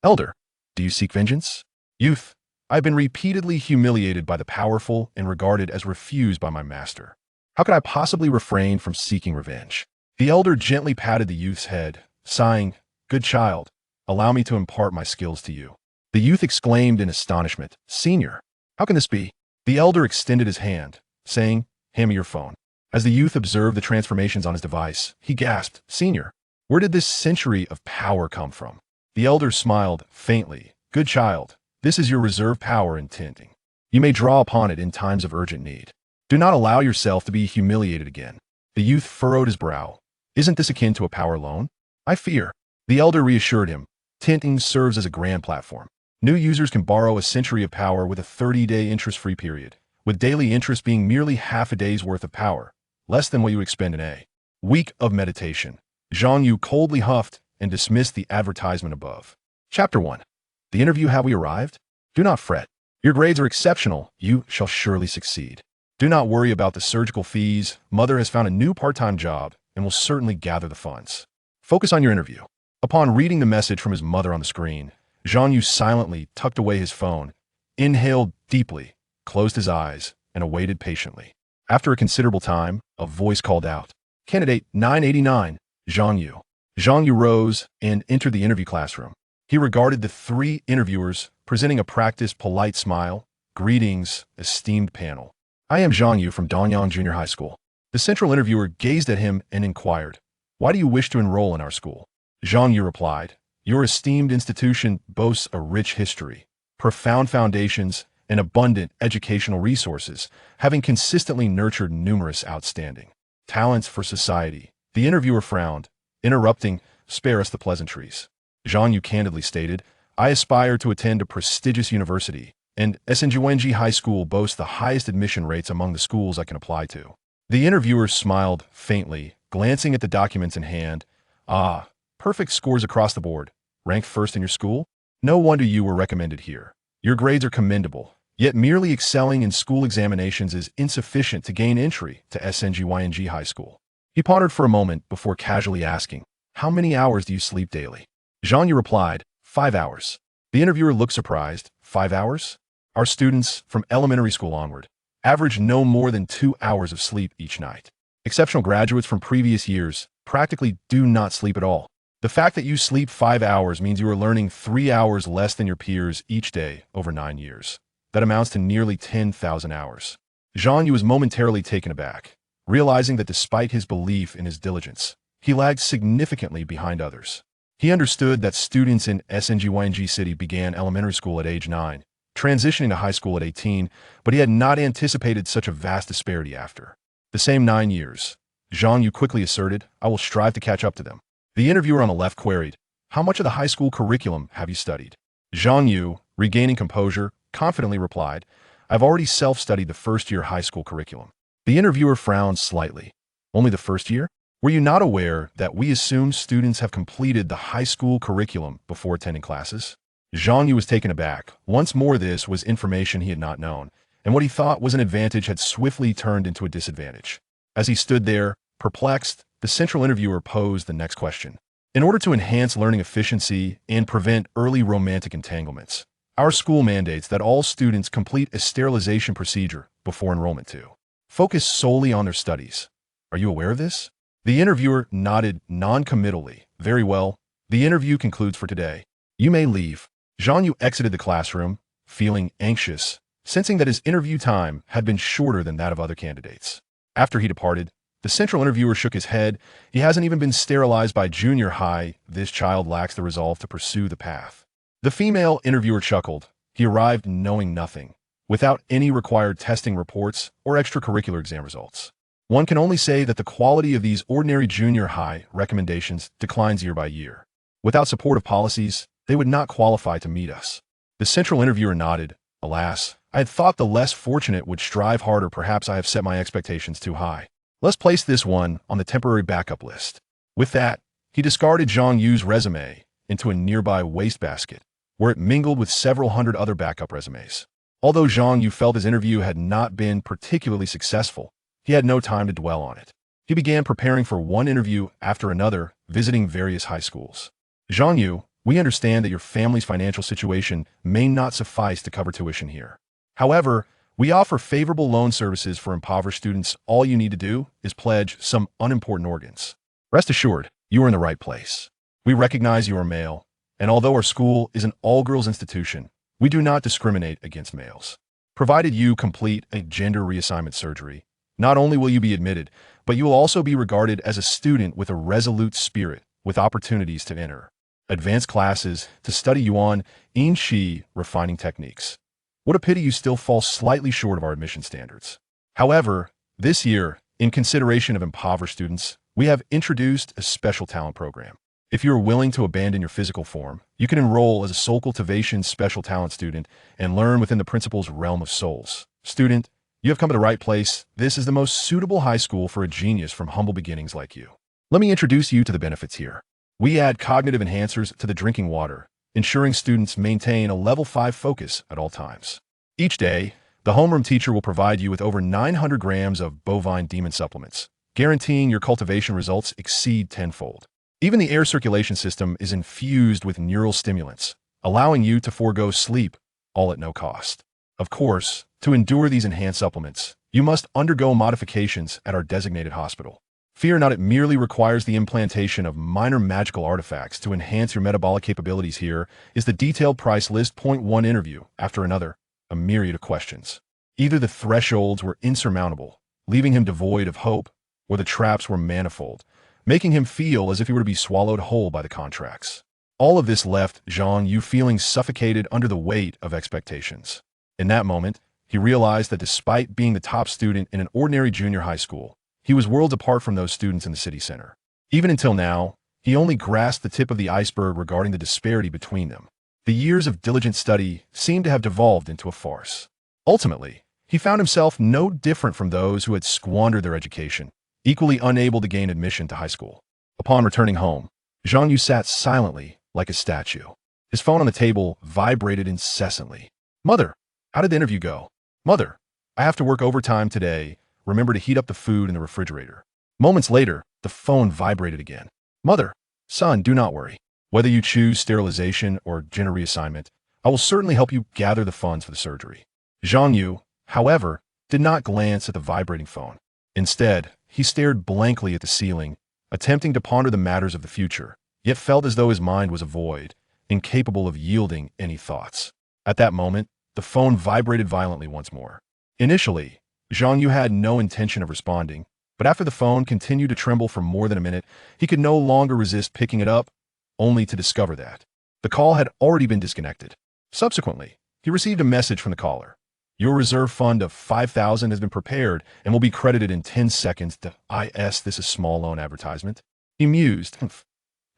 Elder, do you seek vengeance? Youth, I've been repeatedly humiliated by the powerful and regarded as refused by my master. How could I possibly refrain from seeking revenge? The elder gently patted the youth's head, sighing, "Good child, allow me to impart my skills to you." The youth exclaimed in astonishment, "Senior, how can this be?" The elder extended his hand, saying, "Hand me your phone." As the youth observed the transformations on his device, he gasped, "Senior, where did this century of power come from?" The elder smiled faintly, "Good child, this is your reserve power in tinting. You may draw upon it in times of urgent need. Do not allow yourself to be humiliated again." The youth furrowed his brow. "Isn't this akin to a power loan?" "I fear." The elder reassured him, "Tinting serves as a grand platform. New users can borrow a century of power with a 30-day interest-free period, with daily interest being merely half a day's worth of power, less than what you would expend in a week of meditation." Zhang Yu coldly huffed and dismissed the advertisement above. Chapter 1. The interview. Have we arrived? Do not fret. Your grades are exceptional. You shall surely succeed. Do not worry about the surgical fees. Mother has found a new part-time job and will certainly gather the funds. Focus on your interview. Upon reading the message from his mother on the screen, Zhang Yu silently tucked away his phone, inhaled deeply, closed his eyes, and awaited patiently. After a considerable time, a voice called out, "Candidate 989, Zhang Yu." Zhang Yu rose and entered the interview classroom. He regarded the three interviewers, presenting a practiced, polite smile. "Greetings, esteemed panel. I am Zhang Yu from Danyang Junior High School." The central interviewer gazed at him and inquired, "Why do you wish to enroll in our school?" Zhang Yu replied, "Your esteemed institution boasts a rich history, profound foundations, and abundant educational resources, having consistently nurtured numerous outstanding talents for society." The interviewer frowned, interrupting, "Spare us the pleasantries." Zhang Yu candidly stated, "I aspire to attend a prestigious university, and SNGYNG High School boasts the highest admission rates among the schools I can apply to." The interviewer smiled faintly, glancing at the documents in hand. "Ah, perfect scores across the board. Ranked first in your school? No wonder you were recommended here. Your grades are commendable, yet merely excelling in school examinations is insufficient to gain entry to SNGYNG High School." He pondered for a moment before casually asking, "How many hours do you sleep daily?" Zhang Yu replied, 5 hours. The interviewer looked surprised. 5 hours? Our students, from elementary school onward, average no more than 2 hours of sleep each night. Exceptional graduates from previous years practically do not sleep at all. The fact that you sleep 5 hours means you are learning 3 hours less than your peers each day over 9 years. That amounts to nearly 10,000 hours. Zhang Yu was momentarily taken aback, realizing that despite his belief in his diligence, he lagged significantly behind others. He understood that students in SNGYNG City began elementary school at age 9, transitioning to high school at 18, but he had not anticipated such a vast disparity after the same 9 years. Zhang Yu quickly asserted, "I will strive to catch up to them." The interviewer on the left queried, "How much of the high school curriculum have you studied?" Zhang Yu, regaining composure, confidently replied, "I've already self-studied the first-year high school curriculum." The interviewer frowned slightly. "Only the first year? Were you not aware that we assume students have completed the high school curriculum before attending classes?" Zhang Yu was taken aback. Once more, this was information he had not known, and what he thought was an advantage had swiftly turned into a disadvantage. As he stood there, perplexed, the central interviewer posed the next question. "In order to enhance learning efficiency and prevent early romantic entanglements, our school mandates that all students complete a sterilization procedure before enrollment to focus solely on their studies. Are you aware of this?" The interviewer nodded non-committally. "Very well. The interview concludes for today. You may leave." Zhang Yu exited the classroom, feeling anxious, sensing that his interview time had been shorter than that of other candidates. After he departed, the central interviewer shook his head. "He hasn't even been sterilized by junior high. This child lacks the resolve to pursue the path." The female interviewer chuckled. He arrived knowing nothing, without any required testing reports or extracurricular exam results. One can only say that the quality of these ordinary junior high recommendations declines year by year. Without supportive policies, they would not qualify to meet us. The central interviewer nodded. "Alas, I had thought the less fortunate would strive harder. Perhaps I have set my expectations too high. Let's place this one on the temporary backup list." With that, he discarded Zhang Yu's resume into a nearby wastebasket, where it mingled with several hundred other backup resumes. Although Zhang Yu felt his interview had not been particularly successful, he had no time to dwell on it. He began preparing for one interview after another, visiting various high schools. "Zhang Yu, We understand that your family's financial situation may not suffice to cover tuition here. However, we offer favorable loan services for impoverished students. All you need to do is pledge some unimportant organs. Rest assured, you are in the right place. We recognize you are male, and although our school is an all-girls institution, we do not discriminate against males. Provided you complete a gender reassignment surgery, not only will you be admitted, but you will also be regarded as a student with a resolute spirit, with opportunities to enter advanced classes to study yuan, yin shi, refining techniques. What a pity you still fall slightly short of our admission standards. However, this year, in consideration of impoverished students, we have introduced a special talent program. If you are willing to abandon your physical form, you can enroll as a soul cultivation special talent student and learn within the principal's realm of souls. Student, you have come to the right place. This is the most suitable high school for a genius from humble beginnings like you. Let me introduce you to the benefits here. We add cognitive enhancers to the drinking water, ensuring students maintain a level 5 focus at all times. Each day, the homeroom teacher will provide you with over 900 grams of bovine demon supplements, guaranteeing your cultivation results exceed tenfold. Even the air circulation system is infused with neural stimulants, allowing you to forego sleep, all at no cost. Of course, to endure these enhanced supplements, you must undergo modifications at our designated hospital. Fear not, it merely requires the implantation of minor magical artifacts to enhance your metabolic capabilities. Here is the detailed price list. Point 1 interview, after another, a myriad of questions. Either the thresholds were insurmountable, leaving him devoid of hope, or the traps were manifold, making him feel as if he were to be swallowed whole by the contracts. All of this left Zhang Yu feeling suffocated under the weight of expectations. In that moment, he realized that despite being the top student in an ordinary junior high school, he was worlds apart from those students in the city center. Even until now, he only grasped the tip of the iceberg regarding the disparity between them. The years of diligent study seemed to have devolved into a farce. Ultimately, he found himself no different from those who had squandered their education, equally unable to gain admission to high school. Upon returning home, Zhang Yu sat silently like a statue. His phone on the table vibrated incessantly. "Mother, how did the interview go? Mother, I have to work overtime today. Remember to heat up the food in the refrigerator." Moments later, the phone vibrated again. "Mother, son, do not worry. Whether you choose sterilization or gender reassignment, I will certainly help you gather the funds for the surgery." Zhang Yu, however, did not glance at the vibrating phone. Instead, he stared blankly at the ceiling, attempting to ponder the matters of the future, yet felt as though his mind was a void, incapable of yielding any thoughts. At that moment, the phone vibrated violently once more. Initially, Zhang Yu had no intention of responding, but after the phone continued to tremble for more than a minute, he could no longer resist picking it up, only to discover that the call had already been disconnected. Subsequently, he received a message from the caller. "Your reserve fund of 5,000 has been prepared and will be credited in 10 seconds to IS. This is small loan advertisement." He mused.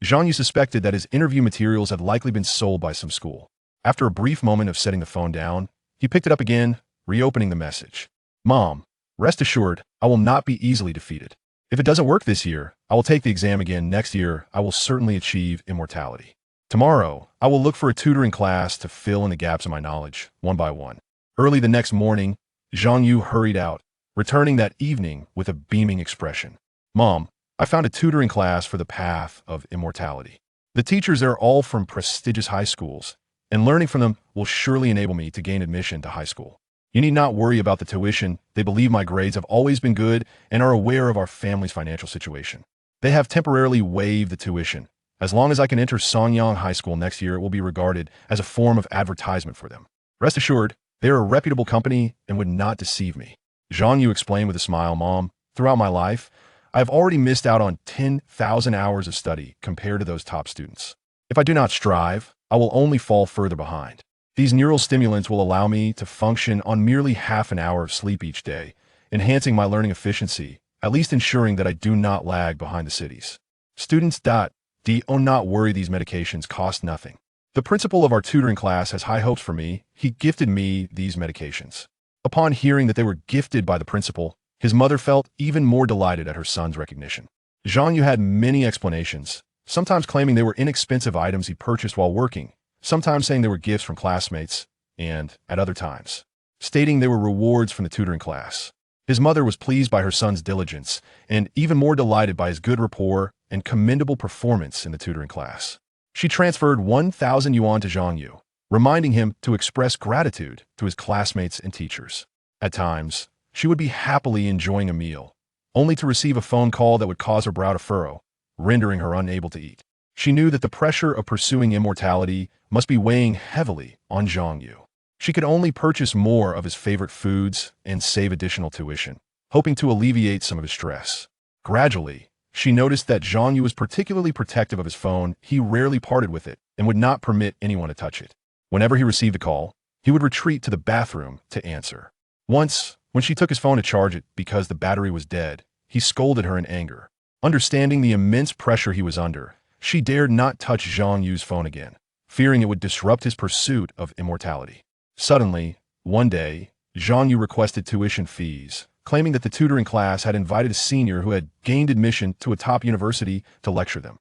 Zhang Yu suspected that his interview materials had likely been sold by some school. After a brief moment of setting the phone down, he picked it up again, reopening the message. "Mom, rest assured, I will not be easily defeated. If it doesn't work this year, I will take the exam again next year. I will certainly achieve immortality. Tomorrow, I will look for a tutoring class to fill in the gaps of my knowledge, one by one." Early the next morning, Zhang Yu hurried out, returning that evening with a beaming expression. "Mom, I found a tutoring class for the path of immortality. The teachers are all from prestigious high schools, and learning from them will surely enable me to gain admission to high school. You need not worry about the tuition. They believe my grades have always been good and are aware of our family's financial situation. They have temporarily waived the tuition. As long as I can enter Songyang High School next year, it will be regarded as a form of advertisement for them. Rest assured, they are a reputable company and would not deceive me." Zhang Yu explained with a smile. "Mom, throughout my life, I have already missed out on 10,000 hours of study compared to those top students. If I do not strive, I will only fall further behind. These neural stimulants will allow me to function on merely half an hour of sleep each day, enhancing my learning efficiency, at least ensuring that I do not lag behind the cities. Students. Do not worry, these medications cost nothing. The principal of our tutoring class has high hopes for me. He gifted me these medications." Upon hearing that they were gifted by the principal, his mother felt even more delighted at her son's recognition. Zhang Yu had many explanations, sometimes claiming they were inexpensive items he purchased while working, sometimes saying they were gifts from classmates, and, at other times, stating they were rewards from the tutoring class. His mother was pleased by her son's diligence, and even more delighted by his good rapport and commendable performance in the tutoring class. She transferred 1,000 yuan to Zhang Yu, reminding him to express gratitude to his classmates and teachers. At times, she would be happily enjoying a meal, only to receive a phone call that would cause her brow to furrow, rendering her unable to eat. She knew that the pressure of pursuing immortality must be weighing heavily on Zhang Yu. She could only purchase more of his favorite foods and save additional tuition, hoping to alleviate some of his stress. Gradually, she noticed that Zhang Yu was particularly protective of his phone. He rarely parted with it and would not permit anyone to touch it. Whenever he received a call, he would retreat to the bathroom to answer. Once, when she took his phone to charge it because the battery was dead, he scolded her in anger. Understanding the immense pressure he was under, she dared not touch Zhang Yu's phone again, fearing it would disrupt his pursuit of immortality. Suddenly, one day, Zhang Yu requested tuition fees, claiming that the tutoring class had invited a senior who had gained admission to a top university to lecture them,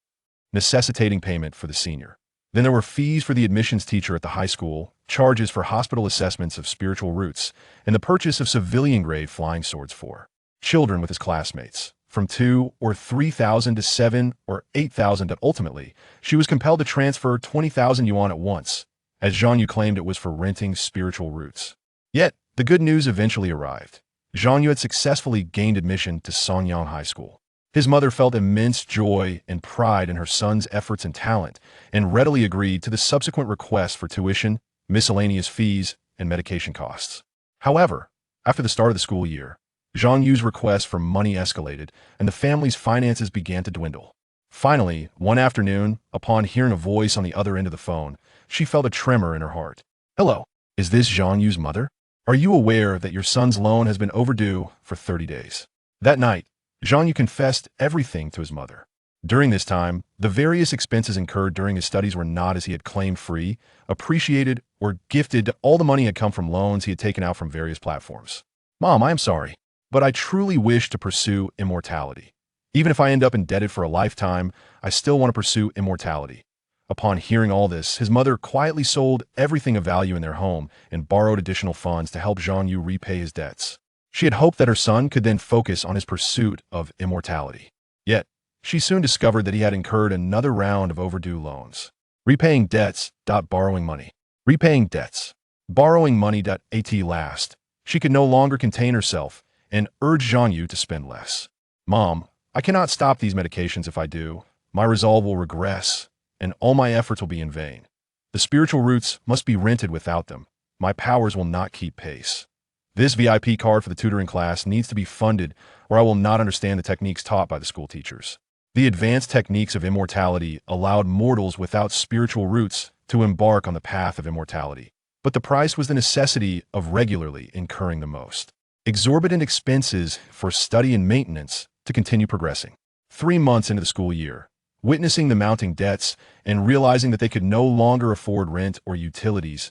necessitating payment for the senior. Then there were fees for the admissions teacher at the high school, charges for hospital assessments of spiritual roots, and the purchase of civilian-grade flying swords for children with his classmates, from 2 or 3,000 to 7 or 8,000, and ultimately, she was compelled to transfer 20,000 yuan at once, as Zhang Yu claimed it was for renting spiritual roots. Yet, the good news eventually arrived. Zhang Yu had successfully gained admission to Sonyang High School. His mother felt immense joy and pride in her son's efforts and talent, and readily agreed to the subsequent requests for tuition, miscellaneous fees, and medication costs. However, after the start of the school year, Zhang Yu's request for money escalated, and the family's finances began to dwindle. Finally, one afternoon, upon hearing a voice on the other end of the phone, she felt a tremor in her heart. "Hello, is this Zhang Yu's mother? Are you aware that your son's loan has been overdue for 30 days? That night, Zhang Yu confessed everything to his mother. During this time, the various expenses incurred during his studies were not as he had claimed free, appreciated, or gifted. All the money had come from loans he had taken out from various platforms. Mom, I am sorry, but I truly wish to pursue immortality. Even if I end up indebted for a lifetime, I still want to pursue immortality." Upon hearing all this, his mother quietly sold everything of value in their home and borrowed additional funds to help Zhang Yu repay his debts. She had hoped that her son could then focus on his pursuit of immortality. Yet, she soon discovered that he had incurred another round of overdue loans. Repaying debts. Borrowing money. Repaying debts. Borrowing money. At last, she could no longer contain herself and urged Zhang Yu to spend less. "Mom, I cannot stop these medications. If I do, my resolve will regress, and all my efforts will be in vain. The spiritual roots must be rented. Without them, my powers will not keep pace. This VIP card for the tutoring class needs to be funded, or I will not understand the techniques taught by the school teachers." The advanced techniques of immortality allowed mortals without spiritual roots to embark on the path of immortality, but the price was the necessity of regularly incurring the most exorbitant expenses for study and maintenance to continue progressing. 3 months into the school year, witnessing the mounting debts and realizing that they could no longer afford rent or utilities,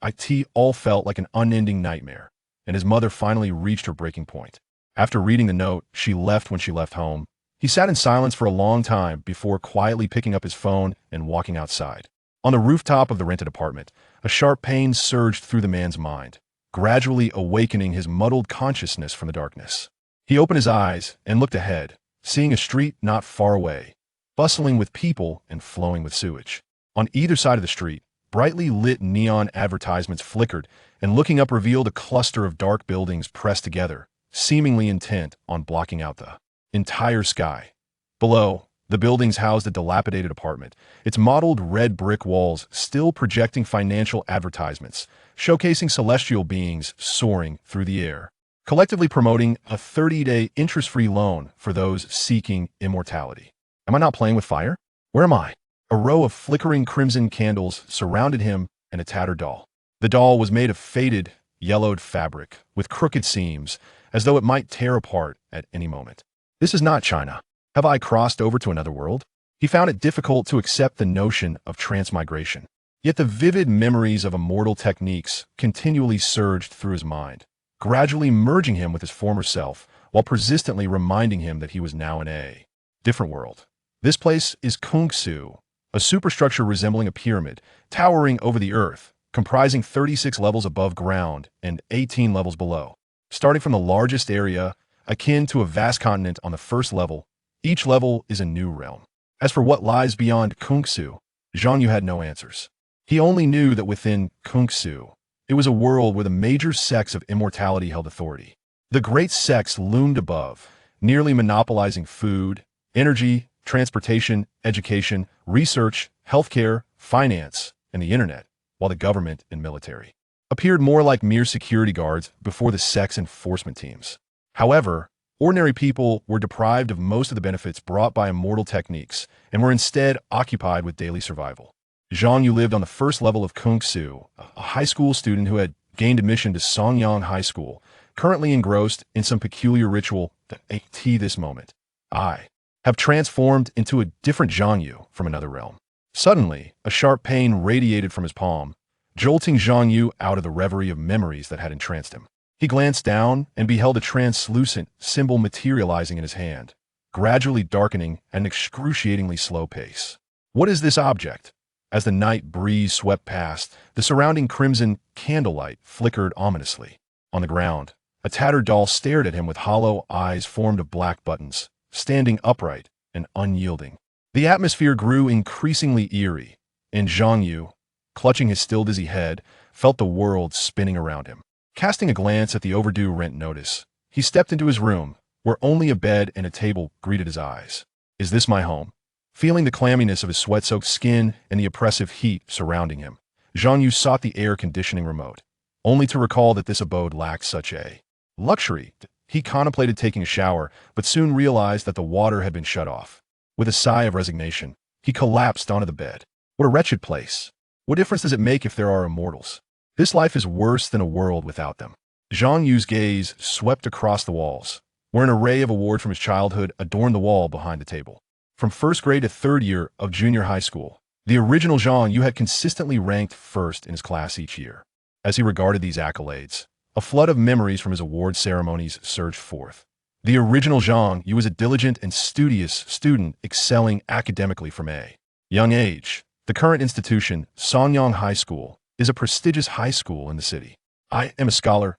it all felt like an unending nightmare, and his mother finally reached her breaking point. After reading the note she left when she left home, he sat in silence for a long time before quietly picking up his phone and walking outside. On the rooftop of the rented apartment, a sharp pain surged through the man's mind, gradually awakening his muddled consciousness from the darkness. He opened his eyes and looked ahead, seeing a street not far away, bustling with people and flowing with sewage. On either side of the street, brightly lit neon advertisements flickered, and looking up revealed a cluster of dark buildings pressed together, seemingly intent on blocking out the entire sky. Below, the buildings housed a dilapidated apartment, its mottled red brick walls still projecting financial advertisements, showcasing celestial beings soaring through the air, collectively promoting a 30-day interest-free loan for those seeking immortality. Am I not playing with fire? Where am I? A row of flickering crimson candles surrounded him and a tattered doll. The doll was made of faded, yellowed fabric, with crooked seams, as though it might tear apart at any moment. This is not China. Have I crossed over to another world? He found it difficult to accept the notion of transmigration. Yet the vivid memories of immortal techniques continually surged through his mind, gradually merging him with his former self, while persistently reminding him that he was now in a different world. This place is Kungsu, a superstructure resembling a pyramid, towering over the earth, comprising 36 levels above ground and 18 levels below. Starting from the largest area, akin to a vast continent on the first level, each level is a new realm. As for what lies beyond Kungsu, Zhang Yu had no answers. He only knew that within Kung Su, it was a world where the major sects of immortality held authority. The great sects loomed above, nearly monopolizing food, energy, transportation, education, research, healthcare, finance, and the internet, while the government and military appeared more like mere security guards before the sects enforcement teams. However, ordinary people were deprived of most of the benefits brought by immortal techniques and were instead occupied with daily survival. Zhang Yu lived on the first level of Kung Su, a high school student who had gained admission to Songyang High School, currently engrossed in some peculiar ritual that at this moment, I have transformed into a different Zhang Yu from another realm. Suddenly, a sharp pain radiated from his palm, jolting Zhang Yu out of the reverie of memories that had entranced him. He glanced down and beheld a translucent symbol materializing in his hand, gradually darkening at an excruciatingly slow pace. What is this object? As the night breeze swept past, the surrounding crimson candlelight flickered ominously. On the ground, a tattered doll stared at him with hollow eyes formed of black buttons, standing upright and unyielding. The atmosphere grew increasingly eerie, and Zhang Yu, clutching his still dizzy head, felt the world spinning around him. Casting a glance at the overdue rent notice, he stepped into his room, where only a bed and a table greeted his eyes. Is this my home? Feeling the clamminess of his sweat-soaked skin and the oppressive heat surrounding him, Zhang Yu sought the air conditioning remote, only to recall that this abode lacked such a luxury. He contemplated taking a shower, but soon realized that the water had been shut off. With a sigh of resignation, he collapsed onto the bed. What a wretched place. What difference does it make if there are immortals? This life is worse than a world without them. Zhang Yu's gaze swept across the walls, where an array of awards from his childhood adorned the wall behind the table. From first grade to third year of junior high school, the original Zhang Yu had consistently ranked first in his class each year. As he regarded these accolades, a flood of memories from his award ceremonies surged forth. The original Zhang Yu was a diligent and studious student excelling academically from a young age. The current institution, Songyang High School, is a prestigious high school in the city. I am a scholar.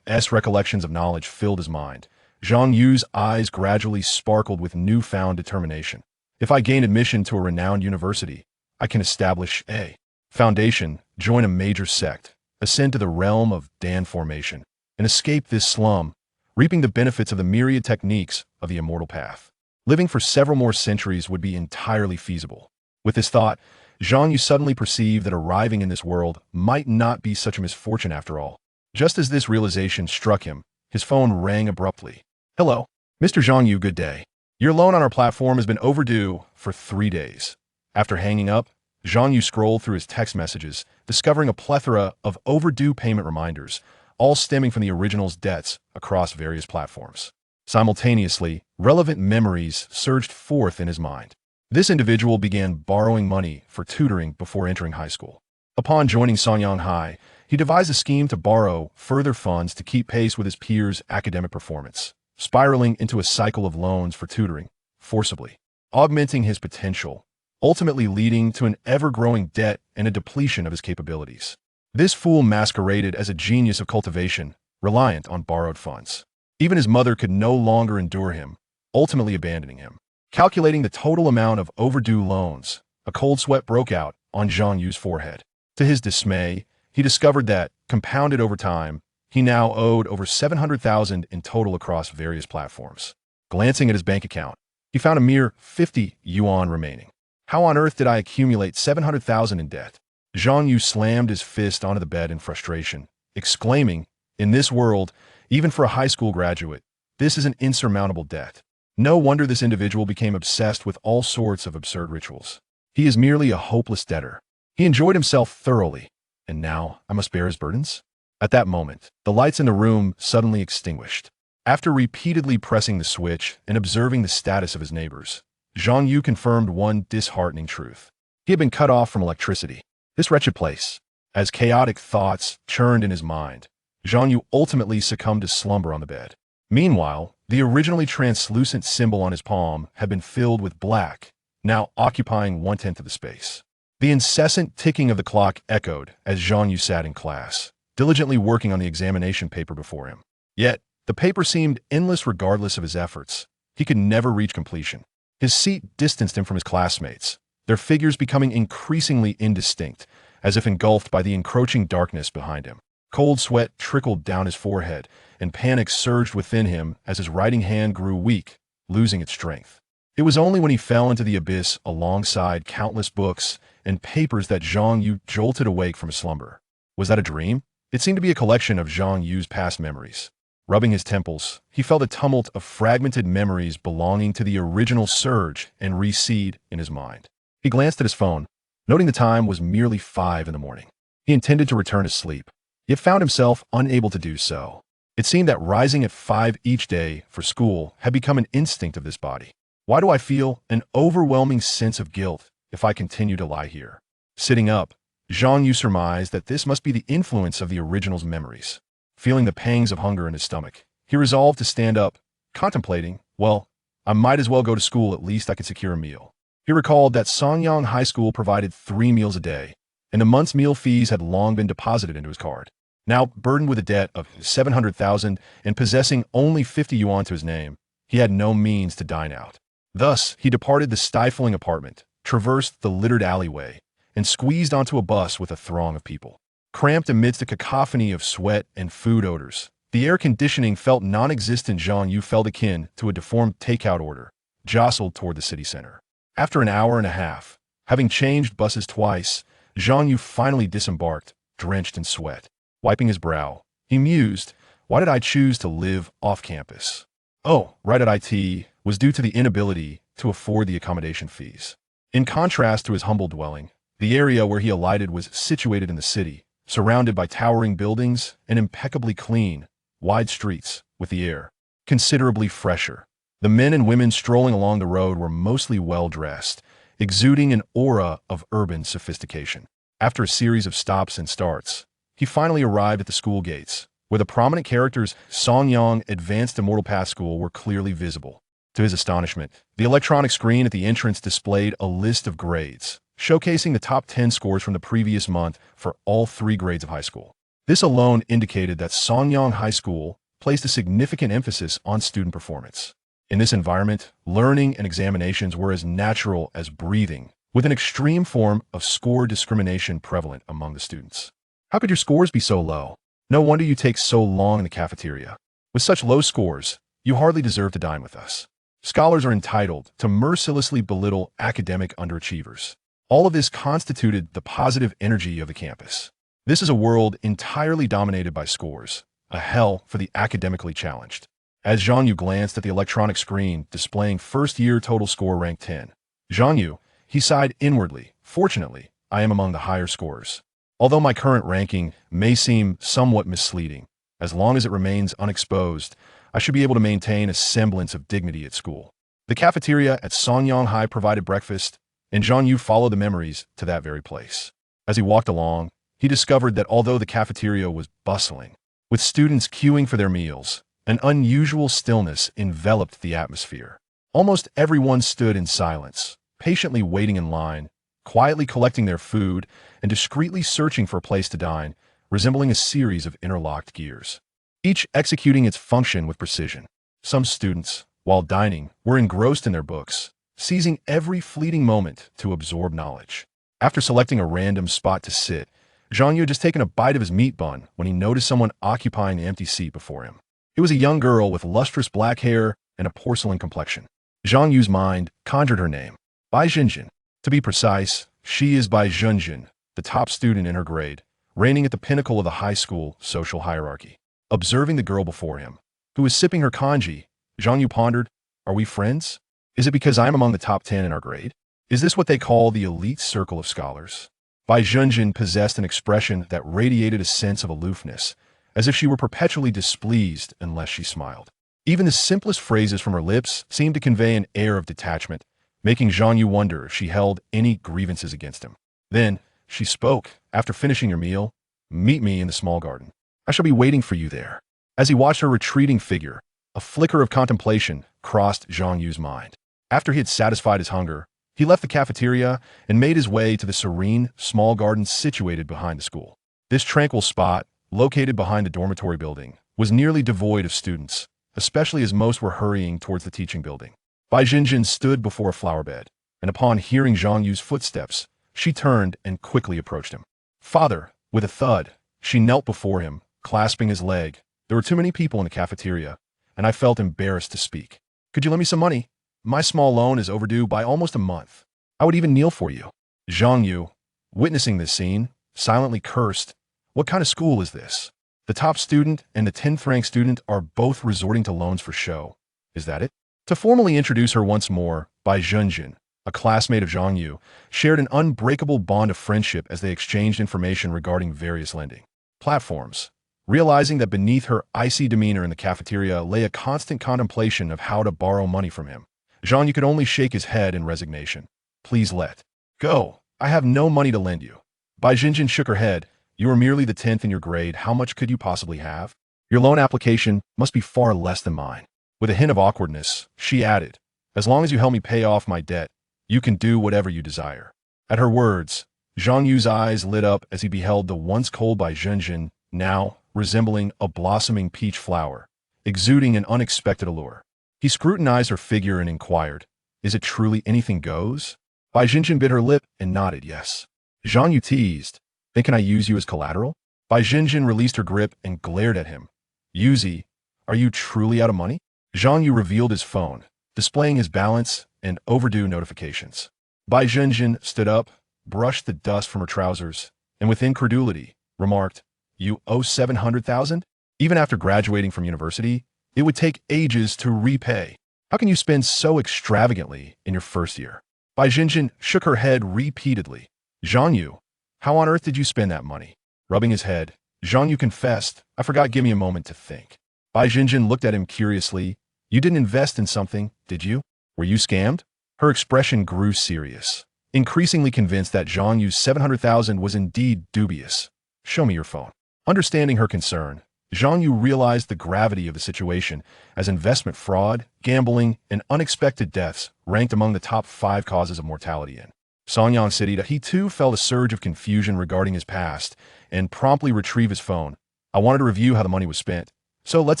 Recollections of knowledge filled his mind. Zhang Yu's eyes gradually sparkled with newfound determination. If I gain admission to a renowned university, I can establish a foundation, join a major sect, ascend to the realm of Dan formation, and escape this slum, reaping the benefits of the myriad techniques of the immortal path. Living for several more centuries would be entirely feasible. With this thought, Zhang Yu suddenly perceived that arriving in this world might not be such a misfortune after all. Just as this realization struck him, his phone rang abruptly. Hello, Mr. Zhang Yu, good day. Your loan on our platform has been overdue for 3 days. After hanging up, Zhang Yu scrolled through his text messages, discovering a plethora of overdue payment reminders, all stemming from the original's debts across various platforms. Simultaneously, relevant memories surged forth in his mind. This individual began borrowing money for tutoring before entering high school. Upon joining Songyang High, he devised a scheme to borrow further funds to keep pace with his peers' academic performance, spiraling into a cycle of loans for tutoring, forcibly augmenting his potential, ultimately leading to an ever-growing debt and a depletion of his capabilities. This fool masqueraded as a genius of cultivation, reliant on borrowed funds. Even his mother could no longer endure him, ultimately abandoning him. Calculating the total amount of overdue loans, a cold sweat broke out on Zhang Yu's forehead. To his dismay, he discovered that, compounded over time, he now owed over 700,000 in total across various platforms. Glancing at his bank account, he found a mere 50 yuan remaining. How on earth did I accumulate 700,000 in debt? Zhang Yu slammed his fist onto the bed in frustration, exclaiming, in this world, even for a high school graduate, this is an insurmountable debt. No wonder this individual became obsessed with all sorts of absurd rituals. He is merely a hopeless debtor. He enjoyed himself thoroughly, and now I must bear his burdens? At that moment, the lights in the room suddenly extinguished. After repeatedly pressing the switch and observing the status of his neighbors, Zhang Yu confirmed one disheartening truth. He had been cut off from electricity. This wretched place. As chaotic thoughts churned in his mind, Zhang Yu ultimately succumbed to slumber on the bed. Meanwhile, the originally translucent symbol on his palm had been filled with black, now occupying 1/10 of the space. The incessant ticking of the clock echoed as Zhang Yu sat in class, diligently working on the examination paper before him. Yet, the paper seemed endless regardless of his efforts. He could never reach completion. His seat distanced him from his classmates, their figures becoming increasingly indistinct, as if engulfed by the encroaching darkness behind him. Cold sweat trickled down his forehead, and panic surged within him as his writing hand grew weak, losing its strength. It was only when he fell into the abyss alongside countless books and papers that Zhang Yu jolted awake from his slumber. Was that a dream? It seemed to be a collection of Zhang Yu's past memories. Rubbing his temples, he felt a tumult of fragmented memories belonging to the original surge and reseed in his mind. He glanced at his phone, noting the time was merely 5 in the morning. He intended to return to sleep, yet found himself unable to do so. It seemed that rising at 5 each day for school had become an instinct of this body. Why do I feel an overwhelming sense of guilt if I continue to lie here? Sitting up, Zhang Yu surmised that this must be the influence of the original's memories. Feeling the pangs of hunger in his stomach, he resolved to stand up, contemplating, well, I might as well go to school, at least I could secure a meal. He recalled that Sonyang High School provided 3 meals a day, and a month's meal fees had long been deposited into his card. Now, burdened with a debt of 700,000 and possessing only 50 yuan to his name, he had no means to dine out. Thus, he departed the stifling apartment, traversed the littered alleyway, and squeezed onto a bus with a throng of people. Cramped amidst a cacophony of sweat and food odors, the air conditioning felt non-existent. Zhang Yu felt akin to a deformed takeout order, jostled toward the city center. After an hour and a half, having changed buses twice, Zhang Yu finally disembarked, drenched in sweat. Wiping his brow, he mused, why did I choose to live off campus? Oh, right, at IT was due to the inability to afford the accommodation fees. In contrast to his humble dwelling, the area where he alighted was situated in the city, surrounded by towering buildings and impeccably clean, wide streets, with the air considerably fresher. The men and women strolling along the road were mostly well-dressed, exuding an aura of urban sophistication. After a series of stops and starts, he finally arrived at the school gates, where the prominent characters Songyang Advanced Immortal Path School were clearly visible. To his astonishment, the electronic screen at the entrance displayed a list of grades, showcasing the top 10 scores from the previous month for all 3 grades of high school. This alone indicated that Songyang High School placed a significant emphasis on student performance. In this environment, learning and examinations were as natural as breathing, with an extreme form of score discrimination prevalent among the students. How could your scores be so low? No wonder you take so long in the cafeteria. With such low scores, you hardly deserve to dine with us. Scholars are entitled to mercilessly belittle academic underachievers. All of this constituted the positive energy of the campus. This is a world entirely dominated by scores, a hell for the academically challenged. As Zhang Yu glanced at the electronic screen displaying first-year total score ranked 10, Zhang Yu, he sighed inwardly, fortunately, I am among the higher scorers. Although my current ranking may seem somewhat misleading, as long as it remains unexposed, I should be able to maintain a semblance of dignity at school. The cafeteria at Songyang High provided breakfast, and Zhang Yu followed the memories to that very place. As he walked along, he discovered that although the cafeteria was bustling, with students queuing for their meals, an unusual stillness enveloped the atmosphere. Almost everyone stood in silence, patiently waiting in line, quietly collecting their food, and discreetly searching for a place to dine, resembling a series of interlocked gears, each executing its function with precision. Some students, while dining, were engrossed in their books, seizing every fleeting moment to absorb knowledge. After selecting a random spot to sit, Zhang Yu had just taken a bite of his meat bun when he noticed someone occupying the empty seat before him. It was a young girl with lustrous black hair and a porcelain complexion. Zhang Yu's mind conjured her name, Bai Zhenjin. To be precise, she is Bai Zhenjin, the top student in her grade, reigning at the pinnacle of the high school social hierarchy. Observing the girl before him, who was sipping her kanji, Zhang Yu pondered, are we friends? Is it because I am among the top 10 in our grade? Is this what they call the elite circle of scholars? Bai Zhenjin possessed an expression that radiated a sense of aloofness, as if she were perpetually displeased unless she smiled. Even the simplest phrases from her lips seemed to convey an air of detachment, making Zhang Yu wonder if she held any grievances against him. Then, she spoke, after finishing your meal, meet me in the small garden. I shall be waiting for you there. As he watched her retreating figure, a flicker of contemplation crossed Zhang Yu's mind. After he had satisfied his hunger, he left the cafeteria and made his way to the serene, small garden situated behind the school. This tranquil spot, located behind the dormitory building, was nearly devoid of students, especially as most were hurrying towards the teaching building. Bai Zhenjin stood before a flower bed, and upon hearing Zhang Yu's footsteps, she turned and quickly approached him. Father, with a thud, she knelt before him, clasping his leg. There were too many people in the cafeteria, and I felt embarrassed to speak. Could you lend me some money? My small loan is overdue by almost a month. I would even kneel for you. Zhang Yu, witnessing this scene, silently cursed. What kind of school is this? The top student and the 10th rank student are both resorting to loans for show. Is that it? To formally introduce her once more, Bai Zhenjin, a classmate of Zhang Yu, shared an unbreakable bond of friendship as they exchanged information regarding various lending platforms. Realizing that beneath her icy demeanor in the cafeteria lay a constant contemplation of how to borrow money from him, Zhang Yu could only shake his head in resignation. Please let go. I have no money to lend you. Bai Zhenjin shook her head. You are merely the 10th in your grade. How much could you possibly have? Your loan application must be far less than mine. With a hint of awkwardness, she added, as long as you help me pay off my debt, you can do whatever you desire. At her words, Zhang Yu's eyes lit up as he beheld the once cold Bai Zhenjin, now resembling a blossoming peach flower, exuding an unexpected allure. He scrutinized her figure and inquired, is it truly anything goes? Bai Zhenjin bit her lip and nodded yes. Zhang Yu teased, then can I use you as collateral? Bai Zhenjin released her grip and glared at him. Yuzi, are you truly out of money? Zhang Yu revealed his phone, displaying his balance and overdue notifications. Bai Zhenjin stood up, brushed the dust from her trousers, and with incredulity, remarked, you owe 700,000? Even after graduating from university, it would take ages to repay. How can you spend so extravagantly in your first year? Bai Zhenjin shook her head repeatedly. Zhang Yu, how on earth did you spend that money? Rubbing his head, Zhang Yu confessed, I forgot, give me a moment to think. Bai Zhenjin looked at him curiously. You didn't invest in something, did you? Were you scammed? Her expression grew serious, increasingly convinced that Zhang Yu's 700,000 was indeed dubious. Show me your phone. Understanding her concern, Zhang Yu realized the gravity of the situation as investment fraud, gambling, and unexpected deaths ranked among the top 5 causes of mortality in Sonyang City. He too felt a surge of confusion regarding his past and promptly retrieved his phone. I wanted to review how the money was spent, so let's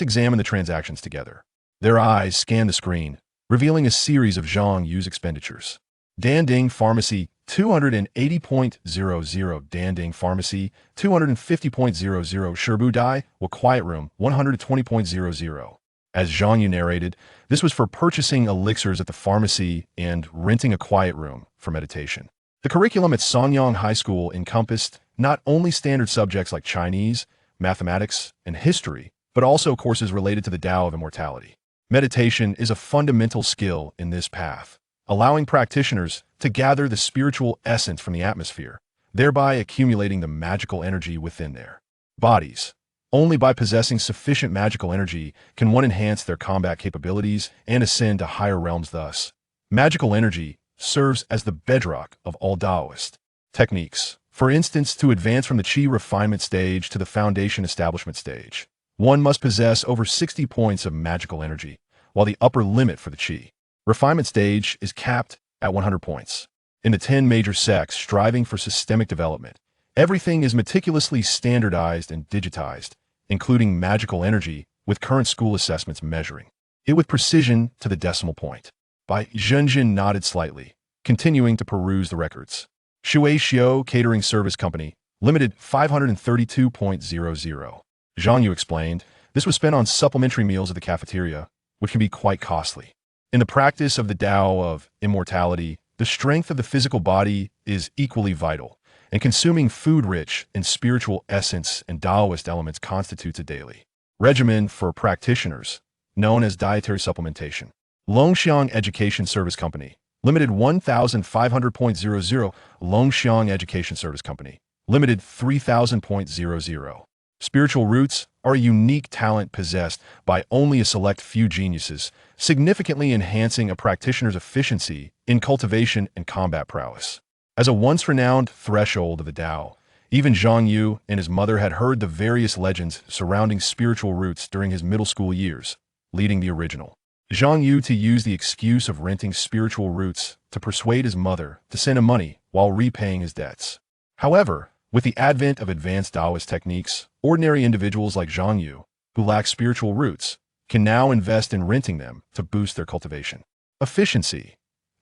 examine the transactions together. Their eyes scanned the screen, revealing a series of Zhang Yu's expenditures. Danding Pharmacy, 280.00, Danding Pharmacy, 250.00, Sherbu Dai, Wa Quiet Room, 120.00. As Zhang Yu narrated, this was for purchasing elixirs at the pharmacy and renting a quiet room for meditation. The curriculum at Sonyang High School encompassed not only standard subjects like Chinese, mathematics, and history, but also courses related to the Tao of immortality. Meditation is a fundamental skill in this path, allowing practitioners to gather the spiritual essence from the atmosphere, thereby accumulating the magical energy within their bodies. Only by possessing sufficient magical energy can one enhance their combat capabilities and ascend to higher realms. Thus, magical energy serves as the bedrock of all Taoist techniques. For instance, to advance from the Qi refinement stage to the foundation establishment stage, one must possess over 60 points of magical energy, while the upper limit for the Qi refinement stage is capped at 100 points. In the 10 major sects striving for systemic development, everything is meticulously standardized and digitized, including magical energy, with current school assessments measuring it with precision to the decimal point. Bai Zhenjin nodded slightly, continuing to peruse the records. Shui Xiao Catering Service Company, Limited, 532.00. Zhang Yu explained, this was spent on supplementary meals at the cafeteria, which can be quite costly. In the practice of the Tao of immortality, the strength of the physical body is equally vital, and consuming food rich in spiritual essence and Taoist elements constitutes a daily regimen for practitioners, known as dietary supplementation. Longxiang Education Service Company, Limited, 1,500.00. Longxiang Education Service Company, Limited, 3,000.00. Spiritual roots are a unique talent possessed by only a select few geniuses, significantly enhancing a practitioner's efficiency in cultivation and combat prowess. As a once-renowned threshold of the Tao, even Zhang Yu and his mother had heard the various legends surrounding spiritual roots during his middle school years, leading the original Zhang Yu to use the excuse of renting spiritual roots to persuade his mother to send him money while repaying his debts. However, with the advent of advanced Taoist techniques, ordinary individuals like Zhang Yu, who lack spiritual roots, can now invest in renting them to boost their cultivation efficiency.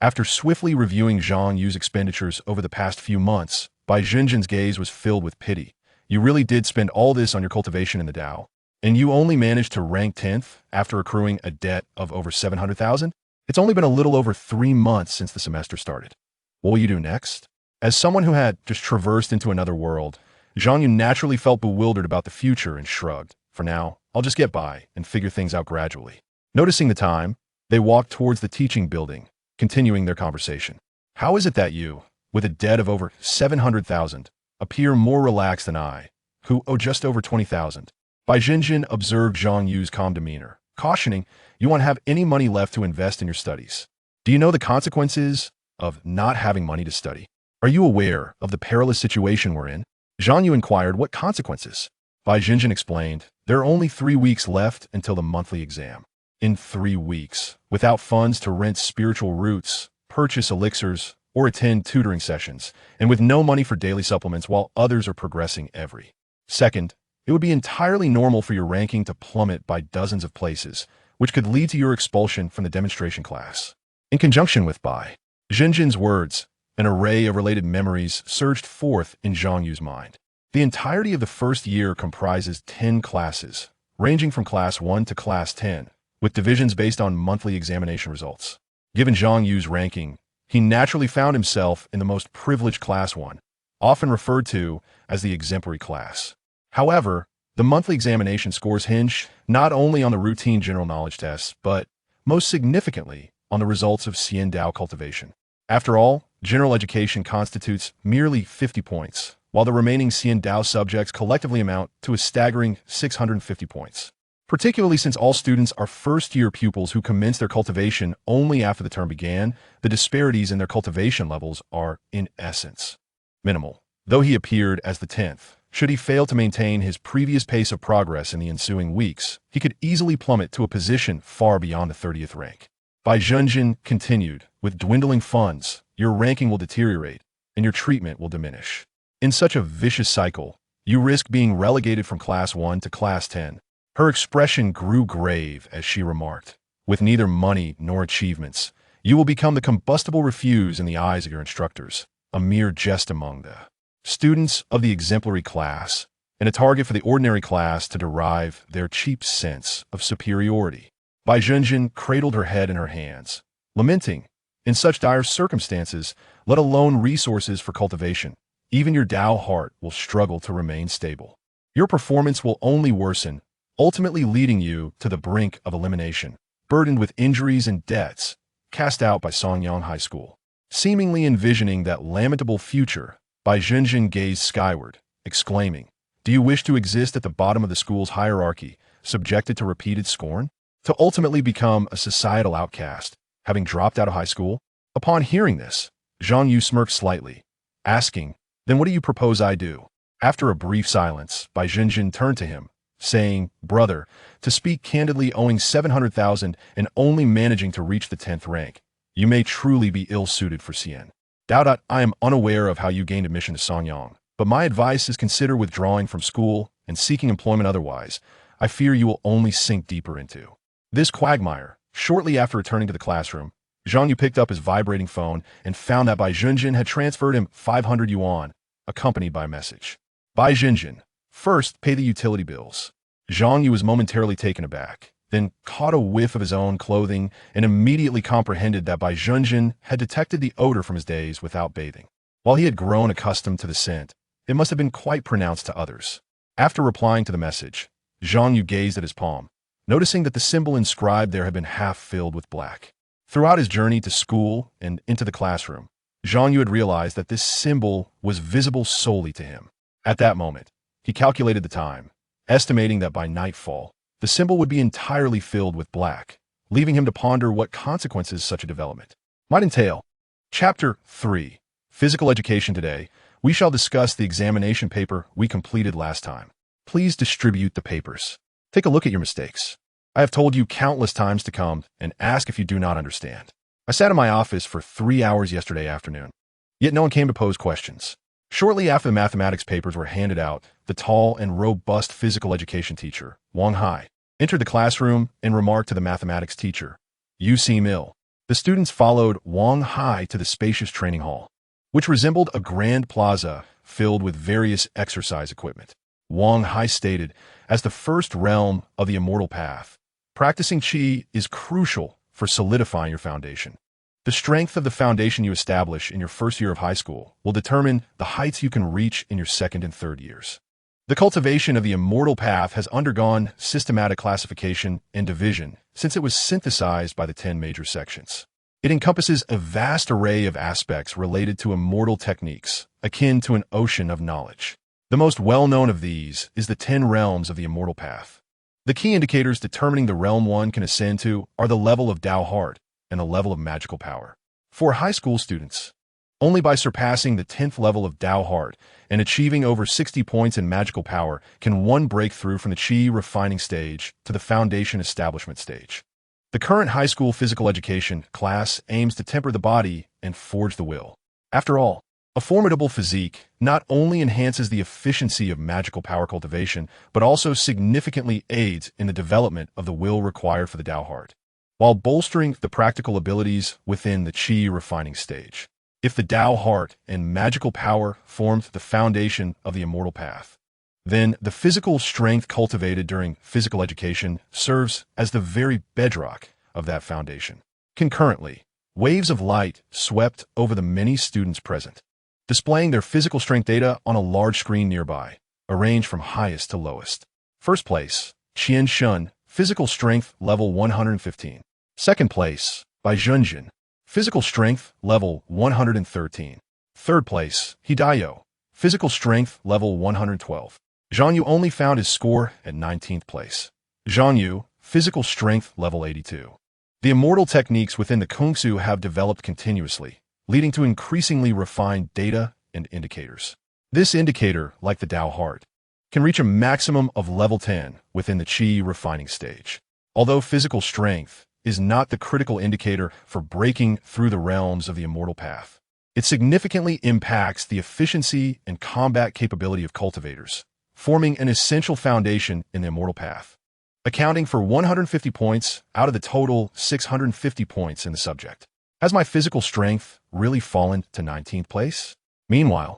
After swiftly reviewing Zhang Yu's expenditures over the past few months, Bai Junjin's gaze was filled with pity. You really did spend all this on your cultivation in the Tao, and you only managed to rank 10th after accruing a debt of over 700,000? It's only been a little over 3 months since the semester started. What will you do next? As someone who had just traversed into another world, Zhang Yu naturally felt bewildered about the future and shrugged. For now, I'll just get by and figure things out gradually. Noticing the time, they walked towards the teaching building, continuing their conversation. How is it that you, with a debt of over 700,000, appear more relaxed than I, who owe just over 20,000? Bai Jinjin observed Zhang Yu's calm demeanor, cautioning, you won't have any money left to invest in your studies. Do you know the consequences of not having money to study? Are you aware of the perilous situation we're in? Zhang Yu inquired, what consequences? Bai Jinjin explained, there are only 3 weeks left until the monthly exam. In 3 weeks, without funds to rent spiritual roots, purchase elixirs, or attend tutoring sessions, and with no money for daily supplements while others are progressing every second, it would be entirely normal for your ranking to plummet by dozens of places, which could lead to your expulsion from the demonstration class. In conjunction with Bai Jinjin's words, an array of related memories surged forth in Zhang Yu's mind. The entirety of the first year comprises 10 classes, ranging from Class 1 to Class 10, with divisions based on monthly examination results. Given Zhang Yu's ranking, he naturally found himself in the most privileged Class 1, often referred to as the exemplary class. However, the monthly examination scores hinge not only on the routine general knowledge tests, but, most significantly, on the results of Xian Dao cultivation. After all, general education constitutes merely 50 points, while the remaining Xian Dao subjects collectively amount to a staggering 650 points. Particularly since all students are first-year pupils who commence their cultivation only after the term began, the disparities in their cultivation levels are, in essence, minimal. Though he appeared as the 10th, should he fail to maintain his previous pace of progress in the ensuing weeks, he could easily plummet to a position far beyond the 30th rank. Bai Junjin continued, with dwindling funds, your ranking will deteriorate, and your treatment will diminish. In such a vicious cycle, you risk being relegated from Class 1 to Class 10. Her expression grew grave as she remarked, with neither money nor achievements, you will become the combustible refuse in the eyes of your instructors, a mere jest among the students of the exemplary class, and a target for the ordinary class to derive their cheap sense of superiority. Bai Junjin cradled her head in her hands, lamenting, in such dire circumstances, let alone resources for cultivation, even your Tao heart will struggle to remain stable. Your performance will only worsen, ultimately leading you to the brink of elimination, burdened with injuries and debts, cast out by Songyang High School. Seemingly envisioning that lamentable future, Bai Junjin gazed skyward, exclaiming, do you wish to exist at the bottom of the school's hierarchy, subjected to repeated scorn? To ultimately become a societal outcast, having dropped out of high school? Upon hearing this, Zhang Yu smirked slightly, asking, then what do you propose I do? After a brief silence, Bai Junjin turned to him, saying, brother, to speak candidly, owing 700,000 and only managing to reach the 10th rank, you may truly be ill-suited for Xian. Doubt I am unaware of how you gained admission to Songyang, but my advice is consider withdrawing from school and seeking employment otherwise. I fear you will only sink deeper into this quagmire. Shortly after returning to the classroom, Zhang Yu picked up his vibrating phone and found that Bai Junjin had transferred him 500 yuan, accompanied by a message. Bai Junjin, first pay the utility bills. Zhang Yu was momentarily taken aback, then caught a whiff of his own clothing and immediately comprehended that Bai Junjin had detected the odor from his days without bathing. While he had grown accustomed to the scent, it must have been quite pronounced to others. After replying to the message, Zhang Yu gazed at his palm, noticing that the symbol inscribed there had been half filled with black. Throughout his journey to school and into the classroom, Zhang Yu had realized that this symbol was visible solely to him. At that moment, he calculated the time, estimating that by nightfall, the symbol would be entirely filled with black, leaving him to ponder what consequences such a development might entail. Chapter 3. Physical Education. Today, we shall discuss the examination paper we completed last time. Please distribute the papers. Take a look at your mistakes. I have told you countless times to come and ask if you do not understand. I sat in my office for 3 hours yesterday afternoon, yet no one came to pose questions. Shortly after the mathematics papers were handed out, the tall and robust physical education teacher, Wang Hai, entered the classroom and remarked to the mathematics teacher, "You seem ill." The students followed Wang Hai to the spacious training hall, which resembled a grand plaza filled with various exercise equipment. Wang Hai stated, as the first realm of the immortal path, practicing qi is crucial for solidifying your foundation. The strength of the foundation you establish in your first year of high school will determine the heights you can reach in your second and third years. The cultivation of the immortal path has undergone systematic classification and division since it was synthesized by the 10 major sections. It encompasses a vast array of aspects related to immortal techniques, akin to an ocean of knowledge. The most well-known of these is the 10 realms of the immortal path. The key indicators determining the realm one can ascend to are the level of Tao heart and the level of magical power. For high school students, only by surpassing the 10th level of Tao heart and achieving over 60 points in magical power can one break through from the qi refining stage to the foundation establishment stage. The current high school physical education class aims to temper the body and forge the will. After all, a formidable physique not only enhances the efficiency of magical power cultivation, but also significantly aids in the development of the will required for the Tao heart, while bolstering the practical abilities within the qi refining stage. If the Tao heart and magical power formed the foundation of the immortal path, then the physical strength cultivated during physical education serves as the very bedrock of that foundation. Concurrently, waves of light swept over the many students present, displaying their physical strength data on a large screen nearby, arranged from highest to lowest. First place, Qian Shun, physical strength level 115. Second place, Bai Zhenjin, physical strength level 113. Third place, Hidayo, physical strength level 112. Zhang Yu only found his score at 19th place. Zhang Yu, physical strength level 82. The immortal techniques within the Kungsu have developed continuously, leading to increasingly refined data and indicators. This indicator, like the Tao heart, can reach a maximum of level 10 within the qi refining stage. Although physical strength is not the critical indicator for breaking through the realms of the immortal path, it significantly impacts the efficiency and combat capability of cultivators, forming an essential foundation in the immortal path, accounting for 150 points out of the total 650 points in the subject. Has my physical strength really fallen to 19th place? Meanwhile,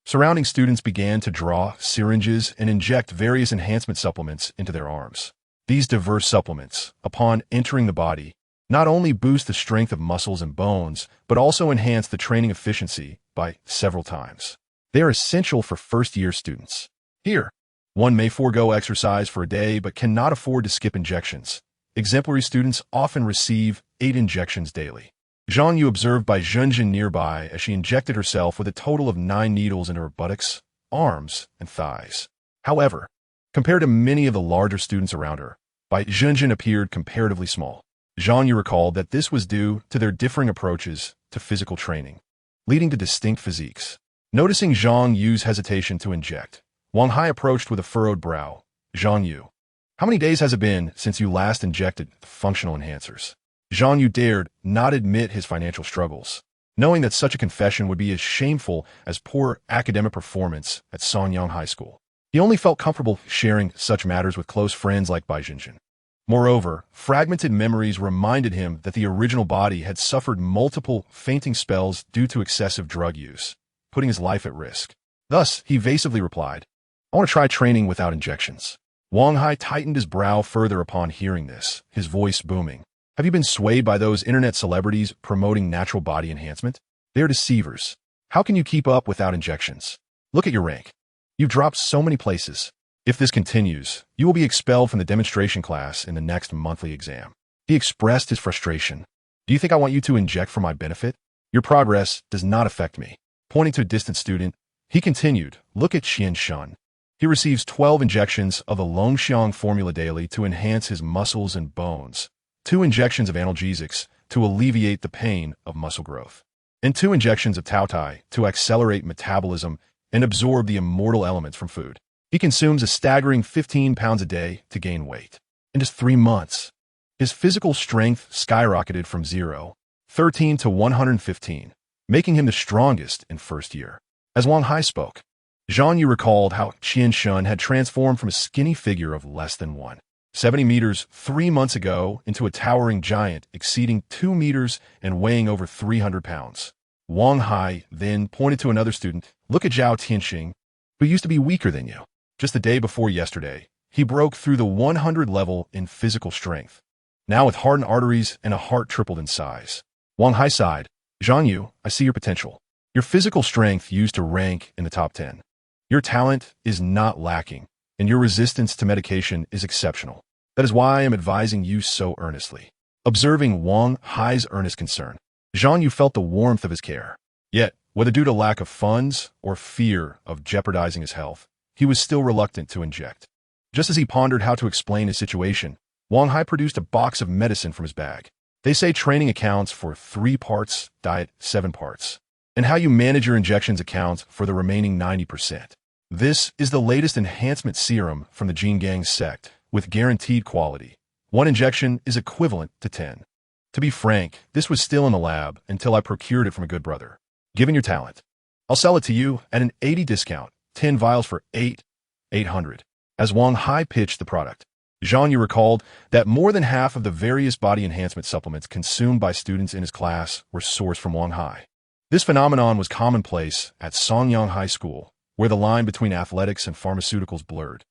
surrounding students began to draw syringes and inject various enhancement supplements into their arms. These diverse supplements, upon entering the body, not only boost the strength of muscles and bones, but also enhance the training efficiency by several times. They are essential for first-year students. Here, one may forego exercise for a day but cannot afford to skip injections. Exemplary students often receive 8 injections daily. Zhang Yu observed Bai Zhenjin nearby as she injected herself with a total of 9 needles into her buttocks, arms, and thighs. However, compared to many of the larger students around her, Bai Zhenjin appeared comparatively small. Zhang Yu recalled that this was due to their differing approaches to physical training, leading to distinct physiques. Noticing Zhang Yu's hesitation to inject, Wang Hai approached with a furrowed brow. Zhang Yu, how many days has it been since you last injected the functional enhancers? Zhang Yu dared not admit his financial struggles, knowing that such a confession would be as shameful as poor academic performance at Sonyang High School. He only felt comfortable sharing such matters with close friends like Bai Zhenjin. Moreover, fragmented memories reminded him that the original body had suffered multiple fainting spells due to excessive drug use, putting his life at risk. Thus, he evasively replied, I want to try training without injections. Wang Hai tightened his brow further upon hearing this, his voice booming. Have you been swayed by those internet celebrities promoting natural body enhancement? They're deceivers. How can you keep up without injections? Look at your rank. You've dropped so many places. If this continues, you will be expelled from the demonstration class in the next monthly exam. He expressed his frustration. Do you think I want you to inject for my benefit? Your progress does not affect me. Pointing to a distant student, he continued, look at Qian Shun. He receives 12 injections of the Longxiang formula daily to enhance his muscles and bones, 2 injections of analgesics to alleviate the pain of muscle growth, and 2 injections of Taotai to accelerate metabolism and absorb the immortal elements from food. He consumes a staggering 15 pounds a day to gain weight. In just 3 months, his physical strength skyrocketed from 0.13 to 115, making him the strongest in first year. As Wang Hai spoke, Zhang Yu recalled how Qian Shun had transformed from a skinny figure of less than 1 70 meters 3 months ago into a towering giant exceeding 2 meters and weighing over 300 pounds. Wang Hai then pointed to another student. Look at Zhao Tianxing, who used to be weaker than you. Just the day before yesterday, he broke through the 100 level in physical strength. Now with hardened arteries and a heart tripled in size. Wang Hai sighed. Zhang Yu, I see your potential. Your physical strength used to rank in the top 10. Your talent is not lacking, and your resistance to medication is exceptional. That is why I am advising you so earnestly. Observing Wang Hai's earnest concern, Zhang Yu felt the warmth of his care. Yet, whether due to lack of funds or fear of jeopardizing his health, he was still reluctant to inject. Just as he pondered how to explain his situation, Wang Hai produced a box of medicine from his bag. They say training accounts for 3 parts, diet 7 parts, and how you manage your injections accounts for the remaining 90%. This is the latest enhancement serum from the Jingang sect, with guaranteed quality. 1 injection is equivalent to 10. To be frank, this was still in the lab until I procured it from a good brother. Given your talent, I'll sell it to you at an 80 discount, 10 vials for 800. As Wang Hai pitched the product, Zhang Yu recalled that more than half of the various body enhancement supplements consumed by students in his class were sourced from Wang Hai. This phenomenon was commonplace at Songyang High School, where the line between athletics and pharmaceuticals blurred.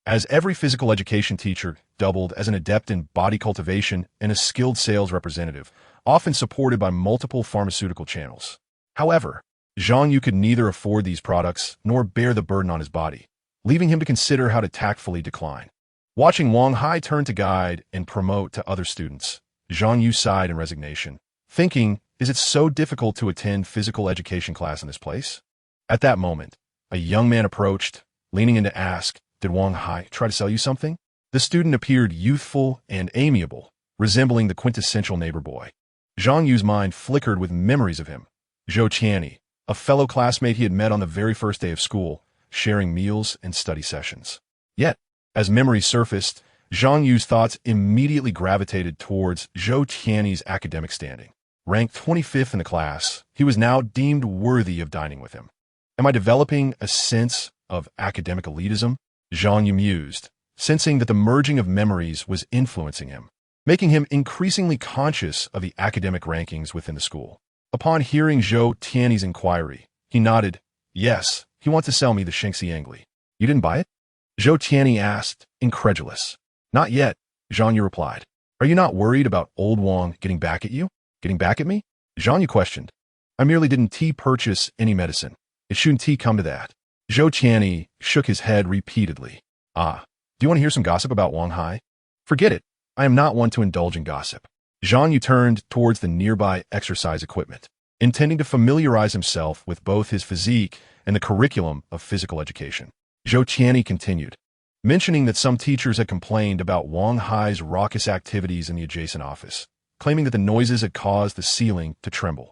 As every physical education teacher doubled as an adept in body cultivation and a skilled sales representative, often supported by multiple pharmaceutical channels. However, Zhang Yu could neither afford these products nor bear the burden on his body, leaving him to consider how to tactfully decline. Watching Wang Hai turn to guide and promote to other students, Zhang Yu sighed in resignation, thinking, is it so difficult to attend physical education class in this place? At that moment, a young man approached, leaning in to ask, did Wang Hai try to sell you something? The student appeared youthful and amiable, resembling the quintessential neighbor boy. Zhang Yu's mind flickered with memories of him. Zhou Qianni, a fellow classmate he had met on the very first day of school, sharing meals and study sessions. Yet, as memories surfaced, Zhang Yu's thoughts immediately gravitated towards Zhou Qianni's academic standing. Ranked 25th in the class, he was now deemed worthy of dining with him. Am I developing a sense of academic elitism? Zhang Yu mused, sensing that the merging of memories was influencing him, making him increasingly conscious of the academic rankings within the school. Upon hearing Zhou Tianni's inquiry, he nodded. Yes, he wants to sell me the Shengxi Angli. You didn't buy it? Zhou Tianni asked, incredulous. Not yet, Zhang Yu replied. Are you not worried about old Wang getting back at you? Getting back at me? Zhang Yu questioned. I merely didn't purchase any medicine. It shouldn't come to that. Zhou Qianni shook his head repeatedly. Ah, do you want to hear some gossip about Wang Hai? Forget it. I am not one to indulge in gossip. Zhang Yu turned towards the nearby exercise equipment, intending to familiarize himself with both his physique and the curriculum of physical education. Zhou Qianni continued, mentioning that some teachers had complained about Wang Hai's raucous activities in the adjacent office, claiming that the noises had caused the ceiling to tremble.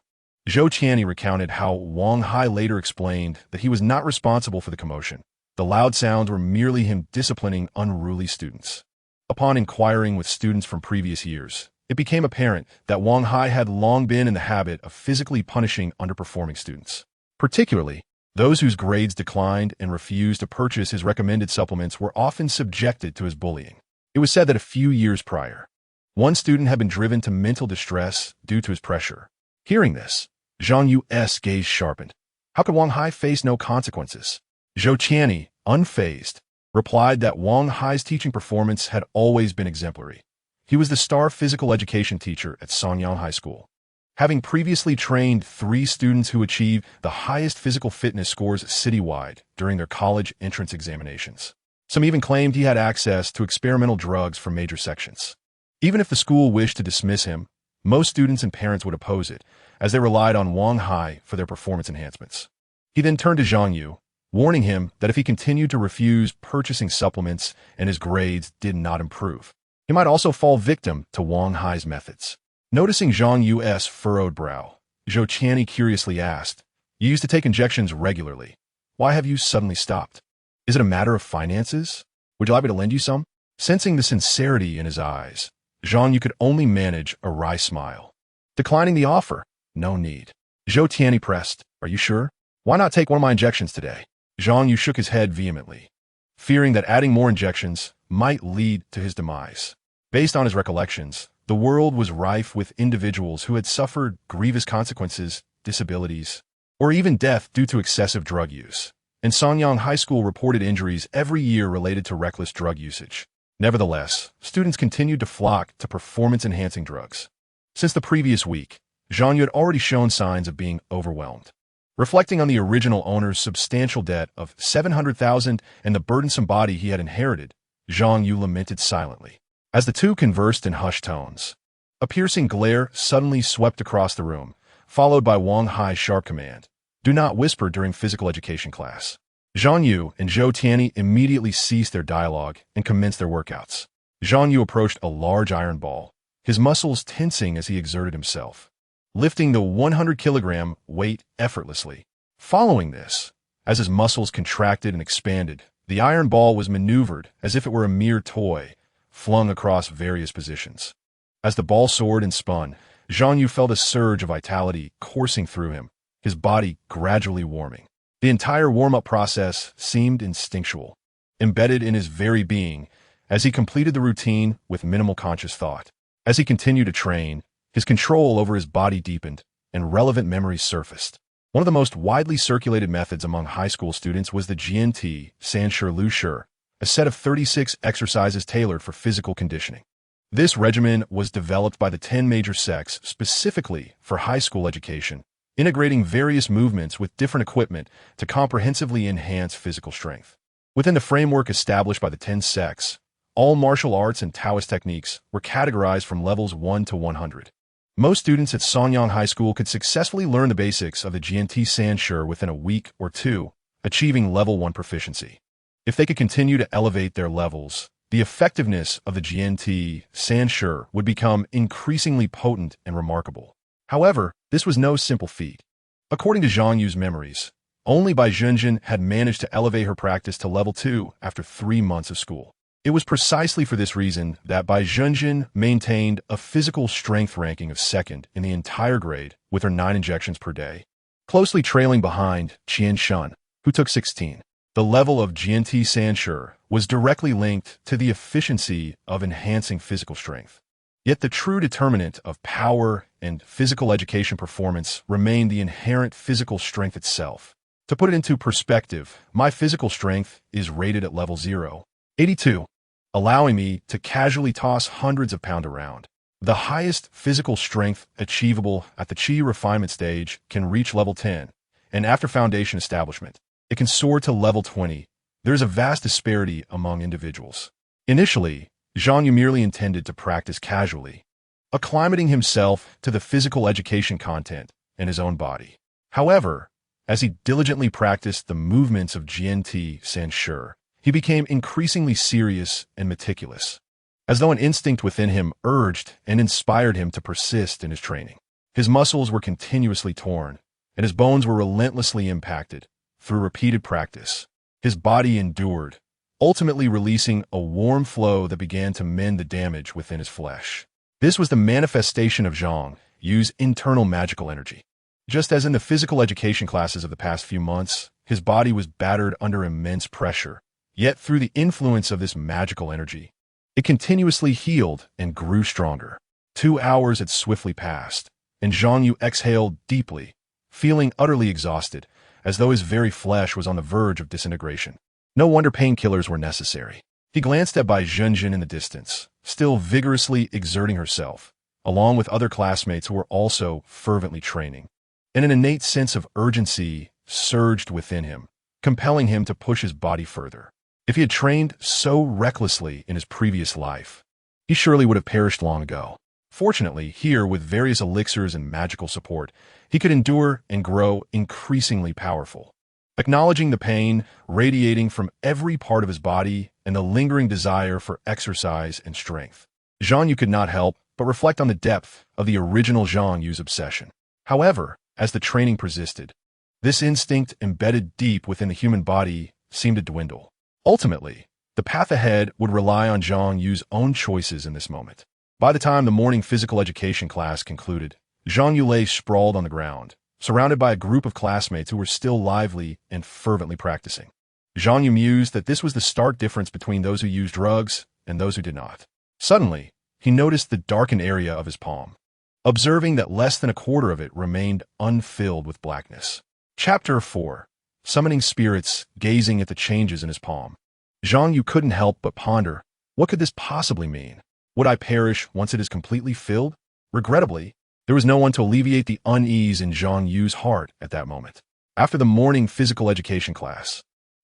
Zhou Qianni recounted how Wang Hai later explained that he was not responsible for the commotion. The loud sounds were merely him disciplining unruly students. Upon inquiring with students from previous years, it became apparent that Wang Hai had long been in the habit of physically punishing underperforming students. Particularly, those whose grades declined and refused to purchase his recommended supplements were often subjected to his bullying. It was said that a few years prior, one student had been driven to mental distress due to his pressure. Hearing this, Zhang Yu's gaze sharpened. How could Wang Hai face no consequences? Zhou Qianni, unfazed, replied that Wang Hai's teaching performance had always been exemplary. He was the star physical education teacher at Songyang High School, having previously trained 3 students who achieved the highest physical fitness scores citywide during their college entrance examinations. Some even claimed he had access to experimental drugs from major sections. Even if the school wished to dismiss him, most students and parents would oppose it, as they relied on Wang Hai for their performance enhancements. He then turned to Zhang Yu, warning him that if he continued to refuse purchasing supplements and his grades did not improve, he might also fall victim to Wang Hai's methods. Noticing Zhang Yu's furrowed brow, Zhou Qianni curiously asked, You used to take injections regularly. Why have you suddenly stopped? Is it a matter of finances? Would you like me to lend you some? Sensing the sincerity in his eyes, Zhang Yu could only manage a wry smile. Declining the offer, no need. Zhou Tianni pressed, Are you sure? Why not take one of my injections today? Zhang Yu shook his head vehemently, fearing that adding more injections might lead to his demise. Based on his recollections, the world was rife with individuals who had suffered grievous consequences, disabilities, or even death due to excessive drug use. And Sanyang High School reported injuries every year related to reckless drug usage. Nevertheless, students continued to flock to performance-enhancing drugs. Since the previous week, Zhang Yu had already shown signs of being overwhelmed. Reflecting on the original owner's substantial debt of 700,000 and the burdensome body he had inherited, Zhang Yu lamented silently. As the two conversed in hushed tones, a piercing glare suddenly swept across the room, followed by Wang Hai's sharp command, "Do not whisper during physical education class." Zhang Yu and Zhou Tianyi immediately ceased their dialogue and commenced their workouts. Zhang Yu approached a large iron ball, his muscles tensing as he exerted himself, lifting the 100-kilogram weight effortlessly. Following this, as his muscles contracted and expanded, the iron ball was maneuvered as if it were a mere toy, flung across various positions. As the ball soared and spun, Zhang Yu felt a surge of vitality coursing through him, his body gradually warming. The entire warm-up process seemed instinctual, embedded in his very being, as he completed the routine with minimal conscious thought. As he continued to train, his control over his body deepened, and relevant memories surfaced. One of the most widely circulated methods among high school students was the GNT Sanshi Lu Shi, a set of 36 exercises tailored for physical conditioning. This regimen was developed by the 10 major sects specifically for high school education, integrating various movements with different equipment to comprehensively enhance physical strength. Within the framework established by the 10 sects, all martial arts and Taoist techniques were categorized from levels 1 to 100. Most students at Sanyang High School could successfully learn the basics of the GNT Sanshi within a week or two, achieving level 1 proficiency. If they could continue to elevate their levels, the effectiveness of the GNT Sanshi would become increasingly potent and remarkable. However, this was no simple feat. According to Zhang Yu's memories, only Bai Zhenjin had managed to elevate her practice to level 2 after 3 months of school. It was precisely for this reason that Bai Zhenjin maintained a physical strength ranking of second in the entire grade with her 9 injections per day, closely trailing behind Qian Shan, who took 16. The level of GNT Sanshi was directly linked to the efficiency of enhancing physical strength. Yet the true determinant of power and physical education performance remained the inherent physical strength itself. To put it into perspective, my physical strength is rated at level 0, 82, allowing me to casually toss hundreds of pounds around. The highest physical strength achievable at the Qi refinement stage can reach level 10, and after foundation establishment, it can soar to level 20. There is a vast disparity among individuals. Initially, Zhang Yu merely intended to practice casually, acclimating himself to the physical education content in his own body. However, as he diligently practiced the movements of GNT Sanshi, he became increasingly serious and meticulous, as though an instinct within him urged and inspired him to persist in his training. His muscles were continuously torn, and his bones were relentlessly impacted. Through repeated practice, his body endured, ultimately releasing a warm flow that began to mend the damage within his flesh. This was the manifestation of Zhang Yu's internal magical energy. Just as in the physical education classes of the past few months, his body was battered under immense pressure. Yet through the influence of this magical energy, it continuously healed and grew stronger. 2 hours had swiftly passed, and Zhang Yu exhaled deeply, feeling utterly exhausted, as though his very flesh was on the verge of disintegration. No wonder painkillers were necessary. He glanced at Bai Zhenjin in the distance, still vigorously exerting herself, along with other classmates who were also fervently training. And an innate sense of urgency surged within him, compelling him to push his body further. If he had trained so recklessly in his previous life, he surely would have perished long ago. Fortunately, here, with various elixirs and magical support, he could endure and grow increasingly powerful. Acknowledging the pain radiating from every part of his body and the lingering desire for exercise and strength, Zhang Yu could not help but reflect on the depth of the original Zhang Yu's obsession. However, as the training persisted, this instinct embedded deep within the human body seemed to dwindle. Ultimately, the path ahead would rely on Zhang Yu's own choices in this moment. By the time the morning physical education class concluded, Zhang Yu lay sprawled on the ground, surrounded by a group of classmates who were still lively and fervently practicing. Zhang Yu mused that this was the stark difference between those who used drugs and those who did not. Suddenly, he noticed the darkened area of his palm, observing that less than a quarter of it remained unfilled with blackness. Chapter 4. Summoning Spirits, gazing at the changes in his palm. Zhang Yu couldn't help but ponder, what could this possibly mean? Would I perish once it is completely filled? Regrettably, there was no one to alleviate the unease in Zhang Yu's heart at that moment. After the morning physical education class,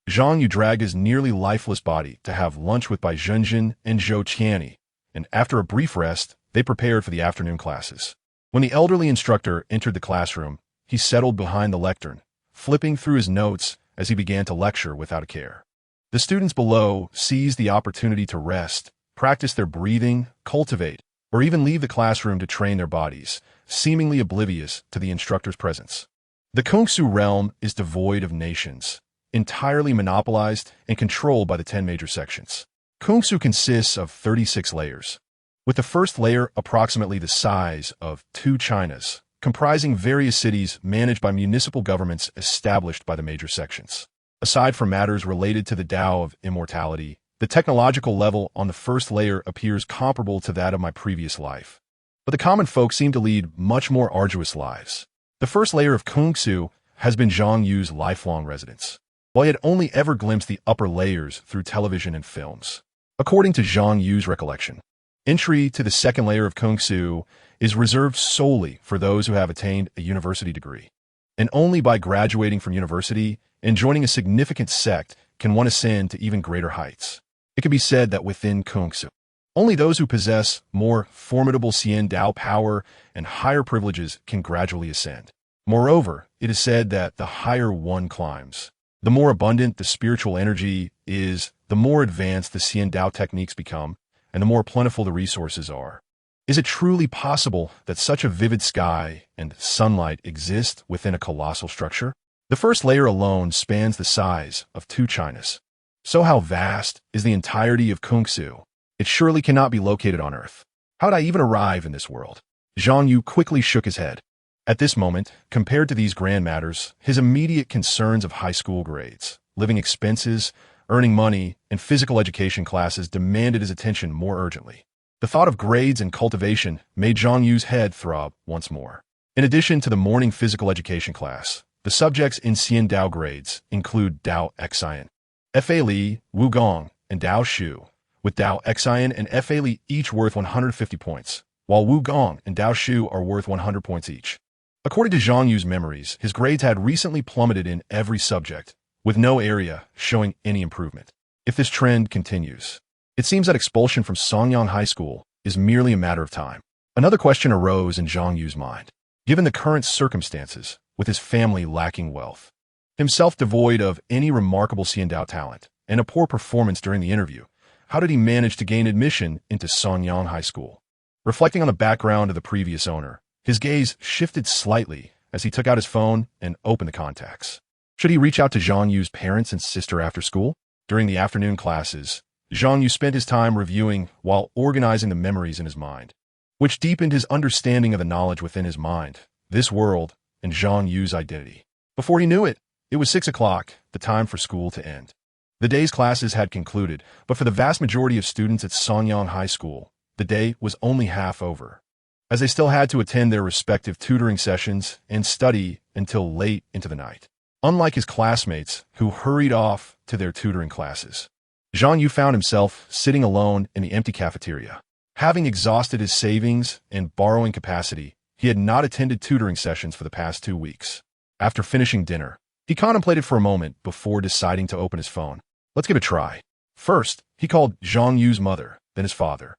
Zhang Yu dragged his nearly lifeless body to have lunch with Bai Zhenjin and Zhou Qiani, and after a brief rest, they prepared for the afternoon classes. When the elderly instructor entered the classroom, he settled behind the lectern, flipping through his notes as he began to lecture without a care. The students below seized the opportunity to rest, practice their breathing, cultivate, or even leave the classroom to train their bodies, seemingly oblivious to the instructor's presence. The Kungsu realm is devoid of nations, entirely monopolized and controlled by the 10 major sections. Kungsu consists of 36 layers, with the first layer approximately the size of 2 Chinas, comprising various cities managed by municipal governments established by the major sections. Aside from matters related to the Tao of immortality, the technological level on the first layer appears comparable to that of my previous life. But the common folk seem to lead much more arduous lives. The first layer of Kungsu has been Zhang Yu's lifelong residence, while he had only ever glimpsed the upper layers through television and films. According to Zhang Yu's recollection, entry to the second layer of Kungsu is reserved solely for those who have attained a university degree, and only by graduating from university and joining a significant sect can one ascend to even greater heights. It can be said that within Kungsu, only those who possess more formidable Xian Dao power and higher privileges can gradually ascend. Moreover, it is said that the higher one climbs, the more abundant the spiritual energy is, the more advanced the Xian Dao techniques become, and the more plentiful the resources are. Is it truly possible that such a vivid sky and sunlight exist within a colossal structure? The first layer alone spans the size of 2 Chinas. So how vast is the entirety of Kungsu? It surely cannot be located on Earth. How did I even arrive in this world? Zhang Yu quickly shook his head. At this moment, compared to these grand matters, his immediate concerns of high school grades, living expenses, earning money, and physical education classes demanded his attention more urgently. The thought of grades and cultivation made Zhang Yu's head throb once more. In addition to the morning physical education class, the subjects in Xian Dao grades include Dao Xian, Fa Li, Wu Gong, and Dao Shu, with Dao Xian and Fa Li each worth 150 points, while Wu Gong and Dao Shu are worth 100 points each. According to Zhang Yu's memories, his grades had recently plummeted in every subject, with no area showing any improvement. If this trend continues, it seems that expulsion from Songyang High School is merely a matter of time. Another question arose in Zhang Yu's mind. Given the current circumstances, with his family lacking wealth, himself devoid of any remarkable Xian Dao talent, and a poor performance during the interview, how did he manage to gain admission into Songyang High School? Reflecting on the background of the previous owner, his gaze shifted slightly as he took out his phone and opened the contacts. Should he reach out to Zhang Yu's parents and sister after school? During the afternoon classes, Zhang Yu spent his time reviewing while organizing the memories in his mind, which deepened his understanding of the knowledge within his mind, this world, and Zhang Yu's identity. Before he knew it, it was 6 o'clock, the time for school to end. The day's classes had concluded, but for the vast majority of students at Songyang High School, the day was only half over, as they still had to attend their respective tutoring sessions and study until late into the night. Unlike his classmates, who hurried off to their tutoring classes, Zhang Yu found himself sitting alone in the empty cafeteria. Having exhausted his savings and borrowing capacity, he had not attended tutoring sessions for the past 2 weeks. After finishing dinner, he contemplated for a moment before deciding to open his phone. Let's give it a try. First, he called Zhang Yu's mother, then his father.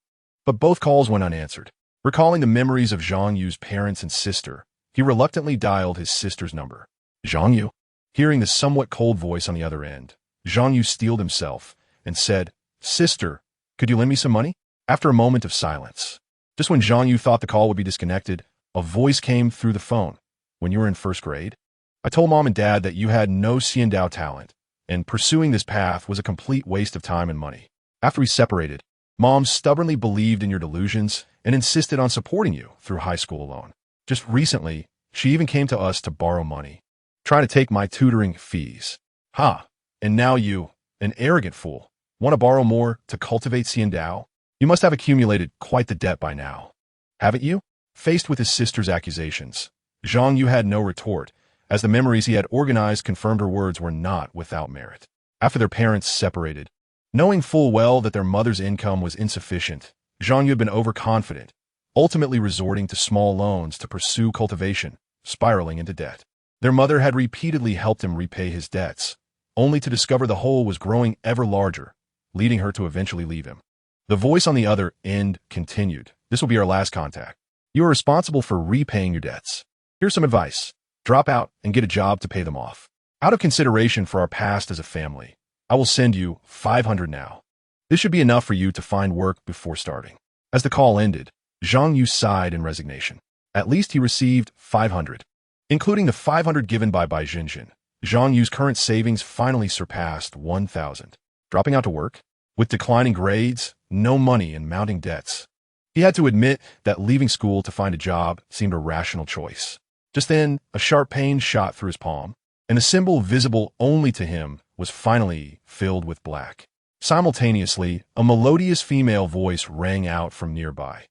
But both calls went unanswered. Recalling the memories of Zhang Yu's parents and sister, he reluctantly dialed his sister's number. Zhang Yu. Hearing the somewhat cold voice on the other end, Zhang Yu steeled himself and said, "Sister, could you lend me some money?" After a moment of silence, just when Zhang Yu thought the call would be disconnected, a voice came through the phone. When you were in first grade, I told Mom and Dad that you had no Xian Dao talent, and pursuing this path was a complete waste of time and money. After we separated, Mom stubbornly believed in your delusions and insisted on supporting you through high school alone. Just recently, she even came to us to borrow money, trying to take my tutoring fees. Ha! And now you, an arrogant fool, want to borrow more to cultivate Xiandao? You must have accumulated quite the debt by now. Haven't you? Faced with his sister's accusations, Zhang Yu had no retort, as the memories he had organized confirmed her words were not without merit. After their parents separated, knowing full well that their mother's income was insufficient, Zhang Yu had been overconfident, ultimately resorting to small loans to pursue cultivation, spiraling into debt. Their mother had repeatedly helped him repay his debts, only to discover the hole was growing ever larger, leading her to eventually leave him. The voice on the other end continued. This will be our last contact. You are responsible for repaying your debts. Here's some advice. Drop out and get a job to pay them off. Out of consideration for our past as a family, I will send you 500 now. This should be enough for you to find work before starting. As the call ended, Zhang Yu sighed in resignation. At least he received 500. Including the 500 given by Bai Jinjin, Zhang Yu's current savings finally surpassed 1,000. Dropping out to work? With declining grades, no money, and mounting debts, he had to admit that leaving school to find a job seemed a rational choice. Just then, a sharp pain shot through his palm, and the symbol visible only to him was finally filled with black. Simultaneously, a melodious female voice rang out from nearby.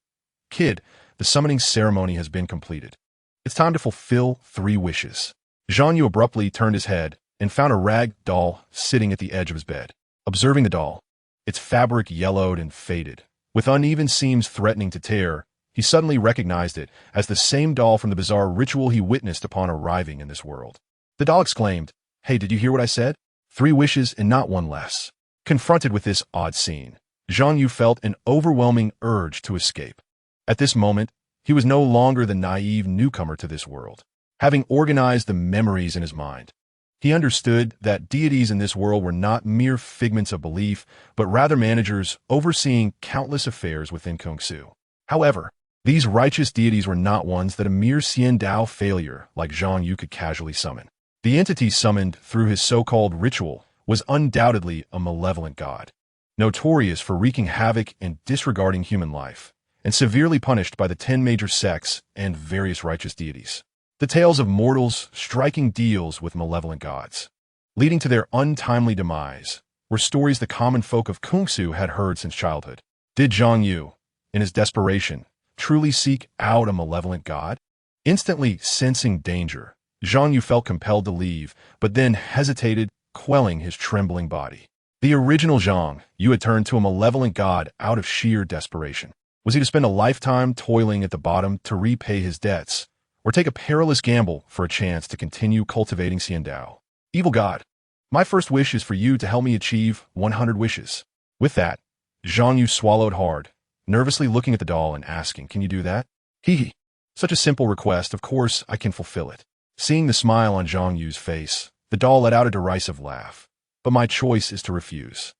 Kid, the summoning ceremony has been completed. It's time to fulfill 3 wishes. Zhang Yu abruptly turned his head and found a rag doll sitting at the edge of his bed. Observing the doll, its fabric yellowed and faded, with uneven seams threatening to tear, he suddenly recognized it as the same doll from the bizarre ritual he witnessed upon arriving in this world. The doll exclaimed, "Hey, did you hear what I said? 3 wishes and not 1 less." Confronted with this odd scene, Zhang Yu felt an overwhelming urge to escape. At this moment, he was no longer the naive newcomer to this world. Having organized the memories in his mind, he understood that deities in this world were not mere figments of belief, but rather managers overseeing countless affairs within Kungsu. However, these righteous deities were not ones that a mere Xiandao failure like Zhang Yu could casually summon. The entity summoned through his so-called ritual was undoubtedly a malevolent god, notorious for wreaking havoc and disregarding human life, and severely punished by the 10 major sects and various righteous deities. The tales of mortals striking deals with malevolent gods, leading to their untimely demise, were stories the common folk of Kungsu had heard since childhood. Did Zhang Yu, in his desperation, truly seek out a malevolent god? Instantly sensing danger, Zhang Yu felt compelled to leave, but then hesitated, quelling his trembling body. The original Zhang Yu had turned to a malevolent god out of sheer desperation. Was he to spend a lifetime toiling at the bottom to repay his debts, or take a perilous gamble for a chance to continue cultivating Xiandao? Evil god, my first wish is for you to help me achieve 100 wishes. With that, Zhang Yu swallowed hard, nervously looking at the doll and asking, "Can you do that?" Hee. Such a simple request, of course I can fulfill it. Seeing the smile on Zhang Yu's face, the doll let out a derisive laugh. But my choice is to refuse.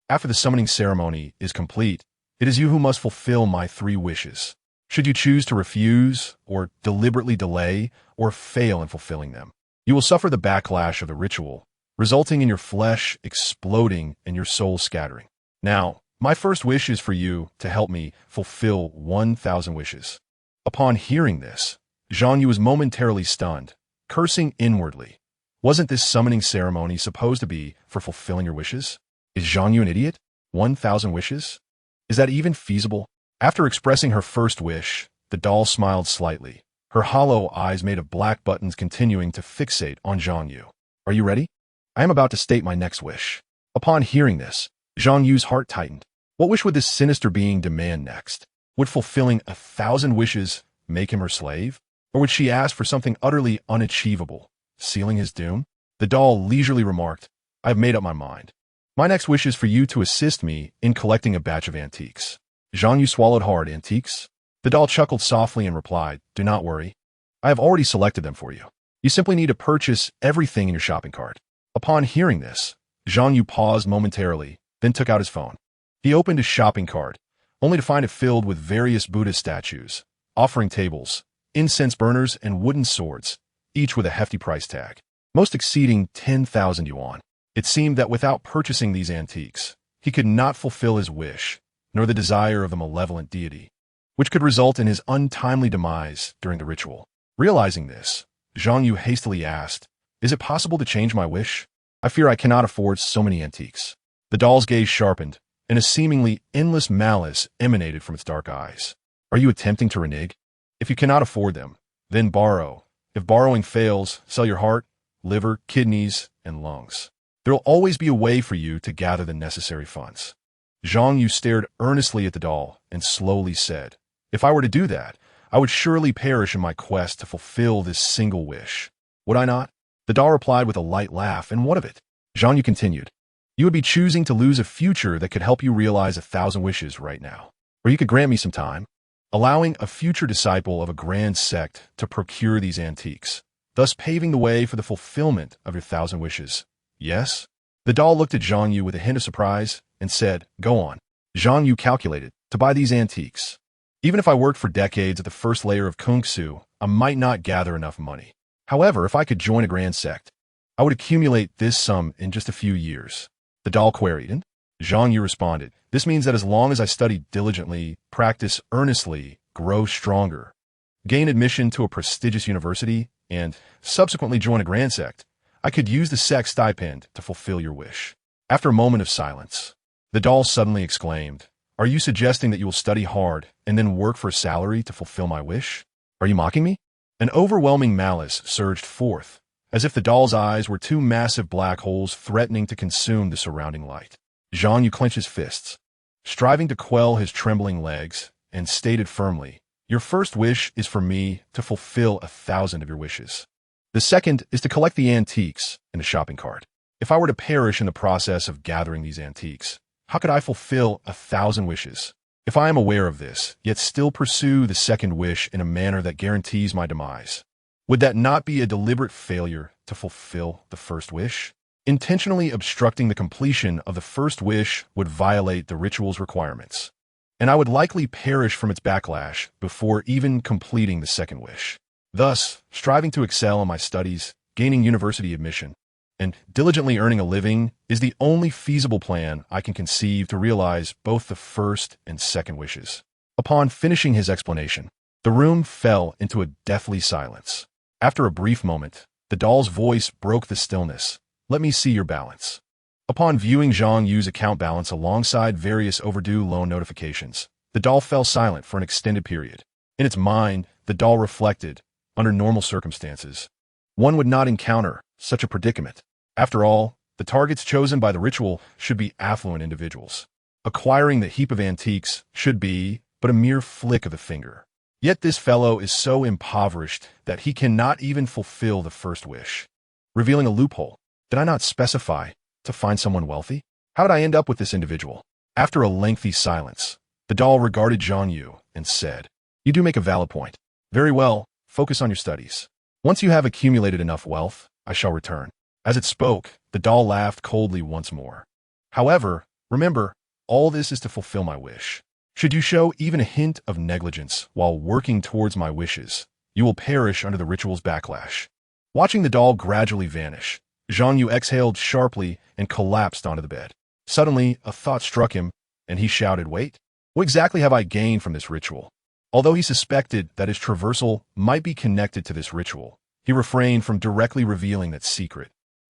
After the summoning ceremony is complete, it is you who must fulfill my 3 wishes. Should you choose to refuse, or deliberately delay, or fail in fulfilling them, you will suffer the backlash of the ritual, resulting in your flesh exploding and your soul scattering. Now, my first wish is for you to help me fulfill 1,000 wishes. Upon hearing this, Zhang Yu was momentarily stunned, cursing inwardly. Wasn't this summoning ceremony supposed to be for fulfilling your wishes? Is Zhang Yu an idiot? 1,000 wishes? Is that even feasible? After expressing her first wish, the doll smiled slightly, her hollow eyes made of black buttons continuing to fixate on Zhang Yu. Are you ready? I am about to state my next wish. Upon hearing this, Zhang Yu's heart tightened. What wish would this sinister being demand next? Would fulfilling 1,000 wishes make him her slave? Or would she ask for something utterly unachievable, sealing his doom? The doll leisurely remarked, I have made up my mind. My next wish is for you to assist me in collecting a batch of antiques. Zhang Yu swallowed hard. Antiques? The doll chuckled softly and replied, Do not worry. I have already selected them for you. You simply need to purchase everything in your shopping cart. Upon hearing this, Zhang Yu paused momentarily, then took out his phone. He opened his shopping cart, only to find it filled with various Buddhist statues, offering tables, incense burners, and wooden swords, each with a hefty price tag, most exceeding 10,000 yuan. It seemed that without purchasing these antiques, he could not fulfill his wish, nor the desire of the malevolent deity, which could result in his untimely demise during the ritual. Realizing this, Zhang Yu hastily asked, Is it possible to change my wish? I fear I cannot afford so many antiques. The doll's gaze sharpened, and a seemingly endless malice emanated from its dark eyes. Are you attempting to renege? If you cannot afford them, then borrow. If borrowing fails, sell your heart, liver, kidneys, and lungs. There will always be a way for you to gather the necessary funds. Zhang Yu stared earnestly at the doll and slowly said, if I were to do that, I would surely perish in my quest to fulfill this single wish. Would I not? The doll replied with a light laugh, and what of it? Zhang Yu continued, you would be choosing to lose a future that could help you realize 1,000 wishes right now. Or you could grant me some time, allowing a future disciple of a grand sect to procure these antiques, thus paving the way for the fulfillment of your 1,000 wishes. Yes? The doll looked at Zhang Yu with a hint of surprise and said, go on. Zhang Yu calculated, to buy these antiques. Even if I worked for decades at the first layer of Kung Fu, I might not gather enough money. However, if I could join a grand sect, I would accumulate this sum in just a few years. The doll queried, and Zhang Yu responded, this means that as long as I study diligently, practice earnestly, grow stronger, gain admission to a prestigious university, and subsequently join a grand sect, I could use the sect's stipend to fulfill your wish. After a moment of silence, the doll suddenly exclaimed, are you suggesting that you will study hard and then work for a salary to fulfill my wish? Are you mocking me? An overwhelming malice surged forth, as if the doll's eyes were two massive black holes threatening to consume the surrounding light. Zhang Yu clenched his fists, striving to quell his trembling legs, and stated firmly, your first wish is for me to fulfill 1,000 of your wishes. The second is to collect the antiques in a shopping cart. If I were to perish in the process of gathering these antiques, how could I fulfill 1,000 wishes? If I am aware of this, yet still pursue the second wish in a manner that guarantees my demise, would that not be a deliberate failure to fulfill the first wish? Intentionally obstructing the completion of the first wish would violate the ritual's requirements, and I would likely perish from its backlash before even completing the second wish. Thus, striving to excel in my studies, gaining university admission, and diligently earning a living is the only feasible plan I can conceive to realize both the first and second wishes. Upon finishing his explanation, the room fell into a deathly silence. After a brief moment, the doll's voice broke the stillness. Let me see your balance. Upon viewing Zhang Yu's account balance alongside various overdue loan notifications, the doll fell silent for an extended period. In its mind, the doll reflected, under normal circumstances, one would not encounter such a predicament. After all, the targets chosen by the ritual should be affluent individuals. Acquiring the heap of antiques should be but a mere flick of the finger. Yet this fellow is so impoverished that he cannot even fulfill the first wish, revealing a loophole. Did I not specify to find someone wealthy? How did I end up with this individual? After a lengthy silence, the doll regarded Zhang Yu and said, you do make a valid point. Very well, focus on your studies. Once you have accumulated enough wealth, I shall return. As it spoke, the doll laughed coldly once more. However, remember, all this is to fulfill my wish. Should you show even a hint of negligence while working towards my wishes, you will perish under the ritual's backlash. Watching the doll gradually vanish, Zhang Yu exhaled sharply and collapsed onto the bed. Suddenly, a thought struck him, and he shouted, wait, what exactly have I gained from this ritual? Although he suspected that his traversal might be connected to this ritual, he refrained from directly revealing that secret,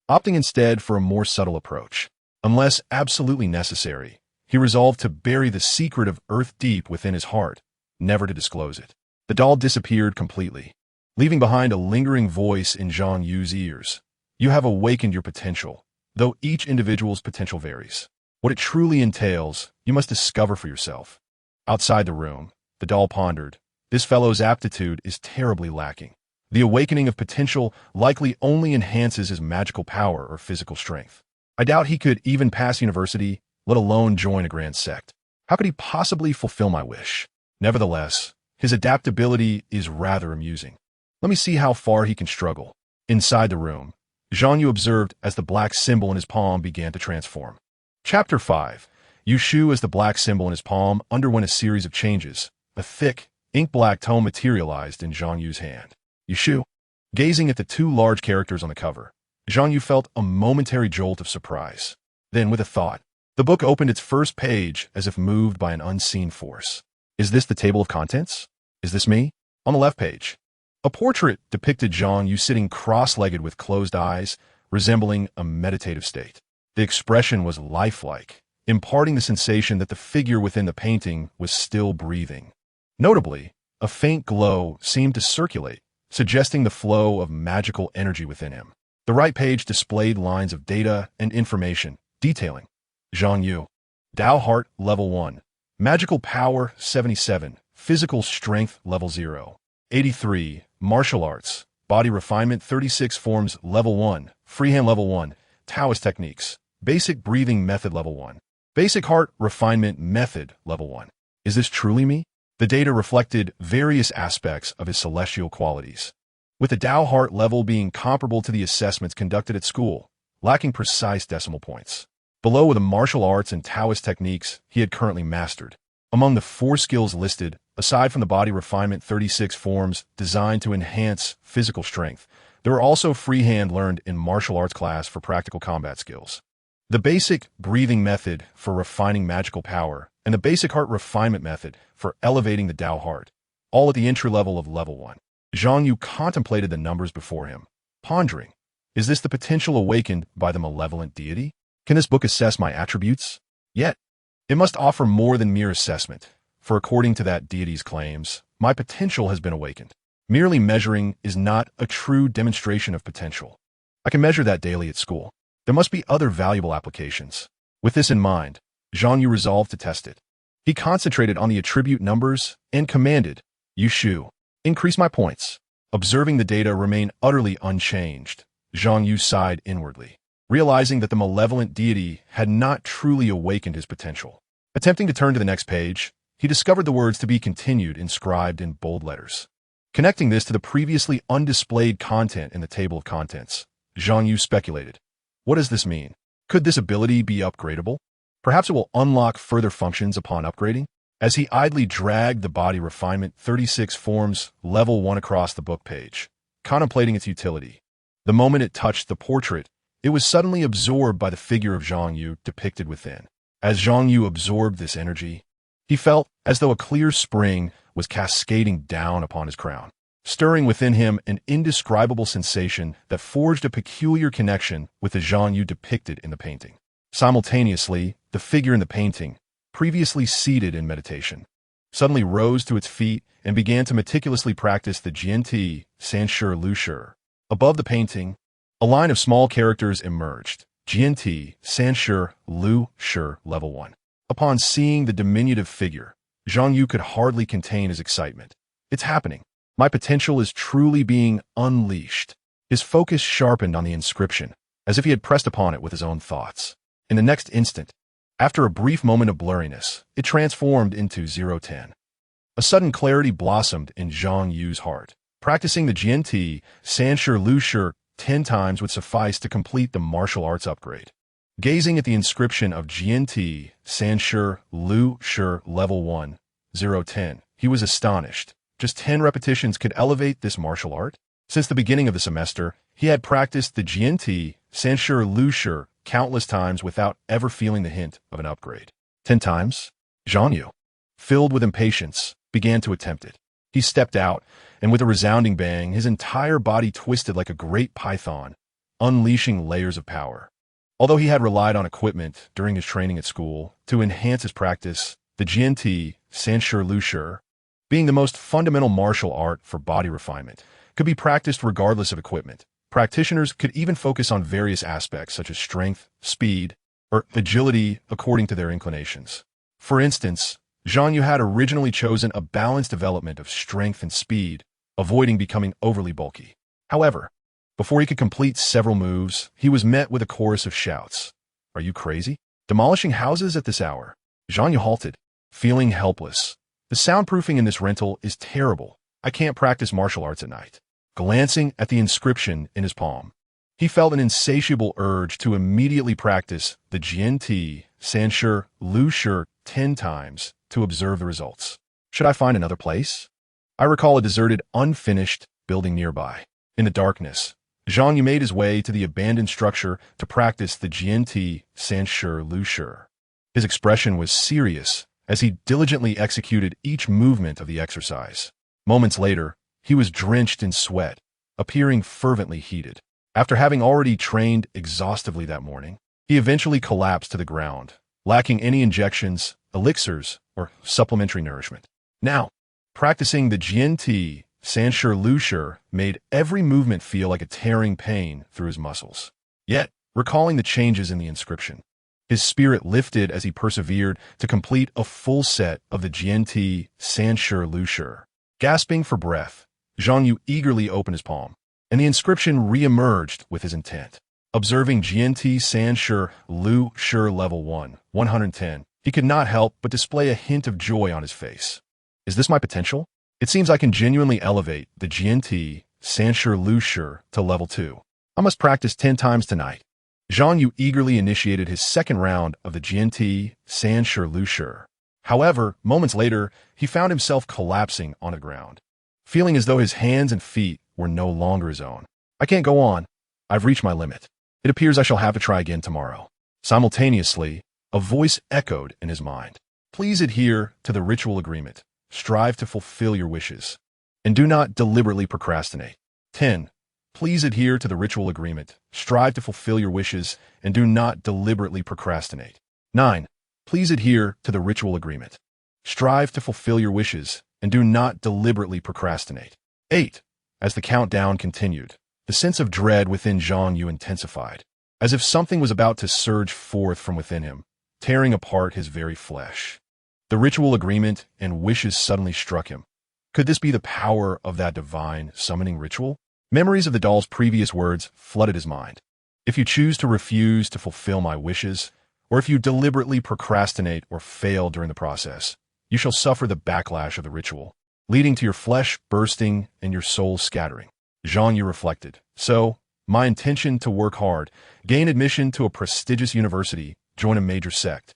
opting instead for a more subtle approach. Unless absolutely necessary, he resolved to bury the secret of earth deep within his heart, never to disclose it. The doll disappeared completely, leaving behind a lingering voice in Zhang Yu's ears. You have awakened your potential, though each individual's potential varies. What it truly entails, you must discover for yourself. Outside the room, the doll pondered, this fellow's aptitude is terribly lacking. The awakening of potential likely only enhances his magical power or physical strength. I doubt he could even pass university, let alone join a grand sect. How could he possibly fulfill my wish? Nevertheless, his adaptability is rather amusing. Let me see how far he can struggle. Inside the room, Zhang Yu observed as the black symbol in his palm began to transform. Chapter 5. Yushu, as the black symbol in his palm underwent a series of changes. A thick, ink-black tome materialized in Zhang Yu's hand. Yushu. Gazing at the two large characters on the cover, Zhang Yu felt a momentary jolt of surprise. Then, with a thought, the book opened its first page as if moved by an unseen force. Is this the table of contents? Is this me? On the left page, a portrait depicted Zhang Yu sitting cross-legged with closed eyes, resembling a meditative state. The expression was lifelike, imparting the sensation that the figure within the painting was still breathing. Notably, a faint glow seemed to circulate, suggesting the flow of magical energy within him. The right page displayed lines of data and information, detailing Zhang Yu, Dao Heart Level 1, Magical Power 77, Physical Strength Level 0, 83, Martial Arts, Body Refinement 36 Forms Level 1, Freehand Level 1, Taoist Techniques, Basic Breathing Method Level 1, Basic Heart Refinement Method Level 1. Is this truly me? The data reflected various aspects of his celestial qualities, with the Dao Heart level being comparable to the assessments conducted at school, lacking precise decimal points. Below were the martial arts and Taoist techniques he had currently mastered. Among the 4 skills listed, aside from the body refinement 36 forms designed to enhance physical strength, there were also freehand learned in martial arts class for practical combat skills. The basic breathing method for refining magical power, and the basic heart refinement method for elevating the Dao Heart, all at the entry level of Level 1. Zhang Yu contemplated the numbers before him, pondering, is this the potential awakened by the malevolent deity? Can this book assess my attributes? Yet, it must offer more than mere assessment, for according to that deity's claims, my potential has been awakened. Merely measuring is not a true demonstration of potential. I can measure that daily at school. There must be other valuable applications. With this in mind, Zhang Yu resolved to test it. He concentrated on the attribute numbers and commanded, Yu Shu, increase my points. Observing the data remain utterly unchanged, Zhang Yu sighed inwardly, realizing that the malevolent deity had not truly awakened his potential. Attempting to turn to the next page, he discovered the words to be continued inscribed in bold letters. Connecting this to the previously undisplayed content in the table of contents, Zhang Yu speculated, what does this mean? Could this ability be upgradable? Perhaps it will unlock further functions upon upgrading? As he idly dragged the body refinement 36 forms Level 1 across the book page, contemplating its utility. The moment it touched the portrait, it was suddenly absorbed by the figure of Zhang Yu depicted within. As Zhang Yu absorbed this energy, he felt as though a clear spring was cascading down upon his crown, stirring within him an indescribable sensation that forged a peculiar connection with the Zhang Yu depicted in the painting. Simultaneously, the figure in the painting, previously seated in meditation, suddenly rose to its feet and began to meticulously practice the Jianti Sanshi Lu Shi. Above the painting, a line of small characters emerged, Jianti Sanshi Lu Shi Level 1. Upon seeing the diminutive figure, Zhang Yu could hardly contain his excitement. It's happening. My potential is truly being unleashed. His focus sharpened on the inscription, as if he had pressed upon it with his own thoughts. In the next instant, after a brief moment of blurriness, it transformed into 010. A sudden clarity blossomed in Zhang Yu's heart. Practicing the Jianti Sanshi Lu Shi 10 times would suffice to complete the martial arts upgrade. Gazing at the inscription of Jianti Sanshi Lu Shi Level 1, 010, he was astonished. Just 10 repetitions could elevate this martial art? Since the beginning of the semester, he had practiced the Jianti Sanshi Lu Shi countless times without ever feeling the hint of an upgrade. 10 times? Zhang Yu, filled with impatience, began to attempt it. He stepped out, and with a resounding bang, his entire body twisted like a great python, unleashing layers of power. Although he had relied on equipment during his training at school to enhance his practice, the Jianti Sanshi Lu Shi, being the most fundamental martial art for body refinement, could be practiced regardless of equipment. Practitioners could even focus on various aspects such as strength, speed, or agility according to their inclinations. For instance, Zhang Yu had originally chosen a balanced development of strength and speed, avoiding becoming overly bulky. However, before he could complete several moves, he was met with a chorus of shouts. Are you crazy? Demolishing houses at this hour? Zhang Yu halted, feeling helpless. The soundproofing in this rental is terrible. I can't practice martial arts at night. Glancing at the inscription in his palm, he felt an insatiable urge to immediately practice the Jianti Sanshi Lu Shi 10 times to observe the results. Should I find another place? I recall a deserted, unfinished building nearby. In the darkness, Zhang Yu made his way to the abandoned structure to practice the Jianti Sanshi Lu Shi. His expression was serious as he diligently executed each movement of the exercise. Moments later, he was drenched in sweat, appearing fervently heated. After having already trained exhaustively that morning, he eventually collapsed to the ground, lacking any injections, elixirs, or supplementary nourishment. Now, practicing the GNT Sanshur Lushur made every movement feel like a tearing pain through his muscles. Yet, recalling the changes in the inscription, his spirit lifted as he persevered to complete a full set of the GNT Sanshur Lushur. Gasping for breath, Zhang Yu eagerly opened his palm, and the inscription re-emerged with his intent. Observing GNT Sanshur Lushur Level 1, 110, he could not help but display a hint of joy on his face. Is this my potential? It seems I can genuinely elevate the GNT Sanshur Lushur to Level 2. I must practice 10 times tonight. Zhang Yu eagerly initiated his second round of the GNT Sanshur Lushur. However, moments later, he found himself collapsing on the ground, feeling as though his hands and feet were no longer his own. I can't go on. I've reached my limit. It appears I shall have to try again tomorrow. Simultaneously, a voice echoed in his mind. Please adhere to the ritual agreement. Strive to fulfill your wishes. And do not deliberately procrastinate. 10. Please adhere to the ritual agreement. Strive to fulfill your wishes and do not deliberately procrastinate. 9. Please adhere to the ritual agreement. Strive to fulfill your wishes and do not deliberately procrastinate. 8. As the countdown continued, the sense of dread within Zhang Yu intensified, as if something was about to surge forth from within him, tearing apart his very flesh. The ritual agreement and wishes suddenly struck him. Could this be the power of that divine summoning ritual? Memories of the doll's previous words flooded his mind. If you choose to refuse to fulfill my wishes, or if you deliberately procrastinate or fail during the process, you shall suffer the backlash of the ritual, leading to your flesh bursting and your soul scattering. Zhang Yu reflected. So, my intention to work hard, gain admission to a prestigious university, join a major sect,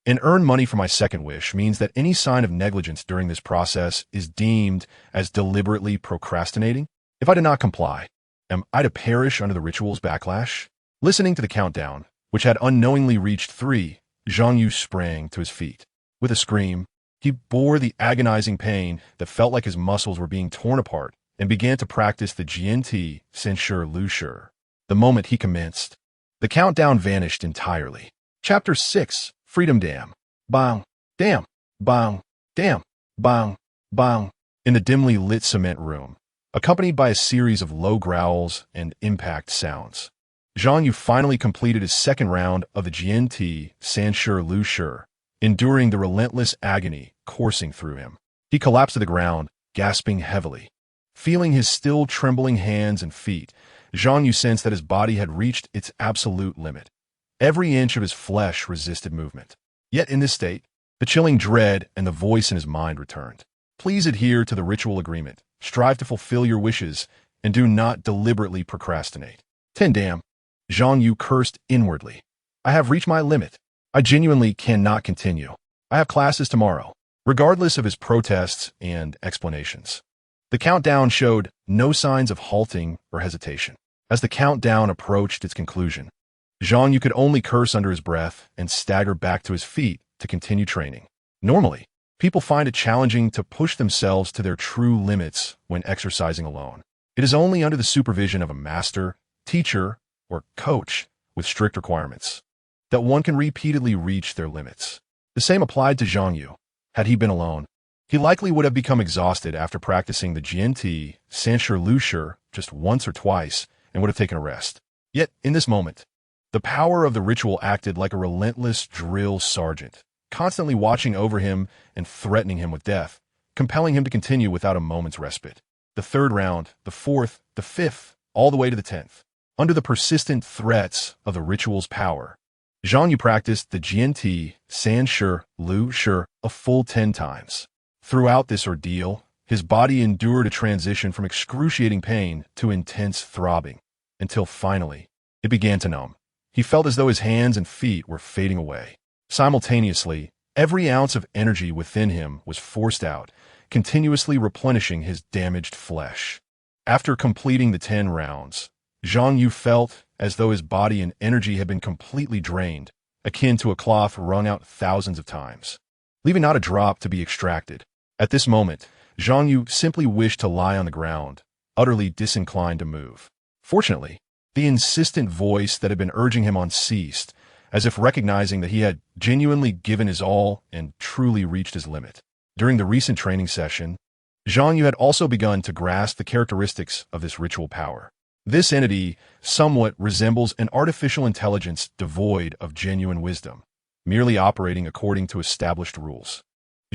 and earn money for my second wish means that any sign of negligence during this process is deemed as deliberately procrastinating? If I do not comply, am I to perish under the ritual's backlash? Listening to the countdown, which had unknowingly reached 3, Zhang Yu sprang to his feet. With a scream, he bore the agonizing pain that felt like his muscles were being torn apart and began to practice the GNT Sanshur Lushur. The moment he commenced, the countdown vanished entirely. Chapter 6, Freedom Dam. Bang, dam, bang, dam, bang, bang. In the dimly lit cement room, accompanied by a series of low growls and impact sounds, Zhang Yu finally completed his second round of the GNT Sanshur Lushur, enduring the relentless agony coursing through him. He collapsed to the ground, gasping heavily. Feeling his still trembling hands and feet, Zhang Yu sensed that his body had reached its absolute limit. Every inch of his flesh resisted movement. Yet in this state, the chilling dread and the voice in his mind returned. Please adhere to the ritual agreement. Strive to fulfill your wishes and do not deliberately procrastinate. 10 damn. Zhang Yu cursed inwardly. I have reached my limit. I genuinely cannot continue. I have classes tomorrow. Regardless of his protests and explanations, the countdown showed no signs of halting or hesitation. As the countdown approached its conclusion, Zhang Yu could only curse under his breath and stagger back to his feet to continue training. Normally, people find it challenging to push themselves to their true limits when exercising alone. It is only under the supervision of a master, teacher, or coach with strict requirements that one can repeatedly reach their limits. The same applied to Zhang Yu. Had he been alone, he likely would have become exhausted after practicing the GNT Sanshur Lushur just once or twice and would have taken a rest. Yet, in this moment, the power of the ritual acted like a relentless drill sergeant, constantly watching over him and threatening him with death, compelling him to continue without a moment's respite. The third round, the fourth, the fifth, all the way to the 10th. Under the persistent threats of the ritual's power, Zhang Yu practiced the GNT Sanshur Lushur a full 10 times. Throughout this ordeal, his body endured a transition from excruciating pain to intense throbbing, until finally, it began to numb. He felt as though his hands and feet were fading away. Simultaneously, every ounce of energy within him was forced out, continuously replenishing his damaged flesh. After completing the 10 rounds, Zhang Yu felt as though his body and energy had been completely drained, akin to a cloth wrung out thousands of times, leaving not a drop to be extracted. At this moment, Zhang Yu simply wished to lie on the ground, utterly disinclined to move. Fortunately, The insistent voice that had been urging him on ceased, as if recognizing that he had genuinely given his all and truly reached his limit. During the recent training session, Zhang Yu had also begun to grasp the characteristics of this ritual power. This entity somewhat resembles an artificial intelligence devoid of genuine wisdom, merely operating according to established rules.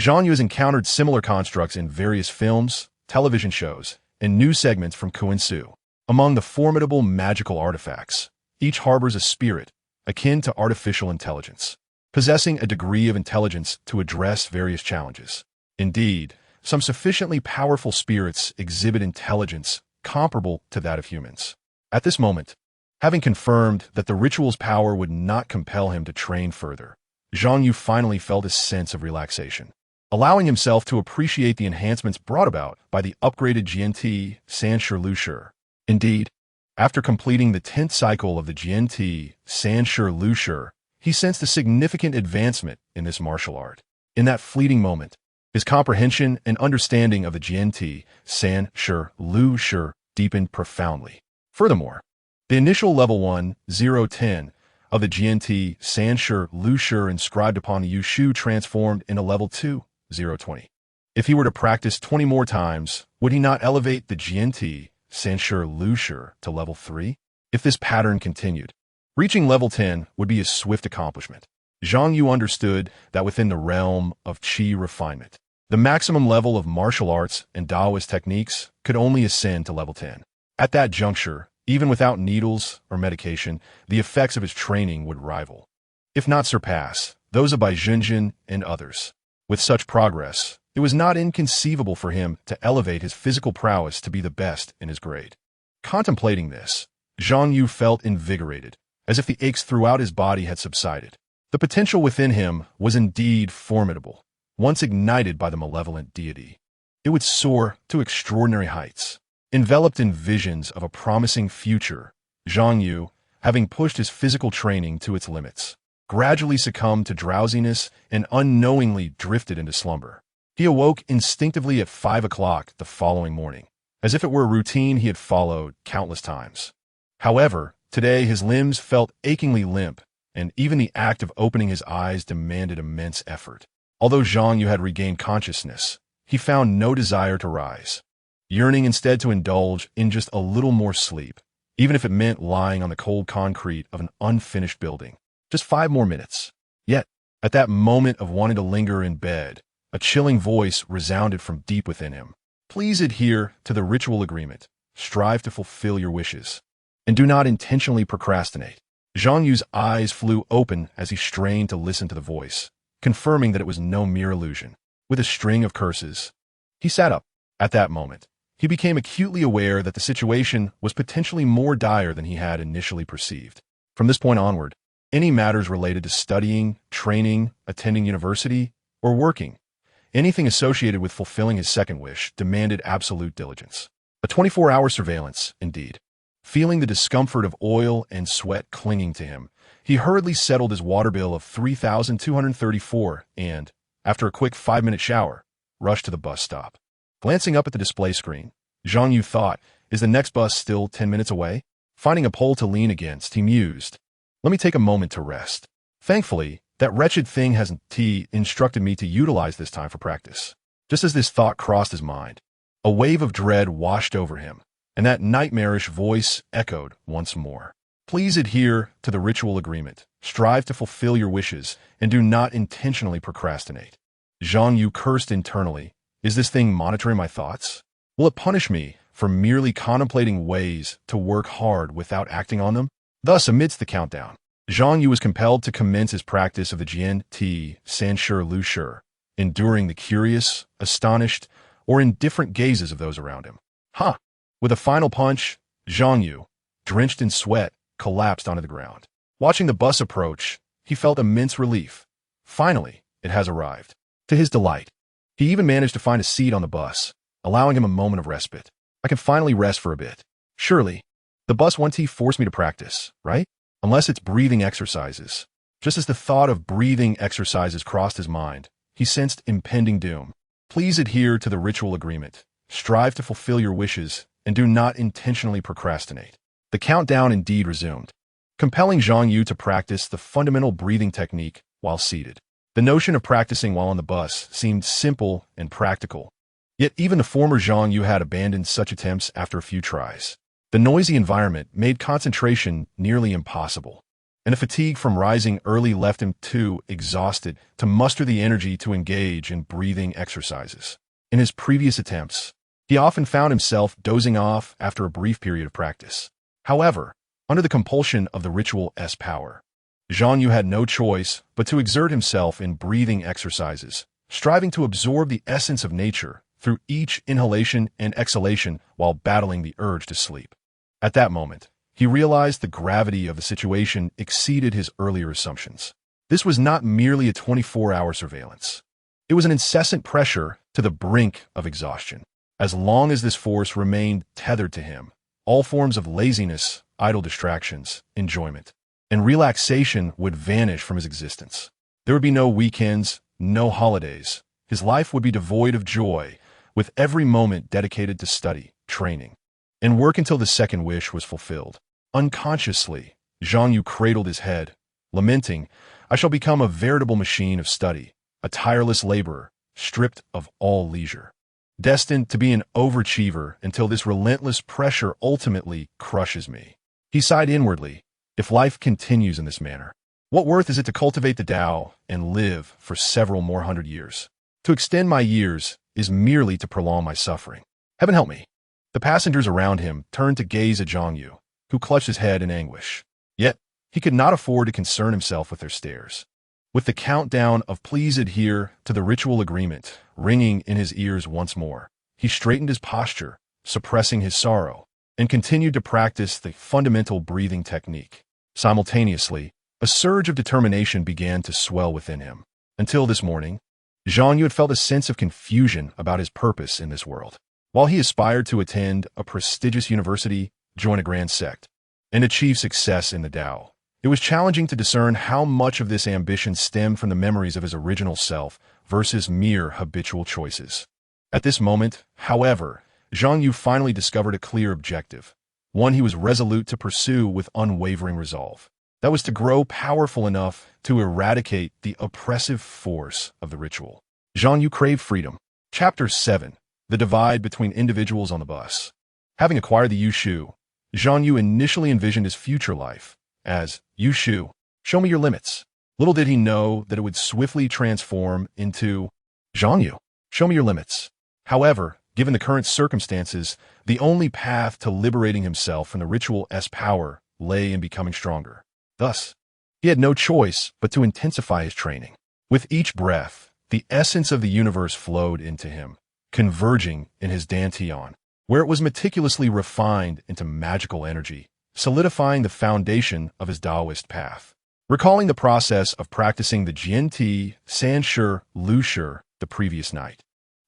Zhang Yu has encountered similar constructs in various films, television shows, and news segments from Kuan-Su. Among the formidable magical artifacts, each harbors a spirit akin to artificial intelligence, possessing a degree of intelligence to address various challenges. Indeed, some sufficiently powerful spirits exhibit intelligence comparable to that of humans. At this moment, having confirmed that the ritual's power would not compel him to train further, Zhang Yu finally felt a sense of relaxation, allowing himself to appreciate the enhancements brought about by the upgraded GNT Sanshi Lushi. Indeed, after completing the 10th cycle of the GNT Sanshi Lushi, he sensed a significant advancement in this martial art. In that fleeting moment, his comprehension and understanding of the GNT Sanshi Lushi deepened profoundly. Furthermore, the initial level 1-0-10 of the GNT Sanshi Lushi inscribed upon the Yushu transformed into level 2-0-20. If he were to practice 20 more times, would he not elevate the GNT Sanshi Lushi to level 3? If this pattern continued, reaching level 10 would be a swift accomplishment. Zhang Yu understood that within the realm of qi refinement, the maximum level of martial arts and Taoist techniques could only ascend to level 10. At that juncture, even without needles or medication, the effects of his training would rival, if not surpass, those of Bai Junjin and others. With such progress, it was not inconceivable for him to elevate his physical prowess to be the best in his grade. Contemplating this, Zhang Yu felt invigorated, as if the aches throughout his body had subsided. The potential within him was indeed formidable. Once ignited by the malevolent deity, it would soar to extraordinary heights. Enveloped in visions of a promising future, Zhang Yu, having pushed his physical training to its limits, gradually succumbed to drowsiness and unknowingly drifted into slumber. He awoke instinctively at 5 o'clock the following morning, as if it were a routine he had followed countless times. However, today his limbs felt achingly limp, and even the act of opening his eyes demanded immense effort. Although Zhang Yu had regained consciousness, he found no desire to rise, yearning instead to indulge in just a little more sleep, even if it meant lying on the cold concrete of an unfinished building. Just 5 more minutes. Yet, at that moment of wanting to linger in bed, a chilling voice resounded from deep within him. Please adhere to the ritual agreement, strive to fulfill your wishes, and do not intentionally procrastinate. Zhang Yu's eyes flew open as he strained to listen to the voice, confirming that it was no mere illusion. With a string of curses, he sat up. At that moment, he became acutely aware that the situation was potentially more dire than he had initially perceived. From this point onward, any matters related to studying, training, attending university, or working, anything associated with fulfilling his second wish, demanded absolute diligence. A 24-hour surveillance, indeed. Feeling the discomfort of oil and sweat clinging to him, he hurriedly settled his water bill of 3,234 and, after a quick 5-minute shower, rushed to the bus stop. Glancing up at the display screen, Zhang Yu thought, is the next bus still 10 minutes away? Finding a pole to lean against, he mused, let me take a moment to rest. Thankfully, that wretched thing hasn't instructed me to utilize this time for practice. Just as this thought crossed his mind, a wave of dread washed over him, and that nightmarish voice echoed once more. Please adhere to the ritual agreement, strive to fulfill your wishes, and do not intentionally procrastinate. Zhang Yu cursed internally. Is this thing monitoring my thoughts? Will it punish me for merely contemplating ways to work hard without acting on them? Thus, amidst the countdown, Zhang Yu was compelled to commence his practice of the GNT Sanshi Lushi, enduring the curious, astonished, or indifferent gazes of those around him. With a final punch, Zhang Yu, drenched in sweat, collapsed onto the ground. Watching the bus approach, he felt immense relief. Finally, it has arrived. To his delight, he even managed to find a seat on the bus, allowing him a moment of respite. I can finally rest for a bit. Surely, the bus won't force me to practice, right? Unless it's breathing exercises. Just as the thought of breathing exercises crossed his mind, he sensed impending doom. Please adhere to the ritual agreement, strive to fulfill your wishes, and do not intentionally procrastinate. The countdown indeed resumed, compelling Zhang Yu to practice the fundamental breathing technique while seated. The notion of practicing while on the bus seemed simple and practical, yet even the former Zhang Yu had abandoned such attempts after a few tries. The noisy environment made concentration nearly impossible, and the fatigue from rising early left him too exhausted to muster the energy to engage in breathing exercises. In his previous attempts, he often found himself dozing off after a brief period of practice. However, under the compulsion of the ritual's power, Zhang Yu had no choice but to exert himself in breathing exercises, striving to absorb the essence of nature through each inhalation and exhalation while battling the urge to sleep. At that moment, he realized the gravity of the situation exceeded his earlier assumptions. This was not merely a 24-hour surveillance. It was an incessant pressure to the brink of exhaustion. As long as this force remained tethered to him, all forms of laziness, idle distractions, enjoyment, and relaxation would vanish from his existence. There would be no weekends, no holidays. His life would be devoid of joy, with every moment dedicated to study, training, and work until the second wish was fulfilled. Unconsciously, Zhang Yu cradled his head, lamenting, "I shall become a veritable machine of study, a tireless laborer, stripped of all leisure, destined to be an overachiever until this relentless pressure ultimately crushes me." He sighed inwardly. If life continues in this manner, what worth is it to cultivate the Tao and live for several more hundred years? To extend my years is merely to prolong my suffering. Heaven help me. The passengers around him turned to gaze at Zhang Yu, who clutched his head in anguish. Yet, he could not afford to concern himself with their stares. With the countdown of "please adhere to the ritual agreement" ringing in his ears once more, he straightened his posture, suppressing his sorrow, and continued to practice the fundamental breathing technique. Simultaneously, a surge of determination began to swell within him. Until this morning, Zhang Yu had felt a sense of confusion about his purpose in this world. While he aspired to attend a prestigious university, join a grand sect, and achieve success in the Tao, it was challenging to discern how much of this ambition stemmed from the memories of his original self versus mere habitual choices. At this moment, however, Zhang Yu finally discovered a clear objective, one he was resolute to pursue with unwavering resolve. That was to grow powerful enough to eradicate the oppressive force of the ritual. Zhang Yu craved freedom. Chapter 7. The Divide Between Individuals on the Bus. Having acquired the Yushu, Zhang Yu initially envisioned his future life as Yushu, show me your limits. Little did he know that it would swiftly transform into Zhang Yu, show me your limits. However, given the current circumstances, the only path to liberating himself from the ritual's power lay in becoming stronger. Thus, he had no choice but to intensify his training. With each breath, the essence of the universe flowed into him, converging in his dantian, where it was meticulously refined into magical energy, solidifying the foundation of his Taoist path. Recalling the process of practicing the Jianti, Sanshi, Lushi the previous night,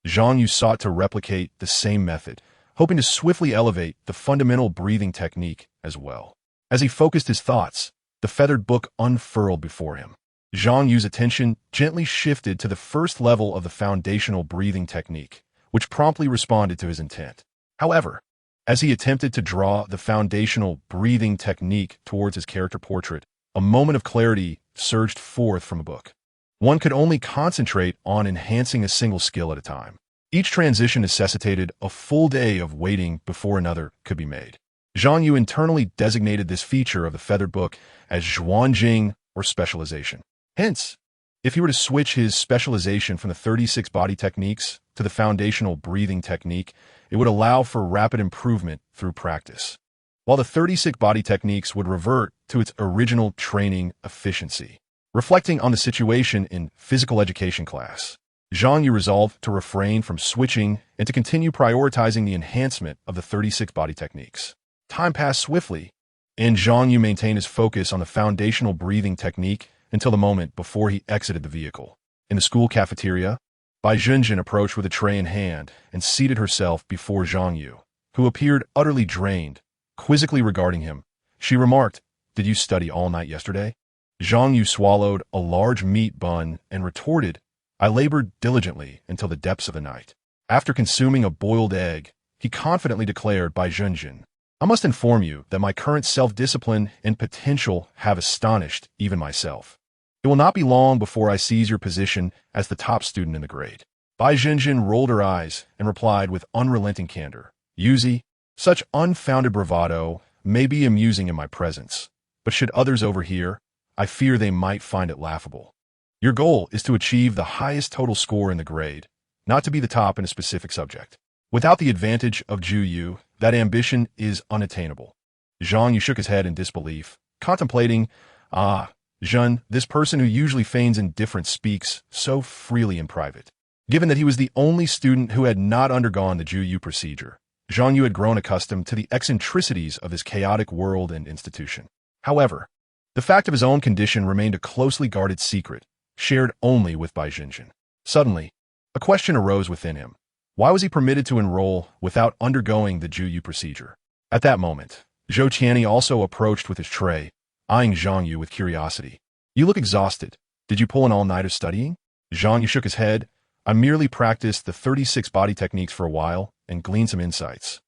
Zhang Yu sought to replicate the same method, hoping to swiftly elevate the fundamental breathing technique as well. As he focused his thoughts, the feathered book unfurled before him. Zhang Yu's attention gently shifted to the first level of the foundational breathing technique, which promptly responded to his intent. However, as he attempted to draw the foundational breathing technique towards his character portrait, a moment of clarity surged forth from the book. One could only concentrate on enhancing a single skill at a time. Each transition necessitated a full day of waiting before another could be made. Zhang Yu internally designated this feature of the feathered book as Zhuanjing, or specialization. Hence, if he were to switch his specialization from the 36 body techniques to the foundational breathing technique, it would allow for rapid improvement through practice, while the 36 body techniques would revert to its original training efficiency. Reflecting on the situation in physical education class, Zhang Yu resolved to refrain from switching and to continue prioritizing the enhancement of the 36 body techniques. Time passed swiftly, and Zhang Yu maintained his focus on the foundational breathing technique until the moment before he exited the vehicle. In the school cafeteria, Bai Junjin approached with a tray in hand and seated herself before Zhang Yu, who appeared utterly drained. Quizzically regarding him, she remarked, "Did you study all night yesterday?" Zhang Yu swallowed a large meat bun and retorted, "I labored diligently until the depths of the night." After consuming a boiled egg, he confidently declared Bai Junjin, I must inform you that my current self-discipline and potential have astonished even myself. It will not be long before I seize your position as the top student in the grade." Bai Jinjin rolled her eyes and replied with unrelenting candor, "Yuzi, such unfounded bravado may be amusing in my presence, but should others overhear, I fear they might find it laughable. Your goal is to achieve the highest total score in the grade, not to be the top in a specific subject. Without the advantage of Juyu, that ambition is unattainable." Zhang Yu shook his head in disbelief, contemplating, Zhen, this person who usually feigns indifference speaks so freely in private. Given that he was the only student who had not undergone the Juyu procedure, Zhang Yu had grown accustomed to the eccentricities of his chaotic world and institution. However, the fact of his own condition remained a closely guarded secret, shared only with Bai Jinjin. Suddenly, a question arose within him. Why was he permitted to enroll without undergoing the Juyu procedure? At that moment, Zhou Qianni also approached with his tray, eyeing Zhang Yu with curiosity. "You look exhausted. Did you pull an all-nighter studying?" Zhang Yu shook his head. "I merely practiced the 36 body techniques for a while and gleaned some insights."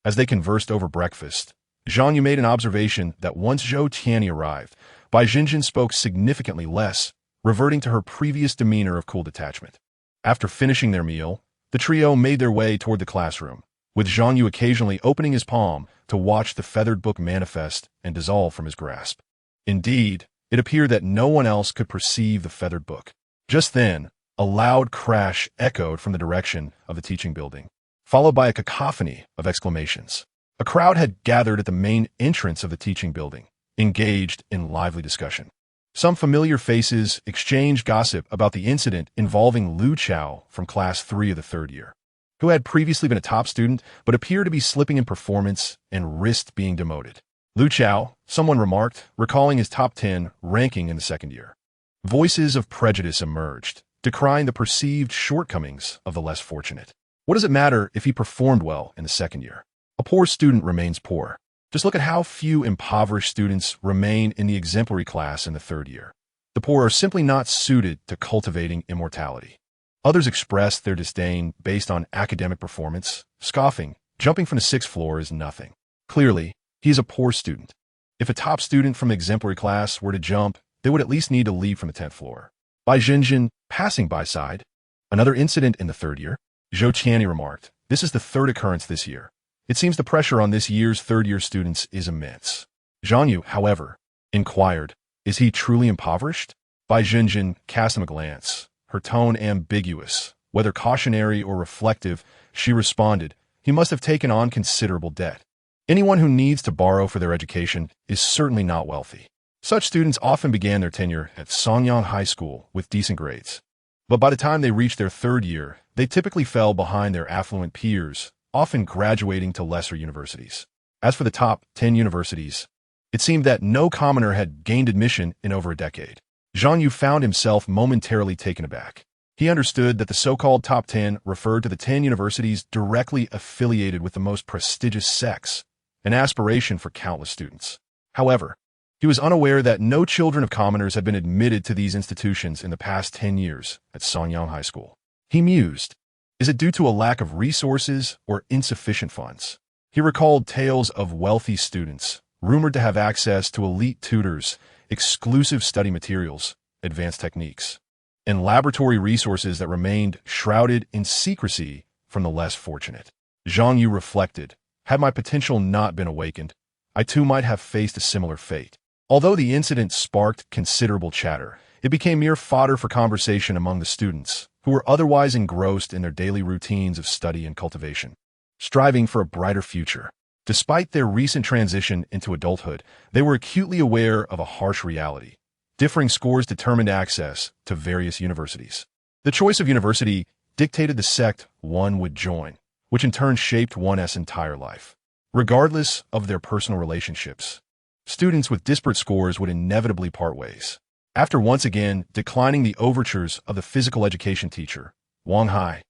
As they conversed over breakfast, Zhang Yu made an observation that once Zhou Qianni arrived, Bai Jinjin spoke significantly less, reverting to her previous demeanor of cool detachment. After finishing their meal, the trio made their way toward the classroom, with Zhang Yu occasionally opening his palm to watch the feathered book manifest and dissolve from his grasp. Indeed, it appeared that no one else could perceive the feathered book. Just then, a loud crash echoed from the direction of the teaching building, followed by a cacophony of exclamations. A crowd had gathered at the main entrance of the teaching building, engaged in lively discussion. Some familiar faces exchanged gossip about the incident involving Lu Chao from Class 3 of the 3rd year, who had previously been a top student but appeared to be slipping in performance and risked being demoted. Lu Chao, someone remarked, recalling his top 10 ranking in the 2nd year. Voices of prejudice emerged, decrying the perceived shortcomings of the less fortunate. What does it matter if he performed well in the 2nd year? A poor student remains poor. Just look at how few impoverished students remain in the exemplary class in the 3rd year. The poor are simply not suited to cultivating immortality. Others expressed their disdain based on academic performance, scoffing, jumping from the 6th floor is nothing. Clearly, he is a poor student. If a top student from the exemplary class were to jump, they would at least need to leave from the 10th floor. Bai Jinjin, passing by, sighed. "Another incident in the 3rd year?" Zhou Qianni remarked. "This is the 3rd occurrence this year. It seems the pressure on this year's 3rd-year students is immense." Zhang Yu, however, inquired, "Is he truly impoverished?" Bai Jinjin cast him a glance, her tone ambiguous. Whether cautionary or reflective, she responded, "He must have taken on considerable debt. Anyone who needs to borrow for their education is certainly not wealthy." Such students often began their tenure at Songyang High School with decent grades. But by the time they reached their 3rd year, they typically fell behind their affluent peers, often graduating to lesser universities. As for the top 10 universities, it seemed that no commoner had gained admission in over a decade. Zhang Yu found himself momentarily taken aback. He understood that the so-called top 10 referred to the 10 universities directly affiliated with the most prestigious sects, an aspiration for countless students. However, he was unaware that no children of commoners had been admitted to these institutions in the past 10 years at Songyang High School. He mused, is it due to a lack of resources or insufficient funds? He recalled tales of wealthy students, rumored to have access to elite tutors, exclusive study materials, advanced techniques, and laboratory resources that remained shrouded in secrecy from the less fortunate. Zhang Yu reflected, had my potential not been awakened, I too might have faced a similar fate. Although the incident sparked considerable chatter, it became mere fodder for conversation among the students, who were otherwise engrossed in their daily routines of study and cultivation, striving for a brighter future. Despite their recent transition into adulthood, they were acutely aware of a harsh reality. Differing scores determined access to various universities. The choice of university dictated the sect one would join, which in turn shaped one's entire life. Regardless of their personal relationships, students with disparate scores would inevitably part ways. After once again declining the overtures of the physical education teacher, Wang Hai,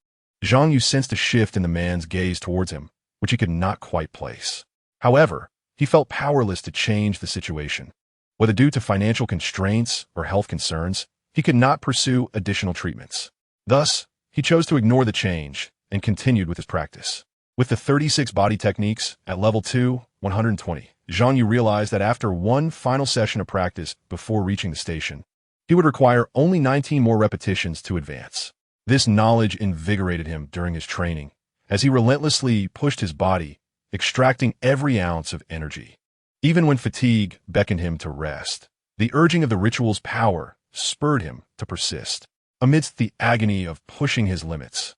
Zhang Yu sensed a shift in the man's gaze towards him, which he could not quite place. However, he felt powerless to change the situation. Whether due to financial constraints or health concerns, he could not pursue additional treatments. Thus, he chose to ignore the change and continued with his practice. With the 36 body techniques at level 2, 120, Zhang Yu realized that after one final session of practice before reaching the station, he would require only 19 more repetitions to advance. This knowledge invigorated him during his training, as he relentlessly pushed his body, extracting every ounce of energy. Even when fatigue beckoned him to rest, the urging of the ritual's power spurred him to persist. Amidst the agony of pushing his limits,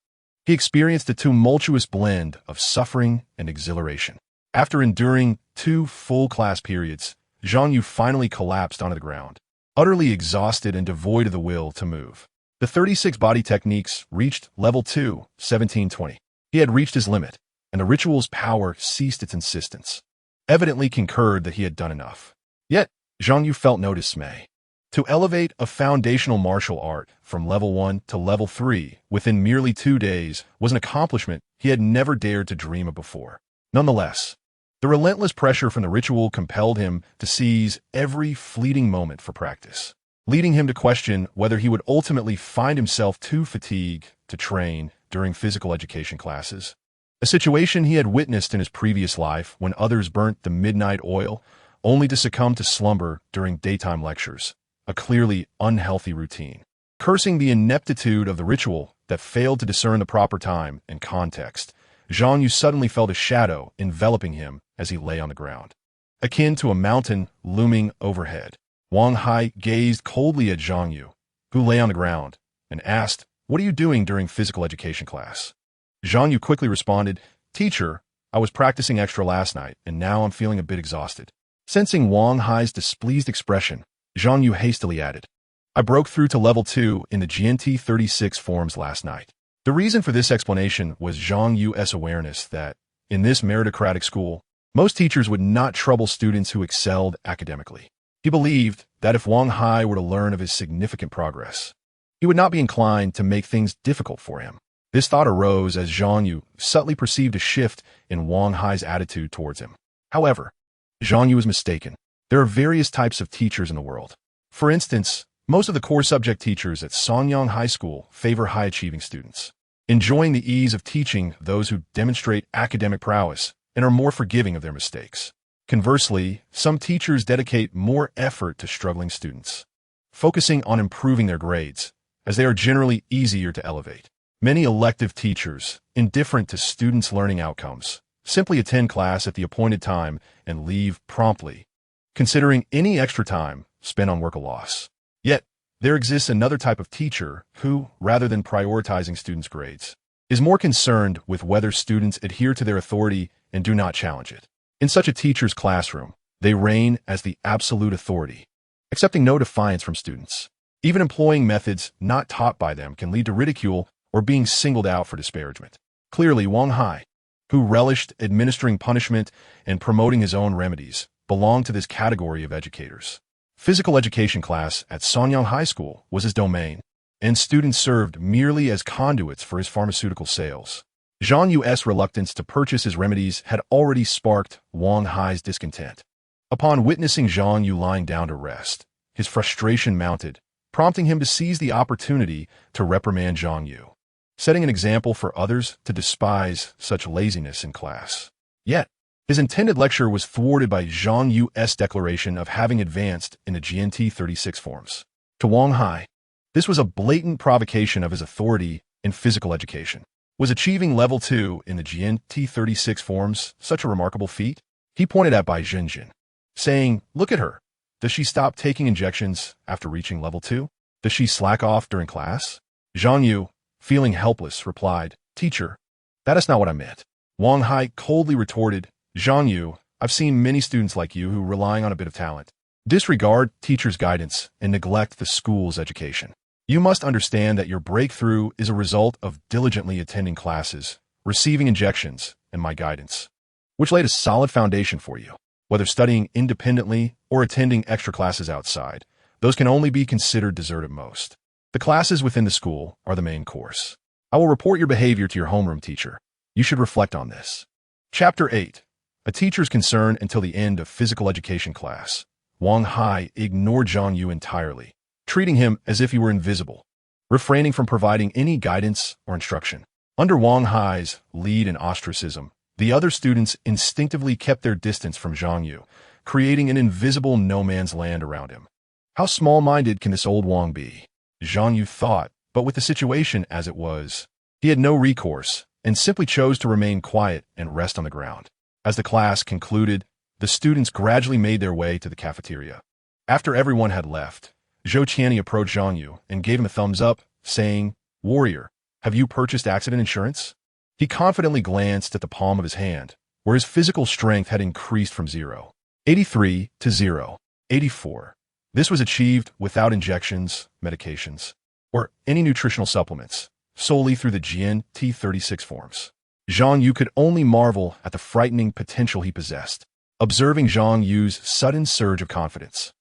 he experienced a tumultuous blend of suffering and exhilaration. After enduring 2 full class periods, Zhang Yu finally collapsed onto the ground, utterly exhausted and devoid of the will to move. The 36 body techniques reached level 2, 1720. He had reached his limit, and the ritual's power ceased its insistence, evidently concurred that he had done enough. Yet, Zhang Yu felt no dismay. To elevate a foundational martial art from level 1 to level 3 within merely 2 days was an accomplishment he had never dared to dream of before. Nonetheless, the relentless pressure from the ritual compelled him to seize every fleeting moment for practice, leading him to question whether he would ultimately find himself too fatigued to train during physical education classes. A situation he had witnessed in his previous life when others burnt the midnight oil only to succumb to slumber during daytime lectures, a clearly unhealthy routine. Cursing the ineptitude of the ritual that failed to discern the proper time and context, Zhang Yu suddenly felt a shadow enveloping him as he lay on the ground, akin to a mountain looming overhead. Wang Hai gazed coldly at Zhang Yu, who lay on the ground, and asked, "What are you doing during physical education class?" Zhang Yu quickly responded, "Teacher, I was practicing extra last night, and now I'm feeling a bit exhausted." Sensing Wang Hai's displeased expression, Zhang Yu hastily added, "I broke through to level 2 in the GNT 36 forms last night." The reason for this explanation was Zhang Yu's awareness that, in this meritocratic school, most teachers would not trouble students who excelled academically. He believed that if Wang Hai were to learn of his significant progress, he would not be inclined to make things difficult for him. This thought arose as Zhang Yu subtly perceived a shift in Wang Hai's attitude towards him. However, Zhang Yu was mistaken. There are various types of teachers in the world. For instance, most of the core subject teachers at Sonyang High School favor high-achieving students, enjoying the ease of teaching those who demonstrate academic prowess and are more forgiving of their mistakes. Conversely, some teachers dedicate more effort to struggling students, focusing on improving their grades, as they are generally easier to elevate. Many elective teachers, indifferent to students' learning outcomes, simply attend class at the appointed time and leave promptly, considering any extra time spent on work a loss. Yet, there exists another type of teacher who, rather than prioritizing students' grades, is more concerned with whether students adhere to their authority and do not challenge it. In such a teacher's classroom, they reign as the absolute authority, accepting no defiance from students. Even employing methods not taught by them can lead to ridicule or being singled out for disparagement. Clearly, Wang Hai, who relished administering punishment and promoting his own remedies, belonged to this category of educators. Physical education class at Sonyang High School was his domain, and students served merely as conduits for his pharmaceutical sales. Zhang Yu's reluctance to purchase his remedies had already sparked Wang Hai's discontent. Upon witnessing Zhang Yu lying down to rest, his frustration mounted, prompting him to seize the opportunity to reprimand Zhang Yu, setting an example for others to despise such laziness in class. Yet, his intended lecture was thwarted by Zhang Yu's declaration of having advanced in the GNT 36 forms. To Wang Hai, this was a blatant provocation of his authority in physical education. Was achieving level 2 in the GNT 36 forms such a remarkable feat? He pointed at Bai Jinjin, saying, "Look at her. Does she stop taking injections after reaching level 2? Does she slack off during class?" Zhang Yu, feeling helpless, replied, "Teacher, that is not what I meant." Wang Hai coldly retorted, "Zhang Yu, I've seen many students like you who, relying on a bit of talent, disregard teachers' guidance and neglect the school's education. You must understand that your breakthrough is a result of diligently attending classes, receiving injections, and my guidance, which laid a solid foundation for you. Whether studying independently or attending extra classes outside, those can only be considered dessert at most. The classes within the school are the main course. I will report your behavior to your homeroom teacher. You should reflect on this." Chapter 8. A teacher's concern until the end of physical education class. Wang Hai ignored Zhang Yu entirely, treating him as if he were invisible, refraining from providing any guidance or instruction. Under Wang Hai's lead and ostracism, the other students instinctively kept their distance from Zhang Yu, creating an invisible no-man's land around him. How small-minded can this old Wang be? Zhang Yu thought, but with the situation as it was, he had no recourse and simply chose to remain quiet and rest on the ground. As the class concluded, the students gradually made their way to the cafeteria. After everyone had left, Zhou Qianni approached Zhang Yu and gave him a thumbs up, saying, "Warrior, have you purchased accident insurance?" He confidently glanced at the palm of his hand, where his physical strength had increased from 0.83 to 0.84. This was achieved without injections, medications, or any nutritional supplements, solely through the Jian T36 forms. Zhang Yu could only marvel at the frightening potential he possessed, observing Zhang Yu's sudden surge of confidence.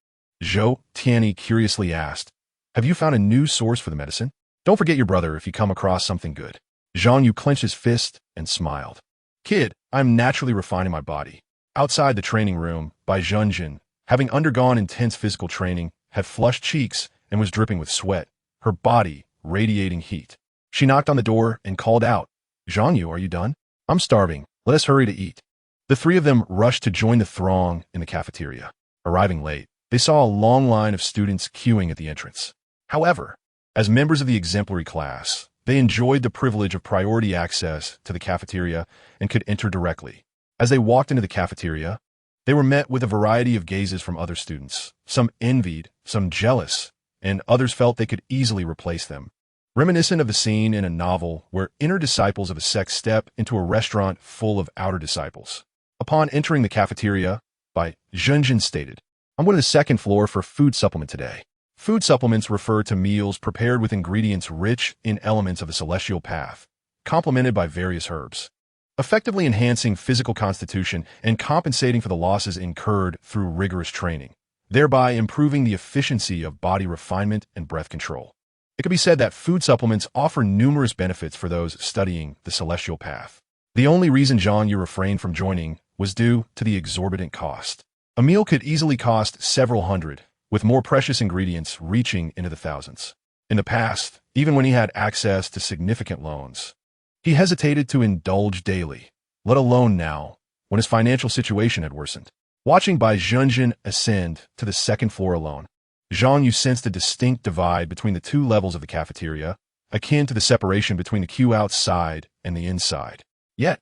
Zhou Tianyi curiously asked, "Have you found a new source for the medicine? Don't forget your brother if you come across something good." Zhang Yu clenched his fist and smiled. "Kid, I'm naturally refining my body." Outside the training room, Bai Zhenjin, having undergone intense physical training, had flushed cheeks and was dripping with sweat, her body radiating heat. She knocked on the door and called out, "Zhang Yu, are you done? I'm starving. Let us hurry to eat." The three of them rushed to join the throng in the cafeteria. Arriving late, they saw a long line of students queuing at the entrance. However, as members of the exemplary class, they enjoyed the privilege of priority access to the cafeteria and could enter directly. As they walked into the cafeteria, they were met with a variety of gazes from other students. Some envied, some jealous, and others felt they could easily replace them. Reminiscent of the scene in a novel where inner disciples of a sect step into a restaurant full of outer disciples. Upon entering the cafeteria, Bai Zhenjin stated, "I'm going to the second floor for food supplement today." Food supplements refer to meals prepared with ingredients rich in elements of the celestial path, complemented by various herbs, effectively enhancing physical constitution and compensating for the losses incurred through rigorous training, thereby improving the efficiency of body refinement and breath control. It could be said that food supplements offer numerous benefits for those studying the celestial path. The only reason Zhang Yu refrained from joining was due to the exorbitant cost. A meal could easily cost several hundred, with more precious ingredients reaching into the thousands. In the past, even when he had access to significant loans, he hesitated to indulge daily, let alone now, when his financial situation had worsened. Watching Bai Zhenjin ascend to the second floor alone, Zhang Yu sensed a distinct divide between the two levels of the cafeteria, akin to the separation between the queue outside and the inside. Yet,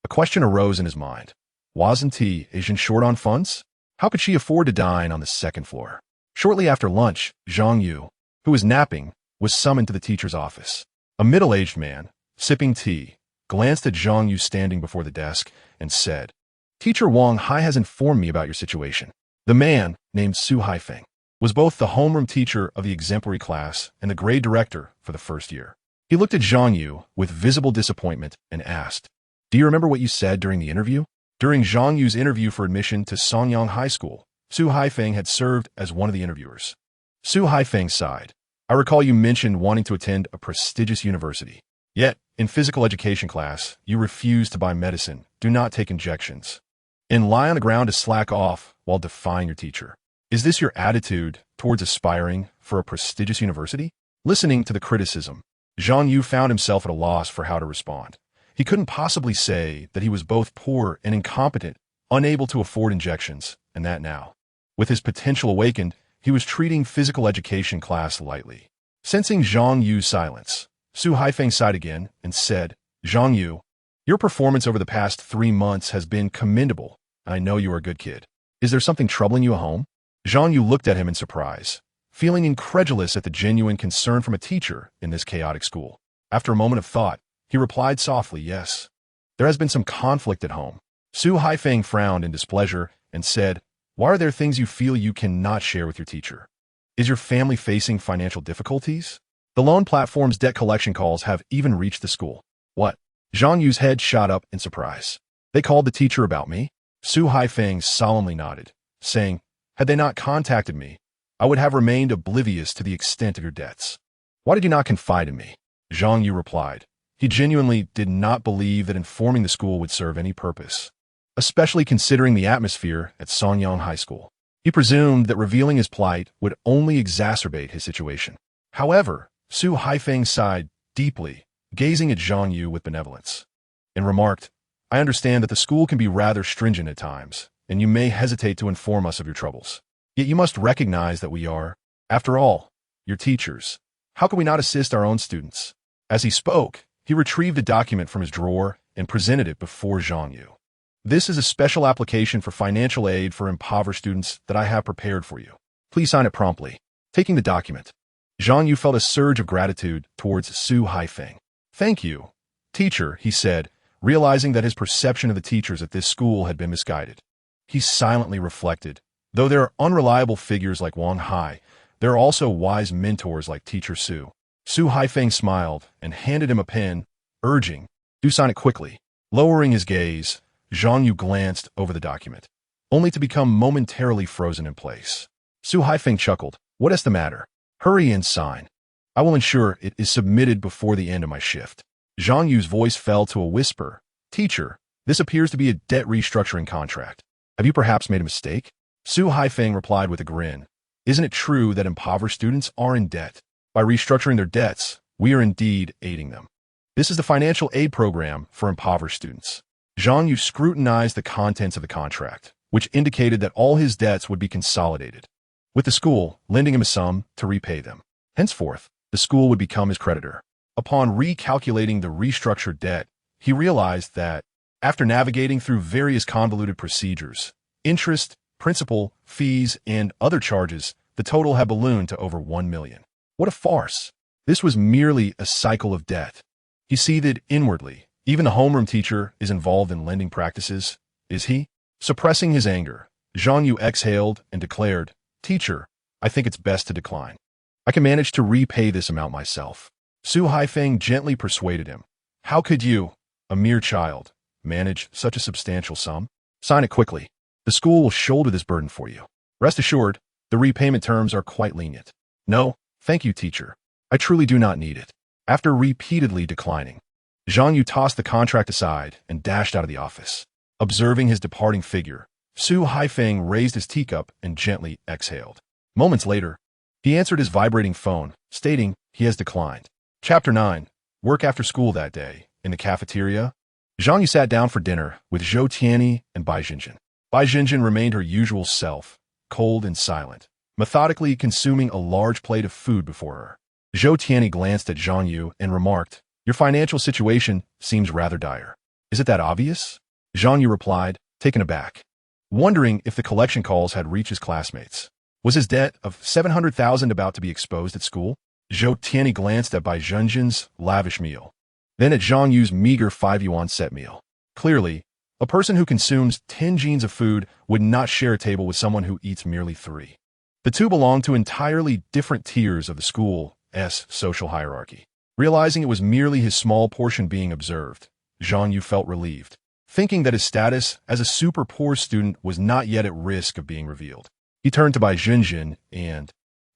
a question arose in his mind. Wasn't he Asian short on funds? How could she afford to dine on the second floor? Shortly after lunch, Zhang Yu, who was napping, was summoned to the teacher's office. A middle-aged man, sipping tea, glanced at Zhang Yu standing before the desk and said, "Teacher Wang Hai has informed me about your situation." The man, named Su Haifeng, was both the homeroom teacher of the exemplary class and the grade director for the first year. He looked at Zhang Yu with visible disappointment and asked, "Do you remember what you said during the interview?" During Zhang Yu's interview for admission to Songyang High School, Su Haifeng had served as one of the interviewers. Su Haifeng sighed. "I recall you mentioned wanting to attend a prestigious university. Yet, in physical education class, you refuse to buy medicine, do not take injections, and lie on the ground to slack off while defying your teacher. Is this your attitude towards aspiring for a prestigious university?" Listening to the criticism, Zhang Yu found himself at a loss for how to respond. He couldn't possibly say that he was both poor and incompetent, unable to afford injections, and that now, with his potential awakened, he was treating physical education class lightly. Sensing Zhang Yu's silence, Su Haifeng sighed again and said, "Zhang Yu, your performance over the past 3 months has been commendable. I know you are a good kid. Is there something troubling you at home?" Zhang Yu looked at him in surprise, feeling incredulous at the genuine concern from a teacher in this chaotic school. After a moment of thought, he replied softly, "Yes. There has been some conflict at home." Su Haifeng frowned in displeasure and said, "Why are there things you feel you cannot share with your teacher? Is your family facing financial difficulties? The loan platform's debt collection calls have even reached the school." "What?" Zhang Yu's head shot up in surprise. "They called the teacher about me?" Su Haifeng solemnly nodded, saying, "Had they not contacted me, I would have remained oblivious to the extent of your debts." "Why did you not confide in me?" Zhang Yu replied. He genuinely did not believe that informing the school would serve any purpose, especially considering the atmosphere at Songyang High School. He presumed that revealing his plight would only exacerbate his situation. However, Su Haifeng sighed deeply, gazing at Zhang Yu with benevolence, and remarked, I understand that the school can be rather stringent at times, and you may hesitate to inform us of your troubles. Yet you must recognize that we are, after all, your teachers. How can we not assist our own students? As he spoke, he retrieved a document from his drawer and presented it before Zhang Yu. This is a special application for financial aid for impoverished students that I have prepared for you. Please sign it promptly. Taking the document, Zhang Yu felt a surge of gratitude towards Su Haifeng. Thank you, teacher, he said, realizing that his perception of the teachers at this school had been misguided. He silently reflected, though there are unreliable figures like Wang Hai, there are also wise mentors like Teacher Su. Su Haifeng smiled and handed him a pen, urging, do sign it quickly. Lowering his gaze, Zhang Yu glanced over the document, only to become momentarily frozen in place. Su Haifeng chuckled, what is the matter? Hurry and sign. I will ensure it is submitted before the end of my shift. Zhang Yu's voice fell to a whisper. Teacher, this appears to be a debt restructuring contract. Have you perhaps made a mistake? Su Haifeng replied with a grin. Isn't it true that impoverished students are in debt? By restructuring their debts, we are indeed aiding them. This is the financial aid program for impoverished students. Zhang Yu scrutinized the contents of the contract, which indicated that all his debts would be consolidated, with the school lending him a sum to repay them. Henceforth, the school would become his creditor. Upon recalculating the restructured debt, he realized that, after navigating through various convoluted procedures, interest, principal, fees, and other charges, the total had ballooned to over 1 million. What a farce! This was merely a cycle of debt. He seethed inwardly. Even the homeroom teacher is involved in lending practices, is he? Suppressing his anger, Zhang Yu exhaled and declared, Teacher, I think it's best to decline. I can manage to repay this amount myself. Su Haifeng gently persuaded him. How could you, a mere child, manage such a substantial sum? Sign it quickly. The school will shoulder this burden for you. Rest assured, the repayment terms are quite lenient. No, thank you, teacher. I truly do not need it. After repeatedly declining, Zhang Yu tossed the contract aside and dashed out of the office. Observing his departing figure, Su Haifeng raised his teacup and gently exhaled. Moments later, he answered his vibrating phone, stating he has declined. Chapter 9. Work after school that day. In the cafeteria, Zhang Yu sat down for dinner with Zhou Tianyi and Bai Jinjin. Bai Jinjin remained her usual self, cold and silent, methodically consuming a large plate of food before her. Zhou Tianyi glanced at Zhang Yu and remarked, Your financial situation seems rather dire. Is it that obvious? Zhang Yu replied, taken aback, wondering if the collection calls had reached his classmates. Was his debt of 700,000 about to be exposed at school? Zhou Tianyi glanced at Bai Jinjin's lavish meal, then at Zhang Yu's meager 5 yuan set meal. Clearly, a person who consumes 10 jeans of food would not share a table with someone who eats merely 3. The two belonged to entirely different tiers of the school's social hierarchy. Realizing it was merely his small portion being observed, Zhang Yu felt relieved, thinking that his status as a super poor student was not yet at risk of being revealed. He turned to Bai Jinjin and,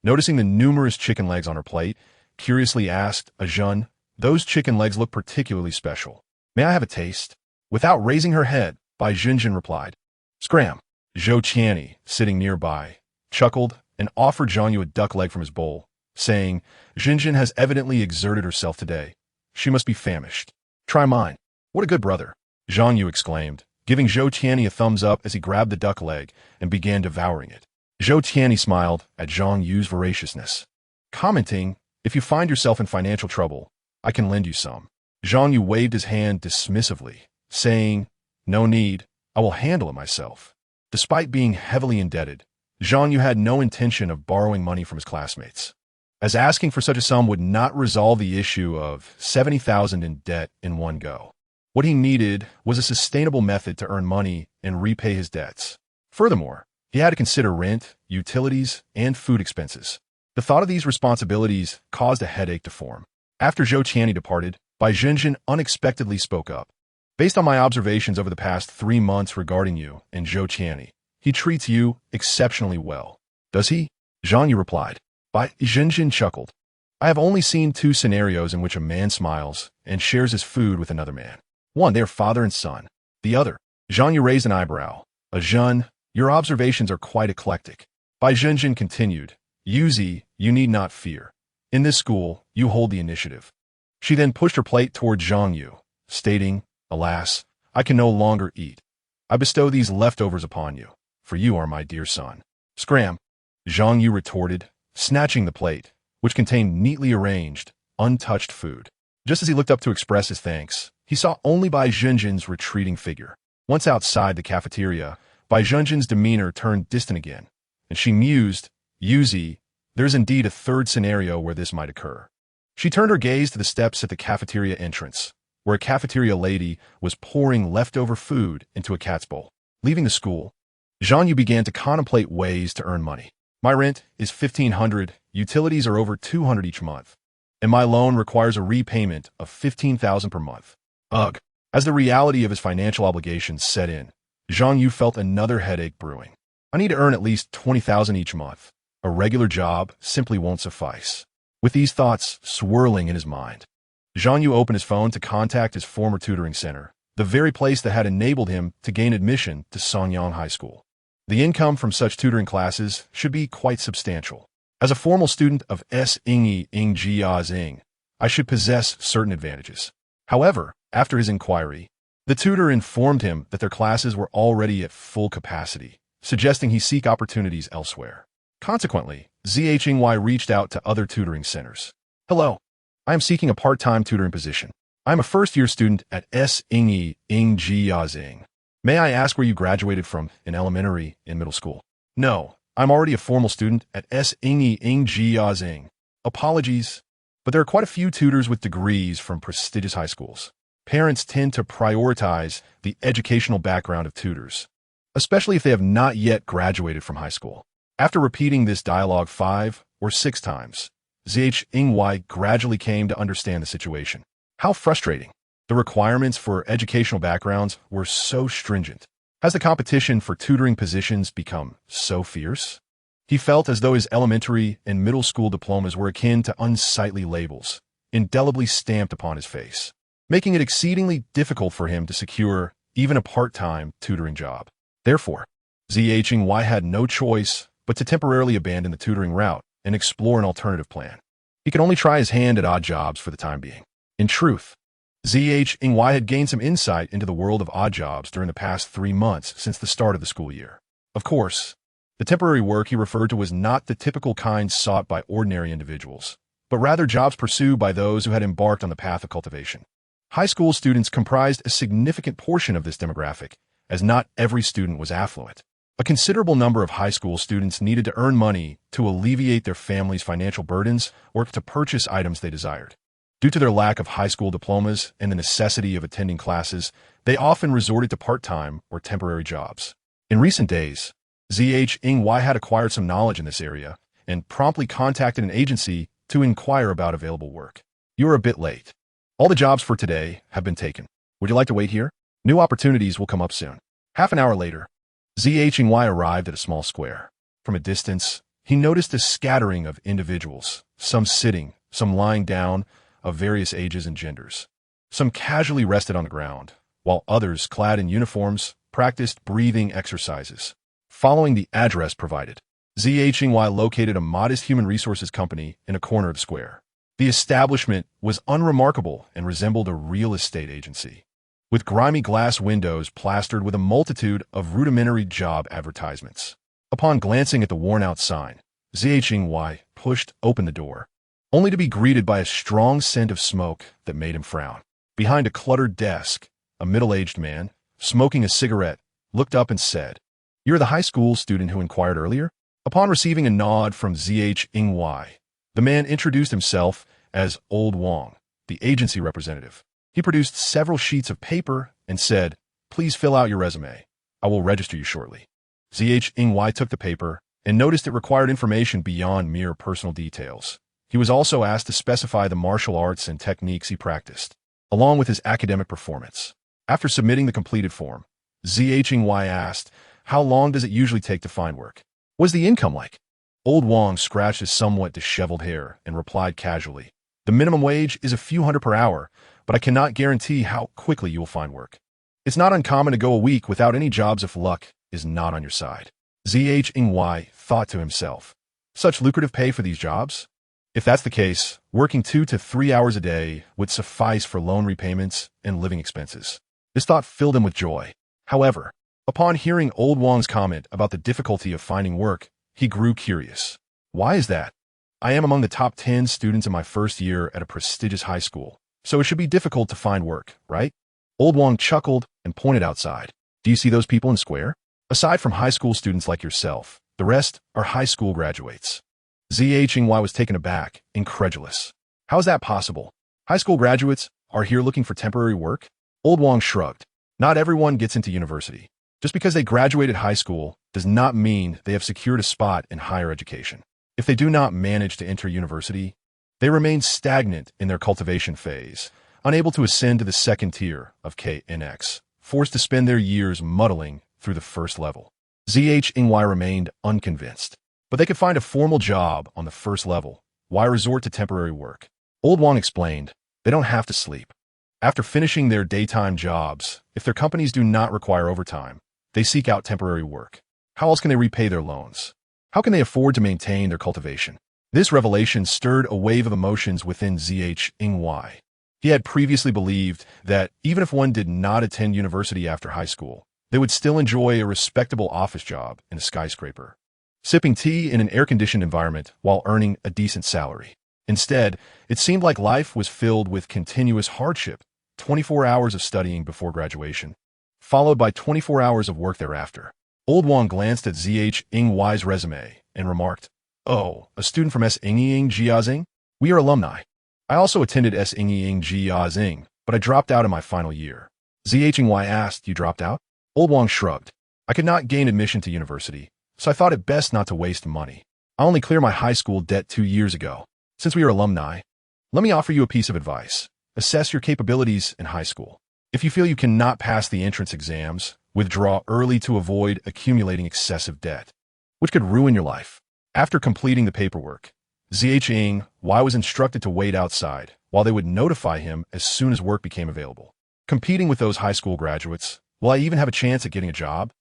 noticing the numerous chicken legs on her plate, curiously asked, Ajun, those chicken legs look particularly special. May I have a taste? Without raising her head, Bai Jinjin replied, Scram. Zhou Tianyi, sitting nearby, chuckled and offered Zhang Yu a duck leg from his bowl, saying, Jinjin has evidently exerted herself today. She must be famished. Try mine. What a good brother. Zhang Yu exclaimed, giving Zhou Tianyi a thumbs up as he grabbed the duck leg and began devouring it. Zhou Tianyi smiled at Zhang Yu's voraciousness, commenting, If you find yourself in financial trouble, I can lend you some. Zhang Yu waved his hand dismissively, saying, No need, I will handle it myself. Despite being heavily indebted, Zhang Yu had no intention of borrowing money from his classmates, as asking for such a sum would not resolve the issue of 70,000 in debt in one go. What he needed was a sustainable method to earn money and repay his debts. Furthermore, he had to consider rent, utilities, and food expenses. The thought of these responsibilities caused a headache to form. After Zhou Tianyi departed, Bai Jinjin unexpectedly spoke up. Based on my observations over the past 3 months regarding you and Zhou Tianyi, he treats you exceptionally well. Does he? Zhang Yu replied. Bai Jinjin chuckled. I have only seen 2 scenarios in which a man smiles and shares his food with another man. One, they are father and son. The other, Zhang Yu raised an eyebrow. Ajun, your observations are quite eclectic. Bai Jinjin continued. Yuzi, you need not fear. In this school, you hold the initiative. She then pushed her plate toward Zhang Yu, stating, "Alas, I can no longer eat. I bestow these leftovers upon you, for you are my dear son." "Scram," Zhang Yu retorted, snatching the plate, which contained neatly arranged, untouched food. Just as he looked up to express his thanks, he saw only Bai Zhenjin's retreating figure. Once outside the cafeteria, Bai Zhenjin's demeanor turned distant again, and she mused, "Yuzi, there's indeed a third scenario where this might occur." She turned her gaze to the steps at the cafeteria entrance, where a cafeteria lady was pouring leftover food into a cat's bowl. Leaving the school, Zhang Yu began to contemplate ways to earn money. "My rent is 1,500, utilities are over 200 each month, and my loan requires a repayment of 15,000 per month. Ugh." As the reality of his financial obligations set in, Zhang Yu felt another headache brewing. "I need to earn at least 20,000 each month. A regular job simply won't suffice." With these thoughts swirling in his mind, Zhang Yu opened his phone to contact his former tutoring center, the very place that had enabled him to gain admission to Songyang High School. The income from such tutoring classes should be quite substantial. As a formal student of S. Ingyi Ingjia Zing, I should possess certain advantages. However, after his inquiry, the tutor informed him that their classes were already at full capacity, suggesting he seek opportunities elsewhere. Consequently, ZHNY reached out to other tutoring centers. "Hello, I am seeking a part-time tutoring position. I am a first-year student at S. Ingyi Ingjia Zing. May I ask where you graduated from in elementary and middle school?" "No, I'm already a formal student at S. Ingyi Ingjia Zing. Apologies, but there are quite a few tutors with degrees from prestigious high schools. Parents tend to prioritize the educational background of tutors, especially if they have not yet graduated from high school." After repeating this dialogue 5 or 6 times, ZHNY gradually came to understand the situation. How frustrating. The requirements for educational backgrounds were so stringent. Has the competition for tutoring positions become so fierce? He felt as though his elementary and middle school diplomas were akin to unsightly labels, indelibly stamped upon his face, making it exceedingly difficult for him to secure even a part-time tutoring job. Therefore, ZHNY had no choice but to temporarily abandon the tutoring route and explore an alternative plan. He could only try his hand at odd jobs for the time being. In truth, ZHNY had gained some insight into the world of odd jobs during the past 3 months since the start of the school year. Of course, the temporary work he referred to was not the typical kind sought by ordinary individuals, but rather jobs pursued by those who had embarked on the path of cultivation. High school students comprised a significant portion of this demographic, as not every student was affluent. A considerable number of high school students needed to earn money to alleviate their families' financial burdens or to purchase items they desired. Due to their lack of high school diplomas and the necessity of attending classes, they often resorted to part-time or temporary jobs. In recent days, ZHNY had acquired some knowledge in this area and promptly contacted an agency to inquire about available work. "You're a bit late. All the jobs for today have been taken. Would you like to wait here? New opportunities will come up soon." Half an hour later, ZHNY arrived at a small square. From a distance, he noticed a scattering of individuals, some sitting, some lying down, of various ages and genders. Some casually rested on the ground, while others, clad in uniforms, practiced breathing exercises. Following the address provided, ZHNY located a modest human resources company in a corner of the square. The establishment was unremarkable and resembled a real estate agency, with grimy glass windows plastered with a multitude of rudimentary job advertisements. Upon glancing at the worn-out sign, ZHNY pushed open the door, only to be greeted by a strong scent of smoke that made him frown. Behind a cluttered desk, a middle-aged man, smoking a cigarette, looked up and said, "You're the high school student who inquired earlier?" Upon receiving a nod from ZHNY, the man introduced himself as Old Wong, the agency representative. He produced several sheets of paper and said, "Please fill out your resume. I will register you shortly." ZHNY took the paper and noticed it required information beyond mere personal details. He was also asked to specify the martial arts and techniques he practiced, along with his academic performance. After submitting the completed form, ZHNY asked, "How long does it usually take to find work? What's the income like?" Old Wong scratched his somewhat disheveled hair and replied casually, "The minimum wage is a few hundred per hour, but I cannot guarantee how quickly you will find work. It's not uncommon to go a week without any jobs if luck is not on your side." ZHNY thought to himself, "Such lucrative pay for these jobs? If that's the case, working 2 to 3 hours a day would suffice for loan repayments and living expenses. This thought filled him with joy. However, upon hearing Old Wang's comment about the difficulty of finding work, he grew curious. Why is that? I am among the top 10 students in my first year at a prestigious high school, so it should be difficult to find work, right? Old Wang chuckled and pointed outside. Do you see those people in the square? Aside from high school students like yourself, the rest are high school graduates. Zhengwei was taken aback, incredulous. How is that possible? High school graduates are here looking for temporary work? Old Wang shrugged. Not everyone gets into university. Just because they graduated high school does not mean they have secured a spot in higher education. If they do not manage to enter university, they remain stagnant in their cultivation phase, unable to ascend to the second tier of KNX, forced to spend their years muddling through the first level. Zhengwei remained unconvinced. But they could find a formal job on the first level. Why resort to temporary work? Old Wang explained, they don't have to sleep. After finishing their daytime jobs, if their companies do not require overtime, they seek out temporary work. How else can they repay their loans? How can they afford to maintain their cultivation? This revelation stirred a wave of emotions within Zhengwei. He had previously believed that even if one did not attend university after high school, they would still enjoy a respectable office job in a skyscraper, sipping tea in an air-conditioned environment while earning a decent salary. Instead, it seemed like life was filled with continuous hardship, 24 hours of studying before graduation, followed by 24 hours of work thereafter. Old Wang glanced at Zhengwei's resume and remarked, "Oh, a student from S-Ing Jiazing? We are alumni. I also attended S-Ing Jiazing, but I dropped out in my final year." Zhengwei asked, "You dropped out?" Old Wang shrugged. "I could not gain admission to university, so I thought it best not to waste money. I only cleared my high school debt 2 years ago. Since we are alumni, let me offer you a piece of advice. Assess your capabilities in high school. If you feel you cannot pass the entrance exams, withdraw early to avoid accumulating excessive debt, which could ruin your life." After completing the paperwork, Zhengwei was instructed to wait outside while they would notify him as soon as work became available. Competing with those high school graduates, will I even have a chance at getting a job?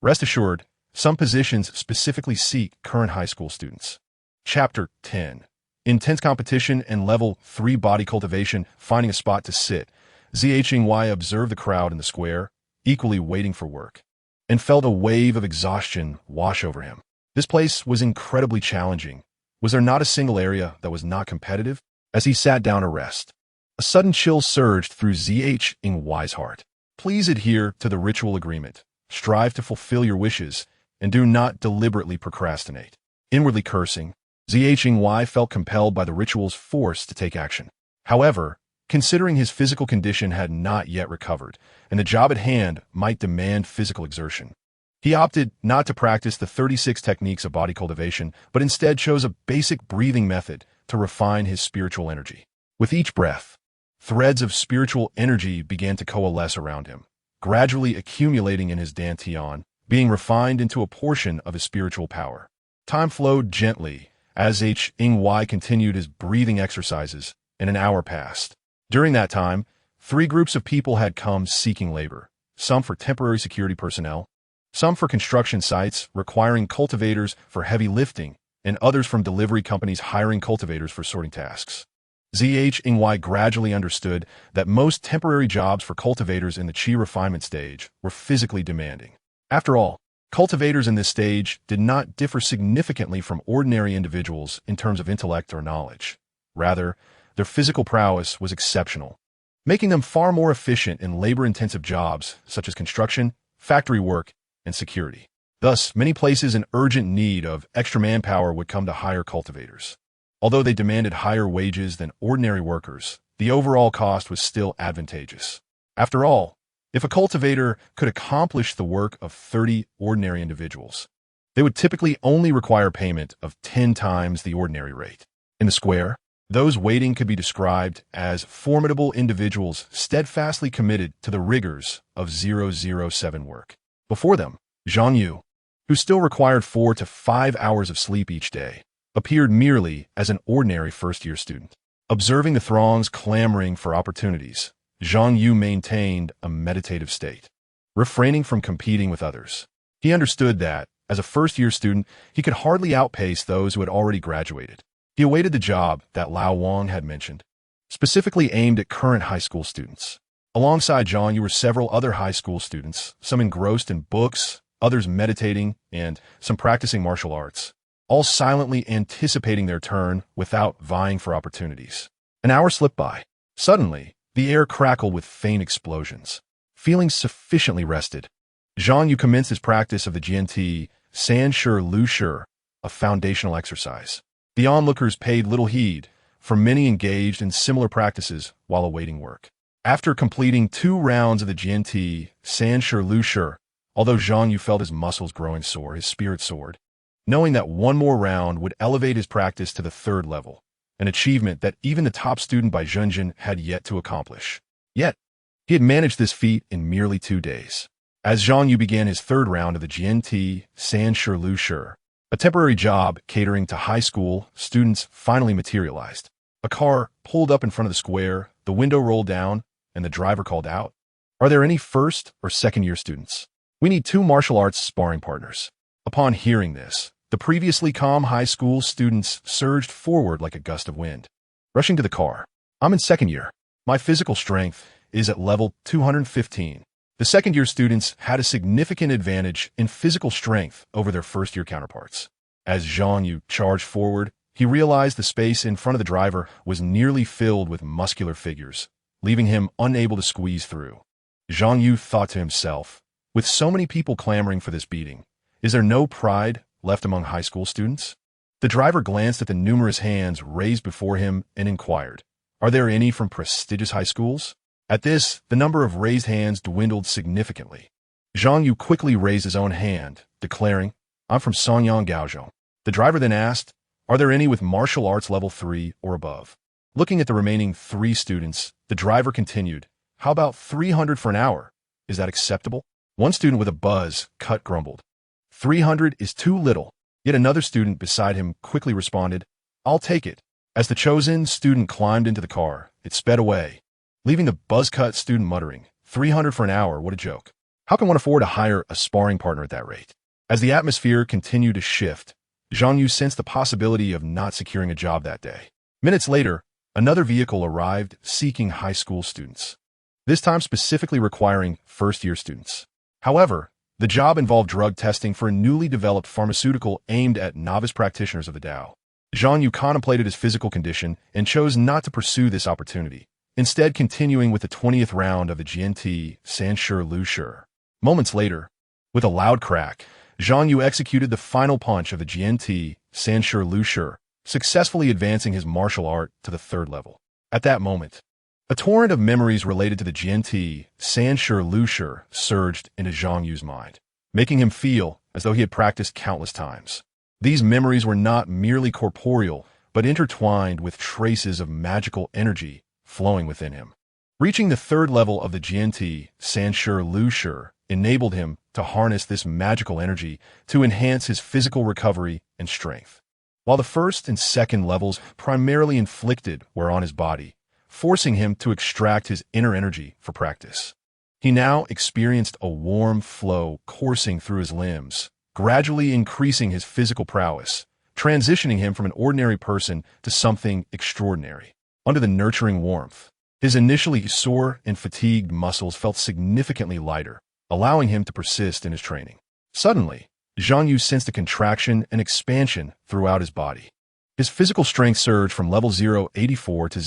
Rest assured, some positions specifically seek current high school students. Chapter 10. Intense competition and level 3 body cultivation, finding a spot to sit. Zhengwei observed the crowd in the square, equally waiting for work, and felt a wave of exhaustion wash over him. This place was incredibly challenging. Was there not a single area that was not competitive? As he sat down to rest, a sudden chill surged through Zhengwei's heart. Please adhere to the ritual agreement. Strive to fulfill your wishes, and do not deliberately procrastinate. Inwardly cursing, Zhengwei felt compelled by the ritual's force to take action. However, considering his physical condition had not yet recovered, and the job at hand might demand physical exertion, he opted not to practice the 36 techniques of body cultivation, but instead chose a basic breathing method to refine his spiritual energy. With each breath, threads of spiritual energy began to coalesce around him, gradually accumulating in his dantian, being refined into a portion of his spiritual power. Time flowed gently as Zhengwei continued his breathing exercises, and an hour passed. During that time, 3 groups of people had come seeking labor, some for temporary security personnel, some for construction sites requiring cultivators for heavy lifting, and others from delivery companies hiring cultivators for sorting tasks. Zhengwei gradually understood that most temporary jobs for cultivators in the qi refinement stage were physically demanding. After all, cultivators in this stage did not differ significantly from ordinary individuals in terms of intellect or knowledge. Rather, their physical prowess was exceptional, making them far more efficient in labor-intensive jobs such as construction, factory work, and security. Thus, many places in urgent need of extra manpower would come to hire cultivators. Although they demanded higher wages than ordinary workers, the overall cost was still advantageous. After all, if a cultivator could accomplish the work of 30 ordinary individuals, they would typically only require payment of 10 times the ordinary rate. In the square, those waiting could be described as formidable individuals steadfastly committed to the rigors of 007 work. Before them, Zhang Yu, who still required 4 to 5 hours of sleep each day, appeared merely as an ordinary first-year student. Observing the throngs clamoring for opportunities, Zhang Yu maintained a meditative state, refraining from competing with others. He understood that, As a first-year student, he could hardly outpace those who had already graduated. He awaited the job that Lao Wang had mentioned, specifically aimed at current high school students. Alongside Zhang Yu were several other high school students, some engrossed in books, others meditating, and some practicing martial arts, all silently anticipating their turn without vying for opportunities. An hour slipped by. Suddenly, the air crackled with faint explosions. Feeling sufficiently rested, Zhang Yu commenced his practice of the GNT San Shi Lu Shi, a foundational exercise. The onlookers paid little heed, for many engaged in similar practices while awaiting work. After completing 2 rounds of the GNT San Shi Lu Shi, although Zhang Yu felt his muscles growing sore, his spirit soared, knowing that one more round would elevate his practice to the 3rd level, an achievement that even the top student by Zhenjin had yet to accomplish. Yet, he had managed this feat in merely 2 days. As Zhang Yu began his 3rd round of the GNT San Shi Lu Shi, a temporary job catering to high school students finally materialized. A car pulled up in front of the square, the window rolled down, and the driver called out, "Are there any 1st or 2nd year students? We need 2 martial arts sparring partners." Upon hearing this, the previously calm high school students surged forward like a gust of wind. Rushing to the car, "I'm in 2nd year. My physical strength is at level 215. The 2nd year students had a significant advantage in physical strength over their 1st year counterparts. As Zhang Yu charged forward, he realized the space in front of the driver was nearly filled with muscular figures, leaving him unable to squeeze through. Zhang Yu thought to himself, with so many people clamoring for this beating, is there no pride left among high school students? The driver glanced at the numerous hands raised before him and inquired, "Are there any from prestigious high schools?" At this, the number of raised hands dwindled significantly. Zhang Yu quickly raised his own hand, declaring, "I'm from Sanyang Gaozhou." The driver then asked, "Are there any with martial arts level 3 or above?" Looking at the remaining 3 students, the driver continued, "How about 300 for an hour? Is that acceptable?" One student with a buzz cut grumbled, "300 is too little." Yet another student beside him quickly responded, "I'll take it." As the chosen student climbed into the car, it sped away, leaving the buzz-cut student muttering, 300 for an hour, what a joke. How can one afford to hire a sparring partner at that rate? As the atmosphere continued to shift, Zhang Yu sensed the possibility of not securing a job that day. Minutes later, another vehicle arrived seeking high school students, this time specifically requiring 1st-year students. However, the job involved drug testing for a newly developed pharmaceutical aimed at novice practitioners of the Tao. Zhang Yu contemplated his physical condition and chose not to pursue this opportunity, instead continuing with the 20th round of the GNT San Shi Lu Shi. Moments later, with a loud crack, Zhang Yu executed the final punch of the GNT San Shi Lu Shi, successfully advancing his martial art to the 3rd level. At that moment, a torrent of memories related to the GNT San Shi Lu Shi surged into Zhang Yu's mind, making him feel as though he had practiced countless times. These memories were not merely corporeal, but intertwined with traces of magical energy flowing within him. Reaching the 3rd level of the GNT San Shi Lu Shi enabled him to harness this magical energy to enhance his physical recovery and strength. While the 1st and 2nd levels primarily inflicted were on his body, forcing him to extract his inner energy for practice. He now experienced a warm flow coursing through his limbs, gradually increasing his physical prowess, transitioning him from an ordinary person to something extraordinary. Under the nurturing warmth, his initially sore and fatigued muscles felt significantly lighter, allowing him to persist in his training. Suddenly, Zhang Yu sensed a contraction and expansion throughout his body. His physical strength surged from level 084 to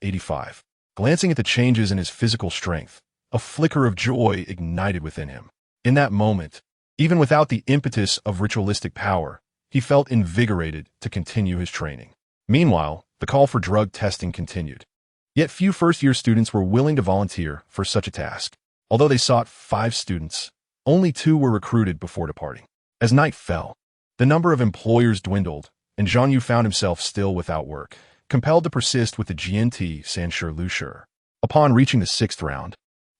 085. Glancing at the changes in his physical strength, a flicker of joy ignited within him. In that moment, even without the impetus of ritualistic power, he felt invigorated to continue his training. Meanwhile, the call for drug testing continued. Yet few 1st-year students were willing to volunteer for such a task. Although they sought 5 students, only 2 were recruited before departing. As night fell, the number of employers dwindled, and Zhang Yu found himself still without work, compelled to persist with the GNT San Shi Lu Shi. Upon reaching the 6th round,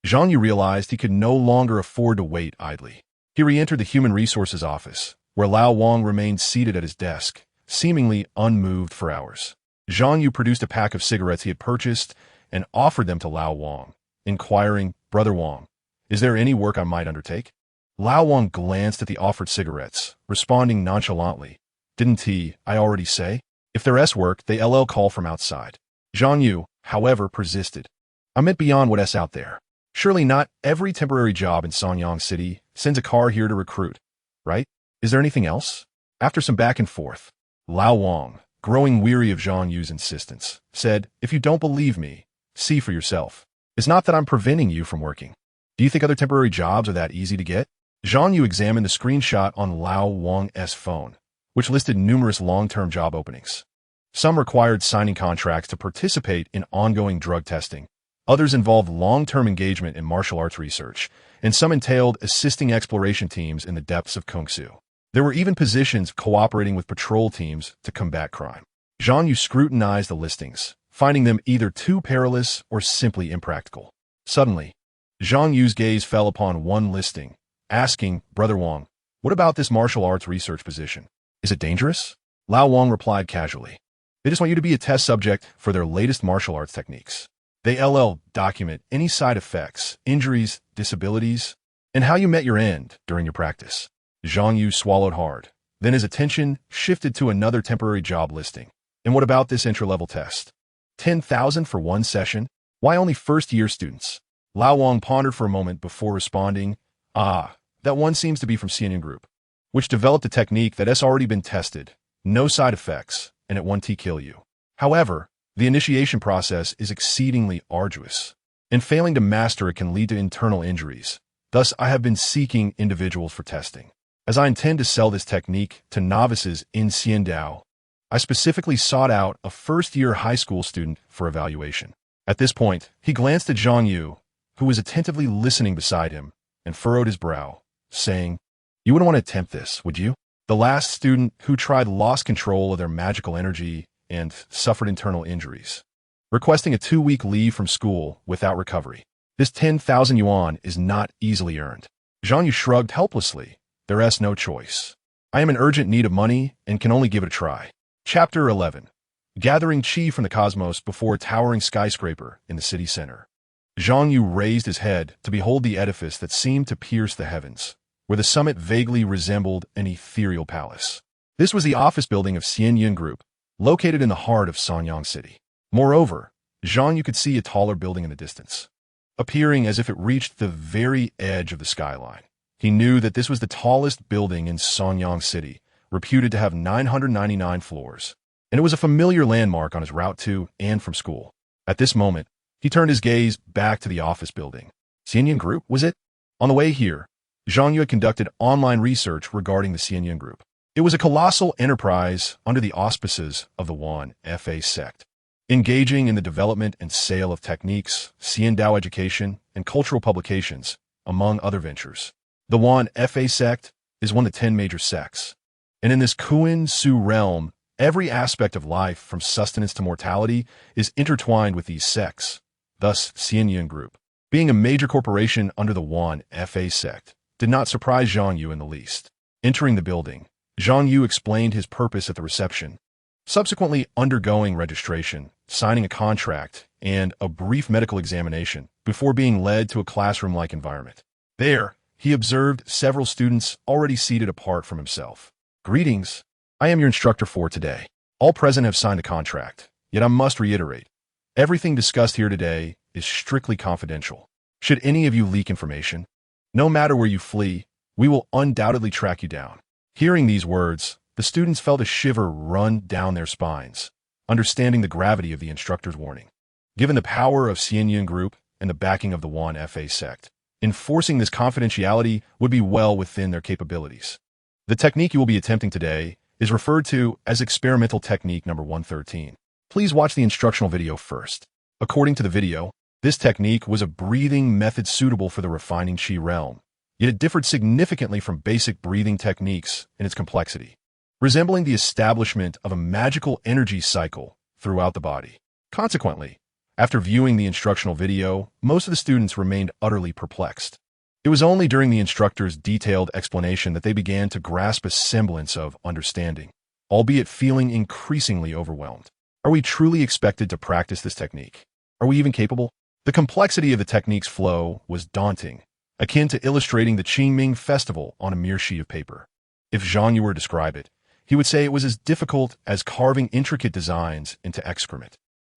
Zhang Yu realized he could no longer afford to wait idly. He re-entered the Human Resources office, where Lao Wang remained seated at his desk, seemingly unmoved for hours. Zhang Yu produced a pack of cigarettes he had purchased and offered them to Lao Wang, inquiring, "Brother Wang, is there any work I might undertake?" Lao Wang glanced at the offered cigarettes, responding nonchalantly. Didn't I already say? If their S work, they LL call from outside. Zhang Yu, however, persisted. I meant beyond what S out there. Surely not every temporary job in Sanyang City sends a car here to recruit, right? Is there anything else? After some back and forth, Lao Wang, growing weary of Zhang Yu's insistence, said, if you don't believe me, see for yourself. It's not that I'm preventing you from working. Do you think other temporary jobs are that easy to get? Zhang Yu examined the screenshot on Lao Wang's phone, which listed numerous long-term job openings. Some required signing contracts to participate in ongoing drug testing. Others involved long-term engagement in martial arts research, and some entailed assisting exploration teams in the depths of Kungsu. There were even positions cooperating with patrol teams to combat crime. Zhang Yu scrutinized the listings, finding them either too perilous or simply impractical. Suddenly, Zhang Yu's gaze fell upon one listing, asking, Brother Wang, what about this martial arts research position? Is it dangerous? Lao Wang replied casually. They just want you to be a test subject for their latest martial arts techniques. They document any side effects, injuries, disabilities, and how you met your end during your practice. Zhang Yu swallowed hard. Then his attention shifted to another temporary job listing. And what about this entry-level test? 10,000 for one session? Why only first-year students? Lao Wang pondered for a moment before responding, that one seems to be from CNN Group, which developed a technique that has already been tested. No side effects, and it won't kill you. However, the initiation process is exceedingly arduous, and failing to master it can lead to internal injuries. Thus, I have been seeking individuals for testing. As I intend to sell this technique to novices in Xiandao, I specifically sought out a first-year high school student for evaluation. At this point, he glanced at Zhang Yu, who was attentively listening beside him, and furrowed his brow, saying, You wouldn't want to attempt this, would you? The last student who tried lost control of their magical energy and suffered internal injuries, requesting a 2-week leave from school without recovery. This 10,000 yuan is not easily earned. Zhang Yu shrugged helplessly. There's no choice. I am in urgent need of money and can only give it a try. Chapter 11. Gathering chi from the cosmos before a towering skyscraper in the city center. Zhang Yu raised his head to behold the edifice that seemed to pierce the heavens, where the summit vaguely resembled an ethereal palace. This was the office building of Xianyun Group, located in the heart of Sanyang City. Moreover, Zhang Yu could see a taller building in the distance, appearing as if it reached the very edge of the skyline. He knew that this was the tallest building in Sanyang City, reputed to have 999 floors, and it was a familiar landmark on his route to and from school. At this moment, he turned his gaze back to the office building. Xianyun Group, was it? On the way here, Zhang Yu had conducted online research regarding the Xianyun Group. It was a colossal enterprise under the auspices of the Wan Fa sect, engaging in the development and sale of techniques, Xiandao education, and cultural publications, among other ventures. The Wan Fa sect is one of the 10 major sects, and in this Kuan Su realm, every aspect of life, from sustenance to mortality, is intertwined with these sects. Thus, Xianyun Group, being a major corporation under the Wan Fa sect, did not surprise Zhang Yu in the least. Entering the building, Zhang Yu explained his purpose at the reception, subsequently undergoing registration, signing a contract, and a brief medical examination before being led to a classroom-like environment. There, he observed several students already seated apart from himself. Greetings. I am your instructor for today. All present have signed the contract, yet I must reiterate, everything discussed here today is strictly confidential. Should any of you leak information, no matter where you flee, we will undoubtedly track you down. Hearing these words, the students felt a shiver run down their spines, understanding the gravity of the instructor's warning. Given the power of Xianyun Group and the backing of the Wan Fa sect, enforcing this confidentiality would be well within their capabilities. The technique you will be attempting today is referred to as experimental technique number 113. Please watch the instructional video first. According to the video, this technique was a breathing method suitable for the refining chi realm, yet it differed significantly from basic breathing techniques in its complexity, resembling the establishment of a magical energy cycle throughout the body. Consequently, after viewing the instructional video, most of the students remained utterly perplexed. It was only during the instructor's detailed explanation that they began to grasp a semblance of understanding, albeit feeling increasingly overwhelmed. Are we truly expected to practice this technique? Are we even capable? The complexity of the technique's flow was daunting, akin to illustrating the Qingming festival on a mere sheet of paper. If Jean were to describe it, he would say it was as difficult as carving intricate designs into excrement.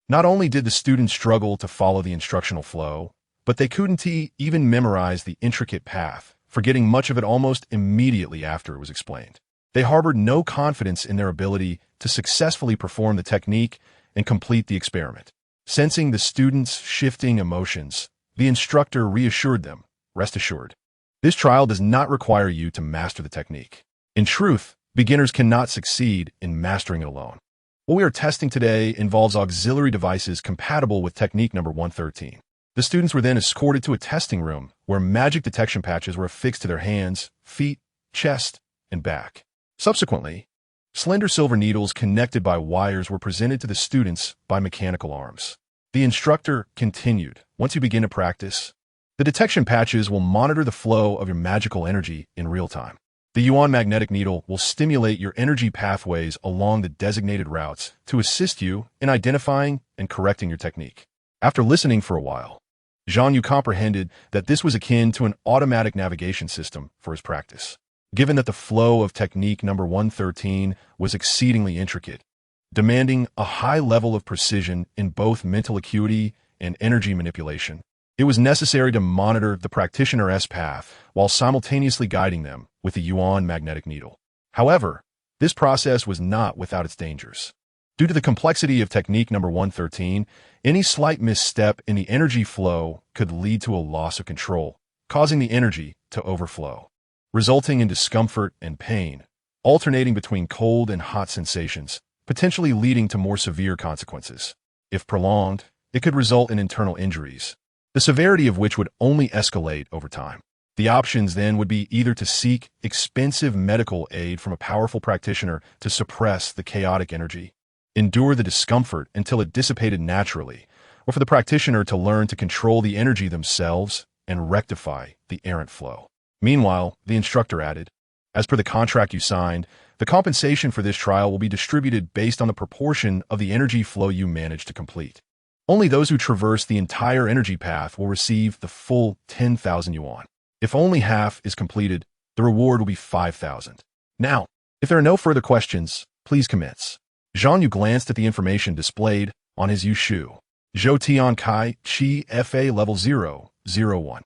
Not only did the students struggle to follow the instructional flow, but they couldn't even memorize the intricate path, forgetting much of it almost immediately after it was explained. They harbored no confidence in their ability to successfully perform the technique and complete the experiment. Sensing the students' shifting emotions, the instructor reassured them, "Rest assured, this trial does not require you to master the technique. In truth, beginners cannot succeed in mastering it alone. What we are testing today involves auxiliary devices compatible with technique number 113. The students were then escorted to a testing room where magic detection patches were affixed to their hands, feet, chest, and back. Subsequently, slender silver needles connected by wires were presented to the students by mechanical arms. The instructor continued, "Once you begin to practice, the detection patches will monitor the flow of your magical energy in real time. The yuan magnetic needle will stimulate your energy pathways along the designated routes to assist you in identifying and correcting your technique." After listening for a while, Jean Yu comprehended that this was akin to an automatic navigation system for his practice. Given that the flow of technique number 113 was exceedingly intricate, demanding a high level of precision in both mental acuity and energy manipulation, it was necessary to monitor the practitioner's path while simultaneously guiding them with the yuan magnetic needle. However, this process was not without its dangers. Due to the complexity of technique number 113, any slight misstep in the energy flow could lead to a loss of control, causing the energy to overflow, resulting in discomfort and pain, alternating between cold and hot sensations, potentially leading to more severe consequences. If prolonged, it could result in internal injuries, the severity of which would only escalate over time. The options then would be either to seek expensive medical aid from a powerful practitioner to suppress the chaotic energy, endure the discomfort until it dissipated naturally, or for the practitioner to learn to control the energy themselves and rectify the errant flow. Meanwhile, the instructor added, "As per the contract you signed, the compensation for this trial will be distributed based on the proportion of the energy flow you manage to complete. Only those who traverse the entire energy path will receive the full 10,000 yuan. If only half is completed, the reward will be 5,000. Now, if there are no further questions, please commence." Jean Yu glanced at the information displayed on his Yushu. Zhou Tian Kai Chi FA level 001.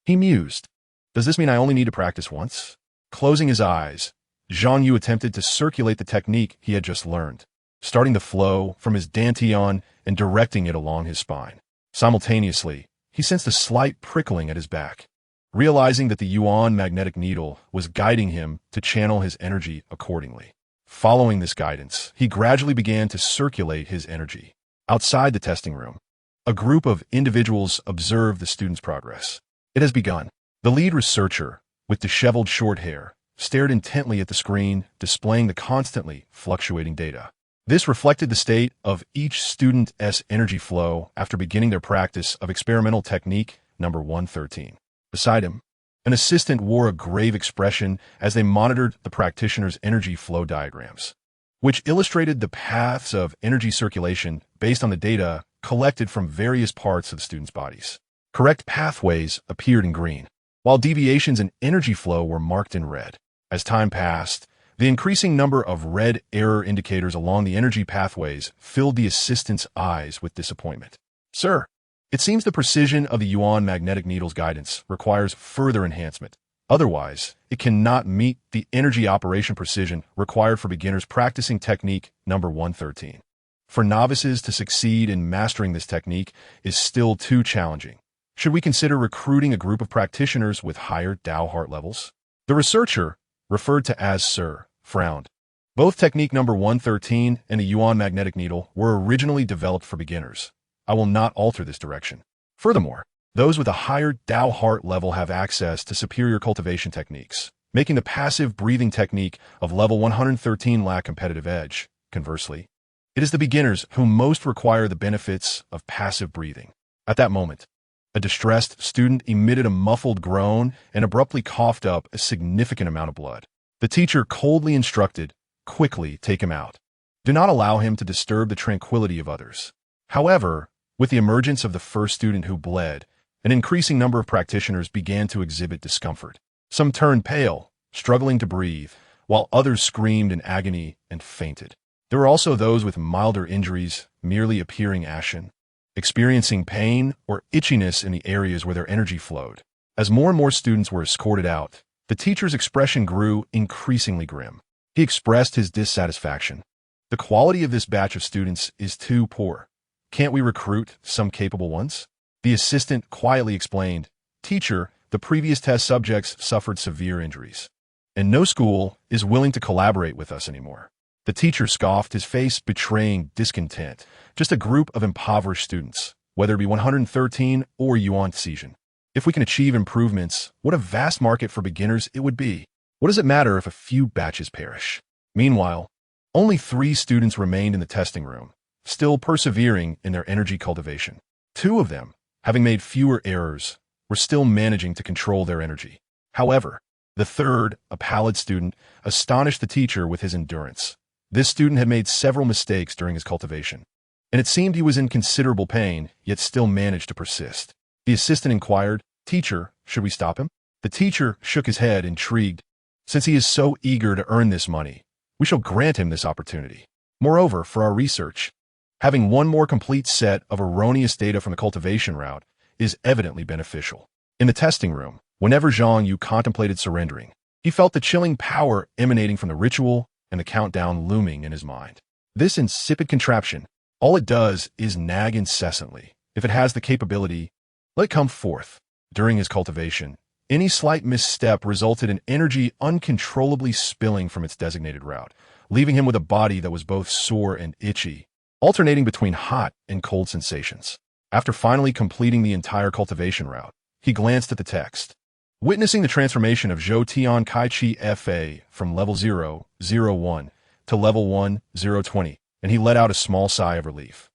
He mused, "Does this mean I only need to practice once?" Closing his eyes, Jean Yu attempted to circulate the technique he had just learned, starting the flow from his dantian and directing it along his spine. Simultaneously, he sensed a slight prickling at his back, realizing that the yuan magnetic needle was guiding him to channel his energy accordingly. Following this guidance, he gradually began to circulate his energy. Outside the testing room, a group of individuals observed the student's progress. "It has begun." The lead researcher, with disheveled short hair, stared intently at the screen, displaying the constantly fluctuating data. This reflected the state of each student's energy flow after beginning their practice of experimental technique number 113. Beside him, an assistant wore a grave expression as they monitored the practitioner's energy flow diagrams, which illustrated the paths of energy circulation based on the data collected from various parts of the students' bodies. Correct pathways appeared in green, while deviations in energy flow were marked in red. As time passed, the increasing number of red error indicators along the energy pathways filled the assistant's eyes with disappointment. "Sir, it seems the precision of the yuan magnetic needle's guidance requires further enhancement. Otherwise, it cannot meet the energy operation precision required for beginners practicing technique number 113. For novices to succeed in mastering this technique is still too challenging. Should we consider recruiting a group of practitioners with higher Tao heart levels?" The researcher, referred to as Sir, frowned. Both technique number 113 and the yuan magnetic needle were originally developed for beginners. I will not alter this direction. Furthermore, those with a higher Tao heart level have access to superior cultivation techniques, making the passive breathing technique of level 113 lack competitive edge. Conversely, it is the beginners who most require the benefits of passive breathing. At that moment, a distressed student emitted a muffled groan and abruptly coughed up a significant amount of blood. The teacher coldly instructed, "Quickly take him out. Do not allow him to disturb the tranquility of others." However, with the emergence of the first student who bled, an increasing number of practitioners began to exhibit discomfort. Some turned pale, struggling to breathe, while others screamed in agony and fainted. There were also those with milder injuries, merely appearing ashen, experiencing pain or itchiness in the areas where their energy flowed. As more and more students were escorted out, the teacher's expression grew increasingly grim. He expressed his dissatisfaction. The quality of this batch of students is too poor. Can't we recruit some capable ones? The assistant quietly explained, "Teacher, the previous test subjects suffered severe injuries, and no school is willing to collaborate with us anymore." The teacher scoffed, his face betraying discontent. Just a group of impoverished students, whether it be 113 or Yuan Season. If we can achieve improvements, what a vast market for beginners it would be. What does it matter if a few batches perish? Meanwhile, only 3 students remained in the testing room, still persevering in their energy cultivation. 2 of them, having made fewer errors, were still managing to control their energy. However, the third, a pallid student, astonished the teacher with his endurance. This student had made several mistakes during his cultivation, and it seemed he was in considerable pain, yet still managed to persist. The assistant inquired, "Teacher, should we stop him?" The teacher shook his head, intrigued. "Since he is so eager to earn this money, we shall grant him this opportunity. Moreover, for our research, having one more complete set of erroneous data from the cultivation route is evidently beneficial." In the testing room, whenever Zhang Yu contemplated surrendering, he felt the chilling power emanating from the ritual and the countdown looming in his mind. This insipid contraption, all it does is nag incessantly. If it has the capability, let it come forth. During his cultivation, any slight misstep resulted in energy uncontrollably spilling from its designated route, leaving him with a body that was both sore and itchy, alternating between hot and cold sensations. After finally completing the entire cultivation route, he glanced at the text. Witnessing the transformation of Zhou Tian Kai Chi Fa from level 001 to level 1020, and he let out a small sigh of relief.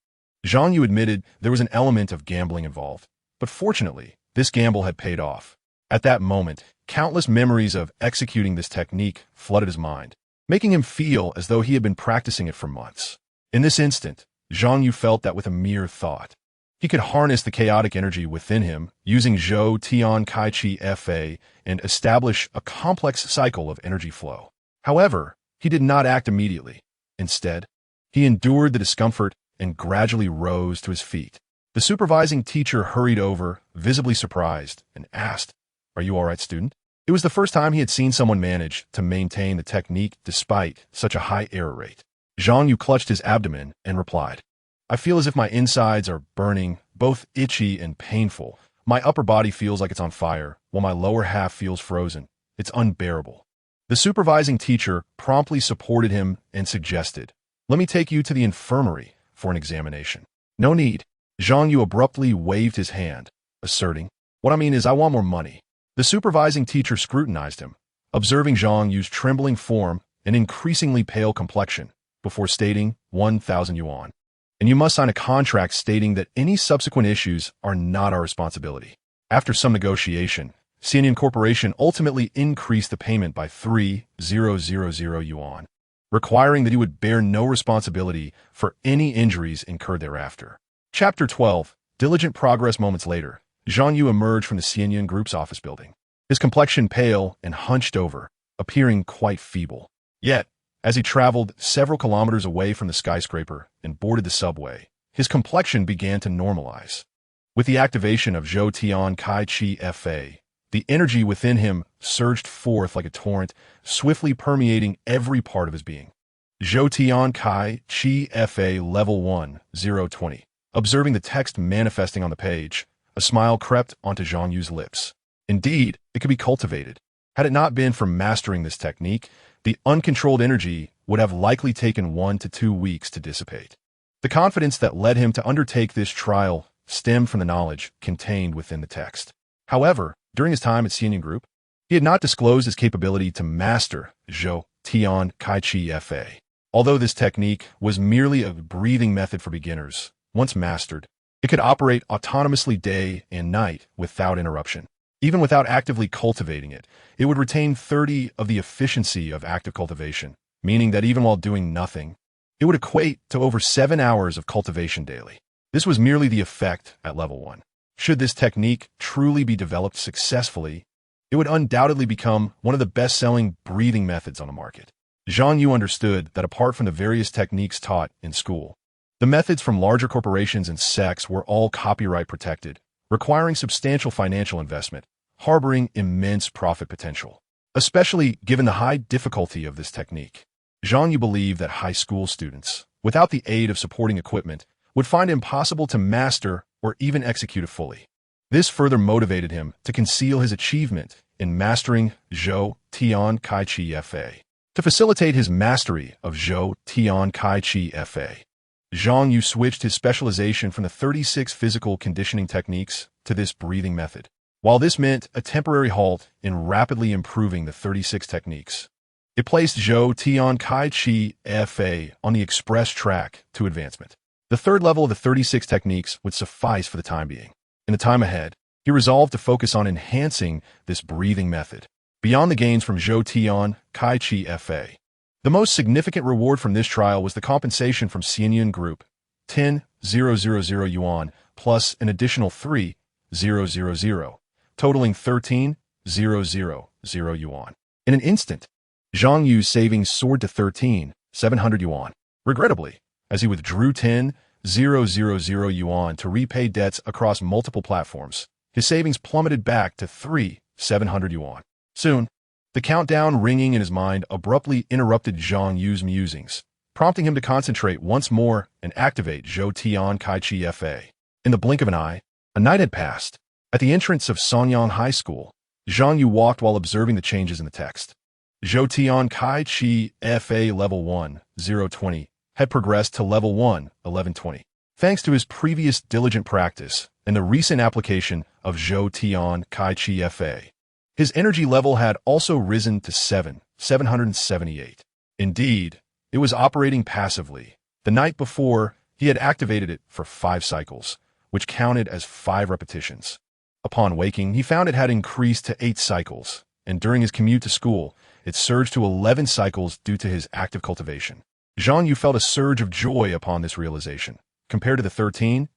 Zhang Yu admitted there was an element of gambling involved, but fortunately, this gamble had paid off. At that moment, countless memories of executing this technique flooded his mind, making him feel as though he had been practicing it for months. In this instant, Zhang Yu felt that with a mere thought, he could harness the chaotic energy within him using Zhou Tian Kai Chi Fa and establish a complex cycle of energy flow. However, he did not act immediately. Instead, he endured the discomfort and gradually rose to his feet. The supervising teacher hurried over, visibly surprised, and asked, "Are you all right, student?" It was the first time he had seen someone manage to maintain the technique despite such a high error rate. Zhang Yu clutched his abdomen and replied, "I feel as if my insides are burning, both itchy and painful. My upper body feels like it's on fire, while my lower half feels frozen. It's unbearable." The supervising teacher promptly supported him and suggested, "Let me take you to the infirmary for an examination." "No need." Zhang Yu abruptly waved his hand, asserting, "What I mean is I want more money." The supervising teacher scrutinized him, observing Zhang Yu's trembling form and increasingly pale complexion, before stating 1,000 yuan. "And you must sign a contract stating that any subsequent issues are not our responsibility." After some negotiation, Xianyan Corporation ultimately increased the payment by 3,000 yuan, requiring that he would bear no responsibility for any injuries incurred thereafter. Chapter 12. Diligent progress. Moments later, Zhang Yu emerged from the Xianyan Group's office building, his complexion pale and hunched over, appearing quite feeble. Yet, as he traveled several kilometers away from the skyscraper and boarded the subway, his complexion began to normalize. With the activation of Zhou Tian Kai Chi Fa, the energy within him surged forth like a torrent, swiftly permeating every part of his being. Zhou Tian Kai Chi Fa level 1020. Observing the text manifesting on the page, a smile crept onto Zhang Yu's lips. Indeed, it could be cultivated. Had it not been for mastering this technique, the uncontrolled energy would have likely taken 1 to 2 weeks to dissipate. The confidence that led him to undertake this trial stemmed from the knowledge contained within the text. However, during his time at Xianyan Group, he had not disclosed his capability to master Zhou Tian Kai Chi Fa. Although this technique was merely a breathing method for beginners, once mastered, it could operate autonomously day and night without interruption. Even without actively cultivating it, it would retain 30 of the efficiency of active cultivation, meaning that even while doing nothing, it would equate to over 7 hours of cultivation daily. This was merely the effect at level 1. Should this technique truly be developed successfully, it would undoubtedly become one of the best-selling breathing methods on the market. Zhang Yu understood that apart from the various techniques taught in school, the methods from larger corporations and sects were all copyright protected, requiring substantial financial investment, harboring immense profit potential. Especially given the high difficulty of this technique, Zhang Yu believed that high school students, without the aid of supporting equipment, would find it impossible to master or even execute it fully. This further motivated him to conceal his achievement in mastering Zhou Tian Kai Chi Fa. To facilitate his mastery of Zhou Tian Kai Chi Fa, Zhang Yu switched his specialization from the 36 physical conditioning techniques to this breathing method. While this meant a temporary halt in rapidly improving the 36 techniques, it placed Zhou Tian Kai Chi Fa on the express track to advancement. The third level of the 36 techniques would suffice for the time being. In the time ahead, he resolved to focus on enhancing this breathing method beyond the gains from Zhou Tian Kai Chi Fa. The most significant reward from this trial was the compensation from Xianyun Group, 10,000 yuan, plus an additional 3,000, totaling 13,000 yuan. In an instant, Zhang Yu's savings soared to 13,700 yuan. Regrettably, as he withdrew 10,000 yuan to repay debts across multiple platforms, his savings plummeted back to 3,700 yuan. Soon, the countdown ringing in his mind abruptly interrupted Zhang Yu's musings, prompting him to concentrate once more and activate Zhou Tian Kai Chi Fa. In the blink of an eye, a night had passed. At the entrance of Sanyang High School, Zhang Yu walked while observing the changes in the text. Zhou Tian Kai Chi Fa Level 1, 020, had progressed to Level 1, 1120. Thanks to his previous diligent practice and the recent application of Zhou Tian Kai Chi Fa, his energy level had also risen to 778. Indeed, it was operating passively. The night before, he had activated it for 5 cycles, which counted as 5 repetitions. Upon waking, he found it had increased to 8 cycles, and during his commute to school, it surged to 11 cycles due to his active cultivation. Zhang Yu felt a surge of joy upon this realization. Compared to the 13,000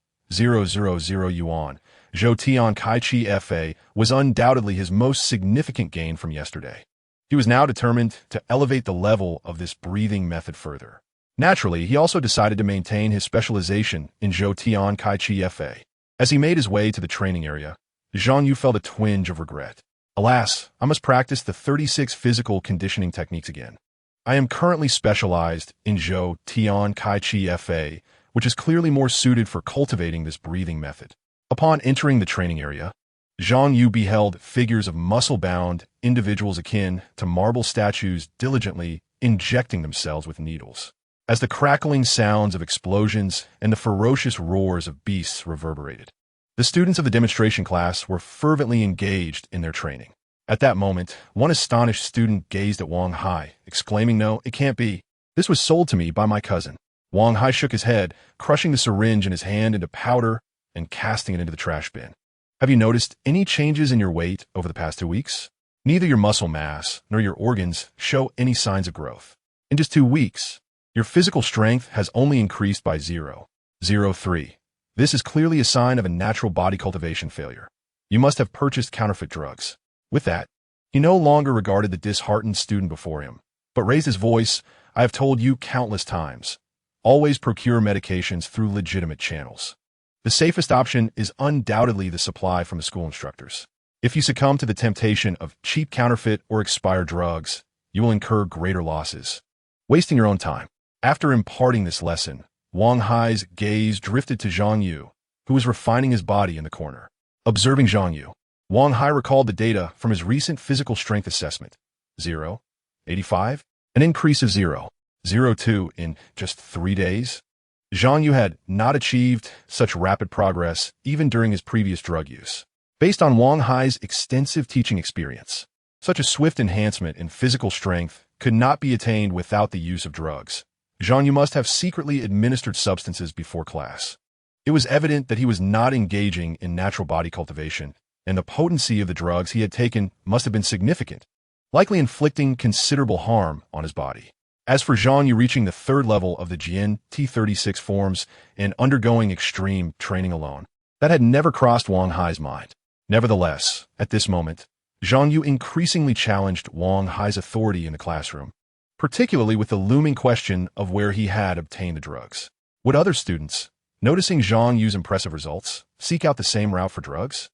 yuan, Zhou Tian Kai Chi Fa was undoubtedly his most significant gain from yesterday. He was now determined to elevate the level of this breathing method further. Naturally, he also decided to maintain his specialization in Zhou Tian Kai Chi Fa. As he made his way to the training area, Zhang Yu felt a twinge of regret. Alas, I must practice the 36 physical conditioning techniques again. I am currently specialized in Zhou Tian Kai Chi Fa, which is clearly more suited for cultivating this breathing method. Upon entering the training area, Zhang Yu beheld figures of muscle-bound individuals akin to marble statues diligently injecting themselves with needles. As the crackling sounds of explosions and the ferocious roars of beasts reverberated, the students of the demonstration class were fervently engaged in their training. At that moment, one astonished student gazed at Wang Hai, exclaiming, "No, it can't be. This was sold to me by my cousin." Wang Hai shook his head, crushing the syringe in his hand into powder and casting it into the trash bin. "Have you noticed any changes in your weight over the past 2 weeks? Neither your muscle mass nor your organs show any signs of growth. In just 2 weeks, your physical strength has only increased by 0.03. This is clearly a sign of a natural body cultivation failure. You must have purchased counterfeit drugs." With that, he no longer regarded the disheartened student before him, but raised his voice, "I have told you countless times. Always procure medications through legitimate channels. The safest option is undoubtedly the supply from the school instructors. If you succumb to the temptation of cheap counterfeit or expired drugs, you will incur greater losses, wasting your own time." After imparting this lesson, Wang Hai's gaze drifted to Zhang Yu, who was refining his body in the corner. Observing Zhang Yu, Wang Hai recalled the data from his recent physical strength assessment. 0.85, an increase of 0.02 in just 3 days. Zhang Yu had not achieved such rapid progress even during his previous drug use. Based on Wang Hai's extensive teaching experience, such a swift enhancement in physical strength could not be attained without the use of drugs. Zhang Yu must have secretly administered substances before class. It was evident that he was not engaging in natural body cultivation, and the potency of the drugs he had taken must have been significant, likely inflicting considerable harm on his body. As for Zhang Yu reaching the 3rd level of the Jian T36 forms and undergoing extreme training alone, that had never crossed Wang Hai's mind. Nevertheless, at this moment, Zhang Yu increasingly challenged Wang Hai's authority in the classroom, particularly with the looming question of where he had obtained the drugs. Would other students, noticing Zhang Yu's impressive results, seek out the same route for drugs?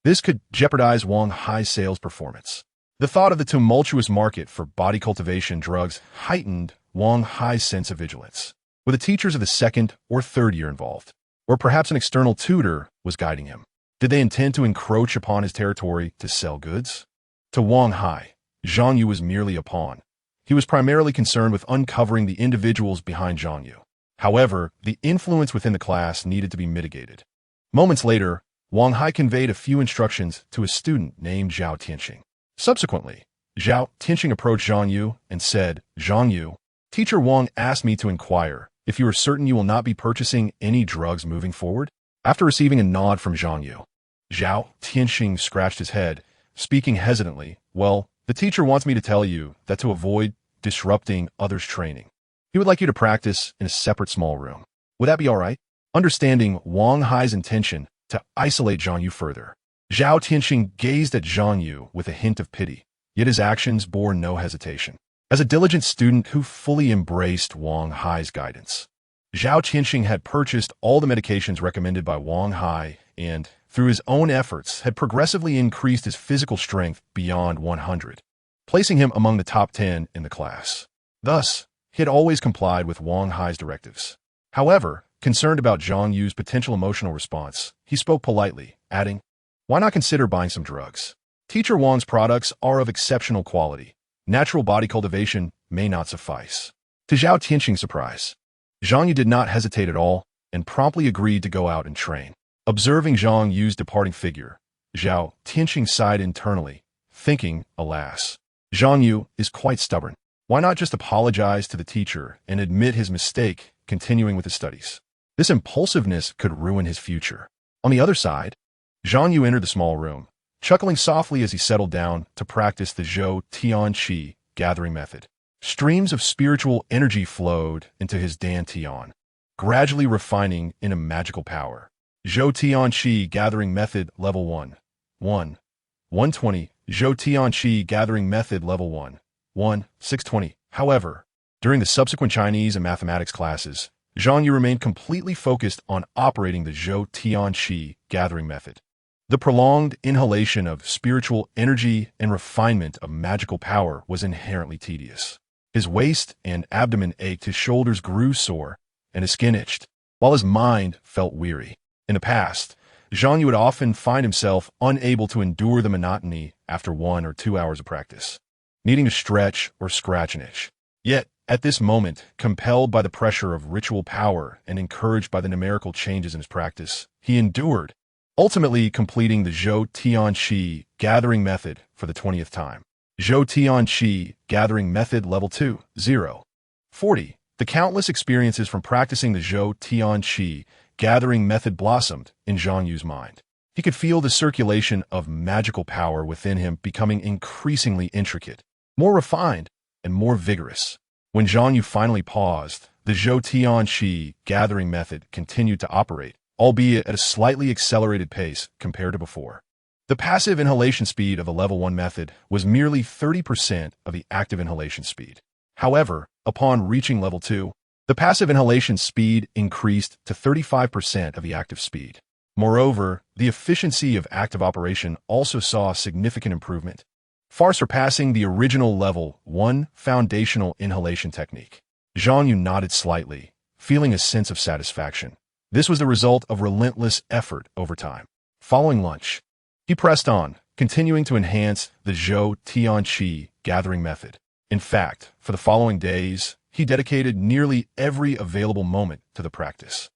This could jeopardize Wang Hai's sales performance. The thought of the tumultuous market for body cultivation drugs heightened Wang Hai's sense of vigilance. Were the teachers of the second or third year involved? Or perhaps an external tutor was guiding him? Did they intend to encroach upon his territory to sell goods? To Wang Hai, Zhang Yu was merely a pawn. He was primarily concerned with uncovering the individuals behind Zhang Yu. However, the influence within the class needed to be mitigated. Moments later, Wang Hai conveyed a few instructions to a student named Zhao Tianxing. Subsequently, Zhao Tianxing approached Zhang Yu and said, "Zhang Yu, Teacher Wang asked me to inquire if you are certain you will not be purchasing any drugs moving forward." After receiving a nod from Zhang Yu, Zhao Tianxing scratched his head, speaking hesitantly. "Well, the teacher wants me to tell you that to avoid disrupting others' training, he would like you to practice in a separate small room. Would that be all right?" Understanding Wang Hai's intention to isolate Zhang Yu further, Zhao Tianxing gazed at Zhang Yu with a hint of pity, yet his actions bore no hesitation. As a diligent student who fully embraced Wang Hai's guidance, Zhao Tianxing had purchased all the medications recommended by Wang Hai and, through his own efforts, had progressively increased his physical strength beyond 100, placing him among the top 10 in the class. Thus, he had always complied with Wang Hai's directives. However, concerned about Zhang Yu's potential emotional response, he spoke politely, adding, "Why not consider buying some drugs? Teacher Wang's products are of exceptional quality. Natural body cultivation may not suffice." To Zhao Tianxing's surprise, Zhang Yu did not hesitate at all and promptly agreed to go out and train. Observing Zhang Yu's departing figure, Zhao Tianxing sighed internally, thinking, alas, Zhang Yu is quite stubborn. Why not just apologize to the teacher and admit his mistake, continuing with his studies? This impulsiveness could ruin his future. On the other side, Zhang Yu entered the small room, chuckling softly as he settled down to practice the Zhou Tian Qi gathering method. Streams of spiritual energy flowed into his Dan Tian, gradually refining into magical power. Zhou Tian Qi gathering method level 1. 120. Zhou Tian Qi gathering method level 1. 620. However, during the subsequent Chinese and mathematics classes, Zhang Yu remained completely focused on operating the Zhou Tian Qi gathering method. The prolonged inhalation of spiritual energy and refinement of magical power was inherently tedious. His waist and abdomen ached, his shoulders grew sore, and his skin itched, while his mind felt weary. In the past, Zhang Yu would often find himself unable to endure the monotony after 1 or 2 hours of practice, needing to stretch or scratch an itch. Yet, at this moment, compelled by the pressure of ritual power and encouraged by the numerical changes in his practice, he endured, ultimately completing the Zhou Tian Qi gathering method for the 20th time. Zhou Tian Qi gathering method level 2, 40. The countless experiences from practicing the Zhou Tian Qi gathering method blossomed in Zhang Yu's mind. He could feel the circulation of magical power within him becoming increasingly intricate, more refined, and more vigorous. When Zhang Yu finally paused, the Zhou Tian Qi gathering method continued to operate, albeit at a slightly accelerated pace compared to before. The passive inhalation speed of the level 1 method was merely 30% of the active inhalation speed. However, upon reaching level 2, the passive inhalation speed increased to 35% of the active speed. Moreover, the efficiency of active operation also saw significant improvement, far surpassing the original level 1 foundational inhalation technique. Zhang Yu nodded slightly, feeling a sense of satisfaction. This was the result of relentless effort over time. Following lunch, he pressed on, continuing to enhance the Zhou Tian Qi gathering method. In fact, for the following days, he dedicated nearly every available moment to the practice.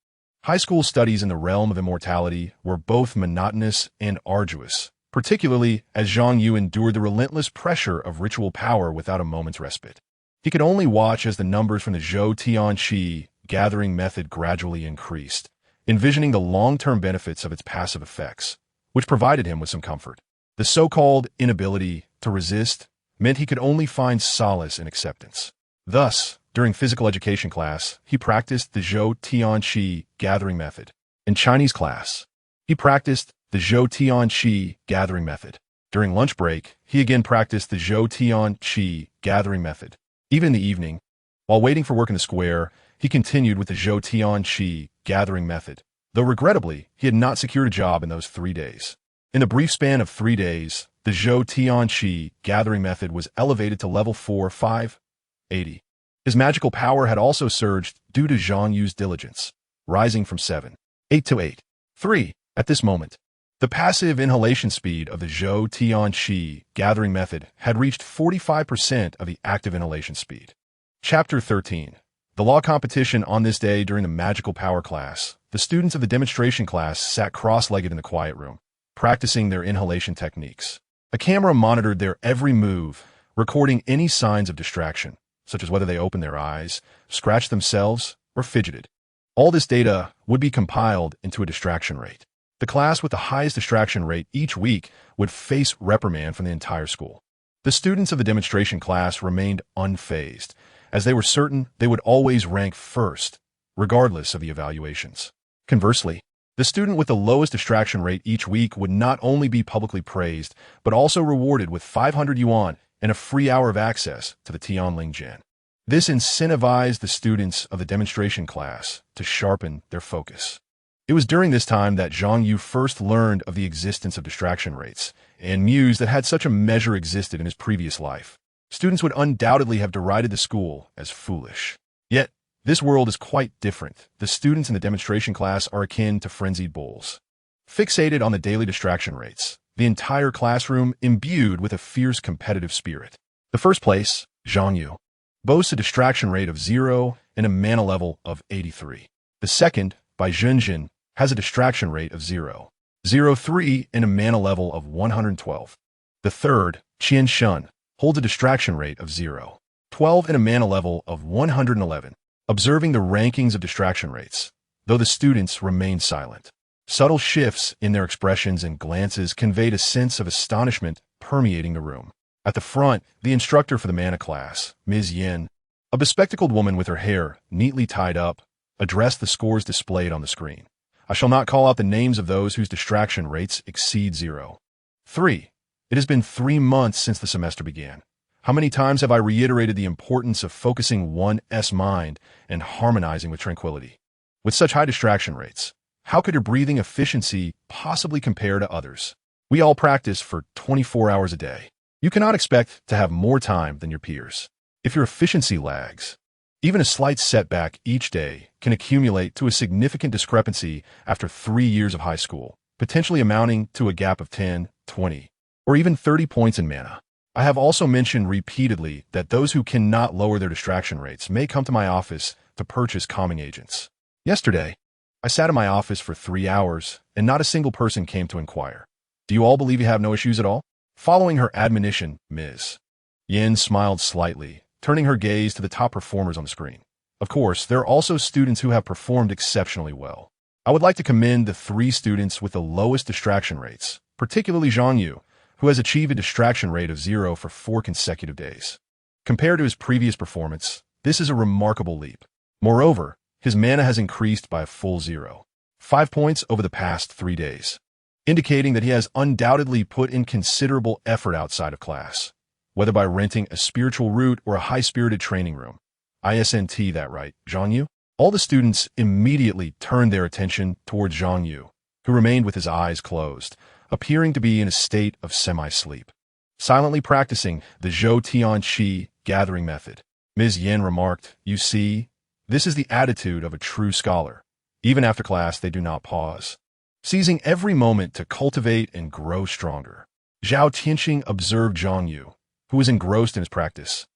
High school studies in the realm of immortality were both monotonous and arduous, particularly as Zhang Yu endured the relentless pressure of ritual power without a moment's respite. He could only watch as the numbers from the Zhou Tian Qi gathering method gradually increased, envisioning the long-term benefits of its passive effects, which provided him with some comfort. The so-called inability to resist meant he could only find solace in acceptance. Thus, during physical education class, he practiced the Zhou Tian Qi gathering method. In Chinese class, he practiced the Zhou Tian Qi gathering method. During lunch break, he again practiced the Zhou Tian Qi gathering method. Even in the evening, while waiting for work in the square, he continued with the Zhou Tian Qi gathering method, though regrettably, he had not secured a job in those 3 days. In the brief span of 3 days, the Zhou Tian Qi gathering method was elevated to level 4,580. His magical power had also surged due to Zhang Yu's diligence, rising from 7,8 to 8,3 at this moment. The passive inhalation speed of the Zhou Tian Qi gathering method had reached 45% of the active inhalation speed. Chapter 13. The law competition. On this day during the magical power class, the students of the demonstration class sat cross-legged in the quiet room, practicing their inhalation techniques. A camera monitored their every move, recording any signs of distraction, such as whether they opened their eyes, scratched themselves, or fidgeted. All this data would be compiled into a distraction rate. The class with the highest distraction rate each week would face reprimand from the entire school. The students of the demonstration class remained unfazed, as they were certain they would always rank first, regardless of the evaluations. Conversely, the student with the lowest distraction rate each week would not only be publicly praised, but also rewarded with 500 yuan and a free hour of access to the Tianling Jian. This incentivized the students of the demonstration class to sharpen their focus. It was during this time that Zhang Yu first learned of the existence of distraction rates, and mused that had such a measure existed in his previous life, students would undoubtedly have derided the school as foolish. Yet, this world is quite different. The students in the demonstration class are akin to frenzied bulls. Fixated on the daily distraction rates, the entire classroom imbued with a fierce competitive spirit. The first place, Zhang Yu, boasts a distraction rate of 0 and a mana level of 83. The second, by Zhenjin, has a distraction rate of 0.03 and a mana level of 112. The third, Qian Shun, holds a distraction rate of 0.12 and a mana level of 111. Observing the rankings of distraction rates, though the students remained silent, subtle shifts in their expressions and glances conveyed a sense of astonishment permeating the room. At the front, the instructor for the mana class, Ms. Yin, a bespectacled woman with her hair neatly tied up, addressed the scores displayed on the screen. I shall not call out the names of those whose distraction rates exceed 0.3. It has been 3 months since the semester began. How many times have I reiterated the importance of focusing one's mind and harmonizing with tranquility? With such high distraction rates, how could your breathing efficiency possibly compare to others? We all practice for 24 hours a day. You cannot expect to have more time than your peers. If your efficiency lags, even a slight setback each day can accumulate to a significant discrepancy after 3 years of high school, potentially amounting to a gap of 10, 20, or even 30 points in mana. I have also mentioned repeatedly that those who cannot lower their distraction rates may come to my office to purchase calming agents. Yesterday, I sat in my office for 3 hours, and not a single person came to inquire. Do you all believe you have no issues at all? Following her admonition, Ms. Yin smiled slightly, turning her gaze to the top performers on the screen. Of course, there are also students who have performed exceptionally well. I would like to commend the 3 students with the lowest distraction rates, particularly Zhang Yu, who has achieved a distraction rate of 0 for 4 consecutive days. Compared to his previous performance, this is a remarkable leap. Moreover, his mana has increased by a full 0.5 points over the past 3 days, indicating that he has undoubtedly put in considerable effort outside of class, whether by renting a spiritual route or a high-spirited training room. ISNT that right, Zhang Yu? All the students immediately turned their attention towards Zhang Yu, who remained with his eyes closed, appearing to be in a state of semi-sleep, silently practicing the Zhou Tian Qi gathering method. Ms. Yin remarked, "You see, this is the attitude of a true scholar. Even after class, they do not pause, seizing every moment to cultivate and grow stronger." Zhao Tianqing observed Zhang Yu, who was engrossed in his practice,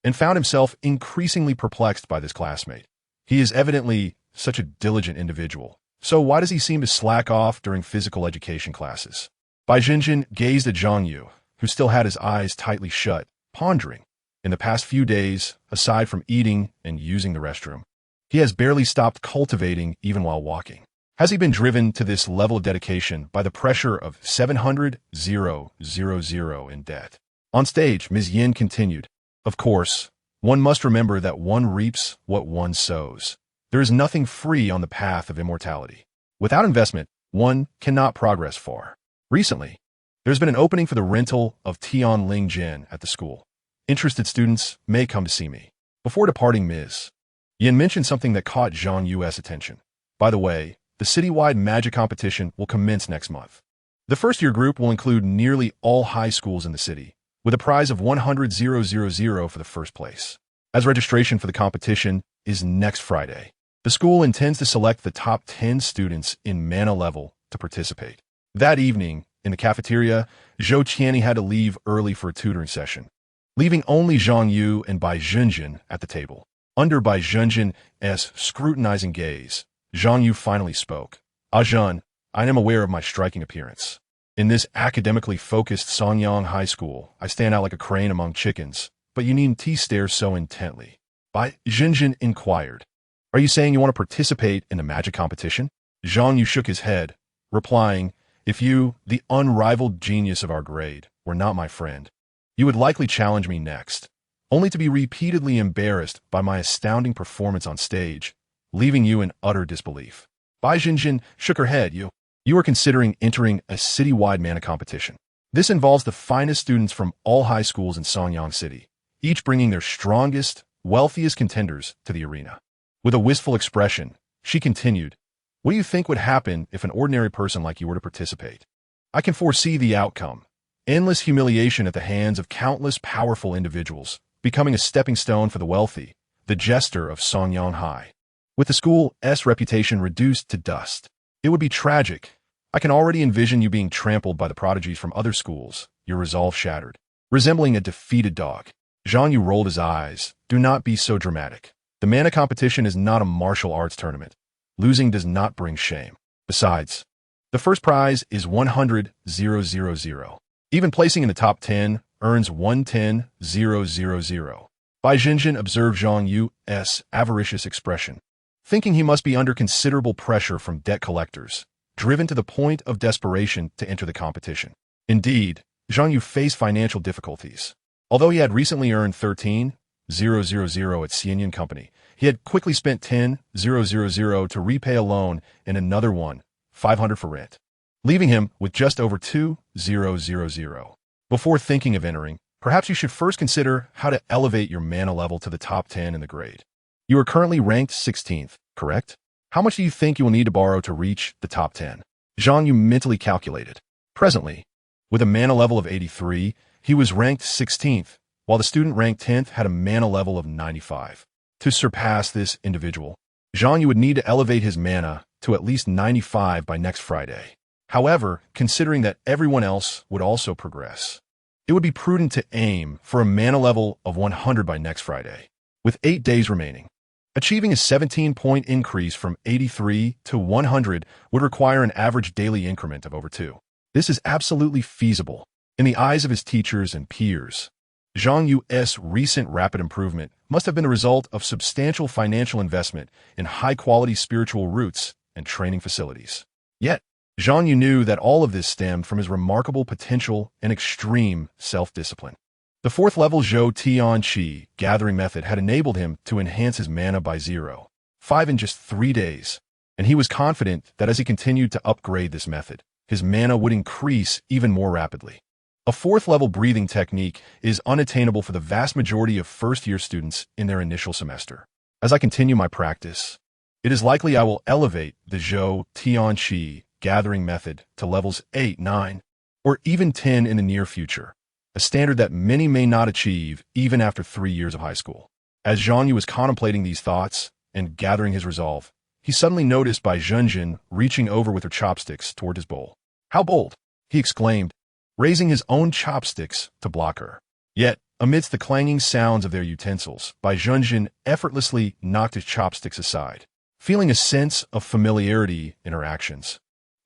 and found himself increasingly perplexed by this classmate. He is evidently such a diligent individual. So why does he seem to slack off during physical education classes? Bai Jinjin gazed at Zhang Yu, who still had his eyes tightly shut, pondering. In the past few days, aside from eating and using the restroom, he has barely stopped cultivating even while walking. Has he been driven to this level of dedication by the pressure of 700,000 in debt? On stage, Ms. Yin continued, "Of course, one must remember that one reaps what one sows. There is nothing free on the path of immortality. Without investment, one cannot progress far." Recently, There's been an opening for the rental of Tian Ling Jin at the school. Interested students may come to see me. Before departing, Ms. Yin mentioned something that caught Zhang Yu's attention. By the way, the citywide magic competition will commence next month. The first-year group will include nearly all high schools in the city, with a prize of 100,000 for the first place. As registration for the competition is next Friday, the school intends to select the top 10 students in mana level to participate. That evening, in the cafeteria, Zhou Qianni had to leave early for a tutoring session, leaving only Zhang Yu and Bai Zhenjin at the table. Under Bai Zhenjin's scrutinizing gaze, Zhang Yu finally spoke. Zhen, I am aware of my striking appearance. In this academically focused Songyang High School, I stand out like a crane among chickens, but you needn't stare so intently. Bai Zhenjin inquired. Are you saying you want to participate in the magic competition? Zhang Yu shook his head, replying, if you, the unrivaled genius of our grade, were not my friend, you would likely challenge me next, only to be repeatedly embarrassed by my astounding performance on stage, leaving you in utter disbelief. Bai Zhenjin shook her head. You are considering entering a citywide mana competition. This involves the finest students from all high schools in Songyang City, each bringing their strongest, wealthiest contenders to the arena. With a wistful expression, she continued, what do you think would happen if an ordinary person like you were to participate? I can foresee the outcome. Endless humiliation at the hands of countless powerful individuals, becoming a stepping stone for the wealthy, the jester of Songyang High. With the school's reputation reduced to dust, it would be tragic. I can already envision you being trampled by the prodigies from other schools, your resolve shattered, resembling a defeated dog. Zhang Yu rolled his eyes. Do not be so dramatic. The mana competition is not a martial arts tournament. Losing does not bring shame. Besides, the first prize is 100,000. Even placing in the top 10 earns 110,000. Bai Zhenjin observed Zhang Yu's avaricious expression, thinking he must be under considerable pressure from debt collectors, driven to the point of desperation to enter the competition. Indeed, Zhang Yu faced financial difficulties. Although he had recently earned 13,000 at Xianyan Company, he had quickly spent 10,000 to repay a loan and another 500 for rent, leaving him with just over 2,000. Before thinking of entering, perhaps you should first consider how to elevate your mana level to the top 10 in the grade. You are currently ranked 16th, correct? How much do you think you will need to borrow to reach the top 10? Zhang Yu mentally calculated. Presently, with a mana level of 83, he was ranked 16th, while the student ranked 10th had a mana level of 95. To surpass this individual, Zhang Yu would need to elevate his mana to at least 95 by next Friday. However, considering that everyone else would also progress, it would be prudent to aim for a mana level of 100 by next Friday, with 8 days remaining. Achieving a 17-point increase from 83 to 100 would require an average daily increment of over 2. This is absolutely feasible. In the eyes of his teachers and peers, Zhang Yu's recent rapid improvement must have been the result of substantial financial investment in high-quality spiritual roots and training facilities. Yet, Zhang Yu knew that all of this stemmed from his remarkable potential and extreme self-discipline. The fourth-level Zhou Tianqi gathering method had enabled him to enhance his mana by 0.5 in just 3 days, and he was confident that as he continued to upgrade this method, his mana would increase even more rapidly. A fourth-level breathing technique is unattainable for the vast majority of first-year students in their initial semester. As I continue my practice, it is likely I will elevate the Zhou Tianqi gathering method to levels 8, 9, or even 10 in the near future, a standard that many may not achieve even after 3 years of high school. As Zhang Yu was contemplating these thoughts and gathering his resolve, he suddenly noticed Bai Zhenjin reaching over with her chopsticks toward his bowl. How bold! He exclaimed, raising his own chopsticks to block her. Yet, amidst the clanging sounds of their utensils, Bai Zhenjin effortlessly knocked his chopsticks aside, feeling a sense of familiarity in her actions.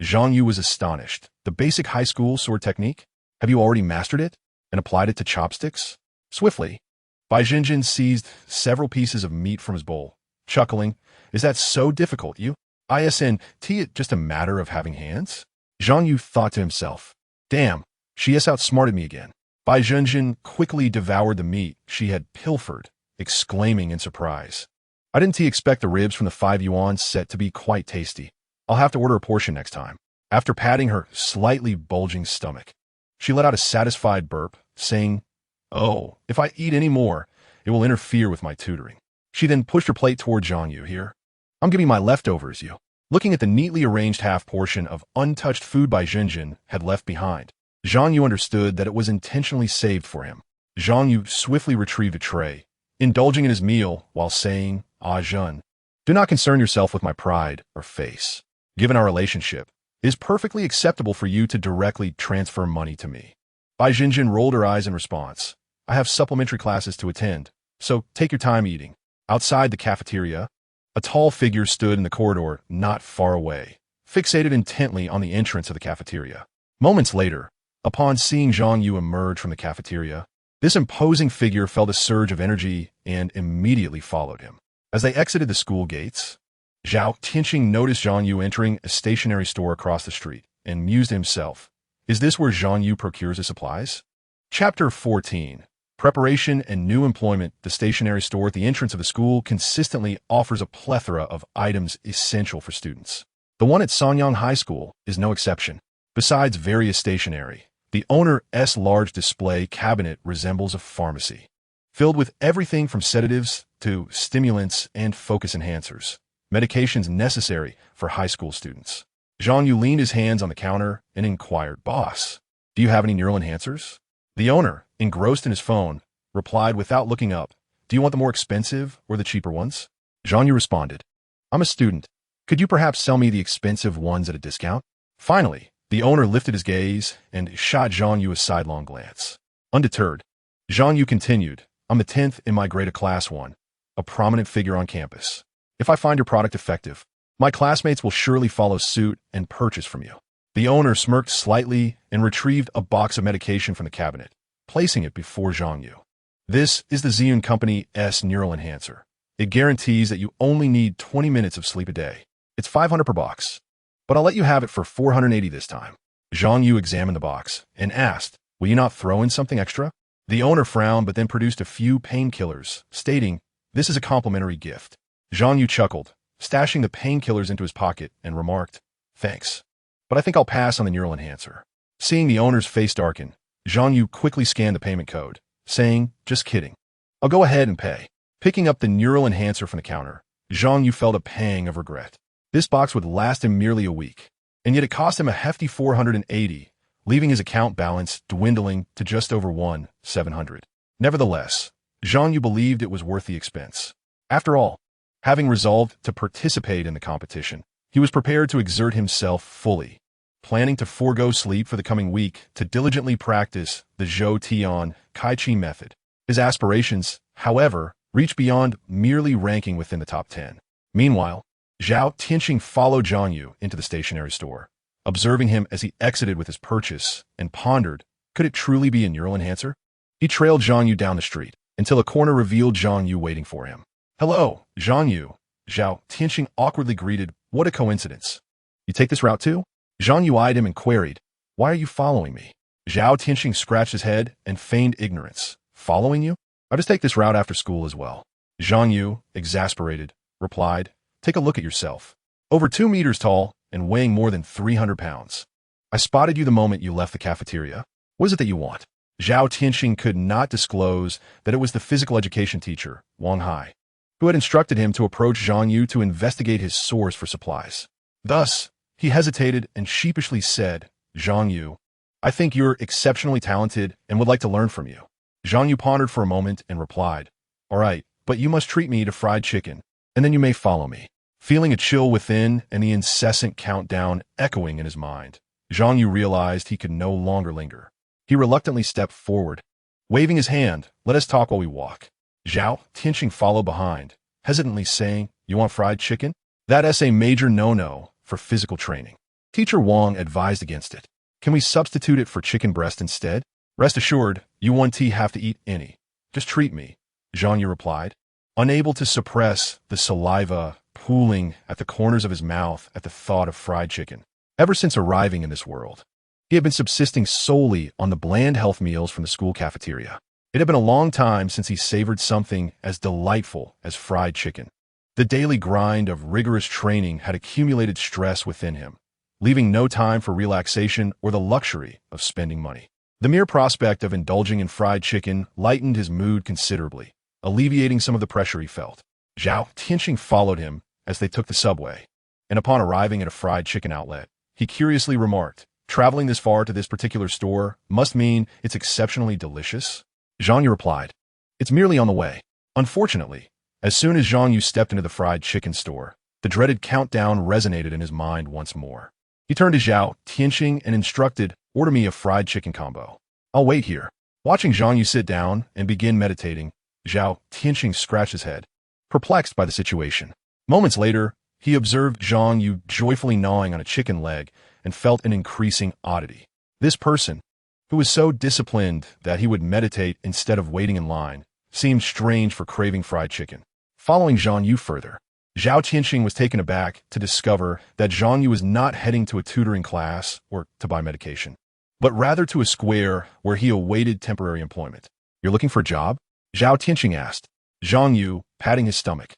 Zhang Yu was astonished. The basic high school sword technique? Have you already mastered it and applied it to chopsticks? Swiftly, Bai Zhenjin seized several pieces of meat from his bowl, chuckling, is that so difficult, you? Isn't it just a matter of having hands? Zhang Yu thought to himself, damn, she has outsmarted me again. Bai Zhenjin quickly devoured the meat she had pilfered, exclaiming in surprise, I didn't expect the ribs from the 5 yuan set to be quite tasty. I'll have to order a portion next time. After patting her slightly bulging stomach, She let out a satisfied burp, saying, "Oh, if I eat any more, it will interfere with my tutoring." She then pushed her plate toward Zhang Yu. "Here, I'm giving my leftovers, you." Looking at the neatly arranged half portion of untouched food by Jinjin had left behind, Zhang Yu understood that it was intentionally saved for him. Zhang Yu swiftly retrieved a tray, indulging in his meal while saying, "Ah, Zhen, do not concern yourself with my pride or face. Given our relationship, it is perfectly acceptable for you to directly transfer money to me." Bai Jinjin rolled her eyes in response. "I have supplementary classes to attend, so take your time eating." Outside the cafeteria, a tall figure stood in the corridor not far away, fixated intently on the entrance of the cafeteria. Moments later, upon seeing Zhang Yu emerge from the cafeteria, this imposing figure felt a surge of energy and immediately followed him. As they exited the school gates, Zhao Tianqing noticed Zhang Yu entering a stationery store across the street and mused to himself, "Is this where Zhang Yu procures his supplies?" Chapter 14. Preparation and new employment. The stationery store at the entrance of the school consistently offers a plethora of items essential for students. The one at Sanyang High School is no exception. Besides various stationery, the owner's large display cabinet resembles a pharmacy, filled with everything from sedatives to stimulants and focus enhancers, medications necessary for high school students. Zhang Yu leaned his hands on the counter and inquired, "Boss, do you have any neural enhancers?" The owner, engrossed in his phone, replied without looking up, "Do you want the more expensive or the cheaper ones?" Zhang Yu responded, "I'm a student. Could you perhaps sell me the expensive ones at a discount?" Finally, the owner lifted his gaze and shot Zhang Yu a sidelong glance. Undeterred, Zhang Yu continued, "I'm the 10th in my grade of Class 1, a prominent figure on campus. If I find your product effective, my classmates will surely follow suit and purchase from you." The owner smirked slightly and retrieved a box of medication from the cabinet, placing it before Zhang Yu. "This is the Ziyun Company's neural enhancer. It guarantees that you only need 20 minutes of sleep a day. It's 500 per box, but I'll let you have it for 480 this time." Zhang Yu examined the box and asked, "Will you not throw in something extra?" The owner frowned but then produced a few painkillers, stating, "This is a complimentary gift." Zhang Yu chuckled, stashing the painkillers into his pocket, and remarked, "Thanks, but I think I'll pass on the neural enhancer." Seeing the owner's face darken, Zhang Yu quickly scanned the payment code, saying, "Just kidding. I'll go ahead and pay." Picking up the neural enhancer from the counter, Zhang Yu felt a pang of regret. This box would last him merely a week, and yet it cost him a hefty 480, leaving his account balance dwindling to just over 1,700. Nevertheless, Zhang Yu believed it was worth the expense. After all, having resolved to participate in the competition, he was prepared to exert himself fully, planning to forego sleep for the coming week to diligently practice the Zhou Tian Kai Chi method. His aspirations, however, reached beyond merely ranking within the top 10. Meanwhile, Zhao Tianqing followed Zhang Yu into the stationery store, observing him as he exited with his purchase, and pondered, could it truly be a neural enhancer? He trailed Zhang Yu down the street until a corner revealed Zhang Yu waiting for him. "Hello, Zhang Yu," Zhao Tianqing awkwardly greeted. "What a coincidence. You take this route too?" Zhang Yu eyed him and queried, "Why are you following me?" Zhao Tianqing scratched his head and feigned ignorance. "Following you? I just take this route after school as well." Zhang Yu, exasperated, replied, "Take a look at yourself. Over 2 meters tall and weighing more than 300 pounds. I spotted you the moment you left the cafeteria. What is it that you want?" Zhao Tianqing could not disclose that it was the physical education teacher, Wang Hai, who had instructed him to approach Zhang Yu to investigate his source for supplies. Thus, he hesitated and sheepishly said, "Zhang Yu, I think you're exceptionally talented and would like to learn from you." Zhang Yu pondered for a moment and replied, "All right, but you must treat me to fried chicken, and then you may follow me." Feeling a chill within and the incessant countdown echoing in his mind, Zhang Yu realized he could no longer linger. He reluctantly stepped forward, waving his hand, "Let us talk while we walk." Zhao Tianqing followed behind, hesitantly saying, "You want fried chicken? That's a major no-no for physical training. Teacher Wang advised against it. Can we substitute it for chicken breast instead?" "Rest assured, you won't have to eat any. Just treat me," Zhang Yu replied, unable to suppress the saliva pooling at the corners of his mouth at the thought of fried chicken. Ever since arriving in this world, he had been subsisting solely on the bland health meals from the school cafeteria. It had been a long time since he savored something as delightful as fried chicken. The daily grind of rigorous training had accumulated stress within him, leaving no time for relaxation or the luxury of spending money. The mere prospect of indulging in fried chicken lightened his mood considerably, alleviating some of the pressure he felt. Zhao Tianxing followed him as they took the subway, and upon arriving at a fried chicken outlet, he curiously remarked, "Traveling this far to this particular store must mean it's exceptionally delicious?" Zhang Yu replied, "It's merely on the way." Unfortunately, as soon as Zhang Yu stepped into the fried chicken store, the dreaded countdown resonated in his mind once more. He turned to Zhao Tianxing and instructed, "Order me a fried chicken combo. I'll wait here." Watching Zhang Yu sit down and begin meditating, Zhao Tianxing scratched his head, perplexed by the situation. Moments later, he observed Zhang Yu joyfully gnawing on a chicken leg and felt an increasing oddity. This person, who was so disciplined that he would meditate instead of waiting in line, seemed strange for craving fried chicken. Following Zhang Yu further, Zhao Tianxing was taken aback to discover that Zhang Yu was not heading to a tutoring class or to buy medication, but rather to a square where he awaited temporary employment. "You're looking for a job?" Zhao Tianxing asked. Zhang Yu, patting his stomach,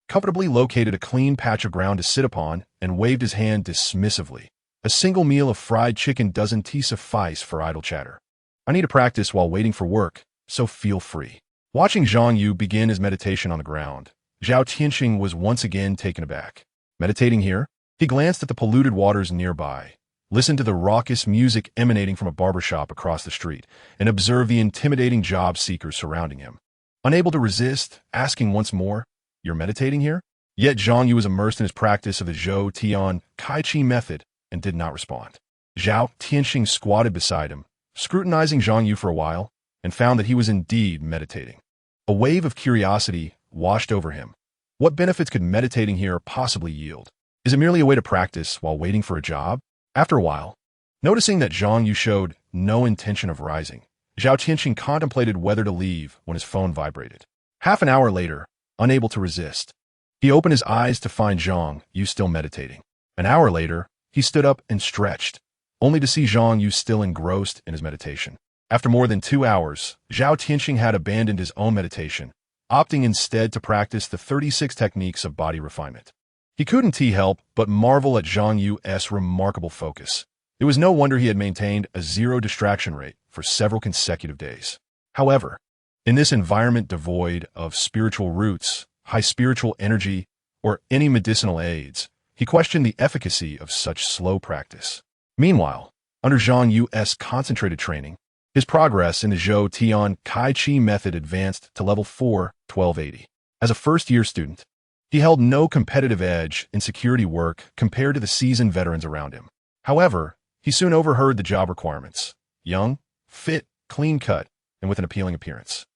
comfortably located a clean patch of ground to sit upon and waved his hand dismissively. "A single meal of fried chicken doesn't suffice for idle chatter. I need to practice while waiting for work, so feel free." Watching Zhang Yu begin his meditation on the ground, Zhao Tianxing was once again taken aback. Meditating here? He glanced at the polluted waters nearby, listened to the raucous music emanating from a barbershop across the street, and observed the intimidating job seekers surrounding him. Unable to resist, asking once more, "You're meditating here?" Yet Zhang Yu was immersed in his practice of the Zhou Tian Kai Chi method and did not respond. Zhao Tianxing squatted beside him, scrutinizing Zhang Yu for a while, and found that he was indeed meditating. A wave of curiosity washed over him. What benefits could meditating here possibly yield? Is it merely a way to practice while waiting for a job? After a while, noticing that Zhang Yu showed no intention of rising, Zhao Tianxing contemplated whether to leave when his phone vibrated. Half an hour later, unable to resist, he opened his eyes to find Zhang Yu still meditating. An hour later, he stood up and stretched, only to see Zhang Yu still engrossed in his meditation. After more than 2 hours, Zhao Tianxing had abandoned his own meditation, opting instead to practice the 36 techniques of body refinement. He couldn't help but marvel at Zhang Yu's remarkable focus. It was no wonder he had maintained a zero distraction rate for several consecutive days. However, in this environment devoid of spiritual roots, high spiritual energy, or any medicinal aids, he questioned the efficacy of such slow practice. Meanwhile, under Zhang Yu's concentrated training, his progress in the Zhou Tian Kai Chi method advanced to level 4, 1280. As a first-year student, he held no competitive edge in security work compared to the seasoned veterans around him. However, he soon overheard the job requirements: young, fit, clean-cut, and with an appealing appearance.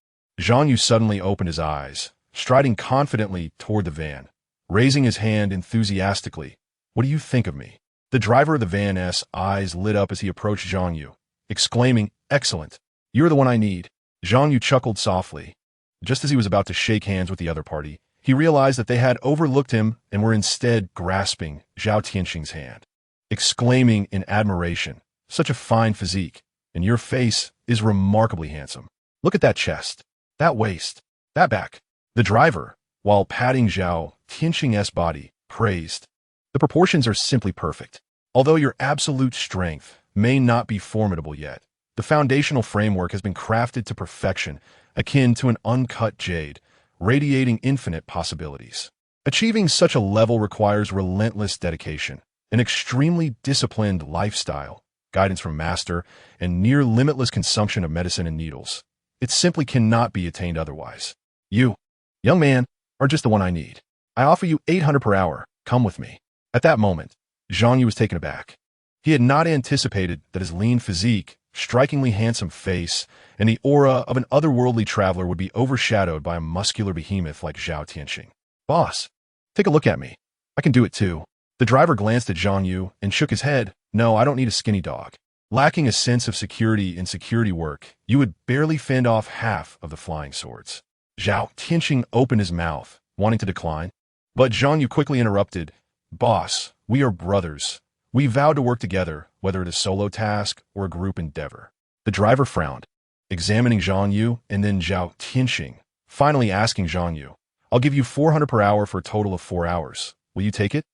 Zhang Yu suddenly opened his eyes, striding confidently toward the van, raising his hand enthusiastically. "What do you think of me?" The driver of the van's eyes lit up as he approached Zhang Yu, exclaiming, "Excellent. You're the one I need." Zhang Yu chuckled softly. Just as he was about to shake hands with the other party, he realized that they had overlooked him and were instead grasping Zhao Tianxing's hand, exclaiming in admiration, "Such a fine physique, and your face is remarkably handsome. Look at that chest, that waist, that back." The driver, while patting Zhao Tianxing's body, praised, "The proportions are simply perfect. Although your absolute strength may not be formidable yet, the foundational framework has been crafted to perfection, akin to an uncut jade, radiating infinite possibilities." Achieving such a level requires relentless dedication, an extremely disciplined lifestyle, guidance from master, and near limitless consumption of medicine and needles. It simply cannot be attained otherwise. "You, young man, are just the one I need. I offer you 800 per hour. Come with me." At that moment, Zhang Yu was taken aback. He had not anticipated that his lean physique, strikingly handsome face, and the aura of an otherworldly traveler would be overshadowed by a muscular behemoth like Zhao Tianxing. "Boss, take a look at me. I can do it too." The driver glanced at Zhang Yu and shook his head. "No, I don't need a skinny dog. Lacking a sense of security in security work, you would barely fend off half of the flying swords." Zhao Tianxing opened his mouth, wanting to decline, but Zhang Yu quickly interrupted. "Boss, we are brothers. We vowed to work together, whether it is a solo task or a group endeavor." The driver frowned, examining Zhang Yu and then Zhao Tianxing, finally asking Zhang Yu, "I'll give you 400 per hour for a total of 4 hours. Will you take it?"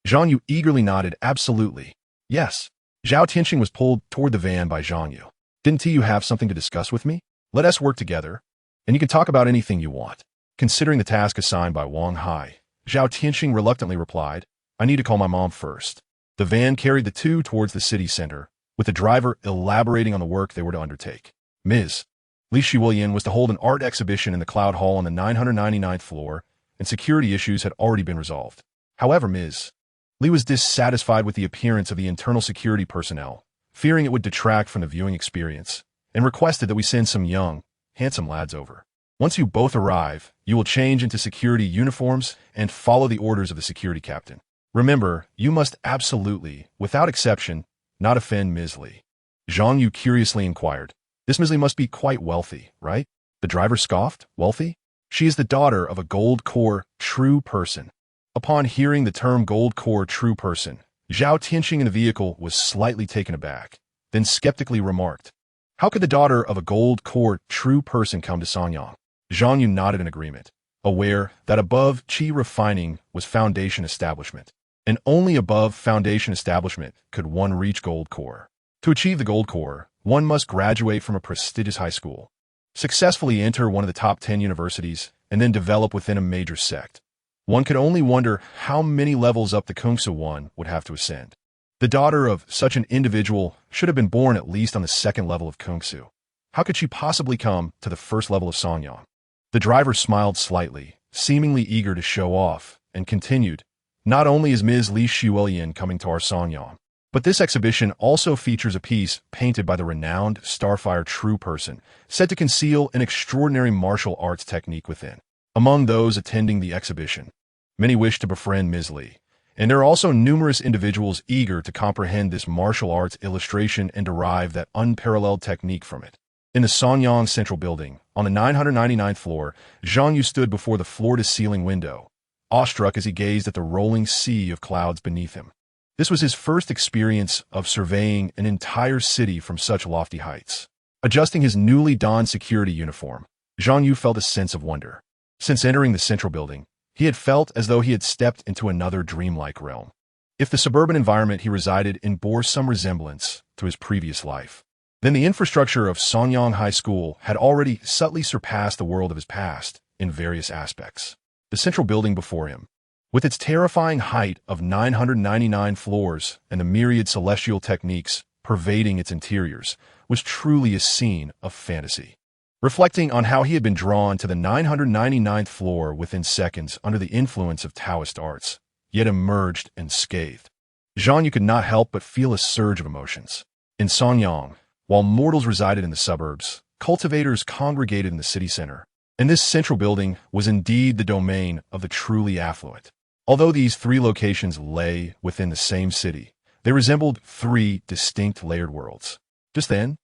Zhang Yu eagerly nodded, "Absolutely. Yes." Zhao Tianxing was pulled toward the van by Zhang Yu. Didn't you have something to discuss with me? Let us work together, and you can talk about anything you want. Considering the task assigned by Wang Hai, Zhao Tianxing reluctantly replied, I need to call my mom first. The van carried the two towards the city center, with the driver elaborating on the work they were to undertake. Ms. Li Shiwilian was to hold an art exhibition in the Cloud Hall on the 999th floor, and security issues had already been resolved. However, Ms. Li was dissatisfied with the appearance of the internal security personnel, fearing it would detract from the viewing experience, and requested that we send some young, handsome lads over. Once you both arrive, you will change into security uniforms and follow the orders of the security captain. Remember, you must absolutely, without exception, not offend Ms. Li. Zhang Yu curiously inquired. This Ms. Li must be quite wealthy, right? The driver scoffed. Wealthy? She is the daughter of a gold core true person. Upon hearing the term gold core true person, Zhao Tianxing in the vehicle was slightly taken aback, then skeptically remarked, how could the daughter of a gold core true person come to Sanyang? Zhang Yu nodded in agreement, aware that above Qi refining was foundation establishment, and only above foundation establishment could one reach gold core. To achieve the gold core, one must graduate from a prestigious high school, successfully enter one of the top 10 universities, and then develop within a major sect. One could only wonder how many levels up the Kungsu one would have to ascend. The daughter of such an individual should have been born at least on the second level of Kungsu. How could she possibly come to the first level of Sanyang? The driver smiled slightly, seemingly eager to show off, and continued, not only is Ms. Li Shiwilian coming to our Sanyang, but this exhibition also features a piece painted by the renowned Starfire True Person, said to conceal an extraordinary martial arts technique within. Among those attending the exhibition, many wish to befriend Ms. Li, and there are also numerous individuals eager to comprehend this martial arts illustration and derive that unparalleled technique from it. In the Sanyang Central Building, on the 999th floor, Zhang Yu stood before the floor-to-ceiling window, awestruck as he gazed at the rolling sea of clouds beneath him. This was his first experience of surveying an entire city from such lofty heights. Adjusting his newly donned security uniform, Zhang Yu felt a sense of wonder. Since entering the Central Building, he had felt as though he had stepped into another dreamlike realm. If the suburban environment he resided in bore some resemblance to his previous life, then the infrastructure of Sanyang High School had already subtly surpassed the world of his past in various aspects. The Central Building before him, with its terrifying height of 999 floors and the myriad celestial techniques pervading its interiors, was truly a scene of fantasy. Reflecting on how he had been drawn to the 999th floor within seconds under the influence of Taoist arts, yet emerged unscathed, Zhang Yu could not help but feel a surge of emotions. In Sanyang, while mortals resided in the suburbs, cultivators congregated in the city center, and this central building was indeed the domain of the truly affluent. Although these three locations lay within the same city, they resembled three distinct layered worlds. Just then,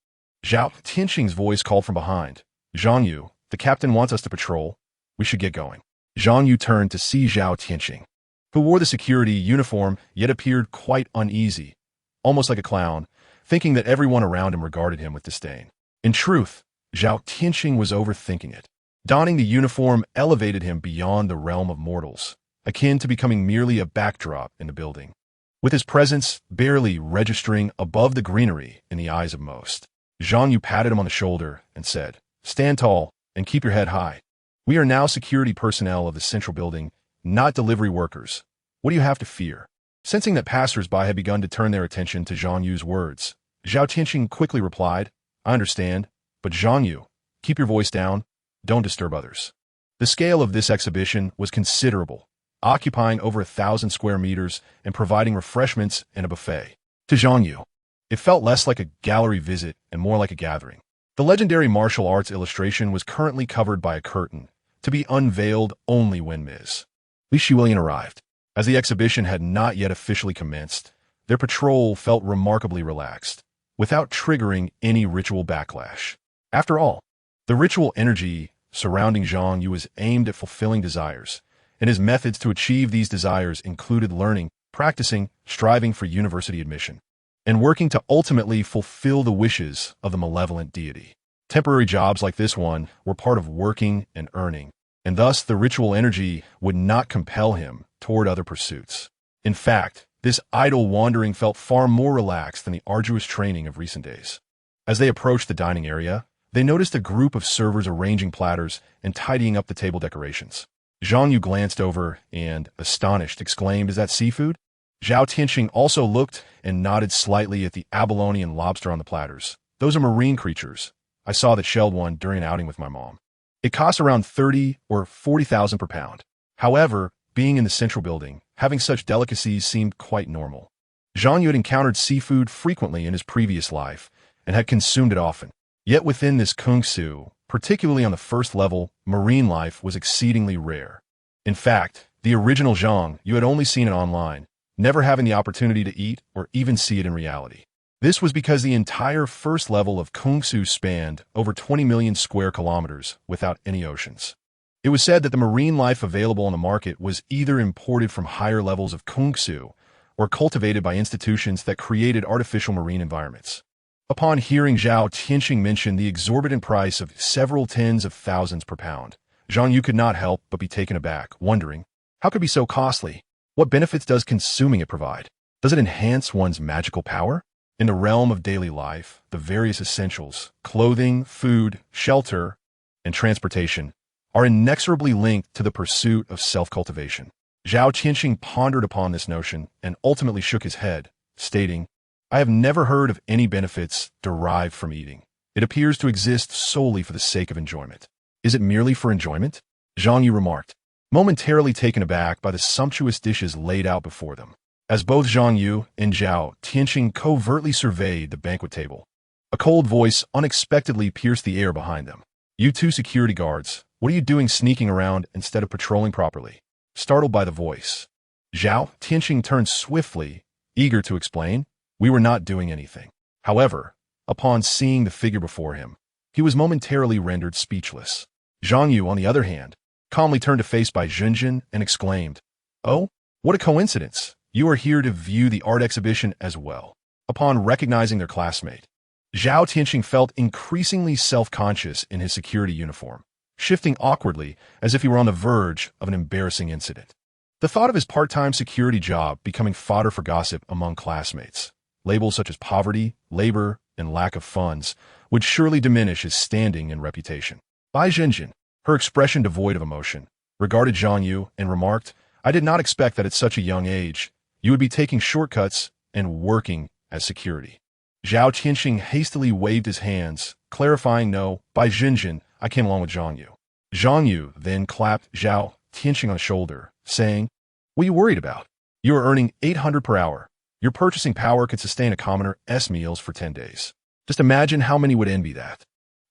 Zhao Tianxing's voice called from behind, Zhang Yu, the captain wants us to patrol. We should get going. Zhang Yu turned to see Zhao Tianxing, who wore the security uniform yet appeared quite uneasy, almost like a clown, thinking that everyone around him regarded him with disdain. In truth, Zhao Tianxing was overthinking it. Donning the uniform elevated him beyond the realm of mortals, akin to becoming merely a backdrop in the building, with his presence barely registering above the greenery in the eyes of most. Zhang Yu patted him on the shoulder and said, stand tall and keep your head high. We are now security personnel of the central building, not delivery workers. What do you have to fear? Sensing that passers-by had begun to turn their attention to Zhang Yu's words, Zhao Tianxing quickly replied, I understand, but Zhang Yu, keep your voice down. Don't disturb others. The scale of this exhibition was considerable, occupying over 1,000 square meters and providing refreshments and a buffet. To Zhang Yu, it felt less like a gallery visit and more like a gathering. The legendary martial arts illustration was currently covered by a curtain, to be unveiled only when Ms. Li Shiwilian arrived. As the exhibition had not yet officially commenced, their patrol felt remarkably relaxed, without triggering any ritual backlash. After all, the ritual energy surrounding Zhang Yu was aimed at fulfilling desires, and his methods to achieve these desires included learning, practicing, striving for university admission, and working to ultimately fulfill the wishes of the malevolent deity. Temporary jobs like this one were part of working and earning, and thus the ritual energy would not compel him toward other pursuits. In fact, this idle wandering felt far more relaxed than the arduous training of recent days. As they approached the dining area, they noticed a group of servers arranging platters and tidying up the table decorations. Zhang Yu glanced over and, astonished, exclaimed, "Is that seafood?" Zhao Tianxing also looked and nodded slightly at the abalone and lobster on the platters. "Those are marine creatures. I saw that shelled one during an outing with my mom. It costs around 30 or 40,000 per pound. However, being in the central building, having such delicacies seemed quite normal." Zhang Yu had encountered seafood frequently in his previous life and had consumed it often. Yet within this kung su, particularly on the first level, marine life was exceedingly rare. In fact, the original Zhang Yu had only seen it online, never having the opportunity to eat or even see it in reality. This was because the entire first level of kung su spanned over 20 million square kilometers without any oceans. It was said that the marine life available on the market was either imported from higher levels of kung su or cultivated by institutions that created artificial marine environments. Upon hearing Zhao Tianxing mention the exorbitant price of several tens of thousands per pound, Zhang Yu could not help but be taken aback, wondering, how could it be so costly? What benefits does consuming it provide? Does it enhance one's magical power? In the realm of daily life, the various essentials, clothing, food, shelter, and transportation, are inexorably linked to the pursuit of self-cultivation. Zhao Tianxing pondered upon this notion and ultimately shook his head, stating, "I have never heard of any benefits derived from eating. It appears to exist solely for the sake of enjoyment." "Is it merely for enjoyment?" Zhang Yu remarked, momentarily taken aback by the sumptuous dishes laid out before them. As both Zhang Yu and Zhao Tianxing covertly surveyed the banquet table, a cold voice unexpectedly pierced the air behind them. "You two security guards, what are you doing sneaking around instead of patrolling properly?" Startled by the voice, Zhao Tianxing turned swiftly, eager to explain, "We were not doing anything." However, upon seeing the figure before him, he was momentarily rendered speechless. Zhang Yu, on the other hand, calmly turned to face Bai Zhenjin and exclaimed, "Oh, what a coincidence! You are here to view the art exhibition as well." Upon recognizing their classmate, Zhao Tianxing felt increasingly self-conscious in his security uniform, shifting awkwardly as if he were on the verge of an embarrassing incident. The thought of his part-time security job becoming fodder for gossip among classmates, labels such as poverty, labor, and lack of funds, would surely diminish his standing and reputation. Bai Zhenjin, her expression devoid of emotion, regarded Zhang Yu and remarked, "I did not expect that at such a young age, you would be taking shortcuts and working as security." Zhao Tianxing hastily waved his hands, clarifying, "No, Bai Zhenjin, I came along with Zhang Yu." Zhang Yu then clapped Zhao Tianxing on the shoulder, saying, "What are you worried about? You are earning 800 per hour. Your purchasing power could sustain a commoner's meals for 10 days. Just imagine how many would envy that."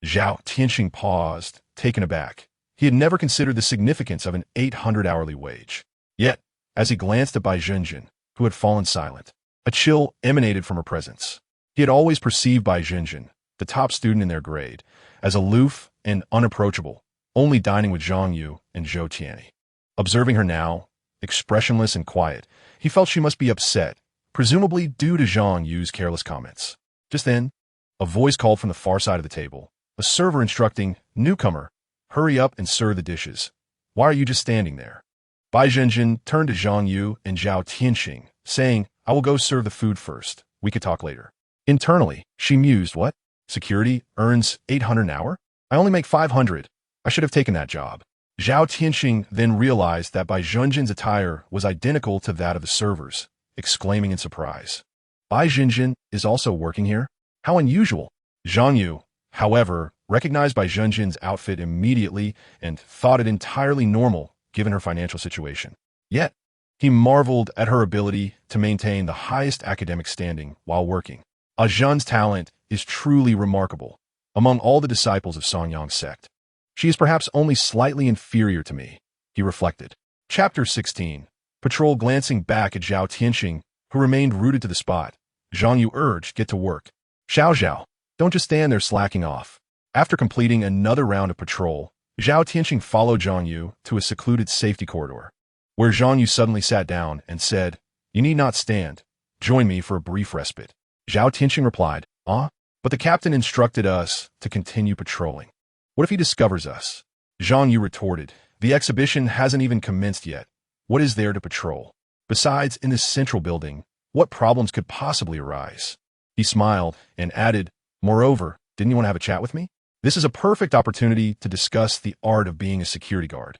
Zhao Tianxing paused, taken aback. He had never considered the significance of an 800 hourly wage. Yet, as he glanced at Bai Zhenjin, who had fallen silent, a chill emanated from her presence. He had always perceived Bai Zhenjin, the top student in their grade, as aloof and unapproachable, only dining with Zhang Yu and Zhou Tianyi. Observing her now, expressionless and quiet, he felt she must be upset, presumably due to Zhang Yu's careless comments. Just then, a voice called from the far side of the table, a server instructing, "Newcomer, hurry up and serve the dishes. Why are you just standing there?" Bai Zhenjin turned to Zhang Yu and Zhao Tianxing, saying, "I will go serve the food first. We could talk later." Internally, she mused, "What? Security earns 800 an hour? I only make 500. I should have taken that job." Zhao Tianxing then realized that Bai Zhenjin's attire was identical to that of the servers, exclaiming in surprise, "Bai Zhenjin is also working here? How unusual." Zhang Yu, however, recognized Bai Zhenjin's outfit immediately and thought it entirely normal given her financial situation. Yet, he marveled at her ability to maintain the highest academic standing while working. Zhen's talent is truly remarkable. Among all the disciples of Songyang's sect, she is perhaps only slightly inferior to me, he reflected. Chapter 16. Patrol glancing back at Zhao Tianxing, who remained rooted to the spot. Zhang Yu urged, "Get to work. Xiao, don't just stand there slacking off." After completing another round of patrol, Zhao Tianxing followed Zhang Yu to a secluded safety corridor, where Zhang Yu suddenly sat down and said, "You need not stand. Join me for a brief respite." Zhao Tianxing replied, "Ah, but the captain instructed us to continue patrolling. What if he discovers us?" Zhang Yu retorted, "The exhibition hasn't even commenced yet. What is there to patrol? Besides, in this central building, what problems could possibly arise?" He smiled and added, Moreover, didn't you want to have a chat with me? This is a perfect opportunity to discuss the art of being a security guard.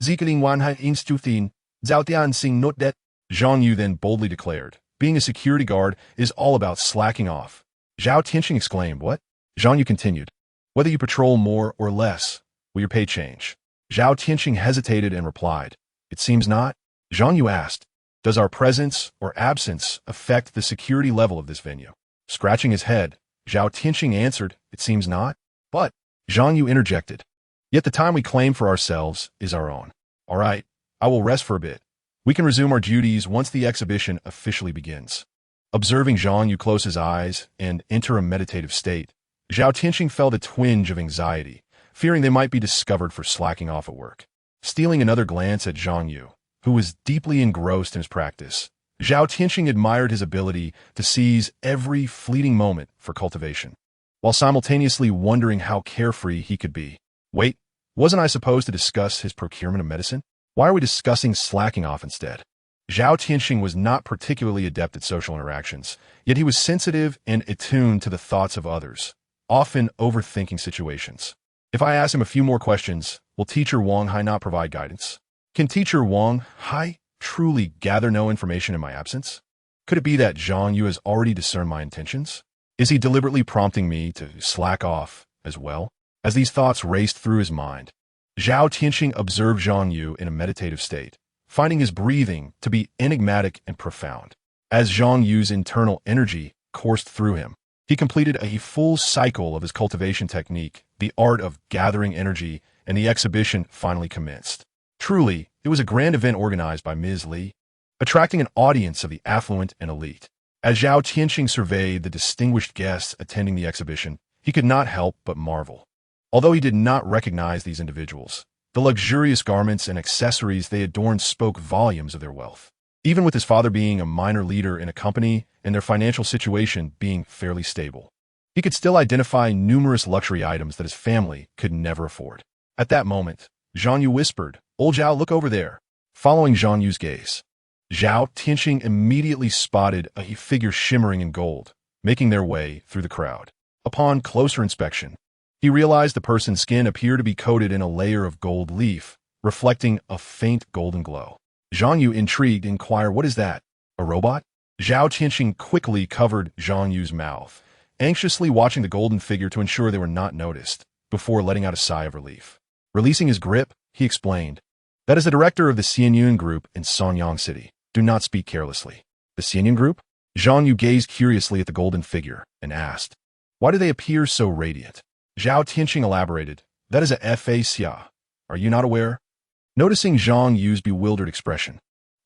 Zikaling Wanhai Institutin, Zhaotian Sing Not Det, Zhang Yu then boldly declared, being a security guard is all about slacking off. Zhao Tianxing exclaimed, what? Zhang Yu continued, whether you patrol more or less, will your pay change? Zhao Tianxing hesitated and replied, it seems not. Zhang Yu asked, does our presence or absence affect the security level of this venue? Scratching his head, Zhao Tianxing answered, it seems not. But, Zhang Yu interjected, yet the time we claim for ourselves is our own. All right, I will rest for a bit. We can resume our duties once the exhibition officially begins. Observing Zhang Yu close his eyes and enter a meditative state, Zhao Tianxing felt a twinge of anxiety, fearing they might be discovered for slacking off at work. Stealing another glance at Zhang Yu, who was deeply engrossed in his practice, Zhao Tianxing admired his ability to seize every fleeting moment for cultivation, while simultaneously wondering how carefree he could be. Wait, wasn't I supposed to discuss his procurement of medicine? Why are we discussing slacking off instead? Zhao Tianxing was not particularly adept at social interactions, yet he was sensitive and attuned to the thoughts of others, often overthinking situations. If I ask him a few more questions, will Teacher Wang Hai not provide guidance? Can Teacher Wang Hai truly gather no information in my absence? Could it be that Zhang Yu has already discerned my intentions? Is he deliberately prompting me to slack off as well? As these thoughts raced through his mind, Zhao Tianxing observed Zhang Yu in a meditative state, finding his breathing to be enigmatic and profound. As Zhang Yu's internal energy coursed through him, he completed a full cycle of his cultivation technique, the art of gathering energy, and the exhibition finally commenced. Truly, it was a grand event organized by Ms. Li, attracting an audience of the affluent and elite. As Zhao Tianxing surveyed the distinguished guests attending the exhibition, he could not help but marvel. Although he did not recognize these individuals, the luxurious garments and accessories they adorned spoke volumes of their wealth. Even with his father being a minor leader in a company and their financial situation being fairly stable, he could still identify numerous luxury items that his family could never afford. At that moment, Zhang Yu whispered, "Old Zhao, look over there." Following Zhang Yu's gaze, Zhao Tianxing immediately spotted a figure shimmering in gold, making their way through the crowd. Upon closer inspection, he realized the person's skin appeared to be coated in a layer of gold leaf, reflecting a faint golden glow. Zhang Yu, intrigued, inquired, "What is that? A robot?" Zhao Tianxing quickly covered Zhang Yu's mouth, anxiously watching the golden figure to ensure they were not noticed, before letting out a sigh of relief. Releasing his grip, he explained, "That is the director of the Xianyun Group in Sonyang City. Do not speak carelessly." The Xianyun Group? Zhang Yu gazed curiously at the golden figure and asked, "Why do they appear so radiant?" Zhao Tianxing elaborated, "That is a F.A.C.A. Are you not aware?" Noticing Zhang Yu's bewildered expression,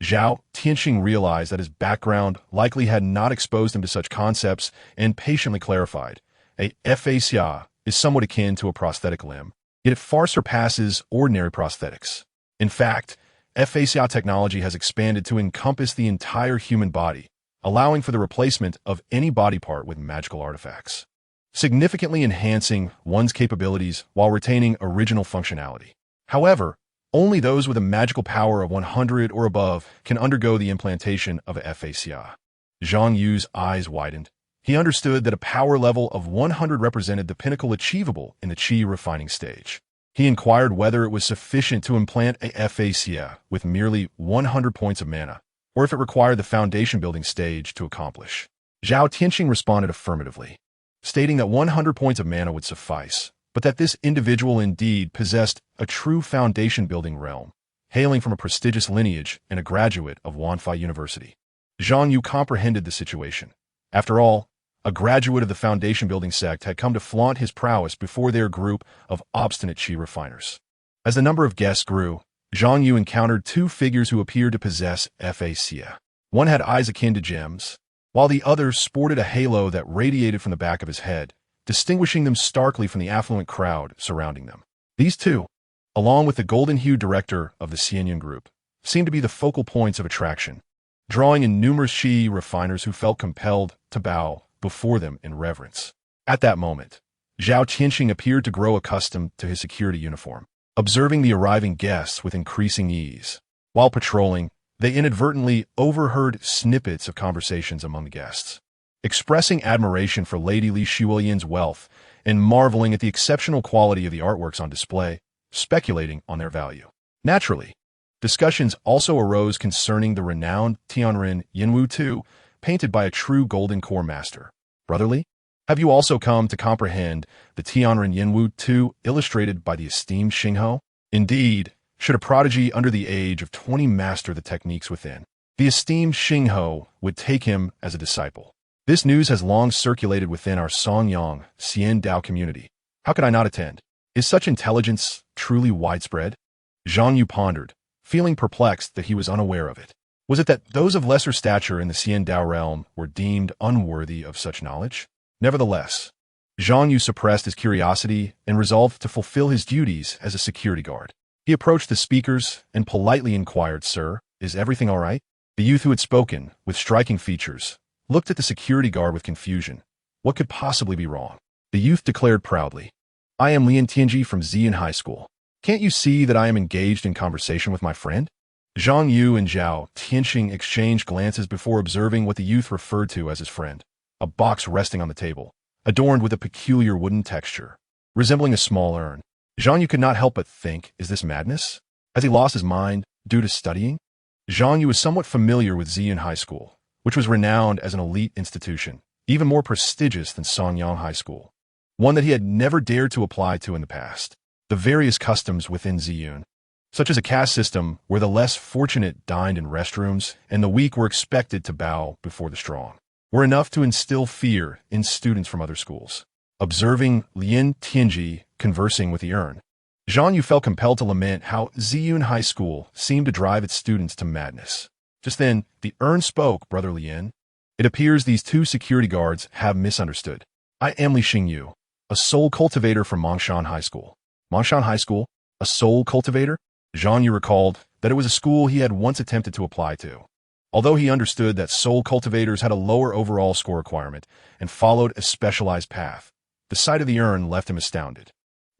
Zhao Tianxing realized that his background likely had not exposed him to such concepts and patiently clarified, "A F.A.C.A. is somewhat akin to a prosthetic limb, yet it far surpasses ordinary prosthetics. In fact, F.A.C.A. technology has expanded to encompass the entire human body, allowing for the replacement of any body part with magical artifacts, significantly enhancing one's capabilities while retaining original functionality. However, only those with a magical power of 100 or above can undergo the implantation of a F.A.C.A. Zhang Yu's eyes widened. He understood that a power level of 100 represented the pinnacle achievable in the Qi refining stage. He inquired whether it was sufficient to implant a F.A.C.A. with merely 100 points of mana, or if it required the foundation building stage to accomplish. Zhao Tianxing responded affirmatively, stating that 100 points of mana would suffice, but that this individual indeed possessed a true foundation-building realm, hailing from a prestigious lineage and a graduate of Wanfei University. Zhang Yu comprehended the situation. After all, a graduate of the foundation-building sect had come to flaunt his prowess before their group of obstinate Qi refiners. As the number of guests grew, Zhang Yu encountered two figures who appeared to possess F.A.C.A. One had eyes akin to gems, while the other sported a halo that radiated from the back of his head, distinguishing them starkly from the affluent crowd surrounding them. These two, along with the golden-hued director of the Xianyun Group, seemed to be the focal points of attraction, drawing in numerous Qi refiners who felt compelled to bow before them in reverence. At that moment, Zhao Tianxing appeared to grow accustomed to his security uniform, observing the arriving guests with increasing ease. While patrolling, they inadvertently overheard snippets of conversations among the guests. expressing admiration for Lady Li Shuilian's wealth and marveling at the exceptional quality of the artworks on display, speculating on their value. Naturally, discussions also arose concerning the renowned Tianren Yinwu II, painted by a true golden core master. Brotherly, have you also come to comprehend the Tianren Yinwu II illustrated by the esteemed Xingho? Indeed, should a prodigy under the age of 20 master the techniques within, the esteemed Xingho would take him as a disciple. This news has long circulated within our Songyang Xian Dao community. How could I not attend? Is such intelligence truly widespread? Zhang Yu pondered, feeling perplexed that he was unaware of it. Was it that those of lesser stature in the Xian Dao realm were deemed unworthy of such knowledge? Nevertheless, Zhang Yu suppressed his curiosity and resolved to fulfill his duties as a security guard. He approached the speakers and politely inquired, "Sir, is everything all right?" The youth who had spoken, with striking features, looked at the security guard with confusion. What could possibly be wrong? The youth declared proudly, "I am Lian Tianji from Ziyun High School. Can't you see that I am engaged in conversation with my friend?" Zhang Yu and Zhao Tianxing exchanged glances before observing what the youth referred to as his friend, a box resting on the table, adorned with a peculiar wooden texture, resembling a small urn. Zhang Yu could not help but think, is this madness? Has he lost his mind due to studying? Zhang Yu was somewhat familiar with Ziyun High School, which was renowned as an elite institution, even more prestigious than Songyang High School, one that he had never dared to apply to in the past. The various customs within Ziyun, such as a caste system where the less fortunate dined in restrooms and the weak were expected to bow before the strong, were enough to instill fear in students from other schools. Observing Lian Tianji conversing with the urn, Zhang Yu felt compelled to lament how Ziyun High School seemed to drive its students to madness. Just then, the urn spoke, "Brother Lian. It appears these two security guards have misunderstood. I am Li Xingyu, a soul cultivator from Mongshan High School." Mongshan High School? A soul cultivator? Zhang Yu recalled that it was a school he had once attempted to apply to. Although he understood that soul cultivators had a lower overall score requirement and followed a specialized path, the sight of the urn left him astounded.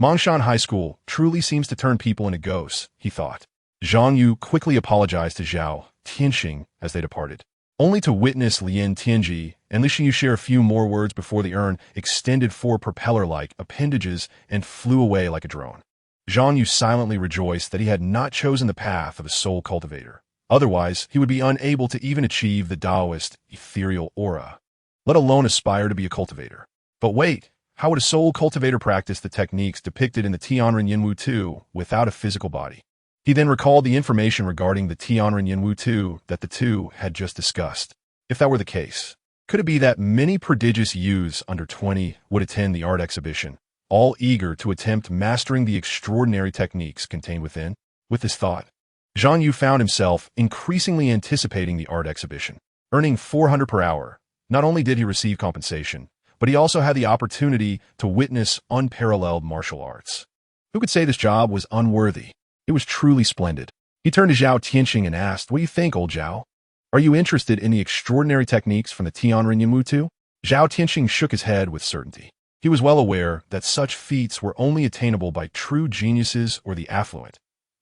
Mongshan High School truly seems to turn people into ghosts, he thought. Zhang Yu quickly apologized to Zhao Tianxing as they departed, only to witness Lian Tianji and Li Xingyu share a few more words before the urn extended four propeller-like appendages and flew away like a drone. Zhang Yu silently rejoiced that he had not chosen the path of a soul cultivator. Otherwise, he would be unable to even achieve the Taoist ethereal aura, let alone aspire to be a cultivator. But wait, how would a soul cultivator practice the techniques depicted in the Tianren Yinwu II without a physical body? He then recalled the information regarding the Tianren Yinwu II that the two had just discussed. If that were the case, could it be that many prodigious youths under 20 would attend the art exhibition, all eager to attempt mastering the extraordinary techniques contained within? With this thought, Zhang Yu found himself increasingly anticipating the art exhibition. Earning 400 per hour, not only did he receive compensation, but he also had the opportunity to witness unparalleled martial arts. Who could say this job was unworthy? It was truly splendid. He turned to Zhao Tianxing and asked, "What do you think, old Zhao? Are you interested in the extraordinary techniques from the Tianren Yinwu II?" Zhao Tianxing shook his head with certainty. He was well aware that such feats were only attainable by true geniuses or the affluent.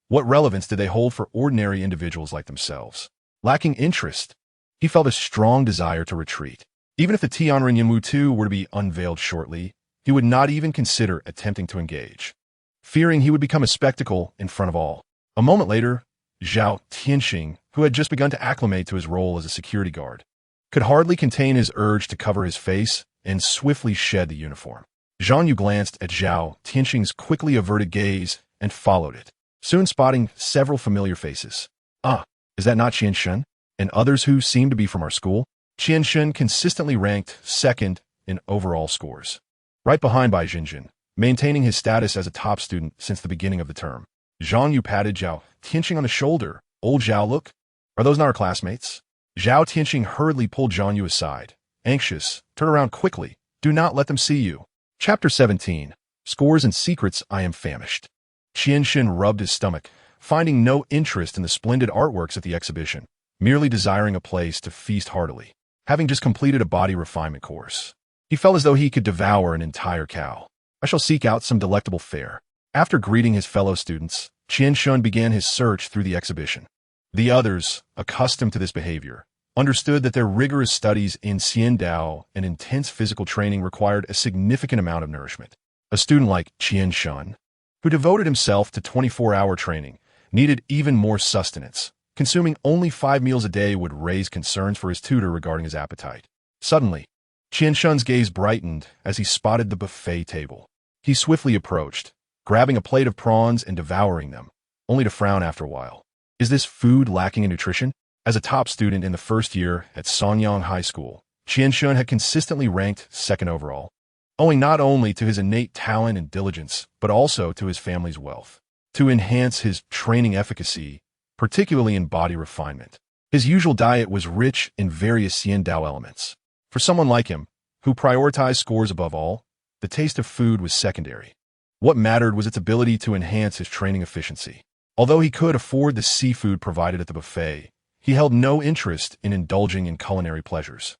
What relevance did they hold for ordinary individuals like themselves? Lacking interest, he felt a strong desire to retreat. Even if the Tianren Yinwu II were to be unveiled shortly, he would not even consider attempting to engage, fearing he would become a spectacle in front of all. A moment later, Zhao Tianxing, who had just begun to acclimate to his role as a security guard, could hardly contain his urge to cover his face and swiftly shed the uniform. Zhang Yu glanced at Zhao Tianxing's quickly averted gaze and followed it, soon spotting several familiar faces. "Ah, is that not Qian Shen? And others who seem to be from our school?" Qian Shen consistently ranked second in overall scores, right behind Bai Jinjin, maintaining his status as a top student since the beginning of the term. Zhang Yu patted Zhao Tianxing on the shoulder. "Old Zhao, look. Are those not our classmates?" Zhao Tianxing hurriedly pulled Zhang Yu aside. Anxious, "Turn around quickly. Do not let them see you." Chapter 17. Scores and Secrets. I am famished. Qian Shen rubbed his stomach, finding no interest in the splendid artworks at the exhibition, merely desiring a place to feast heartily. Having just completed a body refinement course, he felt as though he could devour an entire cow. "I shall seek out some delectable fare." After greeting his fellow students, Qian Shen began his search through the exhibition. The others, accustomed to this behavior, understood that their rigorous studies in Xian Dao and intense physical training required a significant amount of nourishment. A student like Qian Shun, who devoted himself to 24-hour training, needed even more sustenance. Consuming only 5 meals a day would raise concerns for his tutor regarding his appetite. Suddenly, Qian Shun's gaze brightened as he spotted the buffet table. He swiftly approached, grabbing a plate of prawns and devouring them, only to frown after a while. Is this food lacking in nutrition? As a top student in the first year at Sanyang High School, Qian Shun had consistently ranked second overall, owing not only to his innate talent and diligence, but also to his family's wealth. To enhance his training efficacy, particularly in body refinement, his usual diet was rich in various Xian Dao elements. For someone like him, who prioritized scores above all, the taste of food was secondary. What mattered was its ability to enhance his training efficiency. Although he could afford the seafood provided at the buffet, he held no interest in indulging in culinary pleasures,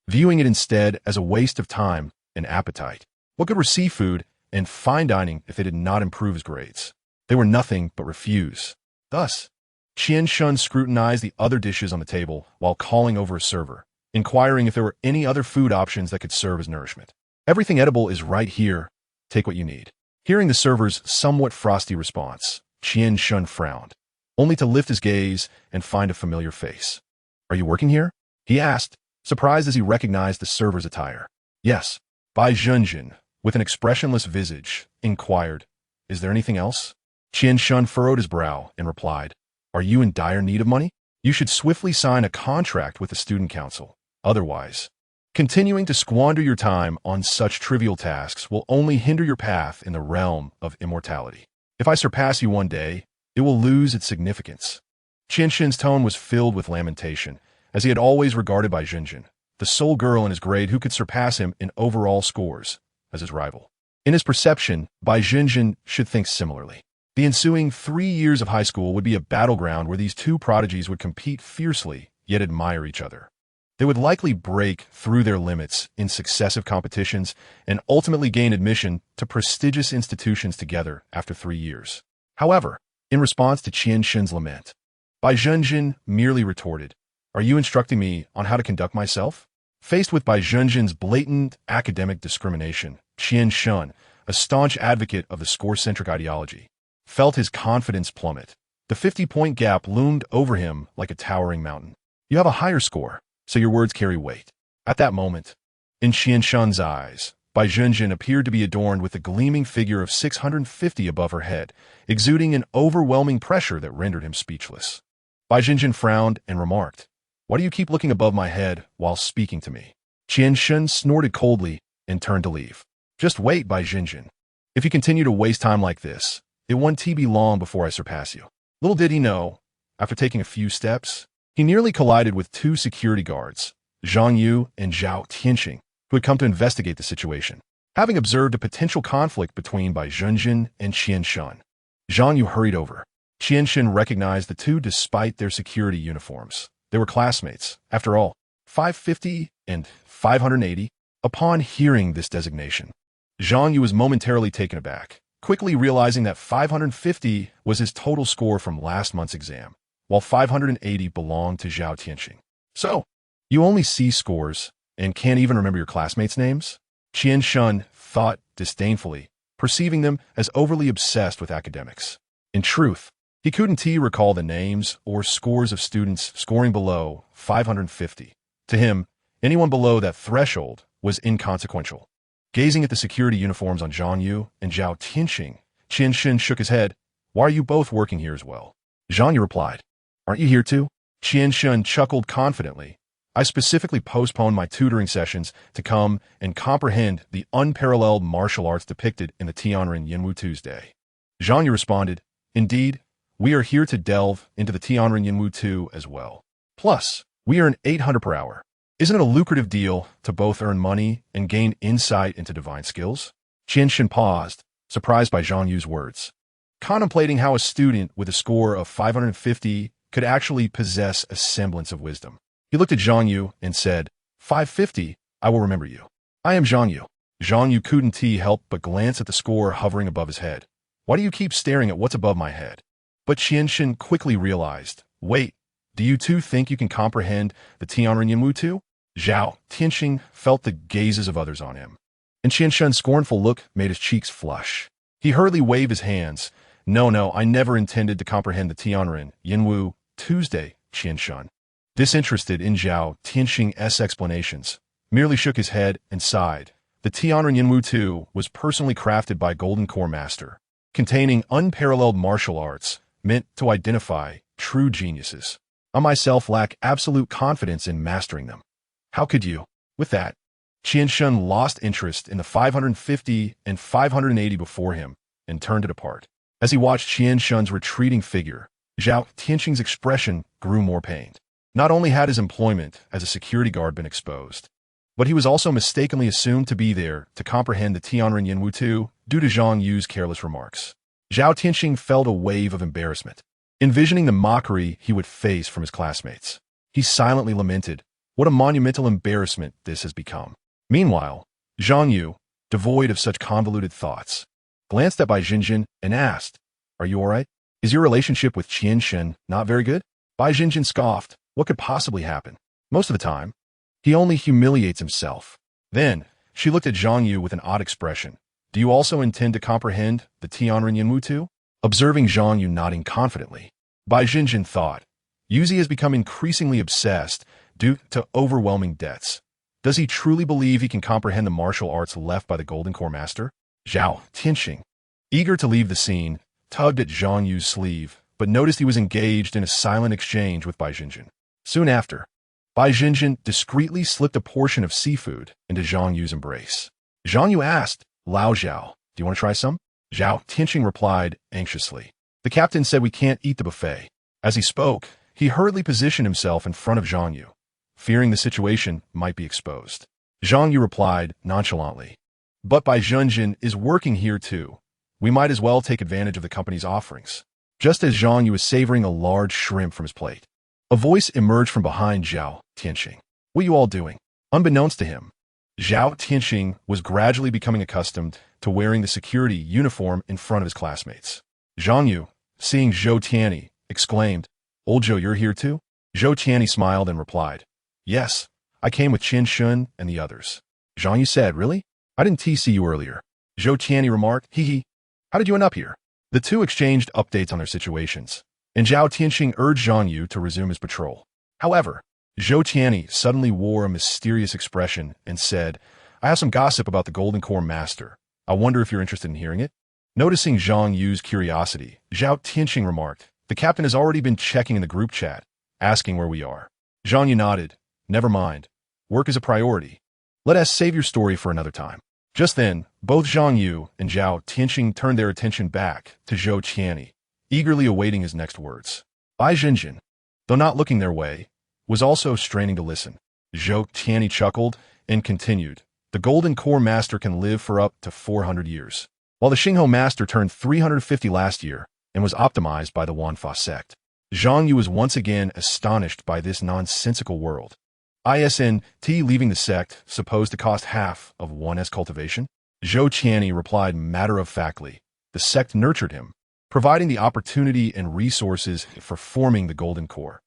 viewing it instead as a waste of time and appetite. What good were seafood and fine dining if they did not improve his grades? They were nothing but refuse. Thus, Qian Shun scrutinized the other dishes on the table while calling over a server, inquiring if there were any other food options that could serve as nourishment. Everything edible is right here. Take what you need. Hearing the server's somewhat frosty response, Qian Shun frowned, only to lift his gaze and find a familiar face. Are you working here? He asked, surprised as he recognized the server's attire. Yes. Bai Zhenjin, with an expressionless visage, inquired, Is there anything else? Qian Shun furrowed his brow and replied, Are you in dire need of money? You should swiftly sign a contract with the student council. Otherwise, continuing to squander your time on such trivial tasks will only hinder your path in the realm of immortality. If I surpass you one day, it will lose its significance. Qian Shun's tone was filled with lamentation, as he had always regarded Bai Zhenjin, the sole girl in his grade who could surpass him in overall scores, as his rival. In his perception, Bai Zhenjin should think similarly. The ensuing 3 years of high school would be a battleground where these two prodigies would compete fiercely, yet admire each other. They would likely break through their limits in successive competitions and ultimately gain admission to prestigious institutions together after 3 years. However, in response to Qian Shun's lament, Bai Zhenjin merely retorted, Are you instructing me on how to conduct myself? Faced with Bai Zhenjin's blatant academic discrimination, Qian Shun, a staunch advocate of the score-centric ideology, felt his confidence plummet. The 50-point gap loomed over him like a towering mountain. You have a higher score, so your words carry weight. At that moment, in Qian Shun's eyes, Bai Zhenjin appeared to be adorned with a gleaming figure of 650 above her head, exuding an overwhelming pressure that rendered him speechless. Bai Zhenjin frowned and remarked, Why do you keep looking above my head while speaking to me? Qian Shun snorted coldly and turned to leave. Just wait, Bai Zhenjin. If you continue to waste time like this, it won't be long before I surpass you. Little did he know, after taking a few steps, he nearly collided with 2 security guards, Zhang Yu and Zhao Tianxing, who had come to investigate the situation. Having observed a potential conflict between Bai Zhenjin and Qian Shun, Zhang Yu hurried over. Qian Shun recognized the two despite their security uniforms. They were classmates, after all, 550 and 580. Upon hearing this designation, Zhang Yu was momentarily taken aback, quickly realizing that 550 was his total score from last month's exam, while 580 belonged to Zhao Tianxing. So, you only see scores and can't even remember your classmates' names? Qian Shun thought disdainfully, perceiving them as overly obsessed with academics. In truth, he couldn't recall the names or scores of students scoring below 550. To him, anyone below that threshold was inconsequential. Gazing at the security uniforms on Zhang Yu and Zhao Tianxing, Qian Shun shook his head. Why are you both working here as well? Zhang Yu replied, Aren't you here too? Qian Shun chuckled confidently. I specifically postponed my tutoring sessions to come and comprehend the unparalleled martial arts depicted in the Tianren Yinwu Tuesday. Zhang Yu responded, Indeed, we are here to delve into the Tianren Yinwu 2 as well. Plus, we earn 800 per hour. Isn't it a lucrative deal to both earn money and gain insight into divine skills? Qian Shun paused, surprised by Zhang Yu's words, contemplating how a student with a score of 550 could actually possess a semblance of wisdom. He looked at Zhang Yu and said, 550, I will remember you. I am Zhang Yu. Zhang Yu couldn't help but glance at the score hovering above his head. Why do you keep staring at what's above my head? But Qian Shun quickly realized, wait, Do you two think you can comprehend the Tianren Yinwu too? Zhao Tianxing felt the gazes of others on him, and Qian Shun's scornful look made his cheeks flush. He hurriedly waved his hands. No, I never intended to comprehend the Tianren Yinwu Tuesday, Qian Shun, disinterested in Zhao Tianxing's explanations, merely shook his head and sighed. The Tianren Yinwu 2 was personally crafted by Golden Core Master, containing unparalleled martial arts meant to identify true geniuses. I myself lack absolute confidence in mastering them. How could you? With that, Qian Shun lost interest in the 550 and 580 before him and turned it apart. As he watched Qian Shun's retreating figure, Zhao Tianxing's expression grew more pained. Not only had his employment as a security guard been exposed, but he was also mistakenly assumed to be there to comprehend the Tianren Yinwu 2 due to Zhang Yu's careless remarks. Zhao Tianxing felt a wave of embarrassment, envisioning the mockery he would face from his classmates. He silently lamented, what a monumental embarrassment this has become. Meanwhile, Zhang Yu, devoid of such convoluted thoughts, glanced at Bai Jinjin and asked, are you all right? Is your relationship with Qian Shen not very good? Bai Jinjin scoffed. What could possibly happen? Most of the time, he only humiliates himself. Then, she looked at Zhang Yu with an odd expression. Do you also intend to comprehend the Tianren Yinwu 2? Observing Zhang Yu nodding confidently, Bai Jinjin thought, Yuzi has become increasingly obsessed due to overwhelming debts. Does he truly believe he can comprehend the martial arts left by the Golden Core Master? Zhao Tianxing, eager to leave the scene, tugged at Zhang Yu's sleeve, but noticed he was engaged in a silent exchange with Bai Jinjin. Soon after, Bai Jinjin discreetly slipped a portion of seafood into Zhang Yu's embrace. Zhang Yu asked, Lao Zhao, do you want to try some? Zhao Tianxing replied anxiously. The captain said we can't eat the buffet. As he spoke, he hurriedly positioned himself in front of Zhang Yu, fearing the situation might be exposed. Zhang Yu replied nonchalantly, but Bai Jinjin is working here too. We might as well take advantage of the company's offerings. Just as Zhang Yu was savoring a large shrimp from his plate, a voice emerged from behind Zhao Tianxing. What are you all doing? Unbeknownst to him, Zhao Tianxing was gradually becoming accustomed to wearing the security uniform in front of his classmates. Zhang Yu, seeing Zhou Tianyi, exclaimed, Old Zhou, you're here too? Zhou Tianyi smiled and replied, Yes, I came with Qian Shun and the others. Zhang Yu said, Really? I didn't see you earlier. Zhou Tianyi remarked, Hee. How did you end up here? The two exchanged updates on their situations, and Zhao Tianxing urged Zhang Yu to resume his patrol. However, Zhou Tianyi suddenly wore a mysterious expression and said, I have some gossip about the Golden Core Master. I wonder if you're interested in hearing it? Noticing Zhang Yu's curiosity, Zhao Tianxing remarked, The captain has already been checking in the group chat, asking where we are. Zhang Yu nodded. Never mind. Work is a priority. Let us save your story for another time. Just then, both Zhang Yu and Zhao Tianxing turned their attention back to Zhou Tianyi, eagerly awaiting his next words. Bai Jinjin, though not looking their way, was also straining to listen. Zhou Tianyi chuckled and continued, The Golden Core Master can live for up to 400 years, while the Xingho Master turned 350 last year and was optimized by the Wanfa sect. Zhang Yu was once again astonished by this nonsensical world. ISNT leaving the sect supposed to cost half of 1's cultivation? Zhou Tianyi replied matter-of-factly, The sect nurtured him, providing the opportunity and resources for forming the Golden Core.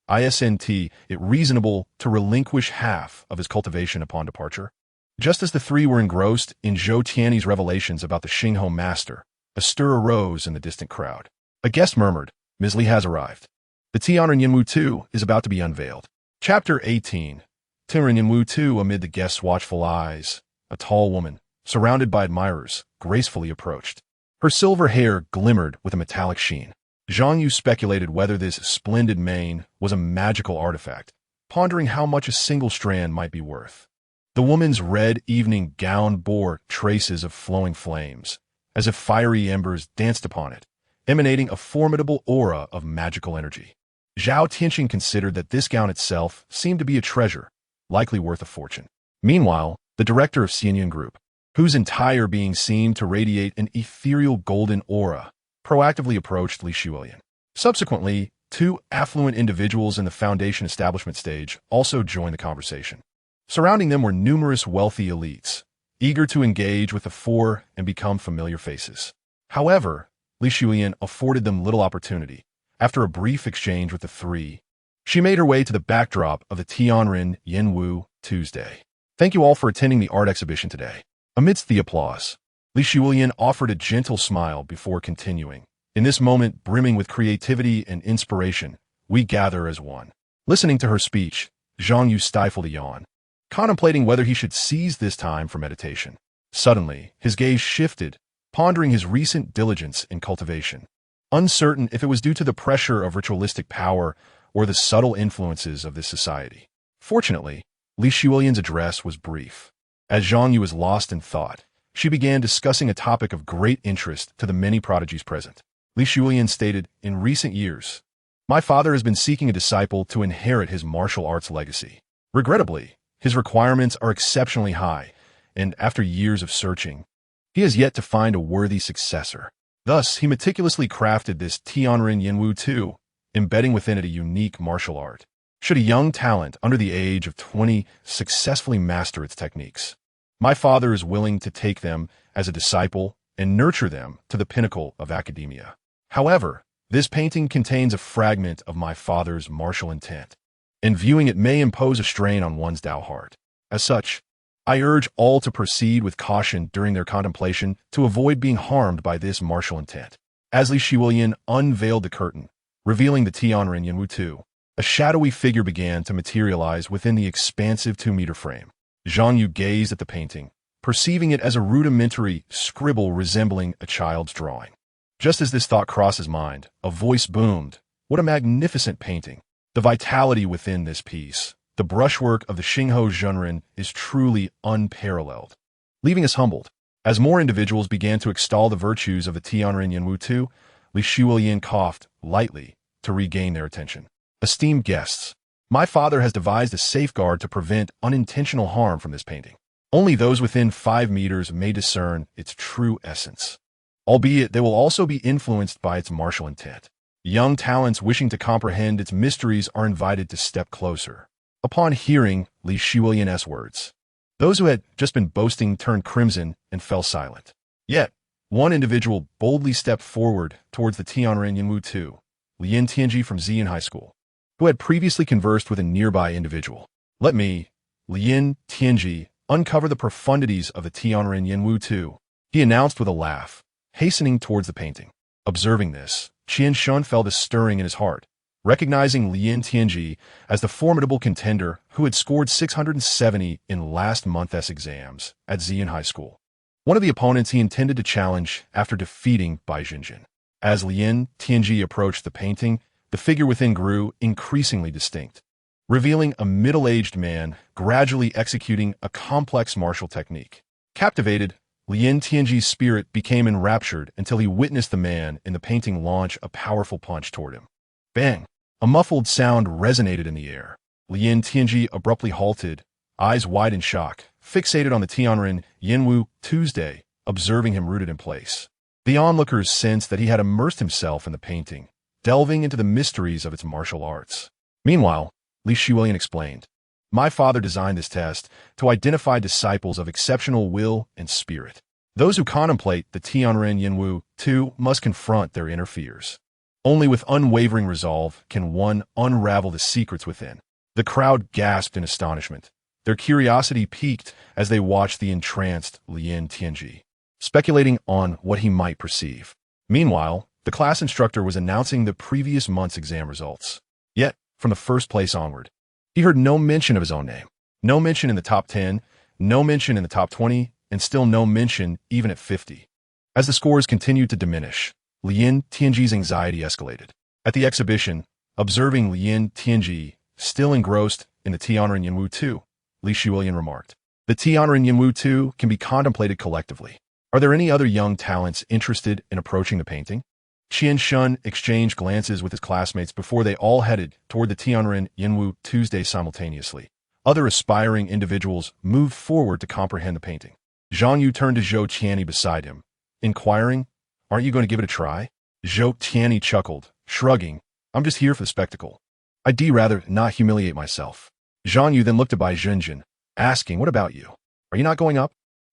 ISNT it reasonable to relinquish half of his cultivation upon departure? Just as the three were engrossed in Zhou Tianyi's revelations about the Xingho Master, a stir arose in the distant crowd. A guest murmured, Ms. Li has arrived. The Tianren Yinwu 2 is about to be unveiled. Chapter 18. Tianren Yinwu 2 amid the guest's watchful eyes. A tall woman, surrounded by admirers, gracefully approached. Her silver hair glimmered with a metallic sheen. Zhang Yu speculated whether this splendid mane was a magical artifact, pondering how much a single strand might be worth. The woman's red evening gown bore traces of flowing flames, as if fiery embers danced upon it, emanating a formidable aura of magical energy. Zhao Tianxing considered that this gown itself seemed to be a treasure, likely worth a fortune. Meanwhile, the director of Xianyan Group, whose entire being seemed to radiate an ethereal golden aura, proactively approached Li Shuilian. Subsequently, two affluent individuals in the foundation establishment stage also joined the conversation. Surrounding them were numerous wealthy elites, eager to engage with the four and become familiar faces. However, Li Shuilian afforded them little opportunity. After a brief exchange with the three, She made her way to the backdrop of the Tiananmen Yenwu Tuesday. Thank you all for attending the art exhibition today. Amidst the applause, Li Shulian offered a gentle smile before continuing. In this moment brimming with creativity and inspiration, we gather as one. Listening to her speech, Zhang Yu stifled a yawn, contemplating whether he should seize this time for meditation. Suddenly, his gaze shifted, pondering his recent diligence in cultivation. Uncertain if it was due to the pressure of ritualistic power or the subtle influences of this society. Fortunately, Li Shulian's address was brief. As Zhang Yu was lost in thought, she began discussing a topic of great interest to the many prodigies present. Li Shulian stated, in recent years, my father has been seeking a disciple to inherit his martial arts legacy. Regrettably, his requirements are exceptionally high, and after years of searching, he has yet to find a worthy successor. Thus, he meticulously crafted this Tiananmen Yenwu 2, embedding within it a unique martial art. Should a young talent under the age of 20 successfully master its techniques, my father is willing to take them as a disciple and nurture them to the pinnacle of academia. However, this painting contains a fragment of my father's martial intent, and viewing it may impose a strain on one's Tao heart. As such, I urge all to proceed with caution during their contemplation to avoid being harmed by this martial intent. As Li Shulian unveiled the curtain, revealing the Tiananmen Yenwu 2, a shadowy figure began to materialize within the expansive 2-meter frame. Zhang Yu gazed at the painting, perceiving it as a rudimentary scribble resembling a child's drawing. Just as this thought crossed his mind, a voice boomed, "What a magnificent painting! The vitality within this piece, the brushwork of the Xingho Zhenren is truly unparalleled." Leaving us humbled, as more individuals began to extol the virtues of the Tiananmen Yenwu 2, Li Shulian coughed lightly to regain their attention. Esteemed guests, my father has devised a safeguard to prevent unintentional harm from this painting. Only those within 5 meters may discern its true essence, albeit they will also be influenced by its martial intent. Young talents wishing to comprehend its mysteries are invited to step closer. Upon hearing Li Shulian's words, those who had just been boasting turned crimson and fell silent. Yet, one individual boldly stepped forward towards the Tiananmen Yenwu 2, Lian Tianji from Xian High School, who had previously conversed with a nearby individual. Let me, Lian Tianji, uncover the profundities of the Tiananmen Yenwu 2, he announced with a laugh, hastening towards the painting. Observing this, Qian Shun felt a stirring in his heart, recognizing Lian Tianji as the formidable contender who had scored 670 in last month's exams at Xian High School, one of the opponents he intended to challenge after defeating Bai Jinjin. As Lian Tianji approached the painting, the figure within grew increasingly distinct, revealing a middle-aged man gradually executing a complex martial technique. Captivated, Lian Tianji's spirit became enraptured until he witnessed the man in the painting launch a powerful punch toward him. Bang! A muffled sound resonated in the air. Lian Tianji abruptly halted, eyes wide in shock, fixated on the Tiananmen Yenwu Tuesday, observing him rooted in place. The onlookers sensed that he had immersed himself in the painting, delving into the mysteries of its martial arts. Meanwhile, Li Shulian explained, my father designed this test to identify disciples of exceptional will and spirit. Those who contemplate the Tiananmen Yenwu 2 must confront their inner fears. Only with unwavering resolve can one unravel the secrets within. The crowd gasped in astonishment, their curiosity piqued as they watched the entranced Lian Tianji, speculating on what he might perceive. Meanwhile, the class instructor was announcing the previous month's exam results. Yet, from the first place onward, he heard no mention of his own name. No mention in the top 10, no mention in the top 20, and still no mention even at 50. As the scores continued to diminish, Lian Tianji's anxiety escalated. At the exhibition, observing Lian Tianji, still engrossed in the Tiananmen Yenwu 2, Li Shulian remarked, the Tiananmen Yenwu 2 can be contemplated collectively. Are there any other young talents interested in approaching the painting? Qian Shun exchanged glances with his classmates before they all headed toward the Tiananmen Yenwu Tuesday simultaneously. Other aspiring individuals moved forward to comprehend the painting. Zhang Yu turned to Zhou Qianni beside him, inquiring, aren't you going to give it a try? Zhou Qianni chuckled, shrugging, I'm just here for the spectacle. I'd rather not humiliate myself. Zhang Yu then looked at Bai Jinjin, asking, what about you? Are you not going up?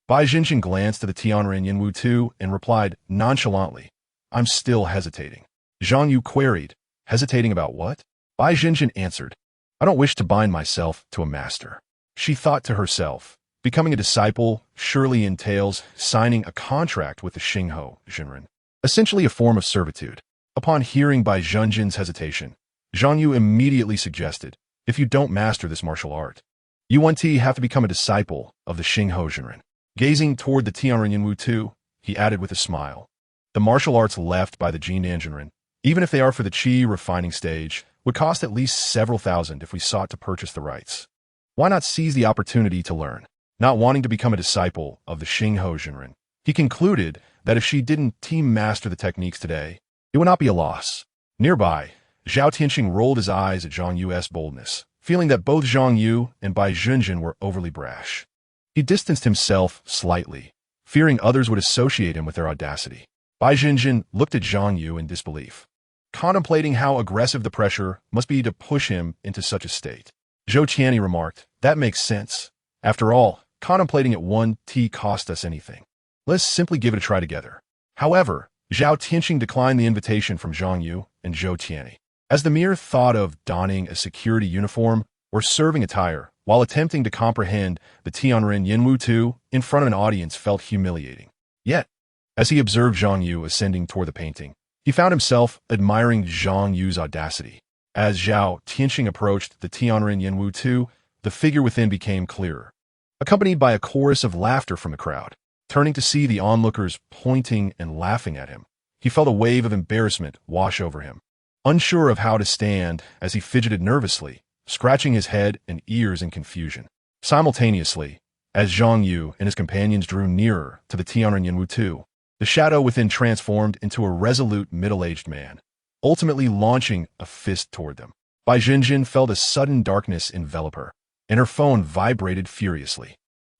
Bai Jinjin glanced to the Tiananmen Yenwu 2 and replied nonchalantly, I'm still hesitating. Zhang Yu queried, hesitating about what? Bai Jinjin answered, I don't wish to bind myself to a master. She thought to herself, becoming a disciple surely entails signing a contract with the Xingho Jinren, essentially a form of servitude. Upon hearing Bai Zhenjin's hesitation, Zhang Yu immediately suggested, if you don't master this martial art, you want to have to become a disciple of the Xingho Jinren. Gazing toward the Tianren Yinwu Tu, he added with a smile, the martial arts left by the Jindan Jinren, even if they are for the qi refining stage, would cost at least several thousand if we sought to purchase the rights. Why not seize the opportunity to learn? Not wanting to become a disciple of the Xingho Jinren, he concluded that if she didn't team master the techniques today, it would not be a loss. Nearby, Zhao Tianxing rolled his eyes at Zhang Yu's boldness, feeling that both Zhang Yu and Bai Zhenjin were overly brash. He distanced himself slightly, fearing others would associate him with their audacity. Bai Zhenjin looked at Zhang Yu in disbelief, contemplating how aggressive the pressure must be to push him into such a state. Zhou Qianni remarked, that makes sense. After all, contemplating at 1T cost us anything. Let's simply give it a try together. However, Zhao Tianxing declined the invitation from Zhang Yu and Zhou Qianni, as the mere thought of donning a security uniform or serving attire while attempting to comprehend the Tianren Yinwu Tu in front of an audience felt humiliating. Yet, as he observed Zhang Yu ascending toward the painting, he found himself admiring Zhang Yu's audacity. As Zhao Tianxing approached the Tianren Yinwu Tu, the figure within became clearer, accompanied by a chorus of laughter from the crowd. Turning to see the onlookers pointing and laughing at him, he felt a wave of embarrassment wash over him. Unsure of how to stand as he fidgeted nervously, scratching his head and ears in confusion. Simultaneously, as Zhang Yu and his companions drew nearer to the Tianren Yinwu Tu, the shadow within transformed into a resolute middle-aged man, ultimately launching a fist toward them. Bai Zhenjin felt a sudden darkness envelop her, and her phone vibrated furiously.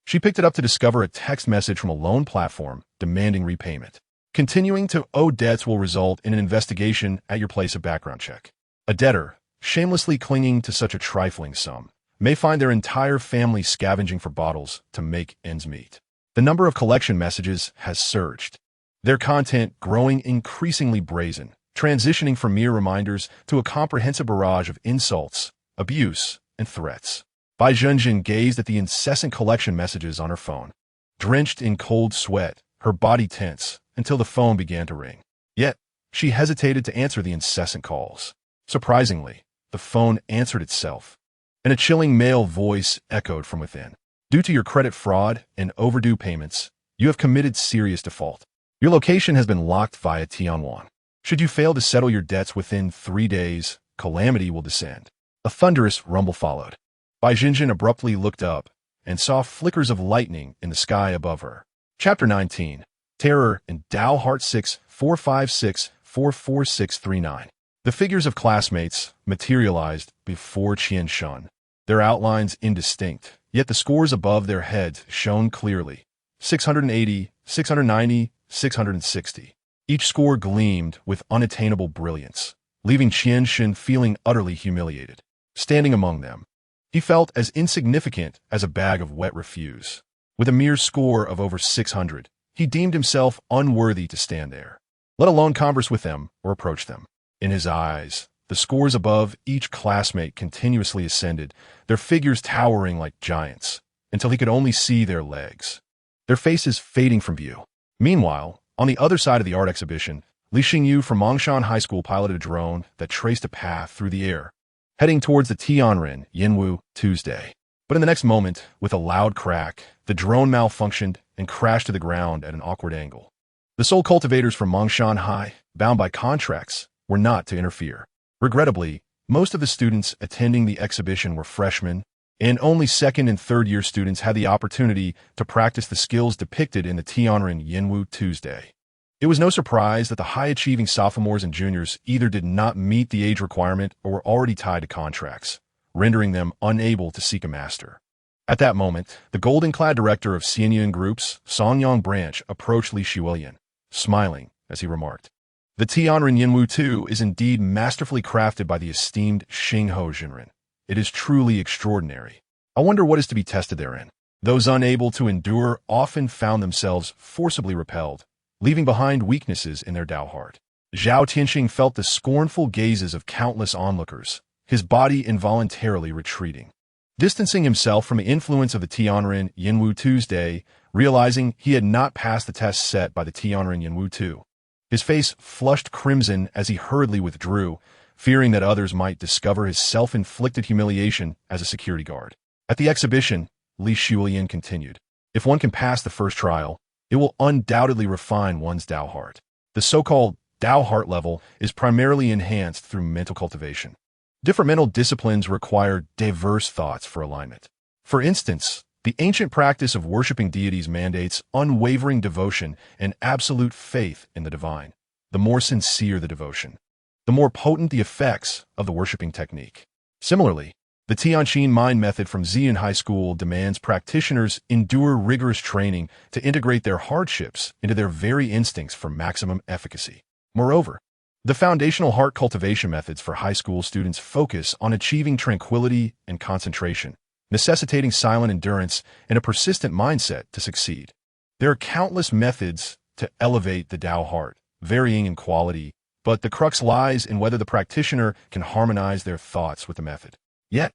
She picked it up to discover a text message from a loan platform demanding repayment. Continuing to owe debts will result in an investigation at your place of background check. A debtor, shamelessly clinging to such a trifling sum, may find their entire family scavenging for bottles to make ends meet. The number of collection messages has surged, their content growing increasingly brazen, transitioning from mere reminders to a comprehensive barrage of insults, abuse, and threats. Bai Zhenjin gazed at the incessant collection messages on her phone, drenched in cold sweat, her body tense, until the phone began to ring. Yet, she hesitated to answer the incessant calls. Surprisingly, the phone answered itself, and a chilling male voice echoed from within. Due to your credit fraud and overdue payments, you have committed serious default. Your location has been locked via Tianwan. Should you fail to settle your debts within 3 days, calamity will descend. A thunderous rumble followed. Bai Zhenjin abruptly looked up and saw flickers of lightning in the sky above her. Chapter 19. Terror in Dao Heart 6-456-44639. The figures of classmates materialized before Qian Shun, their outlines indistinct, yet the scores above their heads shone clearly. 680, 690, 660. Each score gleamed with unattainable brilliance, leaving Qian Shun feeling utterly humiliated. Standing among them, he felt as insignificant as a bag of wet refuse. With a mere score of over 600, he deemed himself unworthy to stand there, let alone converse with them or approach them. In his eyes, the scores above each classmate continuously ascended, their figures towering like giants, until he could only see their legs, their faces fading from view. Meanwhile, on the other side of the art exhibition, Li Xingyu from Mongshan High School piloted a drone that traced a path through the air, heading towards the Tianren Yinwu Tuesday. But in the next moment, with a loud crack, the drone malfunctioned and crashed to the ground at an awkward angle. The sole cultivators from Mongshan High, bound by contracts, were not to interfere. Regrettably, most of the students attending the exhibition were freshmen, and only second and third year students had the opportunity to practice the skills depicted in the Tianren Yinwu Tuesday. It was no surprise that the high-achieving sophomores and juniors either did not meet the age requirement or were already tied to contracts, rendering them unable to seek a master. At that moment, the golden-clad director of Xianyun Group's Songyang branch approached Li Xuelian, smiling as he remarked, "The Tianren Yinwu Tu is indeed masterfully crafted by the esteemed Xingho Jinren. It is truly extraordinary. I wonder what is to be tested therein." Those unable to endure often found themselves forcibly repelled, leaving behind weaknesses in their Dao heart. Zhao Tianxing felt the scornful gazes of countless onlookers, his body involuntarily retreating. Distancing himself from the influence of the Tianren Yinwu Tuesday, realizing he had not passed the test set by the Tianren Yinwu 2. His face flushed crimson as he hurriedly withdrew, fearing that others might discover his self-inflicted humiliation as a security guard. At the exhibition, Li Shulian continued, if one can pass the first trial, it will undoubtedly refine one's Tao heart. The so-called Tao heart level is primarily enhanced through mental cultivation. Different mental disciplines require diverse thoughts for alignment. For instance, the ancient practice of worshiping deities mandates unwavering devotion and absolute faith in the divine. The more sincere the devotion, the more potent the effects of the worshiping technique. Similarly, the Tianqin mind method from Xi'an High School demands practitioners endure rigorous training to integrate their hardships into their very instincts for maximum efficacy. Moreover, the foundational heart cultivation methods for high school students focus on achieving tranquility and concentration, necessitating silent endurance and a persistent mindset to succeed. There are countless methods to elevate the Tao heart, varying in quality, but the crux lies in whether the practitioner can harmonize their thoughts with the method. Yet,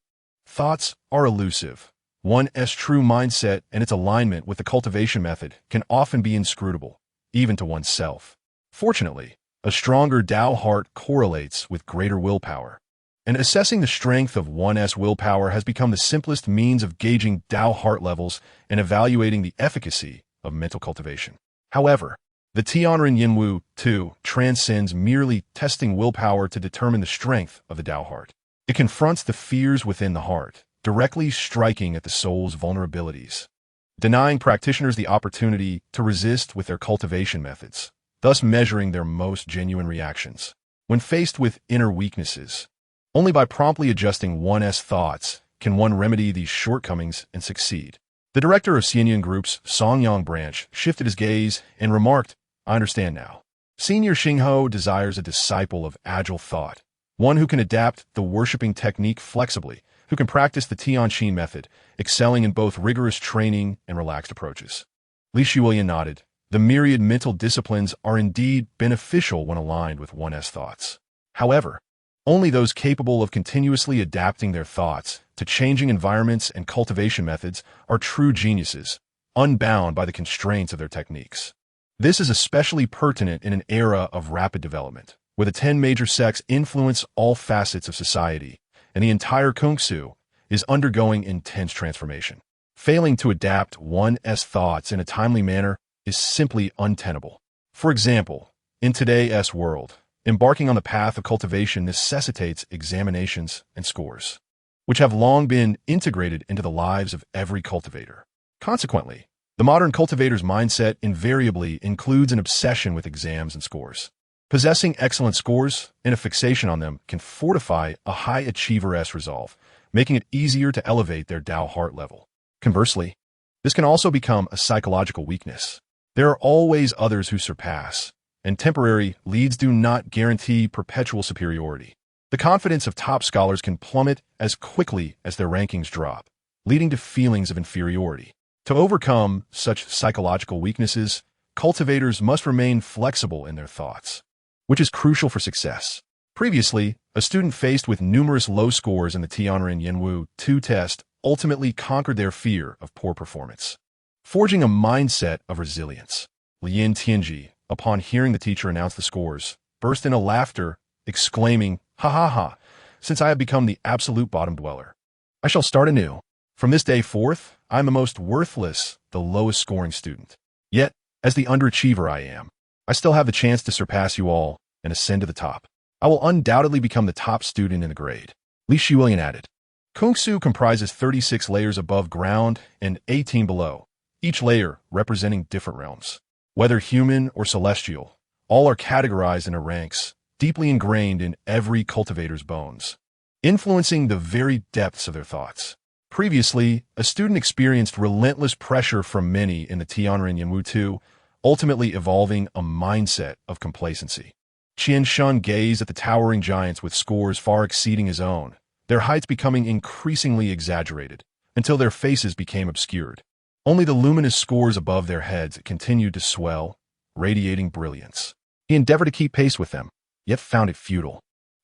thoughts are elusive. One's true mindset and its alignment with the cultivation method can often be inscrutable, even to oneself. Fortunately, a stronger Tao heart correlates with greater willpower, and assessing the strength of one's willpower has become the simplest means of gauging Tao heart levels and evaluating the efficacy of mental cultivation. However, the Tianren Yinwu 2 transcends merely testing willpower to determine the strength of the Tao heart. It confronts the fears within the heart, directly striking at the soul's vulnerabilities, denying practitioners the opportunity to resist with their cultivation methods, thus measuring their most genuine reactions. When faced with inner weaknesses, only by promptly adjusting one's thoughts can one remedy these shortcomings and succeed. The director of Xianyan Group's Songyang branch shifted his gaze and remarked, I understand now. Senior Xingho desires a disciple of agile thought, one who can adapt the worshipping technique flexibly, who can practice the Tianqin method, excelling in both rigorous training and relaxed approaches. Li Shulian nodded. The myriad mental disciplines are indeed beneficial when aligned with one's thoughts. However, only those capable of continuously adapting their thoughts to changing environments and cultivation methods are true geniuses, unbound by the constraints of their techniques. This is especially pertinent in an era of rapid development, where the 10 major sects influence all facets of society, and the entire Kungsu is undergoing intense transformation. Failing to adapt one's thoughts in a timely manner is simply untenable. For example, in today's world, embarking on the path of cultivation necessitates examinations and scores, which have long been integrated into the lives of every cultivator. Consequently, the modern cultivator's mindset invariably includes an obsession with exams and scores. Possessing excellent scores and a fixation on them can fortify a high achiever's resolve, making it easier to elevate their Tao heart level. Conversely, this can also become a psychological weakness. There are always others who surpass, and temporary leads do not guarantee perpetual superiority. The confidence of top scholars can plummet as quickly as their rankings drop, leading to feelings of inferiority. To overcome such psychological weaknesses, cultivators must remain flexible in their thoughts, which is crucial for success. Previously, a student faced with numerous low scores in the Tianren Yinwu 2 test ultimately conquered their fear of poor performance, forging a mindset of resilience. Lian Tianji, upon hearing the teacher announce the scores, burst into laughter, exclaiming, "Ha ha ha, since I have become the absolute bottom dweller, I shall start anew. From this day forth, I am the most worthless, the lowest scoring student. Yet, as the underachiever I am, I still have the chance to surpass you all and ascend to the top. I will undoubtedly become the top student in the grade." Li Shulian added, Kungsu comprises 36 layers above ground and 18 below, each layer representing different realms. Whether human or celestial, all are categorized into ranks, deeply ingrained in every cultivator's bones, influencing the very depths of their thoughts. Previously, a student experienced relentless pressure from many in the Tianren Yinwu 2, ultimately evolving a mindset of complacency. Qian Shun gazed at the towering giants with scores far exceeding his own, their heights becoming increasingly exaggerated, until their faces became obscured. Only the luminous scores above their heads continued to swell, radiating brilliance. He endeavored to keep pace with them, yet found it futile.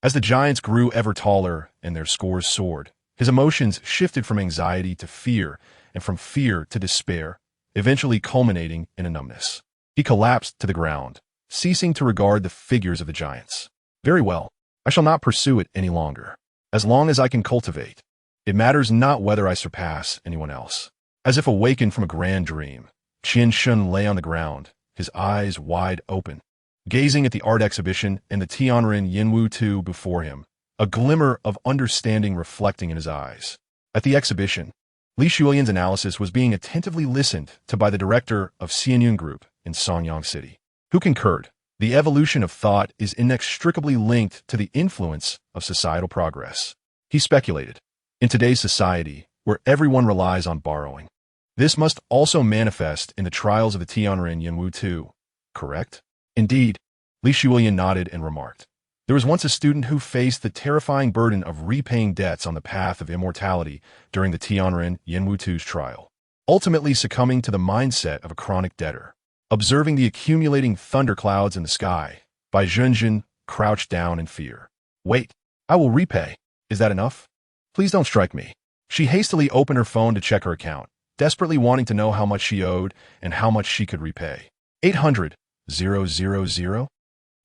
As the giants grew ever taller and their scores soared, his emotions shifted from anxiety to fear and from fear to despair, eventually culminating in a numbness. He collapsed to the ground, ceasing to regard the figures of the giants. Very well, I shall not pursue it any longer. As long as I can cultivate, it matters not whether I surpass anyone else. As if awakened from a grand dream, Qian Shun lay on the ground, his eyes wide open, gazing at the art exhibition and the Tianren Yinwu Tu before him, a glimmer of understanding reflecting in his eyes. At the exhibition, Li Shulian's analysis was being attentively listened to by the director of Xianyun Group in Songyang City, who concurred. The evolution of thought is inextricably linked to the influence of societal progress. He speculated, in today's society, where everyone relies on borrowing, this must also manifest in the trials of the Tianren Yinwu Tu, correct? Indeed, Li Shulian nodded and remarked, there was once a student who faced the terrifying burden of repaying debts on the path of immortality during the Tianren Yinwu Tu's trial, ultimately succumbing to the mindset of a chronic debtor. Observing the accumulating thunderclouds in the sky, Bai Zhenjin crouched down in fear. Wait, I will repay. Is that enough? Please don't strike me. She hastily opened her phone to check her account, desperately wanting to know how much she owed and how much she could repay. 800,000?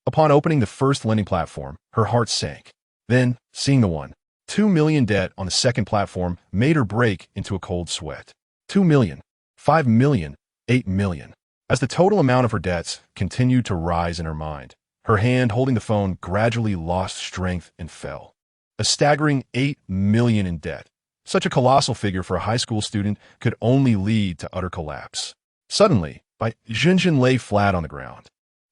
Upon opening the first lending platform, her heart sank. Then, seeing the 1.2 million debt on the second platform made her break into a cold sweat. 2 million, 5 million, 8 million. As the total amount of her debts continued to rise in her mind, her hand holding the phone gradually lost strength and fell. A staggering 8 million in debt. Such a colossal figure for a high school student could only lead to utter collapse. Suddenly, Bai Zhenjin lay flat on the ground,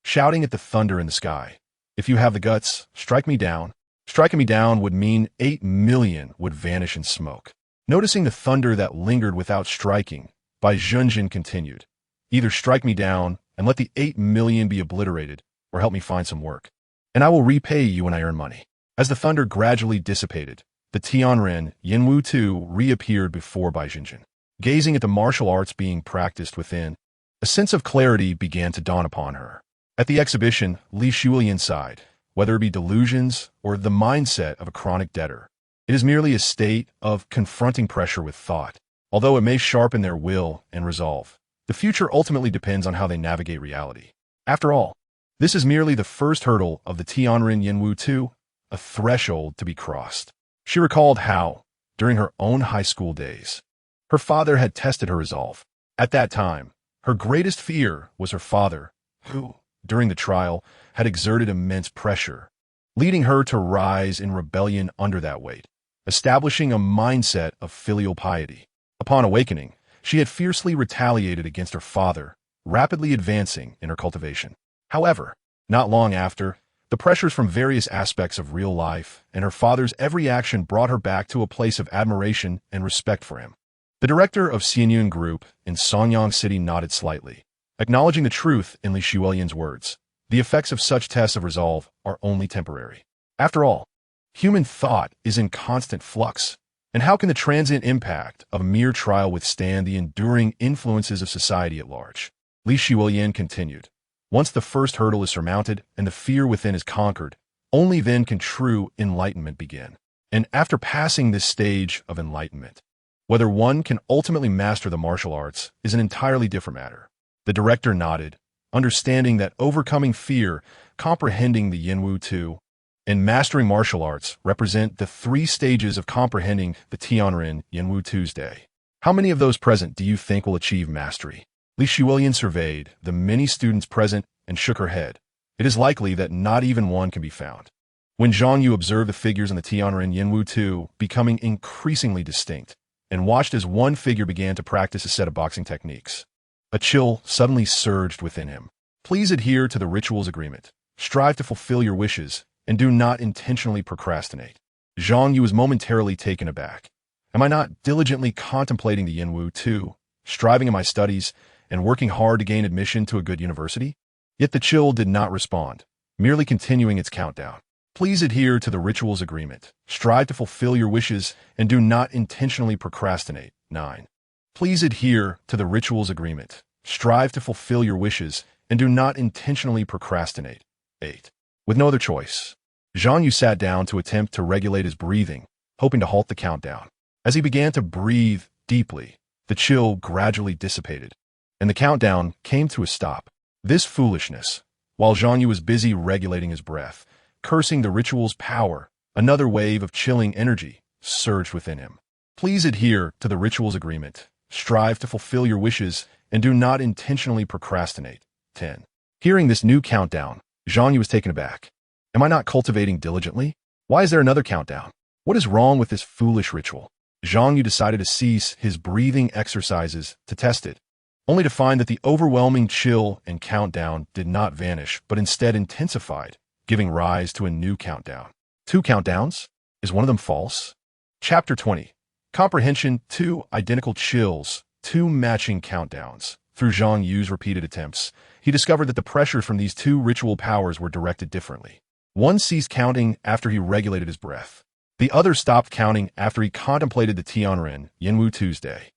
shouting at the thunder in the sky. If you have the guts, strike me down. Striking me down would mean 8 million would vanish in smoke. Noticing the thunder that lingered without striking, Bai Zhenjin continued, either strike me down and let the 8 million be obliterated, or help me find some work, and I will repay you when I earn money. As the thunder gradually dissipated, the Tianren Yinwu Tu reappeared before Bai Zhenjin. Gazing at the martial arts being practiced within, a sense of clarity began to dawn upon her. At the exhibition, Li Shulian sighed, whether it be delusions or the mindset of a chronic debtor. It is merely a state of confronting pressure with thought. Although it may sharpen their will and resolve, the future ultimately depends on how they navigate reality. After all, this is merely the first hurdle of the Tianren Yinwu Tu, a threshold to be crossed. She recalled how, during her own high school days, her father had tested her resolve. At that time, her greatest fear was her father, who, during the trial, had exerted immense pressure, leading her to rise in rebellion under that weight, establishing a mindset of filial piety. Upon awakening, she had fiercely retaliated against her father, rapidly advancing in her cultivation. However, not long after, the pressures from various aspects of real life and her father's every action brought her back to a place of admiration and respect for him. The director of Xianyun Group in Songyang City nodded slightly, acknowledging the truth in Li Shulian's words. The effects of such tests of resolve are only temporary. After all, human thought is in constant flux, and how can the transient impact of a mere trial withstand the enduring influences of society at large? Li Shulian continued. Once the first hurdle is surmounted and the fear within is conquered, only then can true enlightenment begin. And after passing this stage of enlightenment, whether one can ultimately master the martial arts is an entirely different matter. The director nodded, understanding that overcoming fear, comprehending the Yinwu Tu, and mastering martial arts represent the 3 stages of comprehending the Tianren Yinwu Tuesday. How many of those present do you think will achieve mastery? Li Shulian surveyed the many students present and shook her head. It is likely that not even one can be found. When Zhang Yu observed the figures in the Tianren Yinwu Tu becoming increasingly distinct, and watched as one figure began to practice a set of boxing techniques, a chill suddenly surged within him. Please adhere to the ritual's agreement. Strive to fulfill your wishes, and do not intentionally procrastinate. Zhang Yu was momentarily taken aback. Am I not diligently contemplating the Yinwu Tu, striving in my studies, and working hard to gain admission to a good university? Yet the chill did not respond, merely continuing its countdown. Please adhere to the ritual's agreement. Strive to fulfill your wishes, and do not intentionally procrastinate. 9. Please adhere to the ritual's agreement. Strive to fulfill your wishes, and do not intentionally procrastinate. 8. With no other choice, Zhang Yu sat down to attempt to regulate his breathing, hoping to halt the countdown. As he began to breathe deeply, the chill gradually dissipated, and the countdown came to a stop. This foolishness, while Zhang Yu was busy regulating his breath, cursing the ritual's power, another wave of chilling energy surged within him. Please adhere to the ritual's agreement. Strive to fulfill your wishes and do not intentionally procrastinate. 10. Hearing this new countdown, Zhang Yu was taken aback. Am I not cultivating diligently? Why is there another countdown? What is wrong with this foolish ritual? Zhang Yu decided to cease his breathing exercises to test it, only to find that the overwhelming chill and countdown did not vanish, but instead intensified, giving rise to a new countdown. 2 countdowns? Is one of them false? Chapter 20. Comprehension. 2 identical chills, 2 matching countdowns. Through Zhang Yu's repeated attempts, he discovered that the pressures from these 2 ritual powers were directed differently. One ceased counting after he regulated his breath. The other stopped counting after he contemplated the Tianren, Yinwu Tuesday.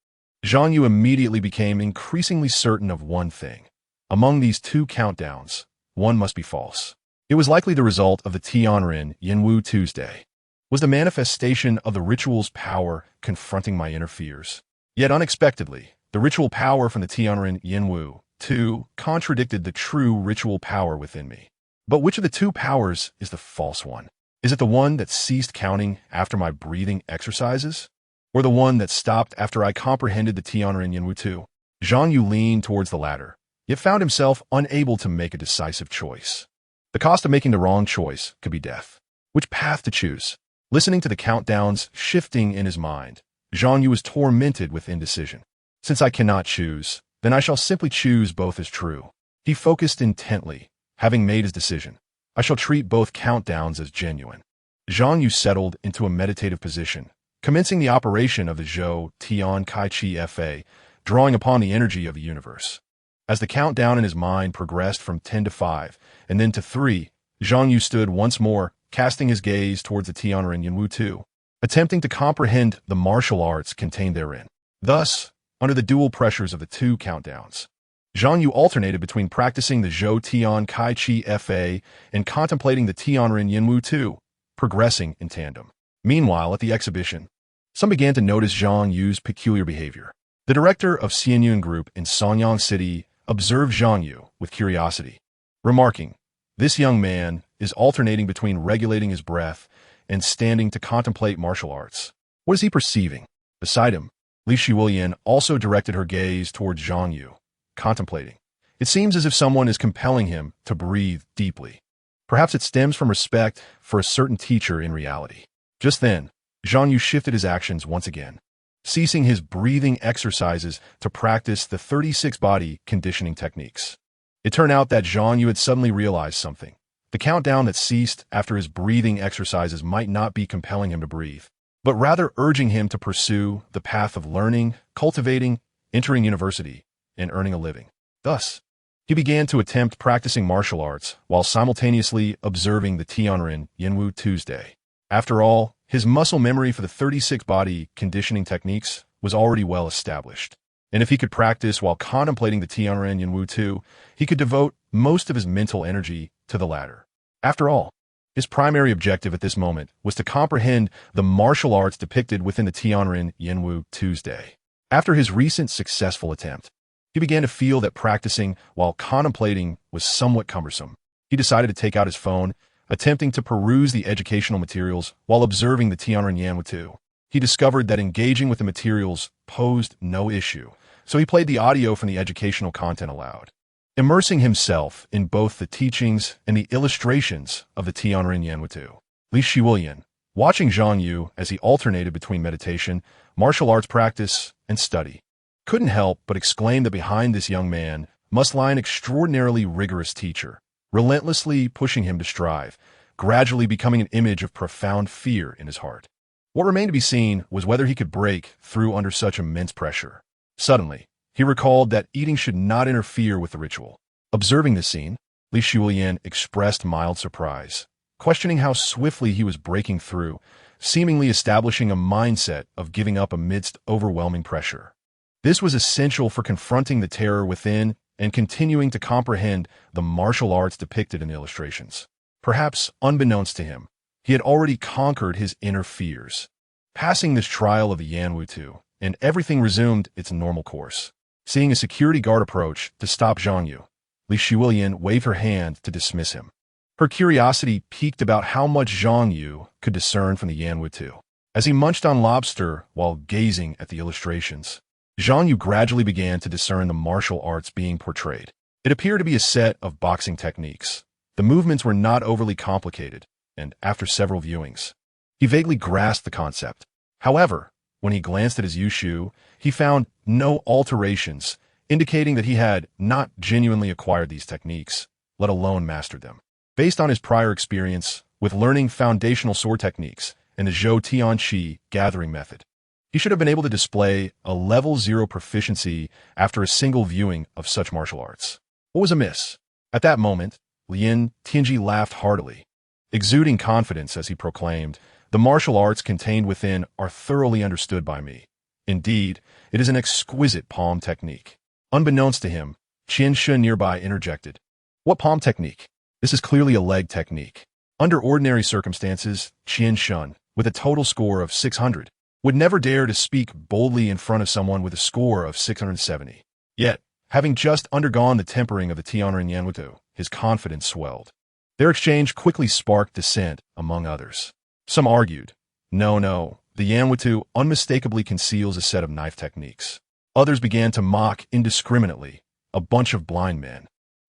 Zhang Yu immediately became increasingly certain of one thing. Among these 2 countdowns, one must be false. It was likely the result of the Tianren, Yinwu Tuesday. Was the manifestation of the ritual's power confronting my inner fears. Yet unexpectedly, the ritual power from the Tianren, Yinwu, 2, contradicted the true ritual power within me. But which of the 2 powers is the false one? Is it the one that ceased counting after my breathing exercises? Or the one that stopped after I comprehended the Tianren Yinwu 2? Zhang Yu leaned towards the latter, yet found himself unable to make a decisive choice. The cost of making the wrong choice could be death. Which path to choose? Listening to the countdowns shifting in his mind, Zhang Yu was tormented with indecision. Since I cannot choose, then I shall simply choose both as true. He focused intently, having made his decision. I shall treat both countdowns as genuine. Zhang Yu settled into a meditative position, commencing the operation of the Zhou Tian Kai Chi Fa, drawing upon the energy of the universe. As the countdown in his mind progressed from 10 to 5, and then to 3, Zhang Yu stood once more, casting his gaze towards the Tianren Yinwu 2, attempting to comprehend the martial arts contained therein. Thus, under the dual pressures of the 2 countdowns, Zhang Yu alternated between practicing the Zhou Tian Kai Chi Fa and contemplating the Tianren Yinwu 2, progressing in tandem. Meanwhile, at the exhibition, some began to notice Zhang Yu's peculiar behavior. The director of Xianyun Group in Sanyang City observed Zhang Yu with curiosity, remarking, "This young man is alternating between regulating his breath and standing to contemplate martial arts. What is he perceiving?" Beside him, Li Shiwulian also directed her gaze towards Zhang Yu, contemplating. It seems as if someone is compelling him to breathe deeply. Perhaps it stems from respect for a certain teacher in reality. Just then, Zhang Yu shifted his actions once again, ceasing his breathing exercises to practice the 36 body conditioning techniques. It turned out that Zhang Yu had suddenly realized something. The countdown that ceased after his breathing exercises might not be compelling him to breathe, but rather urging him to pursue the path of learning, cultivating, entering university, and earning a living. Thus, he began to attempt practicing martial arts while simultaneously observing the Tianren Yinwu Tuesday. After all, his muscle memory for the 36 body conditioning techniques was already well established. And if he could practice while contemplating the Tianren Yinwu 2, he could devote most of his mental energy to the latter. After all, his primary objective at this moment was to comprehend the martial arts depicted within the Tianren Yinwu Tuesday. After his recent successful attempt, he began to feel that practicing while contemplating was somewhat cumbersome. He decided to take out his phone, attempting to peruse the educational materials while observing the Tianren Yinwu 2. He discovered that engaging with the materials posed no issue, so he played the audio from the educational content aloud. Immersing himself in both the teachings and the illustrations of the Tianren Yinwu 2, Li Shiwulian, watching Zhang Yu as he alternated between meditation, martial arts practice, and study, couldn't help but exclaim that behind this young man must lie an extraordinarily rigorous teacher, relentlessly pushing him to strive, gradually becoming an image of profound fear in his heart. What remained to be seen was whether he could break through under such immense pressure. Suddenly, he recalled that eating should not interfere with the ritual. Observing this scene, Li Shiwulian expressed mild surprise, questioning how swiftly he was breaking through, seemingly establishing a mindset of giving up amidst overwhelming pressure. This was essential for confronting the terror within and continuing to comprehend the martial arts depicted in the illustrations. Perhaps unbeknownst to him, he had already conquered his inner fears. Passing this trial of the Yanwu, and everything resumed its normal course. Seeing a security guard approach to stop Zhang Yu, Li Shuilian waved her hand to dismiss him. Her curiosity piqued about how much Zhang Yu could discern from the Yanwu. As he munched on lobster while gazing at the illustrations, Zhang Yu gradually began to discern the martial arts being portrayed. It appeared to be a set of boxing techniques. The movements were not overly complicated, and after several viewings, he vaguely grasped the concept. However, when he glanced at his Yushu, he found no alterations, indicating that he had not genuinely acquired these techniques, let alone mastered them. Based on his prior experience with learning foundational sword techniques and the Zhou Tianqi gathering method, he should have been able to display a level 0 proficiency after a single viewing of such martial arts. What was amiss? At that moment, Lin Tianji laughed heartily, exuding confidence as he proclaimed, "The martial arts contained within are thoroughly understood by me. Indeed, it is an exquisite palm technique." Unbeknownst to him, Qian Shun nearby interjected, "What palm technique? This is clearly a leg technique." Under ordinary circumstances, Qian Shun, with a total score of 600, would never dare to speak boldly in front of someone with a score of 670. Yet, having just undergone the tempering of the Tianren Yanwu, his confidence swelled. Their exchange quickly sparked dissent among others. Some argued, no, the Yanwu unmistakably conceals a set of knife techniques. Others began to mock indiscriminately, a bunch of blind men.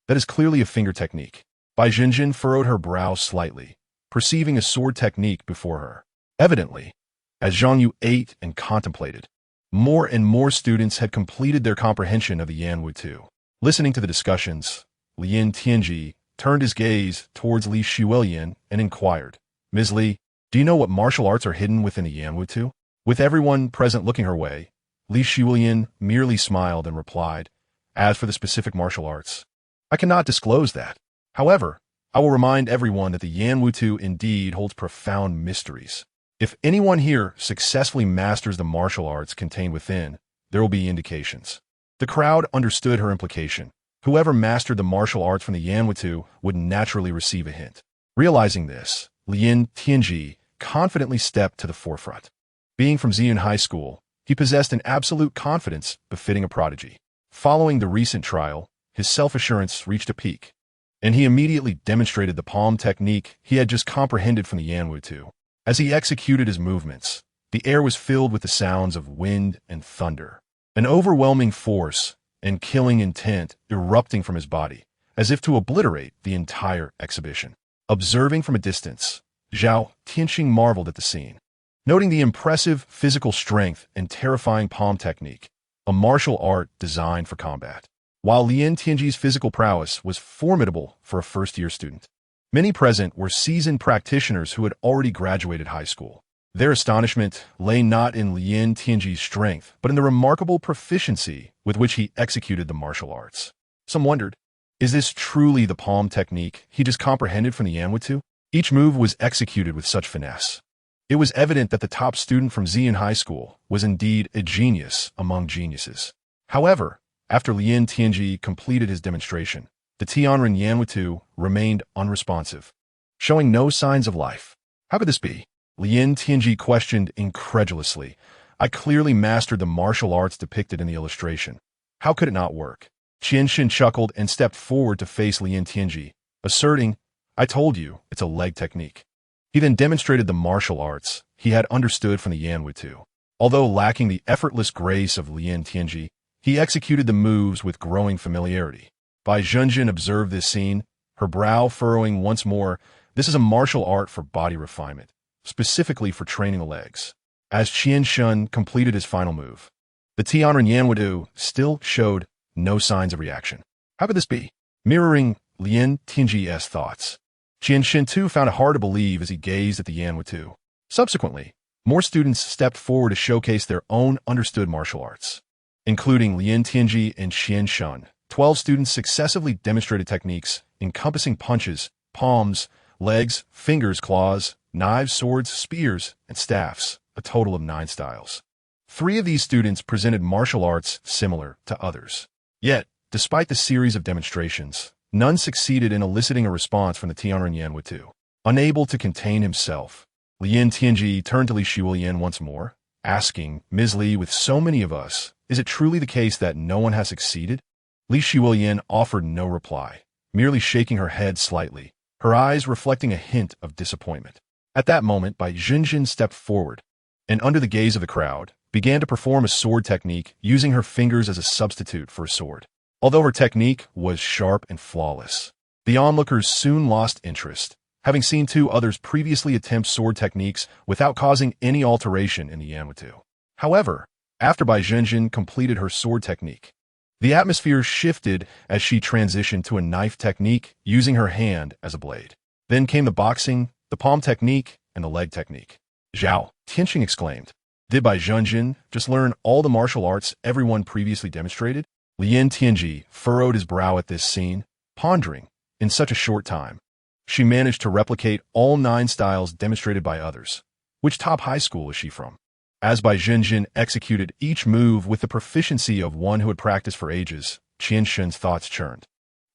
That is clearly a finger technique. Bai Jinjin furrowed her brow slightly, perceiving a sword technique before her. Evidently, as Zhang Yu ate and contemplated, more and more students had completed their comprehension of the Yanwu. Listening to the discussions, Lin Tianji turned his gaze towards Li Shuilian and inquired, "Ms. Li, do you know what martial arts are hidden within the Yanwu?" With everyone present looking her way, Li Shuilian merely smiled and replied, "As for the specific martial arts, I cannot disclose that. However, I will remind everyone that the Yanwu indeed holds profound mysteries. If anyone here successfully masters the martial arts contained within, there will be indications." The crowd understood her implication. Whoever mastered the martial arts from the Yanwu would naturally receive a hint. Realizing this, Lin Tianji confidently stepped to the forefront. Being from Ziyun High School, he possessed an absolute confidence befitting a prodigy. Following the recent trial, his self-assurance reached a peak, and he immediately demonstrated the palm technique he had just comprehended from the Yanwu. As he executed his movements, the air was filled with the sounds of wind and thunder. An overwhelming force and killing intent erupting from his body, as if to obliterate the entire exhibition. Observing from a distance, Zhao Tianxing marveled at the scene. Noting the impressive physical strength and terrifying palm technique, a martial art designed for combat. While Lin Tianji's physical prowess was formidable for a first-year student, many present were seasoned practitioners who had already graduated high school. Their astonishment lay not in Lin Tianji's strength, but in the remarkable proficiency with which he executed the martial arts. Some wondered, is this truly the palm technique he just comprehended from the Yanwu? Each move was executed with such finesse. It was evident that the top student from Ziyun High School was indeed a genius among geniuses. However, after Lin Tianji completed his demonstration, the Tianren Yanwu remained unresponsive, showing no signs of life. How could this be? Lin Tianji questioned incredulously. "I clearly mastered the martial arts depicted in the illustration. How could it not work?" Qian Shin chuckled and stepped forward to face Lin Tianji, asserting, "I told you, it's a leg technique." He then demonstrated the martial arts he had understood from the Yanwu. Although lacking the effortless grace of Lin Tianji, he executed the moves with growing familiarity. Bai Zhenjin observed this scene, her brow furrowing once more. This is a martial art for body refinement, specifically for training the legs. As Qian Shun completed his final move, the Tianren Yanwu still showed no signs of reaction. How could this be? Mirroring Lin Tianji's thoughts, Qian Shin too found it hard to believe as he gazed at the Yanwu. Subsequently, more students stepped forward to showcase their own understood martial arts, including Lin Tianji and Qian Shun. 12 students successively demonstrated techniques encompassing punches, palms, legs, fingers, claws, knives, swords, spears, and staffs, a total of 9 styles. 3 of these students presented martial arts similar to others. Yet, despite the series of demonstrations, none succeeded in eliciting a response from the Tianren Yanwu. Unable to contain himself, Lien Tianji turned to Li Shiulian once more, asking, Ms. Li, with so many of us, is it truly the case that no one has succeeded? Li Shiulian offered no reply, merely shaking her head slightly, her eyes reflecting a hint of disappointment. At that moment, Bai Junjin stepped forward, and under the gaze of the crowd, began to perform a sword technique using her fingers as a substitute for a sword. Although her technique was sharp and flawless, the onlookers soon lost interest, having seen two others previously attempt sword techniques without causing any alteration in the Yanwu. However, after Bai Junjin completed her sword technique, the atmosphere shifted as she transitioned to a knife technique using her hand as a blade. Then came the boxing, the palm technique, and the leg technique. Zhao, Tianqing exclaimed. Did Bai Junjin just learn all the martial arts everyone previously demonstrated? Lien Tianji furrowed his brow at this scene, pondering, in such a short time, she managed to replicate all 9 styles demonstrated by others. Which top high school is she from? As Bai Junjin executed each move with the proficiency of one who had practiced for ages, Qian Shun's thoughts churned.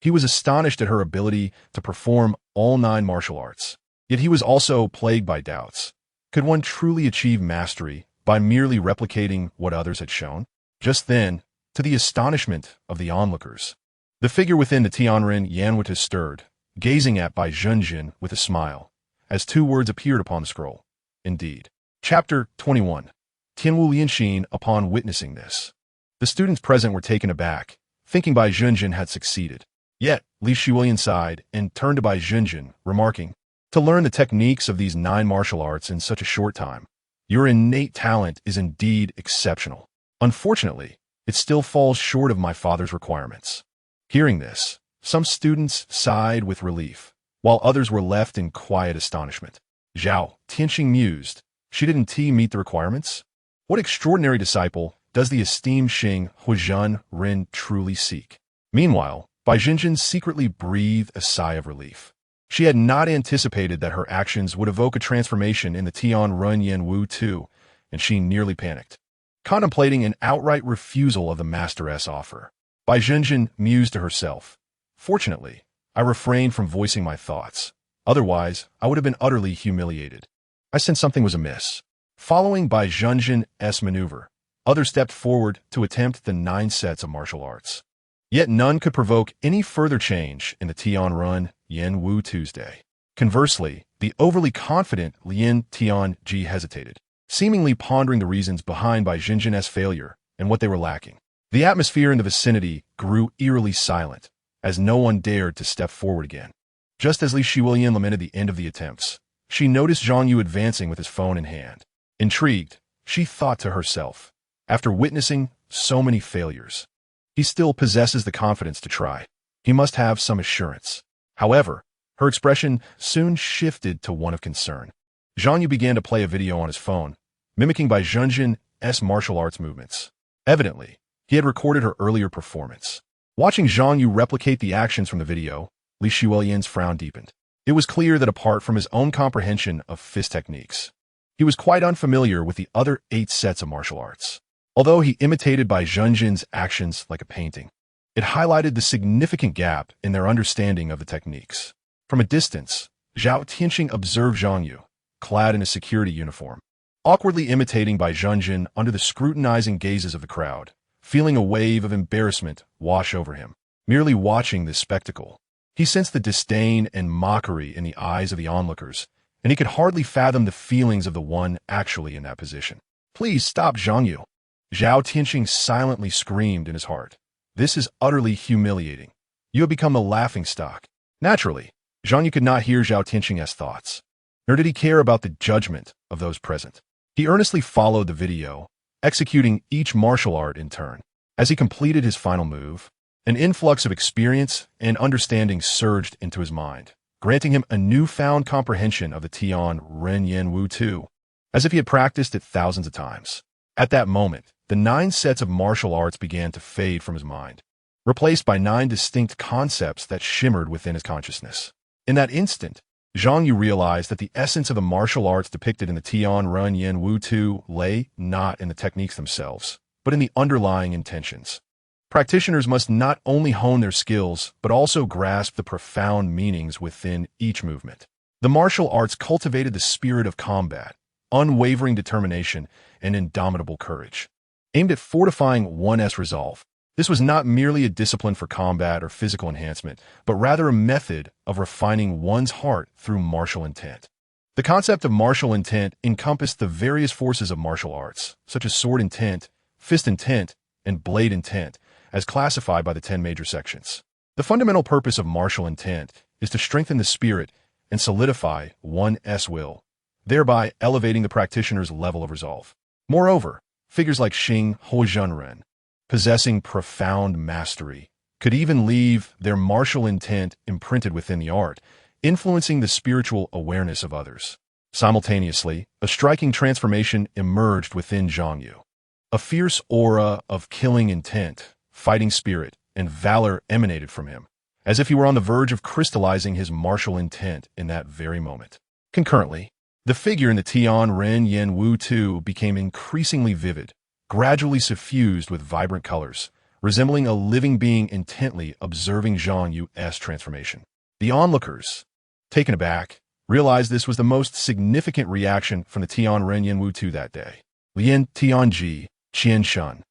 He was astonished at her ability to perform all 9 martial arts. Yet he was also plagued by doubts. Could one truly achieve mastery by merely replicating what others had shown? Just then, to the astonishment of the onlookers, the figure within the Tianren Yanwu stirred, gazing at Bai Junjin with a smile, as 2 words appeared upon the scroll. Indeed. Chapter 21. Tianwu Lianxin. Upon witnessing this, the students present were taken aback, thinking Bai Junjin had succeeded. Yet, Li Shiulian sighed and turned to Bai Junjin, remarking, to learn the techniques of these 9 martial arts in such a short time, your innate talent is indeed exceptional. Unfortunately, it still falls short of my father's requirements. Hearing this, some students sighed with relief, while others were left in quiet astonishment. Zhao, Tianqing mused, she didn't meet the requirements? What extraordinary disciple does the esteemed Xing Huizhen Ren truly seek? Meanwhile, Bai Junjin secretly breathed a sigh of relief. She had not anticipated that her actions would evoke a transformation in the Tianren Yanwu, and she nearly panicked, contemplating an outright refusal of the Master-S offer. Bai Junjin mused to herself, fortunately, I refrained from voicing my thoughts. Otherwise, I would have been utterly humiliated. I sensed something was amiss. Following Bai Junjin's maneuver, others stepped forward to attempt the 9 sets of martial arts. Yet none could provoke any further change in the Tianren Yanwu Tuesday. Conversely, the overly confident Lien Tianji hesitated, seemingly pondering the reasons behind Bai Junjin's failure and what they were lacking. The atmosphere in the vicinity grew eerily silent, as no one dared to step forward again. Just as Li Shiulian lamented the end of the attempts, she noticed Zhang Yu advancing with his phone in hand. Intrigued, she thought to herself, after witnessing so many failures, he still possesses the confidence to try. He must have some assurance. However, her expression soon shifted to one of concern. Zhang Yu began to play a video on his phone, mimicking Bai Junjin's martial arts movements. Evidently, he had recorded her earlier performance. Watching Zhang Yu replicate the actions from the video, Li Shiulian's frown deepened. It was clear that apart from his own comprehension of fist techniques, he was quite unfamiliar with the other 8 sets of martial arts. Although he imitated Bai Junjin's actions like a painting, it highlighted the significant gap in their understanding of the techniques. From a distance, Zhao Tianqing observed Zhang Yu, clad in a security uniform, awkwardly imitating Bai Junjin under the scrutinizing gazes of the crowd, feeling a wave of embarrassment wash over him. Merely watching this spectacle, he sensed the disdain and mockery in the eyes of the onlookers, and he could hardly fathom the feelings of the one actually in that position. Please stop, Zhang Yu. Zhao Tianqing silently screamed in his heart. This is utterly humiliating. You have become a laughingstock. Naturally, Zhang Yu could not hear Zhao Tianqing's thoughts, nor did he care about the judgment of those present. He earnestly followed the video, executing each martial art in turn. As he completed his final move, an influx of experience and understanding surged into his mind, granting him a newfound comprehension of the Tianren Yanwu, as if he had practiced it thousands of times. At that moment, the 9 sets of martial arts began to fade from his mind, replaced by 9 distinct concepts that shimmered within his consciousness. In that instant, Zhang Yu realized that the essence of the martial arts depicted in the Tianren Yanwu lay not in the techniques themselves, but in the underlying intentions. Practitioners must not only hone their skills, but also grasp the profound meanings within each movement. The martial arts cultivated the spirit of combat, unwavering determination, and indomitable courage. Aimed at fortifying one's resolve, this was not merely a discipline for combat or physical enhancement, but rather a method of refining one's heart through martial intent. The concept of martial intent encompassed the various forces of martial arts, such as sword intent, fist intent, and blade intent, as classified by the 10 major sections. The fundamental purpose of martial intent is to strengthen the spirit and solidify one's will, thereby elevating the practitioner's level of resolve. Moreover, figures like Xing Huizhenren, possessing profound mastery, could even leave their martial intent imprinted within the art, influencing the spiritual awareness of others. Simultaneously, a striking transformation emerged within Zhang Yu. A fierce aura of killing intent, fighting spirit, and valor emanated from him, as if he were on the verge of crystallizing his martial intent in that very moment. Concurrently, the figure in the Tian Ren Yen Wu Tu became increasingly vivid, gradually suffused with vibrant colors, resembling a living being intently observing Zhang Yu's transformation. The onlookers, taken aback, realized this was the most significant reaction from the Tian Ren Yen Wu Tu that day. Lian Tianji, Qian Shan,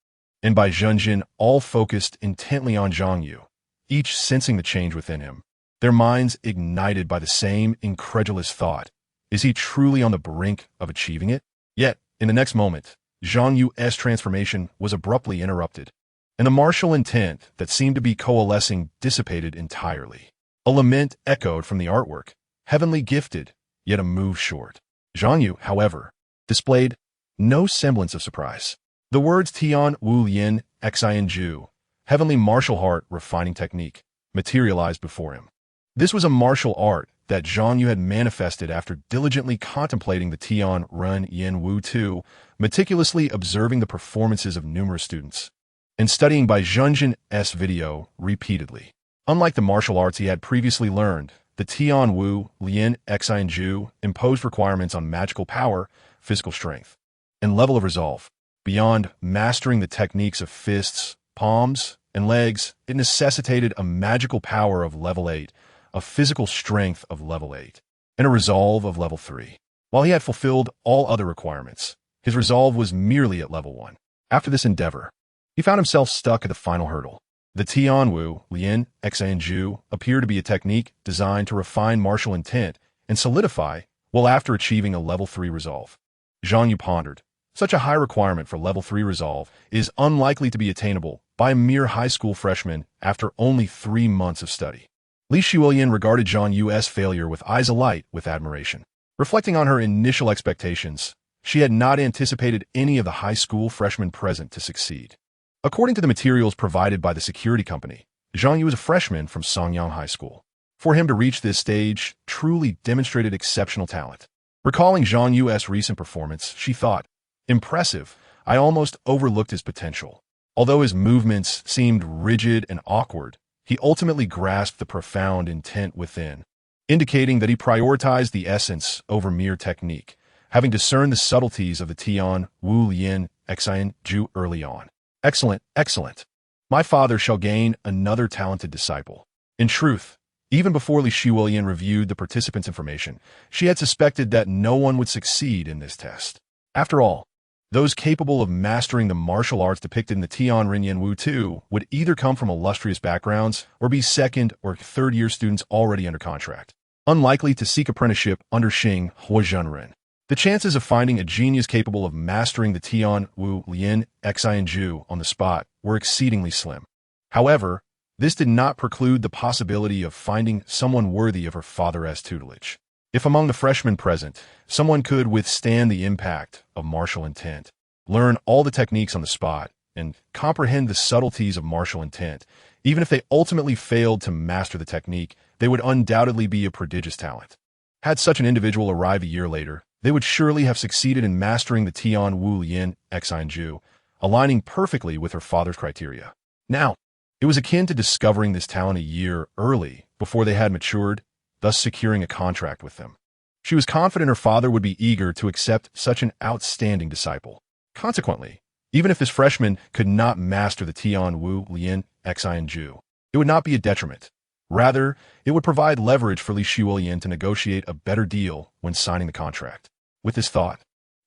and Bai Zhenjin all focused intently on Zhang Yu, each sensing the change within him, their minds ignited by the same incredulous thought. Is he truly on the brink of achieving it? Yet, in the next moment, Zhang Yu's transformation was abruptly interrupted, and the martial intent that seemed to be coalescing dissipated entirely. A lament echoed from the artwork, heavenly gifted, yet a move short. Zhang Yu, however, displayed no semblance of surprise. The words Tian Wu Lien Xianju, heavenly martial art refining technique, materialized before him. This was a martial art that Zhang Yu had manifested after diligently contemplating the Tian Ren Yen Wu Tu, meticulously observing the performances of numerous students, and studying Bai Zhenjin's video repeatedly. Unlike the martial arts he had previously learned, the Tian Wu Lien Xianju imposed requirements on magical power, physical strength, and level of resolve. Beyond mastering the techniques of fists, palms, and legs, it necessitated a magical power of level 8, a physical strength of level 8, and a resolve of level 3. While he had fulfilled all other requirements, his resolve was merely at level 1. After this endeavor, he found himself stuck at the final hurdle. The Tian Wu Lien Xianju appeared to be a technique designed to refine martial intent and solidify while after achieving a level 3 resolve. Zhang Yu pondered, such a high requirement for level 3 resolve is unlikely to be attainable by a mere high school freshman after only 3 months of study. Li Shuolian regarded Zhang Yu's failure with eyes alight with admiration. Reflecting on her initial expectations, she had not anticipated any of the high school freshmen present to succeed. According to the materials provided by the security company, Zhang Yu was a freshman from Songyang High School. For him to reach this stage truly demonstrated exceptional talent. Recalling Zhang Yu's recent performance, she thought, impressive, I almost overlooked his potential. Although his movements seemed rigid and awkward, he ultimately grasped the profound intent within, indicating that he prioritized the essence over mere technique, having discerned the subtleties of the Tian Wu Lien Xianju early on. Excellent, excellent. My father shall gain another talented disciple. In truth, even before Li Shuolian reviewed the participants' information, she had suspected that no one would succeed in this test. After all, those capable of mastering the martial arts depicted in the Tian Ren Yen Wu Tu would either come from illustrious backgrounds or be second or third-year students already under contract, unlikely to seek apprenticeship under Xing Huizhenren. The chances of finding a genius capable of mastering the Tian Wu Lien Xianju on the spot were exceedingly slim. However, this did not preclude the possibility of finding someone worthy of her father's tutelage. If among the freshmen present, someone could withstand the impact of martial intent, learn all the techniques on the spot, and comprehend the subtleties of martial intent, even if they ultimately failed to master the technique, they would undoubtedly be a prodigious talent. Had such an individual arrive a year later, they would surely have succeeded in mastering the Tian Wu Lien Xianju, aligning perfectly with her father's criteria. Now, it was akin to discovering this talent a year early before they had matured, thus securing a contract with them. She was confident her father would be eager to accept such an outstanding disciple. Consequently, Even if this freshman could not master the Tian Wu Lian Xin Ju, it would not be a detriment. Rather, it would provide leverage for Li Shuolian to negotiate a better deal when signing the contract. With this thought,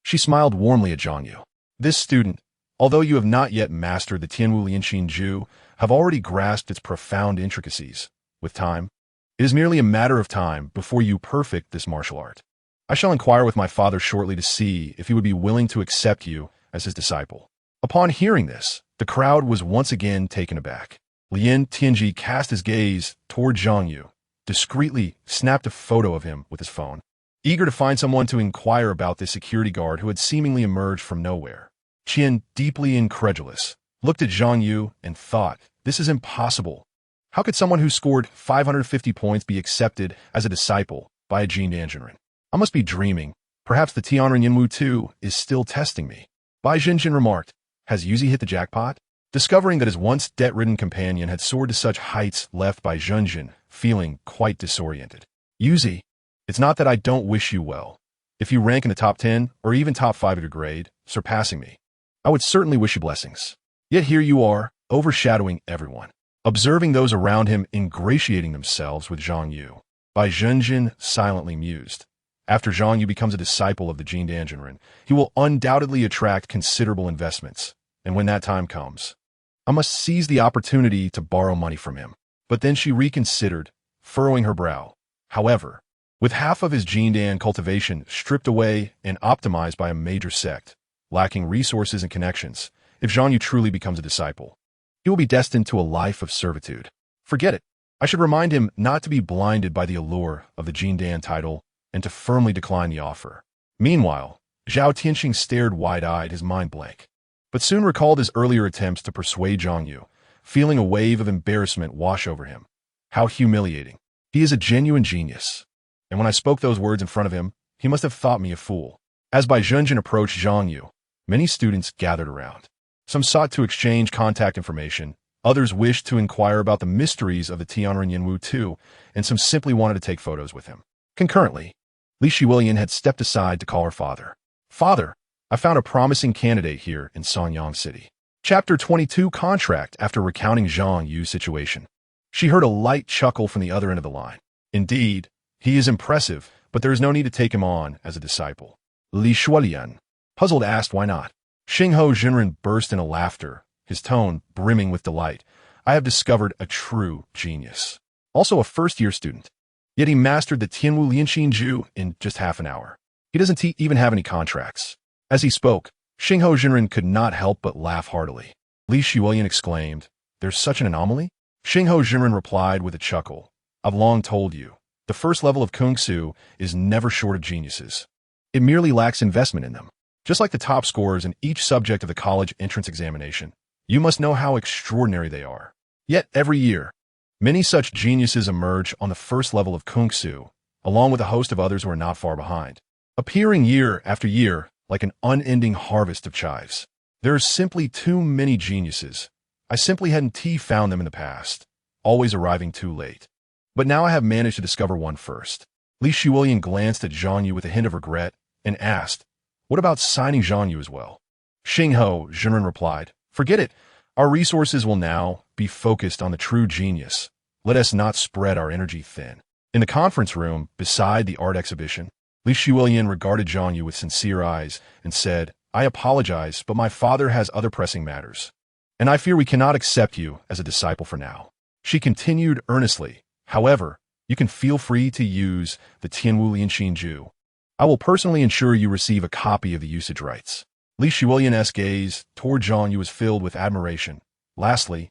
she smiled warmly at Zhang Yu. This student, although you have not yet mastered the Tianwu Lianxin Ju, have already grasped its profound intricacies. With time, it is merely a matter of time before you perfect this martial art. I shall inquire with my father shortly to see if he would be willing to accept you as his disciple. Upon hearing this, the crowd was once again taken aback. Lien Tianji cast his gaze toward Zhang Yu, discreetly snapped a photo of him with his phone, eager to find someone to inquire about this security guard who had seemingly emerged from nowhere. Qian, deeply incredulous, looked at Zhang Yu and thought, this is impossible. How could someone who scored 550 points be accepted as a disciple by a Jin Danjinren? I must be dreaming. Perhaps the Tianren Yinwu 2 is still testing me. Bai Jinjin remarked, has Yuzi hit the jackpot? Discovering that his once debt-ridden companion had soared to such heights left by Zhenjin, feeling quite disoriented. Yuzi, it's not that I don't wish you well. If you rank in the top 10 or even top 5 of your grade, surpassing me, I would certainly wish you blessings. Yet here you are, overshadowing everyone. Observing those around him ingratiating themselves with Zhang Yu, Bai Zhenjin silently mused. After Zhang Yu becomes a disciple of the Jin Danjinren, he will undoubtedly attract considerable investments, and when that time comes, I must seize the opportunity to borrow money from him. But then she reconsidered, furrowing her brow. However, with half of his Jin Dan cultivation stripped away and optimized by a major sect, lacking resources and connections, if Zhang Yu truly becomes a disciple, he will be destined to a life of servitude. Forget it. I should remind him not to be blinded by the allure of the Jin Dan title and to firmly decline the offer. Meanwhile, Zhao Tianxing stared wide-eyed, his mind blank, but soon recalled his earlier attempts to persuade Zhang Yu, feeling a wave of embarrassment wash over him. How humiliating. He is a genuine genius. And when I spoke those words in front of him, he must have thought me a fool. As Bai Zhenjin approached Zhang Yu, many students gathered around. Some sought to exchange contact information, others wished to inquire about the mysteries of the Tianren Yinwu 2, and some simply wanted to take photos with him. Concurrently, Li Shuolian had stepped aside to call her father. Father, I found a promising candidate here in Sanyang City. Chapter 22 Contract. After recounting Zhang Yu's situation, she heard a light chuckle from the other end of the line. Indeed, he is impressive, but there is no need to take him on as a disciple. Li Shuolian, puzzled, asked why not. Xingho Jinren burst into laughter, his tone brimming with delight. I have discovered a true genius. Also a first-year student. Yet he mastered the Tianwu Lianxin Ju in just half an hour. He doesn't even have any contracts. As he spoke, Xingho Jinren could not help but laugh heartily. Li Shuolian exclaimed, there's such an anomaly? Xingho Jinren replied with a chuckle. I've long told you, the first level of Kung Su is never short of geniuses. It merely lacks investment in them. Just like the top scorers in each subject of the college entrance examination, you must know how extraordinary they are. Yet every year, many such geniuses emerge on the first level of Kung Su, along with a host of others who are not far behind, appearing year after year like an unending harvest of chives. There are simply too many geniuses. I simply hadn't found them in the past, always arriving too late. But now I have managed to discover one first. Li Shuolian glanced at Zhang Yu with a hint of regret and asked, what about signing Zhang Yu as well? Xingho Jinren replied, forget it. Our resources will now be focused on the true genius. Let us not spread our energy thin. In the conference room, beside the art exhibition, Li Shuolian regarded Zhang Yu with sincere eyes and said, I apologize, but my father has other pressing matters, and I fear we cannot accept you as a disciple for now. She continued earnestly, however, you can feel free to use the Tianwu Lianxin Ju. I will personally ensure you receive a copy of the usage rights. Li Shuolian's gaze toward Zhang Yu was filled with admiration. Lastly,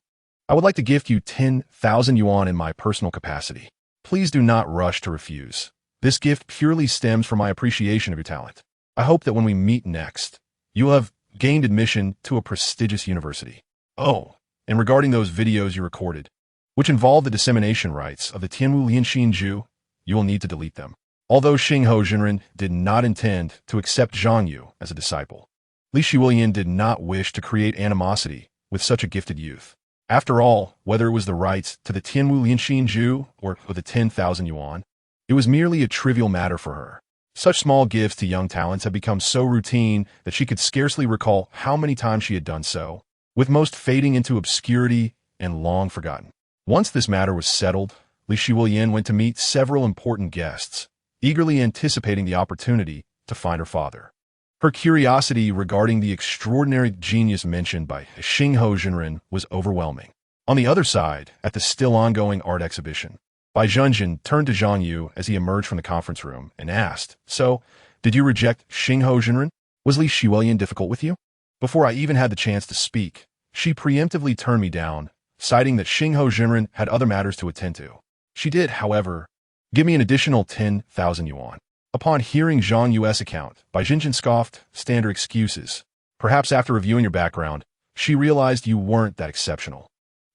I would like to gift you 10,000 yuan in my personal capacity. Please do not rush to refuse. This gift purely stems from my appreciation of your talent. I hope that when we meet next, you will have gained admission to a prestigious university. Oh, and regarding those videos you recorded, which involve the dissemination rights of the Tianwu Lianxin Ju, you will need to delete them. Although Xingho Jinren did not intend to accept Zhang Yu as a disciple, Li Shuolian did not wish to create animosity with such a gifted youth. After all, whether it was the rights to the Tianwu Lianxin Ju or the 10,000 yuan, it was merely a trivial matter for her. Such small gifts to young talents have become so routine that she could scarcely recall how many times she had done so, with most fading into obscurity and long forgotten. Once this matter was settled, Li Shiwen went to meet several important guests, eagerly anticipating the opportunity to find her father. Her curiosity regarding the extraordinary genius mentioned by Xingho Jinren was overwhelming. On the other side, at the still ongoing art exhibition, Bai Zhenjin turned to Zhang Yu as he emerged from the conference room and asked, "So, did you reject Xingho Jinren? Was Li Shiwen difficult with you?" Before I even had the chance to speak, she preemptively turned me down, citing that Xingho Jinren had other matters to attend to. She did, however, give me an additional 10,000 yuan. Upon hearing Zhang Yu's account, Bai Zhenjin scoffed, "Standard excuses. Perhaps after reviewing your background, she realized you weren't that exceptional.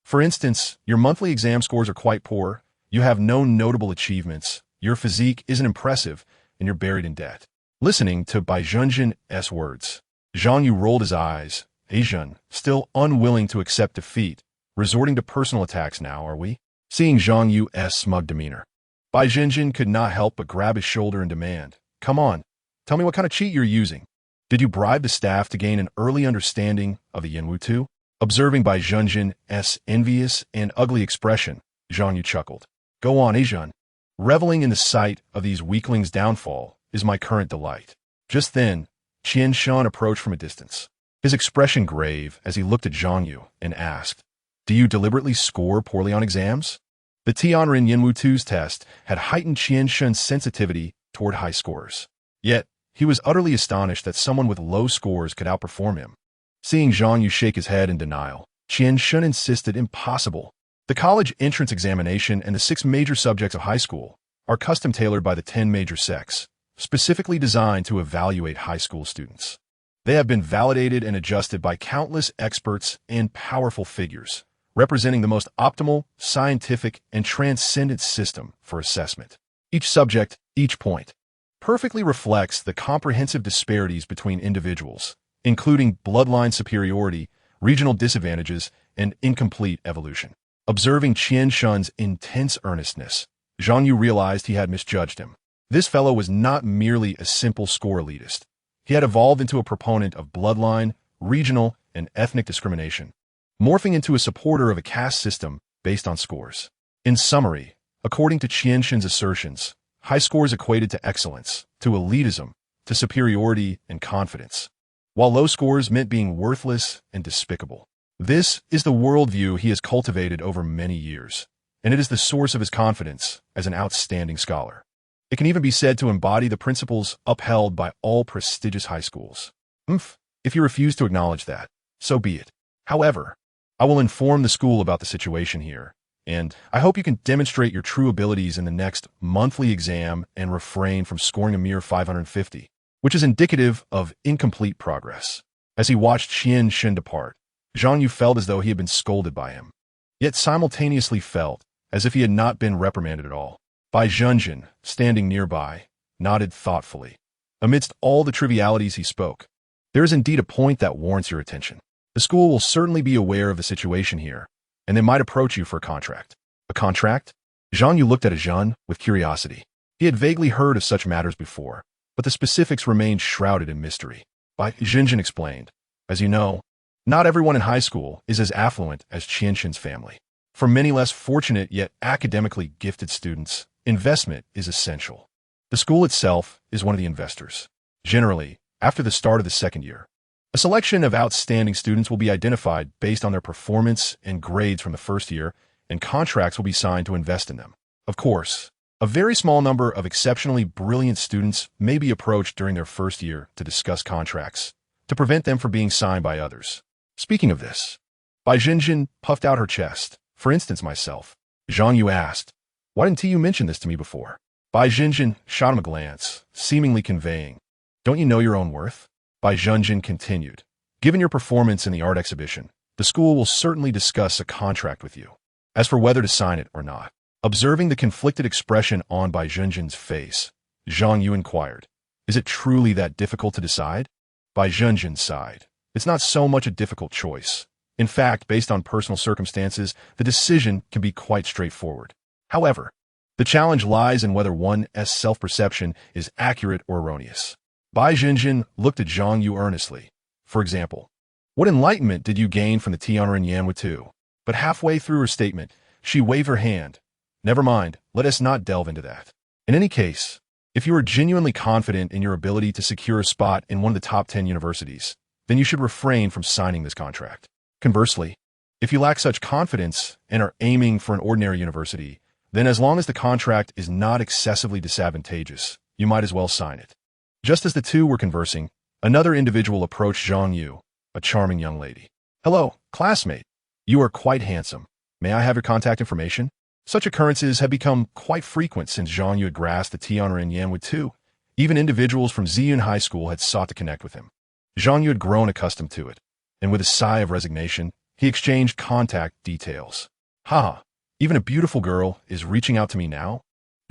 For instance, your monthly exam scores are quite poor, you have no notable achievements, your physique isn't impressive, and you're buried in debt." Listening to Bai Zhenjin's words, Zhang Yu rolled his eyes. "Asian, still unwilling to accept defeat, resorting to personal attacks now, are we?" Seeing Zhang Yu's smug demeanor, Bai Zhenjin could not help but grab his shoulder and demand, "Come on, tell me what kind of cheat you're using. Did you bribe the staff to gain an early understanding of the Yenwu 2? Observing Bai Zhenjin's envious and ugly expression, Zhang Yu chuckled. "Go on, Asian. Reveling in the sight of these weaklings' downfall is my current delight." Just then, Qian Shan approached from a distance, his expression grave as he looked at Zhang Yu and asked, "Do you deliberately score poorly on exams?" The Tianren Yenwu 2's test had heightened Qian Shan's sensitivity toward high scores. Yet, he was utterly astonished that someone with low scores could outperform him. Seeing Zhang Yu shake his head in denial, Qian Shan insisted, "Impossible. The college entrance examination and the 6 major subjects of high school are custom-tailored by the 10 major sects, specifically designed to evaluate high school students. They have been validated and adjusted by countless experts and powerful figures, representing the most optimal, scientific, and transcendent system for assessment. Each subject, each point, perfectly reflects the comprehensive disparities between individuals, including bloodline superiority, regional disadvantages, and incomplete evolution." Observing Qian Shan's intense earnestness, Zhang Yu realized he had misjudged him. This fellow was not merely a simple score elitist. He had evolved into a proponent of bloodline, regional, and ethnic discrimination, morphing into a supporter of a caste system based on scores. In summary, according to Qian Shan's assertions, high scores equated to excellence, to elitism, to superiority and confidence, while low scores meant being worthless and despicable. This is the worldview he has cultivated over many years, and it is the source of his confidence as an outstanding scholar. It can even be said to embody the principles upheld by all prestigious high schools. If you refuse to acknowledge that, so be it. However, I will inform the school about the situation here, and I hope you can demonstrate your true abilities in the next monthly exam and refrain from scoring a mere 550, which is indicative of incomplete progress." As he watched Qian Shan depart, Zhang Yu felt as though he had been scolded by him, yet simultaneously felt as if he had not been reprimanded at all. Bai Zhenjin, standing nearby, nodded thoughtfully. Amidst all the trivialities he spoke, "There is indeed a point that warrants your attention. The school will certainly be aware of the situation here, and they might approach you for a contract." "A contract?" Zhang Yu looked at Zhen with curiosity. He had vaguely heard of such matters before, but the specifics remained shrouded in mystery. Bai Zhenjin explained, "As you know, not everyone in high school is as affluent as Qian Shan's family. For many less fortunate yet academically gifted students, investment is essential. The school itself is one of the investors. Generally, after the start of the second year, a selection of outstanding students will be identified based on their performance and grades from the first year, and contracts will be signed to invest in them. Of course, a very small number of exceptionally brilliant students may be approached during their first year to discuss contracts, to prevent them from being signed by others." Speaking of this, Bai Zhenjin puffed out her chest. "For instance, myself." Zhang Yu asked, "Why didn't you mention this to me before?" Bai Zhenjin shot him a glance, seemingly conveying, "Don't you know your own worth?" Bai Zhenjin continued, "Given your performance in the art exhibition, the school will certainly discuss a contract with you. As for whether to sign it or not." Observing the conflicted expression on Bai Zhenjin's face, Zhang Yu inquired, "Is it truly that difficult to decide?" Bai Zhenjin sighed. "It's not so much a difficult choice. In fact, based on personal circumstances, the decision can be quite straightforward. However, The challenge lies in whether one's self-perception is accurate or erroneous. Bai Jinjin looked at Zhang Yu earnestly. For example, what enlightenment did you gain from the Tianren Yanwu 2? But halfway through her statement, she waved her hand. Never mind, let us not delve into that. In any case, if you are genuinely confident in your ability to secure a spot in one of the top 10 universities, then you should refrain from signing this contract. Conversely, if you lack such confidence and are aiming for an ordinary university, then as long as the contract is not excessively disadvantageous, you might as well sign it. Just as the two were conversing, another individual approached Zhang Yu, a charming young lady. Hello, classmate. You are quite handsome. May I have your contact information? Such occurrences have become quite frequent since Zhang Yu had grasped the Tianren Yanwu 2. Even individuals from Ziyun High School had sought to connect with him. Zhang Yu had grown accustomed to it, and with a sigh of resignation, he exchanged contact details. Ha! Even a beautiful girl is reaching out to me now?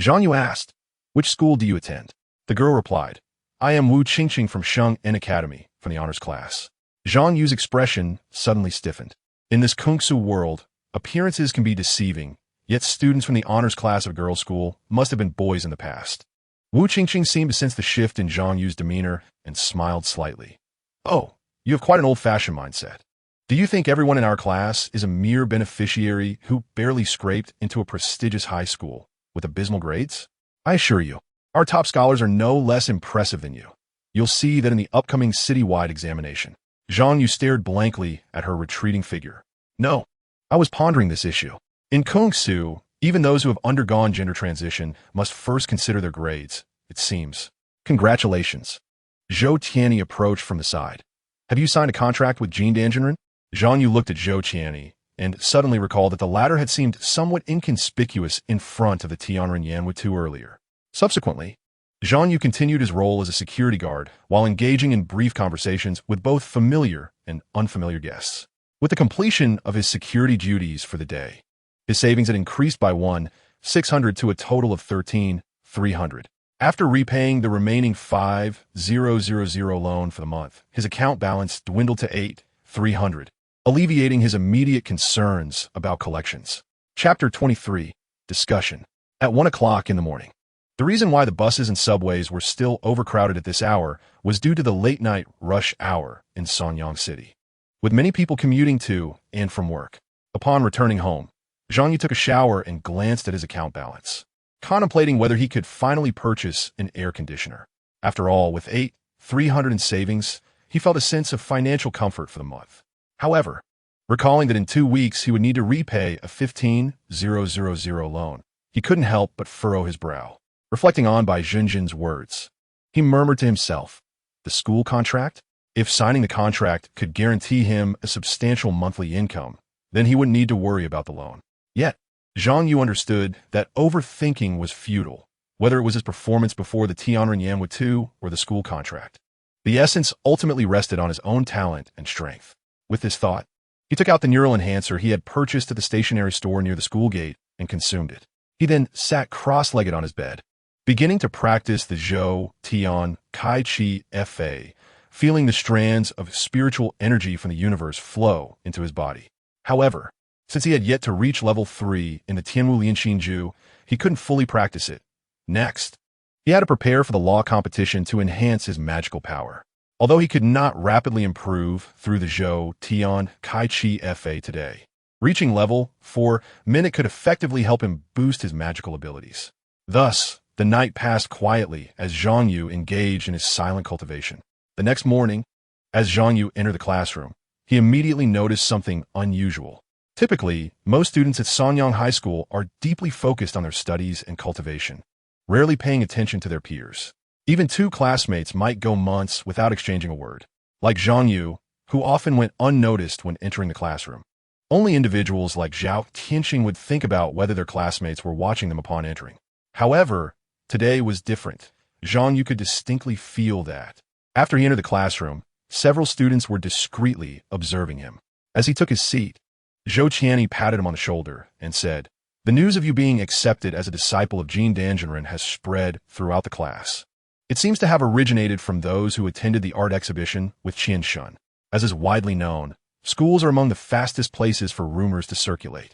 Zhang Yu asked, which school do you attend? The girl replied, I am Wu Qingqing from Sheng En Academy, from the honors class. Zhang Yu's expression suddenly stiffened. In this kungsu world, appearances can be deceiving, yet students from the honors class of a girls' school must have been boys in the past. Wu Qingqing seemed to sense the shift in Zhang Yu's demeanor and smiled slightly. Oh, you have quite an old-fashioned mindset. Do you think everyone in our class is a mere beneficiary who barely scraped into a prestigious high school with abysmal grades? I assure you, our top scholars are no less impressive than you. You'll see that in the upcoming citywide examination. Zhang Yu stared blankly at her retreating figure. No, I was pondering this issue. In kungsu, even those who have undergone gender transition must first consider their grades, it seems. Congratulations. Zhou Tianyi approached from the side. Have you signed a contract with Jin Danjinren? Zhang Yu looked at Zhou Tianyi and suddenly recalled that the latter had seemed somewhat inconspicuous in front of the Tianren Yanwu 2 earlier. Subsequently, Zhang Yu continued his role as a security guard while engaging in brief conversations with both familiar and unfamiliar guests. With the completion of his security duties for the day, his savings had increased by 1,600 to a total of 13,300. After repaying the remaining 5,000 loan for the month, his account balance dwindled to 8,300, alleviating his immediate concerns about collections. Chapter 23. Discussion. At 1 o'clock in the morning. The reason why the buses and subways were still overcrowded at this hour was due to the late-night rush hour in Sanyang City, with many people commuting to and from work. Upon returning home, Zhang Yu took a shower and glanced at his account balance, contemplating whether he could finally purchase an air conditioner. After all, with 8,300 in savings, he felt a sense of financial comfort for the month. However, recalling that in 2 weeks he would need to repay a 15,000 loan, he couldn't help but furrow his brow. Reflecting on Bai Junjin's words, he murmured to himself, the school contract? If signing the contract could guarantee him a substantial monthly income, then he wouldn't need to worry about the loan. Yet, Zhang Yu understood that overthinking was futile, whether it was his performance before the Tianren Yanwu 2 or the school contract. The essence ultimately rested on his own talent and strength. With this thought, he took out the neural enhancer he had purchased at the stationery store near the school gate and consumed it. He then sat cross-legged on his bed, beginning to practice the Zhou, Tian, Kai Chi Fa, feeling the strands of spiritual energy from the universe flow into his body. However, since he had yet to reach level 3 in the Tianwu Lianxin Ju, he couldn't fully practice it. Next, he had to prepare for the law competition to enhance his magical power. Although he could not rapidly improve through the Zhou, Tian, Kai Chi Fa today, reaching level 4 meant it could effectively help him boost his magical abilities. Thus, the night passed quietly as Zhang Yu engaged in his silent cultivation. The next morning, as Zhang Yu entered the classroom, he immediately noticed something unusual. Typically, most students at Sanyang High School are deeply focused on their studies and cultivation, rarely paying attention to their peers. Even two classmates might go months without exchanging a word, like Zhang Yu, who often went unnoticed when entering the classroom. Only individuals like Zhao Tianxing would think about whether their classmates were watching them upon entering. However, today was different. Zhang Yu could distinctly feel that. After he entered the classroom, several students were discreetly observing him. As he took his seat, Zhou Qianyi patted him on the shoulder and said, "The news of you being accepted as a disciple of Jin Danjinren has spread throughout the class. It seems to have originated from those who attended the art exhibition with Qian Shun. As is widely known, schools are among the fastest places for rumors to circulate.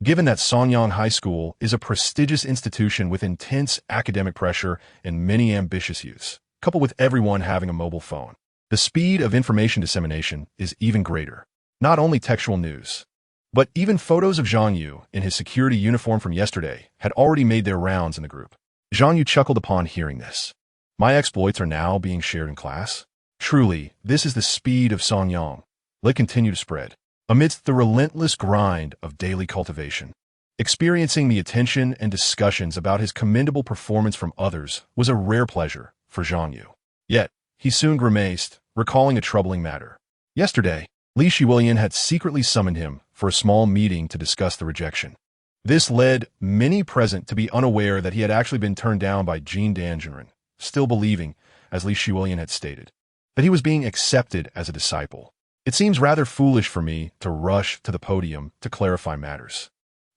Given that Sonyang High School is a prestigious institution with intense academic pressure and many ambitious youths, coupled with everyone having a mobile phone, the speed of information dissemination is even greater. Not only textual news, but even photos of Zhang Yu in his security uniform from yesterday had already made their rounds in the group. Zhang Yu chuckled upon hearing this. My exploits are now being shared in class? Truly, this is the speed of Sonyang. Let it continue to spread. Amidst the relentless grind of daily cultivation, experiencing the attention and discussions about his commendable performance from others was a rare pleasure for Zhang Yu. Yet, he soon grimaced, recalling a troubling matter. Yesterday, Li Shiwilian had secretly summoned him for a small meeting to discuss the rejection. This led many present to be unaware that he had actually been turned down by Jean Dangerin, still believing, as Li Shiwilian had stated, that he was being accepted as a disciple. It seems rather foolish for me to rush to the podium to clarify matters.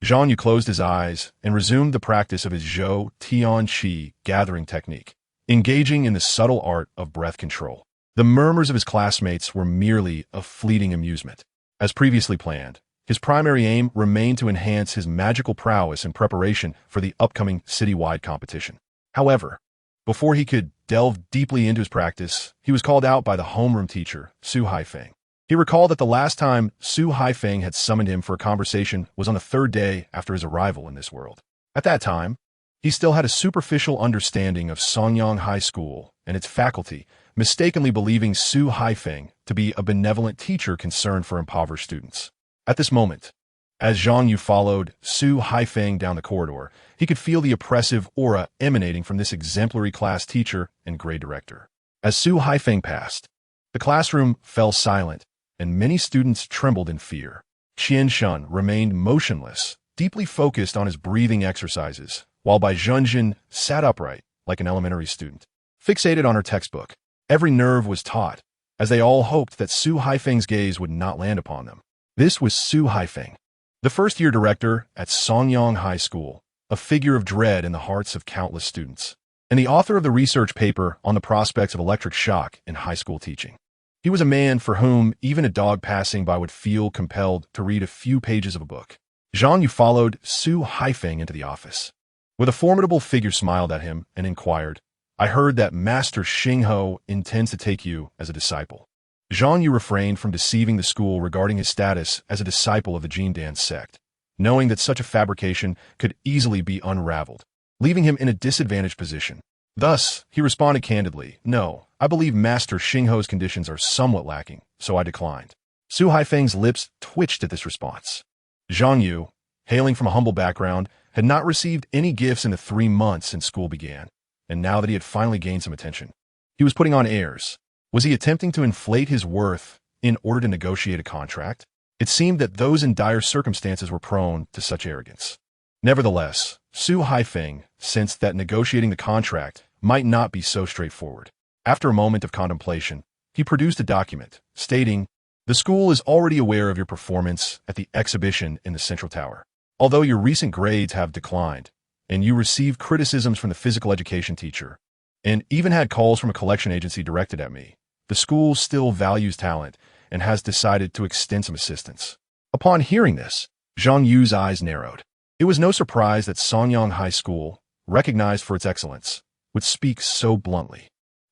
Zhang Yu closed his eyes and resumed the practice of his Zhou Tian Qi gathering technique, engaging in the subtle art of breath control. The murmurs of his classmates were merely a fleeting amusement. As previously planned, his primary aim remained to enhance his magical prowess in preparation for the upcoming citywide competition. However, before he could delve deeply into his practice, he was called out by the homeroom teacher, Su Haifeng. He recalled that the last time Su Haifeng had summoned him for a conversation was on the third day after his arrival in this world. At that time, he still had a superficial understanding of Sonyang High School and its faculty, mistakenly believing Su Haifeng to be a benevolent teacher concerned for impoverished students. At this moment, as Zhang Yu followed Su Haifeng down the corridor, he could feel the oppressive aura emanating from this exemplary class teacher and grade director. As Su Haifeng passed, the classroom fell silent, and many students trembled in fear. Qian Shun remained motionless, deeply focused on his breathing exercises, while Bai Zhenzhen sat upright like an elementary student, fixated on her textbook. Every nerve was taut, as they all hoped that Su Haifeng's gaze would not land upon them. This was Su Haifeng, the first-year director at Sonyang High School, a figure of dread in the hearts of countless students, and the author of the research paper on the prospects of electric shock in high school teaching. He was a man for whom even a dog passing by would feel compelled to read a few pages of a book. Zhang Yu followed Su Haifeng into the office. With a formidable figure smiled at him and inquired, I heard that Master Xingho intends to take you as a disciple. Zhang Yu refrained from deceiving the school regarding his status as a disciple of the Jindan sect, knowing that such a fabrication could easily be unraveled, leaving him in a disadvantaged position. Thus, he responded candidly, No, I believe Master Xingho's conditions are somewhat lacking, so I declined. Su Haifeng's lips twitched at this response. Zhang Yu, hailing from a humble background, had not received any gifts in the 3 months since school began, and now that he had finally gained some attention, he was putting on airs. Was he attempting to inflate his worth in order to negotiate a contract? It seemed that those in dire circumstances were prone to such arrogance. Nevertheless, Su Haifeng sensed that negotiating the contract might not be so straightforward. After a moment of contemplation, he produced a document, stating, The school is already aware of your performance at the exhibition in the Central Tower. Although your recent grades have declined, and you received criticisms from the physical education teacher, and even had calls from a collection agency directed at me, the school still values talent and has decided to extend some assistance. Upon hearing this, Zhang Yu's eyes narrowed. It was no surprise that Sonyang High School, recognized for its excellence, would speak so bluntly.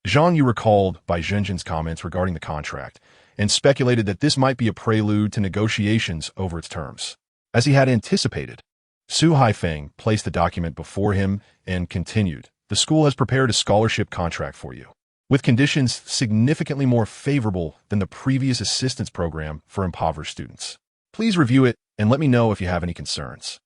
Zhang Yu recalled Bai Zhenzhen's comments regarding the contract and speculated that this might be a prelude to negotiations over its terms. As he had anticipated, Su Haifeng placed the document before him and continued, The school has prepared a scholarship contract for you, with conditions significantly more favorable than the previous assistance program for impoverished students. Please review it and let me know if you have any concerns.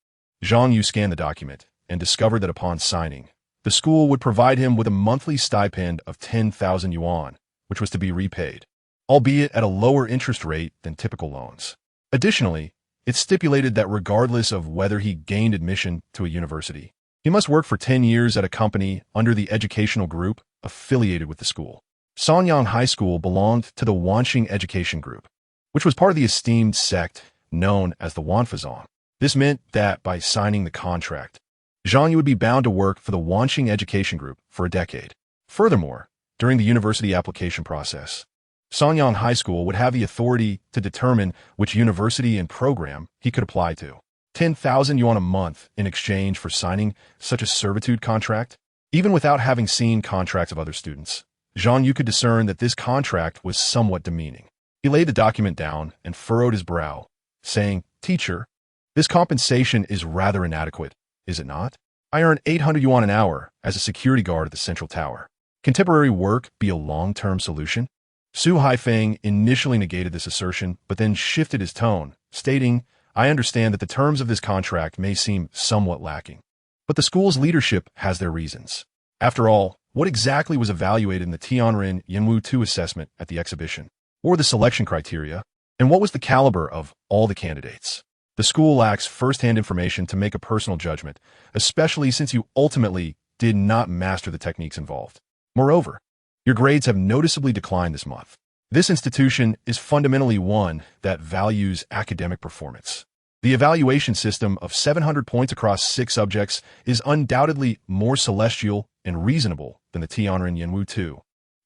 Zhang Yu scanned the document and discovered that upon signing, the school would provide him with a monthly stipend of 10,000 yuan, which was to be repaid, albeit at a lower interest rate than typical loans. Additionally, it stipulated that regardless of whether he gained admission to a university, he must work for 10 years at a company under the educational group affiliated with the school. Sonyang High School belonged to the Wanxing Education Group, which was part of the esteemed sect known as the Wanfazong. This meant that by signing the contract, Zhang Yu would be bound to work for the Wanxing Education Group for a decade. Furthermore, during the university application process, Sonyang High School would have the authority to determine which university and program he could apply to. 10,000 yuan a month in exchange for signing such a servitude contract? Even without having seen contracts of other students, Zhang Yu could discern that this contract was somewhat demeaning. He laid the document down and furrowed his brow, saying, "Teacher, this compensation is rather inadequate, is it not? I earn 800 yuan an hour as a security guard at the central tower. Can temporary work be a long-term solution?" Su Haifeng initially negated this assertion, but then shifted his tone, stating, "I understand that the terms of this contract may seem somewhat lacking, but the school's leadership has their reasons. After all, what exactly was evaluated in the Tianren Yanwu 2 assessment at the exhibition, or the selection criteria, and what was the caliber of all the candidates? The school lacks first-hand information to make a personal judgment, especially since you ultimately did not master the techniques involved. Moreover, your grades have noticeably declined this month. This institution is fundamentally one that values academic performance. The evaluation system of 700 points across 6 subjects is undoubtedly more celestial and reasonable than the Tianren Yanwu 2,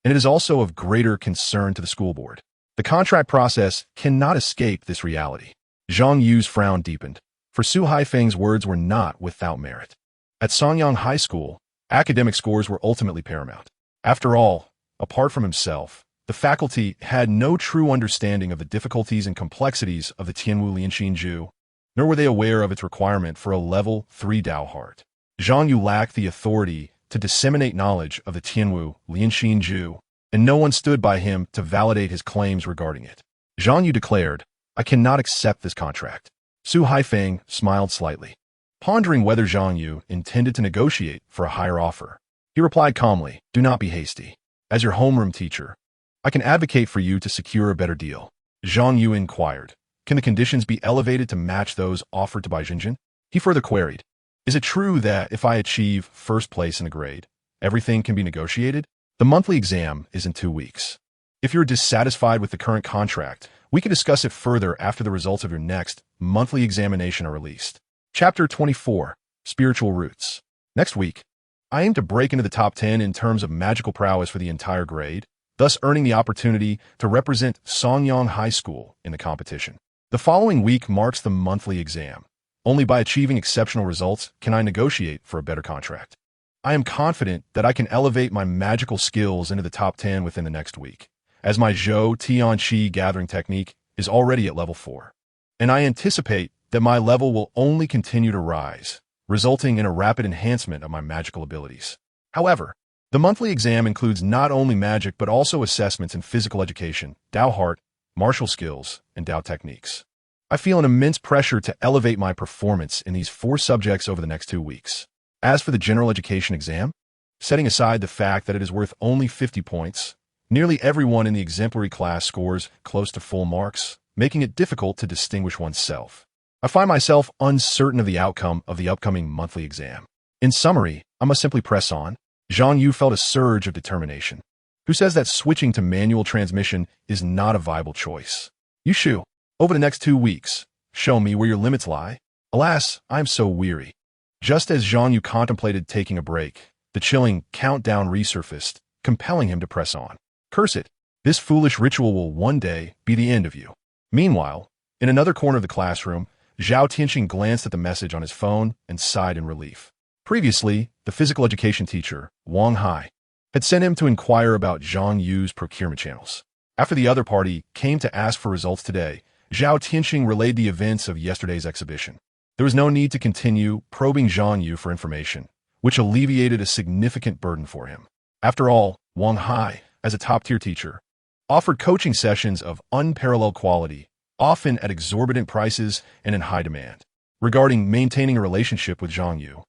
and it is also of greater concern to the school board. The contract process cannot escape this reality." Zhang Yu's frown deepened, for Su Haifeng's words were not without merit. At Songyang High School, academic scores were ultimately paramount. After all, apart from himself, the faculty had no true understanding of the difficulties and complexities of the Tianwu Lianxinju, nor were they aware of its requirement for a level 3 Dao Heart. Zhang Yu lacked the authority to disseminate knowledge of the Tianwu Lianxinju, and no one stood by him to validate his claims regarding it. Zhang Yu declared, "I cannot accept this contract." Su Haifeng smiled slightly, pondering whether Zhang Yu intended to negotiate for a higher offer. He replied calmly, "Do not be hasty. As your homeroom teacher, I can advocate for you to secure a better deal." Zhang Yu inquired, "Can the conditions be elevated to match those offered to Bai Jinjin?" He further queried, "Is it true that if I achieve first place in a grade, everything can be negotiated? The monthly exam is in 2 weeks. If you're dissatisfied with the current contract, we can discuss it further after the results of your next monthly examination are released." Chapter 24, Spiritual Roots. Next week, I aim to break into the top 10 in terms of magical prowess for the entire grade, thus earning the opportunity to represent Songyang High School in the competition. The following week marks the monthly exam. Only by achieving exceptional results can I negotiate for a better contract. I am confident that I can elevate my magical skills into the top 10 within the next week, as my Zhou Tianqi gathering technique is already at level 4. And I anticipate that my level will only continue to rise, resulting in a rapid enhancement of my magical abilities. However, the monthly exam includes not only magic but also assessments in physical education, Dao Heart, martial skills, and Dao techniques. I feel an immense pressure to elevate my performance in these 4 subjects over the next 2 weeks. As for the general education exam, setting aside the fact that it is worth only 50 points, nearly everyone in the exemplary class scores close to full marks, making it difficult to distinguish oneself. I find myself uncertain of the outcome of the upcoming monthly exam. In summary, I must simply press on. Zhang Yu felt a surge of determination. Who says that switching to manual transmission is not a viable choice? Yushu, over the next 2 weeks, show me where your limits lie. Alas, I am so weary. Just as Zhang Yu contemplated taking a break, the chilling countdown resurfaced, compelling him to press on. Curse it, this foolish ritual will one day be the end of you. Meanwhile, in another corner of the classroom, Zhao Tianxing glanced at the message on his phone and sighed in relief. Previously, the physical education teacher, Wang Hai, had sent him to inquire about Zhang Yu's procurement channels. After the other party came to ask for results today, Zhao Tianxing relayed the events of yesterday's exhibition. There was no need to continue probing Zhang Yu for information, which alleviated a significant burden for him. After all, Wang Hai, as a top-tier teacher, offered coaching sessions of unparalleled quality, often at exorbitant prices and in high demand. Regarding maintaining a relationship with Zhang Yu,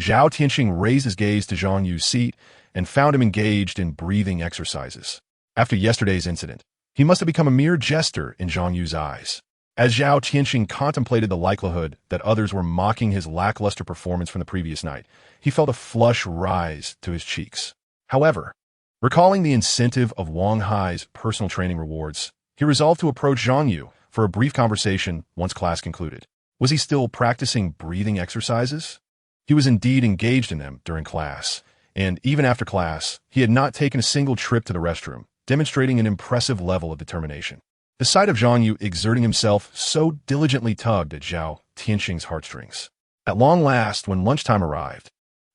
Zhao Tianxing raised his gaze to Zhang Yu's seat and found him engaged in breathing exercises. After yesterday's incident, he must have become a mere jester in Zhang Yu's eyes. As Zhao Tianxing contemplated the likelihood that others were mocking his lackluster performance from the previous night, he felt a flush rise to his cheeks. However, recalling the incentive of Wang Hai's personal training rewards, he resolved to approach Zhang Yu for a brief conversation once class concluded. Was he still practicing breathing exercises? He was indeed engaged in them during class, and even after class, he had not taken a single trip to the restroom, demonstrating an impressive level of determination. The sight of Zhang Yu exerting himself so diligently tugged at Zhao Tianxing's heartstrings. At long last, when lunchtime arrived,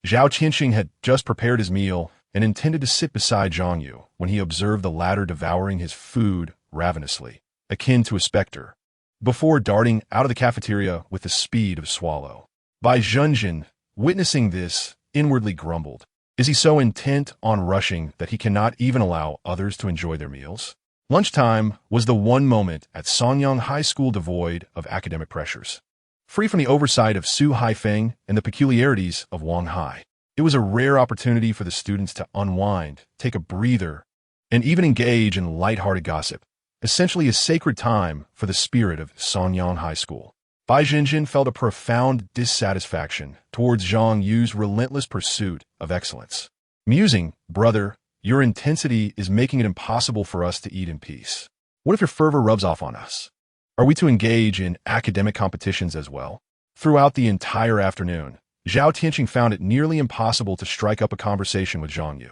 Zhao Tianxing had just prepared his meal and intended to sit beside Zhang Yu when he observed the latter devouring his food ravenously, akin to a specter, before darting out of the cafeteria with the speed of a swallow. Bai Zhenjin, witnessing this, inwardly grumbled. Is he so intent on rushing that he cannot even allow others to enjoy their meals? Lunchtime was the one moment at Sonyang High School devoid of academic pressures. Free from the oversight of Su Haifeng and the peculiarities of Wang Hai, it was a rare opportunity for the students to unwind, take a breather, and even engage in light-hearted gossip, essentially a sacred time for the spirit of Sonyang High School. Bai Zhenjin felt a profound dissatisfaction towards Zhang Yu's relentless pursuit of excellence. Musing, brother, your intensity is making it impossible for us to eat in peace. What if your fervor rubs off on us? Are we to engage in academic competitions as well? Throughout the entire afternoon, Zhao Tianxing found it nearly impossible to strike up a conversation with Zhang Yu.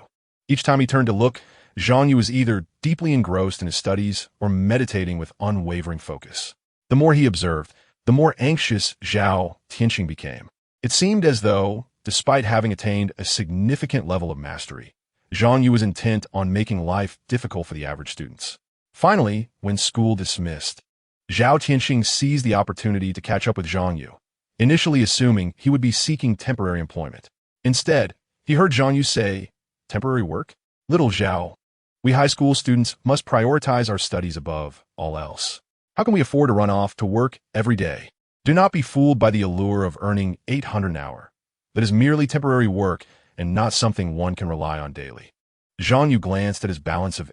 Each time he turned to look, Zhang Yu was either deeply engrossed in his studies or meditating with unwavering focus. The more he observed, the more anxious Zhao Tianxing became. It seemed as though, despite having attained a significant level of mastery, Zhang Yu was intent on making life difficult for the average students. Finally, when school dismissed, Zhao Tianxing seized the opportunity to catch up with Zhang Yu, initially assuming he would be seeking temporary employment. Instead, he heard Zhang Yu say, "Temporary work? Little Zhao, we high school students must prioritize our studies above all else. How can we afford to run off to work every day? Do not be fooled by the allure of earning 800 an hour. That is merely temporary work and not something one can rely on daily." Zhang Yu glanced at his balance of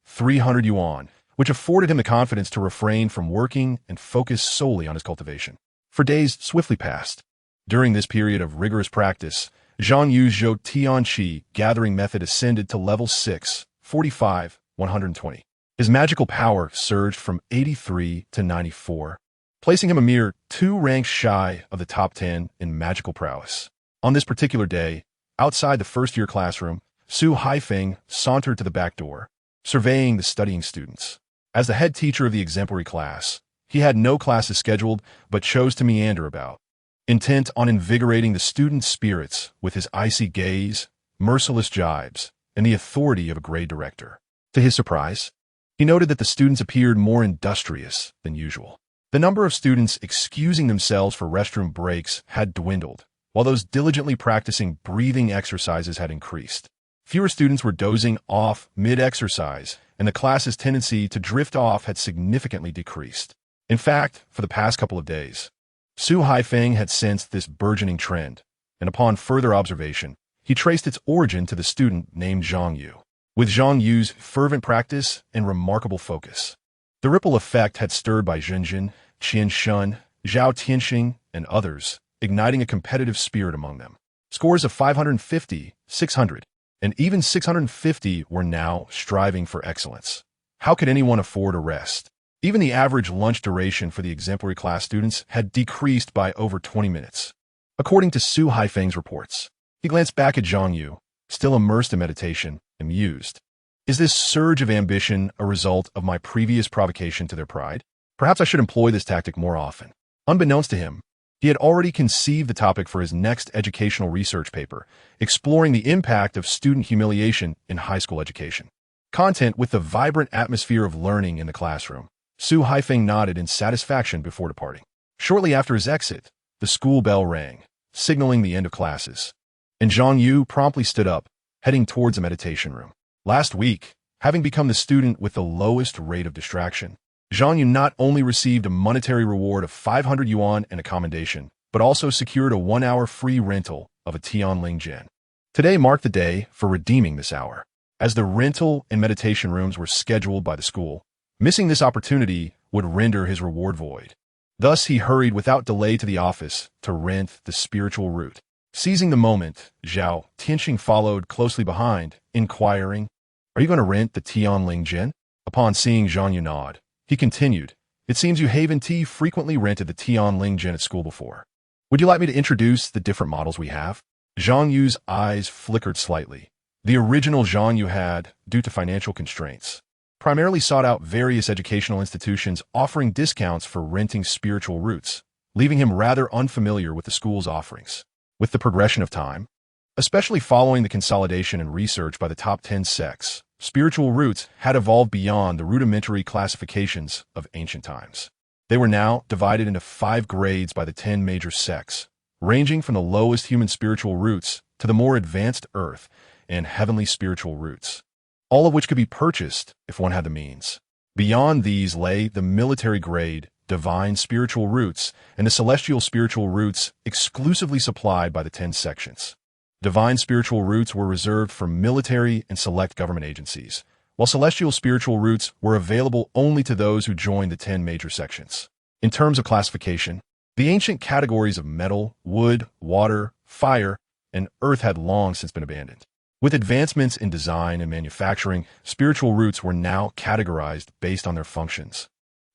300 yuan, which afforded him the confidence to refrain from working and focus solely on his cultivation. For days swiftly passed. During this period of rigorous practice, Zhang Yu's Zhou Tianqi gathering method ascended to level 6, 45, 120. His magical power surged from 83 to 94, placing him a mere 2 ranks shy of the top 10 in magical prowess. On this particular day, outside the first-year classroom, Su Haifeng sauntered to the back door, surveying the studying students. As the head teacher of the exemplary class, he had no classes scheduled but chose to meander about, intent on invigorating the students' spirits with his icy gaze, merciless jibes, and the authority of a grade director. To his surprise, he noted that the students appeared more industrious than usual. The number of students excusing themselves for restroom breaks had dwindled, while those diligently practicing breathing exercises had increased. Fewer students were dozing off mid-exercise, and the class's tendency to drift off had significantly decreased. In fact, for the past couple of days, Su Haifeng had sensed this burgeoning trend, and upon further observation, he traced its origin to the student named Zhang Yu. With Zhang Yu's fervent practice and remarkable focus, the ripple effect had stirred by Zhenjin, Qian Shun, Zhao Tianxing, and others, igniting a competitive spirit among them. Scores of 550, 600, and even 650 were now striving for excellence. How could anyone afford a rest? Even the average lunch duration for the exemplary class students had decreased by over 20 minutes. According to Su Haifeng's reports, he glanced back at Zhang Yu, still immersed in meditation, and mused. Is this surge of ambition a result of my previous provocation to their pride? Perhaps I should employ this tactic more often. Unbeknownst to him, he had already conceived the topic for his next educational research paper, exploring the impact of student humiliation in high school education. Content with the vibrant atmosphere of learning in the classroom, Su Haifeng nodded in satisfaction before departing. Shortly after his exit, the school bell rang, signaling the end of classes, and Zhang Yu promptly stood up, heading towards the meditation room. Last week, having become the student with the lowest rate of distraction, Zhang Yu not only received a monetary reward of 500 yuan and a commendation, but also secured a 1-hour free rental of a Tianling Jian. Today marked the day for redeeming this hour. As the rental and meditation rooms were scheduled by the school, missing this opportunity would render his reward void. Thus he hurried without delay to the office to rent the spiritual route. Seizing the moment, Zhao Tianxing followed closely behind, inquiring, "Are you going to rent the Tianling Jian?" Upon seeing Zhang Yu nod, he continued, "It seems you Haven Tea frequently rented the Tianling Jian at school before. Would you like me to introduce the different models we have?" Zhang Yu's eyes flickered slightly. The original Zhang Yu had, due to financial constraints, primarily sought out various educational institutions offering discounts for renting spiritual routes, leaving him rather unfamiliar with the school's offerings. With the progression of time, especially following the consolidation and research by the top 10 sects, spiritual roots had evolved beyond the rudimentary classifications of ancient times. They were now divided into 5 grades by the 10 major sects, ranging from the lowest human spiritual roots to the more advanced earth and heavenly spiritual roots, all of which could be purchased if one had the means. Beyond these lay the military grade, divine spiritual roots, and the celestial spiritual roots exclusively supplied by the 10 sections. Divine spiritual roots were reserved for military and select government agencies, while celestial spiritual roots were available only to those who joined the 10 major sections. In terms of classification, the ancient categories of metal, wood, water, fire, and earth had long since been abandoned. With advancements in design and manufacturing, spiritual roots were now categorized based on their functions,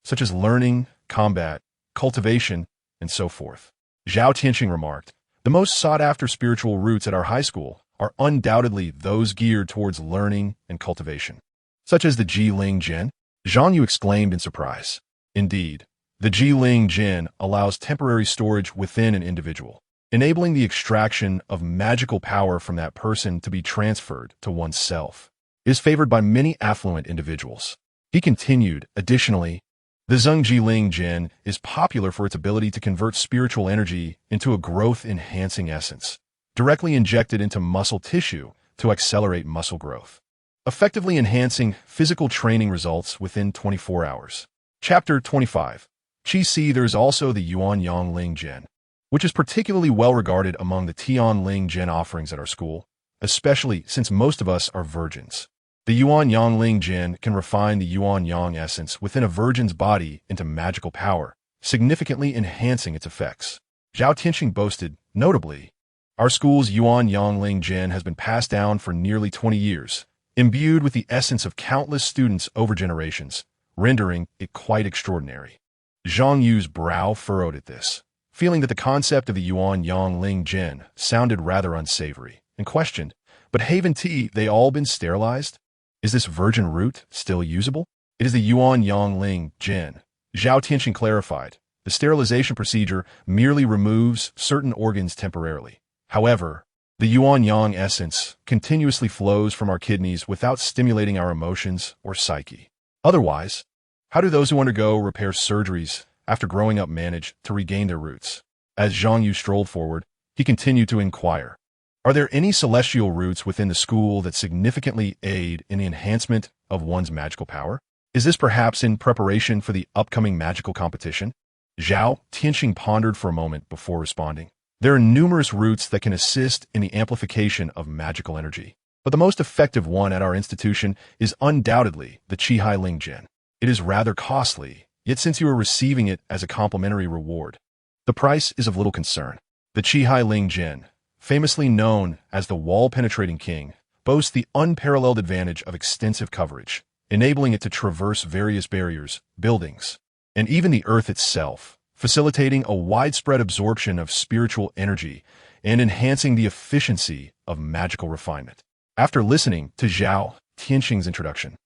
such as learning, combat, cultivation, and so forth. Zhao Tianqing remarked, "The most sought-after spiritual roots at our high school are undoubtedly those geared towards learning and cultivation, such as the Ji-Ling Jin." Zhang Yu exclaimed in surprise. Indeed, the Ji-Ling Jin allows temporary storage within an individual, enabling the extraction of magical power from that person to be transferred to oneself. It is favored by many affluent individuals. He continued, additionally, the Zheng Ji-Ling Jin is popular for its ability to convert spiritual energy into a growth-enhancing essence, directly injected into muscle tissue to accelerate muscle growth, effectively enhancing physical training results within 24 hours. Chapter 25. Qi Si. There is also the Yuan Yang Ling Jin, which is particularly well regarded among the Tian Ling Jin offerings at our school, especially since most of us are virgins. The Yuan Yang Ling Jin can refine the Yuan Yang essence within a virgin's body into magical power, significantly enhancing its effects. Zhao Tianqing boasted, notably, our school's Yuan Yang Ling Jin has been passed down for nearly 20 years, imbued with the essence of countless students over generations, rendering it quite extraordinary. Zhang Yu's brow furrowed at this, feeling that the concept of the Yuan Yang Ling Jin sounded rather unsavory, and questioned, but Haven Tea, they all been sterilized? Is this virgin root still usable? It is the Yuan Yang Ling Jin. Zhao Tianqing clarified. The sterilization procedure merely removes certain organs temporarily. However, the Yuan Yang essence continuously flows from our kidneys without stimulating our emotions or psyche. Otherwise, how do those who undergo repair surgeries after growing up manage to regain their roots? As Zhang Yu strolled forward, he continued to inquire. Are there any celestial roots within the school that significantly aid in the enhancement of one's magical power? Is this perhaps in preparation for the upcoming magical competition? Zhao Tianqing pondered for a moment before responding. There are numerous roots that can assist in the amplification of magical energy, but the most effective one at our institution is undoubtedly the Qihai Ling Jin. It is rather costly, yet since you are receiving it as a complimentary reward, the price is of little concern. The Qihai Ling Jin, famously known as the wall-penetrating king, boasts the unparalleled advantage of extensive coverage, enabling it to traverse various barriers, buildings, and even the earth itself, facilitating a widespread absorption of spiritual energy and enhancing the efficiency of magical refinement. After listening to Zhao Tianqing's introduction,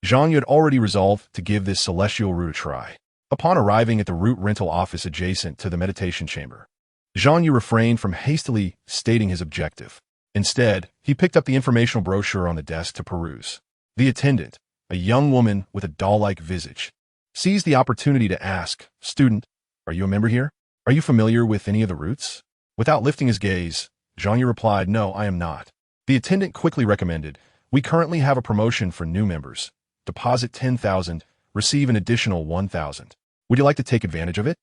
Zhang Yu had already resolved to give this celestial root a try. Upon arriving at the root rental office adjacent to the meditation chamber, Zhang Yu refrained from hastily stating his objective. Instead, he picked up the informational brochure on the desk to peruse. The attendant, a young woman with a doll-like visage, seized the opportunity to ask, "Student, are you a member here? Are you familiar with any of the roots?" Without lifting his gaze, Zhang Yu replied, "No, I am not." The attendant quickly recommended, "We currently have a promotion for new members. Deposit 10,000, receive an additional 1,000. Would you like to take advantage of it?"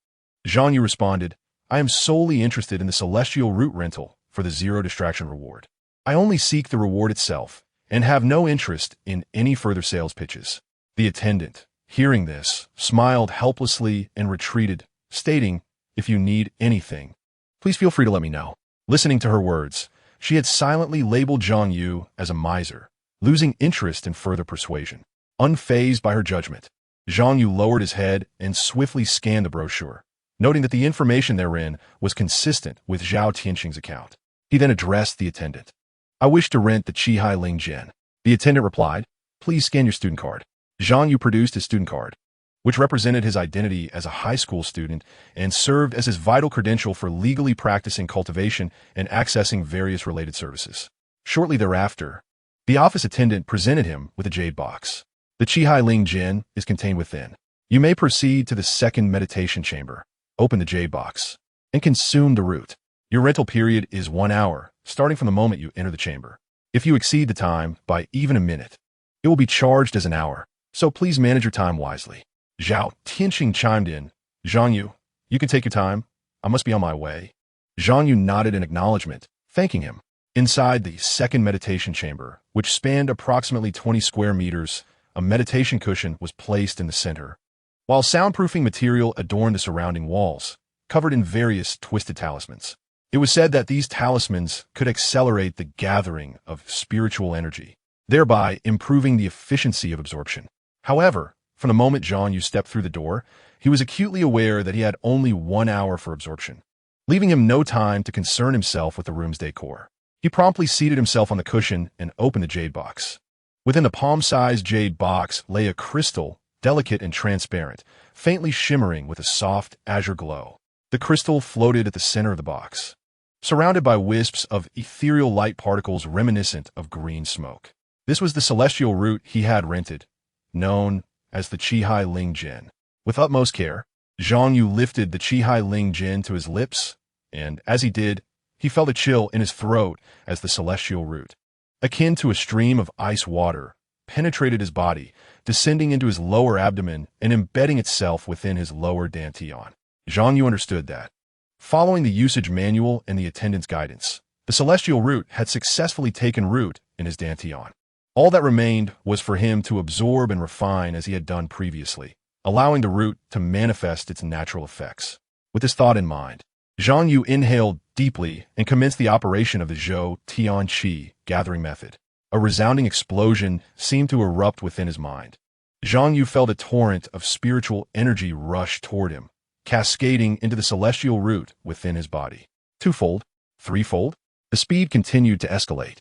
Zhang Yu responded, "I am solely interested in the celestial root rental for the zero distraction reward. I only seek the reward itself and have no interest in any further sales pitches." The attendant, hearing this, smiled helplessly and retreated, stating, "If you need anything, please feel free to let me know." Listening to her words, she had silently labeled Zhang Yu as a miser, losing interest in further persuasion. Unfazed by her judgment, Zhang Yu lowered his head and swiftly scanned the brochure, noting that the information therein was consistent with Zhao Tianqing's account. He then addressed the attendant. "I wish to rent the Qihai Ling Jin." The attendant replied, "Please scan your student card." Zhang Yu produced his student card. which represented his identity as a high school student and served as his vital credential for legally practicing cultivation and accessing various related services. Shortly thereafter, the office attendant presented him with a jade box. The Qihai Ling Jin is contained within. You may proceed to the second meditation chamber, open the jade box, and consume the root. Your rental period is 1 hour, starting from the moment you enter the chamber. If you exceed the time by even a minute, it will be charged as an hour, so please manage your time wisely. Zhao Tianxing chimed in. Zhang Yu, you can take your time. I must be on my way. Zhang Yu nodded in acknowledgement, thanking him. Inside the second meditation chamber, which spanned approximately 20 square meters, a meditation cushion was placed in the center, while soundproofing material adorned the surrounding walls, covered in various twisted talismans. It was said that these talismans could accelerate the gathering of spiritual energy, thereby improving the efficiency of absorption. However, from the moment Zhang Yu stepped through the door, he was acutely aware that he had only 1 hour for absorption, leaving him no time to concern himself with the room's decor. He promptly seated himself on the cushion and opened the jade box. Within the palm-sized jade box lay a crystal, delicate and transparent, faintly shimmering with a soft azure glow. The crystal floated at the center of the box, surrounded by wisps of ethereal light particles reminiscent of green smoke. This was the celestial root he had rented, known as the Qihai Ling Jin. With utmost care, Zhang Yu lifted the Qihai Ling Jin to his lips, and as he did, he felt a chill in his throat as the celestial root, akin to a stream of ice water, penetrated his body, descending into his lower abdomen and embedding itself within his lower dantian. Zhang Yu understood that, following the usage manual and the attendant's guidance, the celestial root had successfully taken root in his dantian. All that remained was for him to absorb and refine as he had done previously, allowing the root to manifest its natural effects. With this thought in mind, Zhang Yu inhaled deeply and commenced the operation of the Zhou Tian Qi gathering method. A resounding explosion seemed to erupt within his mind. Zhang Yu felt a torrent of spiritual energy rush toward him, cascading into the celestial root within his body. Twofold, threefold, the speed continued to escalate.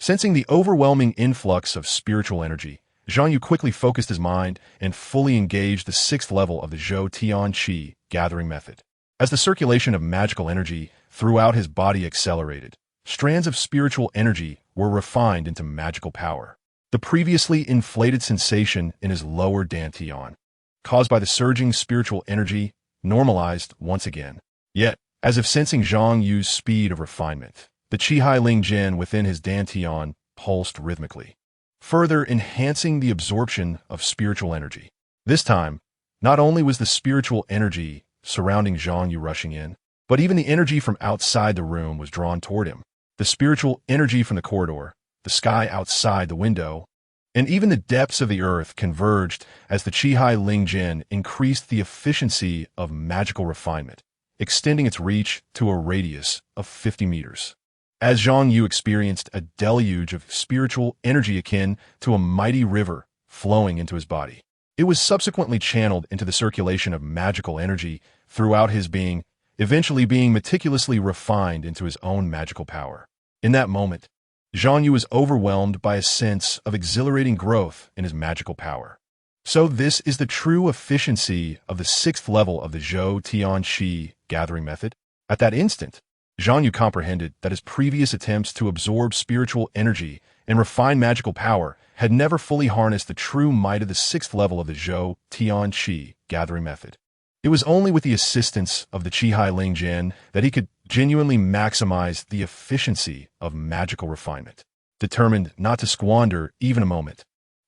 Sensing the overwhelming influx of spiritual energy, Zhang Yu quickly focused his mind and fully engaged the 6th level of the Zhou Tian Qi gathering method. As the circulation of magical energy throughout his body accelerated, strands of spiritual energy were refined into magical power. The previously inflated sensation in his lower dantian, caused by the surging spiritual energy, normalized once again. Yet, as if sensing Zhang Yu's speed of refinement, the Qihai Ling Jin within his dantian pulsed rhythmically, further enhancing the absorption of spiritual energy. This time, not only was the spiritual energy surrounding Zhang Yu rushing in, but even the energy from outside the room was drawn toward him. The spiritual energy from the corridor, the sky outside the window, and even the depths of the earth converged as the Qihai Ling Jin increased the efficiency of magical refinement, extending its reach to a radius of 50 meters. As Zhang Yu experienced a deluge of spiritual energy akin to a mighty river flowing into his body, it was subsequently channeled into the circulation of magical energy throughout his being, eventually being meticulously refined into his own magical power. In that moment, Zhang Yu was overwhelmed by a sense of exhilarating growth in his magical power. So this is the true efficiency of the 6th level of the Zhou Tian Qi gathering method? At that instant, Zhang Yu comprehended that his previous attempts to absorb spiritual energy and refine magical power had never fully harnessed the true might of the 6th level of the Zhou Tian Qi gathering method. It was only with the assistance of the Qihai Ling Jin that he could genuinely maximize the efficiency of magical refinement. Determined not to squander even a moment,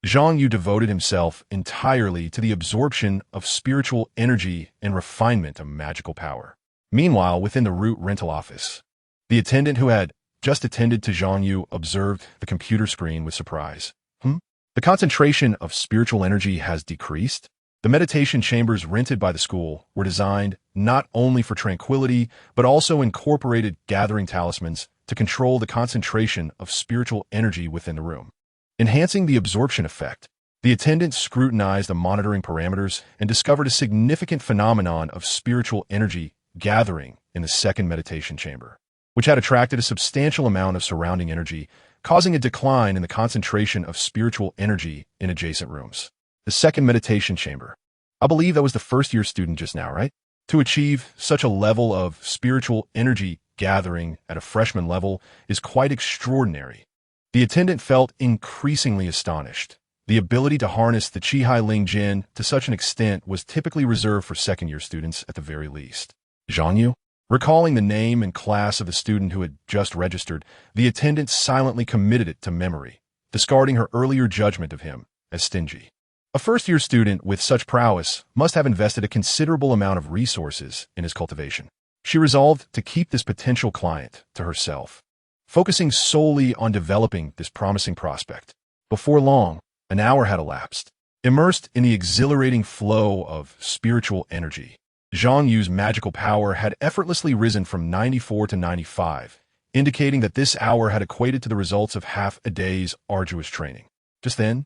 Zhang Yu devoted himself entirely to the absorption of spiritual energy and refinement of magical power. Meanwhile, within the root rental office, the attendant who had just attended to Zhang Yu observed the computer screen with surprise. The concentration of spiritual energy has decreased? The meditation chambers rented by the school were designed not only for tranquility, but also incorporated gathering talismans to control the concentration of spiritual energy within the room. Enhancing the absorption effect, the attendant scrutinized the monitoring parameters and discovered a significant phenomenon of spiritual energy gathering in the second meditation chamber, which had attracted a substantial amount of surrounding energy, causing a decline in the concentration of spiritual energy in adjacent rooms. The second meditation chamber. I believe that was the first-year student just now, right? To achieve such a level of spiritual energy gathering at a freshman level is quite extraordinary. The attendant felt increasingly astonished. The ability to harness the Chi Ling Jin to such an extent was typically reserved for second-year students at the very least. Zhang Yu? Recalling the name and class of the student who had just registered, the attendant silently committed it to memory, discarding her earlier judgment of him as stingy. A first-year student with such prowess must have invested a considerable amount of resources in his cultivation. She resolved to keep this potential client to herself, focusing solely on developing this promising prospect. Before long, an hour had elapsed. Immersed in the exhilarating flow of spiritual energy, Zhang Yu's magical power had effortlessly risen from 94 to 95, indicating that this hour had equated to the results of half a day's arduous training. Just then,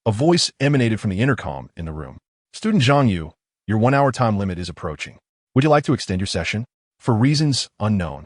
a voice emanated from the intercom in the room. "Student Zhang Yu, your 1-hour time limit is approaching. Would you like to extend your session?" For reasons unknown,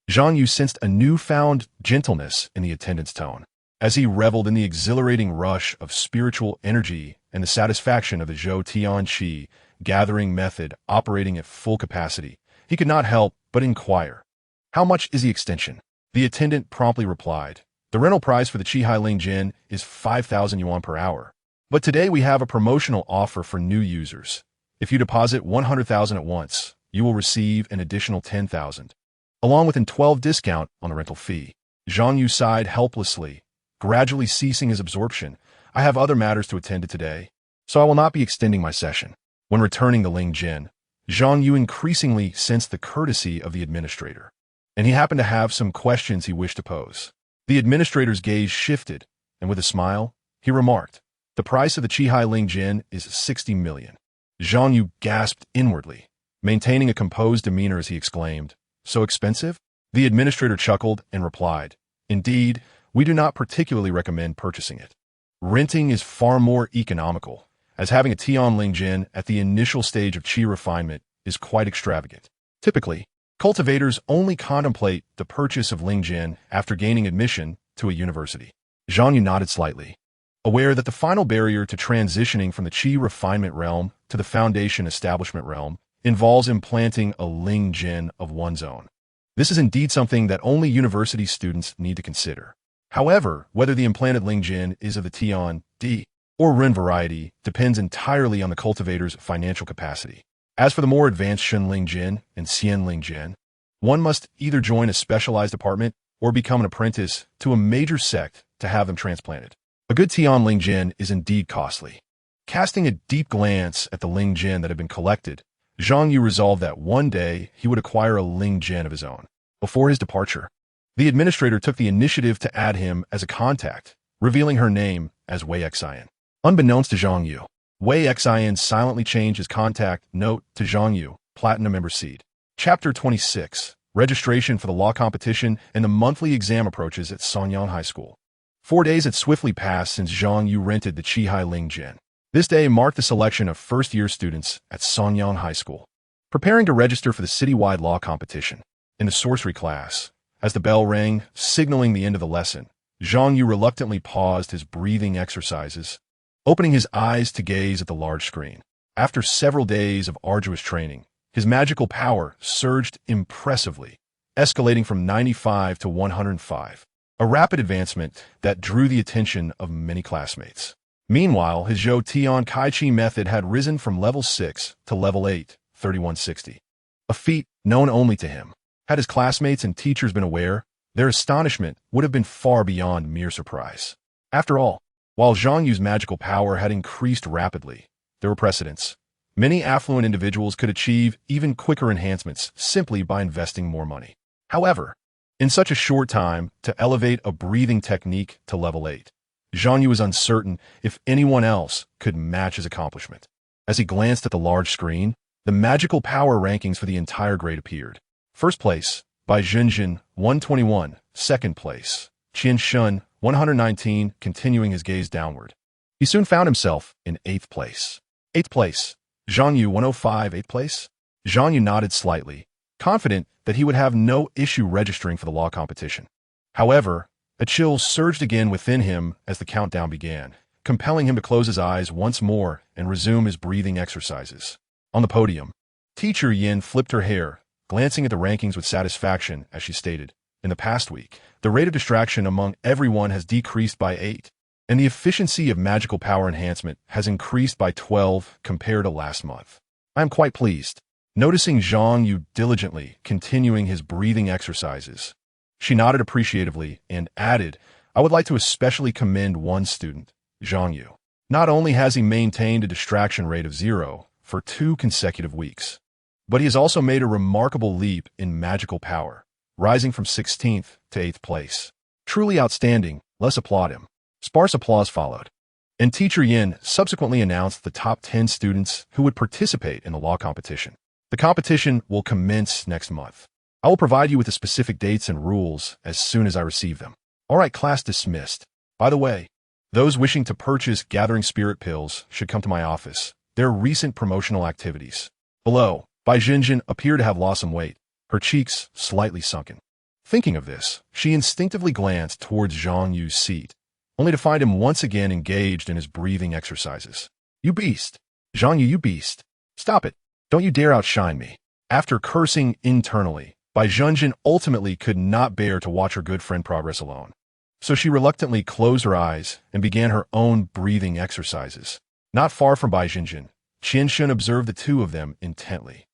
Zhang Yu sensed a newfound gentleness in the attendant's tone. As he reveled in the exhilarating rush of spiritual energy and the satisfaction of the Zhou Tian Qi gathering method operating at full capacity, he could not help but inquire, "How much is the extension?" The attendant promptly replied, "The rental price for the Chi Ling Jin is 5,000 yuan per hour. But today we have a promotional offer for new users. If you deposit 100,000 at once, you will receive an additional 10,000, along with a 12% discount on the rental fee." Zhang Yu sighed helplessly, gradually ceasing his absorption. "I have other matters to attend to today, so I will not be extending my session." When returning the Ling Jin, Zhang Yu increasingly sensed the courtesy of the administrator, and he happened to have some questions he wished to pose. The administrator's gaze shifted, and with a smile, he remarked, "The price of the Chi Ling Jin is 60 million. Zhang Yu gasped inwardly, maintaining a composed demeanor as he exclaimed, "So expensive?" The administrator chuckled and replied, "Indeed, we do not particularly recommend purchasing it. Renting is far more economical, as having a Tian Ling Jin at the initial stage of Qi refinement is quite extravagant. Typically, cultivators only contemplate the purchase of Ling Jin after gaining admission to a university." Zhang Yu nodded slightly, aware that the final barrier to transitioning from the Qi refinement realm to the foundation establishment realm involves implanting a Ling Jin of one's own. This is indeed something that only university students need to consider. However, whether the implanted Ling Jin is of the Tian, Di, or Ren variety depends entirely on the cultivator's financial capacity. As for the more advanced Shen Ling Jin and Xian Ling Jin, one must either join a specialized department or become an apprentice to a major sect to have them transplanted. A good Tian Ling Jin is indeed costly. Casting a deep glance at the Ling Jin that had been collected, Zhang Yu resolved that one day he would acquire a Ling Jin of his own. Before his departure, the administrator took the initiative to add him as a contact, revealing her name as Wei Xian. Unbeknownst to Zhang Yu, Wei Xian silently changed his contact note to Zhang Yu, Platinum Member Seed. Chapter 26, Registration for the Law Competition and the Monthly Exam Approaches at Sonyang High School. 4 days had swiftly passed since Zhang Yu rented the Chi Ling Jin. This day marked the selection of first-year students at Sonyang High School, preparing to register for the citywide law competition. In the sorcery class, as the bell rang, signaling the end of the lesson, Zhang Yu reluctantly paused his breathing exercises, opening his eyes to gaze at the large screen. After several days of arduous training, his magical power surged impressively, escalating from 95 to 105, a rapid advancement that drew the attention of many classmates. Meanwhile, his Zhou Tian Kai Chi method had risen from level 6 to level 8, 3160, a feat known only to him. Had his classmates and teachers been aware, their astonishment would have been far beyond mere surprise. After all, while Zhang Yu's magical power had increased rapidly, there were precedents. Many affluent individuals could achieve even quicker enhancements simply by investing more money. However, in such a short time, to elevate a breathing technique to level 8, Zhang Yu was uncertain if anyone else could match his accomplishment. As he glanced at the large screen, the magical power rankings for the entire grade appeared. First place, by Zhenjin, 121. Second place, Qian Shun, 119, continuing his gaze downward. He soon found himself in 8th place. 8th place, Zhang Yu, 105, 8th place? Zhang Yu nodded slightly, confident that he would have no issue registering for the law competition. However, a chill surged again within him as the countdown began. compelling him to close his eyes once more and resume his breathing exercises. On the podium, teacher Yin flipped her hair, glancing at the rankings with satisfaction as she stated, "In the past week, the rate of distraction among everyone has decreased by 8, and the efficiency of magical power enhancement has increased by 12 compared to last month. I am quite pleased." Noticing Zhang Yu diligently continuing his breathing exercises, she nodded appreciatively and added, "I would like to especially commend one student, Zhang Yu. Not only has he maintained a distraction rate of 0 for 2 consecutive weeks, but he has also made a remarkable leap in magical power, rising from 16th to 8th place. Truly outstanding, let's applaud him." Sparse applause followed, and teacher Yin subsequently announced the top 10 students who would participate in the law competition. The competition will commence next month. I will provide you with the specific dates and rules as soon as I receive them. All right, class dismissed. By the way, those wishing to purchase Gathering Spirit Pills should come to my office. There are recent promotional activities. Below, Bai Jinjin appeared to have lost some weight, her cheeks slightly sunken. Thinking of this, she instinctively glanced towards Zhang Yu's seat, only to find him once again engaged in his breathing exercises. "You beast! Zhang Yu, you beast! Stop it! Don't you dare outshine me." After cursing internally, Bai Zhenjin ultimately could not bear to watch her good friend progress alone. So she reluctantly closed her eyes and began her own breathing exercises. Not far from Bai Zhenjin, Qian Shun observed the two of them intently.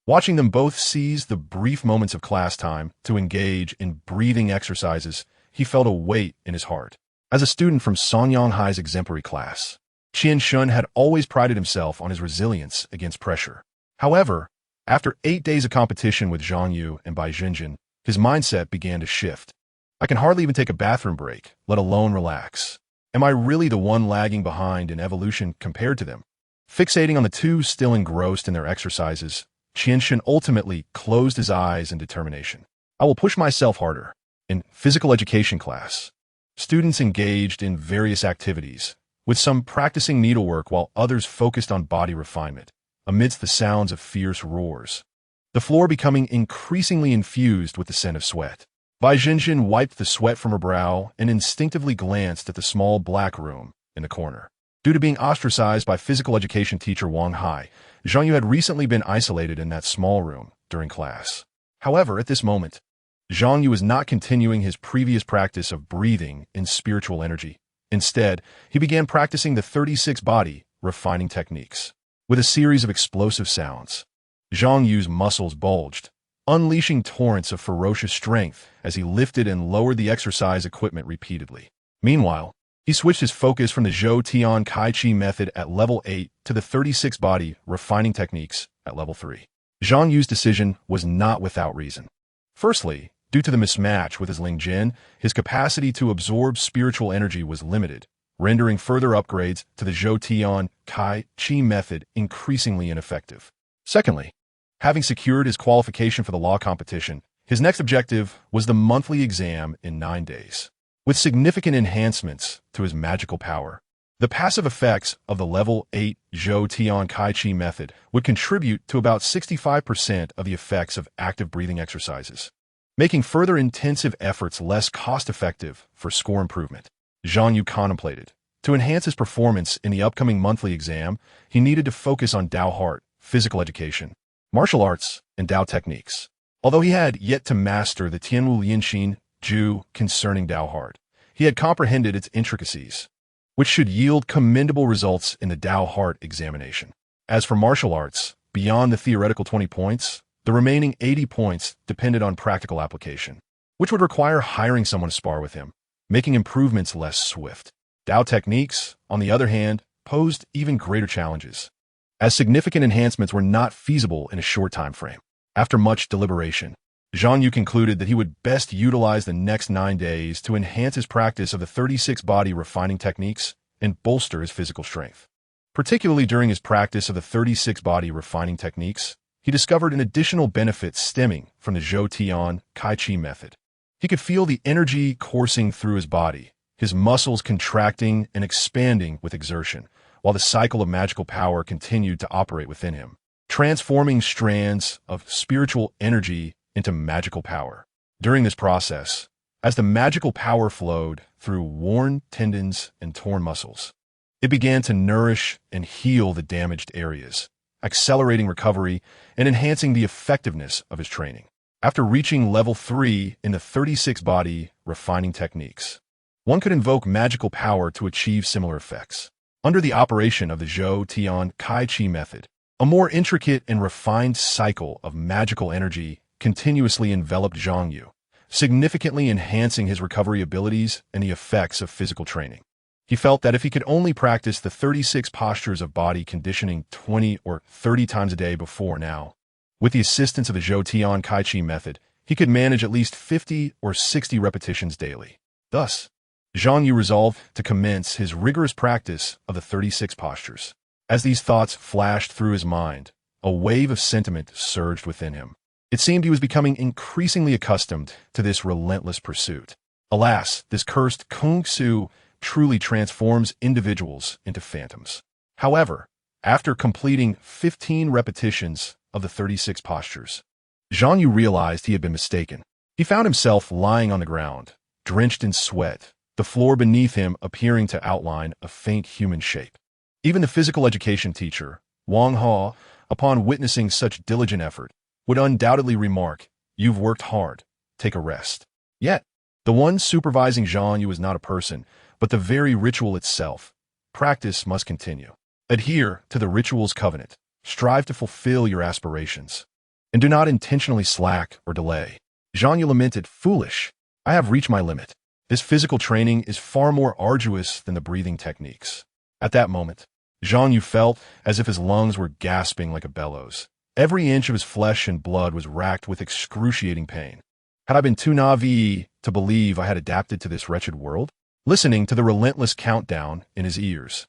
Watching them both seize the brief moments of class time to engage in breathing exercises, he felt a weight in his heart. As a student from Song Yanghai's exemplary class, Qian Shun had always prided himself on his resilience against pressure. However, after 8 days of competition with Zhang Yu and Bai Zhenjin, his mindset began to shift. "I can hardly even take a bathroom break, let alone relax. Am I really the one lagging behind in evolution compared to them?" Fixating on the two still engrossed in their exercises, Qianshun ultimately closed his eyes in determination. "I will push myself harder." In physical education class, students engaged in various activities, with some practicing needlework while others focused on body refinement, amidst the sounds of fierce roars, the floor becoming increasingly infused with the scent of sweat. Bai Zhenjin wiped the sweat from her brow and instinctively glanced at the small black room in the corner. Due to being ostracized by physical education teacher Wang Hai, Zhang Yu had recently been isolated in that small room during class. However, at this moment, Zhang Yu was not continuing his previous practice of breathing in spiritual energy. Instead, he began practicing the 36 body refining techniques. With a series of explosive sounds, Zhang Yu's muscles bulged, unleashing torrents of ferocious strength as he lifted and lowered the exercise equipment repeatedly. Meanwhile, he switched his focus from the Zhou Tian Kai Chi method at level 8 to the 36 body refining techniques at level 3. Zhang Yu's decision was not without reason. Firstly, due to the mismatch with his Ling Jin, his capacity to absorb spiritual energy was limited, rendering further upgrades to the Zhou Tian Kai Chi method increasingly ineffective. Secondly, having secured his qualification for the law competition, his next objective was the monthly exam in 9 days. With significant enhancements to his magical power, the passive effects of the level 8 Zhou Tian Kai Chi method would contribute to about 65% of the effects of active breathing exercises, making further intensive efforts less cost-effective for score improvement. Zhang Yu contemplated. To enhance his performance in the upcoming monthly exam, he needed to focus on Dao Heart, physical education, martial arts, and Dao techniques. Although he had yet to master the Tianwu Lianxin Ju concerning Dao Heart, he had comprehended its intricacies, which should yield commendable results in the Dao Heart examination. As for martial arts, beyond the theoretical 20 points, the remaining 80 points depended on practical application, which would require hiring someone to spar with him, making improvements less swift. Dao techniques, on the other hand, posed even greater challenges, as significant enhancements were not feasible in a short time frame. After much deliberation, Zhang Yu concluded that he would best utilize the next 9 days to enhance his practice of the 36 body refining techniques and bolster his physical strength. Particularly during his practice of the 36 body refining techniques, he discovered an additional benefit stemming from the Zhou Tian Kai Chi method. He could feel the energy coursing through his body, his muscles contracting and expanding with exertion, while the cycle of magical power continued to operate within him, transforming strands of spiritual energy into magical power. During this process, as the magical power flowed through worn tendons and torn muscles, It began to nourish and heal the damaged areas, accelerating recovery and enhancing the effectiveness of his training. After reaching level 3 in the 36 body refining techniques, one could invoke magical power to achieve similar effects. Under the operation of the Zhou Tian Kai Chi method, a more intricate and refined cycle of magical energy continuously enveloped Zhang Yu, significantly enhancing his recovery abilities and the effects of physical training. He felt that if he could only practice the 36 postures of body conditioning 20 or 30 times a day before now, with the assistance of the Zhou Tian Kai Chi method, he could manage at least 50 or 60 repetitions daily. Thus, Zhang Yu resolved to commence his rigorous practice of the 36 postures. As these thoughts flashed through his mind, a wave of sentiment surged within him. It seemed he was becoming increasingly accustomed to this relentless pursuit. Alas, this cursed Kung Su truly transforms individuals into phantoms. However, after completing 15 repetitions of the 36 postures, Zhang Yu realized he had been mistaken. He found himself lying on the ground, drenched in sweat, the floor beneath him appearing to outline a faint human shape. Even the physical education teacher, Wang Hao, upon witnessing such diligent effort, would undoubtedly remark, "You've worked hard, take a rest." Yet, the one supervising Zhang Yu was not a person, but the very ritual itself. Practice must continue. Adhere to the ritual's covenant. Strive to fulfill your aspirations. And do not intentionally slack or delay. Zhang Yu lamented, "Foolish. I have reached my limit. This physical training is far more arduous than the breathing techniques." At that moment, Zhang Yu felt as if his lungs were gasping like a bellows. Every inch of his flesh and blood was racked with excruciating pain. Had I been too naive to believe I had adapted to this wretched world? Listening to the relentless countdown in his ears,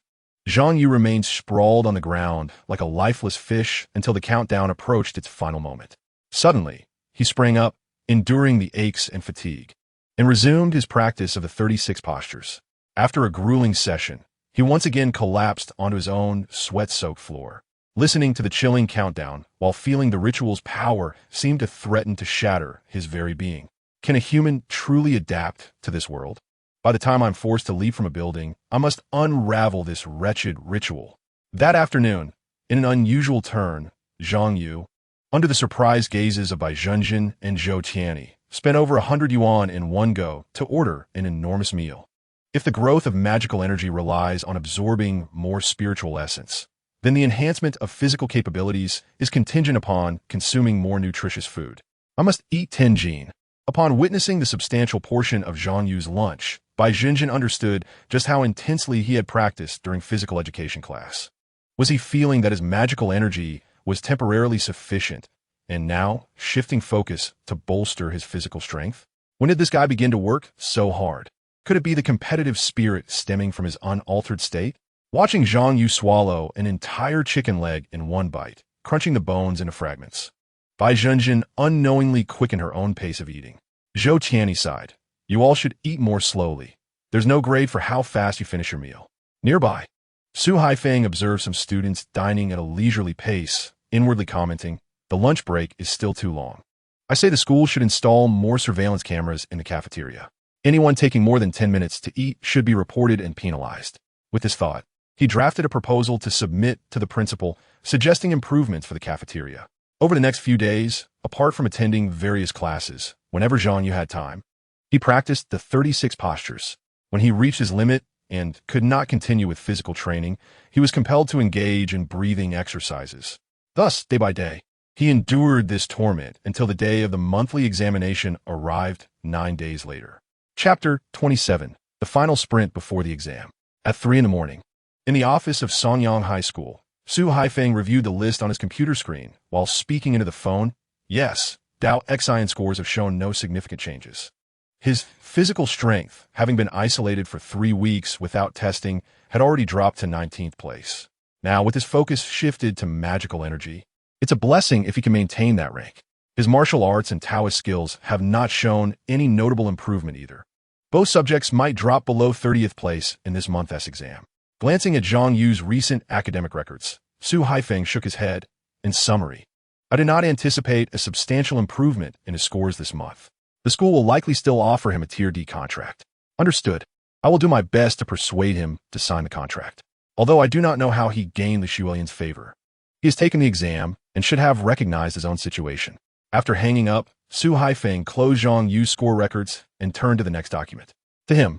Zhang Yu remained sprawled on the ground like a lifeless fish until the countdown approached its final moment. Suddenly, he sprang up, enduring the aches and fatigue, and resumed his practice of the 36 postures. After a grueling session, he once again collapsed onto his own sweat-soaked floor. Listening to the chilling countdown while feeling the ritual's power seemed to threaten to shatter his very being. Can a human truly adapt to this world? By the time I'm forced to leave from a building, I must unravel this wretched ritual. That afternoon, in an unusual turn, Zhang Yu, under the surprised gazes of Bai Zhenjin and Zhou Tianyi, spent over 100 yuan in one go to order an enormous meal. If the growth of magical energy relies on absorbing more spiritual essence, then the enhancement of physical capabilities is contingent upon consuming more nutritious food. I must eat 10 jin. Upon witnessing the substantial portion of Zhang Yu's lunch, Bai Zhenjin understood just how intensely he had practiced during physical education class. Was he feeling that his magical energy was temporarily sufficient, and now shifting focus to bolster his physical strength? When did this guy begin to work so hard? Could it be the competitive spirit stemming from his unaltered state? Watching Zhang Yu swallow an entire chicken leg in one bite, crunching the bones into fragments, Bai Zhenjin unknowingly quickened her own pace of eating. Zhou Tianyi sighed, "You all should eat more slowly. There's no grade for how fast you finish your meal." Nearby, Su Haifeng observed some students dining at a leisurely pace, inwardly commenting, "The lunch break is still too long. I say the school should install more surveillance cameras in the cafeteria. Anyone taking more than 10 minutes to eat should be reported and penalized." With this thought, he drafted a proposal to submit to the principal, suggesting improvements for the cafeteria. Over the next few days, apart from attending various classes, whenever Zhang Yu had time, he practiced the 36 postures. When he reached his limit and could not continue with physical training, he was compelled to engage in breathing exercises. Thus, day by day, he endured this torment until the day of the monthly examination arrived 9 days later. Chapter 27. The final sprint before the exam. At 3 in the morning, in the office of Songyang High School, Su Haifeng reviewed the list on his computer screen while speaking into the phone. Yes, Dao Xian scores have shown no significant changes. His physical strength, having been isolated for 3 weeks without testing, had already dropped to 19th place. Now, with his focus shifted to magical energy, it's a blessing if he can maintain that rank. His martial arts and Taoist skills have not shown any notable improvement either. Both subjects might drop below 30th place in this month's exam. Glancing at Zhang Yu's recent academic records, Su Haifeng shook his head. In summary, I did not anticipate a substantial improvement in his scores this month. The school will likely still offer him a Tier D contract. Understood. I will do my best to persuade him to sign the contract. although I do not know how he gained the Shuilian's favor. He has taken the exam and should have recognized his own situation. After hanging up, Su Haifeng closed Zhang Yu's score records and turned to the next document. To him,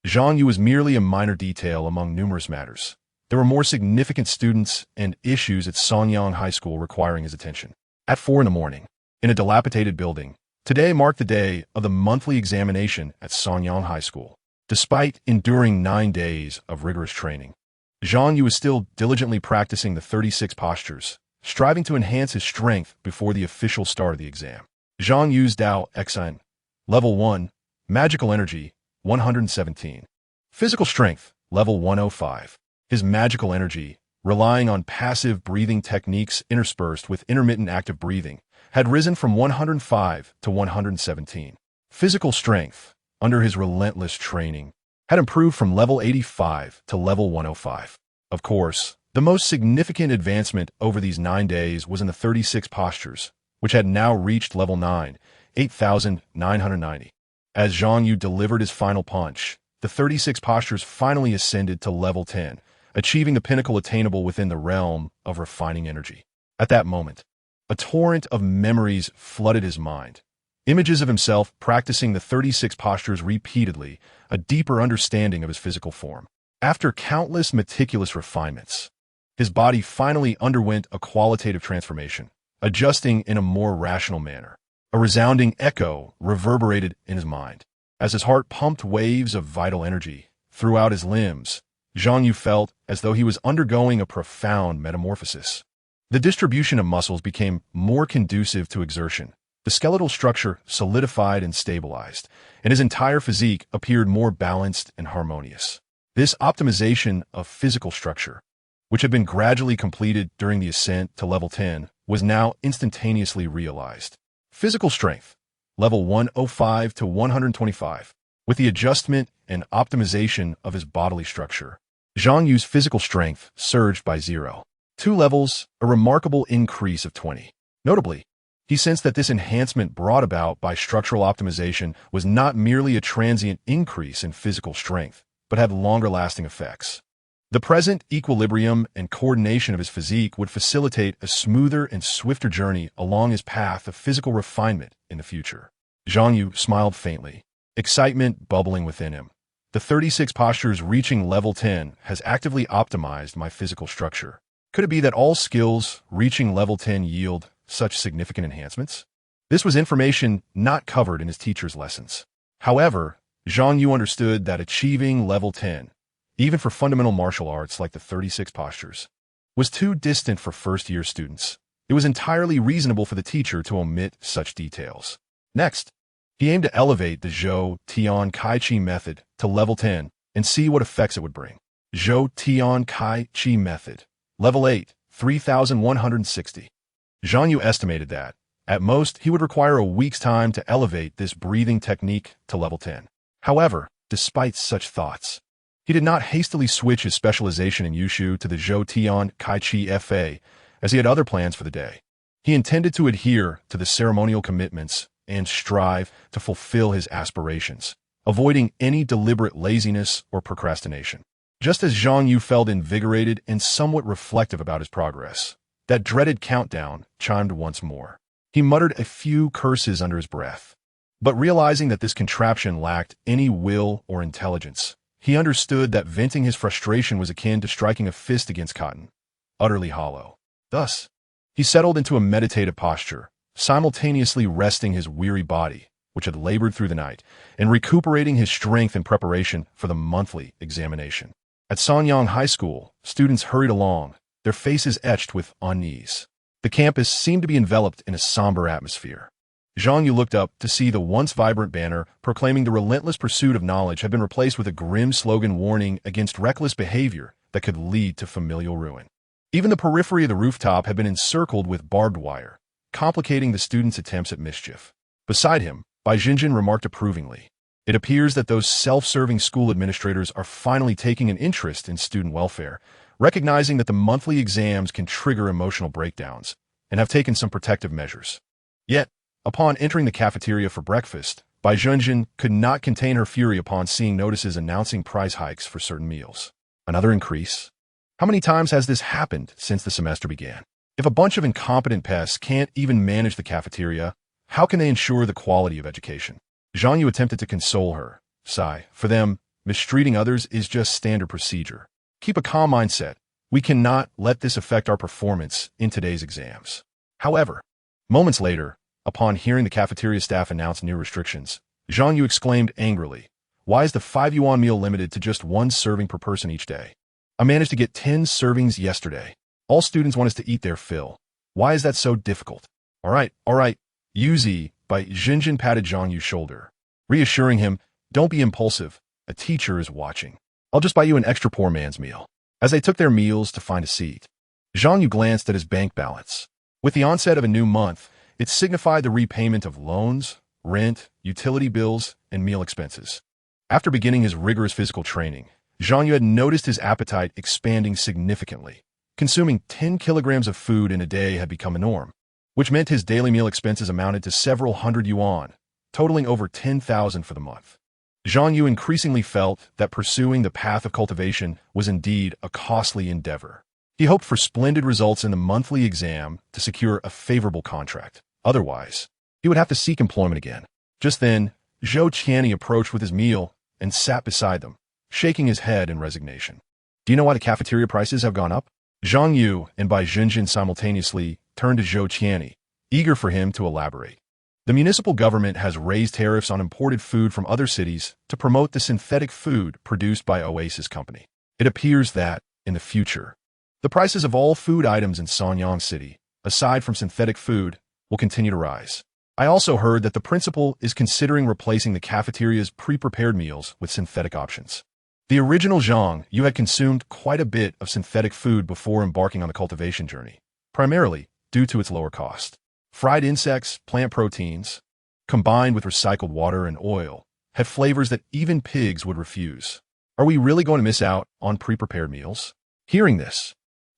Zhang Yu was merely a minor detail among numerous matters. There were more significant students and issues at Sonyang High School requiring his attention. At 4 in the morning, in a dilapidated building, today marked the day of the monthly examination at Sonyang High School. Despite enduring 9 days of rigorous training, Zhang Yu was still diligently practicing the 36 postures, striving to enhance his strength before the official start of the exam. Zhang Yu's Dao Xn, Level 1, Magical Energy, 117. Physical Strength, Level 105. His magical energy, relying on passive breathing techniques interspersed with intermittent active breathing, had risen from 105 to 117. Physical strength, under his relentless training, had improved from level 85 to level 105. Of course, the most significant advancement over these 9 days was in the 36 postures, which had now reached level 9, 8,990. As Zhang Yu delivered his final punch, the 36 postures finally ascended to level 10, achieving the pinnacle attainable within the realm of refining energy. At that moment, a torrent of memories flooded his mind. Images of himself practicing the 36 postures repeatedly, a deeper understanding of his physical form. After countless meticulous refinements, his body finally underwent a qualitative transformation, adjusting in a more rational manner. A resounding echo reverberated in his mind. As his heart pumped waves of vital energy throughout his limbs, Zhang Yu felt as though he was undergoing a profound metamorphosis. The distribution of muscles became more conducive to exertion. The skeletal structure solidified and stabilized, and his entire physique appeared more balanced and harmonious. This optimization of physical structure, which had been gradually completed during the ascent to level 10, was now instantaneously realized. Physical strength, level 105 to 125. With the adjustment and optimization of his bodily structure, Zhang Yu's physical strength surged by 0.2 levels, a remarkable increase of 20. Notably, he sensed that this enhancement brought about by structural optimization was not merely a transient increase in physical strength, but had longer-lasting effects. The present equilibrium and coordination of his physique would facilitate a smoother and swifter journey along his path of physical refinement in the future. Zhang Yu smiled faintly, excitement bubbling within him. The 36 postures reaching level 10 has actively optimized my physical structure. Could it be that all skills reaching level 10 yield such significant enhancements? This was information not covered in his teacher's lessons. However, Zhang Yu understood that achieving level 10, even for fundamental martial arts like the 36 postures, was too distant for first-year students. It was entirely reasonable for the teacher to omit such details. Next, he aimed to elevate the Zhou Tian Kai Chi method to level 10 and see what effects it would bring. Zhou Tian Kai Chi method, level 8, 3,160. Zhang Yu estimated that, at most, he would require a week's time to elevate this breathing technique to level 10. However, despite such thoughts, he did not hastily switch his specialization in Yushu to the Zhou Tian Kai Chi FA, as he had other plans for the day. He intended to adhere to the ceremonial commitments and strive to fulfill his aspirations, avoiding any deliberate laziness or procrastination. Just as Zhang Yu felt invigorated and somewhat reflective about his progress, that dreaded countdown chimed once more. He muttered a few curses under his breath, but realizing that this contraption lacked any will or intelligence, he understood that venting his frustration was akin to striking a fist against cotton, utterly hollow. Thus, he settled into a meditative posture, simultaneously resting his weary body, which had labored through the night, and recuperating his strength in preparation for the monthly examination. At Sonyang High School, students hurried along, their faces etched with unease. The campus seemed to be enveloped in a somber atmosphere. Zhang Yu looked up to see the once vibrant banner proclaiming the relentless pursuit of knowledge had been replaced with a grim slogan warning against reckless behavior that could lead to familial ruin. Even the periphery of the rooftop had been encircled with barbed wire, complicating the students' attempts at mischief. Beside him, Bai Jinjin remarked approvingly, "It appears that those self-serving school administrators are finally taking an interest in student welfare, recognizing that the monthly exams can trigger emotional breakdowns, and have taken some protective measures." Yet, upon entering the cafeteria for breakfast, Bai Jinjin could not contain her fury upon seeing notices announcing price hikes for certain meals. Another increase? How many times has this happened since the semester began? If a bunch of incompetent pests can't even manage the cafeteria, how can they ensure the quality of education? Zhang Yu attempted to console her. Sigh. For them, mistreating others is just standard procedure. Keep a calm mindset. We cannot let this affect our performance in today's exams. However, moments later, upon hearing the cafeteria staff announce new restrictions, Zhang Yu exclaimed angrily, "Why is the 5 yuan meal limited to just 1 serving per person each day? I managed to get 10 servings yesterday. All students want us to eat their fill. Why is that so difficult?" All right, Yuzi, by Jinjin patted Zhang Yu's shoulder, reassuring him, "Don't be impulsive. A teacher is watching. I'll just buy you an extra poor man's meal." As they took their meals to find a seat, Zhang Yu glanced at his bank balance. With the onset of a new month, it signified the repayment of loans, rent, utility bills, and meal expenses. After beginning his rigorous physical training, Zhang Yu had noticed his appetite expanding significantly. Consuming 10 kilograms of food in a day had become a norm, which meant his daily meal expenses amounted to several hundred yuan, totaling over 10,000 for the month. Zhang Yu increasingly felt that pursuing the path of cultivation was indeed a costly endeavor. He hoped for splendid results in the monthly exam to secure a favorable contract. Otherwise, he would have to seek employment again. Just then, Zhou Qianni approached with his meal and sat beside them, shaking his head in resignation. "Do you know why the cafeteria prices have gone up?" Zhang Yu and Bai Junjin simultaneously turned to Zhou Qianni, eager for him to elaborate. "The municipal government has raised tariffs on imported food from other cities to promote the synthetic food produced by Oasis Company. It appears that, in the future, the prices of all food items in Sanyang City, aside from synthetic food, will continue to rise. I also heard that the principal is considering replacing the cafeteria's pre-prepared meals with synthetic options." The original Zhang Yu had consumed quite a bit of synthetic food before embarking on the cultivation journey, primarily due to its lower cost. Fried insects, plant proteins, combined with recycled water and oil, had flavors that even pigs would refuse. Are we really going to miss out on pre-prepared meals? Hearing this,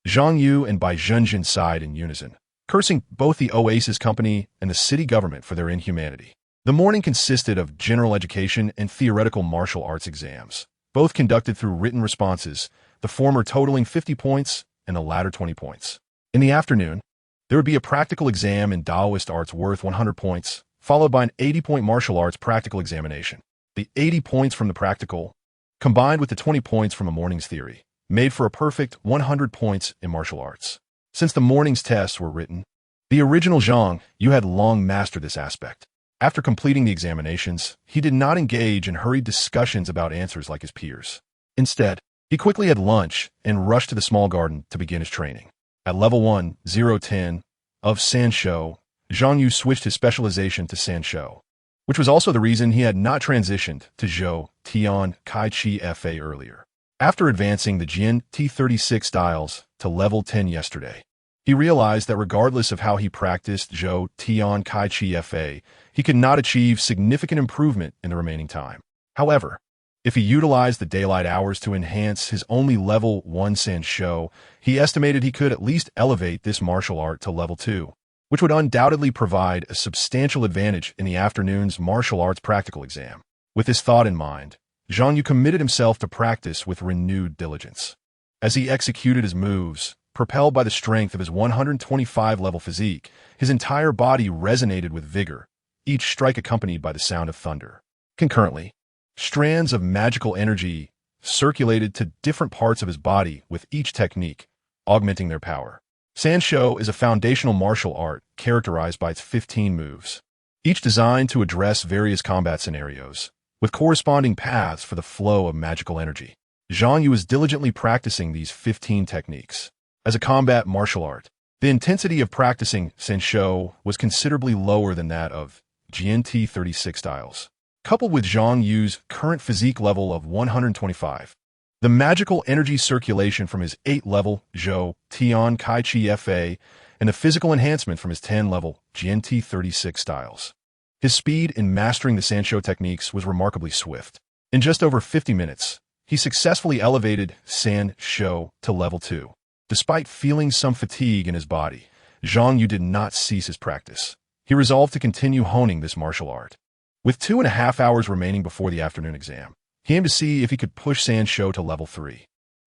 Zhang Yu and Bai Junjin sighed in unison, cursing both the Oasis Company and the city government for their inhumanity. The morning consisted of general education and theoretical martial arts exams, both conducted through written responses, the former totaling 50 points and the latter 20 points. In the afternoon, there would be a practical exam in Taoist arts worth 100 points, followed by an 80-point martial arts practical examination. The 80 points from the practical, combined with the 20 points from a morning's theory, made for a perfect 100 points in martial arts. Since the morning's tests were written, the original Zhang Yu had long mastered this aspect. After completing the examinations, he did not engage in hurried discussions about answers like his peers. Instead, he quickly had lunch and rushed to the small garden to begin his training. At level 1, 010 of Sanshou, Zhang Yu switched his specialization to Sanshou, which was also the reason he had not transitioned to Zhou Tian Kai Chi Fa earlier. After advancing the Jian T36 styles to level 10 yesterday, he realized that regardless of how he practiced Zhou Tian Kai Chi Fa, he could not achieve significant improvement in the remaining time. However, if he utilized the daylight hours to enhance his only level 1 Sanshou, he estimated he could at least elevate this martial art to level 2, which would undoubtedly provide a substantial advantage in the afternoon's martial arts practical exam. With this thought in mind, Zhang Yu committed himself to practice with renewed diligence. As he executed his moves, propelled by the strength of his 125-level physique, his entire body resonated with vigor, each strike accompanied by the sound of thunder. Concurrently, strands of magical energy circulated to different parts of his body with each technique, augmenting their power. Sanshou is a foundational martial art characterized by its 15 moves, each designed to address various combat scenarios, with corresponding paths for the flow of magical energy. Zhang Yu is diligently practicing these 15 techniques. As a combat martial art, the intensity of practicing Sanshou was considerably lower than that of GNT 36 styles. Coupled with Zhang Yu's current physique level of 125, the magical energy circulation from his 8-level Zhou Tian Kai Chi Fa, and the physical enhancement from his 10-level GNT 36 styles. His speed in mastering the Sanshou techniques was remarkably swift. In just over 50 minutes, he successfully elevated Sanshou to level 2. Despite feeling some fatigue in his body, Zhang Yu did not cease his practice. He resolved to continue honing this martial art. With 2.5 hours remaining before the afternoon exam, he aimed to see if he could push Sanshou to level 3.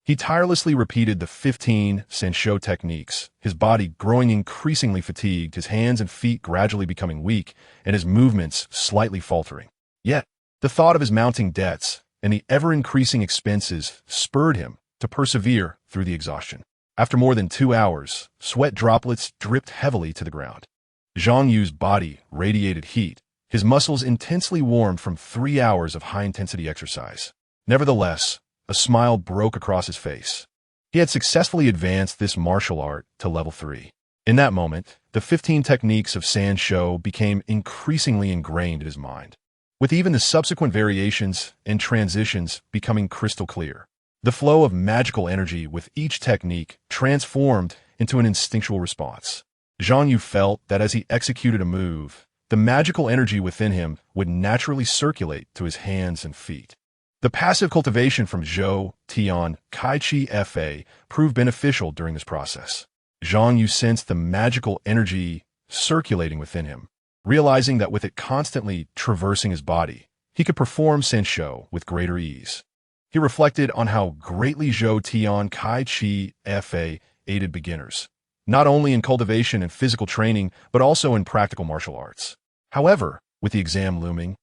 He tirelessly repeated the 15 Sanshou techniques, his body growing increasingly fatigued, his hands and feet gradually becoming weak, and his movements slightly faltering. Yet, the thought of his mounting debts and the ever-increasing expenses spurred him to persevere through the exhaustion. After more than 2 hours, sweat droplets dripped heavily to the ground. Zhang Yu's body radiated heat, his muscles intensely warmed from 3 hours of high-intensity exercise. Nevertheless, a smile broke across his face. He had successfully advanced this martial art to level 3. In that moment, the 15 techniques of Sanshou became increasingly ingrained in his mind, with even the subsequent variations and transitions becoming crystal clear. The flow of magical energy with each technique transformed into an instinctual response. Zhang Yu felt that as he executed a move, the magical energy within him would naturally circulate to his hands and feet. The passive cultivation from Zhou, Tian, Kai Chi Fa proved beneficial during this process. Zhang Yu sensed the magical energy circulating within him, realizing that with it constantly traversing his body, he could perform Sanshou with greater ease. He reflected on how greatly Zhou, Tian, Kai Chi Fa aided beginners, not only in cultivation and physical training, but also in practical martial arts. However, with the exam looming,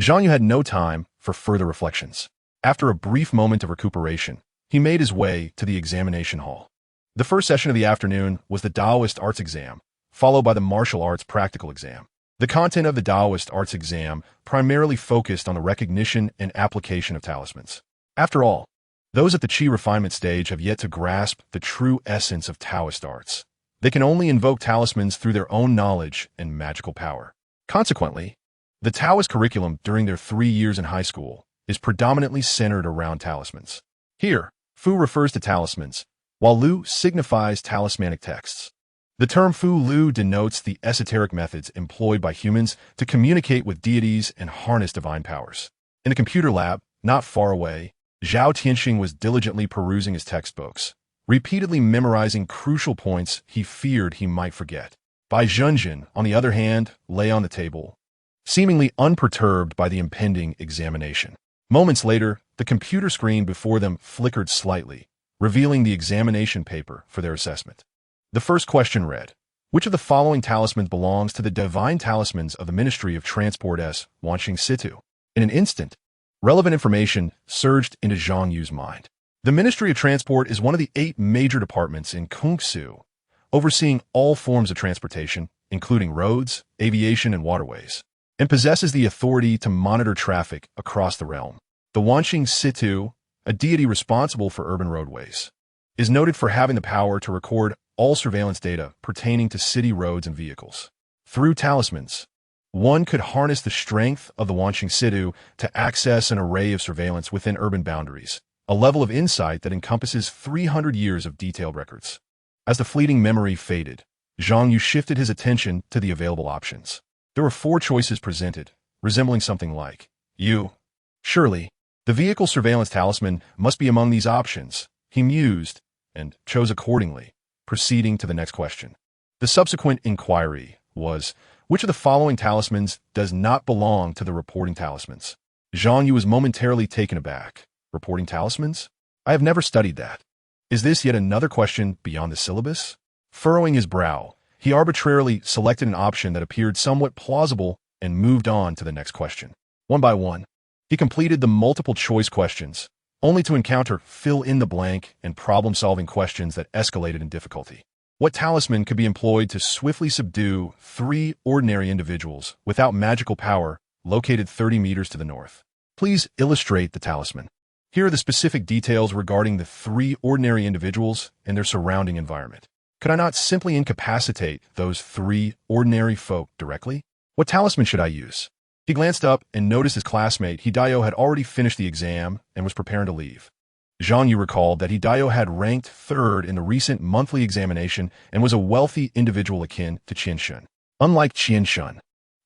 Zhang Yu had no time for further reflections. After a brief moment of recuperation, he made his way to the examination hall. The first session of the afternoon was the Taoist arts exam, followed by the martial arts practical exam. The content of the Taoist arts exam primarily focused on the recognition and application of talismans. After all, those at the Qi refinement stage have yet to grasp the true essence of Taoist arts. They can only invoke talismans through their own knowledge and magical power. Consequently, the Taoist curriculum during their 3 years in high school is predominantly centered around talismans. Here, Fu refers to talismans, while Lu signifies talismanic texts. The term Fu Lu denotes the esoteric methods employed by humans to communicate with deities and harness divine powers. In the computer lab, not far away, Zhao Tianxing was diligently perusing his textbooks, repeatedly memorizing crucial points he feared he might forget. Bai Zhenjin, on the other hand, lay on the table, seemingly unperturbed by the impending examination. Moments later, the computer screen before them flickered slightly, revealing the examination paper for their assessment. The first question read, which of the following talismans belongs to the divine talismans of the Ministry of Transport S. Wanxing Situ? In an instant, relevant information surged into Zhang Yu's mind. The Ministry of Transport is one of the 8 major departments in Kungsu, overseeing all forms of transportation, including roads, aviation, and waterways, and possesses the authority to monitor traffic across the realm. The Wanxing Situ, a deity responsible for urban roadways, is noted for having the power to record all surveillance data pertaining to city roads and vehicles. Through talismans, one could harness the strength of the Wanxing Situ to access an array of surveillance within urban boundaries, a level of insight that encompasses 300 years of detailed records. As the fleeting memory faded, Zhang Yu shifted his attention to the available options. There were 4 choices presented, resembling something like, Surely, the vehicle surveillance talisman must be among these options, he mused, and chose accordingly, proceeding to the next question. The subsequent inquiry was, which of the following talismans does not belong to the reporting talismans? Zhang Yu was momentarily taken aback. Reporting talismans? I have never studied that. Is this yet another question beyond the syllabus? Furrowing his brow, he arbitrarily selected an option that appeared somewhat plausible and moved on to the next question. One by one, he completed the multiple choice questions, only to encounter fill-in-the-blank and problem-solving questions that escalated in difficulty. What talisman could be employed to swiftly subdue 3 ordinary individuals without magical power located 30 meters to the north? Please illustrate the talisman. Here are the specific details regarding the 3 ordinary individuals and their surrounding environment. Could I not simply incapacitate those 3 ordinary folk directly? What talisman should I use? He glanced up and noticed his classmate Hidayo had already finished the exam and was preparing to leave. Zhang Yu recalled that Hidayo had ranked 3rd in the recent monthly examination and was a wealthy individual akin to Qianshun. Unlike Qianshun,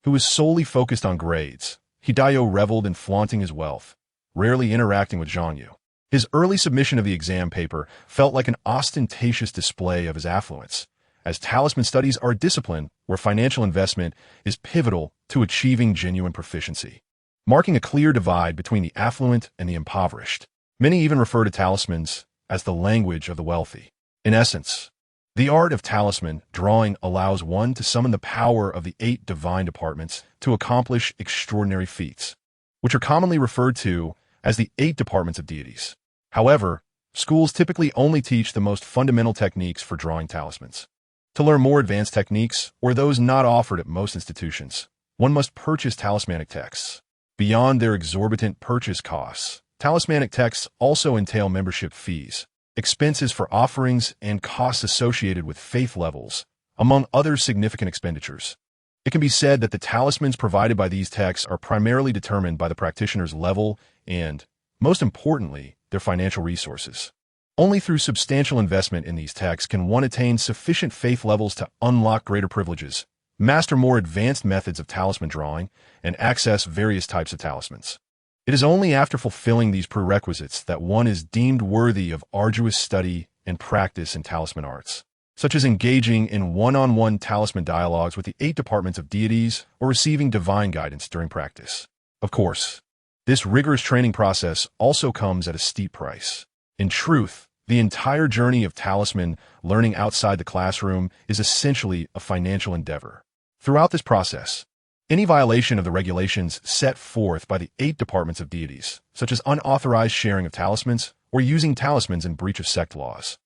who was solely focused on grades, Hidayo reveled in flaunting his wealth, rarely interacting with Zhang Yu. His early submission of the exam paper felt like an ostentatious display of his affluence, as talisman studies are a discipline where financial investment is pivotal to achieving genuine proficiency, marking a clear divide between the affluent and the impoverished. Many even refer to talismans as the language of the wealthy. In essence, the art of talisman drawing allows one to summon the power of the 8 divine departments to accomplish extraordinary feats, which are commonly referred to as the 8 departments of deities. However, schools typically only teach the most fundamental techniques for drawing talismans. To learn more advanced techniques, or those not offered at most institutions, one must purchase talismanic texts. Beyond their exorbitant purchase costs, talismanic texts also entail membership fees, expenses for offerings, and costs associated with faith levels, among other significant expenditures. It can be said that the talismans provided by these texts are primarily determined by the practitioner's level and, most importantly, their financial resources. Only through substantial investment in these texts can one attain sufficient faith levels to unlock greater privileges, master more advanced methods of talisman drawing, and access various types of talismans. It is only after fulfilling these prerequisites that one is deemed worthy of arduous study and practice in talisman arts, such as engaging in one-on-one talisman dialogues with the 8 departments of deities or receiving divine guidance during practice. Of course, this rigorous training process also comes at a steep price. In truth, the entire journey of talisman learning outside the classroom is essentially a financial endeavor. Throughout this process, any violation of the regulations set forth by the 8 departments of deities, such as unauthorized sharing of talismans or using talismans in breach of sect laws,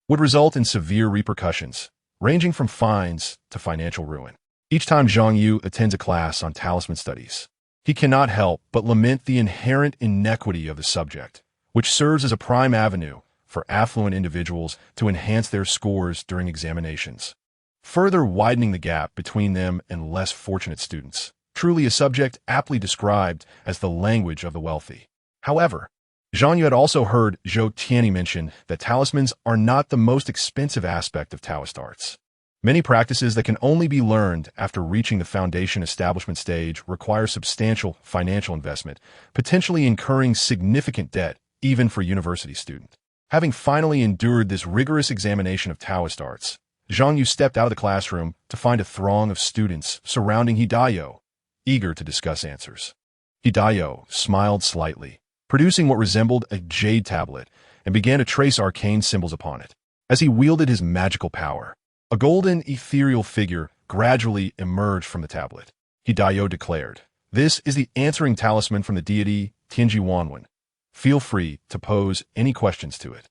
would result in severe repercussions, ranging from fines to financial ruin. Each time Zhang Yu attends a class on talisman studies, he cannot help but lament the inherent inequity of the subject, which serves as a prime avenue for affluent individuals to enhance their scores during examinations, further widening the gap between them and less fortunate students, truly a subject aptly described as the language of the wealthy. However, Zhang Yu had also heard Zhou Tianyi mention that talismans are not the most expensive aspect of Taoist arts. Many practices that can only be learned after reaching the foundation establishment stage require substantial financial investment, potentially incurring significant debt even for university students. Having finally endured this rigorous examination of Taoist arts, Zhang Yu stepped out of the classroom to find a throng of students surrounding Hidayo, eager to discuss answers. Hidayo smiled slightly, producing what resembled a jade tablet, and began to trace arcane symbols upon it. As he wielded his magical power, a golden, ethereal figure gradually emerged from the tablet. Hidayo declared, "This is the answering talisman from the deity Tianji Wanwen. Feel free to pose any questions to it."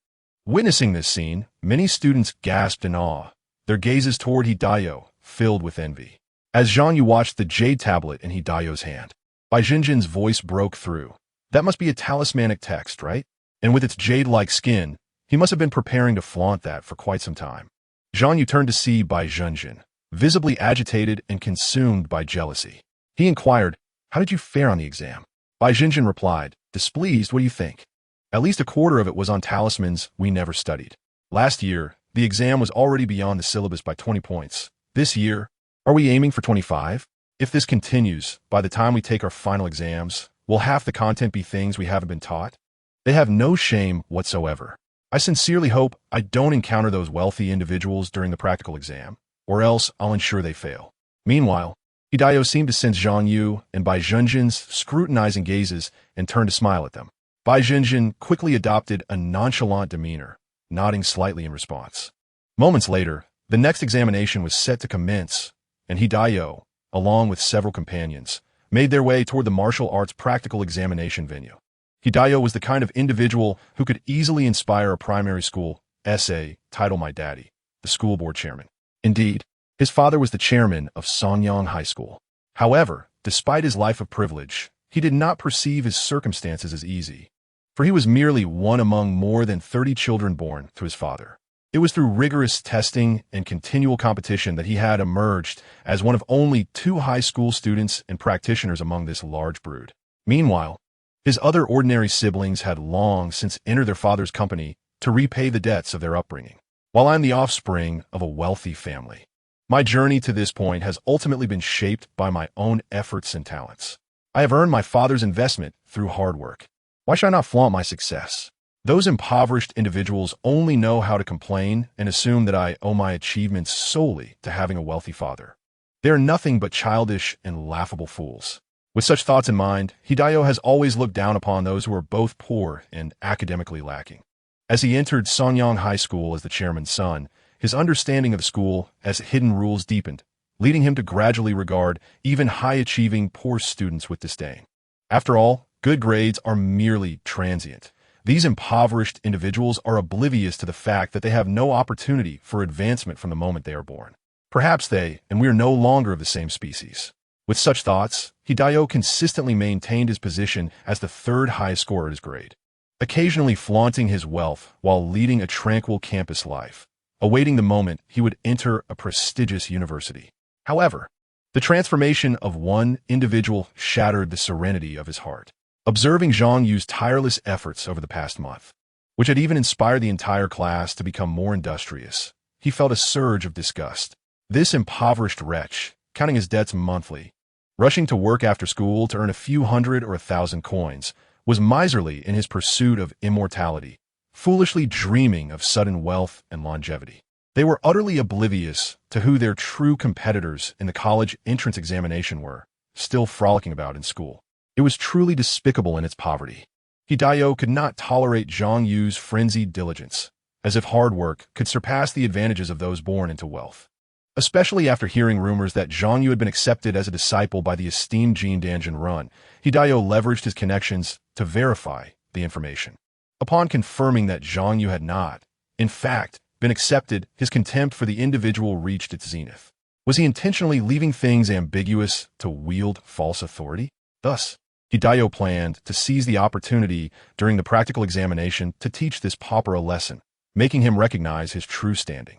Witnessing this scene, many students gasped in awe, their gazes toward Hidayo filled with envy. As Zhang Yu watched the jade tablet in Hidayo's hand, Bai Jinjin's voice broke through. "That must be a talismanic text, right? And with its jade-like skin, he must have been preparing to flaunt that for quite some time." Zhang Yu turned to see Bai Jinjin, visibly agitated and consumed by jealousy. He inquired, "How did you fare on the exam?" Bai Jinjin replied, "Displeased, what do you think? At least a quarter of it was on talismans we never studied. Last year, the exam was already beyond the syllabus by 20 points. This year, are we aiming for 25? If this continues, by the time we take our final exams, will half the content be things we haven't been taught? They have no shame whatsoever. I sincerely hope I don't encounter those wealthy individuals during the practical exam, or else I'll ensure they fail." Meanwhile, Hidayo seemed to sense Zhang Yu and Bai Jinjin's scrutinizing gazes and turned to smile at them. Bai Jinjin quickly adopted a nonchalant demeanor, nodding slightly in response. Moments later, the next examination was set to commence, and Hidayo, along with several companions, made their way toward the martial arts practical examination venue. Hidayo was the kind of individual who could easily inspire a primary school essay titled "My Daddy, the School Board Chairman." Indeed, his father was the chairman of Songyang High School. However, despite his life of privilege, he did not perceive his circumstances as easy, for he was merely one among more than 30 children born to his father. It was through rigorous testing and continual competition that he had emerged as one of only 2 high school students and practitioners among this large brood. Meanwhile, his other ordinary siblings had long since entered their father's company to repay the debts of their upbringing, while I'm the offspring of a wealthy family. My journey to this point has ultimately been shaped by my own efforts and talents. I have earned my father's investment through hard work. Why should I not flaunt my success? Those impoverished individuals only know how to complain and assume that I owe my achievements solely to having a wealthy father. They are nothing but childish and laughable fools. With such thoughts in mind, Hidayo has always looked down upon those who are both poor and academically lacking. As he entered Sonyang High School as the chairman's son, his understanding of the school as hidden rules deepened, leading him to gradually regard even high-achieving poor students with disdain. After all, good grades are merely transient. These impoverished individuals are oblivious to the fact that they have no opportunity for advancement from the moment they are born. Perhaps they, and we are no longer of the same species. With such thoughts, Hidayo consistently maintained his position as the third highest scorer at his grade, occasionally flaunting his wealth while leading a tranquil campus life, awaiting the moment he would enter a prestigious university. However, the transformation of one individual shattered the serenity of his heart. Observing Zhang Yu's tireless efforts over the past month, which had even inspired the entire class to become more industrious, he felt a surge of disgust. This impoverished wretch, counting his debts monthly, rushing to work after school to earn a few hundred or 1,000 coins, was miserly in his pursuit of immortality, foolishly dreaming of sudden wealth and longevity. They were utterly oblivious to who their true competitors in the college entrance examination were, still frolicking about in school. It was truly despicable in its poverty. Hidayo could not tolerate Zhang Yu's frenzied diligence, as if hard work could surpass the advantages of those born into wealth. Especially after hearing rumors that Zhang Yu had been accepted as a disciple by the esteemed Jin Danjin Run, Hidayo leveraged his connections to verify the information. Upon confirming that Zhang Yu had not, in fact, been accepted, his contempt for the individual reached its zenith. Was he intentionally leaving things ambiguous to wield false authority? Thus, Hidayo planned to seize the opportunity during the practical examination to teach this pauper a lesson, making him recognize his true standing.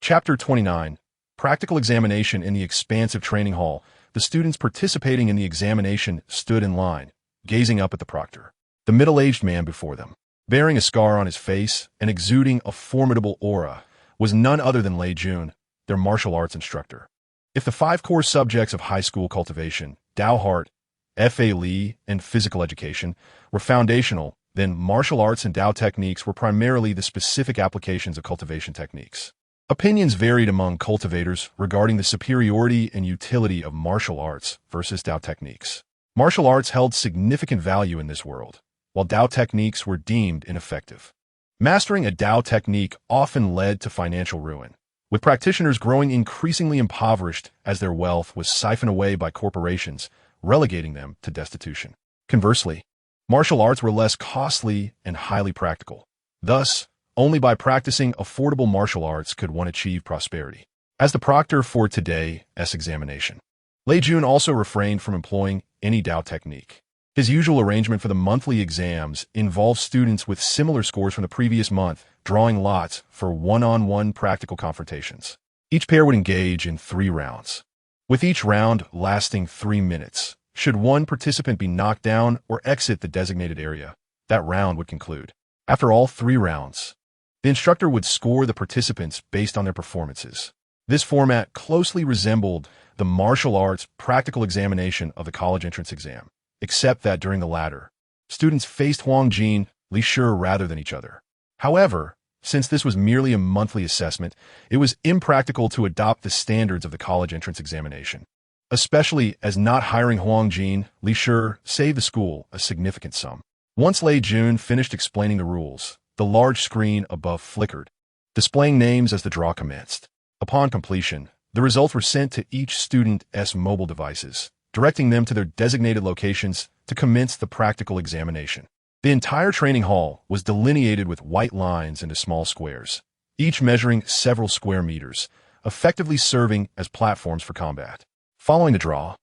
Chapter 29. Practical examination in the expansive training hall. The students participating in the examination stood in line, gazing up at the proctor. The middle-aged man before them, bearing a scar on his face and exuding a formidable aura, was none other than Lei Jun, their martial arts instructor. If the 5 core subjects of high school cultivation, Dao Heart, Fa Li, and physical education were foundational, then martial arts and Dao techniques were primarily the specific applications of cultivation techniques. Opinions varied among cultivators regarding the superiority and utility of martial arts versus Dao techniques. Martial arts held significant value in this world, while Dao techniques were deemed ineffective. Mastering a Dao technique often led to financial ruin, with practitioners growing increasingly impoverished as their wealth was siphoned away by corporations, relegating them to destitution. Conversely, martial arts were less costly and highly practical. Thus, only by practicing affordable martial arts could one achieve prosperity. As the proctor for today's examination, Lei Jun also refrained from employing any Dao technique. His usual arrangement for the monthly exams involved students with similar scores from the previous month drawing lots for one-on-one practical confrontations. Each pair would engage in 3 rounds, with each round lasting 3 minutes. Should one participant be knocked down or exit the designated area, that round would conclude. After all 3 rounds, the instructor would score the participants based on their performances. This format closely resembled the martial arts practical examination of the college entrance exam, except that during the latter, students faced Huang Jin, Li Shi rather than each other. However, since this was merely a monthly assessment, it was impractical to adopt the standards of the college entrance examination, especially as not hiring Huang Jin, Li Shi saved the school a significant sum. Once Lei Jun finished explaining the rules, the large screen above flickered, displaying names as the draw commenced. Upon completion, the results were sent to each student's mobile devices, directing them to their designated locations to commence the practical examination. The entire training hall was delineated with white lines into small squares, each measuring several square meters, effectively serving as platforms for combat. Following the draw,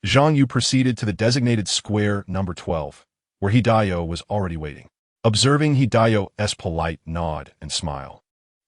Zhang Yu proceeded to the designated square number 12, where Hidayo was already waiting. Observing Hidayo's polite nod and smile,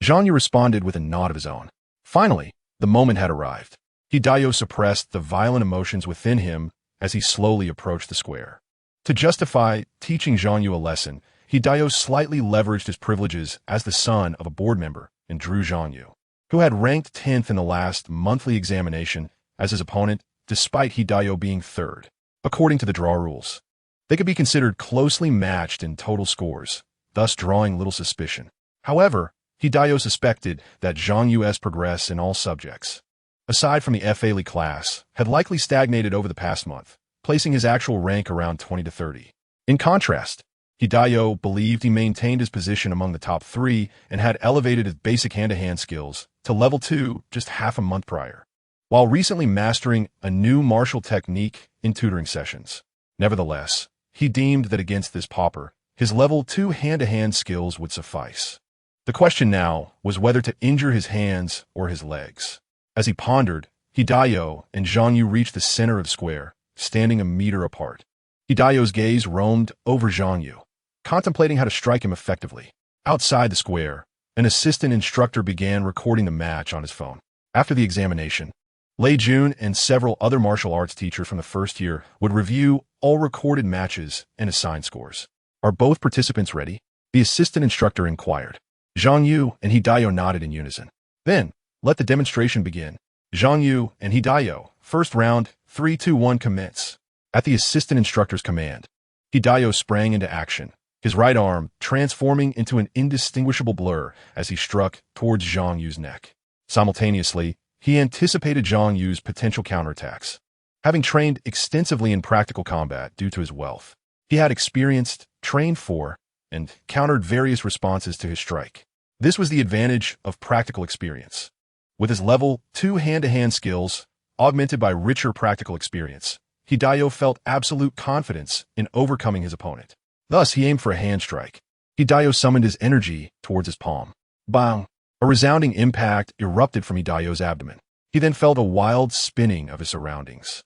Zhang Yu responded with a nod of his own. Finally, the moment had arrived. Hidayo suppressed the violent emotions within him as he slowly approached the square. To justify teaching Zhang Yu a lesson, Hidayo slightly leveraged his privileges as the son of a board member and drew Zhang Yu, who had ranked 10th in the last monthly examination, as his opponent, despite Hidayo being 3rd. According to the draw rules, they could be considered closely matched in total scores, thus drawing little suspicion. However, Hidayo suspected that Zhang Yu's progress in all subjects, aside from the Fa Li class, had likely stagnated over the past month, placing his actual rank around 20 to 30. In contrast, Hidayo believed he maintained his position among the top 3 and had elevated his basic hand-to-hand skills to level 2 just half a month prior, while recently mastering a new martial technique in tutoring sessions. Nevertheless, he deemed that against this pauper, his level 2 hand-to-hand skills would suffice. The question now was whether to injure his hands or his legs. As he pondered, Hidayo and Zhang Yu reached the center of the square, standing a meter apart. Hidayo's gaze roamed over Zhang Yu, contemplating how to strike him effectively. Outside the square, an assistant instructor began recording the match on his phone. After the examination, Lei Jun and several other martial arts teachers from the first year would review all recorded matches and assign scores. "Are both participants ready?" the assistant instructor inquired. Zhang Yu and Hidayo nodded in unison. "Then, let the demonstration begin." Zhang Yu and Hidayo, first round, 3-2-1 commence. At the assistant instructor's command, Hidayo sprang into action, his right arm transforming into an indistinguishable blur as he struck towards Zhang Yu's neck. Simultaneously, he anticipated Zhang Yu's potential counterattacks. Having trained extensively in practical combat due to his wealth, he had experienced, trained for, and countered various responses to his strike. This was the advantage of practical experience. With his level 2 hand-to-hand skills, augmented by richer practical experience, Hidayo felt absolute confidence in overcoming his opponent. Thus, he aimed for a hand strike. Hidayo summoned his energy towards his palm. Bang! A resounding impact erupted from Hidayo's abdomen. He then felt a wild spinning of his surroundings,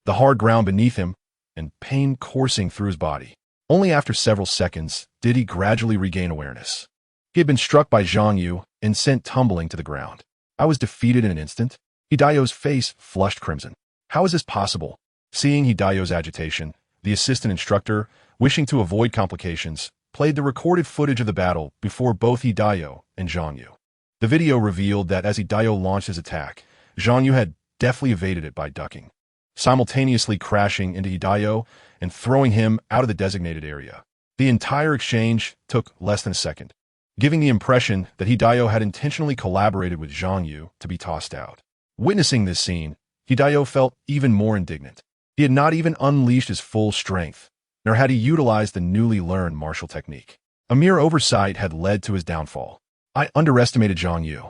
the hard ground beneath him, and pain coursing through his body. Only after several seconds did he gradually regain awareness. He had been struck by Zhang Yu and sent tumbling to the ground. "I was defeated in an instant." Hidayo's face flushed crimson. How is this possible? Seeing Hidayo's agitation, the assistant instructor, wishing to avoid complications, played the recorded footage of the battle before both Hidayo and Zhang Yu. The video revealed that as Hidayo launched his attack, Zhang Yu had deftly evaded it by ducking, simultaneously crashing into Hidayo and throwing him out of the designated area. The entire exchange took less than a second, giving the impression that Hidayo had intentionally collaborated with Zhang Yu to be tossed out. Witnessing this scene, Hidayo felt even more indignant. He had not even unleashed his full strength, nor had he utilized the newly learned martial technique. A mere oversight had led to his downfall. I underestimated Zhang Yu,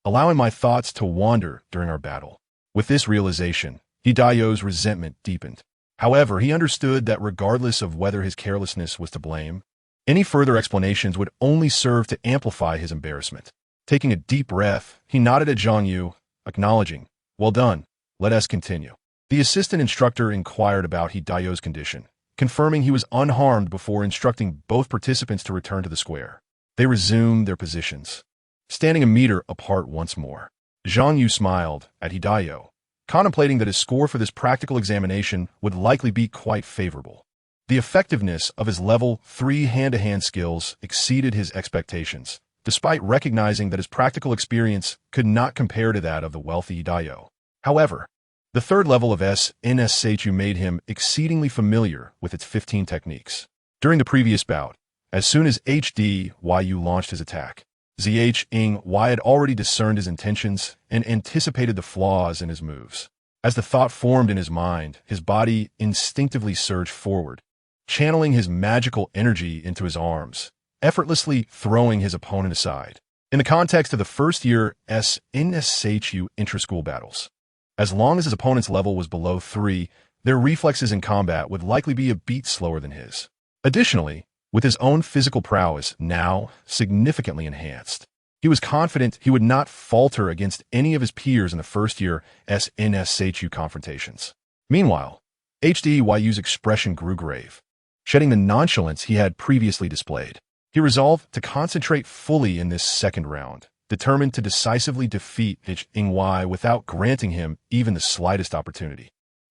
allowing my thoughts to wander during our battle. With this realization, Hidayo's resentment deepened. However, he understood that regardless of whether his carelessness was to blame, any further explanations would only serve to amplify his embarrassment. Taking a deep breath, he nodded at Zhang Yu, acknowledging, "Well done, let us continue." The assistant instructor inquired about Hidayo's condition, confirming he was unharmed before instructing both participants to return to the square. They resumed their positions, standing a meter apart once more. Zhang Yu smiled at Hidayo, contemplating that his score for this practical examination would likely be quite favorable. The effectiveness of his level 3 hand-to-hand skills exceeded his expectations, despite recognizing that his practical experience could not compare to that of the wealthy Hidayo. However, the third level of SNSHU made him exceedingly familiar with its 15 techniques. During the previous bout, as soon as HDYU launched his attack, ZHY had already discerned his intentions and anticipated the flaws in his moves. As the thought formed in his mind, his body instinctively surged forward, channeling his magical energy into his arms, effortlessly throwing his opponent aside. In the context of the first-year SNSHU intra-school battles, as long as his opponent's level was below 3, their reflexes in combat would likely be a beat slower than his. Additionally, with his own physical prowess now significantly enhanced, he was confident he would not falter against any of his peers in the first-year SNSHU confrontations. Meanwhile, HDYU's expression grew grave, shedding the nonchalance he had previously displayed. He resolved to concentrate fully in this second round, determined to decisively defeat HDY without granting him even the slightest opportunity.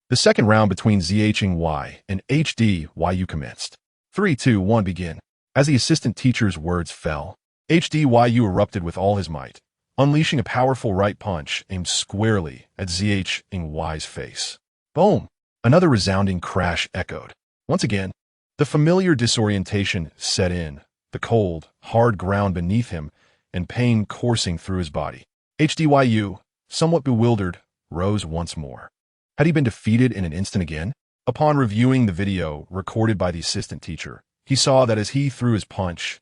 The second round between ZHY and HDYU commenced. 3-2-1 begin. As the assistant teacher's words fell, HDYU erupted with all his might, unleashing a powerful right punch aimed squarely at ZHY's face. Boom! Another resounding crash echoed. Once again, the familiar disorientation set in, the cold, hard ground beneath him, and pain coursing through his body. HDYU, somewhat bewildered, rose once more. Had he been defeated in an instant again? Upon reviewing the video recorded by the assistant teacher, he saw that as he threw his punch,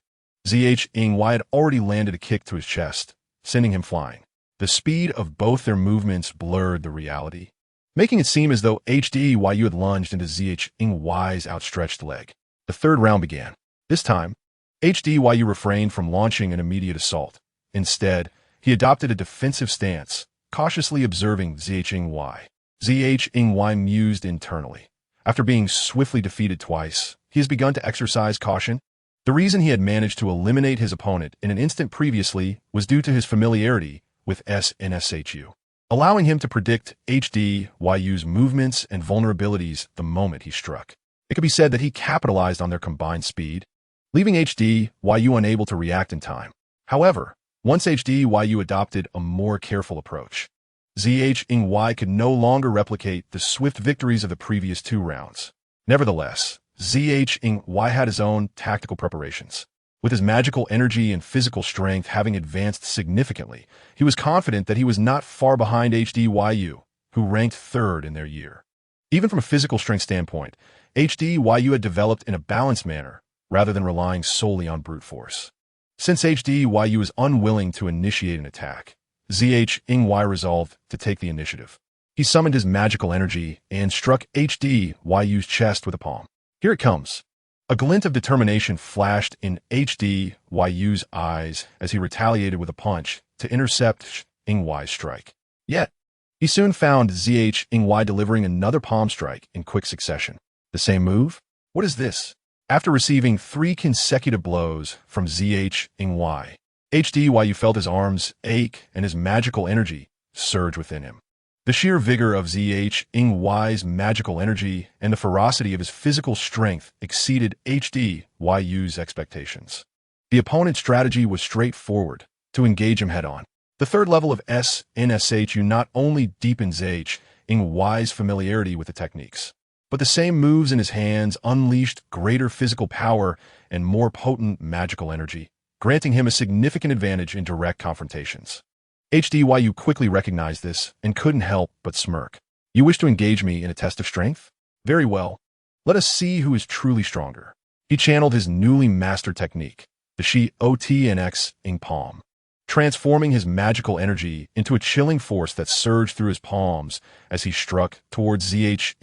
Zhy had already landed a kick to his chest, sending him flying. The speed of both their movements blurred the reality, making it seem as though Hdy had lunged into Zhy's outstretched leg. The third round began. This time, Hdy refrained from launching an immediate assault. Instead, he adopted a defensive stance, cautiously observing Zhy. Zhy mused internally. After being swiftly defeated twice, he has begun to exercise caution. The reason he had managed to eliminate his opponent in an instant previously was due to his familiarity with SNSHU, allowing him to predict Hdy's movements and vulnerabilities the moment he struck. It could be said that he capitalized on their combined speed, leaving Hdy unable to react in time. However, once Hdy adopted a more careful approach, Zhy could no longer replicate the swift victories of the previous 2 rounds. Nevertheless, Zhy had his own tactical preparations. With his magical energy and physical strength having advanced significantly, he was confident that he was not far behind Hdy, who ranked 3rd in their year. Even from a physical strength standpoint, Hdy had developed in a balanced manner, rather than relying solely on brute force. Since Hdy was unwilling to initiate an attack, Zhy resolved to take the initiative. He summoned his magical energy and struck Hdy's chest with a palm. Here it comes. A glint of determination flashed in Hdy's eyes as he retaliated with a punch to intercept Y's strike. Yet, he soon found Zhy delivering another palm strike in quick succession. The same move? What is this? After receiving 3 consecutive blows from Zhy, Hdy felt his arms ache and his magical energy surge within him. The sheer vigor of Zhy's magical energy and the ferocity of his physical strength exceeded Hdy's expectations. The opponent's strategy was straightforward, to engage him head-on. The 3rd level of SNSHU not only deepened Zhy's familiarity with the techniques, but the same moves in his hands unleashed greater physical power and more potent magical energy, granting him a significant advantage in direct confrontations. Hdy quickly recognized this and couldn't help but smirk. You wish to engage me in a test of strength? Very well. Let us see who is truly stronger. He channeled his newly mastered technique, the Shi-O-T-N-X ing palm, transforming his magical energy into a chilling force that surged through his palms as he struck towards Zhy.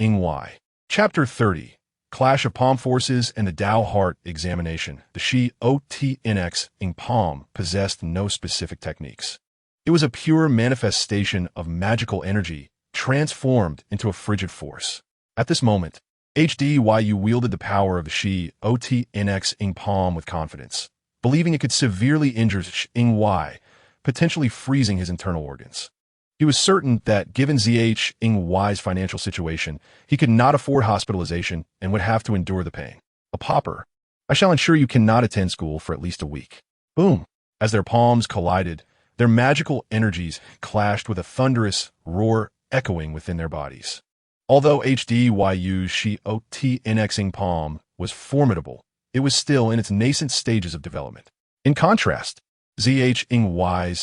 Chapter 30. Clash of Palm Forces and the Tao Heart Examination. The Shi-O-T-N-X ing palm possessed no specific techniques. It was a pure manifestation of magical energy transformed into a frigid force. At this moment, Hdy wielded the power of the Shi-O-T-N-X ing palm with confidence, believing it could severely injure Y, potentially freezing his internal organs. He was certain that given Zhy's financial situation, he could not afford hospitalization and would have to endure the pain. A pauper. I shall ensure you cannot attend school for at least a week. Boom! As their palms collided, their magical energies clashed with a thunderous roar echoing within their bodies. Although Hdy's Shi-O-T-N-X ing palm was formidable, it was still in its nascent stages of development. In contrast, Zhy's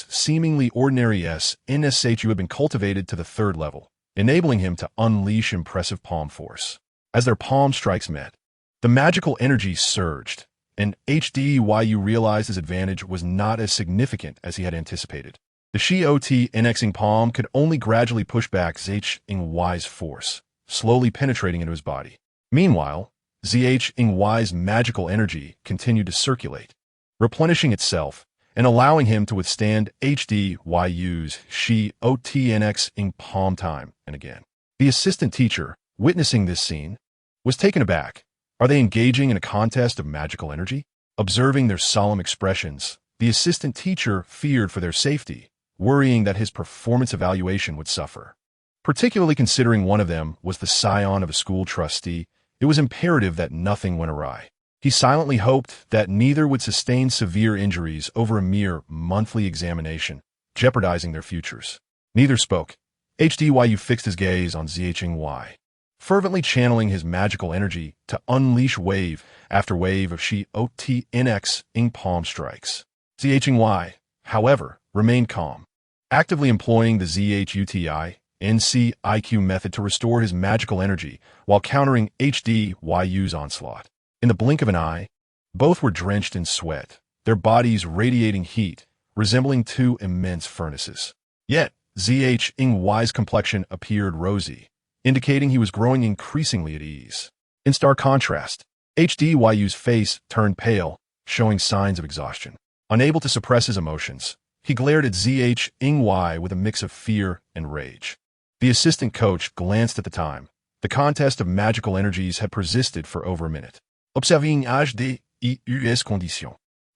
seemingly ordinary SNSHU had been cultivated to the 3rd level, enabling him to unleash impressive palm force. As their palm strikes met, the magical energy surged, and Hdy realized his advantage was not as significant as he had anticipated. The Shi-O-T-N-X ing palm could only gradually push back Zhy's force, slowly penetrating into his body. Meanwhile, Zhy's magical energy continued to circulate, replenishing itself and allowing him to withstand Hdy's Shi-O-T-N-X ing palm time and again. The assistant teacher, witnessing this scene, was taken aback. Are they engaging in a contest of magical energy? Observing their solemn expressions, the assistant teacher feared for their safety, worrying that his performance evaluation would suffer. Particularly considering one of them was the scion of a school trustee, it was imperative that nothing went awry. He silently hoped that neither would sustain severe injuries over a mere monthly examination, jeopardizing their futures. Neither spoke. Hdy fixed his gaze on Zhy, fervently channeling his magical energy to unleash wave after wave of Shi-O-T-N-X ing palm strikes. Zhy, however, remained calm, actively employing the ZHUTI-NCIQ method to restore his magical energy while countering Hdy's onslaught. In the blink of an eye, both were drenched in sweat, their bodies radiating heat, resembling two immense furnaces. Yet, Zheng's complexion appeared rosy, indicating he was growing increasingly at ease. In stark contrast, HDYU's face turned pale, showing signs of exhaustion. Unable to suppress his emotions, he glared at Zheng with a mix of fear and rage. The assistant coach glanced at the time. The contest of magical energies had persisted for over a minute. Observing HDU's condition.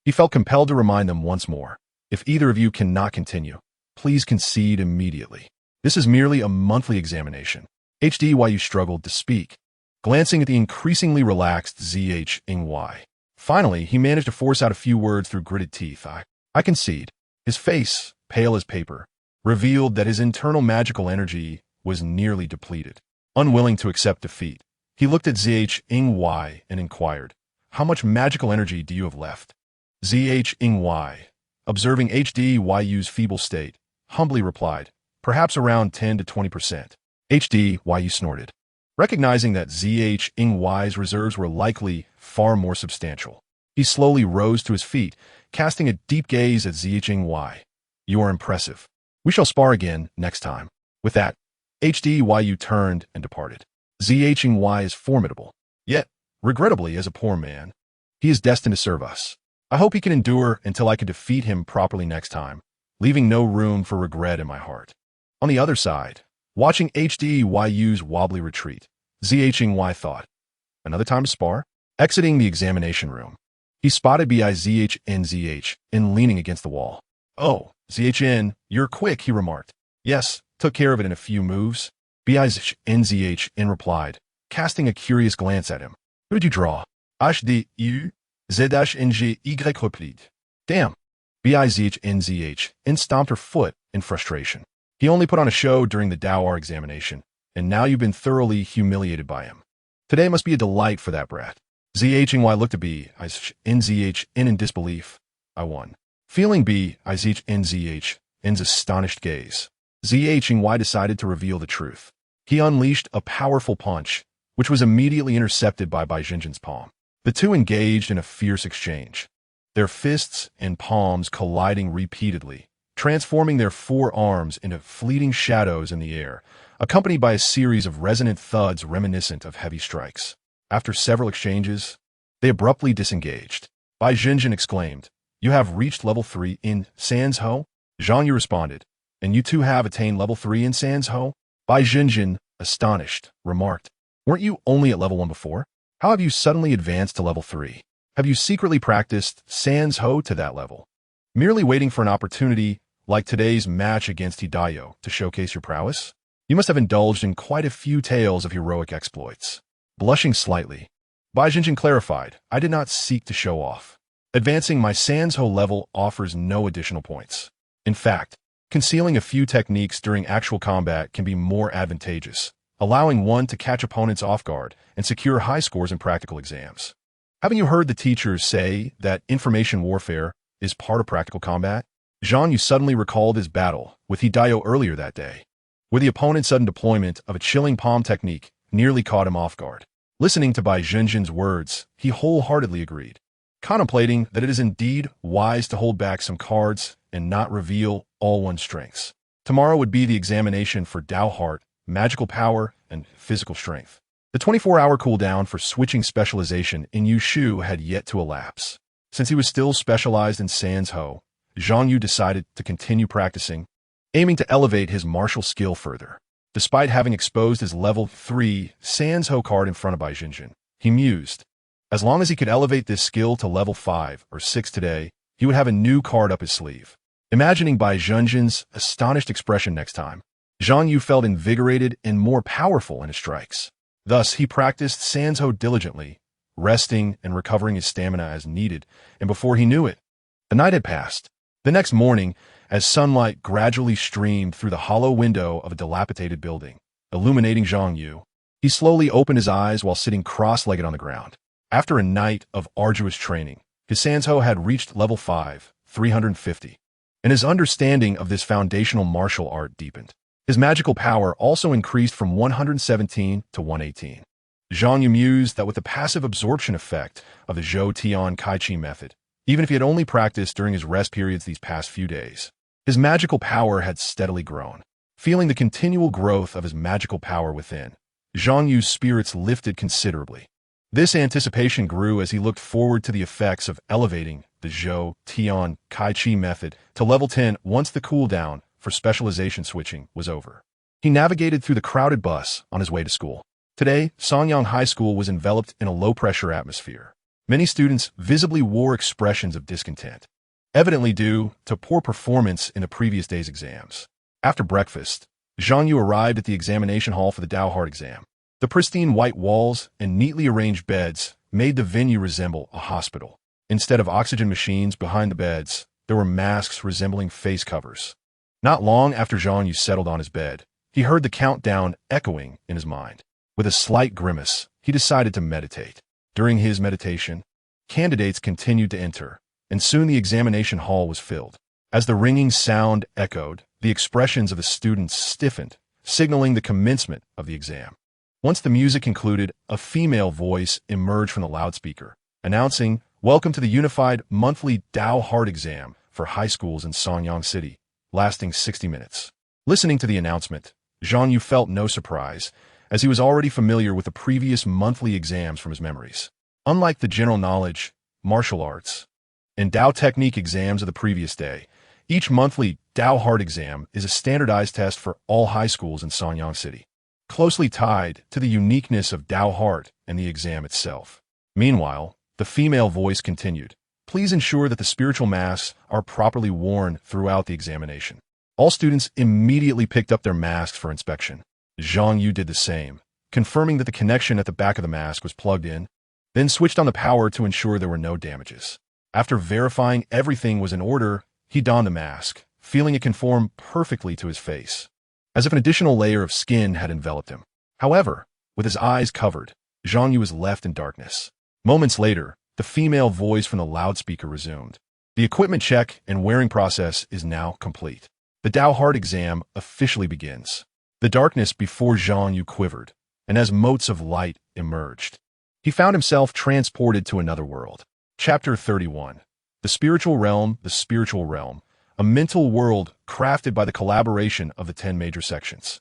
He felt compelled to remind them once more. If either of you cannot continue, please concede immediately. This is merely a monthly examination. HDYU struggled to speak, glancing at the increasingly relaxed Zheng. Finally, he managed to force out a few words through gritted teeth. I concede. His face, pale as paper, revealed that his internal magical energy was nearly depleted. Unwilling to accept defeat, he looked at Zheng and inquired, "How much magical energy do you have left?" Zheng, observing HDYU's feeble state, humbly replied, "Perhaps around 10 to 20%. HDYU snorted, recognizing that Zheng's reserves were likely far more substantial. He slowly rose to his feet, casting a deep gaze at Zheng. "You are impressive. We shall spar again next time." With that, HDYU turned and departed. Zheng is formidable, yet, regrettably, as a poor man, he is destined to serve us. I hope he can endure until I can defeat him properly next time, leaving no room for regret in my heart. On the other side, watching HDYU's wobbly retreat, Zheng thought, another time to spar? Exiting the examination room, he spotted Bizhng leaning against the wall. "Oh, Zhn, you're quick," he remarked. "Yes, took care of it in a few moves." Bizhng replied, casting a curious glance at him. "Who did you draw?" HDU ZHNGY replied. "Damn." Bizhng stomped her foot in frustration. "He only put on a show during the Dawar examination, and now you've been thoroughly humiliated by him. Today must be a delight for that brat." Zheng looked at Bizhng in disbelief. "I won." Feeling Bizhng's astonished gaze, Zheng decided to reveal the truth. He unleashed a powerful punch, which was immediately intercepted by Bizheng's palm. The two engaged in a fierce exchange, their fists and palms colliding repeatedly, transforming their forearms into fleeting shadows in the air, accompanied by a series of resonant thuds reminiscent of heavy strikes. After several exchanges, they abruptly disengaged. Bizheng exclaimed, "You have reached level 3 in Sans Ho?" Zhang Yu responded, "And you too have attained level 3 in Sans Ho?" Bizheng, astonished, remarked, "Weren't you only at level 1 before? How have you suddenly advanced to level 3? Have you secretly practiced Sans Ho to that level, merely waiting for an opportunity like today's match against Hidayo to showcase your prowess? You must have indulged in quite a few tales of heroic exploits." Blushing slightly, Bizheng clarified, "I did not seek to show off. Advancing my Sans Ho level offers no additional points. In fact, concealing a few techniques during actual combat can be more advantageous, allowing one to catch opponents off guard and secure high scores in practical exams. Haven't you heard the teachers say that information warfare is part of practical combat?" Zhang Yu suddenly recalled his battle with Hidayo earlier that day, where the opponent's sudden deployment of a chilling palm technique nearly caught him off guard. Listening to Bizheng's words, he wholeheartedly agreed, contemplating that it is indeed wise to hold back some cards and not reveal all one's strengths. Tomorrow would be the examination for Dao Heart, magical power, and physical strength. The 24-hour cooldown for switching specialization in Yushu had yet to elapse. Since he was still specialized in Sans Ho, Zhang Yu decided to continue practicing, aiming to elevate his martial skill further. Despite having exposed his level 3 Sans Ho card in front of Bizheng, he mused, as long as he could elevate this skill to level 5 or 6 today, he would have a new card up his sleeve. Imagining Bizheng's astonished expression next time, Zhang Yu felt invigorated and more powerful in his strikes. Thus, he practiced Sans Ho diligently, resting and recovering his stamina as needed, and before he knew it, the night had passed. The next morning, as sunlight gradually streamed through the hollow window of a dilapidated building, illuminating Zhang Yu, he slowly opened his eyes while sitting cross-legged on the ground. After a night of arduous training, his Sans Ho had reached level 5, 350, and his understanding of this foundational martial art deepened. His magical power also increased from 117 to 118. Zhang Yu mused that with the passive absorption effect of the Zhou Tian Kai Chi method, even if he had only practiced during his rest periods these past few days, his magical power had steadily grown. Feeling the continual growth of his magical power within, Zhang Yu's spirits lifted considerably. This anticipation grew as he looked forward to the effects of elevating the Zhou Tian Kai Chi method to level 10 once the cooldown for specialization switching was over. He navigated through the crowded bus on his way to school. Today, Songyang High School was enveloped in a low-pressure atmosphere. Many students visibly wore expressions of discontent, evidently due to poor performance in the previous day's exams. After breakfast, Zhang Yu arrived at the examination hall for the Dao Hard exam. The pristine white walls and neatly arranged beds made the venue resemble a hospital. Instead of oxygen machines behind the beds, there were masks resembling face covers. Not long after Zhang Yu settled on his bed, he heard the countdown echoing in his mind. With a slight grimace, he decided to meditate. During his meditation, candidates continued to enter, and soon the examination hall was filled. As the ringing sound echoed, the expressions of the students stiffened, signaling the commencement of the exam. Once the music concluded, a female voice emerged from the loudspeaker, announcing, "Welcome to the Unified Monthly Dao Hard Exam for high schools in Songyang City, lasting 60 minutes. Listening to the announcement, Zhang Yu felt no surprise, as he was already familiar with the previous monthly exams from his memories. Unlike the general knowledge, martial arts, and Dao technique exams of the previous day, each monthly Dao Hard exam is a standardized test for all high schools in Songyang City, closely tied to the uniqueness of Dao Hard and the exam itself. Meanwhile, the female voice continued, "Please ensure that the spiritual masks are properly worn throughout the examination." All students immediately picked up their masks for inspection. Zhang Yu did the same, confirming that the connection at the back of the mask was plugged in, then switched on the power to ensure there were no damages. After verifying everything was in order, he donned the mask, feeling it conform perfectly to his face, as if an additional layer of skin had enveloped him. However, with his eyes covered, Zhang Yu was left in darkness. Moments later, the female voice from the loudspeaker resumed. "The equipment check and wearing process is now complete. The Dao Hard exam officially begins." The darkness before Zhang Yu quivered, and as motes of light emerged, he found himself transported to another world. Chapter 31. The Spiritual Realm, a mental world crafted by the collaboration of the 10 major sections.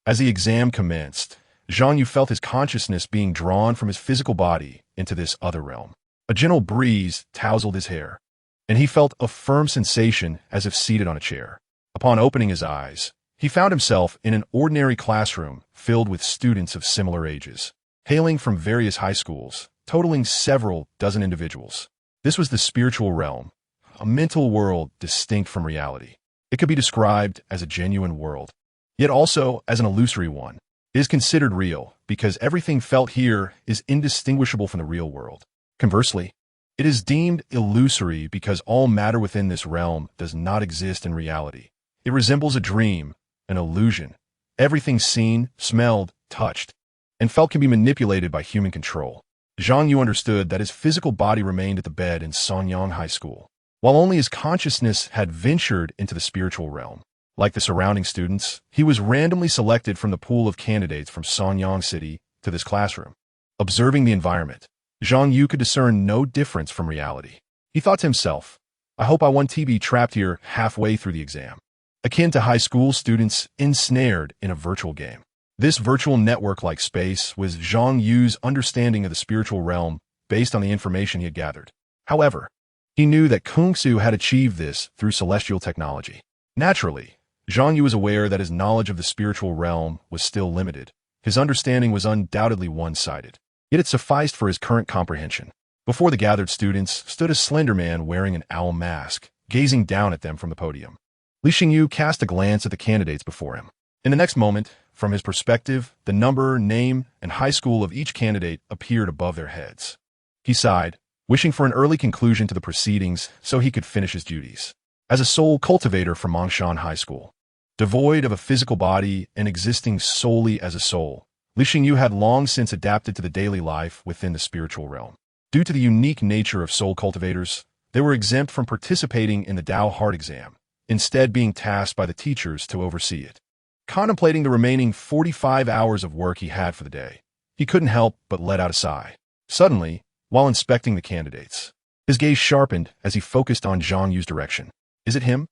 As the exam commenced, Zhang Yu felt his consciousness being drawn from his physical body into this other realm. A gentle breeze tousled his hair, and he felt a firm sensation as if seated on a chair. Upon opening his eyes, he found himself in an ordinary classroom filled with students of similar ages, hailing from various high schools, totaling several dozen individuals. This was the spiritual realm, a mental world distinct from reality. It could be described as a genuine world, yet also as an illusory one. It is considered real because everything felt here is indistinguishable from the real world. Conversely, it is deemed illusory because all matter within this realm does not exist in reality. It resembles a dream, an illusion. Everything seen, smelled, touched, and felt can be manipulated by human control. Zhang Yu understood that his physical body remained at the bed in Songyang High School, while only his consciousness had ventured into the spiritual realm. Like the surrounding students, he was randomly selected from the pool of candidates from Songyang City to this classroom. Observing the environment, Zhang Yu could discern no difference from reality. He thought to himself, "I hope I won't be trapped here halfway through the exam." Akin to high school students ensnared in a virtual game. This virtual network-like space was Zhang Yu's understanding of the spiritual realm based on the information he had gathered. However, he knew that Kung Su had achieved this through celestial technology. Naturally, Zhang Yu was aware that his knowledge of the spiritual realm was still limited. His understanding was undoubtedly one-sided, yet it sufficed for his current comprehension. Before the gathered students stood a slender man wearing an owl mask, gazing down at them from the podium. Li Xingyu cast a glance at the candidates before him. In the next moment, from his perspective, the number, name, and high school of each candidate appeared above their heads. He sighed, wishing for an early conclusion to the proceedings so he could finish his duties. As a soul cultivator from Mongshan High School, devoid of a physical body and existing solely as a soul, Li Xingyu had long since adapted to the daily life within the spiritual realm. Due to the unique nature of soul cultivators, they were exempt from participating in the Dao Hard exam, instead being tasked by the teachers to oversee it. Contemplating the remaining 45 hours of work he had for the day, He couldn't help but let out a sigh. Suddenly, while inspecting the candidates, his gaze sharpened as he focused on Zhang Yu's direction. Is it him?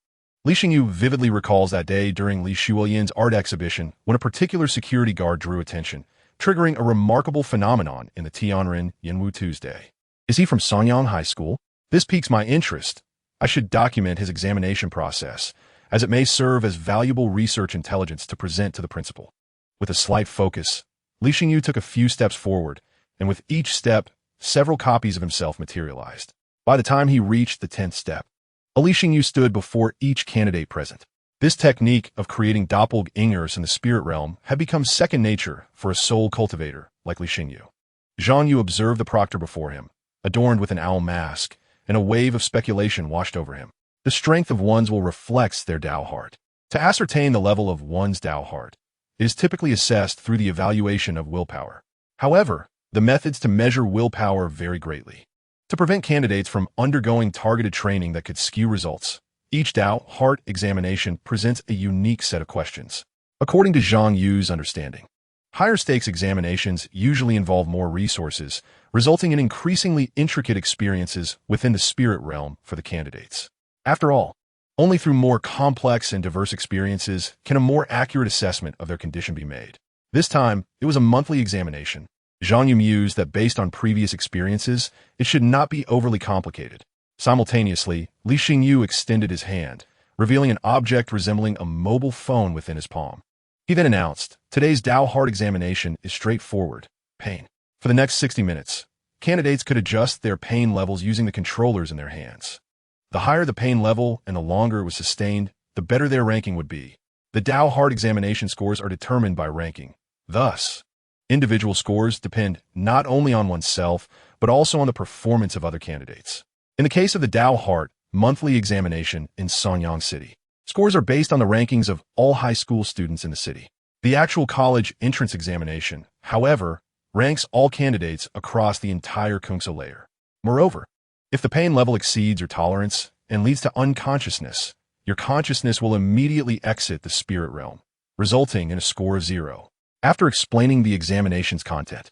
Li Xingyu vividly recalls that day during Li Shuoyan's art exhibition when a particular security guard drew attention, triggering a remarkable phenomenon in the Tianren Yanwu Tuesday. Is he from Sanyang High School? This piques my interest. I should document his examination process, as it may serve as valuable research intelligence to present to the principal. With a slight focus, Li Xingyu took a few steps forward, and with each step, several copies of himself materialized. By the time he reached the 10th step, Li Xingyu stood before each candidate present. This technique of creating doppelgangers in the spirit realm had become second nature for a soul cultivator like Li Xingyu. Zhang Yu observed the proctor before him, adorned with an owl mask, and a wave of speculation washed over him. The strength of one's will reflects their Tao heart. To ascertain the level of one's Tao heart, it is typically assessed through the evaluation of willpower. However, the methods to measure willpower vary greatly. To prevent candidates from undergoing targeted training that could skew results, each Tao heart examination presents a unique set of questions. According to Zhang Yu's understanding, higher stakes examinations usually involve more resources, resulting in increasingly intricate experiences within the spirit realm for the candidates. After all, only through more complex and diverse experiences can a more accurate assessment of their condition be made. This time, it was a monthly examination. Zhang Yu mused that based on previous experiences, it should not be overly complicated. Simultaneously, Li Xingyu extended his hand, revealing an object resembling a mobile phone within his palm. He then announced, today's Tao heart examination is straightforward, pain. For the next 60 minutes, candidates could adjust their pain levels using the controllers in their hands. The higher the pain level and the longer it was sustained, the better their ranking would be. The Tao heart examination scores are determined by ranking. Thus, individual scores depend not only on oneself, but also on the performance of other candidates. In the case of the Tao heart monthly examination in Sanyang City, scores are based on the rankings of all high school students in the city. The actual college entrance examination, however, ranks all candidates across the entire Kungso layer. Moreover, if the pain level exceeds your tolerance and leads to unconsciousness, your consciousness will immediately exit the spirit realm, resulting in a score of 0. After explaining the examination's content,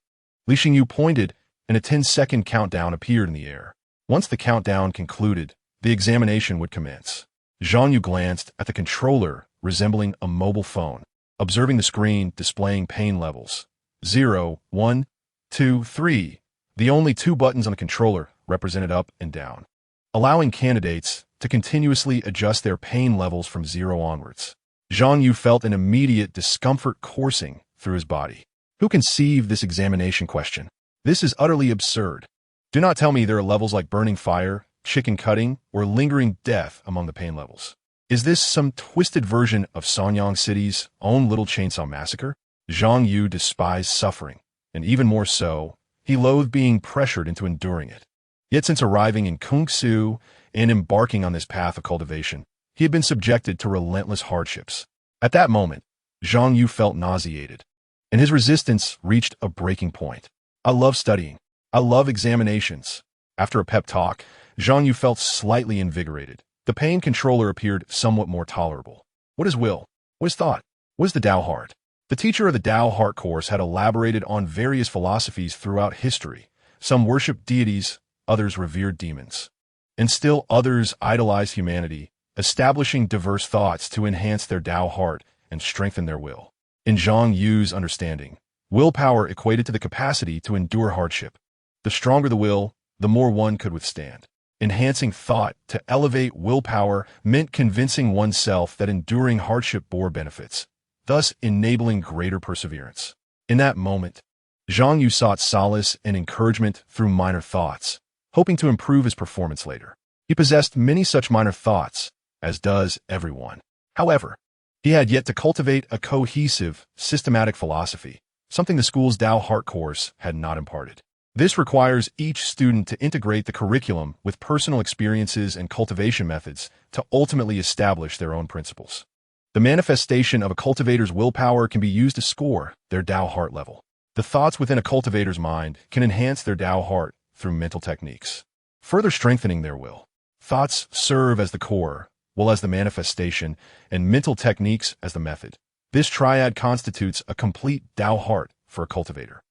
Li Xingyu pointed and a 10-second countdown appeared in the air. Once the countdown concluded, the examination would commence. Zhang Yu glanced at the controller resembling a mobile phone, observing the screen displaying pain levels. 0, 1, 2, 3. The only two buttons on the controller represented up and down, allowing candidates to continuously adjust their pain levels from 0 onwards. Zhang Yu felt an immediate discomfort coursing through his body. Who conceived this examination question? This is utterly absurd. Do not tell me there are levels like burning fire, chicken cutting, or lingering death among the pain levels. Is this some twisted version of Sanyang City's own Little Chainsaw Massacre? Zhang Yu despised suffering, and even more so, he loathed being pressured into enduring it. Yet since arriving in Kungsu and embarking on this path of cultivation, he had been subjected to relentless hardships. At that moment, Zhang Yu felt nauseated, and his resistance reached a breaking point. I love studying. I love examinations. After a pep talk, Zhang Yu felt slightly invigorated. The pain controller appeared somewhat more tolerable. What is will? What is thought? What is the Tao heart? The teacher of the Tao heart course had elaborated on various philosophies throughout history. Some worshipped deities, others revered demons, and still others idolized humanity, establishing diverse thoughts to enhance their Tao heart and strengthen their will. In Zhang Yu's understanding, willpower equated to the capacity to endure hardship. The stronger the will, the more one could withstand. Enhancing thought to elevate willpower meant convincing oneself that enduring hardship bore benefits, thus enabling greater perseverance. In that moment, Zhang Yu sought solace and encouragement through minor thoughts, hoping to improve his performance later. He possessed many such minor thoughts, as does everyone. However, he had yet to cultivate a cohesive, systematic philosophy, something the school's Tao heart course had not imparted. This requires each student to integrate the curriculum with personal experiences and cultivation methods to ultimately establish their own principles. The manifestation of a cultivator's willpower can be used to score their Tao heart level. The thoughts within a cultivator's mind can enhance their Tao heart through mental techniques, further strengthening their will. Thoughts serve as the core, will as the manifestation, and mental techniques as the method. This triad constitutes a complete Tao heart for a cultivator.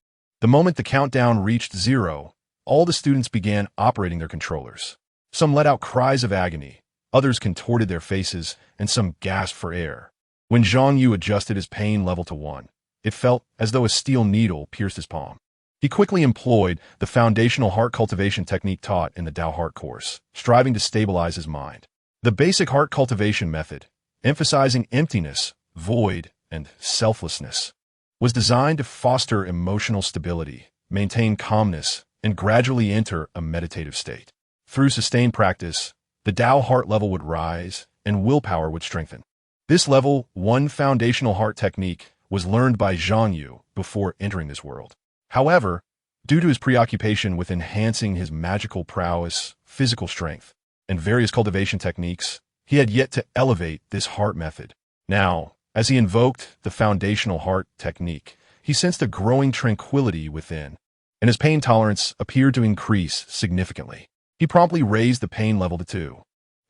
The moment the countdown reached 0, all the students began operating their controllers. Some let out cries of agony, others contorted their faces, and some gasped for air. When Zhang Yu adjusted his pain level to 1, it felt as though a steel needle pierced his palm. He quickly employed the foundational heart cultivation technique taught in the Tao Heart course, striving to stabilize his mind. The basic heart cultivation method, emphasizing emptiness, void, and selflessness, was designed to foster emotional stability, maintain calmness, and gradually enter a meditative state. Through sustained practice, the Tao heart level would rise and willpower would strengthen. This level 1 foundational heart technique was learned by Zhang Yu before entering this world. However, due to his preoccupation with enhancing his magical prowess, physical strength, and various cultivation techniques, he had yet to elevate this heart method. Now, as he invoked the foundational heart technique, he sensed a growing tranquility within, and his pain tolerance appeared to increase significantly. He promptly raised the pain level to 2.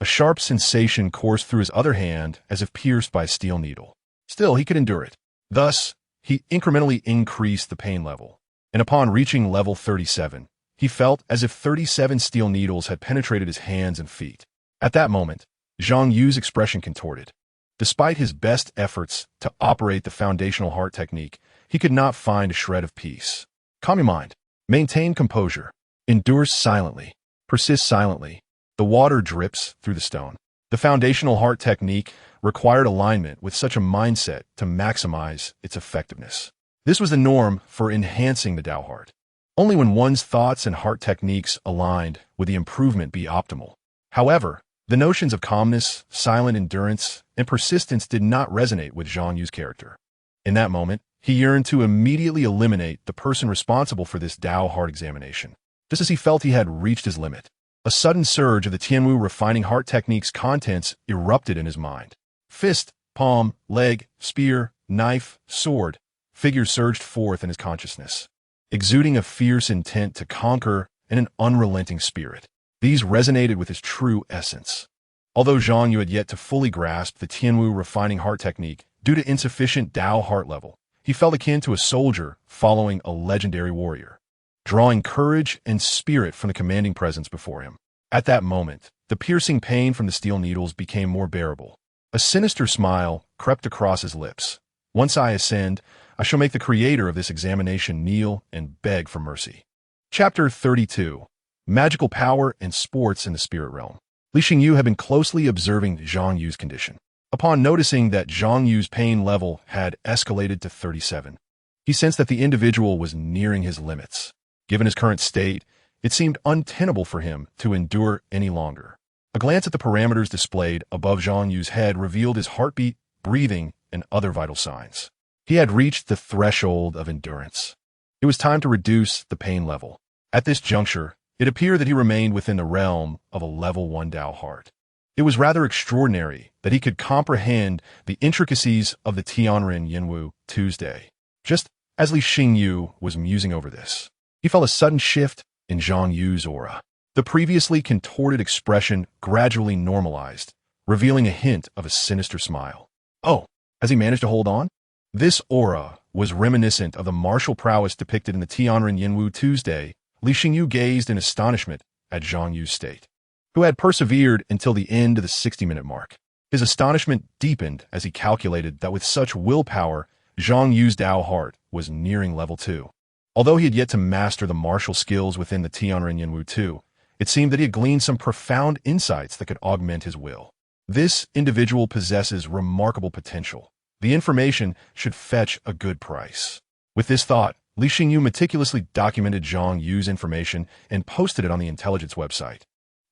A sharp sensation coursed through his other hand as if pierced by a steel needle. Still, he could endure it. Thus, he incrementally increased the pain level, and upon reaching level 37, he felt as if 37 steel needles had penetrated his hands and feet. At that moment, Zhang Yu's expression contorted. Despite his best efforts to operate the foundational heart technique, he could not find a shred of peace. Calm your mind. Maintain composure. Endure silently. Persist silently. The water drips through the stone. The foundational heart technique required alignment with such a mindset to maximize its effectiveness. This was the norm for enhancing the Tao heart. Only when one's thoughts and heart techniques aligned would the improvement be optimal. However, the notions of calmness, silent endurance, and persistence did not resonate with Zhang Yu's character. In that moment, he yearned to immediately eliminate the person responsible for this Tao heart examination. Just as he felt he had reached his limit, a sudden surge of the Tianwu refining heart technique's contents erupted in his mind. Fist, palm, leg, spear, knife, sword, figures surged forth in his consciousness, exuding a fierce intent to conquer and an unrelenting spirit. These resonated with his true essence. Although Zhang Yu had yet to fully grasp the Tianwu refining heart technique due to insufficient Tao heart level, he felt akin to a soldier following a legendary warrior, drawing courage and spirit from the commanding presence before him. At that moment, the piercing pain from the steel needles became more bearable. A sinister smile crept across his lips. Once I ascend, I shall make the creator of this examination kneel and beg for mercy. Chapter 32. Magical Power and Sports in the Spirit Realm. Li Xingyu had been closely observing Zhang Yu's condition. Upon noticing that Zhang Yu's pain level had escalated to 37, he sensed that the individual was nearing his limits. Given his current state, it seemed untenable for him to endure any longer. A glance at the parameters displayed above Zhang Yu's head revealed his heartbeat, breathing, and other vital signs. He had reached the threshold of endurance. It was time to reduce the pain level. At this juncture, it appeared that he remained within the realm of a level 1 Tao heart. It was rather extraordinary that he could comprehend the intricacies of the Tianren Yinwu Tuesday. Just as Li Xingyu was musing over this, he felt a sudden shift in Zhang Yu's aura. The previously contorted expression gradually normalized, revealing a hint of a sinister smile. Oh, has he managed to hold on? This aura was reminiscent of the martial prowess depicted in the Tianren Yinwu Tuesday. Li Xingyu gazed in astonishment at Zhang Yu's state, who had persevered until the end of the 60-minute mark. His astonishment deepened as he calculated that with such willpower, Zhang Yu's Tao heart was nearing level 2. Although he had yet to master the martial skills within the Tianren Yinwu 2, it seemed that he had gleaned some profound insights that could augment his will. This individual possesses remarkable potential. The information should fetch a good price. With this thought, Li Xingyu meticulously documented Zhang Yu's information and posted it on the intelligence website,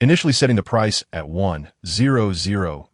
initially setting the price at 1,000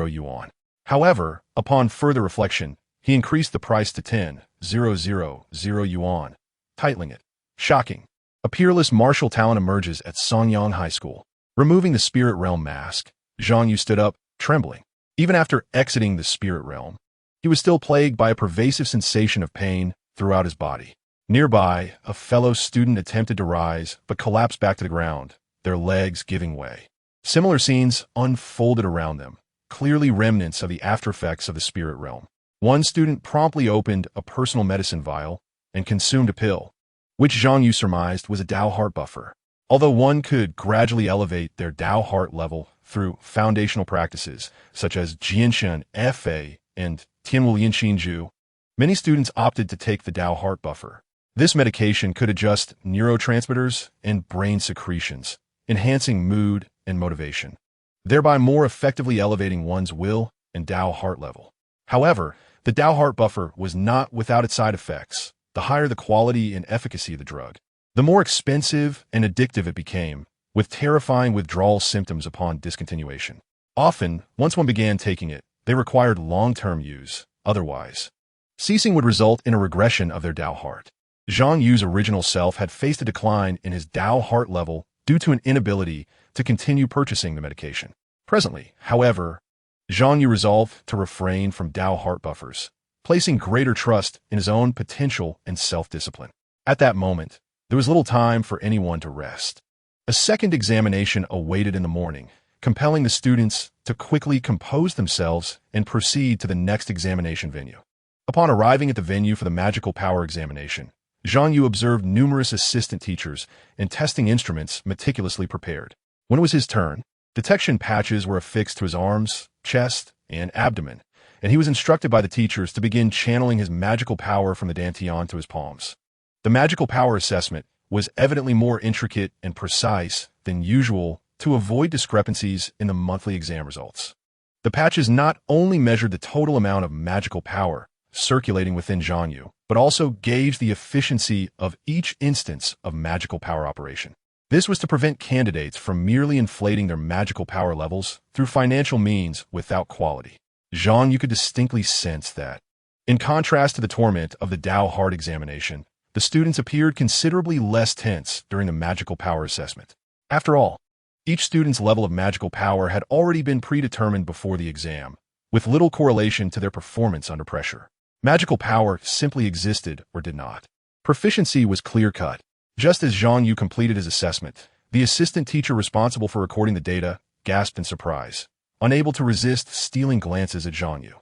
yuan. However, upon further reflection, he increased the price to 10,000 yuan, titling it, "Shocking. A peerless martial talent emerges at Songyang High School." Removing the spirit realm mask, Zhang Yu stood up, trembling. Even after exiting the spirit realm, he was still plagued by a pervasive sensation of pain throughout his body. Nearby, a fellow student attempted to rise, but collapsed back to the ground, their legs giving way. Similar scenes unfolded around them, clearly remnants of the aftereffects of the spirit realm. One student promptly opened a personal medicine vial and consumed a pill. which Zhang Yu surmised was a Dao heart buffer. Although one could gradually elevate their Dao heart level through foundational practices such as Jianshan Fa and Tianwu Yanxin Zhu, many students opted to take the Dao heart buffer. This medication could adjust neurotransmitters and brain secretions, enhancing mood and motivation, thereby more effectively elevating one's will and Dao heart level. However, the Dao heart buffer was not without its side effects. The higher the quality and efficacy of the drug, the more expensive and addictive it became, with terrifying withdrawal symptoms upon discontinuation. Often, once one began taking it, they required long-term use. Otherwise, ceasing would result in a regression of their Dao heart. Zhang Yu's original self had faced a decline in his Dao heart level due to an inability to continue purchasing the medication. Presently, however, Zhang Yu resolved to refrain from Dao heart buffers, placing greater trust in his own potential and self-discipline. At that moment, there was little time for anyone to rest. A second examination awaited in the morning, compelling the students to quickly compose themselves and proceed to the next examination venue. Upon arriving at the venue for the magical power examination, Zhang Yu observed numerous assistant teachers and testing instruments meticulously prepared. When it was his turn, detection patches were affixed to his arms, chest, and abdomen, and he was instructed by the teachers to begin channeling his magical power from the dantian to his palms. The magical power assessment was evidently more intricate and precise than usual to avoid discrepancies in the monthly exam results. The patches not only measured the total amount of magical power circulating within Zhang Yu, but also gauged the efficiency of each instance of magical power operation. This was to prevent candidates from merely inflating their magical power levels through financial means without quality. Zhang Yu could distinctly sense that, in contrast to the torment of the Dao heart examination, the students appeared considerably less tense during the magical power assessment. After all, each student's level of magical power had already been predetermined before the exam, with little correlation to their performance under pressure. Magical power simply existed or did not. Proficiency was clear-cut. Just as Zhang Yu completed his assessment, the assistant teacher responsible for recording the data gasped in surprise, unable to resist stealing glances at Zhang Yu.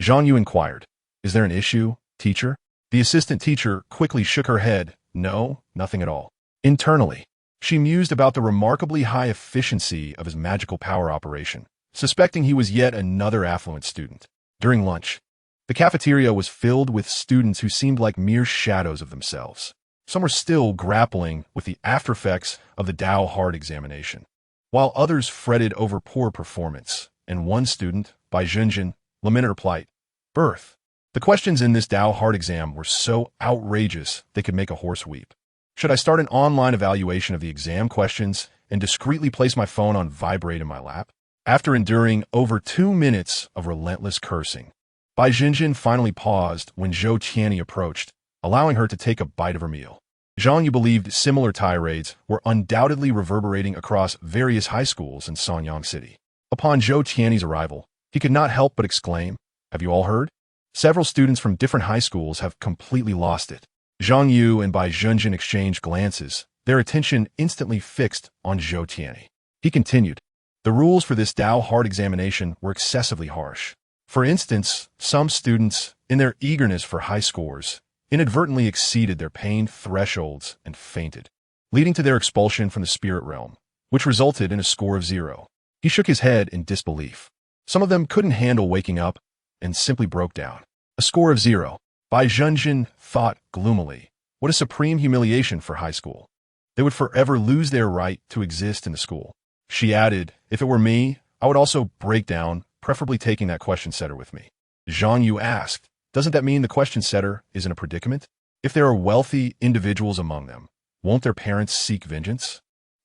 Zhang Yu inquired, "Is there an issue, teacher?" The assistant teacher quickly shook her head. "No, nothing at all." Internally, she mused about the remarkably high efficiency of his magical power operation, suspecting he was yet another affluent student. During lunch, the cafeteria was filled with students who seemed like mere shadows of themselves. Some were still grappling with the aftereffects of the Dao heart examination, while others fretted over poor performance, and one student, Bai Zhenjin, lamented her plight. "Birth. The questions in this Dao heart exam were so outrageous they could make a horse weep. Should I start an online evaluation of the exam questions and discreetly place my phone on vibrate in my lap?" After enduring over 2 minutes of relentless cursing, Bai Zhenjin finally paused when Zhou Qianni approached, allowing her to take a bite of her meal. Zhang Yu believed similar tirades were undoubtedly reverberating across various high schools in Sanyang City. Upon Zhou Qianni's arrival, he could not help but exclaim, "Have you all heard? Several students from different high schools have completely lost it." Zhang Yu and Bai Zhenjin exchanged glances, their attention instantly fixed on Zhou Qianni. He continued, "The rules for this Dao heart examination were excessively harsh. For instance, some students, in their eagerness for high scores, inadvertently exceeded their pain thresholds and fainted, leading to their expulsion from the spirit realm, which resulted in a score of 0. He shook his head in disbelief. Some of them couldn't handle waking up and simply broke down. A score of 0. Bai Zhenjin thought gloomily, what a supreme humiliation for high school. They would forever lose their right to exist in the school. She added, "If it were me, I would also break down, preferably taking that question setter with me." Zhang Yu asked, "Doesn't that mean the question setter is in a predicament? If there are wealthy individuals among them, won't their parents seek vengeance?"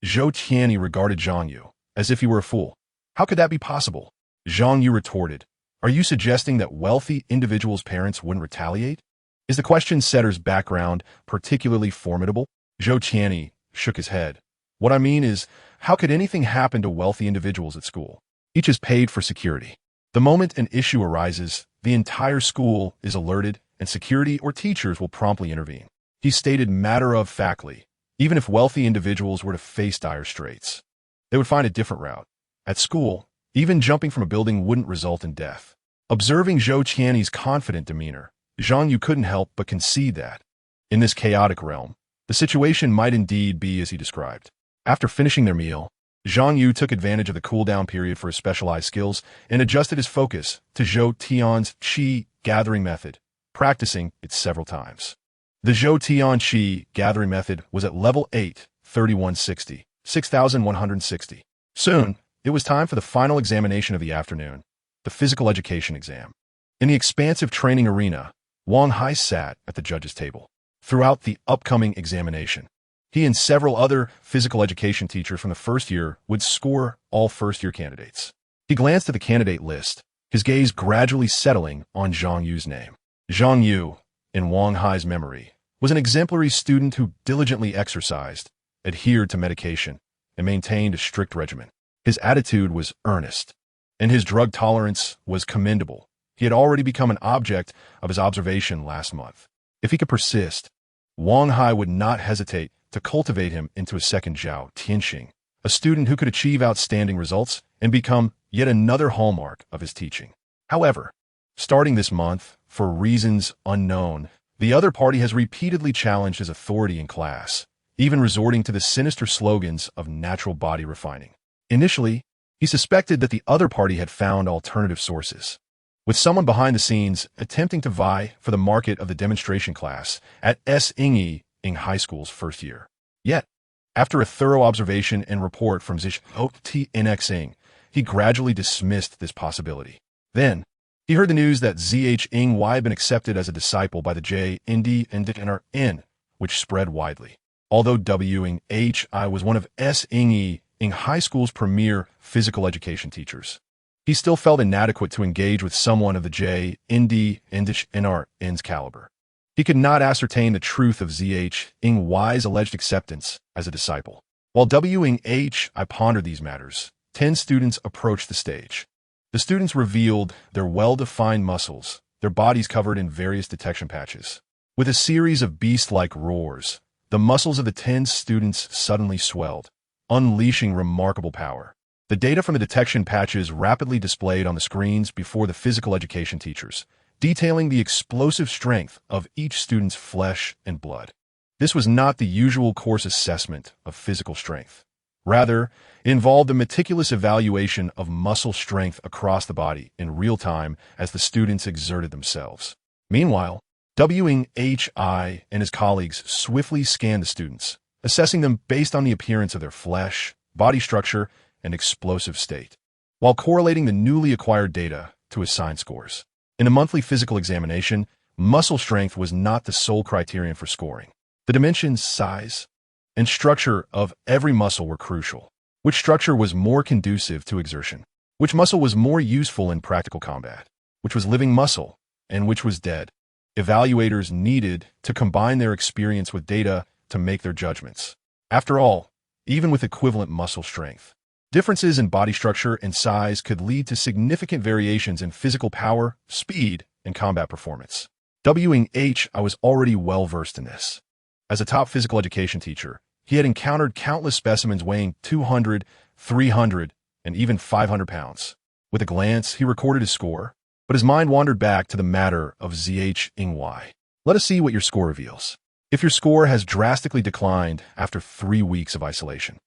Zhou Qianni regarded Zhang Yu as if he were a fool. "How could that be possible?" Zhang Yu retorted, "Are you suggesting that wealthy individuals' parents wouldn't retaliate? Is the question setter's background particularly formidable?" Zhou Qianni shook his head. "What I mean is, how could anything happen to wealthy individuals at school? Each is paid for security. The moment an issue arises, the entire school is alerted, and security or teachers will promptly intervene." He stated matter-of-factly, even if wealthy individuals were to face dire straits, they would find a different route. At school, even jumping from a building wouldn't result in death. Observing Zhou Qianni's confident demeanor, Zhang Yu couldn't help but concede that, in this chaotic realm, The situation might indeed be as he described. After finishing their meal, Zhang Yu took advantage of the cool-down period for his specialized skills and adjusted his focus to Zhou Tian's qi gathering method, practicing it several times. The Zhou Tian qi gathering method was at level 8, 3160, 6160. Soon, it was time for the final examination of the afternoon, the physical education exam. In the expansive training arena, Wang Hai sat at the judge's table. Throughout the upcoming examination, he and several other physical education teachers from the first year would score all first-year candidates. He glanced at the candidate list, his gaze gradually settling on Zhang Yu's name. Zhang Yu, in Wang Hai's memory, was an exemplary student who diligently exercised, adhered to medication, and maintained a strict regimen. His attitude was earnest, and his drug tolerance was commendable. He had already become an object of his observation last month. If he could persist, Wang Hai would not hesitate to cultivate him into a second Zhao Tianxing, a student who could achieve outstanding results and become yet another hallmark of his teaching. However, starting this month, for reasons unknown, the other party has repeatedly challenged his authority in class, even resorting to the sinister slogans of natural body refining. Initially, he suspected that the other party had found alternative sources, with someone behind the scenes attempting to vie for the market of the demonstration class at S. Ingyi in high school's first year. Yet, after a thorough observation and report from T.N.X.ing, he gradually dismissed this possibility. Then, he heard the news that Z.H.Ing had been accepted as a disciple by the J.N.D. and N, which spread widely. Although W.H.I. was one of S. Ingyi in high school's premier physical education teachers, he still felt inadequate to engage with someone of the J.N.D. and N.'s caliber. He could not ascertain the truth of Z.H.Ing's alleged acceptance as a disciple. While W.H.I. pondered these matters, 10 students approached the stage. The students revealed their well-defined muscles, their bodies covered in various detection patches. With a series of beast-like roars, the muscles of the 10 students suddenly swelled, unleashing remarkable power. The data from the detection patches rapidly displayed on the screens before the physical education teachers, detailing the explosive strength of each student's flesh and blood. This was not the usual course assessment of physical strength. Rather, it involved a meticulous evaluation of muscle strength across the body in real time as the students exerted themselves. Meanwhile, W.H.I. and his colleagues swiftly scanned the students, assessing them based on the appearance of their flesh, body structure, and explosive state, while correlating the newly acquired data to assigned scores. In a monthly physical examination, muscle strength was not the sole criterion for scoring. The dimensions, size, and structure of every muscle were crucial. Which structure was more conducive to exertion? Which muscle was more useful in practical combat? Which was living muscle, and which was dead? Evaluators needed to combine their experience with data to make their judgments. After all, even with equivalent muscle strength, differences in body structure and size could lead to significant variations in physical power, speed, and combat performance. I was already well-versed in this. As a top physical education teacher, he had encountered countless specimens weighing 200, 300, and even 500 pounds. With a glance, he recorded his score, but his mind wandered back to the matter of Z.H.Ing. Let us see what your score reveals. If your score has drastically declined after 3 weeks of isolation,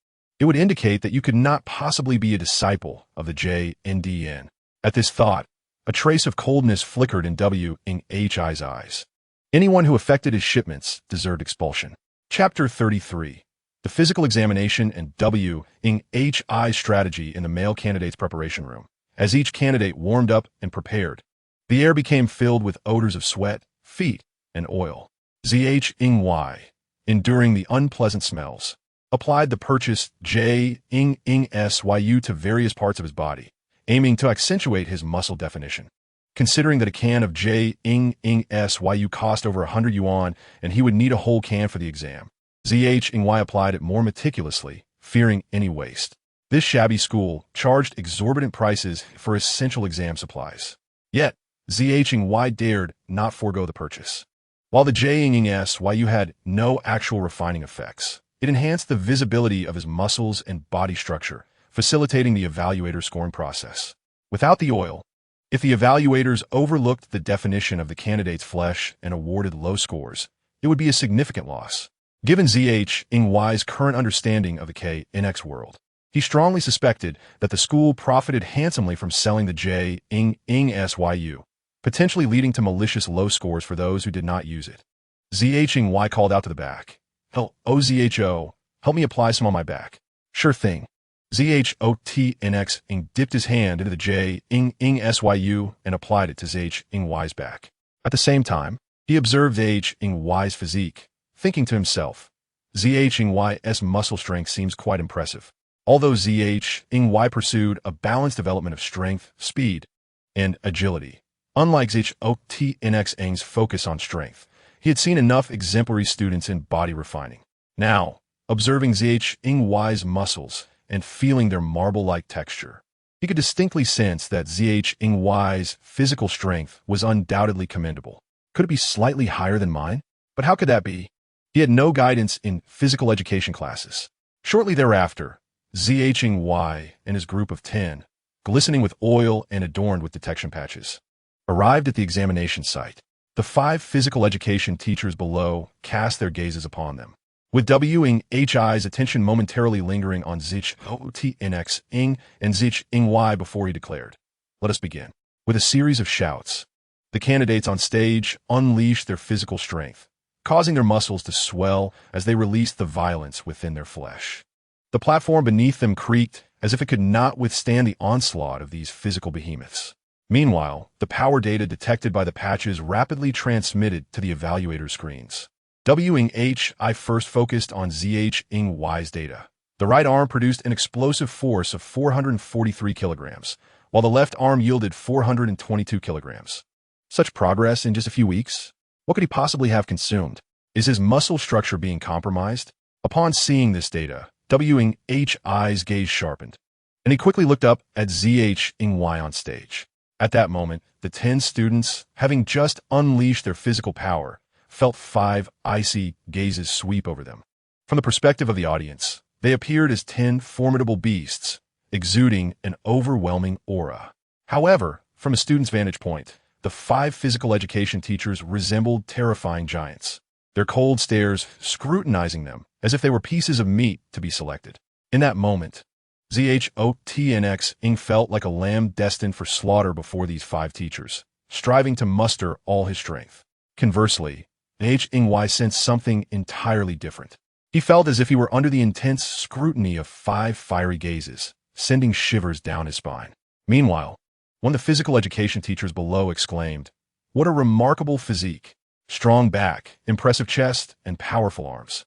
it would indicate that you could not possibly be a disciple of the J.N.D.N. At this thought, a trace of coldness flickered in W.H.I.'s eyes. Anyone who affected his shipments deserved expulsion. Chapter 33. The Physical Examination and W.H.I.'s Strategy in the Male Candidate's Preparation Room. As each candidate warmed up and prepared, the air became filled with odors of sweat, feet, and oil. Z.H.Ing, enduring the unpleasant smells, applied the purchased J.Ing.Syu to various parts of his body, aiming to accentuate his muscle definition. Considering that a can of J.Ing.Syu cost over 100 yuan and he would need a whole can for the exam, Z.H.Ing applied it more meticulously, fearing any waste. This shabby school charged exorbitant prices for essential exam supplies. Yet, Z.H.Ing dared not forego the purchase. While the J.Ing.Syu had no actual refining effects, it enhanced the visibility of his muscles and body structure, facilitating the evaluator's scoring process. Without the oil, if the evaluators overlooked the definition of the candidate's flesh and awarded low scores, it would be a significant loss. Given Zheng's current understanding of the KNX world, he strongly suspected that the school profited handsomely from selling the Syu, potentially leading to malicious low scores for those who did not use it. Zhy called out to the back, "Zho, help me apply some on my back." "Sure thing." Zhotnx dipped his hand into the Syu and applied it to Zhy's back. At the same time, he observed Zhy's physique, thinking to himself, Zhy's muscle strength seems quite impressive. Although Zhy pursued a balanced development of strength, speed, and agility. Unlike Zhotnx's focus on strength, he had seen enough exemplary students in body refining. Now, observing Zhy's muscles and feeling their marble-like texture, he could distinctly sense that Zhy's physical strength was undoubtedly commendable. Could it be slightly higher than mine? But how could that be? He had no guidance in physical education classes. Shortly thereafter, Zhy and his group of 10, glistening with oil and adorned with detection patches, arrived at the examination site. The 5 physical education teachers below cast their gazes upon them, with Whi's attention momentarily lingering on Zhotnx and Zhy before he declared, "Let us begin." With a series of shouts, the candidates on stage unleashed their physical strength, causing their muscles to swell as they released the violence within their flesh. The platform beneath them creaked as if it could not withstand the onslaught of these physical behemoths. Meanwhile, the power data detected by the patches rapidly transmitted to the evaluator screens. Whi first focused on Zhy's data. The right arm produced an explosive force of 443 kilograms, while the left arm yielded 422 kilograms. Such progress in just a few weeks? What could he possibly have consumed? Is his muscle structure being compromised? Upon seeing this data, Whi's gaze sharpened, and he quickly looked up at Zhy on stage. At that moment, the 10 students, having just unleashed their physical power, felt 5 icy gazes sweep over them. From the perspective of the audience, they appeared as 10 formidable beasts, exuding an overwhelming aura. However, from a student's vantage point, the 5 physical education teachers resembled terrifying giants, their cold stares scrutinizing them as if they were pieces of meat to be selected. In that moment, Zhotnx felt like a lamb destined for slaughter before these 5 teachers, striving to muster all his strength. Conversely, Zhy sensed something entirely different. He felt as if he were under the intense scrutiny of 5 fiery gazes, sending shivers down his spine. Meanwhile, one of the physical education teachers below exclaimed, "What a remarkable physique! Strong back, impressive chest, and powerful arms.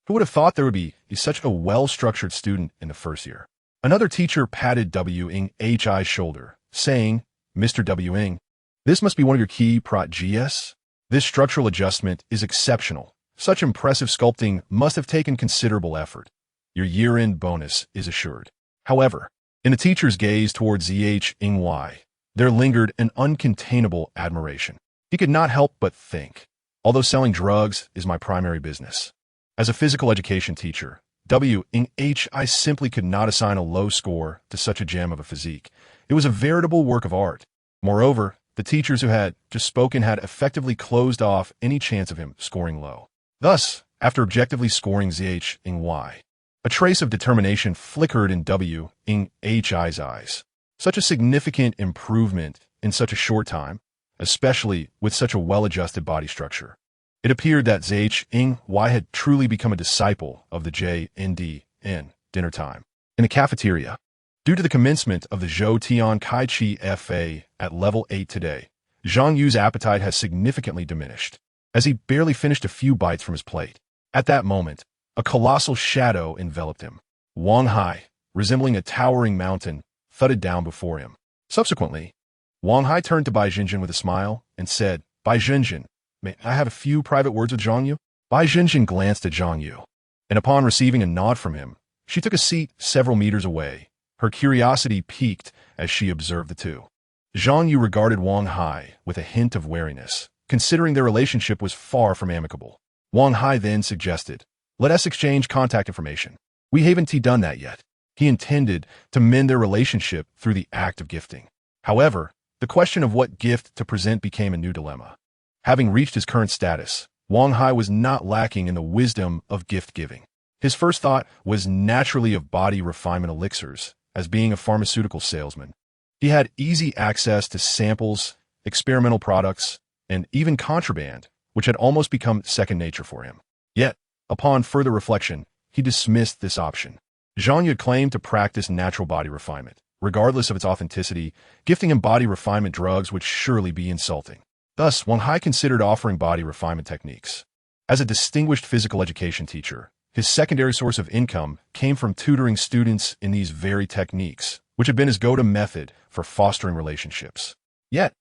Who would have thought there would be such a well-structured student in the first year?" Another teacher patted Whi's shoulder, saying, "Mr. Wing, this must be one of your key projects. This structural adjustment is exceptional. Such impressive sculpting must have taken considerable effort. Your year-end bonus is assured." However, in the teacher's gaze towards Zhy, there lingered an uncontainable admiration. He could not help but think, although selling drugs is my primary business, as a physical education teacher, Whi simply could not assign a low score to such a gem of a physique. It was a veritable work of art. Moreover, the teachers who had just spoken had effectively closed off any chance of him scoring low. Thus, after objectively scoring Zhy, a trace of determination flickered in Whi's eyes. Such a significant improvement in such a short time, especially with such a well-adjusted body structure. It appeared that Zhy had truly become a disciple of the JNDN dinner time. In the cafeteria, due to the commencement of the Zhou Tian Kai Chi FA at level 8 today, Zhang Yu's appetite has significantly diminished, as he barely finished a few bites from his plate. At that moment, a colossal shadow enveloped him. Wang Hai, resembling a towering mountain, thudded down before him. Subsequently, Wang Hai turned to Bai Zhenjin with a smile and said, "Bai Zhenjin, may I have a few private words with Zhang Yu?" Bai Zhenjin glanced at Zhang Yu, and upon receiving a nod from him, she took a seat several meters away. Her curiosity piqued as she observed the two. Zhang Yu regarded Wang Hai with a hint of wariness, considering their relationship was far from amicable. Wang Hai then suggested, "Let us exchange contact information. We haven't done that yet." He intended to mend their relationship through the act of gifting. However, the question of what gift to present became a new dilemma. Having reached his current status, Wang Hai was not lacking in the wisdom of gift-giving. His first thought was naturally of body refinement elixirs, as being a pharmaceutical salesman. He had easy access to samples, experimental products, and even contraband, which had almost become second nature for him. Yet, upon further reflection, he dismissed this option. Zhang Yu claimed to practice natural body refinement. Regardless of its authenticity, gifting him body refinement drugs would surely be insulting. Thus, Wang Hai considered offering body refinement techniques. As a distinguished physical education teacher, his secondary source of income came from tutoring students in these very techniques, which had been his go-to method for fostering relationships. Yet,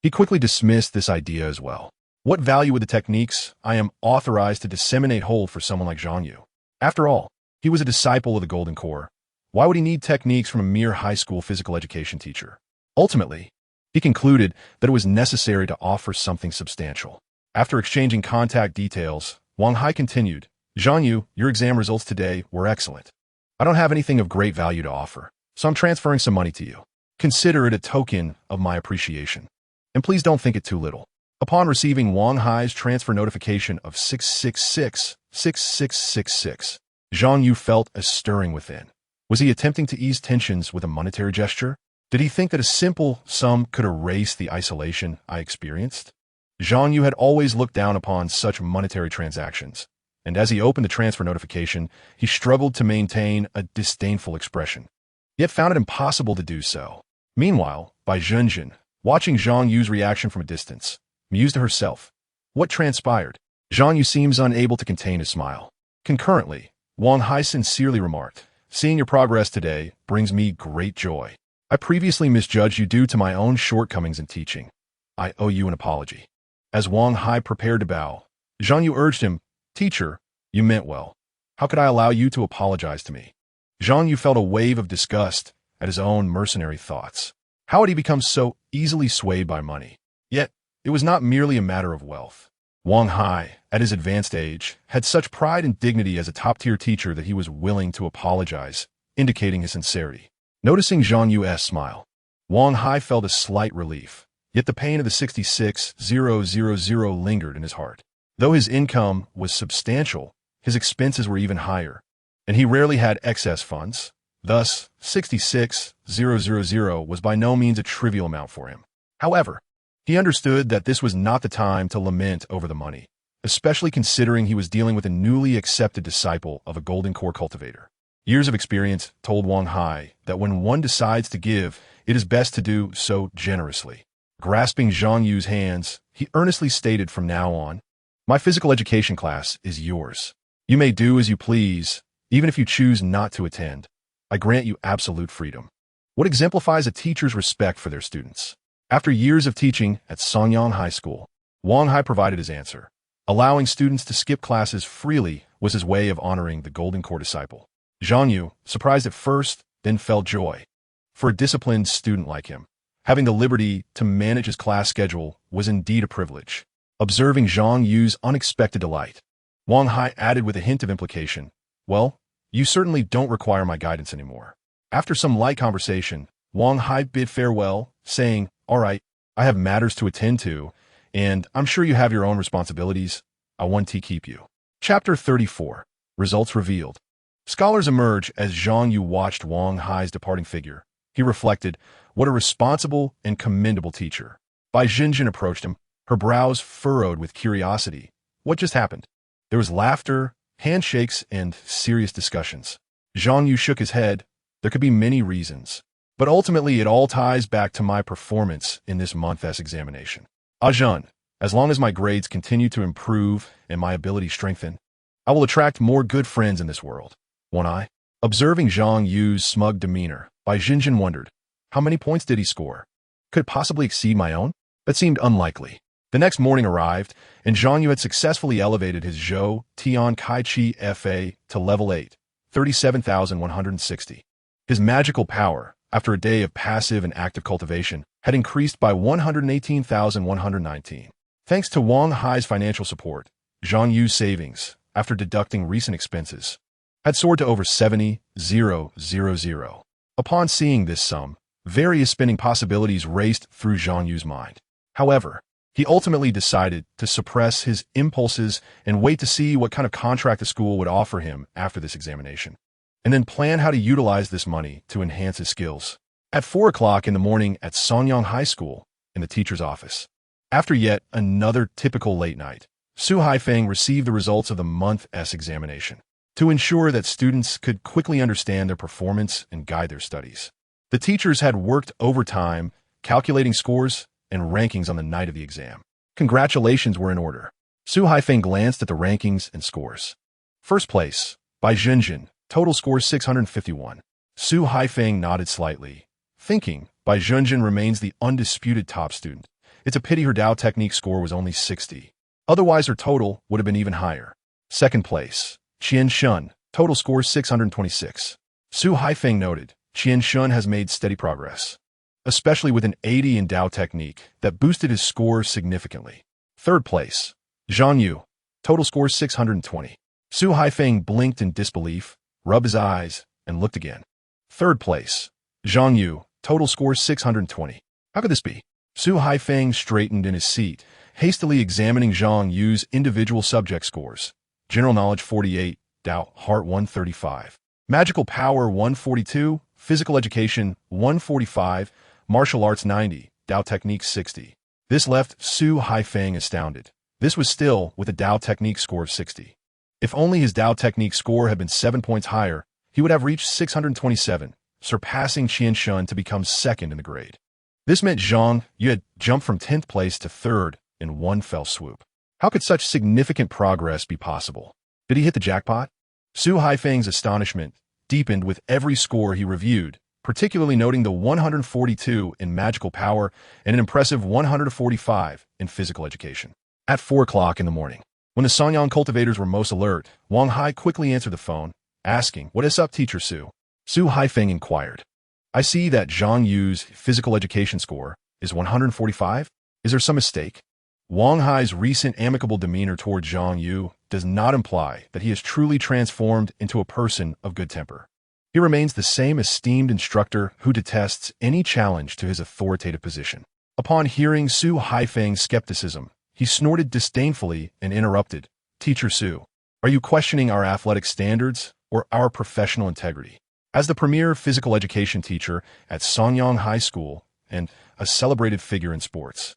he quickly dismissed this idea as well. What value would the techniques I am authorized to disseminate hold for someone like Zhang Yu? After all, he was a disciple of the Golden Core. Why would he need techniques from a mere high school physical education teacher? Ultimately, he concluded that it was necessary to offer something substantial. After exchanging contact details, Wang Hai continued, Zhang Yu, your exam results today were excellent. I don't have anything of great value to offer, so I'm transferring some money to you. Consider it a token of my appreciation. And please don't think it too little. Upon receiving Wang Hai's transfer notification of 666, Zhang Yu felt a stirring within. Was he attempting to ease tensions with a monetary gesture? Did he think that a simple sum could erase the isolation I experienced? Zhang Yu had always looked down upon such monetary transactions, and as he opened the transfer notification, he struggled to maintain a disdainful expression, yet found it impossible to do so. Meanwhile, Bai Zhenjin, watching Zhang Yu's reaction from a distance, mused to herself, what transpired? Zhang Yu seems unable to contain his smile. Concurrently, Wang Hai sincerely remarked, seeing your progress today brings me great joy. I previously misjudged you due to my own shortcomings in teaching. I owe you an apology. As Wang Hai prepared to bow, Zhang Yu urged him, Teacher, you meant well. How could I allow you to apologize to me? Zhang Yu felt a wave of disgust at his own mercenary thoughts. How had he become so easily swayed by money? Yet, it was not merely a matter of wealth. Wang Hai, at his advanced age, had such pride and dignity as a top-tier teacher that he was willing to apologize, indicating his sincerity. Noticing Zhang Yu's smile, Wang Hai felt a slight relief, yet the pain of the 66,000 lingered in his heart. Though his income was substantial, his expenses were even higher, and he rarely had excess funds. Thus, 66,000 was by no means a trivial amount for him. However, he understood that this was not the time to lament over the money, especially considering he was dealing with a newly accepted disciple of a Golden Core cultivator. Years of experience told Wang Hai that when one decides to give, it is best to do so generously. Grasping Zhang Yu's hands, he earnestly stated from now on, my physical education class is yours. You may do as you please, even if you choose not to attend. I grant you absolute freedom. What exemplifies a teacher's respect for their students? After years of teaching at Songyang High School, Wang Hai provided his answer. Allowing students to skip classes freely was his way of honoring the Golden Core disciple. Zhang Yu, surprised at first, then felt joy. For a disciplined student like him, having the liberty to manage his class schedule was indeed a privilege. Observing Zhang Yu's unexpected delight, Wang Hai added with a hint of implication, well, you certainly don't require my guidance anymore. After some light conversation, Wang Hai bid farewell, saying, all right, I have matters to attend to, and I'm sure you have your own responsibilities. I want to keep you. Chapter 34. Results Revealed. Scholars emerge as Zhang Yu watched Wang Hai's departing figure. He reflected, what a responsible and commendable teacher. Bai Zhenjin approached him, her brows furrowed with curiosity. What just happened? There was laughter, handshakes, and serious discussions. Zhang Yu shook his head. There could be many reasons, but ultimately it all ties back to my performance in this month's examination. Ajahn, as long as my grades continue to improve and my ability strengthen, I will attract more good friends in this world. Won't I? Observing Zhang Yu's smug demeanor, Bai Zhenjin wondered, how many points did he score? Could it possibly exceed my own? That seemed unlikely. The next morning arrived, and Zhang Yu had successfully elevated his Zhou Tian Kai Chi FA to level 8, 37,160. His magical power, after a day of passive and active cultivation, had increased by 118,119. Thanks to Wang Hai's financial support, Zhang Yu's savings, after deducting recent expenses, had soared to over 70,000. Upon seeing this sum, various spending possibilities raced through Zhang Yu's mind. However, He ultimately decided to suppress his impulses and wait to see what kind of contract the school would offer him after this examination, and then plan how to utilize this money to enhance his skills. At 4 o'clock in the morning at Songyang High School, in the teacher's office, after yet another typical late night, Su Haifeng received the results of the month S examination to ensure that students could quickly understand their performance and guide their studies. The teachers had worked overtime, calculating scores and rankings on the night of the exam. Congratulations were in order. Su Haifeng glanced at the rankings and scores. First place, by Zhenjin, total score 651. Su Haifeng nodded slightly, thinking, Bai Zhenjin remains the undisputed top student. It's a pity her Dao technique score was only 60. Otherwise, her total would have been even higher. Second place, Qian Shun, total score 626. Su Haifeng noted, Qian Shun has made steady progress, especially with an 80 in Dao technique that boosted his score significantly. Third place, Zhang Yu, total score 620. Su Haifeng blinked in disbelief, rubbed his eyes, and looked again. Third place, Zhang Yu, total score 620. How could this be? Su Haifeng straightened in his seat, hastily examining Zhang Yu's individual subject scores. General Knowledge 48, Dao Heart 135. Magical Power 142, Physical Education 145, Martial Arts 90, Dao Technique 60. This left Su Haifeng astounded. This was still with a Dao Technique score of 60. If only his Dao Technique score had been 7 points higher, he would have reached 627, surpassing Qian Shun to become second in the grade. This meant Zhang Yu had jumped from 10th place to 3rd in one fell swoop. How could such significant progress be possible? Did he hit the jackpot? Su Haifeng's astonishment deepened with every score he reviewed, particularly noting the 142 in magical power and an impressive 145 in physical education. At 4 o'clock in the morning, when the Songyang cultivators were most alert, Wang Hai quickly answered the phone, asking, "What is up, Teacher Su?" Su Haifeng inquired, "I see that Zhang Yu's physical education score is 145. Is there some mistake?" Wang Hai's recent amicable demeanor toward Zhang Yu does not imply that he has truly transformed into a person of good temper. He remains the same esteemed instructor who detests any challenge to his authoritative position. Upon hearing Su Haifeng's skepticism, he snorted disdainfully and interrupted, "Teacher Su, are you questioning our athletic standards or our professional integrity?" As the premier physical education teacher at Songyang High School and a celebrated figure in sports,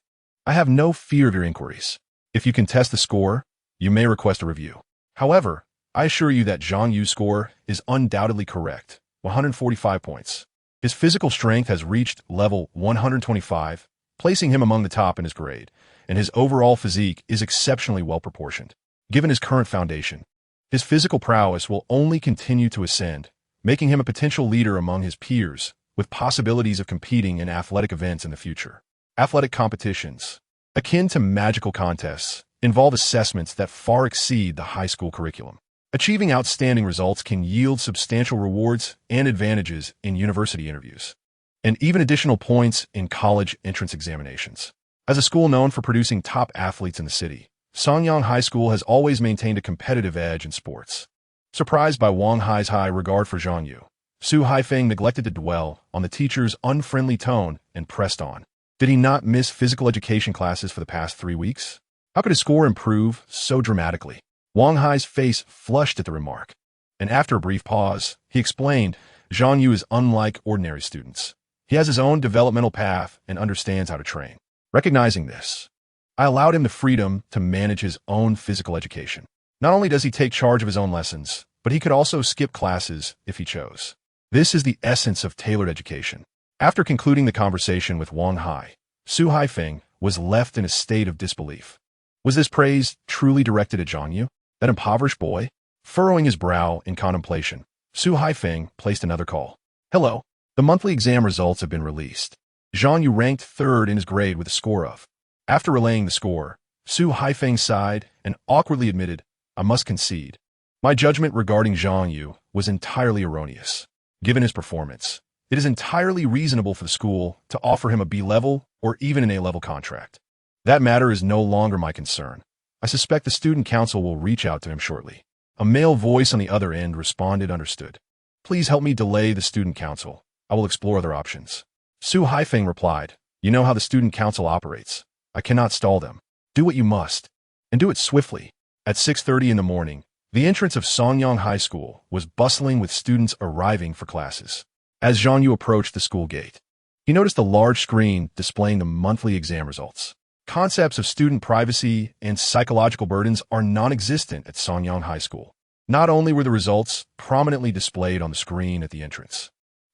I have no fear of your inquiries. If you contest the score, you may request a review. However, I assure you that Zhang Yu's score is undoubtedly correct, 145 points. His physical strength has reached level 125, placing him among the top in his grade, and his overall physique is exceptionally well proportioned. Given his current foundation, his physical prowess will only continue to ascend, making him a potential leader among his peers, with possibilities of competing in athletic events in the future. Athletic competitions, akin to magical contests, involve assessments that far exceed the high school curriculum. Achieving outstanding results can yield substantial rewards and advantages in university interviews, and even additional points in college entrance examinations. As a school known for producing top athletes in the city, Songyang High School has always maintained a competitive edge in sports. Surprised by Wang Hai's high regard for Zhang Yu, Su Haifeng neglected to dwell on the teacher's unfriendly tone and pressed on. Did he not miss physical education classes for the past 3 weeks? How could his score improve so dramatically? Wang Hai's face flushed at the remark, and after a brief pause, he explained, Zhang Yu is unlike ordinary students. He has his own developmental path and understands how to train. Recognizing this, I allowed him the freedom to manage his own physical education. Not only does he take charge of his own lessons, but he could also skip classes if he chose. This is the essence of tailored education. After concluding the conversation with Wang Hai, Su Haifeng was left in a state of disbelief. Was this praise truly directed at Zhang Yu, that impoverished boy? Furrowing his brow in contemplation, Su Haifeng placed another call. "Hello. The monthly exam results have been released. Zhang Yu ranked 3rd in his grade with a score of." After relaying the score, Su Haifeng sighed and awkwardly admitted, "I must concede. My judgment regarding Zhang Yu was entirely erroneous. Given his performance, it is entirely reasonable for the school to offer him a B-level or even an A-level contract. That matter is no longer my concern. I suspect the student council will reach out to him shortly." A male voice on the other end responded, "Understood. Please help me delay the student council. I will explore other options." Su Haifeng replied, "You know how the student council operates. I cannot stall them. Do what you must, and do it swiftly. At 6:30 in the morning, the entrance of Songyang High School was bustling with students arriving for classes. As Zhang Yu approached the school gate, he noticed a large screen displaying the monthly exam results. Concepts of student privacy and psychological burdens are non-existent at Songyang High School. Not only were the results prominently displayed on the screen at the entrance,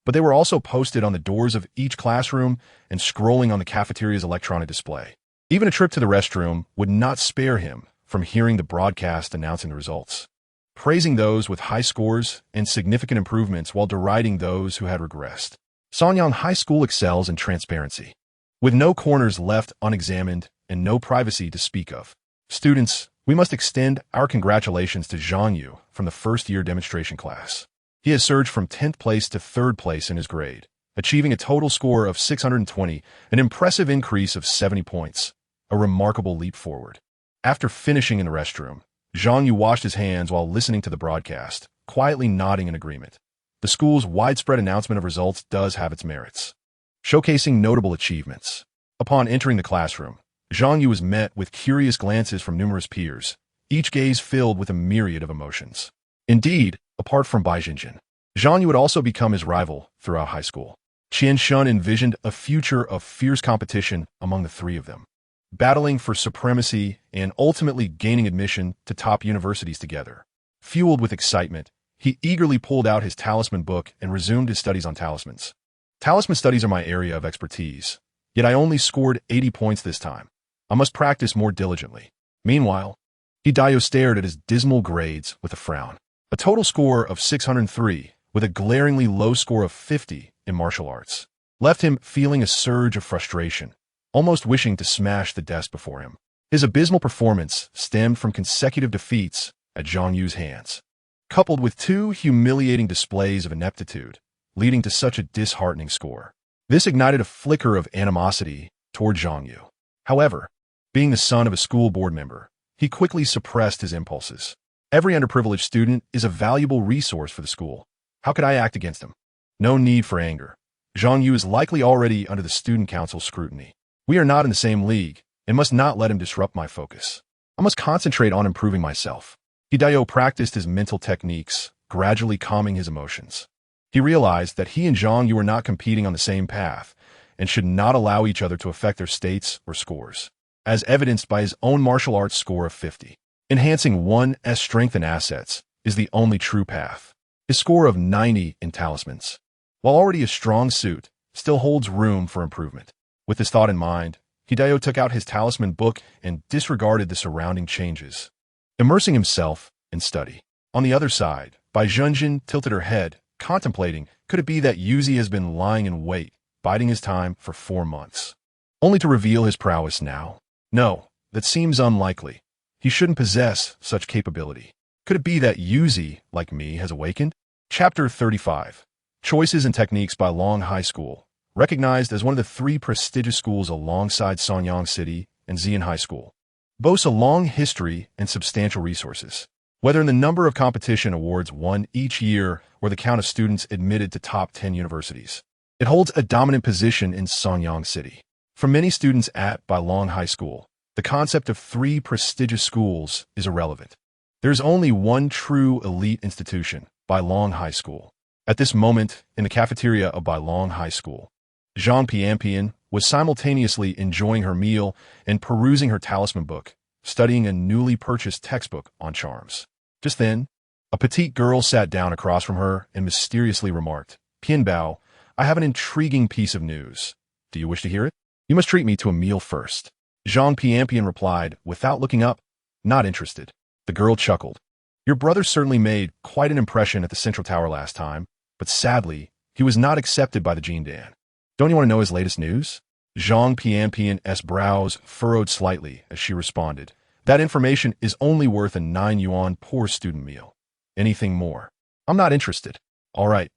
but they were also posted on the doors of each classroom and scrolling on the cafeteria's electronic display. Even a trip to the restroom would not spare him from hearing the broadcast announcing the results, praising those with high scores and significant improvements while deriding those who had regressed. Songyang High School excels in transparency, with no corners left unexamined and no privacy to speak of. Students, we must extend our congratulations to Zhang Yu from the first-year demonstration class. He has surged from 10th place to 3rd place in his grade, achieving a total score of 620, an impressive increase of 70 points, a remarkable leap forward. After finishing in the restroom, Zhang Yu washed his hands while listening to the broadcast, quietly nodding in agreement. The school's widespread announcement of results does have its merits, showcasing notable achievements. Upon entering the classroom, Zhang Yu was met with curious glances from numerous peers, each gaze filled with a myriad of emotions. Indeed, apart from Bai Jinjin, Zhang Yu would also become his rival throughout high school. Qian Shun envisioned a future of fierce competition among the three of them, battling for supremacy and ultimately gaining admission to top universities together. Fueled with excitement, he eagerly pulled out his talisman book and resumed his studies on talismans. Talisman studies are my area of expertise, yet I only scored 80 points this time. I must practice more diligently. Meanwhile, Hidayo stared at his dismal grades with a frown. A total score of 603, with a glaringly low score of 50 in martial arts, left him feeling a surge of frustration, almost wishing to smash the desk before him. His abysmal performance stemmed from consecutive defeats at Zhang Yu's hands, coupled with 2 humiliating displays of ineptitude, leading to such a disheartening score. This ignited a flicker of animosity toward Zhang Yu. However, being the son of a school board member, he quickly suppressed his impulses. Every underprivileged student is a valuable resource for the school. How could I act against him? No need for anger. Zhang Yu is likely already under the student council's scrutiny. We are not in the same league and must not let him disrupt my focus. I must concentrate on improving myself. Hidayo practiced his mental techniques, gradually calming his emotions. He realized that he and Zhang Yu were not competing on the same path and should not allow each other to affect their states or scores, as evidenced by his own martial arts score of 50. Enhancing one's strength and assets is the only true path. His score of 90 in talismans, while already a strong suit, still holds room for improvement. With this thought in mind, Hidayo took out his talisman book and disregarded the surrounding changes, immersing himself in study. On the other side, Bai Zhenjin tilted her head, contemplating, could it be that Yuzi has been lying in wait, biding his time for 4 months, only to reveal his prowess now? No, that seems unlikely. He shouldn't possess such capability. Could it be that Yuzi, like me, has awakened? Chapter 35. Choices and Techniques by Long High School, recognized as one of the 3 prestigious schools alongside Sonyang City and Xian High School, boasts a long history and substantial resources. Whether in the number of competition awards won each year or the count of students admitted to top 10 universities, it holds a dominant position in Sonyang City. For many students at Bailong High School, the concept of 3 prestigious schools is irrelevant. There's only one true elite institution, Bailong High School. At this moment, in the cafeteria of Bailong High School, Zhang Pianpian was simultaneously enjoying her meal and perusing her talisman book, studying a newly purchased textbook on charms. Just then, a petite girl sat down across from her and mysteriously remarked, "Pianbao, I have an intriguing piece of news. Do you wish to hear it? You must treat me to a meal first." Zhang Pianpian replied, without looking up, "Not interested." The girl chuckled. "Your brother certainly made quite an impression at the Central Tower last time, but sadly, he was not accepted by the Jindan. Don't you want to know his latest news?" Zhang Pianpian's brows furrowed slightly as she responded, "That information is only worth a 9 yuan poor student meal. Anything more? I'm not interested." All right.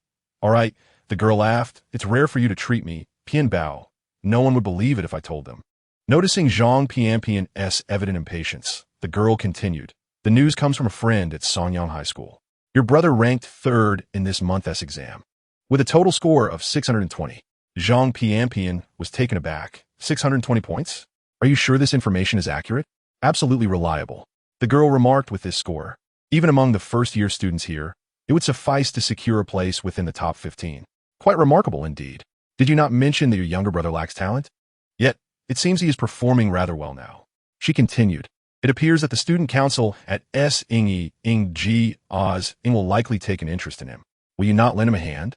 The girl laughed. "It's rare for you to treat me, Pianbao. No one would believe it if I told them." Noticing Zhang Pianpian's evident impatience, the girl continued, "The news comes from a friend at Sonyang High School. Your brother ranked 3rd in this month's exam, with a total score of 620. Zhang Pianpian was taken aback. 620 points? Are you sure this information is accurate? Absolutely reliable. The girl remarked with this score. Even among the first-year students here, it would suffice to secure a place within the top 15. Quite remarkable indeed. Did you not mention that your younger brother lacks talent? Yet, it seems he is performing rather well now. She continued. It appears that the student council at S.Ing.G. Oz will likely take an interest in him. Will you not lend him a hand?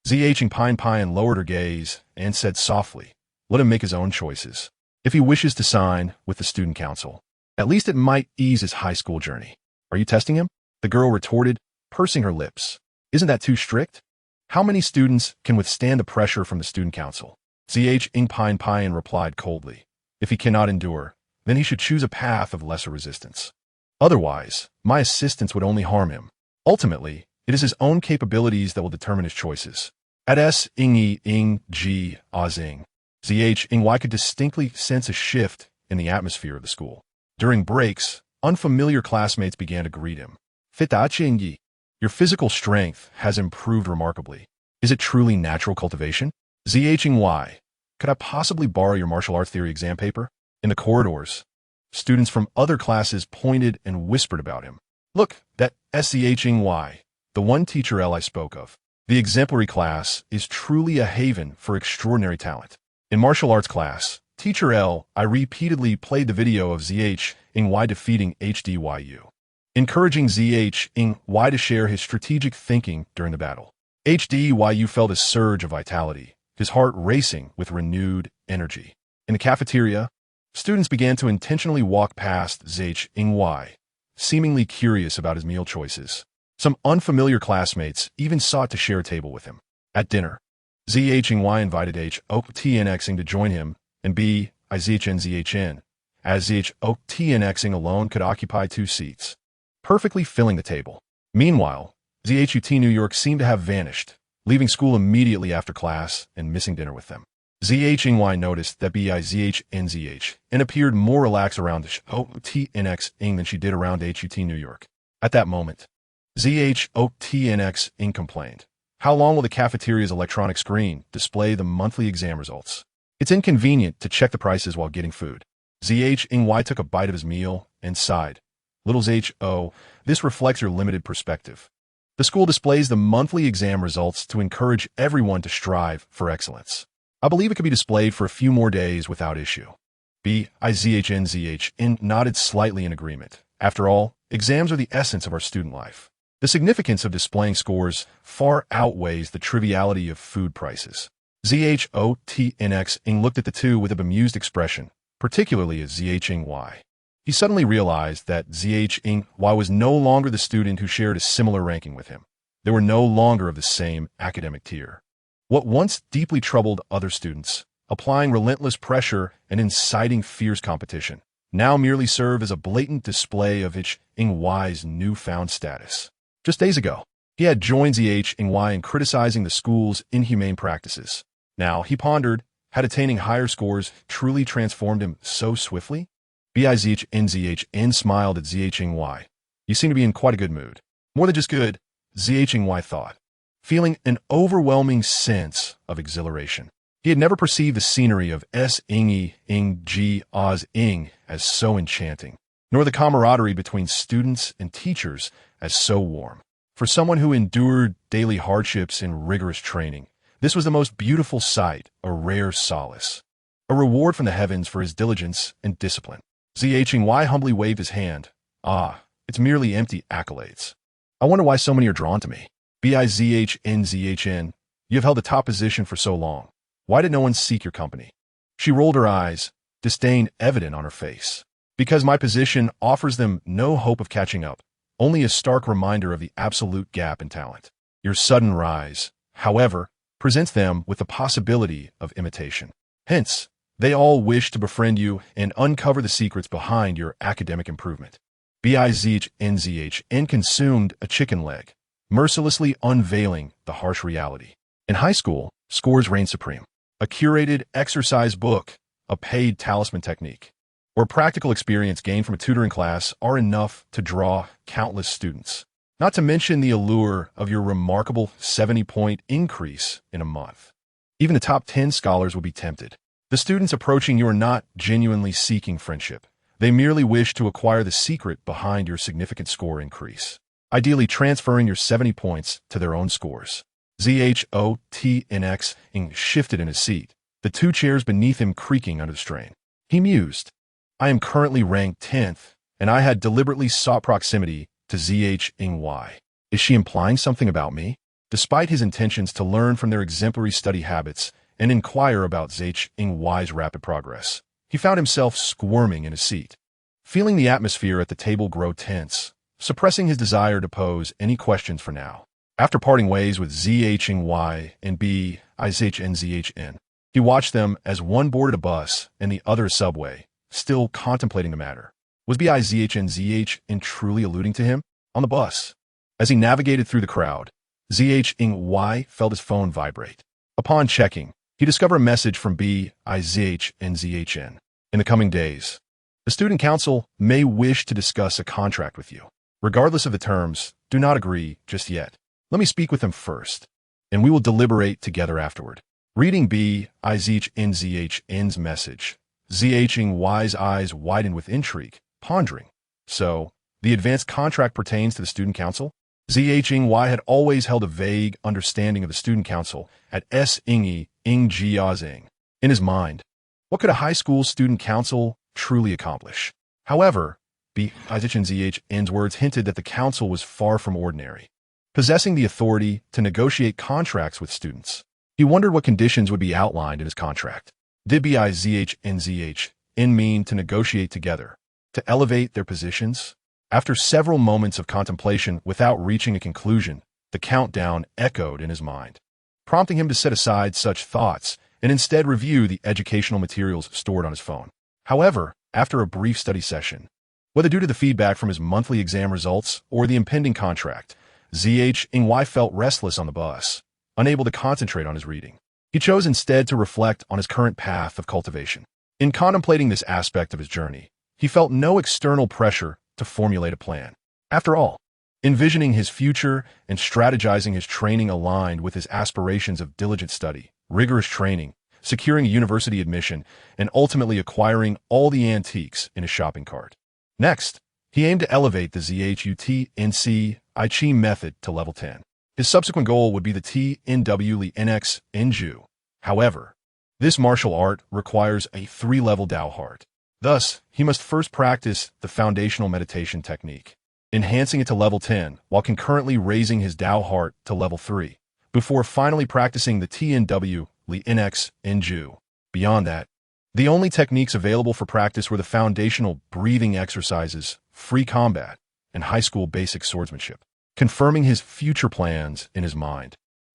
Zh Pine lowered her gaze and said softly, let him make his own choices. If he wishes to sign with the student council, at least it might ease his high school journey. Are you testing him? The girl retorted, pursing her lips. Isn't that too strict? How many students can withstand the pressure from the student council? Zh Pine replied coldly. If he cannot endure, then he should choose a path of lesser resistance. Otherwise, my assistance would only harm him. Ultimately, it is his own capabilities that will determine his choices. At S.Ing.G. Ozing, Zh could distinctly sense a shift in the atmosphere of the school. During breaks, unfamiliar classmates began to greet him. Fitachingyi, your physical strength has improved remarkably. Is it truly natural cultivation? Zh, could I possibly borrow your martial arts theory exam paper? In the corridors, students from other classes pointed and whispered about him. Look, that Sching, the one teacher L I spoke of. The exemplary class is truly a haven for extraordinary talent. In martial arts class, Teacher L, I repeatedly played the video of Zh defeating HDYU, encouraging Zh to share his strategic thinking during the battle. HDYU felt a surge of vitality, his heart racing with renewed energy. In the cafeteria, students began to intentionally walk past Zh seemingly curious about his meal choices. Some unfamiliar classmates even sought to share a table with him. At dinner, Zh invited H.O.T.N.Xing to join him and B.I.Z.H.N.Z.H.N., as H.O.T.N.Xing alone could occupy 2 seats, perfectly filling the table. Meanwhile, ZHUT New York seemed to have vanished, leaving school immediately after class and missing dinner with them. Zh noticed that B.I.Z.H.N.Z.H. appeared more relaxed around H.O.T.N.Xing than she did around HUT New York. At that moment, ZH.O.T.N.Xing complained. How long will the cafeteria's electronic screen display the monthly exam results? It's inconvenient to check the prices while getting food. Zh took a bite of his meal and sighed. Little Zh.O., this reflects your limited perspective. The school displays the monthly exam results to encourage everyone to strive for excellence. I believe it could be displayed for a few more days without issue. B.I.Z.H.N.Z.H. nodded slightly in agreement. After all, exams are the essence of our student life. The significance of displaying scores far outweighs the triviality of food prices. ZH.O.T.N.Xing looked at the two with a bemused expression, particularly at Zh.Y. He suddenly realized that Zh.Y was no longer the student who shared a similar ranking with him. They were no longer of the same academic tier. What once deeply troubled other students, applying relentless pressure and inciting fierce competition, now merely serve as a blatant display of H.Y's newfound status. Just days ago, he had joined Zh.Y in criticizing the school's inhumane practices. Now, he pondered, had attaining higher scores truly transformed him so swiftly? B.I.Z.H.N.Z.H.N smiled at Zh.Y. You seem to be in quite a good mood. More than just good, Zh.Y thought, feeling an overwhelming sense of exhilaration. He had never perceived the scenery of S.Ing.G. Oz.Ing as so enchanting, nor the camaraderie between students and teachers as so warm. For someone who endured daily hardships and rigorous training, this was the most beautiful sight, a rare solace, a reward from the heavens for his diligence and discipline. Zh.Y humbly waved his hand. It's merely empty accolades. I wonder why so many are drawn to me. B.I.Z.H.N.Z.H.N., you have held the top position for so long. Why did no one seek your company? She rolled her eyes, disdain evident on her face. Because my position offers them no hope of catching up, only a stark reminder of the absolute gap in talent. Your sudden rise, however, presents them with the possibility of imitation. Hence, they all wish to befriend you and uncover the secrets behind your academic improvement. B.I.Z.H.N.Z.H.N consumed a chicken leg, mercilessly unveiling the harsh reality. In high school, scores reign supreme. A curated exercise book, a paid talisman technique, or practical experience gained from a tutoring class are enough to draw countless students. Not to mention the allure of your remarkable 70-point increase in a month. Even the top 10 scholars will be tempted. The students approaching you are not genuinely seeking friendship. They merely wish to acquire the secret behind your significant score increase, ideally transferring your 70 points to their own scores. ZHOTNX shifted in his seat, the two chairs beneath him creaking under the strain. He mused, I am currently ranked 10th, and I had deliberately sought proximity to ZHY. Is she implying something about me? Despite his intentions to learn from their exemplary study habits and inquire about ZHY's rapid progress, he found himself squirming in his seat, feeling the atmosphere at the table grow tense, suppressing his desire to pose any questions for now. After parting ways with ZHY and BIZHNZHN, he watched them as one boarded a bus and the other a subway, still contemplating the matter. Was BIZHNZHN truly alluding to him? On the bus, as he navigated through the crowd, ZHY felt his phone vibrate. Upon checking, he discovered a message from BIZHNZHN. In the coming days, the student council may wish to discuss a contract with you. Regardless of the terms, do not agree just yet. Let me speak with them first, and we will deliberate together afterward. Reading BIZHNZHN's message, ZHY's eyes widened with intrigue, pondering. So, the advanced contract pertains to the student council? ZHY had always held a vague understanding of the student council at S-Ingi Ingjiazing. In his mind, what could a high school student council truly accomplish? However, BIZHNZHN's words hinted that the council was far from ordinary, possessing the authority to negotiate contracts with students. He wondered what conditions would be outlined in his contract. Did BIZHNZHN mean to negotiate together, to elevate their positions? After several moments of contemplation without reaching a conclusion, the countdown echoed in his mind, prompting him to set aside such thoughts and instead review the educational materials stored on his phone. However, after a brief study session, whether due to the feedback from his monthly exam results or the impending contract, ZHY felt restless on the bus, unable to concentrate on his reading. He chose instead to reflect on his current path of cultivation. In contemplating this aspect of his journey, he felt no external pressure to formulate a plan. After all, envisioning his future and strategizing his training aligned with his aspirations of diligent study, rigorous training, securing a university admission, and ultimately acquiring all the antiques in his shopping cart. Next, he aimed to elevate the ZHUTNC I method to level 10. His subsequent goal would be the TNW Inju. However, this martial art requires a 3-level Dao heart. Thus, he must first practice the foundational meditation technique, enhancing it to level 10 while concurrently raising his Dao heart to level 3, before finally practicing the TNW Inju. Beyond that, the only techniques available for practice were the foundational breathing exercises, free combat, and high school basic swordsmanship. Confirming his future plans in his mind,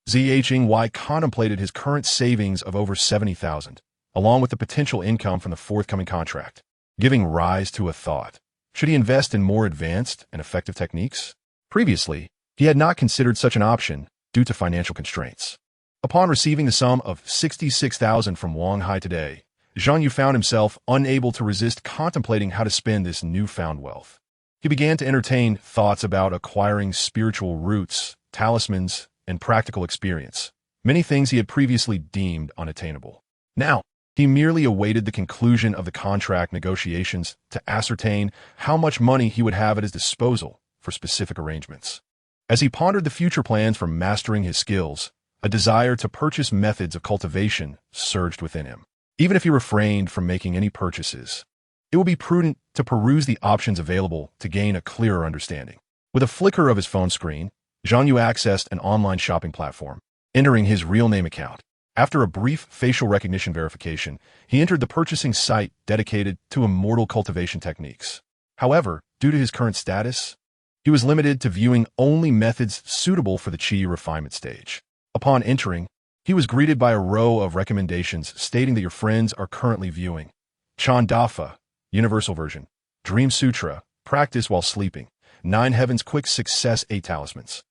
ZHY contemplated his current savings of over 70,000, along with the potential income from the forthcoming contract, giving rise to a thought. Should he invest in more advanced and effective techniques? Previously, he had not considered such an option due to financial constraints. Upon receiving the sum of 66,000 from Wang Hai today, Zhang Yu found himself unable to resist contemplating how to spend this newfound wealth. He began to entertain thoughts about acquiring spiritual roots, talismans, and practical experience, many things he had previously deemed unattainable. Now, he merely awaited the conclusion of the contract negotiations to ascertain how much money he would have at his disposal for specific arrangements. As he pondered the future plans for mastering his skills, a desire to purchase methods of cultivation surged within him. Even if he refrained from making any purchases, it would be prudent to peruse the options available to gain a clearer understanding. With a flicker of his phone screen, Zhang Yu accessed an online shopping platform, entering his real name account. After a brief facial recognition verification, he entered the purchasing site dedicated to immortal cultivation techniques. However, due to his current status, he was limited to viewing only methods suitable for the Qi refinement stage. Upon entering, he was greeted by a row of recommendations stating that your friends are currently viewing Chandafa, Universal Version, Dream Sutra, Practice While Sleeping, 9 Heavens Quick Success 8 Talismans.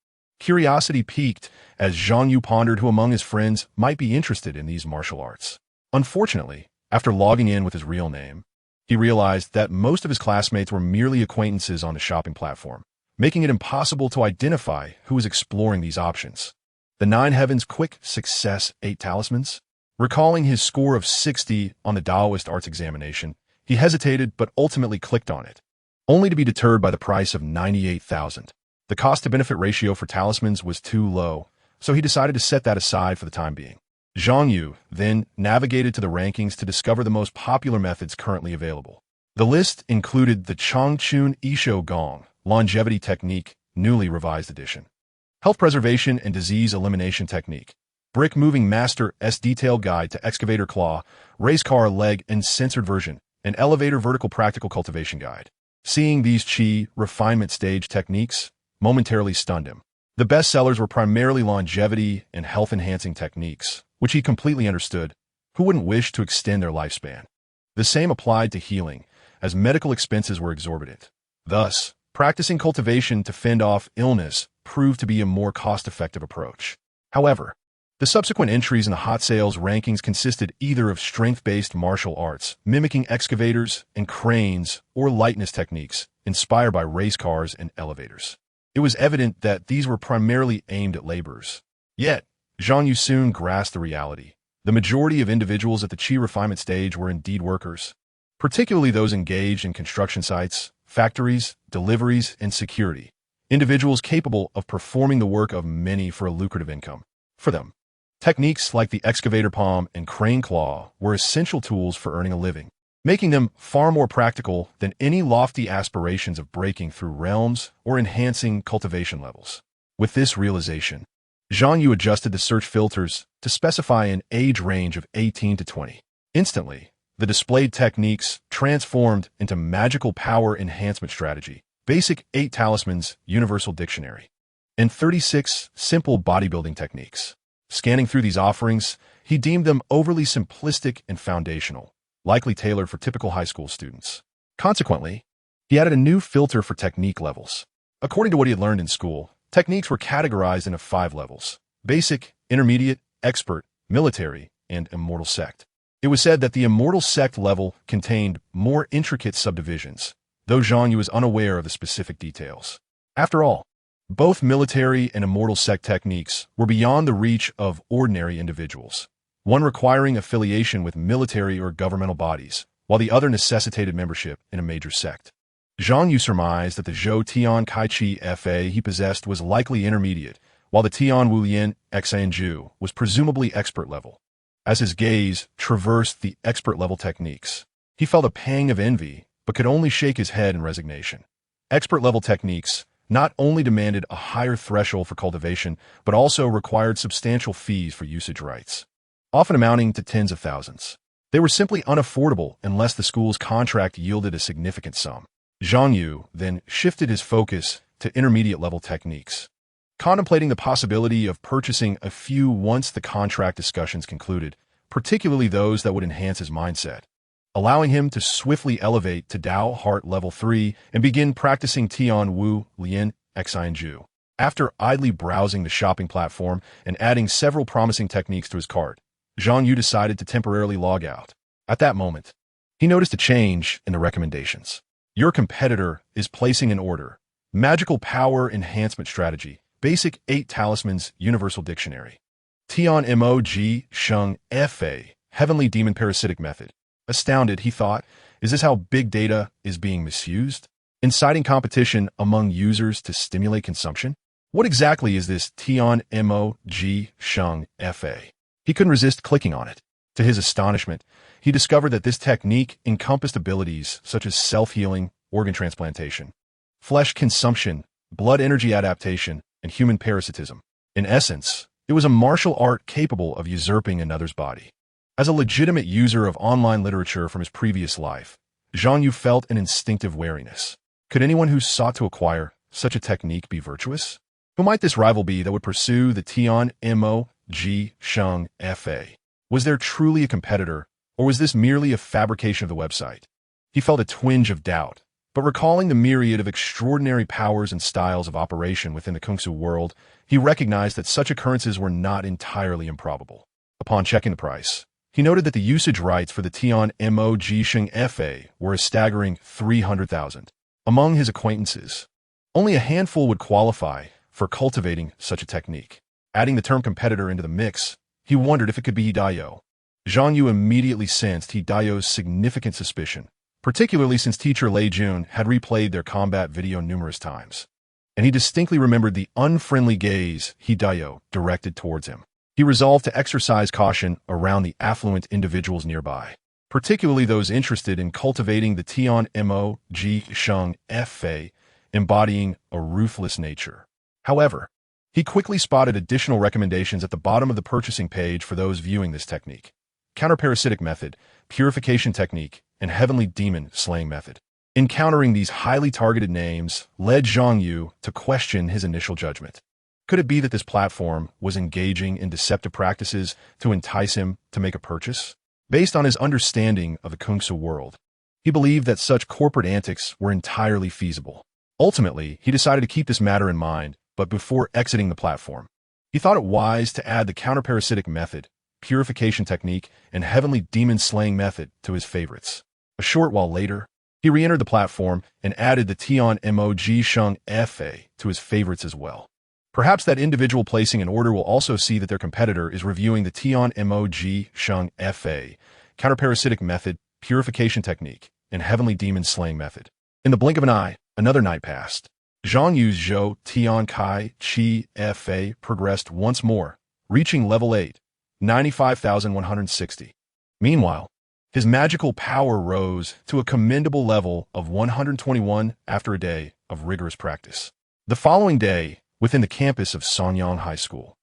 Curiosity piqued as Zhang Yu pondered who among his friends might be interested in these martial arts. Unfortunately, after logging in with his real name, he realized that most of his classmates were merely acquaintances on the shopping platform, making it impossible to identify who was exploring these options. The 9 Heavens Quick Success 8 Talismans? Recalling his score of 60 on the Taoist arts examination, he hesitated but ultimately clicked on it, only to be deterred by the price of 98,000. The cost-to-benefit ratio for talismans was too low, so he decided to set that aside for the time being. Zhang Yu then navigated to the rankings to discover the most popular methods currently available. The list included the Changchun Isho Gong Longevity Technique, newly revised edition, Health Preservation and Disease Elimination Technique, Brick Moving Master S Detailed Guide to Excavator Claw, Race Car Leg and Censored Version, and Elevator Vertical Practical Cultivation Guide. Seeing these Qi refinement stage techniques momentarily stunned him. The best sellers were primarily longevity and health-enhancing techniques, which he completely understood. Who wouldn't wish to extend their lifespan? The same applied to healing, as medical expenses were exorbitant. Thus, practicing cultivation to fend off illness proved to be a more cost-effective approach. However, the subsequent entries in the hot sales rankings consisted either of strength-based martial arts, mimicking excavators and cranes, or lightness techniques, inspired by race cars and elevators. It was evident that these were primarily aimed at laborers. Yet, Zhang Yu soon grasped the reality. The majority of individuals at the Qi refinement stage were indeed workers, particularly those engaged in construction sites, factories, deliveries, and security, individuals capable of performing the work of many for a lucrative income. For them, techniques like the excavator palm and crane claw were essential tools for earning a living, making them far more practical than any lofty aspirations of breaking through realms or enhancing cultivation levels. With this realization, Zhang Yu adjusted the search filters to specify an age range of 18 to 20. Instantly, the displayed techniques transformed into magical power enhancement strategy, basic 8 talismans, universal dictionary, and 36 simple bodybuilding techniques. Scanning through these offerings, he deemed them overly simplistic and foundational, likely tailored for typical high school students. Consequently, he added a new filter for technique levels. According to what he had learned in school, techniques were categorized into 5 levels: basic, intermediate, expert, military, and immortal sect. It was said that the immortal sect level contained more intricate subdivisions, though Zhang Yu was unaware of the specific details. After all, both military and immortal sect techniques were beyond the reach of ordinary individuals, one requiring affiliation with military or governmental bodies, while the other necessitated membership in a major sect. Zhang Yu surmised that the Zhou Tian Kai Chi Fa he possessed was likely intermediate, while the Tian Wu Lian Xanju was presumably expert level. As his gaze traversed the expert level techniques, he felt a pang of envy, but could only shake his head in resignation. Expert level techniques not only demanded a higher threshold for cultivation, but also required substantial fees for usage rights, often amounting to tens of thousands. They were simply unaffordable unless the school's contract yielded a significant sum. Zhang Yu then shifted his focus to intermediate-level techniques, contemplating the possibility of purchasing a few once the contract discussions concluded, particularly those that would enhance his mindset, allowing him to swiftly elevate to Dao Heart Level 3 and begin practicing Tian Wu Lian Xinju. After idly browsing the shopping platform and adding several promising techniques to his cart, Zhang Yu decided to temporarily log out. At that moment, he noticed a change in the recommendations. Your competitor is placing an order. Magical Power Enhancement Strategy. Basic 8 Talismans Universal Dictionary. Tian Mo Ji Sheng Fa. Heavenly Demon Parasitic Method. Astounded, he thought, is this how big data is being misused? Inciting competition among users to stimulate consumption? What exactly is this Tian Mo Ji Sheng Fa? He couldn't resist clicking on it. To his astonishment, he discovered that this technique encompassed abilities such as self-healing, organ transplantation, flesh consumption, blood energy adaptation, and human parasitism. In essence, it was a martial art capable of usurping another's body. As a legitimate user of online literature from his previous life, Zhang Yu felt an instinctive wariness. Could anyone who sought to acquire such a technique be virtuous? Who might this rival be that would pursue the Tian Mo Ji Sheng Fa? Was there truly a competitor, or was this merely a fabrication of the website? He felt a twinge of doubt, but recalling the myriad of extraordinary powers and styles of operation within the Kung Fu world, he recognized that such occurrences were not entirely improbable. Upon checking the price, he noted that the usage rights for the Tian Mo Ji Sheng Fa were a staggering 300,000. Among his acquaintances, only a handful would qualify for cultivating such a technique. Adding the term competitor into the mix, he wondered if it could be Dayo, Zhang Yu immediately sensed Hidayo's significant suspicion, particularly since teacher Lei Jun had replayed their combat video numerous times. And he distinctly remembered the unfriendly gaze Hidayo directed towards him. He resolved to exercise caution around the affluent individuals nearby, particularly those interested in cultivating the Tian Mo Ji Sheng Fa, embodying a ruthless nature. However, he quickly spotted additional recommendations at the bottom of the purchasing page for those viewing this technique: counterparasitic method, purification technique, and heavenly demon slaying method. Encountering these highly targeted names led Zhang Yu to question his initial judgment. Could it be that this platform was engaging in deceptive practices to entice him to make a purchase? Based on his understanding of the Kungsu world, he believed that such corporate antics were entirely feasible. Ultimately, he decided to keep this matter in mind, but before exiting the platform, he thought it wise to add the counterparasitic method, purification technique, and heavenly demon slaying method to his favorites. A short while later, he re-entered the platform and added the Tian Mo Ji Sheng Fa to his favorites as well. Perhaps that individual placing an order will also see that their competitor is reviewing the Tian Mo Ji Sheng Fa, counterparasitic method, purification technique, and heavenly demon slaying method. In the blink of an eye, another night passed. Zhang Yu's Zhou Tian Kai Chi Fa progressed once more, reaching level 8, 95,160. Meanwhile, his magical power rose to a commendable level of 121 after a day of rigorous practice. The following day, within the campus of Sanyang High School,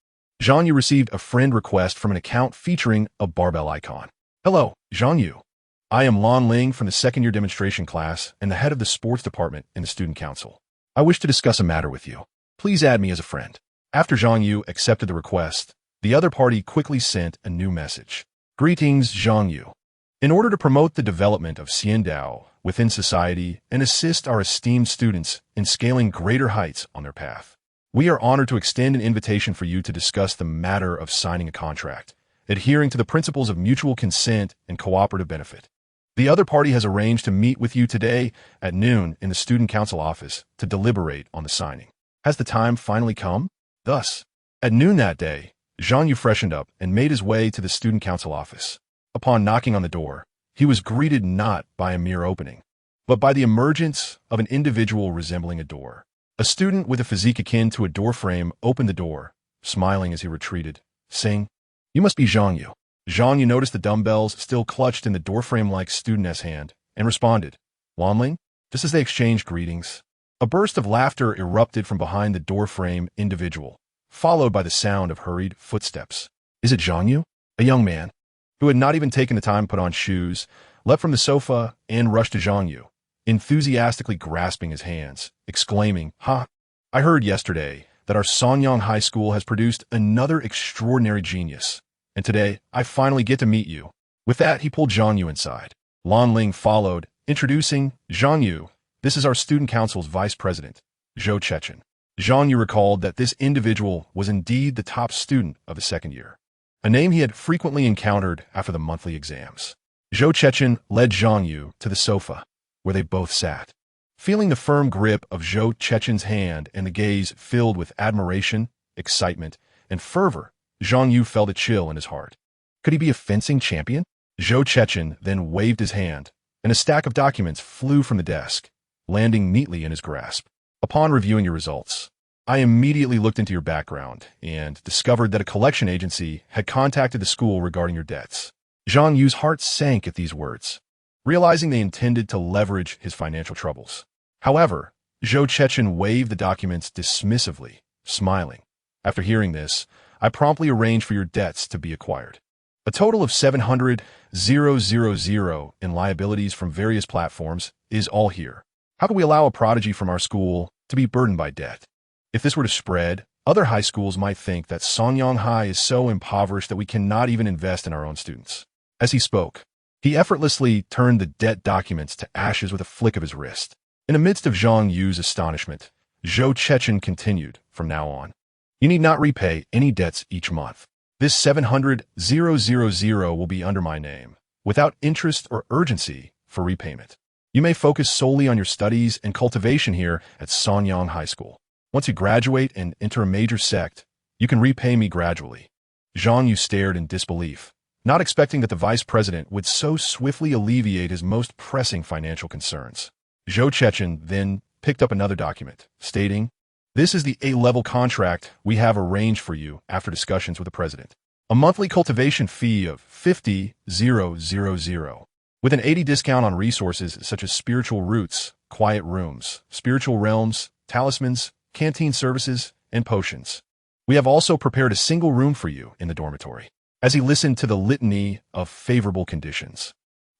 Zhang Yu received a friend request from an account featuring a barbell icon. Hello, Zhang Yu. I am Lan Ling from the second-year demonstration class and the head of the sports department in the student council. I wish to discuss a matter with you. Please add me as a friend. After Zhang Yu accepted the request, the other party quickly sent a new message. Greetings, Zhang Yu. In order to promote the development of Xiandao within society and assist our esteemed students in scaling greater heights on their path, we are honored to extend an invitation for you to discuss the matter of signing a contract, adhering to the principles of mutual consent and cooperative benefit. The other party has arranged to meet with you today at noon in the student council office to deliberate on the signing. Has the time finally come? Thus, at noon that day, Zhang Yu freshened up and made his way to the student council office. Upon knocking on the door, he was greeted not by a mere opening, but by the emergence of an individual resembling a door. A student with a physique akin to a door frame opened the door, smiling as he retreated, saying, "You must be Zhang Yu." Zhang Yu noticed the dumbbells still clutched in the doorframe-like student's hand and responded, "Wanling?" Just as they exchanged greetings, a burst of laughter erupted from behind the doorframe individual, followed by the sound of hurried footsteps. "Is it Zhang Yu?" A young man, who had not even taken the time to put on shoes, leapt from the sofa and rushed to Zhang Yu, enthusiastically grasping his hands, exclaiming, "Ha! I heard yesterday that our Sanyang High School has produced another extraordinary genius, and today I finally get to meet you." With that, he pulled Zhang Yu inside. Lan Ling followed, introducing, "Zhang Yu, this is our student council's vice president, Zhou Chechen." Zhang Yu recalled that this individual was indeed the top student of the second year, a name he had frequently encountered after the monthly exams. Zhou Chechen led Zhang Yu to the sofa, where they both sat. Feeling the firm grip of Zhou Chechen's hand and the gaze filled with admiration, excitement, and fervor, Zhang Yu felt a chill in his heart. Could he be a fencing champion? Zhou Chechen then waved his hand, and a stack of documents flew from the desk, landing neatly in his grasp. "Upon reviewing your results, I immediately looked into your background and discovered that a collection agency had contacted the school regarding your debts." Zhang Yu's heart sank at these words, realizing they intended to leverage his financial troubles. However, Zhou Chechen waved the documents dismissively, smiling. "After hearing this, I promptly arranged for your debts to be acquired. A total of 700,000 in liabilities from various platforms is all here. How can we allow a prodigy from our school to be burdened by debt? If this were to spread, other high schools might think that Sanyang High is so impoverished that we cannot even invest in our own students." As he spoke, he effortlessly turned the debt documents to ashes with a flick of his wrist. In the midst of Zhang Yu's astonishment, Zhou Chechen continued, "From now on, you need not repay any debts each month. This 700,000 will be under my name, without interest or urgency for repayment. You may focus solely on your studies and cultivation here at Sanyang High School. Once you graduate and enter a major sect, you can repay me gradually." Zhang Yu stared in disbelief, not expecting that the vice president would so swiftly alleviate his most pressing financial concerns. Zhou Chechen then picked up another document, stating, "This is the A-level contract we have arranged for you after discussions with the president. A monthly cultivation fee of 50,000, with an 80 discount on resources such as spiritual roots, quiet rooms, spiritual realms, talismans, canteen services, and potions. We have also prepared a single room for you in the dormitory." As he listened to the litany of favorable conditions,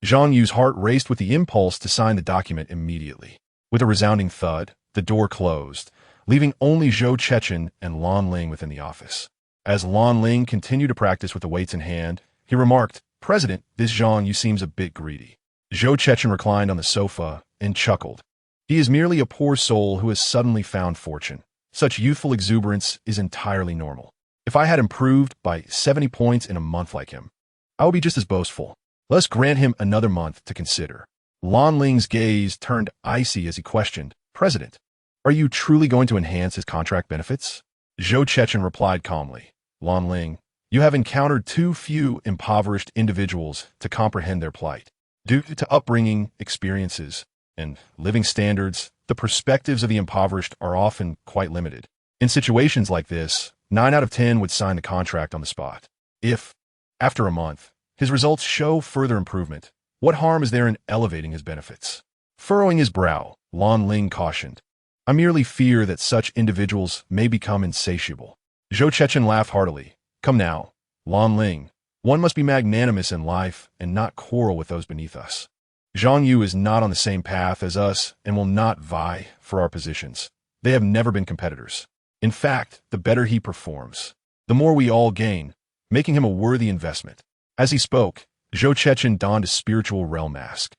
Zhang Yu's heart raced with the impulse to sign the document immediately. With a resounding thud, the door closed, leaving only Zhou Chechen and Lan Ling within the office. As Lan Ling continued to practice with the weights in hand, he remarked, "President, this Zhang Yu seems a bit greedy." Zhou Chechen reclined on the sofa and chuckled. "He is merely a poor soul who has suddenly found fortune. Such youthful exuberance is entirely normal. If I had improved by 70 points in a month like him, I would be just as boastful. Let us grant him another month to consider." Lan Ling's gaze turned icy as he questioned, "President, are you truly going to enhance his contract benefits?" Zhou Chechen replied calmly, "Lan Ling, you have encountered too few impoverished individuals to comprehend their plight. Due to upbringing, experiences, and living standards, the perspectives of the impoverished are often quite limited. In situations like this, 9 out of 10 would sign the contract on the spot. If, after a month, his results show further improvement, what harm is there in elevating his benefits?" Furrowing his brow, Lan Ling cautioned, "I merely fear that such individuals may become insatiable." Zhou Chechen laughed heartily. "Come now, Lan Ling, one must be magnanimous in life and not quarrel with those beneath us. Zhang Yu is not on the same path as us and will not vie for our positions. They have never been competitors. In fact, the better he performs, the more we all gain, making him a worthy investment." As he spoke, Zhou Chechen donned a spiritual realm mask.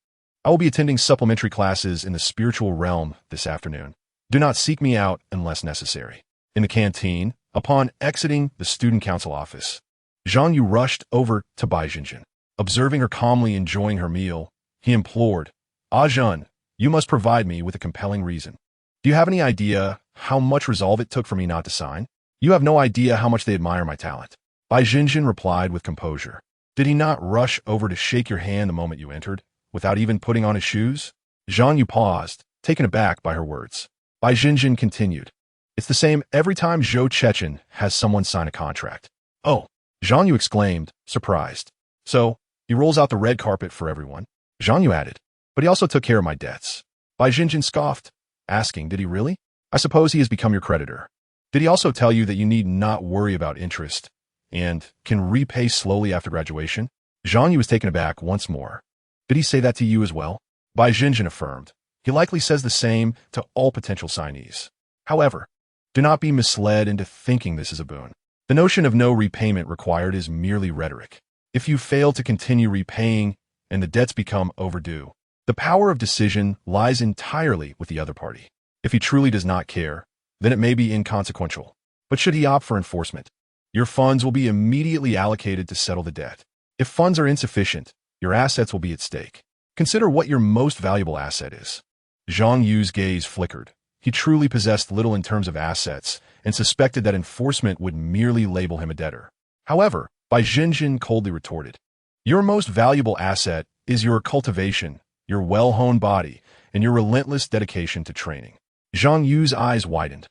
"I will be attending supplementary classes in the spiritual realm this afternoon. Do not seek me out unless necessary." In the canteen, upon exiting the student council office, Zhang Yu rushed over to Bai Jinjin. Observing her calmly enjoying her meal, he implored, "Zhen, you must provide me with a compelling reason. Do you have any idea how much resolve it took for me not to sign? You have no idea how much they admire my talent." Bai Jinjin replied with composure, "Did he not rush over to shake your hand the moment you entered, without even putting on his shoes?" Zhang Yu paused, taken aback by her words. Bai Jinjin continued, "It's the same every time Zhou Chechen has someone sign a contract." "Oh," Zhang Yu exclaimed, surprised. "So, he rolls out the red carpet for everyone?" Zhang Yu added, "But he also took care of my debts." Bai Jinjin scoffed, asking, "Did he really? I suppose he has become your creditor. Did he also tell you that you need not worry about interest and can repay slowly after graduation?" Zhang Yu was taken aback once more. "Did he say that to you as well?" Bai Jinjin affirmed, "He likely says the same to all potential signees. However, do not be misled into thinking this is a boon. The notion of no repayment required is merely rhetoric. If you fail to continue repaying and the debts become overdue, the power of decision lies entirely with the other party. If he truly does not care, then it may be inconsequential. But should he opt for enforcement, your funds will be immediately allocated to settle the debt. If funds are insufficient, your assets will be at stake. Consider what your most valuable asset is." Zhang Yu's gaze flickered. He truly possessed little in terms of assets and suspected that enforcement would merely label him a debtor. However, Bai Jinjin coldly retorted, "Your most valuable asset is your cultivation, your well-honed body, and your relentless dedication to training." Zhang Yu's eyes widened.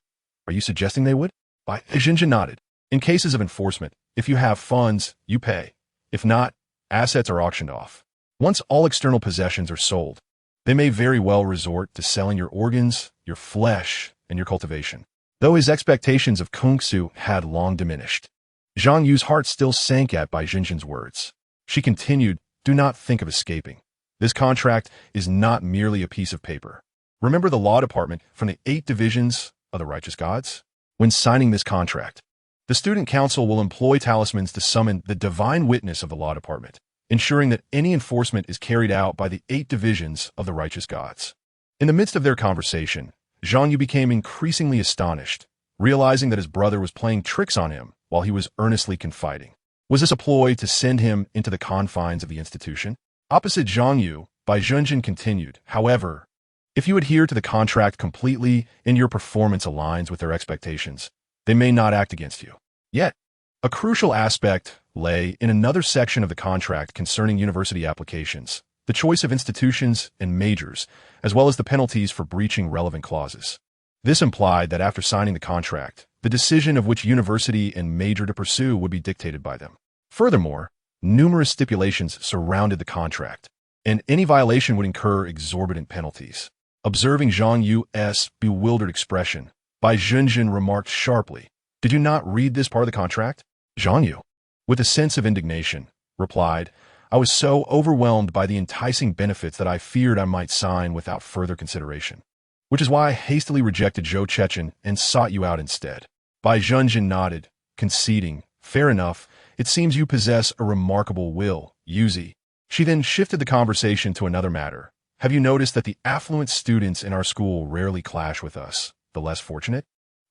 "Are you suggesting they would?" Bai Jinjin nodded. "In cases of enforcement, if you have funds, you pay. If not, assets are auctioned off. Once all external possessions are sold, they may very well resort to selling your organs, your flesh, and your cultivation." Though his expectations of Kung Su had long diminished, Zhang Yu's heart still sank at Bai Jinjin's words. She continued, "Do not think of escaping. This contract is not merely a piece of paper. Remember the law department from the 8 divisions of the righteous gods? When signing this contract, the student council will employ talismans to summon the divine witness of the law department, ensuring that any enforcement is carried out by the 8 divisions of the righteous gods." In the midst of their conversation, Zhang Yu became increasingly astonished, realizing that his brother was playing tricks on him while he was earnestly confiding. Was this a ploy to send him into the confines of the institution? Opposite Zhang Yu, Bai Jinjin continued, "However, if you adhere to the contract completely and your performance aligns with their expectations, they may not act against you. Yet, a crucial aspect lay in another section of the contract concerning university applications, the choice of institutions and majors, as well as the penalties for breaching relevant clauses. This implied that after signing the contract, the decision of which university and major to pursue would be dictated by them. Furthermore, numerous stipulations surrounded the contract, and any violation would incur exorbitant penalties. Observing Zhang Yu's bewildered expression, Bai Zhenjin remarked sharply, "Did you not read this part of the contract?" Zhang Yu, with a sense of indignation, replied, "I was so overwhelmed by the enticing benefits that I feared I might sign without further consideration, which is why I hastily rejected Zhou Chechen and sought you out instead." Bai Zhenjin nodded, conceding, "Fair enough, it seems you possess a remarkable will, Yuzi." She then shifted the conversation to another matter. "Have you noticed that the affluent students in our school rarely clash with us, the less fortunate?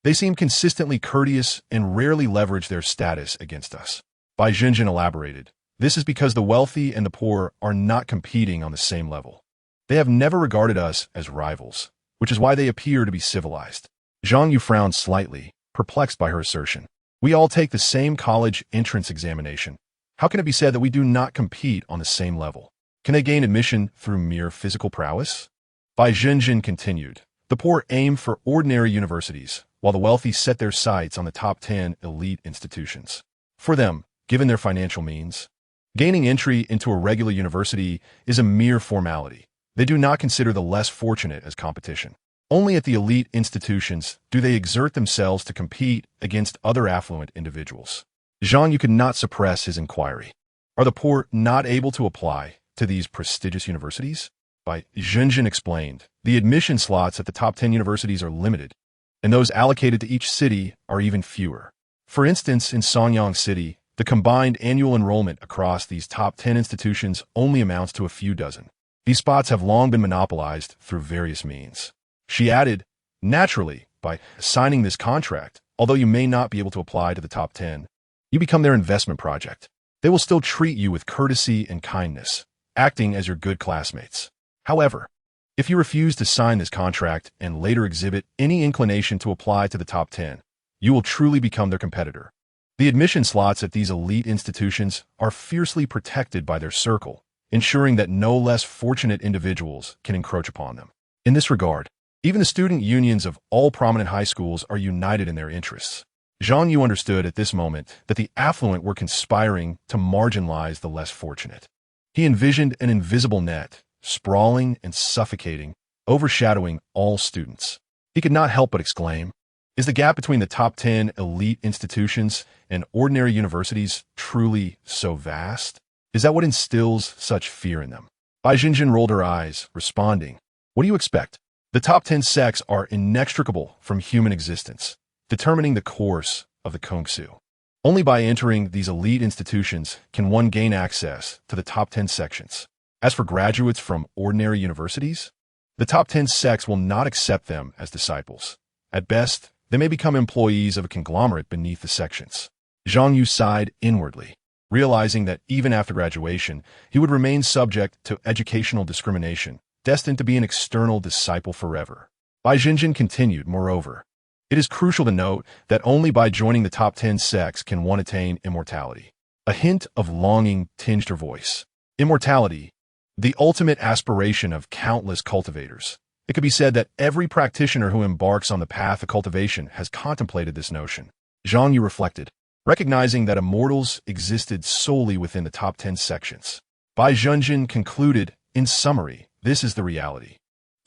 They seem consistently courteous and rarely leverage their status against us." Bai Zhenjin elaborated, "This is because the wealthy and the poor are not competing on the same level. They have never regarded us as rivals, which is why they appear to be civilized." Zhang Yu frowned slightly, perplexed by her assertion. "We all take the same college entrance examination. How can it be said that we do not compete on the same level? Can they gain admission through mere physical prowess?" Bai Zhenjin continued, "The poor aim for ordinary universities, while the wealthy set their sights on the top 10 elite institutions. For them, given their financial means, gaining entry into a regular university is a mere formality. They do not consider the less fortunate as competition. Only at the elite institutions do they exert themselves to compete against other affluent individuals." Zhang Yu could not suppress his inquiry. "Are the poor not able to apply to these prestigious universities?" Bai Zhenjin explained, "The admission slots at the top 10 universities are limited, and those allocated to each city are even fewer. For instance, in Sanyang City, the combined annual enrollment across these top 10 institutions only amounts to a few dozen. These spots have long been monopolized through various means." She added, "Naturally, by signing this contract, although you may not be able to apply to the top 10, you become their investment project. They will still treat you with courtesy and kindness, acting as your good classmates. However, if you refuse to sign this contract and later exhibit any inclination to apply to the top 10, you will truly become their competitor. The admission slots at these elite institutions are fiercely protected by their circle, ensuring that no less fortunate individuals can encroach upon them. In this regard, even the student unions of all prominent high schools are united in their interests." Zhang Yu understood at this moment that the affluent were conspiring to marginalize the less fortunate. He envisioned an invisible net, sprawling and suffocating, overshadowing all students. He could not help but exclaim, "Is the gap between the top 10 elite institutions and ordinary universities truly so vast? Is that what instills such fear in them?" Bai Zhenjin rolled her eyes, responding, "What do you expect? The top 10 sects are inextricable from human existence, determining the course of the Kongsu. Only by entering these elite institutions can one gain access to the top 10 sections. As for graduates from ordinary universities, the top 10 sects will not accept them as disciples. At best, they may become employees of a conglomerate beneath the sections." Zhang Yu sighed inwardly, realizing that even after graduation, he would remain subject to educational discrimination, destined to be an external disciple forever. Bai Zhenjin continued, "Moreover, it is crucial to note that only by joining the top 10 sects can one attain immortality." A hint of longing tinged her voice. Immortality, the ultimate aspiration of countless cultivators. It could be said that every practitioner who embarks on the path of cultivation has contemplated this notion. Zhang Yu reflected, recognizing that immortals existed solely within the top 10 sections. Bai Zhenjin concluded, "In summary, this is the reality.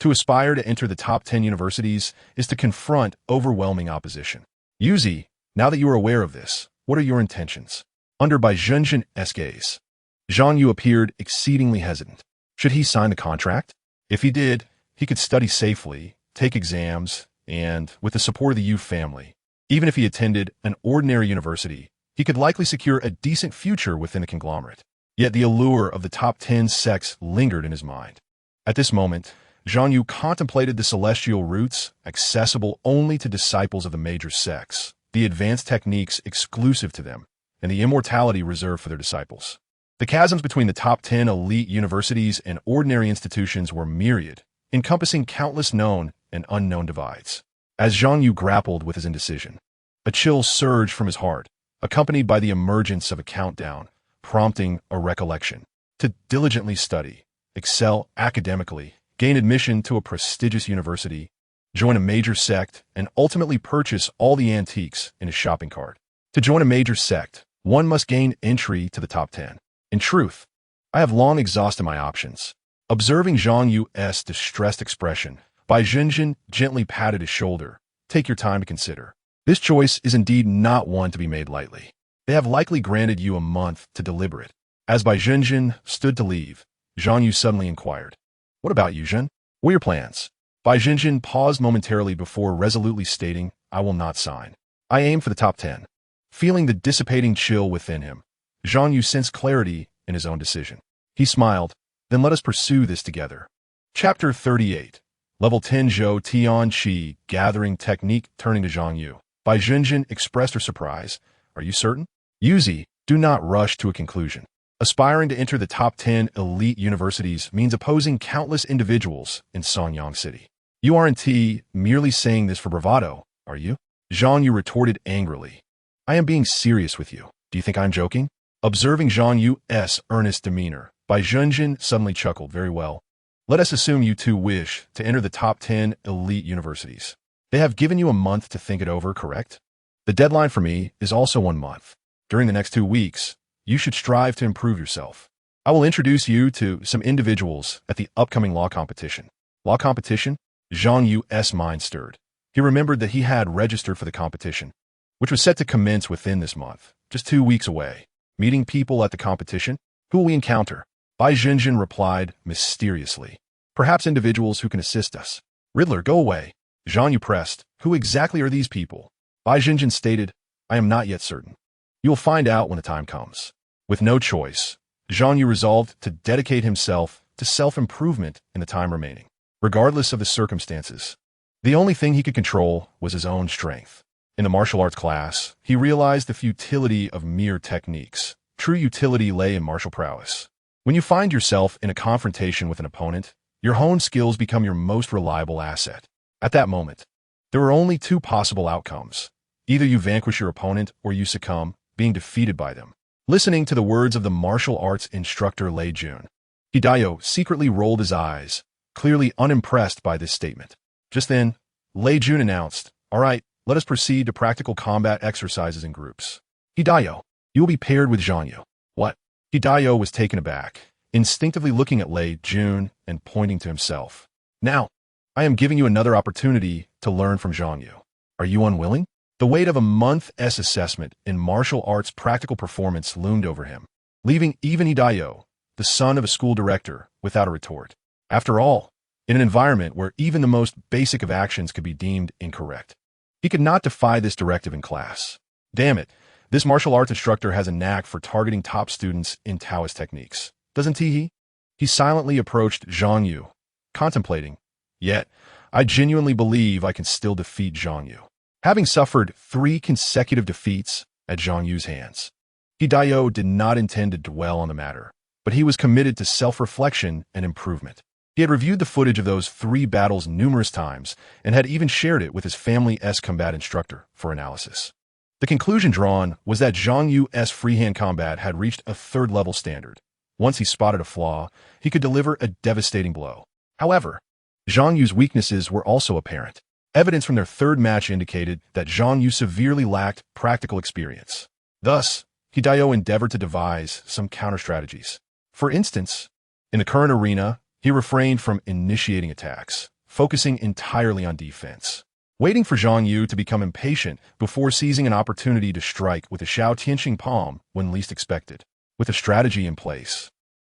To aspire to enter the top 10 universities is to confront overwhelming opposition. Yuzi, now that you are aware of this, what are your intentions?" Under Bai Zhenjin's gaze, Zhang Yu appeared exceedingly hesitant. Should he sign the contract? If he did, he could study safely, take exams, and, with the support of the Yu family, even if he attended an ordinary university, he could likely secure a decent future within the conglomerate. Yet the allure of the top 10 sects lingered in his mind. At this moment, Zhang Yu contemplated the celestial routes accessible only to disciples of the major sects, the advanced techniques exclusive to them, and the immortality reserved for their disciples. The chasms between the top 10 elite universities and ordinary institutions were myriad, encompassing countless known and unknown divides. As Zhang Yu grappled with his indecision, a chill surged from his heart, accompanied by the emergence of a countdown, prompting a recollection. To diligently study, excel academically, gain admission to a prestigious university, join a major sect, and ultimately purchase all the antiques in his shopping cart. To join a major sect, one must gain entry to the top 10. In truth, I have long exhausted my options. Observing Zhang Yu's distressed expression, Bai Zhenjin gently patted his shoulder. Take your time to consider. This choice is indeed not one to be made lightly. They have likely granted you a month to deliberate. As Bai Zhenjin stood to leave, Zhang Yu suddenly inquired, "What about you, Zhen? What are your plans?" Bai Zhenjin paused momentarily before resolutely stating, "I will not sign. I aim for the top 10. Feeling the dissipating chill within him, Zhang Yu sensed clarity in his own decision. He smiled, "Then let us pursue this together." Chapter 38. Level 10 Zhou Tian Qi Gathering Technique. Turning to Zhang Yu, Bai Zhenjin expressed her surprise. "Are you certain?" Yuzi, do not rush to a conclusion. Aspiring to enter the top 10 elite universities means opposing countless individuals in Songyang City. You aren't merely saying this for bravado, are you? Zhang Yu retorted angrily. I am being serious with you. Do you think I'm joking? Observing Zhang Yu's earnest demeanor, Bai Zhenjin suddenly chuckled. Very well. Let us assume you two wish to enter the top 10 elite universities. They have given you a month to think it over, correct? The deadline for me is also 1 month. During the next 2 weeks, you should strive to improve yourself. I will introduce you to some individuals at the upcoming law competition. Law competition? Zhang Yu's mind stirred. He remembered that he had registered for the competition, which was set to commence within this month, just 2 weeks away. Meeting people at the competition? Who will we encounter? Bai Zhenjin replied mysteriously. Perhaps individuals who can assist us. Riddler, go away. Zhang Yu pressed. Who exactly are these people? Bai Zhenjin stated, I am not yet certain. You will find out when the time comes. With no choice, Zhang Yu resolved to dedicate himself to self-improvement in the time remaining, regardless of the circumstances. The only thing he could control was his own strength. In the martial arts class, he realized the futility of mere techniques. True utility lay in martial prowess. When you find yourself in a confrontation with an opponent, your honed skills become your most reliable asset. At that moment, there are only 2 possible outcomes. Either you vanquish your opponent or you succumb, being defeated by them. Listening to the words of the martial arts instructor Lei Jun, Hidayo secretly rolled his eyes, clearly unimpressed by this statement. Just then, Lei Jun announced, All right, let us proceed to practical combat exercises in groups. Hidayo, you will be paired with Zhang Yu. What? Hidayo was taken aback, instinctively looking at Lei Jun and pointing to himself. Now, I am giving you another opportunity to learn from Zhang Yu. Are you unwilling? The weight of a month's assessment in martial arts practical performance loomed over him, leaving even Hidayo, the son of a school director, without a retort. After all, in an environment where even the most basic of actions could be deemed incorrect, he could not defy this directive in class. Damn it, this martial arts instructor has a knack for targeting top students in Taoist techniques, doesn't he? He silently approached Zhang Yu, contemplating, Yet, I genuinely believe I can still defeat Zhang Yu. Having suffered 3 consecutive defeats at Zhang Yu's hands, Hidayo did not intend to dwell on the matter, but he was committed to self-reflection and improvement. He had reviewed the footage of those 3 battles numerous times and had even shared it with his family's combat instructor for analysis. The conclusion drawn was that Zhang Yu's freehand combat had reached a 3rd level standard. Once he spotted a flaw, he could deliver a devastating blow. However, Zhang Yu's weaknesses were also apparent. Evidence from their 3rd match indicated that Zhang Yu severely lacked practical experience. Thus, Hidayo endeavored to devise some counter-strategies. For instance, in the current arena, he refrained from initiating attacks, focusing entirely on defense, waiting for Zhang Yu to become impatient before seizing an opportunity to strike with a Xiao Tianqing palm when least expected. With a strategy in place,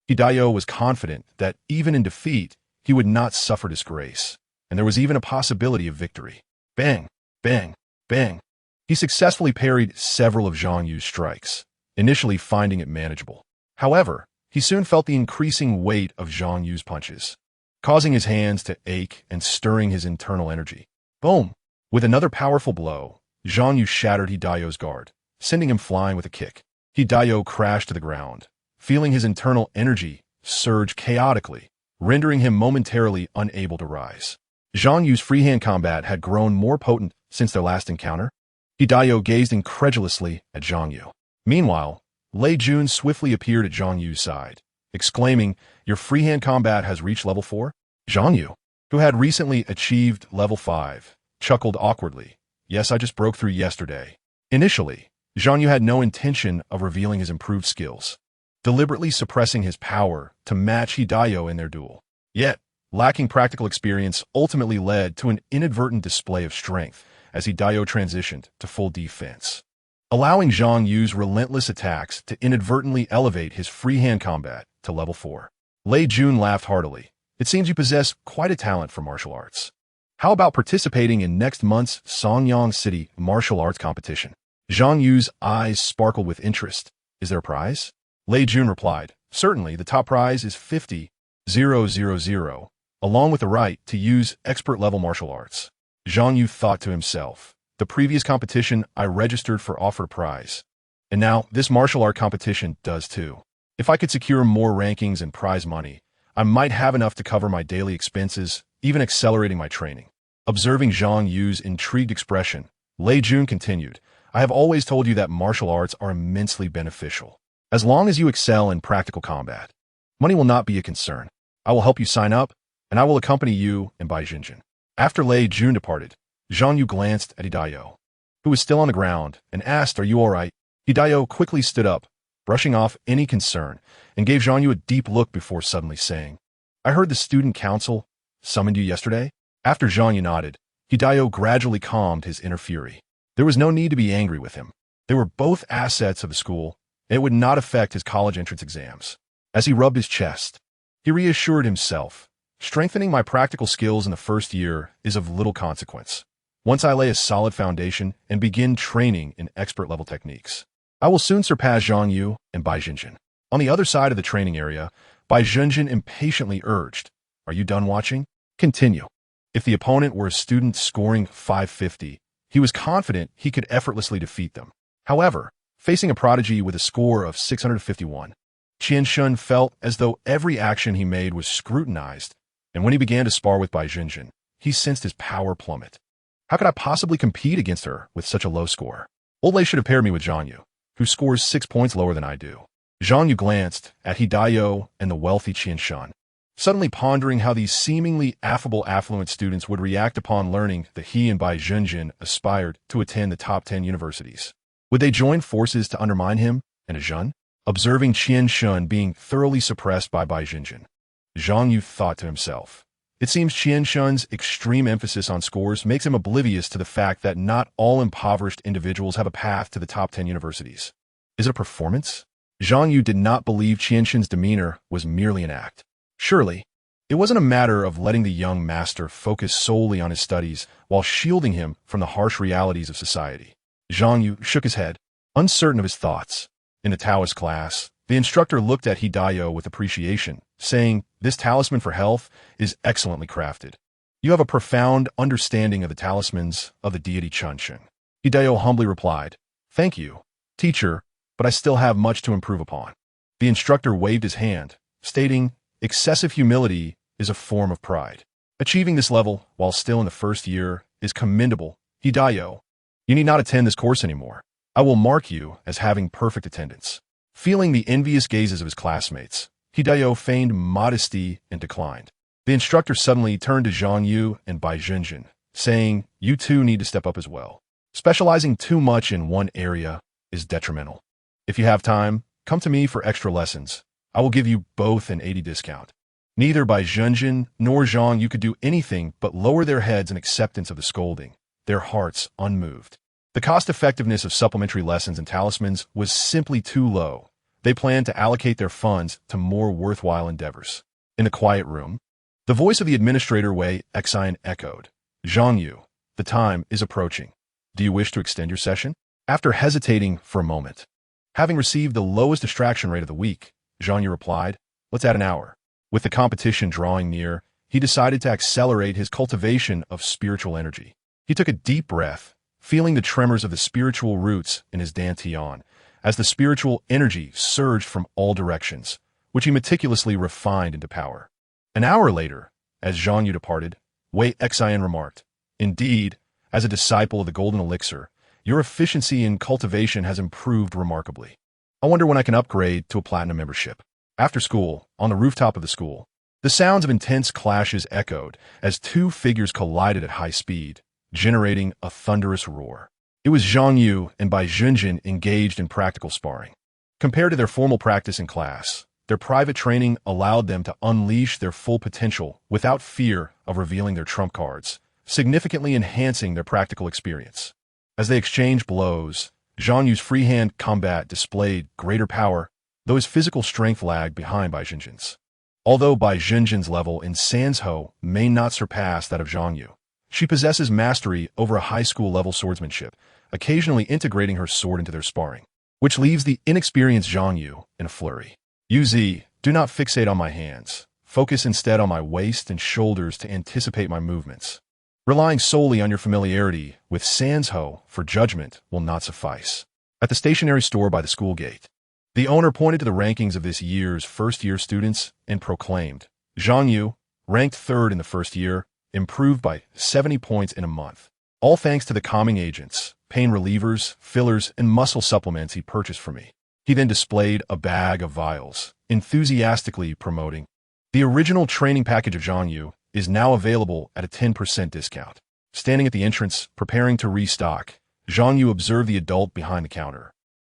Hidayo was confident that even in defeat, he would not suffer disgrace, and there was even a possibility of victory. Bang, bang, bang. He successfully parried several of Zhang Yu's strikes, initially finding it manageable. However, he soon felt the increasing weight of Zhang Yu's punches, causing his hands to ache and stirring his internal energy. Boom! With another powerful blow, Zhang Yu shattered Hidayo's guard, sending him flying with a kick. Hidayo crashed to the ground, feeling his internal energy surge chaotically, rendering him momentarily unable to rise. Zhang Yu's freehand combat had grown more potent since their last encounter. Hideo gazed incredulously at Zhang Yu. Meanwhile, Lei Jun swiftly appeared at Zhang Yu's side, exclaiming, "Your freehand combat has reached level 4? Zhang Yu, who had recently achieved level 5, chuckled awkwardly. "Yes, I just broke through yesterday." Initially, Zhang Yu had no intention of revealing his improved skills, deliberately suppressing his power to match Hideo in their duel. Yet, lacking practical experience ultimately led to an inadvertent display of strength as Hideo transitioned to full defense, allowing Zhang Yu's relentless attacks to inadvertently elevate his freehand combat to level 4. Lei Jun laughed heartily. "It seems you possess quite a talent for martial arts. How about participating in next month's Songyang City martial arts competition?" Zhang Yu's eyes sparkled with interest. "Is there a prize?" Lei Jun replied, "Certainly, the top prize is 50,000, along with the right to use expert-level martial arts." Zhang Yu thought to himself, "The previous competition I registered for offered a prize, and now this martial art competition does too. If I could secure more rankings and prize money, I might have enough to cover my daily expenses, even accelerating my training." Observing Zhang Yu's intrigued expression, Lei Jun continued, "I have always told you that martial arts are immensely beneficial. As long as you excel in practical combat, money will not be a concern. I will help you sign up, and I will accompany you and Bai Jinjin." After Lei Jun departed, Zhang Yu glanced at Hideo, who was still on the ground, and asked, "Are you all right?" Hideo quickly stood up, brushing off any concern, and gave Zhang Yu a deep look before suddenly saying, "I heard the student council summoned you yesterday?" After Zhang Yu nodded, Hideo gradually calmed his inner fury. There was no need to be angry with him. They were both assets of the school, and it would not affect his college entrance exams. As he rubbed his chest, he reassured himself, "Strengthening my practical skills in the first year is of little consequence. Once I lay a solid foundation and begin training in expert-level techniques, I will soon surpass Zhang Yu and Bai Jinjin." On the other side of the training area, Bai Jinjin impatiently urged, "Are you done watching? Continue." If the opponent were a student scoring 550, he was confident he could effortlessly defeat them. However, facing a prodigy with a score of 651, Qian Shun felt as though every action he made was scrutinized, and when he began to spar with Bai Jinjin, he sensed his power plummet. "How could I possibly compete against her with such a low score? Old Lei should have paired me with Zhang Yu, who scores 6 points lower than I do." Zhang Yu glanced at Hideo and the wealthy Qian Shun, suddenly pondering how these seemingly affable affluent students would react upon learning that he and Bai Jinjin aspired to attend the top 10 universities. Would they join forces to undermine him and a Zhun? Observing Qian Shun being thoroughly suppressed by Bai Jinjin, Zhang Yu thought to himself, "It seems Qian Shun's extreme emphasis on scores makes him oblivious to the fact that not all impoverished individuals have a path to the top 10 universities. Is it a performance?" Zhang Yu did not believe Qian Shun's demeanor was merely an act. Surely, it wasn't a matter of letting the young master focus solely on his studies while shielding him from the harsh realities of society. Zhang Yu shook his head, uncertain of his thoughts. In the Taoist class, the instructor looked at Hideo with appreciation, saying, "This talisman for health is excellently crafted. You have a profound understanding of the talismans of the deity Chunsheng." Hideo humbly replied, "Thank you, teacher, but I still have much to improve upon." The instructor waved his hand, stating, "Excessive humility is a form of pride. Achieving this level while still in the first year is commendable. Hideo, you need not attend this course anymore. I will mark you as having perfect attendance." Feeling the envious gazes of his classmates, Hideo feigned modesty and declined. The instructor suddenly turned to Zhang Yu and Bai Jinjin, saying, "You two need to step up as well. Specializing too much in one area is detrimental. If you have time, come to me for extra lessons. I will give you both an 80 discount." Neither Bai Jinjin nor Zhang Yu could do anything but lower their heads in acceptance of the scolding, their hearts unmoved. The cost-effectiveness of supplementary lessons and talismans was simply too low. They planned to allocate their funds to more worthwhile endeavors. In the quiet room, the voice of the administrator Wei Ecstasy echoed, "Zhang Yu, the time is approaching. Do you wish to extend your session?" After hesitating for a moment, having received the lowest distraction rate of the week, Zhang Yu replied, "Let's add an hour." With the competition drawing near, he decided to accelerate his cultivation of spiritual energy. He took a deep breath, feeling the tremors of the spiritual roots in his dantian, as the spiritual energy surged from all directions, which he meticulously refined into power. An hour later, as Zhang Yu departed, Wei Xian remarked, "Indeed, as a disciple of the Golden Elixir, your efficiency in cultivation has improved remarkably. I wonder when I can upgrade to a platinum membership. After school, on the rooftop of the school, the sounds of intense clashes echoed as two figures collided at high speed, generating a thunderous roar. It was Zhang Yu and Bai Junjin engaged in practical sparring. Compared to their formal practice in class, their private training allowed them to unleash their full potential without fear of revealing their trump cards, significantly enhancing their practical experience. As they exchanged blows, Zhang Yu's freehand combat displayed greater power, though his physical strength lagged behind Bai Junjin's. Although Bai Junjin's level in Sansho may not surpass that of Zhang Yu, she possesses mastery over a high school-level swordsmanship, occasionally integrating her sword into their sparring, which leaves the inexperienced Zhang Yu in a flurry. Yu, do not fixate on my hands. Focus instead on my waist and shoulders to anticipate my movements. Relying solely on your familiarity with Sansho for judgment will not suffice. At the stationery store by the school gate, the owner pointed to the rankings of this year's first-year students and proclaimed, Zhang Yu, ranked third in the first year, improved by 70 points in a month, all thanks to the calming agents, pain relievers, fillers, and muscle supplements he purchased for me. He then displayed a bag of vials, enthusiastically promoting, the original training package of Zhang Yu is now available at a 10% discount. Standing at the entrance, preparing to restock, Zhang Yu observed the adult behind the counter,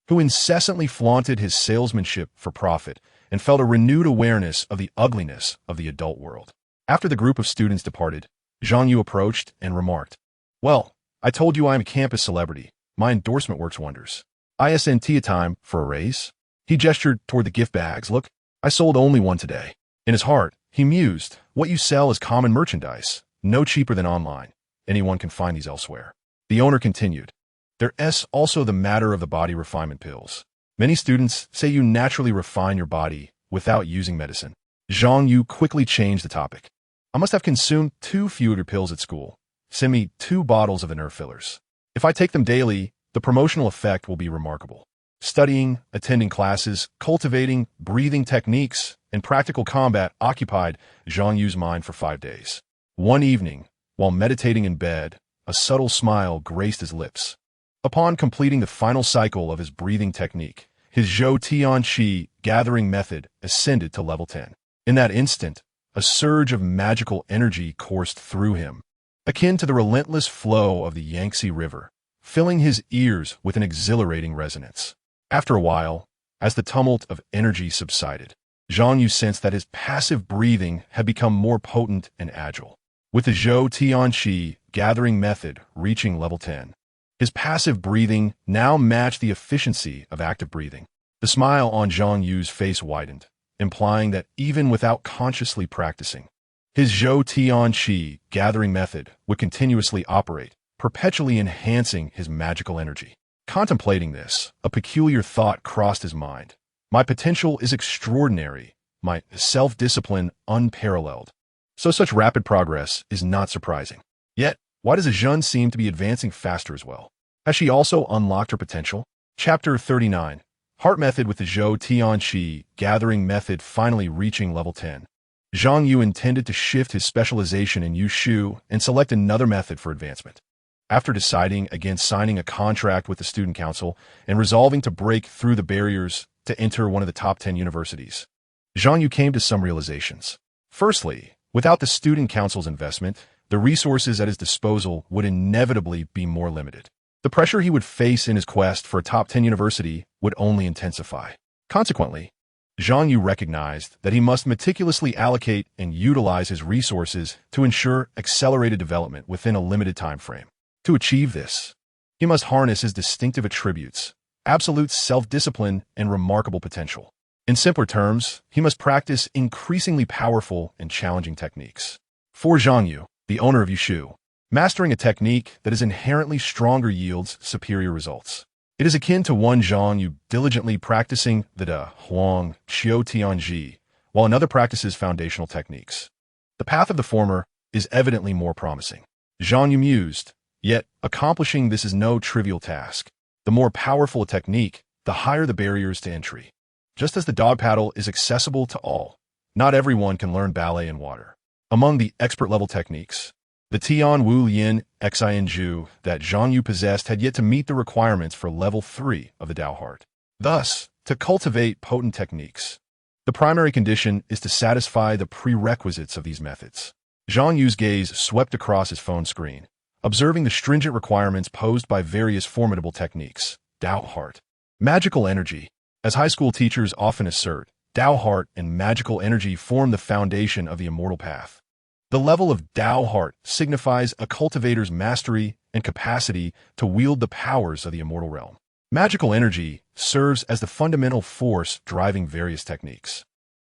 who incessantly flaunted his salesmanship for profit and felt a renewed awareness of the ugliness of the adult world. After the group of students departed, Zhang Yu approached and remarked, Well, I told you I am a campus celebrity. My endorsement works wonders. Isn't it time for a raise? He gestured toward the gift bags. Look, I sold only one today. In his heart, he mused, what you sell is common merchandise, no cheaper than online. Anyone can find these elsewhere. The owner continued, There's also the matter of the body refinement pills. Many students say you naturally refine your body without using medicine. Zhang Yu quickly changed the topic. I must have consumed too few of your pills at school. Send me 2 bottles of the nerve fillers. If I take them daily, the promotional effect will be remarkable. Studying, attending classes, cultivating, breathing techniques, and practical combat occupied Zhang Yu's mind for 5 days. One evening, while meditating in bed, a subtle smile graced his lips. Upon completing the final cycle of his breathing technique, his Zhou Tianqi gathering method ascended to level 10. In that instant, a surge of magical energy coursed through him, akin to the relentless flow of the Yangtze River, filling his ears with an exhilarating resonance. After a while, as the tumult of energy subsided, Zhang Yu sensed that his passive breathing had become more potent and agile. With the Zhou Tianqi gathering method reaching level 10, his passive breathing now matched the efficiency of active breathing. The smile on Zhang Yu's face widened, implying that even without consciously practicing, his Zhou Tianqi gathering method would continuously operate, perpetually enhancing his magical energy. Contemplating this, a peculiar thought crossed his mind. My potential is extraordinary, my self-discipline unparalleled. So such rapid progress is not surprising. Yet, why does Zhen seem to be advancing faster as well? Has she also unlocked her potential? Chapter 39. Heart Method with the Zhou Tianqi gathering method finally reaching level 10. Zhang Yu intended to shift his specialization in Yushu and select another method for advancement. After deciding against signing a contract with the student council and resolving to break through the barriers to enter one of the top 10 universities, Zhang Yu came to some realizations. Firstly, without the student council's investment, the resources at his disposal would inevitably be more limited. The pressure he would face in his quest for a top 10 university would only intensify. Consequently, Zhang Yu recognized that he must meticulously allocate and utilize his resources to ensure accelerated development within a limited time frame. To achieve this, he must harness his distinctive attributes, absolute self-discipline, and remarkable potential. In simpler terms, he must practice increasingly powerful and challenging techniques. For Zhang Yu, the owner of Yushu, mastering a technique that is inherently stronger yields superior results. It is akin to one Zhang Yu diligently practicing the De Huang Qiu Tianji, while another practices foundational techniques. The path of the former is evidently more promising. Zhang Yu mused, yet accomplishing this is no trivial task. The more powerful a technique, the higher the barriers to entry. Just as the dog paddle is accessible to all, not everyone can learn ballet in water. Among the expert-level techniques, The Tian Wu Yin Xinju that Zhang Yu possessed had yet to meet the requirements for level 3 of the Tao Heart. Thus, to cultivate potent techniques, the primary condition is to satisfy the prerequisites of these methods. Zhang Yu's gaze swept across his phone screen, observing the stringent requirements posed by various formidable techniques. Tao Heart. Magical energy. As high school teachers often assert, Tao Heart and magical energy form the foundation of the immortal path. The level of Tao Heart signifies a cultivator's mastery and capacity to wield the powers of the immortal realm. Magical energy serves as the fundamental force driving various techniques.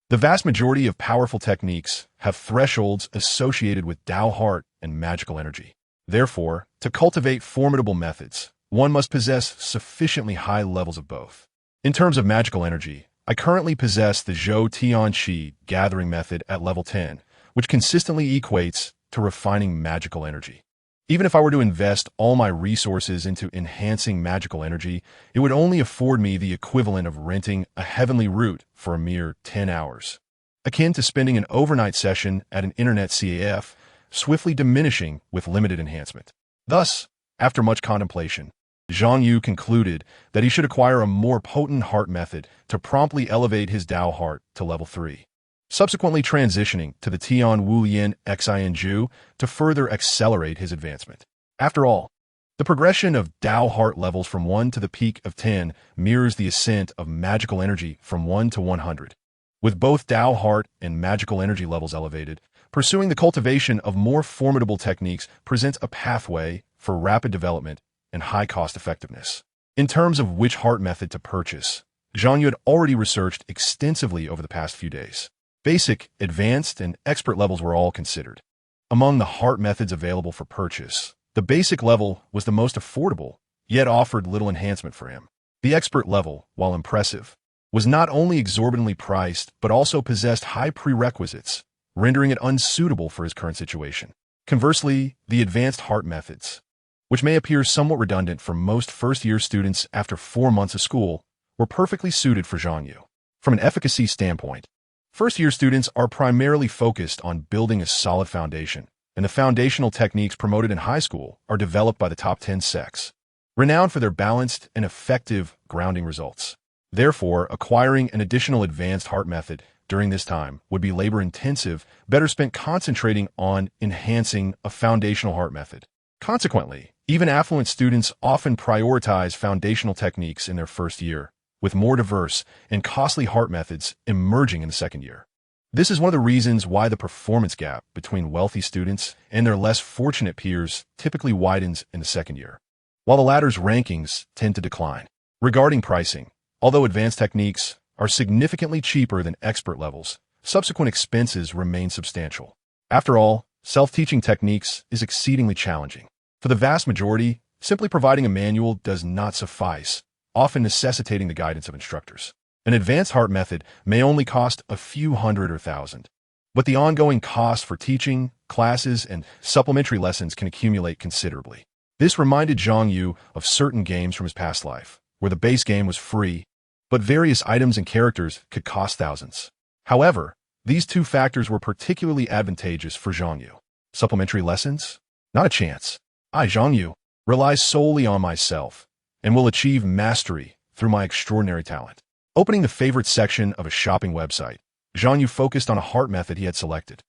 The vast majority of powerful techniques have thresholds associated with Tao Heart and magical energy. Therefore, to cultivate formidable methods, one must possess sufficiently high levels of both. In terms of magical energy, I currently possess the Zhou Tian Qi gathering method at level 10, which consistently equates to refining magical energy. Even if I were to invest all my resources into enhancing magical energy, it would only afford me the equivalent of renting a heavenly root for a mere 10 hours. Akin to spending an overnight session at an internet CAF, swiftly diminishing with limited enhancement. Thus, after much contemplation, Zhang Yu concluded that he should acquire a more potent heart method to promptly elevate his Tao Heart to level 3. Subsequently transitioning to the Tian Wu Yin Xinju to further accelerate his advancement. After all, the progression of Tao Heart levels from 1 to the peak of 10 mirrors the ascent of magical energy from 1 to 100. With both Tao Heart and magical energy levels elevated, pursuing the cultivation of more formidable techniques presents a pathway for rapid development and high cost effectiveness. In terms of which heart method to purchase, Zhang Yu had already researched extensively over the past few days. Basic, advanced, and expert levels were all considered. Among the heart methods available for purchase, the basic level was the most affordable, yet offered little enhancement for him. The expert level, while impressive, was not only exorbitantly priced, but also possessed high prerequisites, rendering it unsuitable for his current situation. Conversely, the advanced heart methods, which may appear somewhat redundant for most first-year students after 4 months of school, were perfectly suited for Zhang Yu. From an efficacy standpoint, first-year students are primarily focused on building a solid foundation, and the foundational techniques promoted in high school are developed by the top 10 sects, renowned for their balanced and effective grounding results. Therefore, acquiring an additional advanced heart method during this time would be labor-intensive, better spent concentrating on enhancing a foundational heart method. Consequently, even affluent students often prioritize foundational techniques in their first year, with more diverse and costly heart methods emerging in the second year. This is one of the reasons why the performance gap between wealthy students and their less fortunate peers typically widens in the second year, while the latter's rankings tend to decline. Regarding pricing, although advanced techniques are significantly cheaper than expert levels, subsequent expenses remain substantial. After all, self-teaching techniques is exceedingly challenging. For the vast majority, simply providing a manual does not suffice, often necessitating the guidance of instructors. An advanced heart method may only cost a few hundred or thousand, but the ongoing cost for teaching, classes, and supplementary lessons can accumulate considerably. This reminded Zhang Yu of certain games from his past life, where the base game was free, but various items and characters could cost thousands. However, these two factors were particularly advantageous for Zhang Yu. Supplementary lessons? Not a chance. I, Zhang Yu, rely solely on myself, and will achieve mastery through my extraordinary talent. Opening the favorite section of a shopping website, Zhang Yu focused on a heart method he had selected.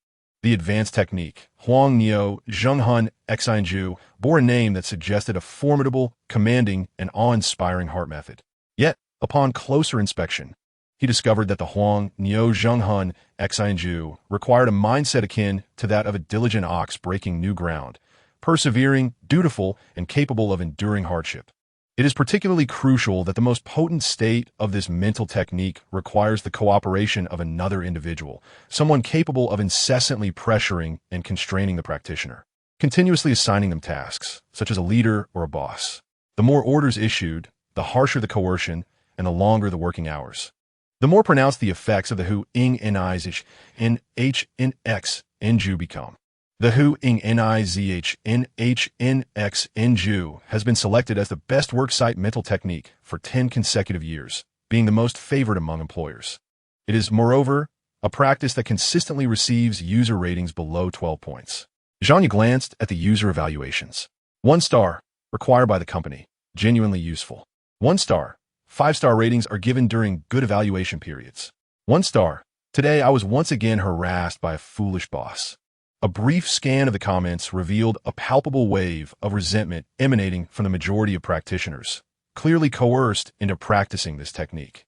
The advanced technique, Huang Niu Zhenghun Xinju, bore a name that suggested a formidable, commanding, and awe-inspiring heart method. Yet, upon closer inspection, he discovered that the Huang Niu Zhenghun Xinju required a mindset akin to that of a diligent ox breaking new ground, persevering, dutiful, and capable of enduring hardship. It is particularly crucial that the most potent state of this mental technique requires the cooperation of another individual, someone capable of incessantly pressuring and constraining the practitioner, continuously assigning them tasks, such as a leader or a boss. The more orders issued, the harsher the coercion, and the longer the working hours. The more pronounced the effects of the Hu Ing Nizh in H in X in Ju become. The Hu Ing Nizh in H in X in Ju has been selected as the best worksite mental technique for 10 consecutive years, being the most favored among employers. It is, moreover, a practice that consistently receives user ratings below 12 points. Zhang Yu glanced at the user evaluations. 1 star, required by the company, genuinely useful. 1 star, 5-star ratings are given during good evaluation periods. 1 star, today I was once again harassed by a foolish boss. A brief scan of the comments revealed a palpable wave of resentment emanating from the majority of practitioners, clearly coerced into practicing this technique.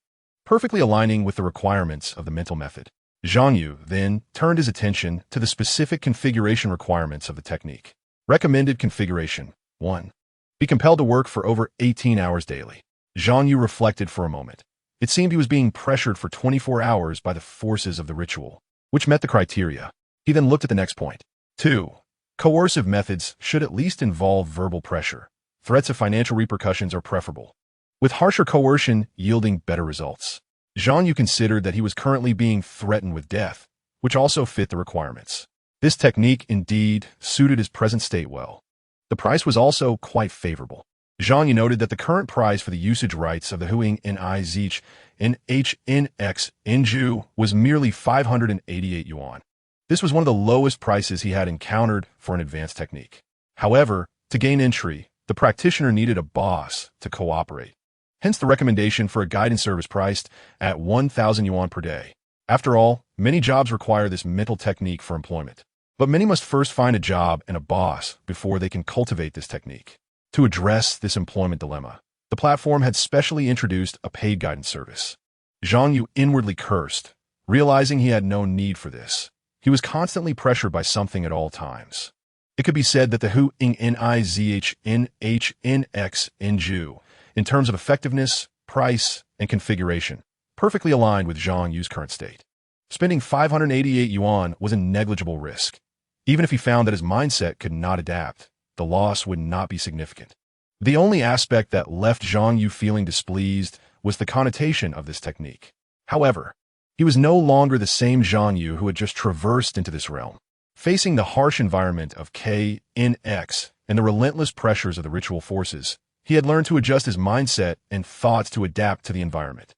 Perfectly aligning with the requirements of the mental method, Zhang Yu then turned his attention to the specific configuration requirements of the technique. Recommended configuration: 1. Be compelled to work for over 18 hours daily. Zhang Yu reflected for a moment. It seemed he was being pressured for 24 hours by the forces of the ritual, which met the criteria. He then looked at the next point. 2. Coercive methods should at least involve verbal pressure. Threats of financial repercussions are preferable, with harsher coercion yielding better results. Zhang Yu considered that he was currently being threatened with death, which also fit the requirements. This technique indeed suited his present state well. The price was also quite favorable. Zhang Yu noted that the current price for the usage rights of the Huing Nizich NHNX Nju was merely 588 yuan. This was one of the lowest prices he had encountered for an advanced technique. However, to gain entry, the practitioner needed a boss to cooperate. Hence the recommendation for a guidance service priced at 1,000 yuan per day. After all, many jobs require this mental technique for employment. But many must first find a job and a boss before they can cultivate this technique. To address this employment dilemma, the platform had specially introduced a paid guidance service. Zhang Yu inwardly cursed, realizing he had no need for this. He was constantly pressured by something at all times. It could be said that the Hu Ing Nizh NHNX Nju, in terms of effectiveness, price, and configuration, perfectly aligned with Zhang Yu's current state. Spending 588 yuan was a negligible risk. Even if he found that his mindset could not adapt, the loss would not be significant. The only aspect that left Zhang Yu feeling displeased was the connotation of this technique. However, he was no longer the same Zhang Yu who had just traversed into this realm. Facing the harsh environment of KNX and the relentless pressures of the ritual forces, he had learned to adjust his mindset and thoughts to adapt to the environment.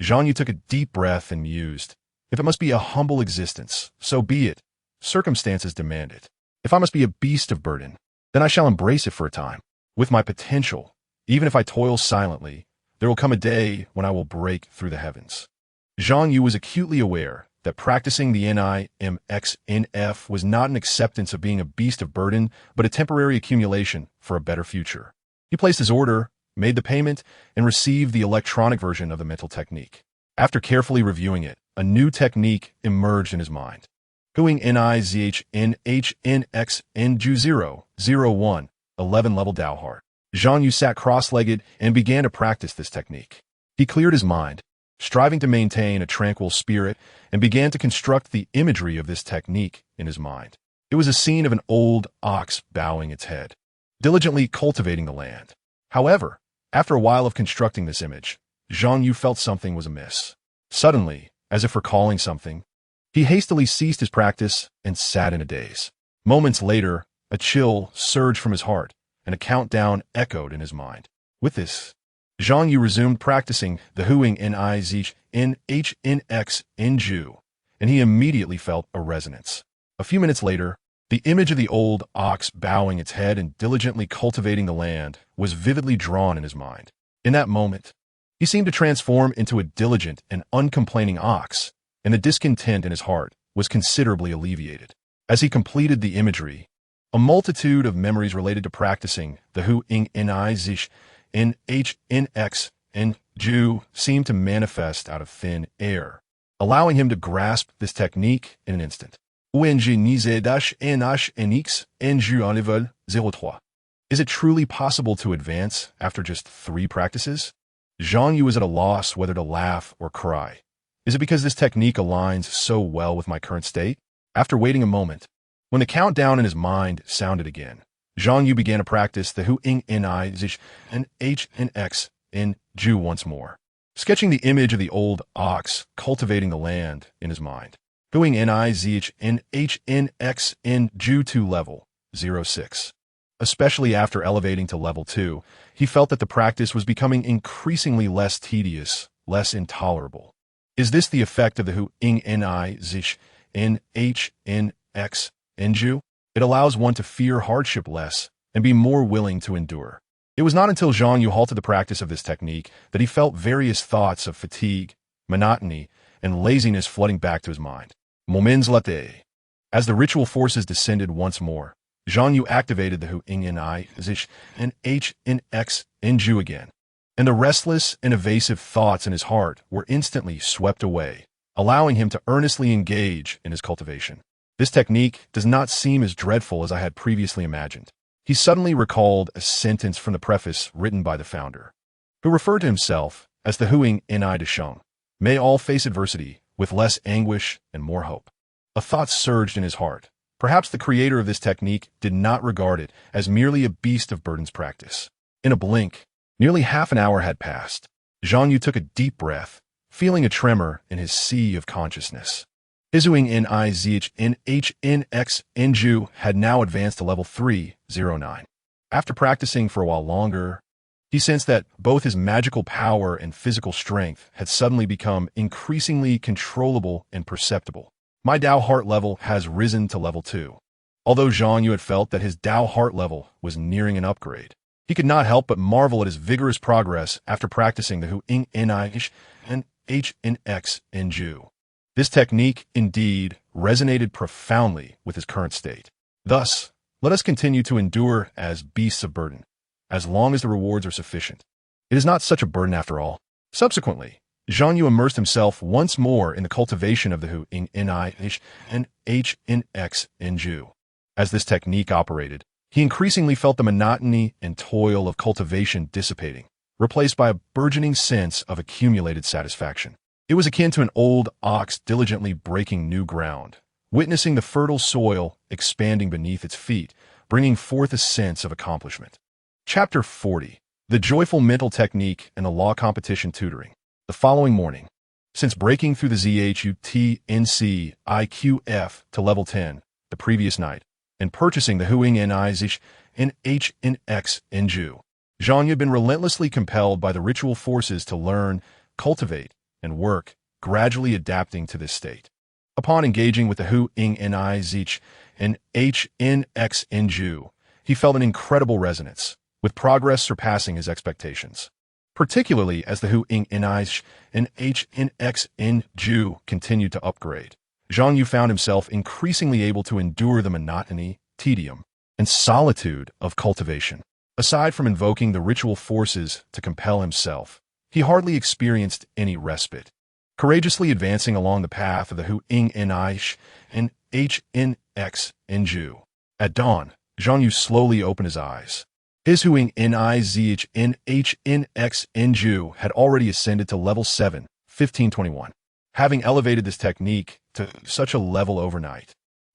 Zhang Yu took a deep breath and mused, if it must be a humble existence, so be it. Circumstances demand it. If I must be a beast of burden, then I shall embrace it for a time. With my potential, even if I toil silently, there will come a day when I will break through the heavens. Zhang Yu was acutely aware that practicing the NIMXNF was not an acceptance of being a beast of burden, but a temporary accumulation for a better future. He placed his order, made the payment, and received the electronic version of the mental technique. After carefully reviewing it, a new technique emerged in his mind. Huing Nizh NHNX Nju 001, 11-level Dao Heart. Zhang Yu sat cross-legged and began to practice this technique. He cleared his mind, striving to maintain a tranquil spirit, and began to construct the imagery of this technique in his mind. It was a scene of an old ox bowing its head, diligently cultivating the land. However, after a while of constructing this image, Zhang Yu felt something was amiss. Suddenly, as if recalling something, he hastily ceased his practice and sat in a daze. Moments later, a chill surged from his heart, and a countdown echoed in his mind. With this, Zhang Yu resumed practicing the Huing Nizh NHNX Nju, and he immediately felt a resonance. A few minutes later, the image of the old ox bowing its head and diligently cultivating the land was vividly drawn in his mind. In that moment, he seemed to transform into a diligent and uncomplaining ox, and the discontent in his heart was considerably alleviated. As he completed the imagery, a multitude of memories related to practicing the Hu Ing Nizh NHNX Nju seemed to manifest out of thin air, allowing him to grasp this technique in an instant. Is it truly possible to advance after just 3 practices? Zhang Yu was at a loss whether to laugh or cry. Is it because this technique aligns so well with my current state? After waiting a moment, when the countdown in his mind sounded again, Zhang Yu began to practice the Hu Ing Nizh NHNX Nju once more, sketching the image of the old ox cultivating the land in his mind. Huing Nizh NHNX Nju to level 06. Especially after elevating to level 2, he felt that the practice was becoming increasingly less tedious, less intolerable. Is this the effect of the Hu Ing Nizh NHNX Nju? It allows one to fear hardship less and be more willing to endure. It was not until Zhang Yu halted the practice of this technique that he felt various thoughts of fatigue, monotony, and laziness flooding back to his mind. Moments later. As the ritual forces descended once more, Zhang Yu activated the Hu Ing N I Zish and H N X N Ju again, and the restless and evasive thoughts in his heart were instantly swept away, allowing him to earnestly engage in his cultivation. This technique does not seem as dreadful as I had previously imagined. He suddenly recalled a sentence from the preface written by the founder, who referred to himself as the Huing Ni De Sheng. May all face adversity with less anguish and more hope. A thought surged in his heart. Perhaps the creator of this technique did not regard it as merely a beast of burdens practice. In a blink, nearly half an hour had passed. Zhang Yu took a deep breath, feeling a tremor in his sea of consciousness. His Huing Ni Zh N H N X N Ju had now advanced to level 309. After practicing for a while longer, he sensed that both his magical power and physical strength had suddenly become increasingly controllable and perceptible. My Dao heart level has risen to level 2. Although Zhang Yu had felt that his Dao heart level was nearing an upgrade, he could not help but marvel at his vigorous progress after practicing the Hu Ing Ni and H N X N Ju. This technique, indeed, resonated profoundly with his current state. Thus, let us continue to endure as beasts of burden, as long as the rewards are sufficient. It is not such a burden after all. Subsequently, Zhang Yu immersed himself once more in the cultivation of the Hu Ing Ni and H N X N Ju. As this technique operated, he increasingly felt the monotony and toil of cultivation dissipating, replaced by a burgeoning sense of accumulated satisfaction. It was akin to an old ox diligently breaking new ground, witnessing the fertile soil expanding beneath its feet, bringing forth a sense of accomplishment. Chapter 40. The Joyful Mental Technique and the Law Competition Tutoring. The following morning, since breaking through the ZHUTNCIQF to level 10 the previous night, and purchasing the Huing Nizish and HNX Nju, Zhang Yu had been relentlessly compelled by the ritual forces to learn, cultivate, and work, gradually adapting to this state. Upon engaging with the Hu Ing Nizish and HNX Nju, he felt an incredible resonance, with progress surpassing his expectations. Particularly as the Hu Ing Nizish and HNX Nju continued to upgrade, Zhang Yu found himself increasingly able to endure the monotony, tedium, and solitude of cultivation. Aside from invoking the ritual forces to compel himself, he hardly experienced any respite. Courageously advancing along the path of the Hu Ing Nizish and HNX Nju. At dawn, Zhang Yu slowly opened his eyes. His Huing Nizh and HNX Nju had already ascended to level 7, 1521. Having elevated this technique to such a level overnight,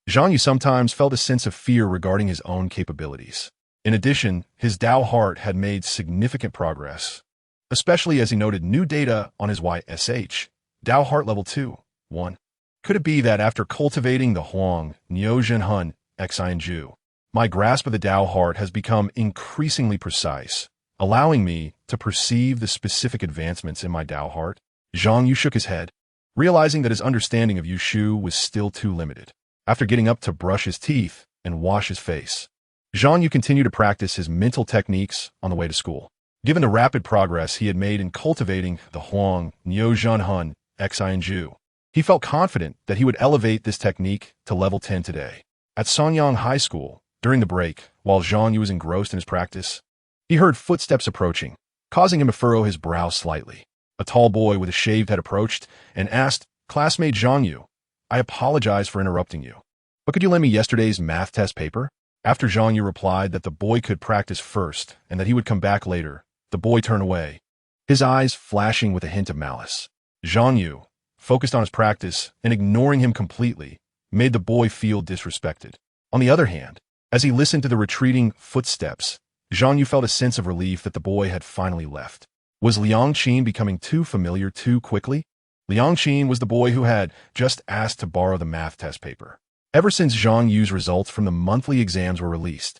Zhang Yu sometimes felt a sense of fear regarding his own capabilities. In addition, his Dao heart had made significant progress, especially as he noted new data on his YSH, Dao heart level 2, 1. Could it be that after cultivating the Huang, Niuzhen Hun, Xinju, my grasp of the Dao heart has become increasingly precise, allowing me to perceive the specific advancements in my Dao heart? Zhang Yu shook his head, realizing that his understanding of Yushu was still too limited. After getting up to brush his teeth and wash his face, Zhang Yu continued to practice his mental techniques on the way to school. Given the rapid progress he had made in cultivating the Huang, Niuzhen Hun, Xinju, he felt confident that he would elevate this technique to level 10 today. At Sanyang High School, during the break, while Zhang Yu was engrossed in his practice, he heard footsteps approaching, causing him to furrow his brow slightly. A tall boy with a shaved head approached and asked, "Classmate Zhang Yu, I apologize for interrupting you, but could you lend me yesterday's math test paper?" After Zhang Yu replied that the boy could practice first and that he would come back later, the boy turned away, his eyes flashing with a hint of malice. Zhang Yu, focused on his practice and ignoring him completely, made the boy feel disrespected. On the other hand, as he listened to the retreating footsteps, Zhang Yu felt a sense of relief that the boy had finally left. Was Liang Qin becoming too familiar too quickly? Liang Qin was the boy who had just asked to borrow the math test paper. Ever since Zhang Yu's results from the monthly exams were released,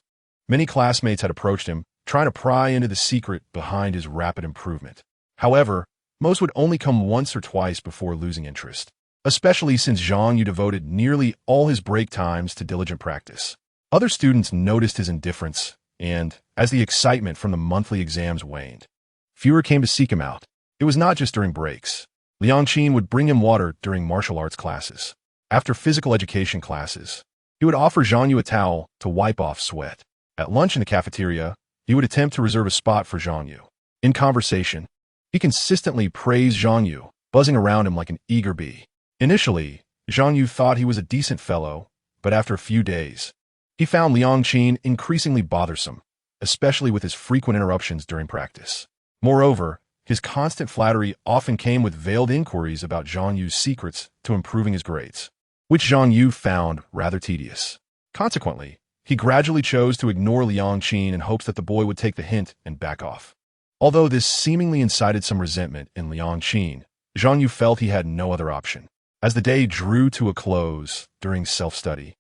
many classmates had approached him, trying to pry into the secret behind his rapid improvement. However, most would only come once or twice before losing interest, especially since Zhang Yu devoted nearly all his break times to diligent practice. Other students noticed his indifference, and, as the excitement from the monthly exams waned, fewer came to seek him out. It was not just during breaks. Liang Qin would bring him water during martial arts classes. After physical education classes, he would offer Zhang Yu a towel to wipe off sweat. At lunch in the cafeteria, he would attempt to reserve a spot for Zhang Yu. In conversation, he consistently praised Zhang Yu, buzzing around him like an eager bee. Initially, Zhang Yu thought he was a decent fellow, but after a few days, he found Liang Qin increasingly bothersome, especially with his frequent interruptions during practice. Moreover, his constant flattery often came with veiled inquiries about Zhang Yu's secrets to improving his grades, which Zhang Yu found rather tedious. Consequently, he gradually chose to ignore Liang Qin in hopes that the boy would take the hint and back off. Although this seemingly incited some resentment in Liang Qin, Zhang Yu felt he had no other option. As the day drew to a close during self-study,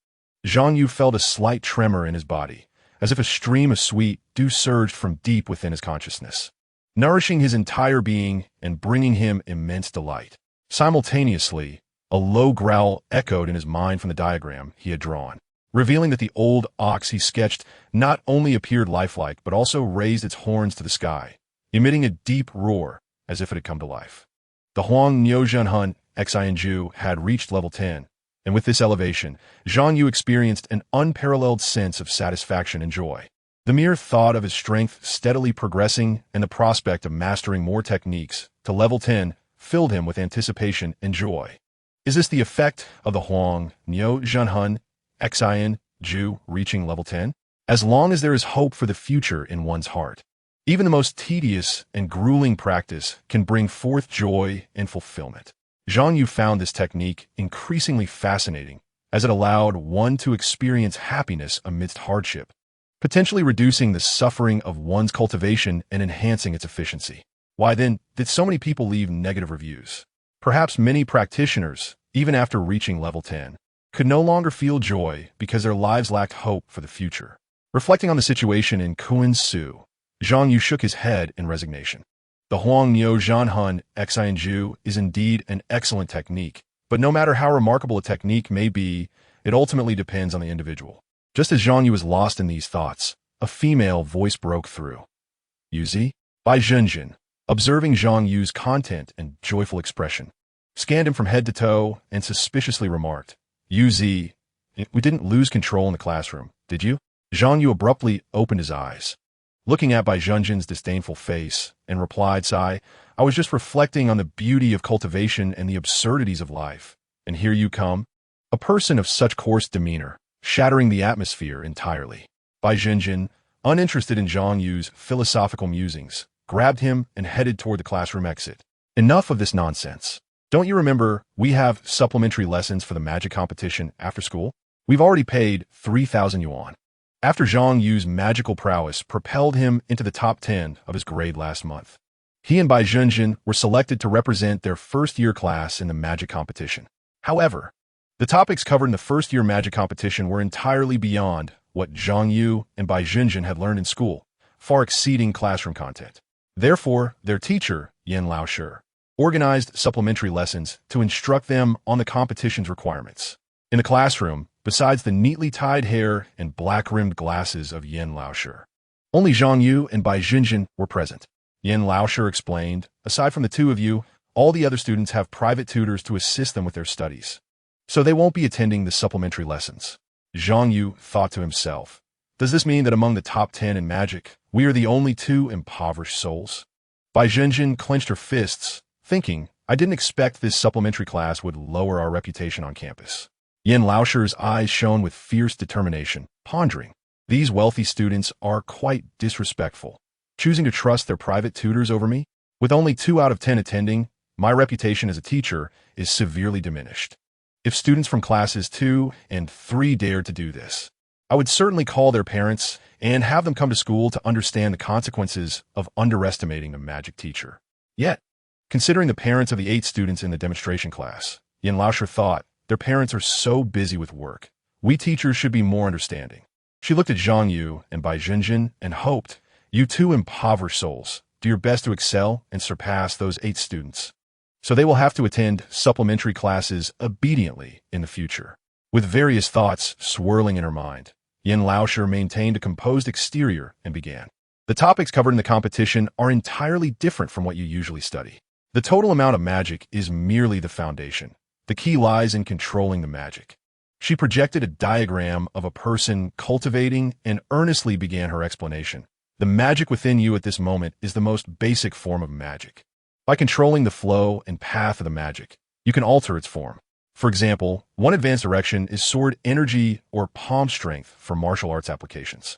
Zhang Yu felt a slight tremor in his body, as if a stream of sweet dew surged from deep within his consciousness, nourishing his entire being and bringing him immense delight. Simultaneously, a low growl echoed in his mind from the diagram he had drawn, revealing that the old ox he sketched not only appeared lifelike but also raised its horns to the sky, emitting a deep roar as if it had come to life. The Huang Niuzhenhun Xinju had reached level 10, and with this elevation, Zhang Yu experienced an unparalleled sense of satisfaction and joy. The mere thought of his strength steadily progressing and the prospect of mastering more techniques to level 10 filled him with anticipation and joy. Is this the effect of the Huang Niuzhenhun Xinju reaching level 10? As long as there is hope for the future in one's heart, even the most tedious and grueling practice can bring forth joy and fulfillment. Zhang Yu found this technique increasingly fascinating as it allowed one to experience happiness amidst hardship, potentially reducing the suffering of one's cultivation and enhancing its efficiency. Why then did so many people leave negative reviews? Perhaps many practitioners, even after reaching level 10, could no longer feel joy because their lives lacked hope for the future. Reflecting on the situation in Kuan-Su, Zhang Yu shook his head in resignation. The Huang Niuzhenhun Xinju is indeed an excellent technique, but no matter how remarkable a technique may be, it ultimately depends on the individual. Just as Zhang Yu was lost in these thoughts, a female voice broke through. Yuzi? Bai Zhenjin, observing Zhang Yu's content and joyful expression, scanned him from head to toe and suspiciously remarked, Yuzi, we didn't lose control in the classroom, did you? Zhang Yu abruptly opened his eyes, looking at Bai Zhenjin's disdainful face, and replied, sigh, I was just reflecting on the beauty of cultivation and the absurdities of life. And here you come, a person of such coarse demeanor, shattering the atmosphere entirely. Bai Zhenjin, uninterested in Zhang Yu's philosophical musings, grabbed him and headed toward the classroom exit. Enough of this nonsense. Don't you remember we have supplementary lessons for the magic competition after school? We've already paid 3,000 yuan. After Zhang Yu's magical prowess propelled him into the top 10 of his grade last month, he and Bai Zhenjin were selected to represent their first-year class in the magic competition. However, the topics covered in the first-year magic competition were entirely beyond what Zhang Yu and Bai Zhenjin had learned in school, far exceeding classroom content. Therefore, their teacher, Yan Laoshi, organized supplementary lessons to instruct them on the competition's requirements. In the classroom, besides the neatly tied hair and black-rimmed glasses of Yan Laoshi, only Zhang Yu and Bai Zhenjin were present. Yan Laoshi explained, aside from the two of you, all the other students have private tutors to assist them with their studies, so they won't be attending the supplementary lessons. Zhang Yu thought to himself, does this mean that among the top 10 in magic, we are the only two impoverished souls? Bai Zhenjin clenched her fists, thinking, I didn't expect this supplementary class would lower our reputation on campus. Yan Laoshi's eyes shone with fierce determination, pondering, these wealthy students are quite disrespectful, choosing to trust their private tutors over me? With only 2 out of 10 attending, my reputation as a teacher is severely diminished. If students from classes 2 and 3 dared to do this, I would certainly call their parents and have them come to school to understand the consequences of underestimating a magic teacher. Yet, considering the parents of the 8 students in the demonstration class, Yan Laoshi thought, their parents are so busy with work. We teachers should be more understanding. She looked at Zhang Yu and Bai Zhenjin and hoped, you two impoverished souls, do your best to excel and surpass those 8 students, so they will have to attend supplementary classes obediently in the future. With various thoughts swirling in her mind, Yin Laoshi maintained a composed exterior and began. The topics covered in the competition are entirely different from what you usually study. The total amount of magic is merely the foundation. The key lies in controlling the magic. She projected a diagram of a person cultivating and earnestly began her explanation. The magic within you at this moment is the most basic form of magic. By controlling the flow and path of the magic, you can alter its form. For example, one advanced direction is sword energy or palm strength for martial arts applications.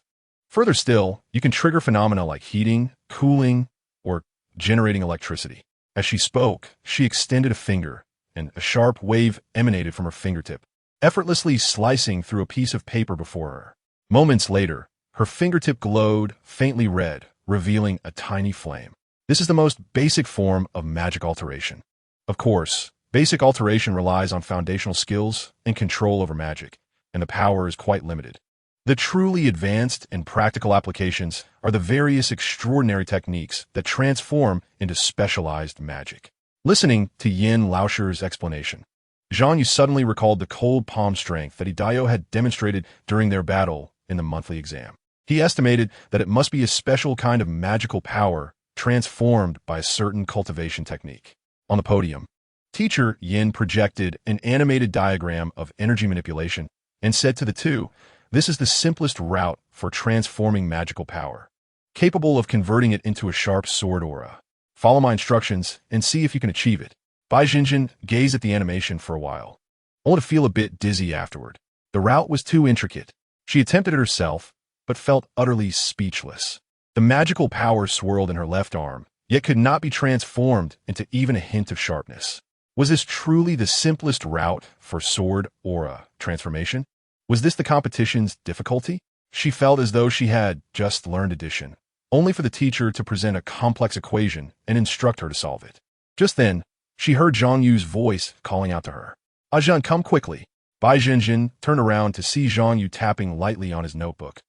Further still, you can trigger phenomena like heating, cooling, or generating electricity. As she spoke, she extended a finger, and a sharp wave emanated from her fingertip, effortlessly slicing through a piece of paper before her. Moments later, her fingertip glowed faintly red, revealing a tiny flame. This is the most basic form of magic alteration. Of course, basic alteration relies on foundational skills and control over magic, and the power is quite limited. The truly advanced and practical applications are the various extraordinary techniques that transform into specialized magic. Listening to Yin Laoshi's explanation, Zhang Yu suddenly recalled the cold palm strength that Hidayo had demonstrated during their battle in the monthly exam. He estimated that it must be a special kind of magical power transformed by a certain cultivation technique. On the podium, Teacher Yin projected an animated diagram of energy manipulation and said to the two, "This is the simplest route for transforming magical power, capable of converting it into a sharp sword aura. Follow my instructions and see if you can achieve it." Bai Jinjin gazed at the animation for a while, only to feel a bit dizzy afterward. The route was too intricate. She attempted it herself, but felt utterly speechless. The magical power swirled in her left arm, yet could not be transformed into even a hint of sharpness. Was this truly the simplest route for sword aura transformation? Was this the competition's difficulty? She felt as though she had just learned addition, only for the teacher to present a complex equation and instruct her to solve it. Just then, she heard Zhang Yu's voice calling out to her. "Zhang, come quickly." Bai Jinjin turned around to see Zhang Yu tapping lightly on his notebook,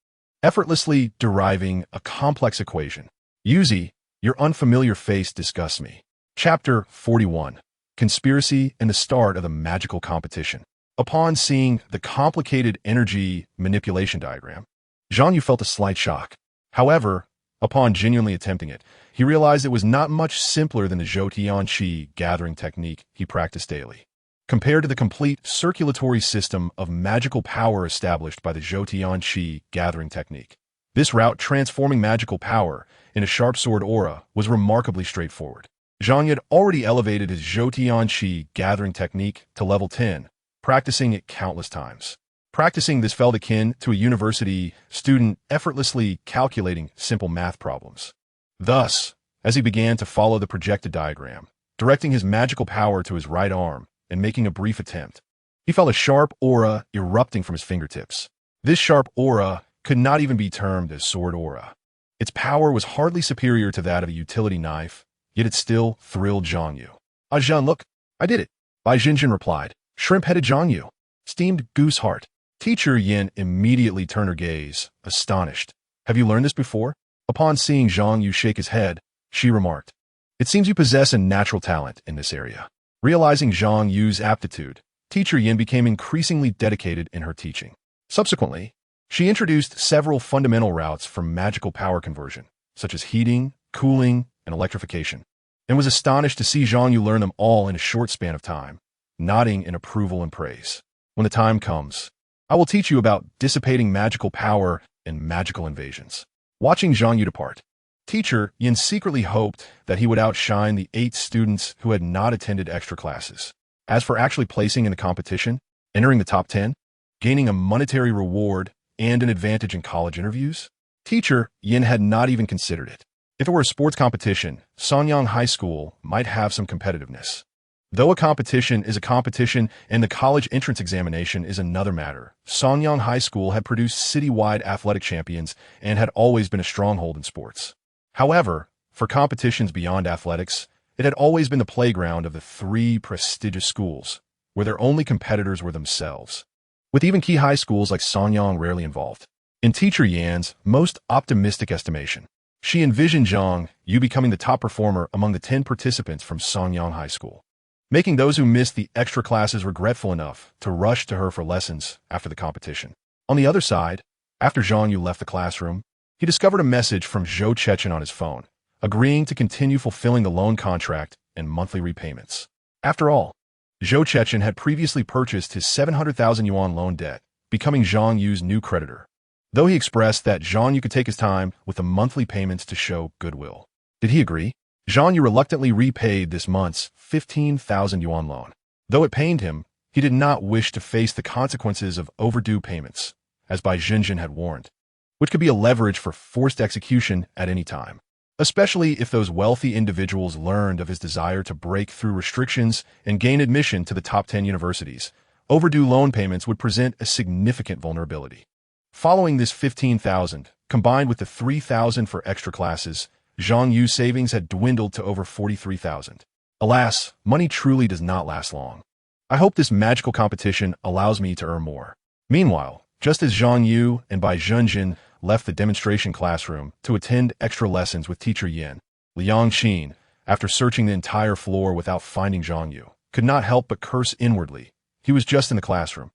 effortlessly deriving a complex equation. "Yuzi, your unfamiliar face disgusts me." Chapter 41. Conspiracy and the start of the magical competition. Upon seeing the complicated energy manipulation diagram, Zhang Yu felt a slight shock. However, upon genuinely attempting it, he realized it was not much simpler than the Zhou Tianqi gathering technique he practiced daily. Compared to the complete circulatory system of magical power established by the Zhou Tianqi gathering technique, this route transforming magical power in a sharp sword aura was remarkably straightforward. Zhang Yu had already elevated his Zhou Tianqi gathering technique to level 10, practicing it countless times. Practicing this felt akin to a university student effortlessly calculating simple math problems. Thus, as he began to follow the projected diagram, directing his magical power to his right arm and making a brief attempt, he felt a sharp aura erupting from his fingertips. This sharp aura could not even be termed as sword aura. Its power was hardly superior to that of a utility knife, yet it still thrilled Zhang Yu. "Zhang, look, I did it," Bai Jinjin replied. "Shrimp-headed Zhang Yu. Steamed goose heart." Teacher Yin immediately turned her gaze, astonished. "Have you learned this before?" Upon seeing Zhang Yu shake his head, she remarked, "It seems you possess a natural talent in this area." Realizing Zhang Yu's aptitude, Teacher Yin became increasingly dedicated in her teaching. Subsequently, she introduced several fundamental routes for magical power conversion, such as heating, cooling, and electrification, and was astonished to see Zhang Yu learn them all in a short span of time, nodding in approval and praise. "When the time comes, I will teach you about dissipating magical power and magical invasions." Watching Zhang Yu depart, Teacher Yin secretly hoped that he would outshine the 8 students who had not attended extra classes. As for actually placing in the competition, entering the top 10, gaining a monetary reward, and an advantage in college interviews, Teacher Yin had not even considered it. If it were a sports competition, Sanyang High School might have some competitiveness. Though a competition is a competition and the college entrance examination is another matter, Sanyang High School had produced citywide athletic champions and had always been a stronghold in sports. However, for competitions beyond athletics, it had always been the playground of the 3 prestigious schools, where their only competitors were themselves, with even key high schools like Sanyang rarely involved. In Teacher Yan's most optimistic estimation, she envisioned Zhang Yu becoming the top performer among the 10 participants from Sanyang High School, making those who missed the extra classes regretful enough to rush to her for lessons after the competition. On the other side, After Zhang Yu left the classroom, he discovered a message from Zhou Chechen on his phone, agreeing to continue fulfilling the loan contract and monthly repayments. After all, Zhou Chechen had previously purchased his 700,000 yuan loan debt, becoming Zhang Yu's new creditor. Though he expressed that Zhang Yu could take his time with the monthly payments to show goodwill. Did he agree? Zhang Yu reluctantly repaid this month's 15,000 yuan loan. Though it pained him, he did not wish to face the consequences of overdue payments, as Bai Jinjin had warned, which could be a leverage for forced execution at any time, especially if those wealthy individuals learned of his desire to break through restrictions and gain admission to the top 10 universities. Overdue loan payments would present a significant vulnerability. Following this 15,000, combined with the 3,000 for extra classes, Zhang Yu's savings had dwindled to over 43,000. Alas, money truly does not last long. I hope this magical competition allows me to earn more. Meanwhile, just as Zhang Yu and Bai Zhenjin left the demonstration classroom to attend extra lessons with teacher Yin, Liang Qin, after searching the entire floor without finding Zhang Yu, could not help but curse inwardly. He was just in the classroom.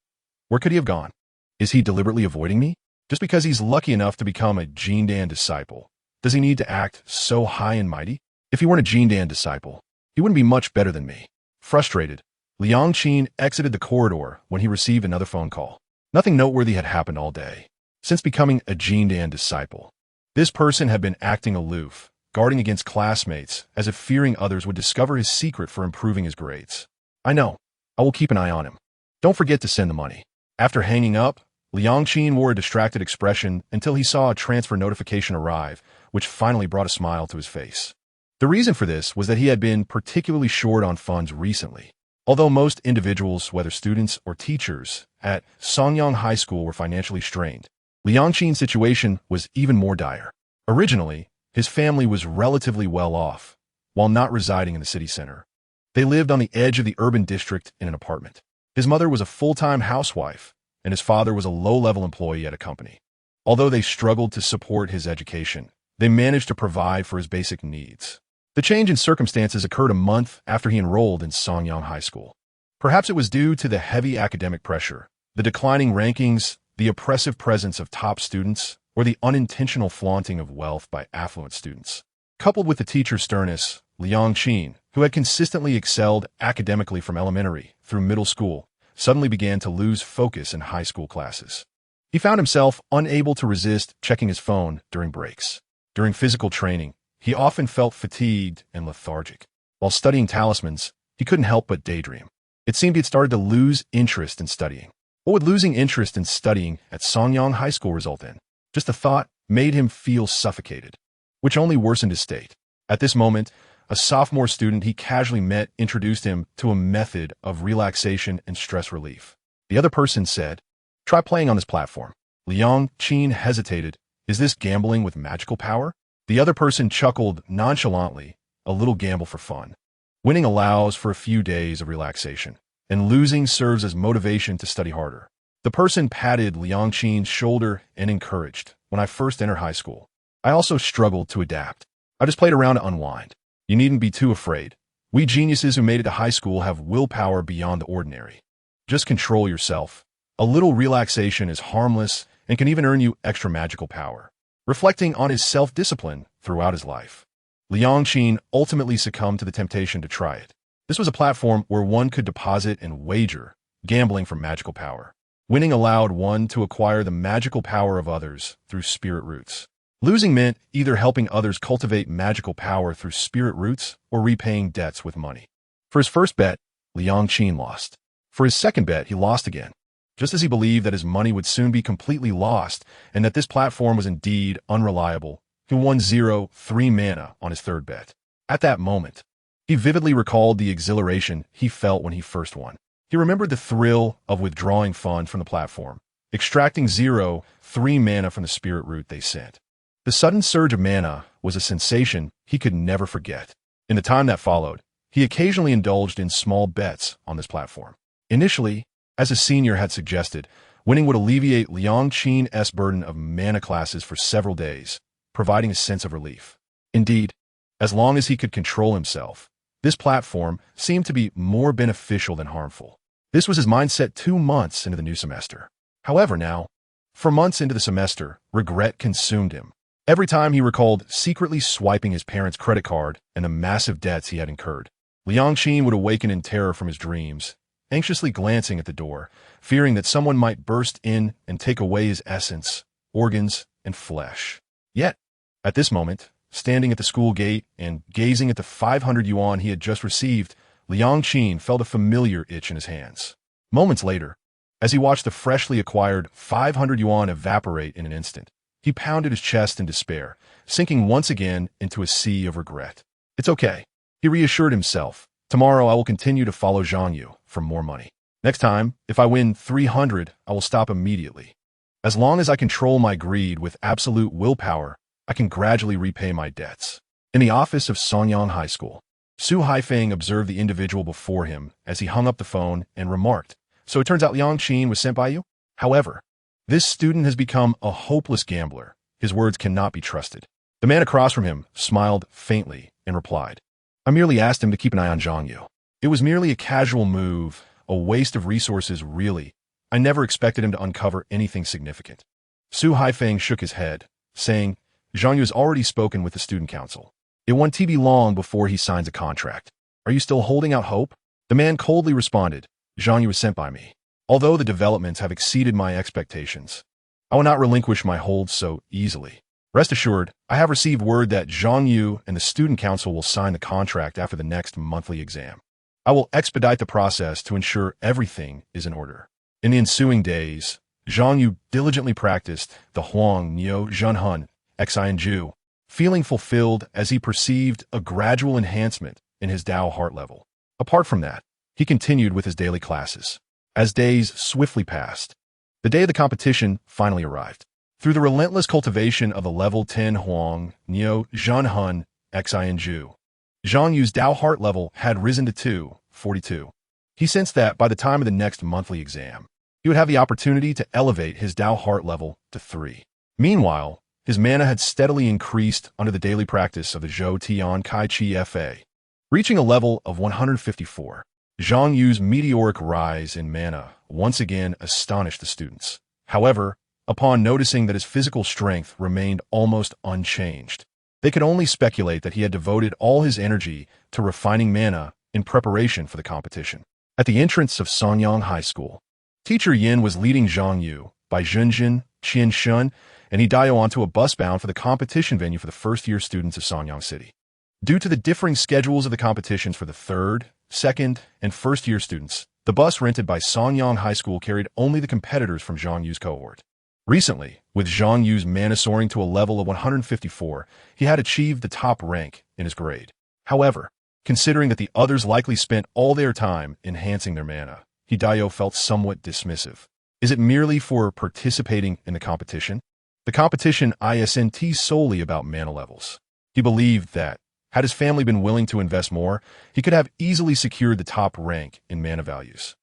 Where could he have gone? Is he deliberately avoiding me? Just because he's lucky enough to become a Jindan disciple, does he need to act so high and mighty? If he weren't a Jindan disciple, he wouldn't be much better than me. Frustrated, Liang Qin exited the corridor when he received another phone call. Nothing noteworthy had happened all day. Since becoming a Jindan disciple, this person had been acting aloof, guarding against classmates as if fearing others would discover his secret for improving his grades. I know. I will keep an eye on him. Don't forget to send the money. After hanging up, Liang Qin wore a distracted expression until he saw a transfer notification arrive, which finally brought a smile to his face. The reason for this was that he had been particularly short on funds recently. Although most individuals, whether students or teachers, at Songyang High School were financially strained, Liang Qin's situation was even more dire. Originally, his family was relatively well off, while not residing in the city center. They lived on the edge of the urban district in an apartment. His mother was a full-time housewife, and his father was a low-level employee at a company. Although they struggled to support his education, they managed to provide for his basic needs. The change in circumstances occurred a month after he enrolled in Songyang High School. Perhaps it was due to the heavy academic pressure, the declining rankings, the oppressive presence of top students, or the unintentional flaunting of wealth by affluent students. Coupled with the teacher's sternness, Liang Qin, who had consistently excelled academically from elementary through middle school, suddenly began to lose focus in high school classes. He found himself unable to resist checking his phone during breaks. During physical training, he often felt fatigued and lethargic. While studying talismans, he couldn't help but daydream. It seemed he'd started to lose interest in studying. What would losing interest in studying at Songyang High School result in? Just the thought made him feel suffocated, which only worsened his state. At this moment, a sophomore student he casually met introduced him to a method of relaxation and stress relief. The other person said, "Try playing on this platform." Liang Qin hesitated. Is this gambling with magical power? The other person chuckled nonchalantly, a little gamble for fun. Winning allows for a few days of relaxation, and losing serves as motivation to study harder. The person patted Liang Qin's shoulder and encouraged, "When I first entered high school, I also struggled to adapt. I just played around to unwind. You needn't be too afraid. We geniuses who made it to high school have willpower beyond the ordinary. Just control yourself. A little relaxation is harmless and can even earn you extra magical power." Reflecting on his self-discipline throughout his life, Liang Qin ultimately succumbed to the temptation to try it. This was a platform where one could deposit and wager, gambling for magical power. Winning allowed one to acquire the magical power of others through spirit roots. Losing meant either helping others cultivate magical power through spirit roots or repaying debts with money. For his first bet, Liang Qin lost. For his second bet, he lost again. Just as he believed that his money would soon be completely lost and that this platform was indeed unreliable, he won 0-3 mana on his third bet. At that moment, he vividly recalled the exhilaration he felt when he first won. He remembered the thrill of withdrawing funds from the platform, extracting 0-3 mana from the spirit root they sent. The sudden surge of mana was a sensation he could never forget. In the time that followed, he occasionally indulged in small bets on this platform. Initially, as a senior had suggested, winning would alleviate Liang Qin's burden of mana classes for several days, providing a sense of relief. Indeed, as long as he could control himself, this platform seemed to be more beneficial than harmful. This was his mindset 2 months into the new semester. However, now, For months into the semester, regret consumed him. Every time he recalled secretly swiping his parents' credit card and the massive debts he had incurred, Liang Qin would awaken in terror from his dreams, anxiously glancing at the door, fearing that someone might burst in and take away his essence, organs, and flesh. Yet, at this moment, standing at the school gate and gazing at the 500 yuan he had just received, Liang Qin felt a familiar itch in his hands. Moments later, as he watched the freshly acquired 500 yuan evaporate in an instant, he pounded his chest in despair, sinking once again into a sea of regret. It's okay, he reassured himself. Tomorrow I will continue to follow Zhang Yu for more money. Next time, if I win 300, I will stop immediately. As long as I control my greed with absolute willpower, I can gradually repay my debts. In the office of Sonyang High School, Su Haifeng observed the individual before him as he hung up the phone and remarked, "So it turns out Liang Qin was sent by you?" However, this student has become a hopeless gambler. His words cannot be trusted. The man across from him smiled faintly and replied, "I merely asked him to keep an eye on Zhang Yu. It was merely a casual move, a waste of resources really. I never expected him to uncover anything significant." Su Haifeng shook his head, saying, "Zhang Yu has already spoken with the student council. It won't be long before he signs a contract. Are you still holding out hope?" The man coldly responded, "Zhang Yu was sent by me. Although the developments have exceeded my expectations, I will not relinquish my hold so easily. Rest assured, I have received word that Zhang Yu and the student council will sign the contract after the next monthly exam. I will expedite the process to ensure everything is in order." In the ensuing days, Zhang Yu diligently practiced the Huang Niu Zhenhun Xinju, feeling fulfilled as he perceived a gradual enhancement in his Tao heart level. Apart from that, he continued with his daily classes. As days swiftly passed, the day of the competition finally arrived. Through the relentless cultivation of the level 10 Huang Niu Zhenhun Xinju, Zhang Yu's Tao heart level had risen to 242. He sensed that by the time of the next monthly exam, he would have the opportunity to elevate his Tao heart level to 3. Meanwhile, his mana had steadily increased under the daily practice of the Zhou Tian Kai Chi Fa. Reaching a level of 154, Zhang Yu's meteoric rise in mana once again astonished the students. However, upon noticing that his physical strength remained almost unchanged, they could only speculate that he had devoted all his energy to refining mana in preparation for the competition. At the entrance of Sonyang High School, Teacher Yin was leading Zhang Yu by Zhenjin, Qianshun, and Hidayo onto a bus bound for the competition venue for the first-year students of Sonyang City. Due to the differing schedules of the competitions for the third, second, and first-year students, the bus rented by Sonyang High School carried only the competitors from Zhang Yu's cohort. Recently, with Zhang Yu's mana soaring to a level of 154, he had achieved the top rank in his grade. However, considering that the others likely spent all their time enhancing their mana, Hidayo felt somewhat dismissive. Is it merely for participating in the competition? The competition isn't solely about mana levels. He believed that, had his family been willing to invest more, he could have easily secured the top rank in mana values.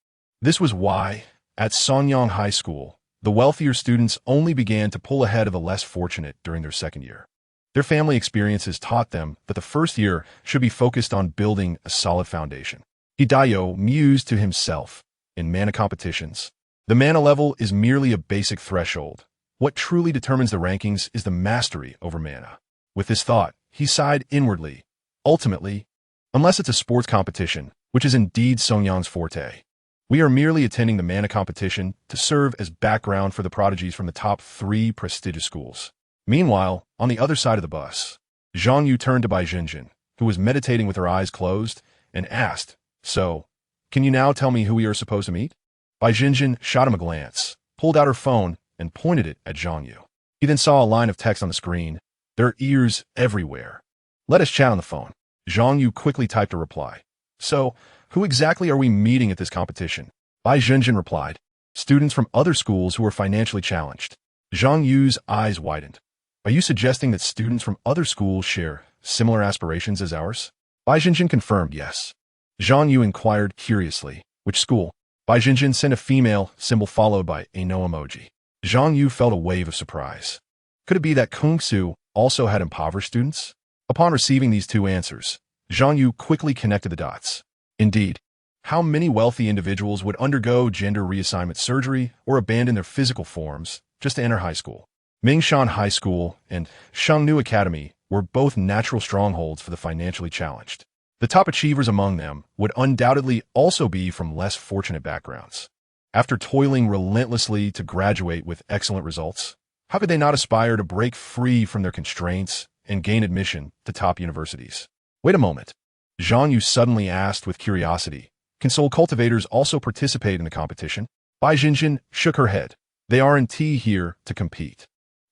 This was why, at Sonyang High School, the wealthier students only began to pull ahead of the less fortunate during their second year. Their family experiences taught them that the first year should be focused on building a solid foundation. Hidayo mused to himself, in mana competitions, the mana level is merely a basic threshold. What truly determines the rankings is the mastery over mana. With this thought, he sighed inwardly. Ultimately, unless it's a sports competition, which is indeed Songyang's forte, we are merely attending the mana competition to serve as background for the prodigies from the top 3 prestigious schools. Meanwhile, on the other side of the bus, Zhang Yu turned to Bai Jinjin, who was meditating with her eyes closed, and asked, "So, can you now tell me who we are supposed to meet?" Bai Jinjin shot him a glance, pulled out her phone, and pointed it at Zhang Yu. He then saw a line of text on the screen. There are ears everywhere. "Let us chat on the phone." Zhang Yu quickly typed a reply. "So, who exactly are we meeting at this competition?" Bai Jinjin replied, "Students from other schools who are financially challenged." Zhang Yu's eyes widened. "Are you suggesting that students from other schools share similar aspirations as ours?" Bai Jinjin confirmed yes. Zhang Yu inquired curiously, "Which school?" Bai Jinjin sent a female symbol followed by a no emoji. Zhang Yu felt a wave of surprise. Could it be that Kungsu also had impoverished students? Upon receiving these 2 answers, Zhang Yu quickly connected the dots. Indeed, how many wealthy individuals would undergo gender reassignment surgery or abandon their physical forms just to enter high school. Mingshan High School and Shangnu Academy were both natural strongholds for the financially challenged. The top achievers among them would undoubtedly also be from less fortunate backgrounds. After toiling relentlessly to graduate with excellent results, how could they not aspire to break free from their constraints and gain admission to top universities? Wait a moment. Zhang Yu suddenly asked with curiosity. Can soul cultivators also participate in the competition? Bai Jinjin shook her head. They aren't here to compete.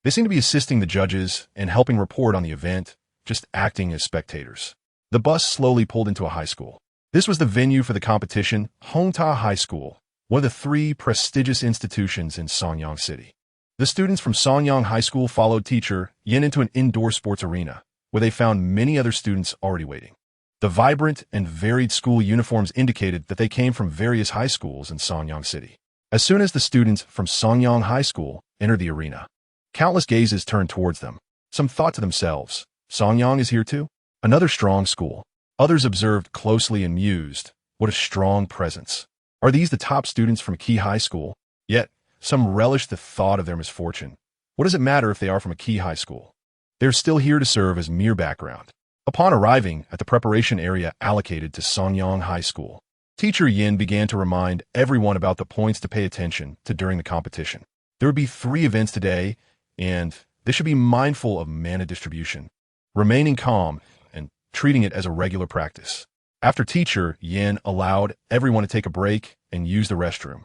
They seem to be assisting the judges and helping report on the event, just acting as spectators. The bus slowly pulled into a high school. This was the venue for the competition, Hongta High School, one of the 3 prestigious institutions in Songyang City. The students from Songyang High School followed teacher Yin into an indoor sports arena, where they found many other students already waiting. The vibrant and varied school uniforms indicated that they came from various high schools in Songyang City. As soon as the students from Songyang High School entered the arena, countless gazes turned towards them. Some thought to themselves, Songyang is here too? Another strong school. Others observed closely and mused, what a strong presence. Are these the top students from a key high school? Yet, some relished the thought of their misfortune. What does it matter if they are from a key high school? They're still here to serve as mere background. Upon arriving at the preparation area allocated to Songyang High School, Teacher Yin began to remind everyone about the points to pay attention to during the competition. There would be 3 events today, and they should be mindful of mana distribution, remaining calm, and treating it as a regular practice. After Teacher Yin allowed everyone to take a break and use the restroom,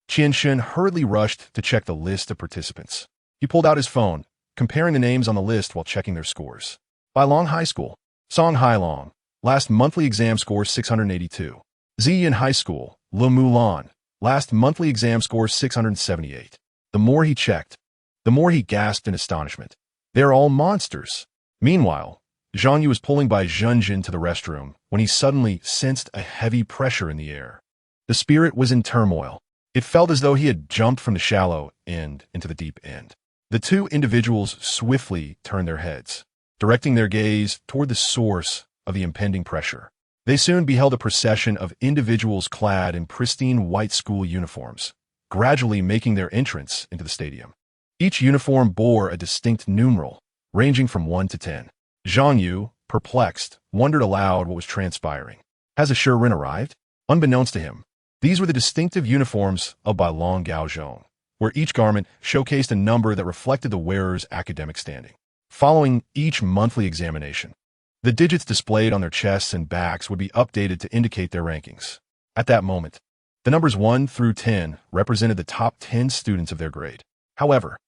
Qianshen hurriedly rushed to check the list of participants. He pulled out his phone, comparing the names on the list while checking their scores. Bailong High School, Song Hailong, last monthly exam score 682. Ziyin High School, Le Mulan, last monthly exam score 678. The more he checked, the more he gasped in astonishment. They're all monsters. Meanwhile, Zhang Yu was pulling by Zhenjin to the restroom when he suddenly sensed a heavy pressure in the air. The spirit was in turmoil. It felt as though he had jumped from the shallow end into the deep end. The 2 individuals swiftly turned their heads, directing their gaze toward the source of the impending pressure. They soon beheld a procession of individuals clad in pristine white school uniforms, gradually making their entrance into the stadium. Each uniform bore a distinct numeral, ranging from 1 to 10. Zhang Yu, perplexed, wondered aloud what was transpiring. Has a Shirin arrived? Unbeknownst to him, these were the distinctive uniforms of Bailong Gaozhong, where each garment showcased a number that reflected the wearer's academic standing. Following each monthly examination, the digits displayed on their chests and backs would be updated to indicate their rankings. At that moment, the numbers 1 through 10 represented the top 10 students of their grade. However,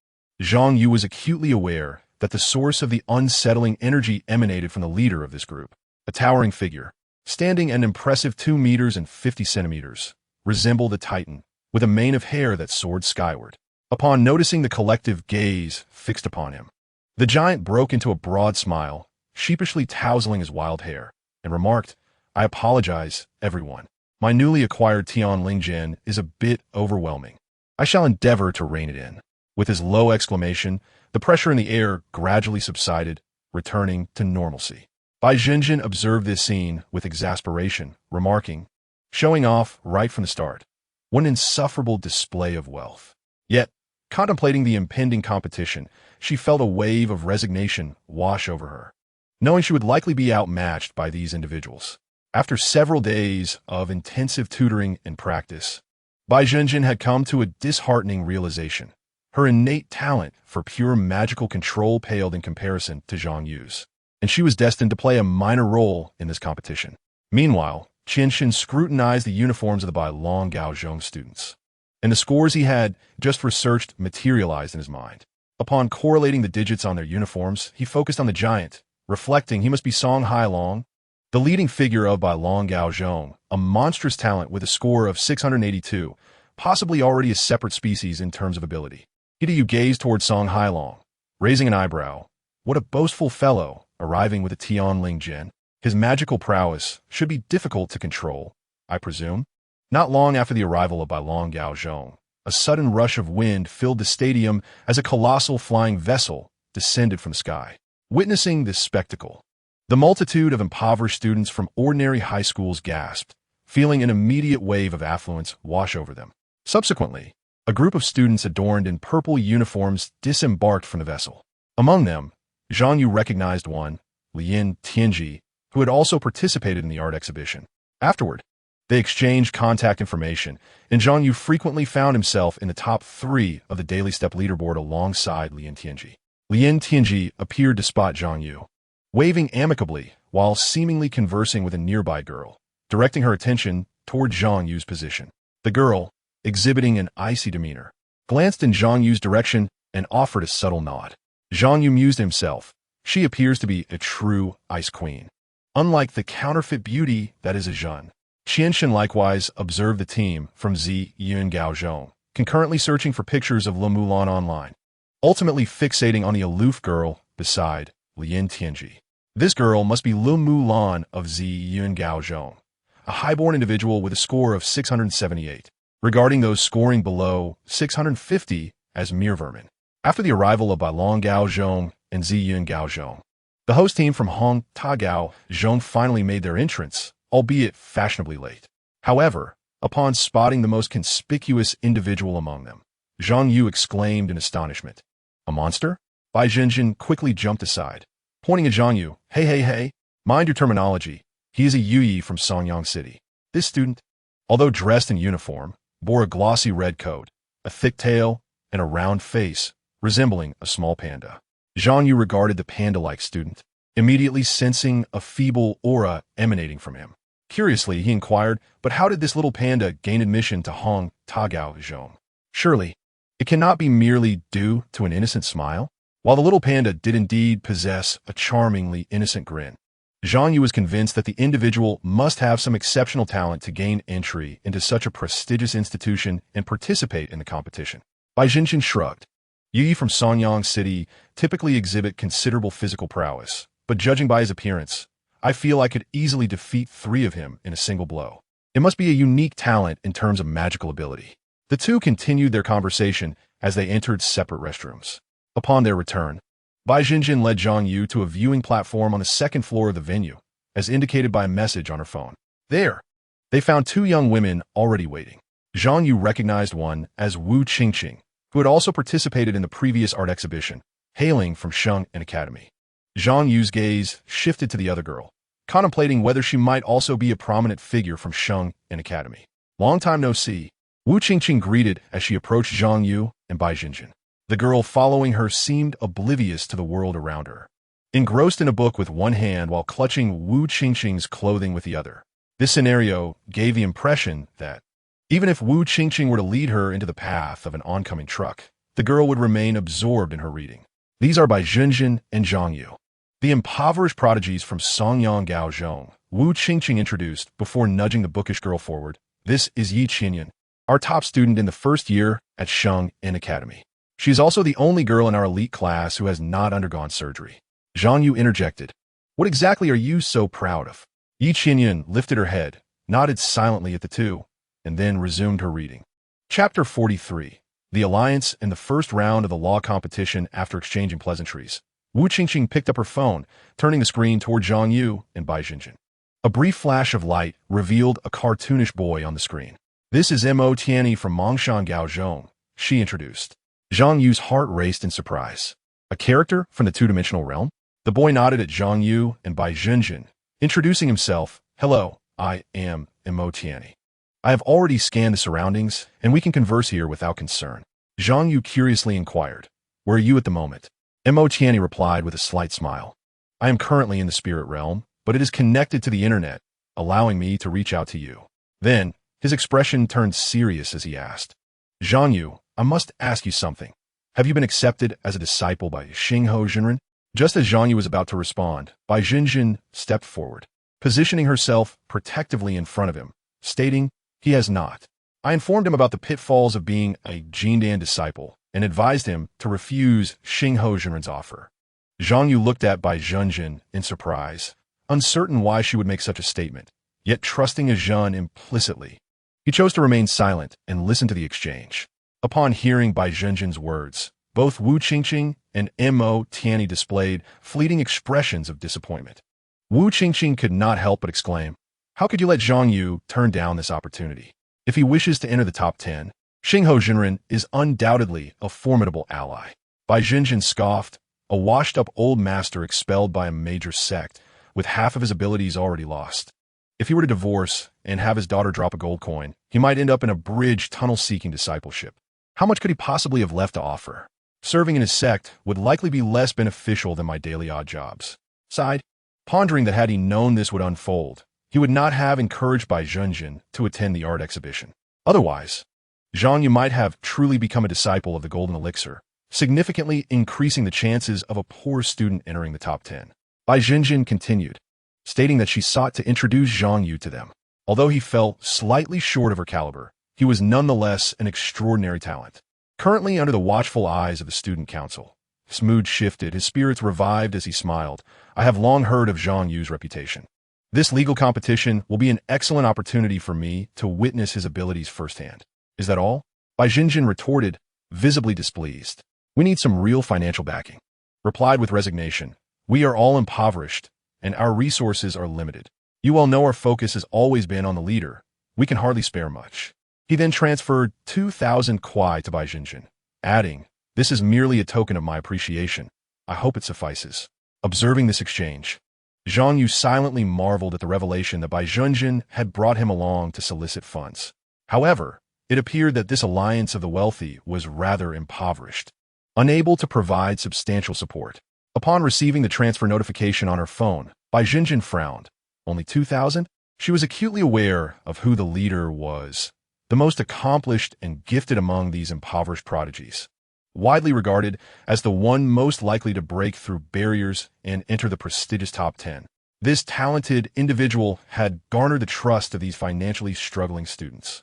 Zhang Yu was acutely aware that the source of the unsettling energy emanated from the leader of this group, a towering figure, standing an impressive 2 meters and 50 centimeters, resembled a titan, with a mane of hair that soared skyward. Upon noticing the collective gaze fixed upon him, the giant broke into a broad smile, sheepishly touseling his wild hair, and remarked, I apologize, everyone. My newly acquired Tian Lingjian is a bit overwhelming. I shall endeavor to rein it in. With his low exclamation, the pressure in the air gradually subsided, returning to normalcy. Bai Zhenjin observed this scene with exasperation, remarking, showing off right from the start. What an insufferable display of wealth. Yet, contemplating the impending competition, she felt a wave of resignation wash over her, knowing she would likely be outmatched by these individuals. After several days of intensive tutoring and practice, Bai Zhenjin had come to a disheartening realization. Her innate talent for pure magical control paled in comparison to Zhang Yu's, and she was destined to play a minor role in this competition. Meanwhile, Qianshen scrutinized the uniforms of the Bailong Gaozhong students, and the scores he had just researched materialized in his mind. Upon correlating the digits on their uniforms, he focused on the giant, reflecting he must be Song Hailong, the leading figure of Bailong Gaozhong, a monstrous talent with a score of 682, possibly already a separate species in terms of ability. Yu gazed toward Song Hailong, raising an eyebrow. What a boastful fellow, arriving with a Tian Lingjian. His magical prowess should be difficult to control, I presume. Not long after the arrival of Bailong Gaozhong, a sudden rush of wind filled the stadium as a colossal flying vessel descended from the sky. Witnessing this spectacle, the multitude of impoverished students from ordinary high schools gasped, feeling an immediate wave of affluence wash over them. Subsequently, A group of students adorned in purple uniforms disembarked from the vessel. Among them, Zhang Yu recognized one, Lin Tianji, who had also participated in the art exhibition. Afterward, they exchanged contact information, and Zhang Yu frequently found himself in the top 3 of the daily step leaderboard alongside Lin Tianji. Lin Tianji appeared to spot Zhang Yu, waving amicably while seemingly conversing with a nearby girl, directing her attention toward Zhang Yu's position. The girl, exhibiting an icy demeanor, glanced in Zhang Yu's direction and offered a subtle nod. Zhang Yu mused himself. She appears to be a true ice queen, unlike the counterfeit beauty that is a Zhen. Qianshan likewise observed the team from Zi Yun Gaozhong, concurrently searching for pictures of Le Mulan online, ultimately fixating on the aloof girl beside Lin Tianji. This girl must be Le Mulan of Zi Yun Gaozhong, a highborn individual with a score of 678, regarding those scoring below 650 as mere vermin. After the arrival of Bailong Gaozhong and Zi Yun Gaozhong, the host team from Hong Ta Gaozhong finally made their entrance, albeit fashionably late. However, upon spotting the most conspicuous individual among them, Zhang Yu exclaimed in astonishment. "A monster?" Bai Zhenjin quickly jumped aside, pointing at Zhang Yu. Hey, mind your terminology. He is a Yuyi from Songyang City. This student, although dressed in uniform, bore a glossy red coat, a thick tail, and a round face, resembling a small panda. Zhang Yu regarded the panda-like student, immediately sensing a feeble aura emanating from him. Curiously, he inquired, but how did this little panda gain admission to Hong Ta Gaozhong? Surely, it cannot be merely due to an innocent smile? While the little panda did indeed possess a charmingly innocent grin, Zhang Yu was convinced that the individual must have some exceptional talent to gain entry into such a prestigious institution and participate in the competition. Bai Zhenjin shrugged. Yuyi from Songyang City typically exhibit considerable physical prowess, but judging by his appearance, I feel I could easily defeat 3 of him in a single blow. It must be a unique talent in terms of magical ability. The two continued their conversation as they entered separate restrooms. Upon their return, Bai Zhenjin led Zhang Yu to a viewing platform on the 2nd floor of the venue, as indicated by a message on her phone. There, they found 2 young women already waiting. Zhang Yu recognized one as Wu Qingqing, who had also participated in the previous art exhibition, hailing from Sheng Academy. Zhang Yu's gaze shifted to the other girl, contemplating whether she might also be a prominent figure from Sheng Academy. Long time no see, Wu Qingqing greeted as she approached Zhang Yu and Bai Zhenjin. The girl following her seemed oblivious to the world around her, engrossed in a book with one hand while clutching Wu Qingqing's clothing with the other. This scenario gave the impression that, even if Wu Qingqing were to lead her into the path of an oncoming truck, the girl would remain absorbed in her reading. These are Bai Zhenjin and Zhang Yu, the impoverished prodigies from Songyang Gaozhong. Wu Qingqing introduced before nudging the bookish girl forward. This is Yi Qinyan, our top student in the 1st year at Sheng Academy. She is also the only girl in our elite class who has not undergone surgery. Zhang Yu interjected. What exactly are you so proud of? Yi Qinyan lifted her head, nodded silently at the two, and then resumed her reading. Chapter 43. The Alliance in the first round of the law competition. After exchanging pleasantries, Wu Qingqing picked up her phone, turning the screen toward Zhang Yu and Bai Zhenjin. A brief flash of light revealed a cartoonish boy on the screen. This is Mo Tianyi from Mongshan Gaozhong, she introduced. Zhang Yu's heart raced in surprise. A character from the two-dimensional realm? The boy nodded at Zhang Yu and Bai Zhenjin, introducing himself. Hello, I am Mo Tianyi. I have already scanned the surroundings, and we can converse here without concern. Zhang Yu curiously inquired. Where are you at the moment? Mo Tianyi replied with a slight smile. I am currently in the spirit realm, but it is connected to the internet, allowing me to reach out to you. Then, his expression turned serious as he asked. Zhang Yu, I must ask you something. Have you been accepted as a disciple by Xingho Jinren? Just as Zhang Yu was about to respond, Bai Zhenjin stepped forward, positioning herself protectively in front of him, stating, he has not. I informed him about the pitfalls of being a Jindan disciple and advised him to refuse Xingho Jinren's offer. Zhang Yu looked at Bai Zhenjin in surprise, uncertain why she would make such a statement, yet trusting a Zhen implicitly. He chose to remain silent and listen to the exchange. Upon hearing Bai Zhenjin's words, both Wu Qingqing and Mo Tianyi displayed fleeting expressions of disappointment. Wu Qingqing could not help but exclaim, how could you let Zhang Yu turn down this opportunity? If he wishes to enter the top 10, Xingho Jinren is undoubtedly a formidable ally. Bai Jinjin scoffed, a washed-up old master expelled by a major sect, with half of his abilities already lost. If he were to divorce and have his daughter drop a gold coin, he might end up in a bridge tunnel-seeking discipleship. How much could he possibly have left to offer? Serving in his sect would likely be less beneficial than my daily odd jobs. Sighed, pondering that had he known this would unfold, he would not have encouraged Bai Junjin to attend the art exhibition. Otherwise, Zhang Yu might have truly become a disciple of the Golden Elixir, significantly increasing the chances of a poor student entering the top 10. Bai Junjin continued, stating that she sought to introduce Zhang Yu to them. Although he fell slightly short of her caliber, he was nonetheless an extraordinary talent. Currently under the watchful eyes of the student council, his mood shifted, his spirits revived as he smiled. I have long heard of Zhang Yu's reputation. This legal competition will be an excellent opportunity for me to witness his abilities firsthand. Is that all? Bai Jinjin retorted, visibly displeased. We need some real financial backing. Replied with resignation. We are all impoverished, and our resources are limited. You well know our focus has always been on the leader. We can hardly spare much. He then transferred 2,000 kwai to Bai Jinjin, adding, this is merely a token of my appreciation. I hope it suffices. Observing this exchange, Zhang Yu silently marveled at the revelation that Bai Junjin had brought him along to solicit funds. However, it appeared that this alliance of the wealthy was rather impoverished, unable to provide substantial support. Upon receiving the transfer notification on her phone, Bai Junjin frowned. Only 2,000? She was acutely aware of who the leader was, the most accomplished and gifted among these impoverished prodigies, widely regarded as the one most likely to break through barriers and enter the prestigious top 10. This talented individual had garnered the trust of these financially struggling students,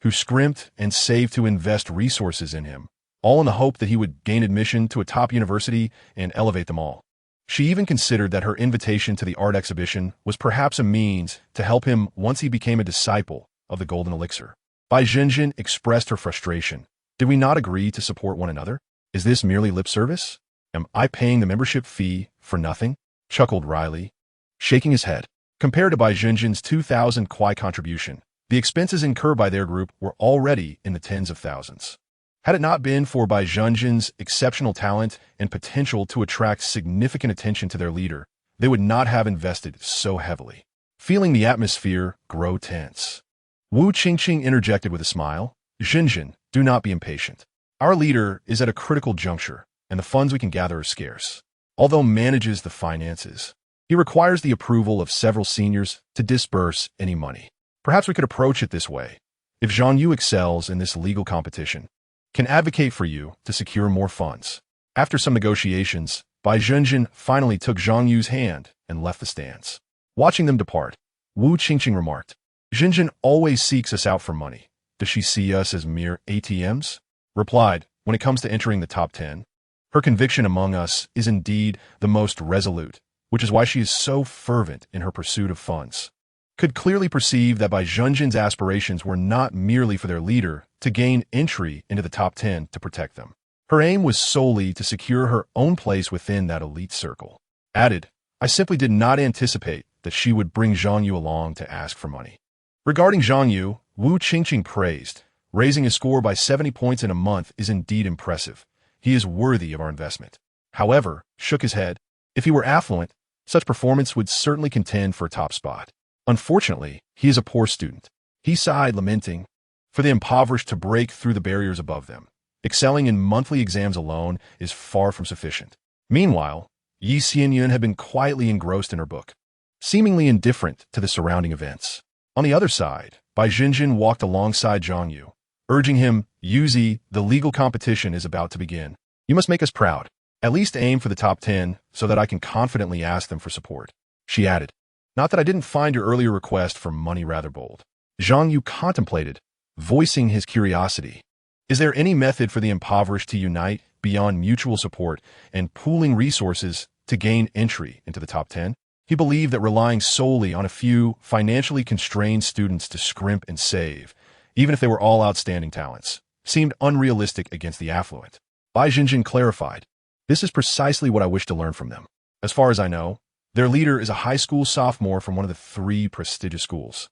who scrimped and saved to invest resources in him, all in the hope that he would gain admission to a top university and elevate them all. She even considered that her invitation to the art exhibition was perhaps a means to help him once he became a disciple of the Golden Elixir. Bai Jinjin expressed her frustration. Did we not agree to support one another? Is this merely lip service? Am I paying the membership fee for nothing? Chuckled Riley, shaking his head. Compared to Bai Jinjin's 2,000 kwai contribution, the expenses incurred by their group were already in the tens of thousands. Had it not been for Bai Junjin's exceptional talent and potential to attract significant attention to their leader, they would not have invested so heavily. Feeling the atmosphere grow tense, Wu Qingqing interjected with a smile. Jinjin, do not be impatient. Our leader is at a critical juncture, and the funds we can gather are scarce. Although manages the finances, he requires the approval of several seniors to disburse any money. Perhaps we could approach it this way. If Zhang Yu excels in this legal competition, can advocate for you to secure more funds. After some negotiations, Bai Junjin finally took Zhang Yu's hand and left the stands. Watching them depart, Wu Qingqing remarked, Jinjin always seeks us out for money. Does she see us as mere ATMs? Replied, when it comes to entering the top 10, her conviction among us is indeed the most resolute, which is why she is so fervent in her pursuit of funds. Could clearly perceive that Bai Junjin's aspirations were not merely for their leader to gain entry into the top 10 to protect them. Her aim was solely to secure her own place within that elite circle. Added, I simply did not anticipate that she would bring Zhang Yu along to ask for money. Regarding Zhang Yu, Wu Qingqing praised, raising his score by 70 points in a month is indeed impressive. He is worthy of our investment. However, shook his head. If he were affluent, such performance would certainly contend for a top spot. Unfortunately, he is a poor student. He sighed, lamenting, for the impoverished to break through the barriers above them. Excelling in monthly exams alone is far from sufficient. Meanwhile, Yi Xianyun had been quietly engrossed in her book, seemingly indifferent to the surrounding events. On the other side, Bai Jinjin walked alongside Zhang Yu, urging him, Yuzi, the legal competition is about to begin. You must make us proud. At least aim for the top 10 so that I can confidently ask them for support. She added, not that I didn't find your earlier request for money rather bold. Zhang Yu contemplated, voicing his curiosity. Is there any method for the impoverished to unite beyond mutual support and pooling resources to gain entry into the top 10? He believed that relying solely on a few financially constrained students to scrimp and save, even if they were all outstanding talents, seemed unrealistic against the affluent. Bai Jinjin clarified, this is precisely what I wish to learn from them. As far as I know, their leader is a high school sophomore from one of the 3 prestigious schools.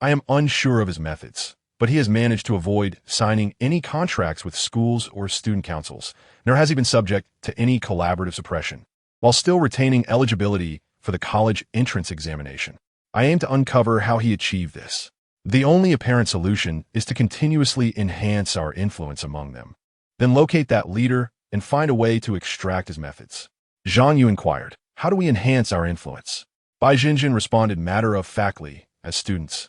I am unsure of his methods, but he has managed to avoid signing any contracts with schools or student councils, nor has he been subject to any collaborative suppression, while still retaining eligibility for the college entrance examination. I aim to uncover how he achieved this. The only apparent solution is to continuously enhance our influence among them. Then locate that leader and find a way to extract his methods. Zhang Yu inquired, how do we enhance our influence? Bai Jinjin responded matter-of-factly, as students.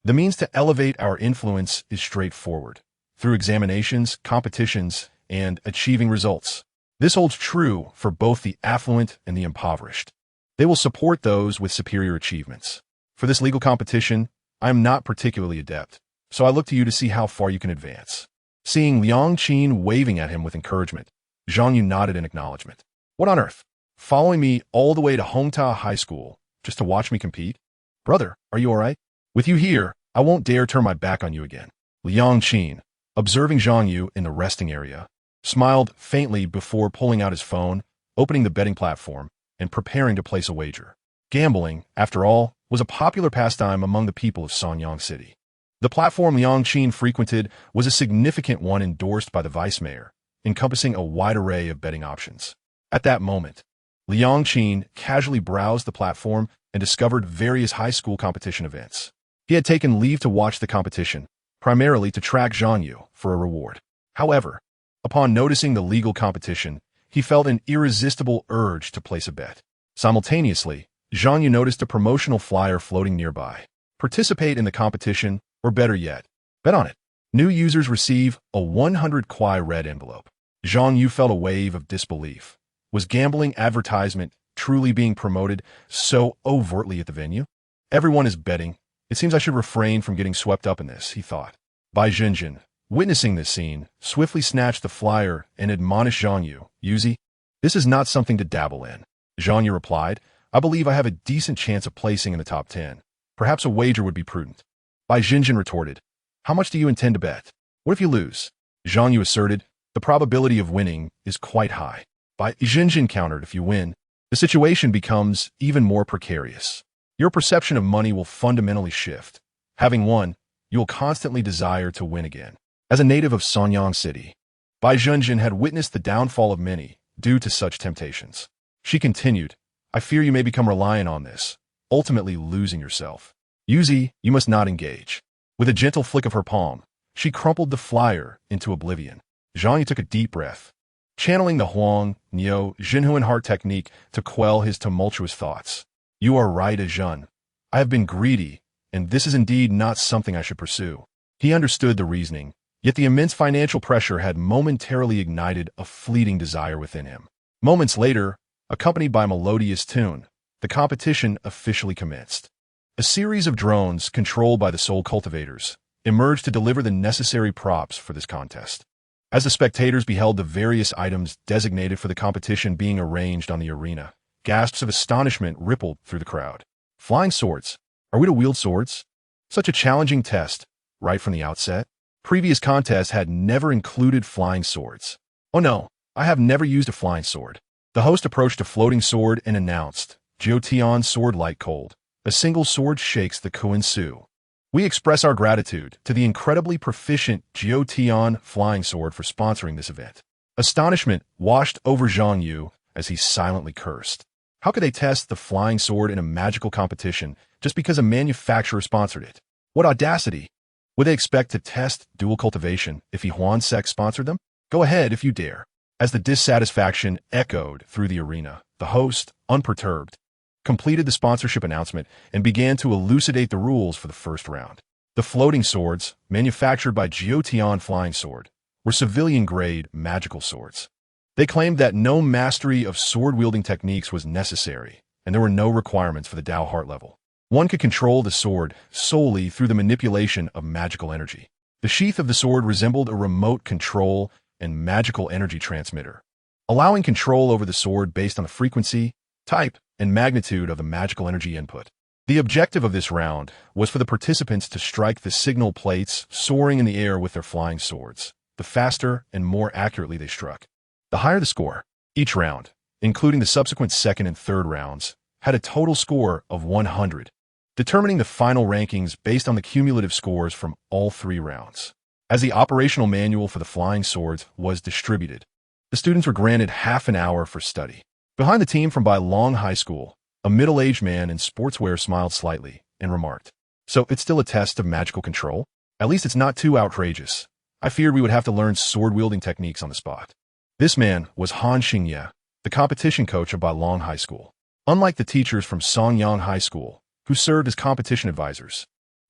The means to elevate our influence is straightforward, through examinations, competitions, and achieving results. This holds true for both the affluent and the impoverished. They will support those with superior achievements. For this legal competition, I am not particularly adept, so I look to you to see how far you can advance. Seeing Liang Qin waving at him with encouragement, Zhang Yu nodded in acknowledgement. What on earth? Following me all the way to Hongta High School, just to watch me compete? Brother, are you all right? With you here, I won't dare turn my back on you again. Liang Qin, observing Zhang Yu in the resting area, smiled faintly before pulling out his phone, opening the betting platform, and preparing to place a wager. Gambling, after all, was a popular pastime among the people of Sanyang City. The platform Liang Qin frequented was a significant one endorsed by the vice mayor, encompassing a wide array of betting options. At that moment, Liang Qin casually browsed the platform and discovered various high school competition events. He had taken leave to watch the competition, primarily to track Zhang Yu for a reward. However, upon noticing the legal competition, he felt an irresistible urge to place a bet. Simultaneously, Zhang Yu noticed a promotional flyer floating nearby. Participate in the competition, or better yet, bet on it. New users receive a 100 kwai red envelope. Zhang Yu felt a wave of disbelief. Was gambling advertisement truly being promoted so overtly at the venue? Everyone is betting. It seems I should refrain from getting swept up in this, he thought. Bai Jinjin, witnessing this scene, swiftly snatched the flyer and admonished Zhang Yu, Yuzi, this is not something to dabble in. Zhang Yu replied, I believe I have a decent chance of placing in the top 10. Perhaps a wager would be prudent. Bai Jinjin retorted, how much do you intend to bet? What if you lose? Zhang Yu asserted, the probability of winning is quite high. Bai Jinjin countered, if you win, the situation becomes even more precarious. Your perception of money will fundamentally shift. Having won, you will constantly desire to win again. As a native of Sanyang City, Bai Jinjin had witnessed the downfall of many due to such temptations. She continued, I fear you may become reliant on this, ultimately losing yourself. Yuzi, you must not engage. With a gentle flick of her palm, she crumpled the flyer into oblivion. Zhang Yu took a deep breath, channeling the Huang, Niu, Jinhuan heart technique to quell his tumultuous thoughts. You are right, Zhen. I have been greedy, and this is indeed not something I should pursue. He understood the reasoning, yet the immense financial pressure had momentarily ignited a fleeting desire within him. Moments later, accompanied by a melodious tune, the competition officially commenced. A series of drones, controlled by the soul cultivators, emerged to deliver the necessary props for this contest. As the spectators beheld the various items designated for the competition being arranged on the arena, gasps of astonishment rippled through the crowd. Flying swords. Are we to wield swords? Such a challenging test, right from the outset. Previous contests had never included flying swords. Oh no, I have never used a flying sword. The host approached a floating sword and announced, Jiotian sword light cold. A single sword shakes the Kuan Su. We express our gratitude to the incredibly proficient Jiotian flying sword for sponsoring this event. Astonishment washed over Zhang Yu as he silently cursed. How could they test the flying sword in a magical competition just because a manufacturer sponsored it? What audacity! Would they expect to test dual cultivation if Yihuan Sect sponsored them? Go ahead if you dare. As the dissatisfaction echoed through the arena, the host, unperturbed, completed the sponsorship announcement and began to elucidate the rules for the first round. The floating swords, manufactured by Jiotian Flying Sword, were civilian-grade magical swords. They claimed that no mastery of sword-wielding techniques was necessary, and there were no requirements for the Dao Heart level. One could control the sword solely through the manipulation of magical energy. The sheath of the sword resembled a remote control and magical energy transmitter, allowing control over the sword based on the frequency, type, and magnitude of the magical energy input. The objective of this round was for the participants to strike the signal plates soaring in the air with their flying swords. The faster and more accurately they struck, the higher the score. Each round, including the subsequent second and third rounds, had a total score of 100. determining the final rankings based on the cumulative scores from all 3 rounds. As the operational manual for the flying swords was distributed, the students were granted half an hour for study. Behind the team from Bai Long High School, a middle-aged man in sportswear smiled slightly and remarked, "So it's still a test of magical control? At least it's not too outrageous. I feared we would have to learn sword-wielding techniques on the spot." This man was Han Xingye, the competition coach of Bai Long High School. Unlike the teachers from Songyang High School, who served as competition advisors,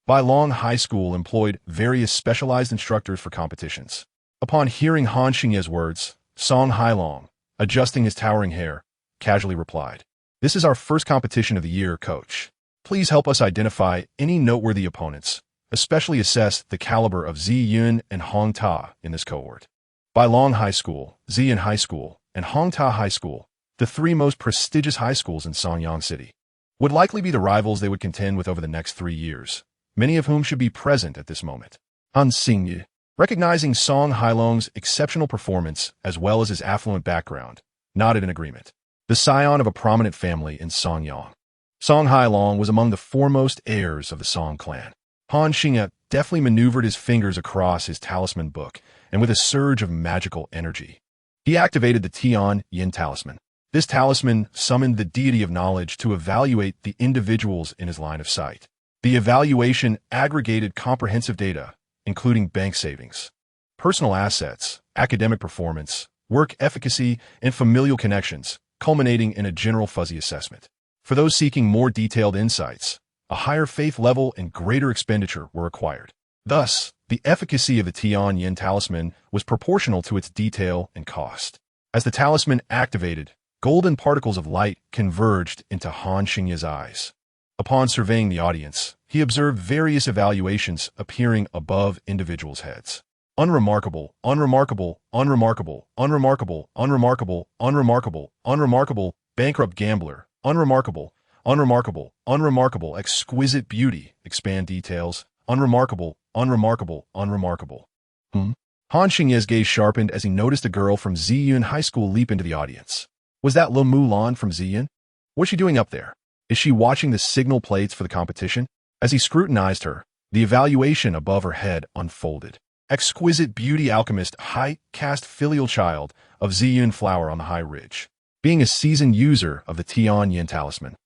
Bai Long High School employed various specialized instructors for competitions. Upon hearing Han Xingye's words, Song Hailong, adjusting his towering hair, casually replied, "This is our first competition of the year, coach. Please help us identify any noteworthy opponents, especially assess the caliber of Zi Yun and Hong Ta in this cohort." Bai Long High School, Xi'an High School, and Hong Ta High School, the 3 most prestigious high schools in Songyang City, would likely be the rivals they would contend with over the next 3 years, many of whom should be present at this moment. Han Xingye, recognizing Song Hailong's exceptional performance as well as his affluent background, nodded in agreement. The scion of a prominent family in Songyang, Song Hailong was among the foremost heirs of the Song clan. Han Xingye deftly maneuvered his fingers across his talisman book, and with a surge of magical energy, he activated the Tian Yin talisman. This talisman summoned the deity of knowledge to evaluate the individuals in his line of sight. The evaluation aggregated comprehensive data, including bank savings, personal assets, academic performance, work efficacy, and familial connections, culminating in a general fuzzy assessment. For those seeking more detailed insights, a higher faith level and greater expenditure were required. Thus, the efficacy of the Tian Yin talisman was proportional to its detail and cost. As the talisman activated, golden particles of light converged into Han Xingye's eyes. Upon surveying the audience, he observed various evaluations appearing above individuals' heads. Unremarkable, unremarkable, unremarkable, unremarkable, unremarkable, unremarkable, unremarkable, bankrupt gambler, unremarkable, unremarkable, unremarkable, exquisite beauty, expand details, unremarkable, unremarkable, unremarkable. Han Xingye's gaze sharpened as he noticed a girl from Ziyun High School leap into the audience. Was that Lu Mulan from Ziyun? What's she doing up there? Is she watching the signal plates for the competition? As he scrutinized her, the evaluation above her head unfolded. Exquisite beauty alchemist, high caste filial child of Ziyun Flower on the High Ridge. Being a seasoned user of the Tian Yin talisman,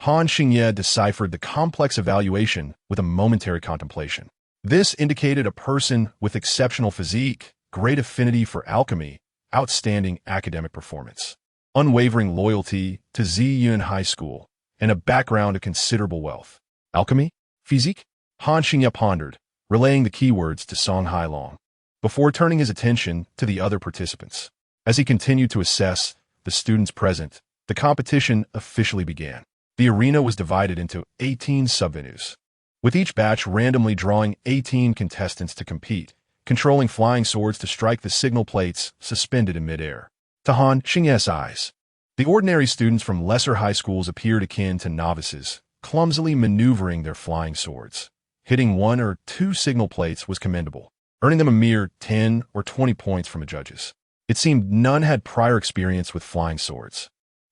Han Xingye deciphered the complex evaluation with a momentary contemplation. This indicated a person with exceptional physique, great affinity for alchemy, outstanding academic performance, unwavering loyalty to Ziyun High School, and a background of considerable wealth. Alchemy? Physique? Han Xingye pondered, relaying the keywords to Song Hailong, before turning his attention to the other participants. As he continued to assess the students present, the competition officially began. The arena was divided into 18 subvenues, with each batch randomly drawing 18 contestants to compete, controlling flying swords to strike the signal plates suspended in midair. To Han Xingye's eyes, the ordinary students from lesser high schools appeared akin to novices, clumsily maneuvering their flying swords. Hitting 1 or 2 signal plates was commendable, earning them a mere 10 or 20 points from the judges. It seemed none had prior experience with flying swords.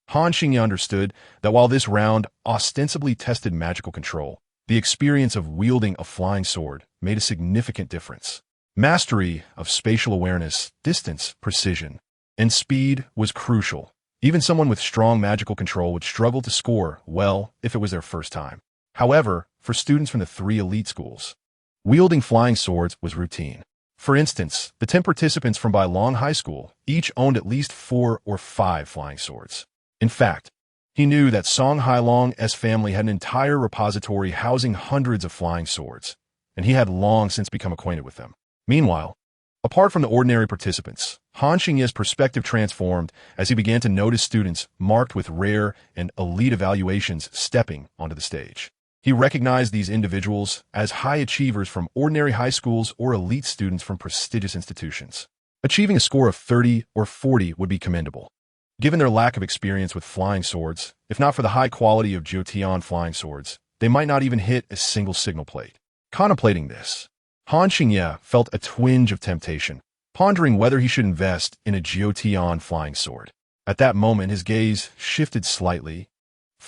Han Xingye understood that while this round ostensibly tested magical control, the experience of wielding a flying sword made a significant difference. Mastery of spatial awareness, distance, precision, and speed was crucial. Even someone with strong magical control would struggle to score well if it was their first time. However, for students from the 3 elite schools, wielding flying swords was routine. For instance, the 10 participants from Bai Long High School each owned at least 4 or 5 flying swords. In fact, he knew that Song Hailong's family had an entire repository housing hundreds of flying swords, and he had long since become acquainted with them. Meanwhile, apart from the ordinary participants, Han Xingye's perspective transformed as he began to notice students marked with rare and elite evaluations stepping onto the stage. He recognized these individuals as high achievers from ordinary high schools or elite students from prestigious institutions. Achieving a score of 30 or 40 would be commendable. Given their lack of experience with flying swords, if not for the high quality of Jiotian flying swords, they might not even hit a single signal plate. Contemplating this, Han Xingye felt a twinge of temptation, pondering whether he should invest in a Jiotian flying sword. At that moment, his gaze shifted slightly,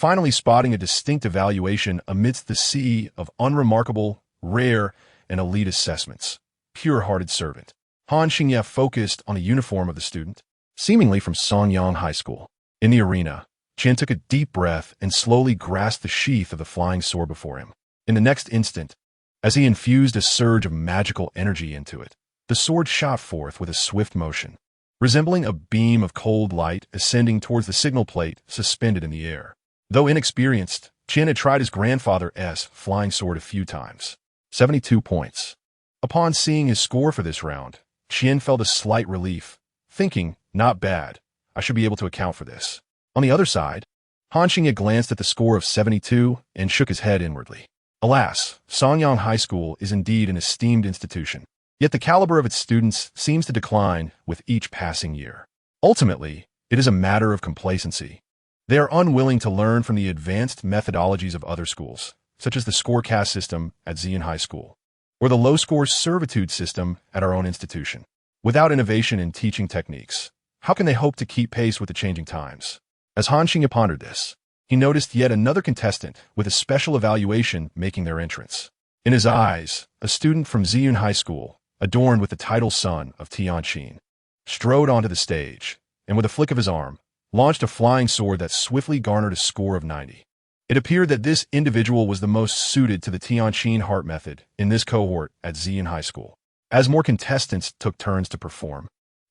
finally spotting a distinct evaluation amidst the sea of unremarkable, rare, and elite assessments. Pure-hearted servant. Han Xingye focused on the uniform of the student, seemingly from Songyang High School. In the arena, Qian took a deep breath and slowly grasped the sheath of the flying sword before him. In the next instant, as he infused a surge of magical energy into it, the sword shot forth with a swift motion, resembling a beam of cold light ascending towards the signal plate suspended in the air. Though inexperienced, Qian had tried his grandfather's flying sword a few times. 72 points. Upon seeing his score for this round, Qian felt a slight relief, thinking, not bad, I should be able to account for this. On the other side, Han Xingye glanced at the score of 72 and shook his head inwardly. Alas, Songyang High School is indeed an esteemed institution, yet the caliber of its students seems to decline with each passing year. Ultimately, it is a matter of complacency. They are unwilling to learn from the advanced methodologies of other schools, such as the scorecast system at Xian High School, or the low-score servitude system at our own institution. Without innovation in teaching techniques, how can they hope to keep pace with the changing times? As Han Xingye pondered this, he noticed yet another contestant with a special evaluation making their entrance. In his eyes, a student from Ziyun High School, adorned with the title son of Tianqin, strode onto the stage, and with a flick of his arm, launched a flying sword that swiftly garnered a score of 90. It appeared that this individual was the most suited to the Tianqin heart method in this cohort at Ziyun High School. As more contestants took turns to perform,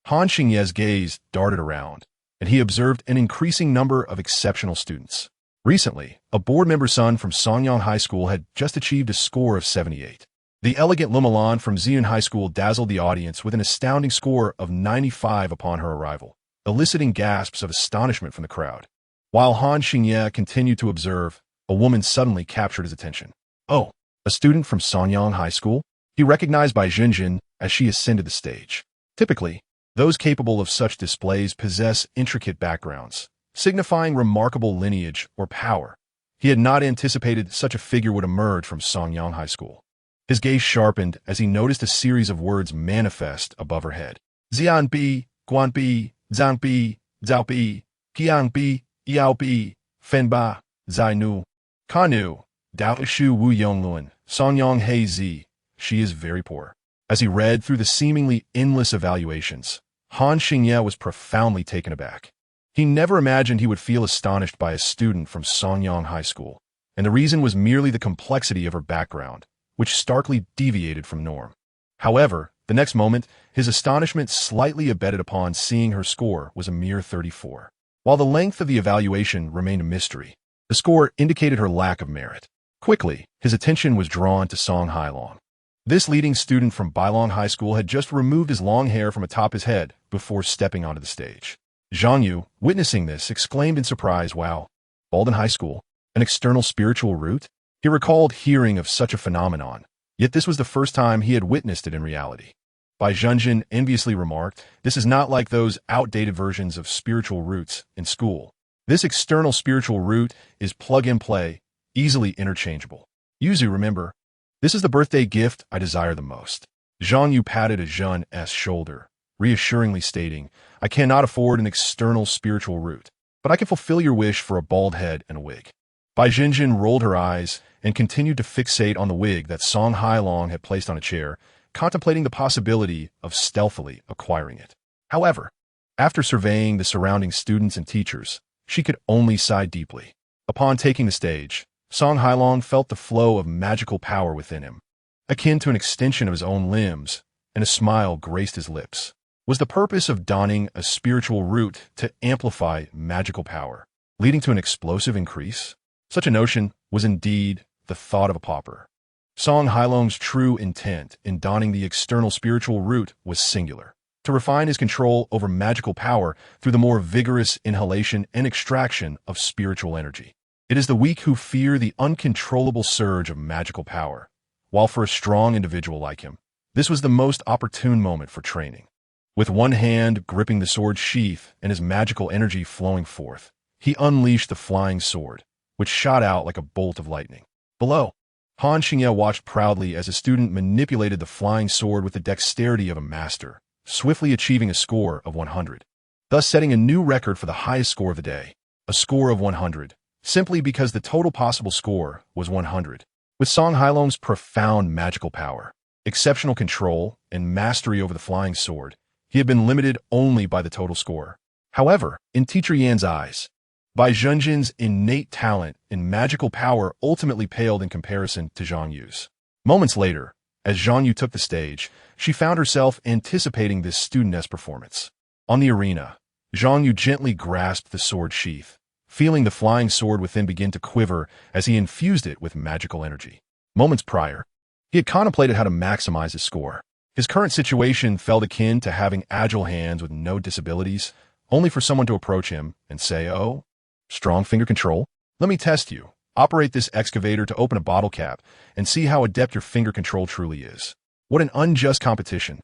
Han Xingye's gaze darted around, and he observed an increasing number of exceptional students. Recently, a board member's son from Songyang High School had just achieved a score of 78. The elegant Lumalan from Ziyun High School dazzled the audience with an astounding score of 95 upon her arrival, eliciting gasps of astonishment from the crowd. While Han Xingye continued to observe, a woman suddenly captured his attention. Oh, a student from Songyang High School? He recognized Bai Junjin as she ascended the stage. Typically, those capable of such displays possess intricate backgrounds, signifying remarkable lineage or power. He had not anticipated such a figure would emerge from Songyang High School. His gaze sharpened as he noticed a series of words manifest above her head. Xianbi, Guanbi, Zhangbi, Zhaobi, Qiangbi, Yaobi, Fenba, Zainu, Kanu, Daoshu Wu Yongluan, Songyang He Zi. She is very poor. As he read through the seemingly endless evaluations, Han Xingye was profoundly taken aback. He never imagined he would feel astonished by a student from Songyang High School, and the reason was merely the complexity of her background, which starkly deviated from norm. However, the next moment, his astonishment slightly abetted upon seeing her score was a mere 34. While the length of the evaluation remained a mystery, the score indicated her lack of merit. Quickly, his attention was drawn to Song Hailong. This leading student from Bailong High School had just removed his long hair from atop his head before stepping onto the stage. Zhang Yu, witnessing this, exclaimed in surprise, "Wow, Baldan High School, an external spiritual route?" He recalled hearing of such a phenomenon, yet this was the first time he had witnessed it in reality. Bai Junjin enviously remarked, "This is not like those outdated versions of spiritual routes in school. This external spiritual route is plug-and-play, easily interchangeable. Yuzu, remember, this is the birthday gift I desire the most." Zhang Yu patted a Zhen's shoulder, reassuringly stating, "I cannot afford an external spiritual route, but I can fulfill your wish for a bald head and a wig." Bai Junjin rolled her eyes and continued to fixate on the wig that Song Hailong had placed on a chair, contemplating the possibility of stealthily acquiring it. However, after surveying the surrounding students and teachers, she could only sigh deeply. Upon taking the stage, Song Hailong felt the flow of magical power within him, akin to an extension of his own limbs, and a smile graced his lips. Was the purpose of donning a spiritual root to amplify magical power, leading to an explosive increase? Such a notion was indeed the thought of a pauper. Song Hailong's true intent in donning the external spiritual root was singular: to refine his control over magical power through the more vigorous inhalation and extraction of spiritual energy. It is the weak who fear the uncontrollable surge of magical power, while for a strong individual like him, this was the most opportune moment for training. With one hand gripping the sword sheath and his magical energy flowing forth, he unleashed the flying sword, which shot out like a bolt of lightning. Below, Han Xingye watched proudly as a student manipulated the flying sword with the dexterity of a master, swiftly achieving a score of 100, thus setting a new record for the highest score of the day. A score of 100, simply because the total possible score was 100. With Song Hailong's profound magical power, exceptional control, and mastery over the flying sword, he had been limited only by the total score. However, in Teacher Yan's eyes, Bai Zhenjin's innate talent and magical power ultimately paled in comparison to Zhang Yu's. Moments later, as Zhang Yu took the stage, she found herself anticipating this studentess performance. On the arena, Zhang Yu gently grasped the sword sheath, feeling the flying sword within begin to quiver as he infused it with magical energy. Moments prior, he had contemplated how to maximize his score. His current situation felt akin to having agile hands with no disabilities, only for someone to approach him and say, "Oh, strong finger control? Let me test you. Operate this excavator to open a bottle cap and see how adept your finger control truly is." What an unjust competition,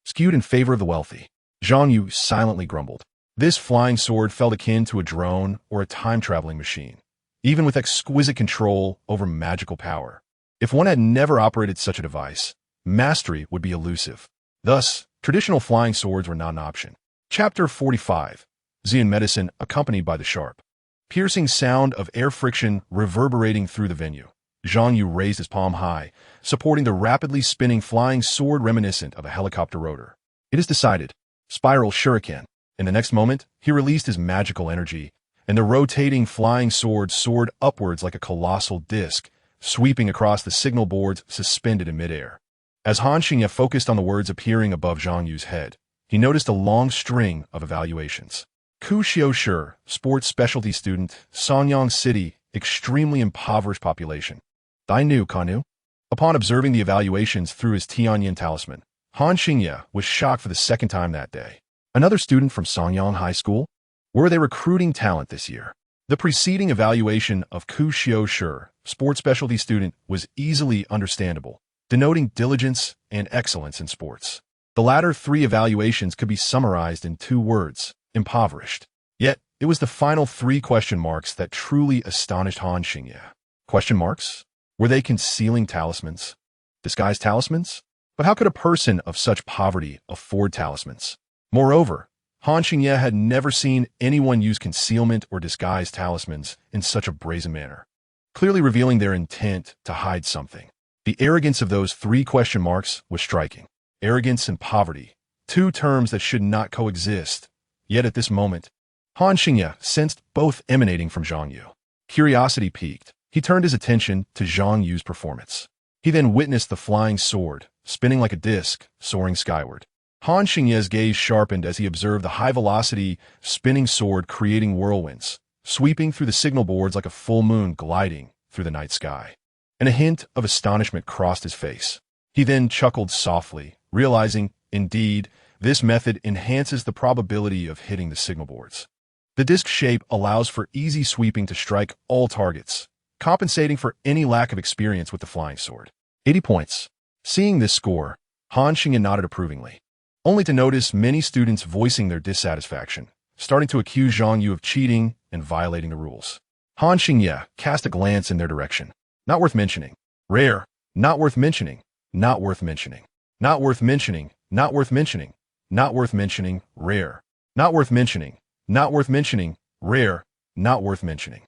skewed in favor of the wealthy. Zhang Yu silently grumbled. This flying sword felt akin to a drone or a time-traveling machine, even with exquisite control over magical power. If one had never operated such a device, mastery would be elusive. Thus, traditional flying swords were not an option. Chapter 45. Xian Medicine accompanied by the sharp, piercing sound of air friction reverberating through the venue. Zhang Yu raised his palm high, supporting the rapidly spinning flying sword reminiscent of a helicopter rotor. It is decided. Spiral shuriken. In the next moment, he released his magical energy, and the rotating flying sword soared upwards like a colossal disc, sweeping across the signal boards suspended in midair. As Han Xingye focused on the words appearing above Zhang Yu's head, he noticed a long string of evaluations. Ku Xiaoshi, sports specialty student, Sanyang City, extremely impoverished population. Dai Nu Kanu. Upon observing the evaluations through his Tianyin talisman, Han Xingye was shocked for the second time that day. Another student from Songyang High School? Were they recruiting talent this year? The preceding evaluation of Ku Xiaoshi, sports specialty student, was easily understandable, denoting diligence and excellence in sports. The latter three evaluations could be summarized in 2 words, impoverished. Yet, it was the final 3 question marks that truly astonished Han Xingye. Question marks? Were they concealing talismans? Disguised talismans? But how could a person of such poverty afford talismans? Moreover, Han Xingye had never seen anyone use concealment or disguised talismans in such a brazen manner, clearly revealing their intent to hide something. The arrogance of those 3 question marks was striking. Arrogance and poverty, 2 terms that should not coexist. Yet at this moment, Han Xingye sensed both emanating from Zhang Yu. Curiosity piqued. He turned his attention to Zhang Yu's performance. He then witnessed the flying sword, spinning like a disc, soaring skyward. Han Xingye's gaze sharpened as he observed the high-velocity, spinning sword creating whirlwinds, sweeping through the signal boards like a full moon gliding through the night sky. And a hint of astonishment crossed his face. He then chuckled softly, realizing, indeed, this method enhances the probability of hitting the signal boards. The disc shape allows for easy sweeping to strike all targets, compensating for any lack of experience with the flying sword. 80 points. Seeing this score, Han Xingye nodded approvingly, only to notice many students voicing their dissatisfaction, starting to accuse Zhang Yu of cheating and violating the rules. Han Xingye cast a glance in their direction. Not worth mentioning. Rare. Not worth mentioning. Not worth mentioning. Not worth mentioning. Not worth mentioning. Not worth mentioning. Rare. Not worth mentioning. Not worth mentioning. Rare. Not worth mentioning.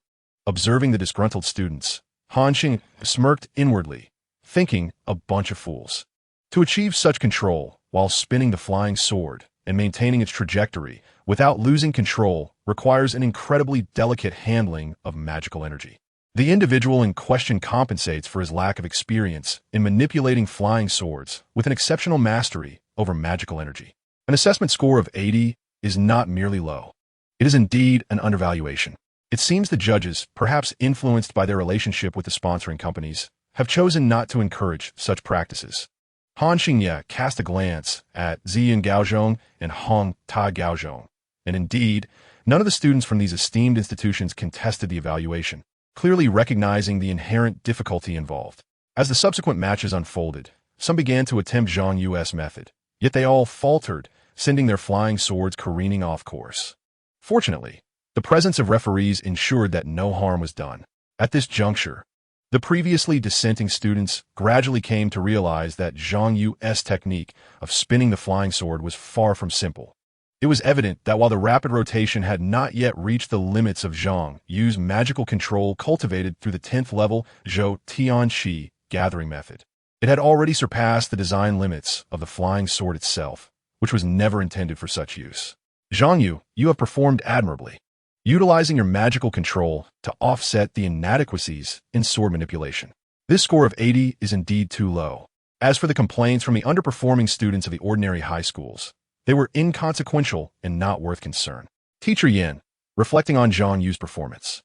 Observing the disgruntled students, Han Xingye smirked inwardly, thinking a bunch of fools. To achieve such control while spinning the flying sword and maintaining its trajectory without losing control requires an incredibly delicate handling of magical energy. The individual in question compensates for his lack of experience in manipulating flying swords with an exceptional mastery over magical energy. An assessment score of 80 is not merely low. It is indeed an undervaluation. It seems the judges, perhaps influenced by their relationship with the sponsoring companies, have chosen not to encourage such practices. Han Xingye cast a glance at Ziyan Gaozhong and Hong Ta Gaozhong, and indeed, none of the students from these esteemed institutions contested the evaluation, clearly recognizing the inherent difficulty involved. As the subsequent matches unfolded, some began to attempt Zhang Yu's method, yet they all faltered, sending their flying swords careening off course. Fortunately, the presence of referees ensured that no harm was done. At this juncture, the previously dissenting students gradually came to realize that Zhang Yu's technique of spinning the flying sword was far from simple. It was evident that while the rapid rotation had not yet reached the limits of Zhang Yu's magical control cultivated through the 10th level Zhou Tianxi gathering method, it had already surpassed the design limits of the flying sword itself, which was never intended for such use. Zhang Yu, you have performed admirably, utilizing your magical control to offset the inadequacies in sword manipulation. This score of 80 is indeed too low. As for the complaints from the underperforming students of the ordinary high schools, they were inconsequential and not worth concern. Teacher Yin, reflecting on Zhang Yu's performance,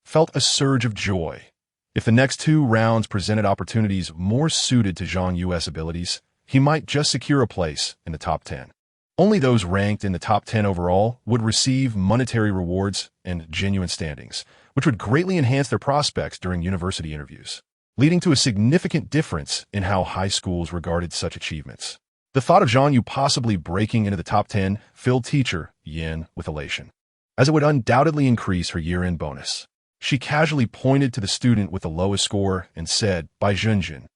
felt a surge of joy. If the next 2 rounds presented opportunities more suited to Zhang Yu's abilities, he might just secure a place in the top 10. Only those ranked in the top 10 overall would receive monetary rewards and genuine standings, which would greatly enhance their prospects during university interviews, leading to a significant difference in how high schools regarded such achievements. The thought of Zhang Yu possibly breaking into the top 10 filled teacher Yin with elation, as it would undoubtedly increase her year-end bonus. She casually pointed to the student with the lowest score and said, "Bai Junjun,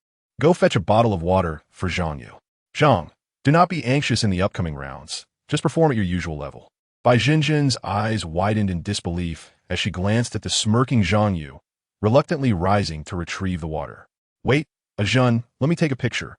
go fetch a bottle of water for Zhang Yu. Zhang, do not be anxious in the upcoming rounds. Just perform at your usual level." Bai Junjun's eyes widened in disbelief as she glanced at the smirking Zhang Yu, reluctantly rising to retrieve the water. "Wait, Ajun, let me take a picture."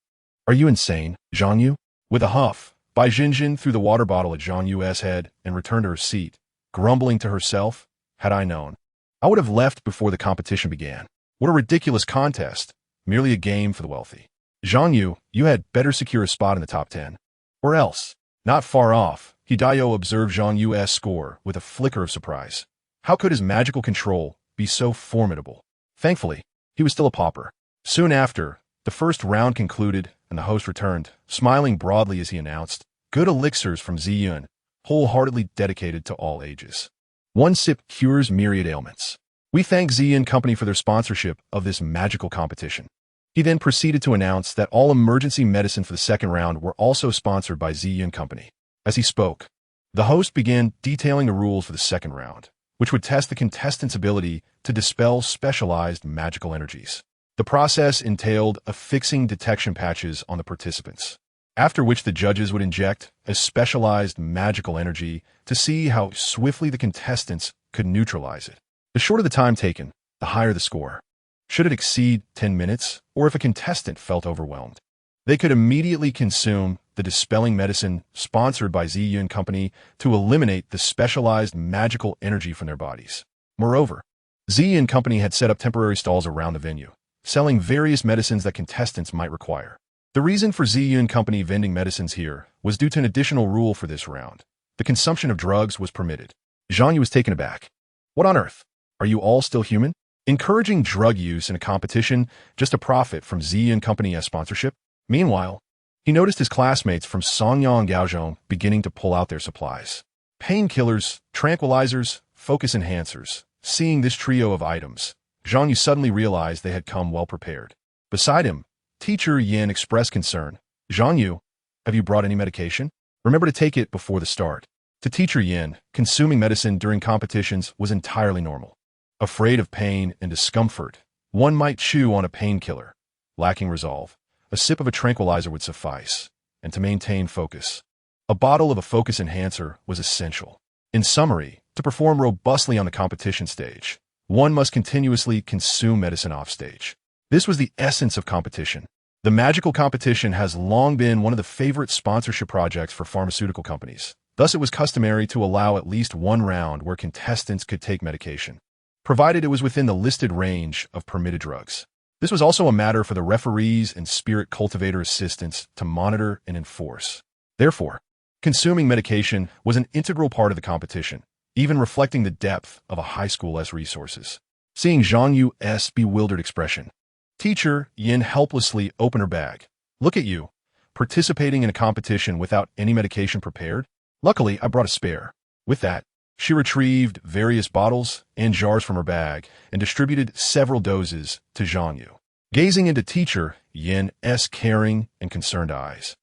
"Are you insane, Zhang Yu?" With a huff, Bai Junjun threw the water bottle at Zhang Yu's head and returned to her seat, grumbling to herself, "Had I known, I would have left before the competition began. What a ridiculous contest, merely a game for the wealthy. Zhang Yu, you had better secure a spot in the top 10. Or else." Not far off, Hidayo observed Zhang Yu's score with a flicker of surprise. How could his magical control be so formidable? Thankfully, he was still a pauper. Soon after, the first round concluded and the host returned, smiling broadly as he announced, "Good elixirs from Ziyun, wholeheartedly dedicated to all ages. One sip cures myriad ailments. We thank Ziyun Company for their sponsorship of this magical competition." He then proceeded to announce that all emergency medicine for the second round were also sponsored by Ziyun Company. As he spoke, the host began detailing the rules for the second round, which would test the contestants' ability to dispel specialized magical energies. The process entailed affixing detection patches on the participants, after which the judges would inject a specialized magical energy to see how swiftly the contestants could neutralize it. The shorter the time taken, the higher the score. Should it exceed 10 minutes, or if a contestant felt overwhelmed, they could immediately consume the dispelling medicine sponsored by Ziyun Company to eliminate the specialized magical energy from their bodies. Moreover, Ziyun Company had set up temporary stalls around the venue, selling various medicines that contestants might require. The reason for Ziyun Company vending medicines here was due to an additional rule for this round. The consumption of drugs was permitted. Zhang Yu was taken aback. What on earth? Are you all still human? Encouraging drug use in a competition just to profit from Ziyun Company as sponsorship? Meanwhile, he noticed his classmates from Songyang and Gaozhong beginning to pull out their supplies. Painkillers, tranquilizers, focus enhancers. Seeing this trio of items, Zhang Yu suddenly realized they had come well prepared. Beside him, Teacher Yin expressed concern. "Zhang Yu, have you brought any medication? Remember to take it before the start." To Teacher Yin, consuming medicine during competitions was entirely normal. Afraid of pain and discomfort, one might chew on a painkiller. Lacking resolve, a sip of a tranquilizer would suffice. And to maintain focus, a bottle of a focus enhancer was essential. In summary, to perform robustly on the competition stage, one must continuously consume medicine offstage. This was the essence of competition. The magical competition has long been one of the favorite sponsorship projects for pharmaceutical companies. Thus, it was customary to allow at least one round where contestants could take medication, provided it was within the listed range of permitted drugs. This was also a matter for the referees and spirit cultivator assistants to monitor and enforce. Therefore, consuming medication was an integral part of the competition, even reflecting the depth of a high school's resources. Seeing Zhang Yu's bewildered expression, Teacher Yin helplessly opened her bag. "Look at you, participating in a competition without any medication prepared? Luckily, I brought a spare." With that, she retrieved various bottles and jars from her bag and distributed several doses to Zhang Yu. Gazing into Teacher Yin's caring and concerned eyes,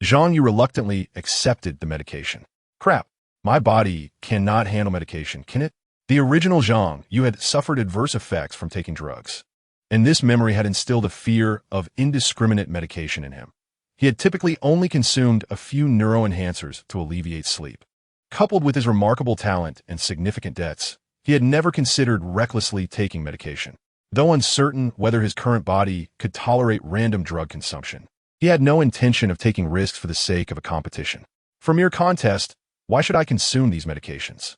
Zhang Yu reluctantly accepted the medication. "Crap, my body cannot handle medication, can it?" The original Zhang Yu had suffered adverse effects from taking drugs, and this memory had instilled a fear of indiscriminate medication in him. He had typically only consumed a few neuroenhancers to alleviate sleep. Coupled with his remarkable talent and significant debts, he had never considered recklessly taking medication. Though uncertain whether his current body could tolerate random drug consumption, he had no intention of taking risks for the sake of a competition. For mere contest, why should I consume these medications?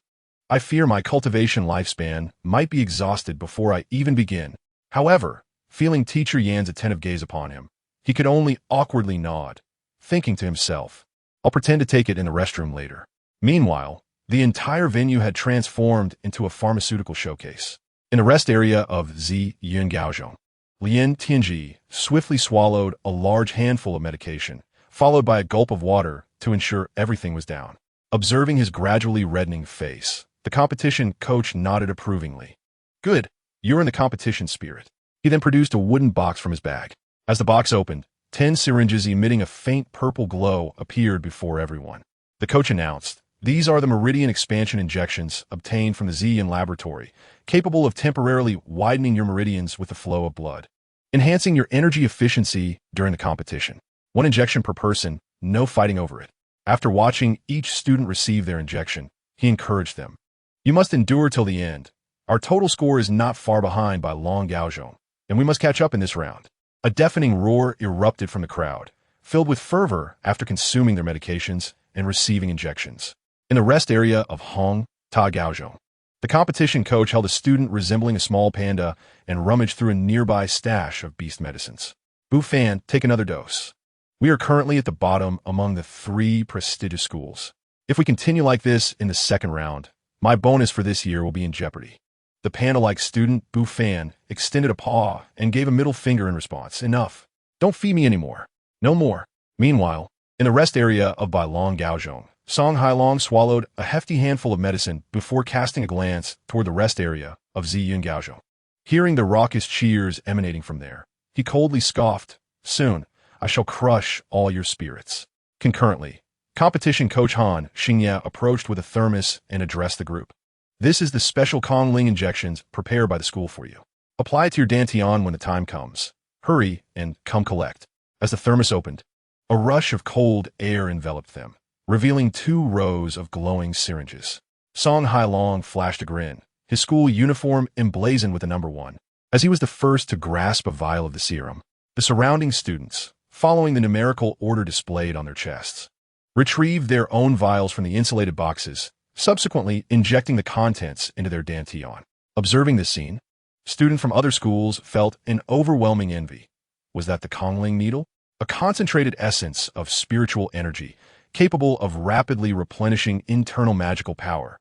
I fear my cultivation lifespan might be exhausted before I even begin. However, feeling Teacher Yan's attentive gaze upon him, he could only awkwardly nod, thinking to himself, I'll pretend to take it in the restroom later. Meanwhile, the entire venue had transformed into a pharmaceutical showcase. In the rest area of Zi Yun Gaozhong, Lien Tianji swiftly swallowed a large handful of medication, followed by a gulp of water to ensure everything was down. Observing his gradually reddening face, the competition coach nodded approvingly. Good, you're in the competition spirit. He then produced a wooden box from his bag. As the box opened, 10 syringes emitting a faint purple glow appeared before everyone. The coach announced, these are the meridian expansion injections obtained from the Ziyin laboratory, capable of temporarily widening your meridians with the flow of blood, enhancing your energy efficiency during the competition. 1 injection per person, no fighting over it. After watching each student receive their injection, he encouraged them. You must endure till the end. Our total score is not far behind by Long Gaozhong, and we must catch up in this round. A deafening roar erupted from the crowd, filled with fervor after consuming their medications and receiving injections. In the rest area of Hong Ta Gaozhong, the competition coach held a student resembling a small panda and rummaged through a nearby stash of beast medicines. Bu Fan, take another dose. We are currently at the bottom among the 3 prestigious schools. If we continue like this in the second round, my bonus for this year will be in jeopardy. The panda-like student, Bu Fan, extended a paw and gave a middle finger in response. Enough. Don't feed me anymore. No more. Meanwhile, in the rest area of Bai Long Gaozhong, Song Hailong swallowed a hefty handful of medicine before casting a glance toward the rest area of Ziyun Gaozhong. Hearing the raucous cheers emanating from there, he coldly scoffed, Soon, I shall crush all your spirits. Concurrently, competition coach Han Xingya approached with a thermos and addressed the group. This is the special Kongling injections prepared by the school for you. Apply it to your dantian when the time comes. Hurry and come collect. As the thermos opened, a rush of cold air enveloped them, revealing 2 rows of glowing syringes. Song Hailong flashed a grin, his school uniform emblazoned with the number 1. As he was the first to grasp a vial of the serum, the surrounding students, following the numerical order displayed on their chests, retrieved their own vials from the insulated boxes, subsequently injecting the contents into their dantian. Observing this scene, students from other schools felt an overwhelming envy. Was that the Kongling needle? A concentrated essence of spiritual energy, capable of rapidly replenishing internal magical power,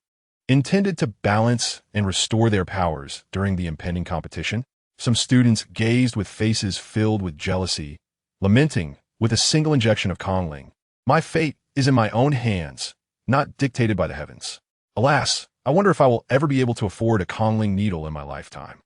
intended to balance and restore their powers during the impending competition. Some students gazed with faces filled with jealousy, lamenting, with a single injection of Kongling, my fate is in my own hands, not dictated by the heavens. Alas, I wonder if I will ever be able to afford a Kongling needle in my lifetime.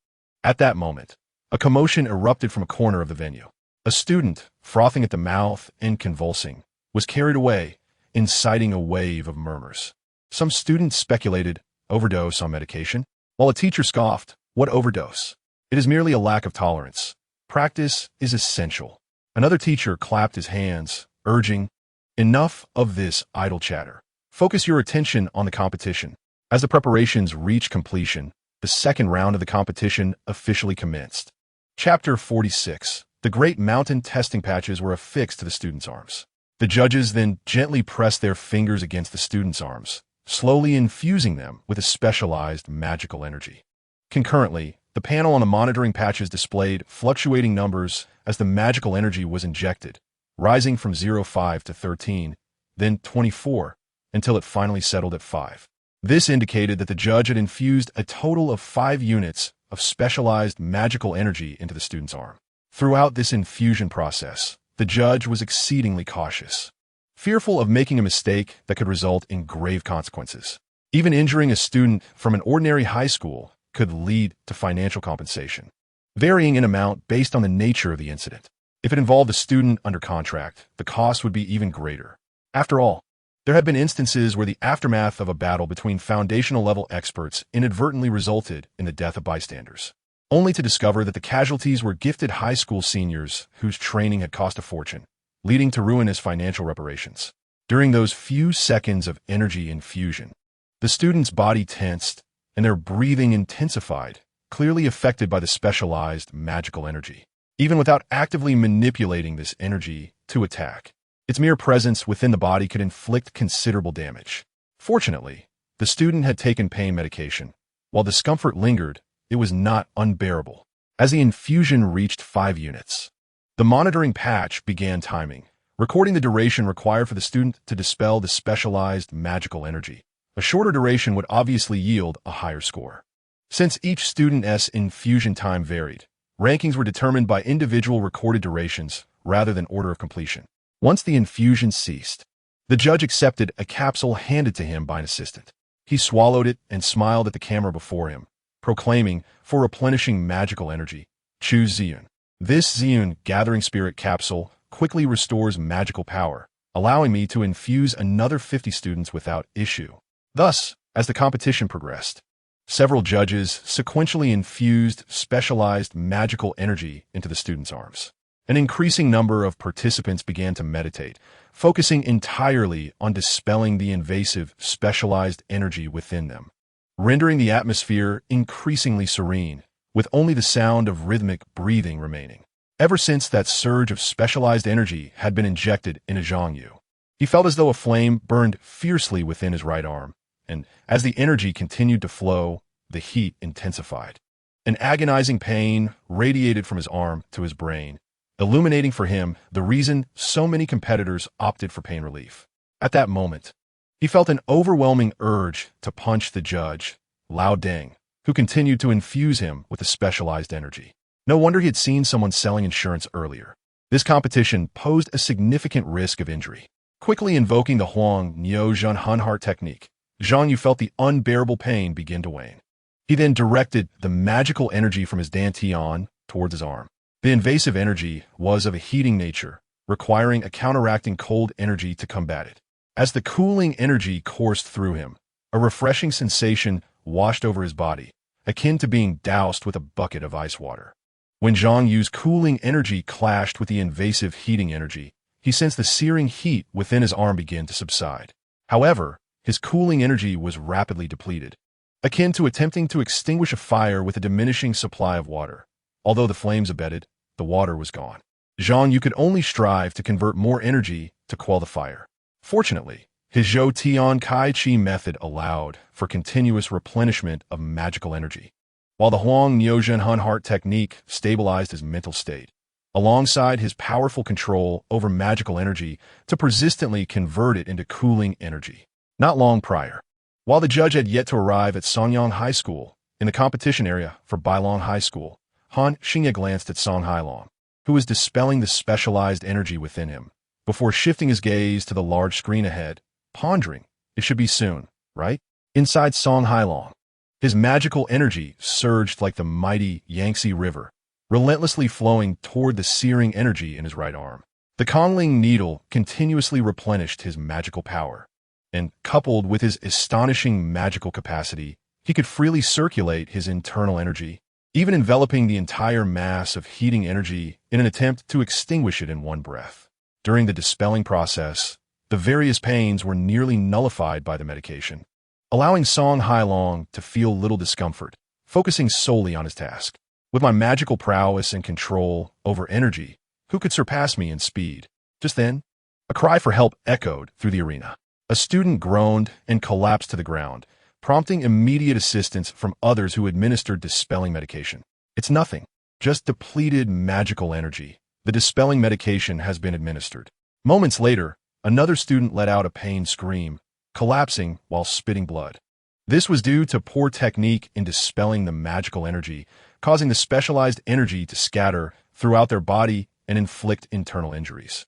At that moment, a commotion erupted from a corner of the venue. A student, frothing at the mouth and convulsing, was carried away, inciting a wave of murmurs. Some students speculated, overdose on medication, while a teacher scoffed, what overdose? It is merely a lack of tolerance. Practice is essential. Another teacher clapped his hands, urging, enough of this idle chatter. Focus your attention on the competition. As the preparations reached completion, the second round of the competition officially commenced. Chapter 46. The great mountain testing patches were affixed to the students' arms. The judges then gently pressed their fingers against the students' arms, slowly infusing them with a specialized magical energy. Concurrently, the panel on the monitoring patches displayed fluctuating numbers as the magical energy was injected, rising from 0.5 to 13, then 24, until it finally settled at 5. This indicated that the judge had infused a total of 5 units of specialized magical energy into the student's arm. Throughout this infusion process, the judge was exceedingly cautious, fearful of making a mistake that could result in grave consequences. Even injuring a student from an ordinary high school could lead to financial compensation, varying in amount based on the nature of the incident. If it involved a student under contract, the cost would be even greater. After all, there have been instances where the aftermath of a battle between foundational-level experts inadvertently resulted in the death of bystanders, only to discover that the casualties were gifted high school seniors whose training had cost a fortune, leading to ruinous financial reparations. During those few seconds of energy infusion, the student's body tensed and their breathing intensified, clearly affected by the specialized magical energy. Even without actively manipulating this energy to attack, its mere presence within the body could inflict considerable damage. Fortunately, the student had taken pain medication. While discomfort lingered, it was not unbearable. As the infusion reached 5 units, the monitoring patch began timing, recording the duration required for the student to dispel the specialized magical energy. A shorter duration would obviously yield a higher score. Since each student's infusion time varied, rankings were determined by individual recorded durations rather than order of completion. Once the infusion ceased, the judge accepted a capsule handed to him by an assistant. He swallowed it and smiled at the camera before him, proclaiming, "For replenishing magical energy, choose Ziyun." This Ziyun Gathering Spirit capsule quickly restores magical power, allowing me to infuse another 50 students without issue. Thus, as the competition progressed, several judges sequentially infused specialized magical energy into the students' arms. An increasing number of participants began to meditate, focusing entirely on dispelling the invasive, specialized energy within them, rendering the atmosphere increasingly serene, with only the sound of rhythmic breathing remaining. Ever since that surge of specialized energy had been injected into Zhang Yu, he felt as though a flame burned fiercely within his right arm, and as the energy continued to flow, the heat intensified. An agonizing pain radiated from his arm to his brain, illuminating for him the reason so many competitors opted for pain relief. At that moment, he felt an overwhelming urge to punch the judge, Lao Deng, who continued to infuse him with the specialized energy. No wonder he had seen someone selling insurance earlier. This competition posed a significant risk of injury. Quickly invoking the Huang Niu Zhen Han Heart technique, Zhang Yu felt the unbearable pain begin to wane. He then directed the magical energy from his dantian towards his arm. The invasive energy was of a heating nature, requiring a counteracting cold energy to combat it. As the cooling energy coursed through him, a refreshing sensation washed over his body, akin to being doused with a bucket of ice water. When Zhang Yu's cooling energy clashed with the invasive heating energy, he sensed the searing heat within his arm begin to subside. However, his cooling energy was rapidly depleted, akin to attempting to extinguish a fire with a diminishing supply of water. Although the flames abated, the water was gone. Zhang Yu could only strive to convert more energy to quell the fire. Fortunately, his Zhou Tian Kai Chi method allowed for continuous replenishment of magical energy, while the Huang Niuzhen Han Heart technique stabilized his mental state, alongside his powerful control over magical energy to persistently convert it into cooling energy. Not long prior, while the judge had yet to arrive at Songyang High School, in the competition area for Bailong High School, Han Xingye glanced at Song Hailong, who was dispelling the specialized energy within him, before shifting his gaze to the large screen ahead, pondering, it should be soon, right? Inside Song Hailong, his magical energy surged like the mighty Yangtze River, relentlessly flowing toward the searing energy in his right arm. The Kongling needle continuously replenished his magical power, and coupled with his astonishing magical capacity, he could freely circulate his internal energy, even enveloping the entire mass of heating energy in an attempt to extinguish it in one breath. During the dispelling process, the various pains were nearly nullified by the medication, allowing Song Hailong to feel little discomfort, focusing solely on his task. With my magical prowess and control over energy, who could surpass me in speed? Just then, a cry for help echoed through the arena. A student groaned and collapsed to the ground, prompting immediate assistance from others who administered dispelling medication. It's nothing, just depleted magical energy. The dispelling medication has been administered. Moments later, another student let out a pained scream, collapsing while spitting blood. This was due to poor technique in dispelling the magical energy, causing the specialized energy to scatter throughout their body and inflict internal injuries.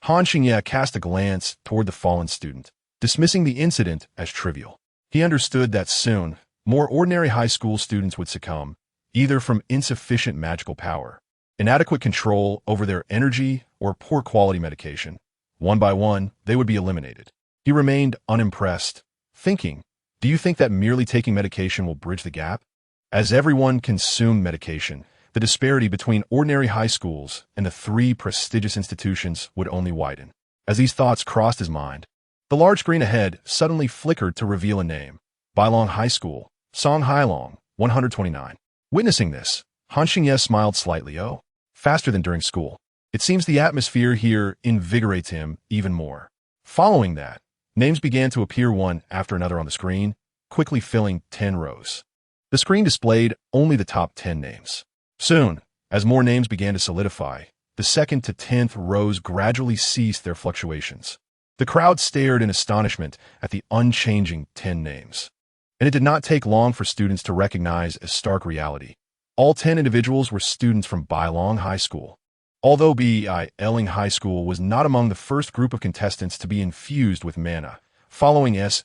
Han Xingye cast a glance toward the fallen student, dismissing the incident as trivial. He understood that soon, more ordinary high school students would succumb, either from insufficient magical power, inadequate control over their energy, or poor quality medication. One by one, they would be eliminated. He remained unimpressed, thinking, do you think that merely taking medication will bridge the gap? As everyone consumed medication, the disparity between ordinary high schools and the 3 prestigious institutions would only widen. As these thoughts crossed his mind, The large screen ahead suddenly flickered to reveal a name. Bailong High School, Song Hailong, 129. Witnessing this, Han Xingye smiled slightly. Oh, faster than during school. It seems the atmosphere here invigorates him even more. Following that, names began to appear one after another on the screen, quickly filling 10 rows. The screen displayed only the top 10 names. Soon, as more names began to solidify, the 2nd to 10th rows gradually ceased their fluctuations. The crowd stared in astonishment at the unchanging 10 names. And it did not take long for students to recognize a stark reality. All 10 individuals were students from Bailong High School. Although Bailing High School was not among the first group of contestants to be infused with mana, following Hill's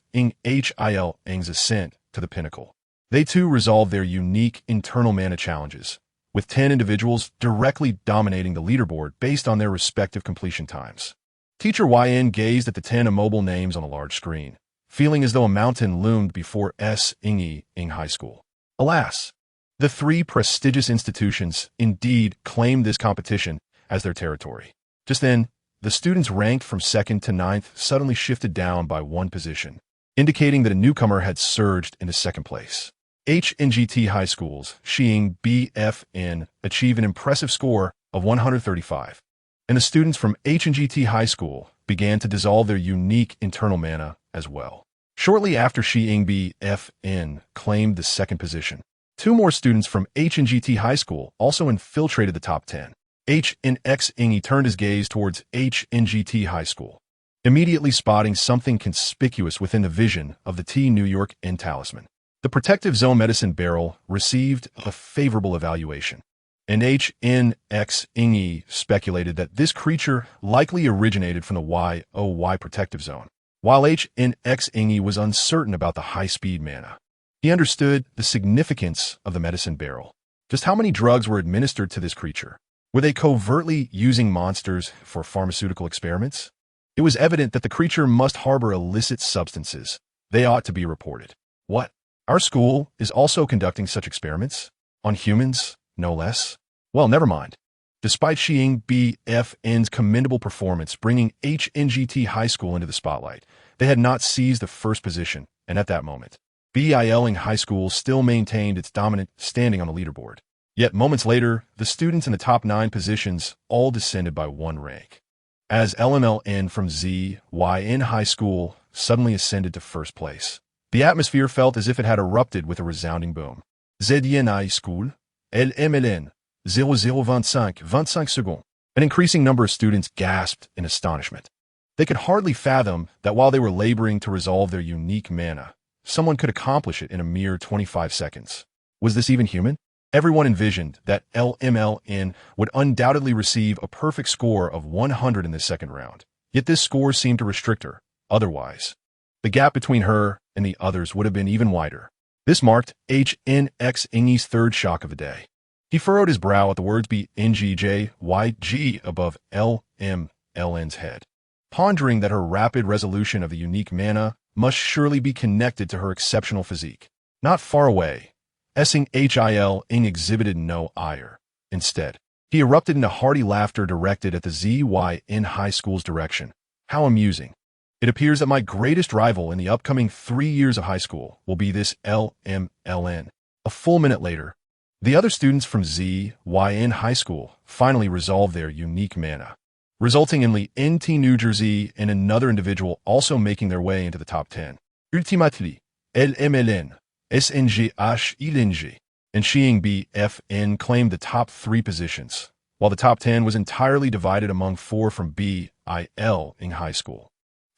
ascent to the pinnacle, they too resolved their unique internal mana challenges, with 10 individuals directly dominating the leaderboard based on their respective completion times. Teacher YN gazed at the 10 immobile names on a large screen, feeling as though a mountain loomed before Ing High School. Alas, the 3 prestigious institutions indeed claimed this competition as their territory. Just then, the students ranked from 2nd to 9th suddenly shifted down by 1 position, indicating that a newcomer had surged into 2nd place. HNGT High School's Xiing BFN achieved an impressive score of 135, and the students from HNGT High School began to dissolve their unique internal mana as well. Shortly after Xiing BFN claimed the 2nd position, 2 more students from HNGT High School also infiltrated the top 10. HNXing turned his gaze towards HNGT High School, immediately spotting something conspicuous within the vision of the T New York N talisman. The protective zone medicine barrel received a favorable evaluation, and HNXing speculated that this creature likely originated from the YOY protective zone, while HNXing was uncertain about the high-speed mana. He understood the significance of the medicine barrel. Just how many drugs were administered to this creature? Were they covertly using monsters for pharmaceutical experiments? It was evident that the creature must harbor illicit substances. They ought to be reported. What? Our school is also conducting such experiments? On humans, no less? Well, never mind. Despite Xiing BFN's commendable performance bringing HNGT High School into the spotlight, they had not seized the 1st position, and at that moment, Bailing High School still maintained its dominant standing on the leaderboard. Yet moments later, the students in the top 9 positions all descended by 1 rank, as LMLN from ZYN High School suddenly ascended to 1st place. The atmosphere felt as if it had erupted with a resounding boom. ZYN High School, LMLN, 0025 seconds. An increasing number of students gasped in astonishment. They could hardly fathom that while they were laboring to resolve their unique mana, someone could accomplish it in a mere 25 seconds. Was this even human? Everyone envisioned that LMLN would undoubtedly receive a perfect score of 100 in the 2nd round. Yet this score seemed to restrict her. Otherwise, the gap between her and the others would have been even wider. This marked HNXing's 3rd shock of the day. He furrowed his brow at the words BNGJYG above LMLN's head, pondering that her rapid resolution of the unique mana must surely be connected to her exceptional physique. Not far away, Hil exhibited no ire. Instead, he erupted into hearty laughter directed at the ZYN High School's direction. How amusing. It appears that my greatest rival in the upcoming 3 years of high school will be this LMLN. A full minute later, the other students from ZYN High School finally resolved their unique mana, resulting in Lee NT New Jersey and another individual also making their way into the top 10. Ultimately, LMLN, SNGH and Xiing BFN claimed the top 3 positions, while the top 10 was entirely divided among 4 from Bailing High School,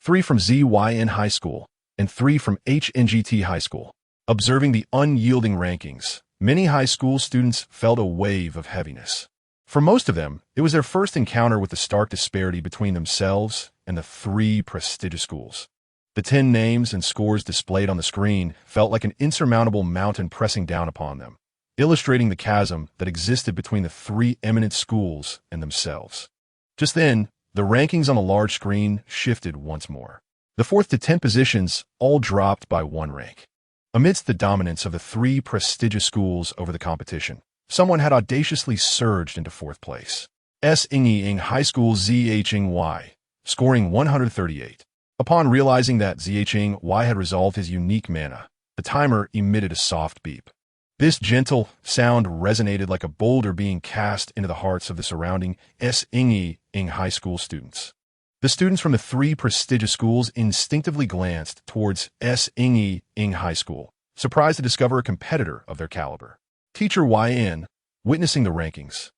3 from ZYN High School, and 3 from HNGT High School. Observing the unyielding rankings, many high school students felt a wave of heaviness. For most of them, it was their first encounter with the stark disparity between themselves and the 3 prestigious schools. The 10 names and scores displayed on the screen felt like an insurmountable mountain pressing down upon them, illustrating the chasm that existed between the 3 eminent schools and themselves. Just then, the rankings on the large screen shifted once more. The 4th to 10th positions all dropped by 1 rank. Amidst the dominance of the 3 prestigious schools over the competition, someone had audaciously surged into 4th place. Ing High School ZHing Y, scoring 138. Upon realizing that Zheng Y had resolved his unique mana, the timer emitted a soft beep. This gentle sound resonated like a boulder being cast into the hearts of the surrounding Ing high school students. The students from the three prestigious schools instinctively glanced towards Ing High School, surprised to discover a competitor of their caliber. Teacher YN, witnessing the rankings,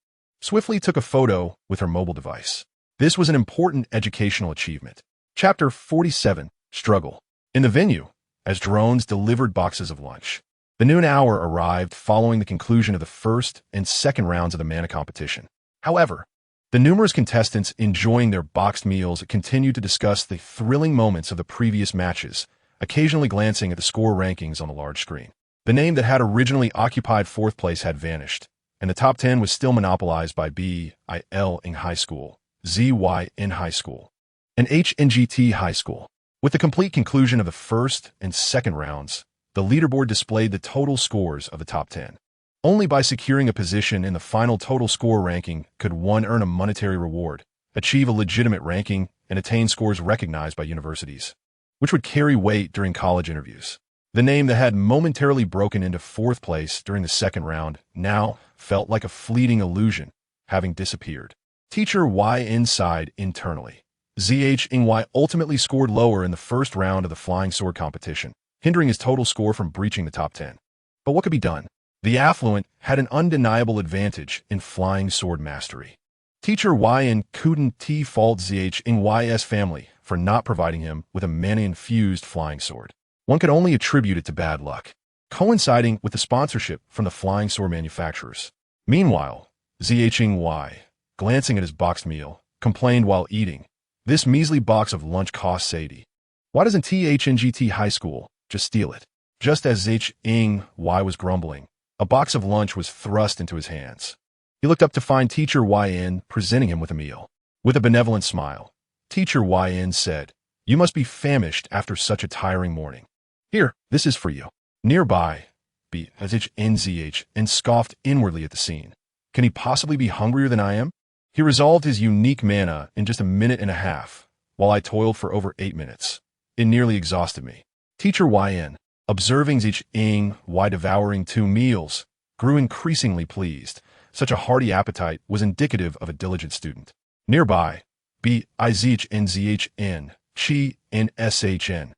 swiftly took a photo with her mobile device. This was an important educational achievement. Chapter 47, Struggle. In the venue, as drones delivered boxes of lunch, the noon hour arrived following the conclusion of the first and second rounds of the mana competition. However, the numerous contestants enjoying their boxed meals continued to discuss the thrilling moments of the previous matches, occasionally glancing at the score rankings on the large screen. The name that had originally occupied fourth place had vanished, and the top 10 was still monopolized by BIL in High School, ZY in High School, and HNGT High School. With the complete conclusion of the first and second rounds, the leaderboard displayed the total scores of the top 10. Only by securing a position in the final total score ranking could one earn a monetary reward, achieve a legitimate ranking, and attain scores recognized by universities, which would carry weight during college interviews. The name that had momentarily broken into fourth place during the second round now felt like a fleeting illusion, having disappeared. Teacher YN sighed internally. ZHY ultimately scored lower in the first round of the flying sword competition, hindering his total score from breaching the top 10. But what could be done? The affluent had an undeniable advantage in flying sword mastery. Teacher YN couldn't fault ZHY's family for not providing him with a mana-infused flying sword. One could only attribute it to bad luck, coinciding with the sponsorship from the flying sword manufacturers. Meanwhile, ZHY, glancing at his boxed meal, complained while eating, "This measly box of lunch costs 80. Why doesn't THNGT High School just steal it?" Just as ZHY was grumbling, a box of lunch was thrust into his hands. He looked up to find Teacher YN presenting him with a meal. With a benevolent smile, Teacher YN said, "You must be famished after such a tiring morning. Here, this is for you." Nearby, ZHNZH and scoffed inwardly at the scene. Can he possibly be hungrier than I am? He resolved his unique mana in just a minute and a half, while I toiled for over 8 minutes. It nearly exhausted me. Teacher YN, observing ZHY devouring 2 meals, grew increasingly pleased. Such a hearty appetite was indicative of a diligent student. Nearby, BIZHNZHN, Chi, and SHN,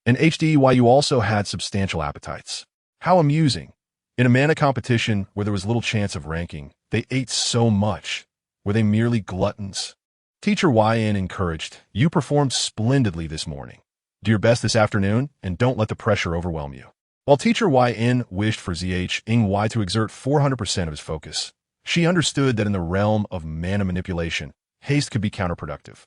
and HDYU also had substantial appetites. How amusing! In a mana competition where there was little chance of ranking, they ate so much. Were they merely gluttons? Teacher YN encouraged, "You performed splendidly this morning. Do your best this afternoon, and don't let the pressure overwhelm you." While Teacher YN wished for ZHY to exert 400% of his focus, she understood that in the realm of mana manipulation, haste could be counterproductive.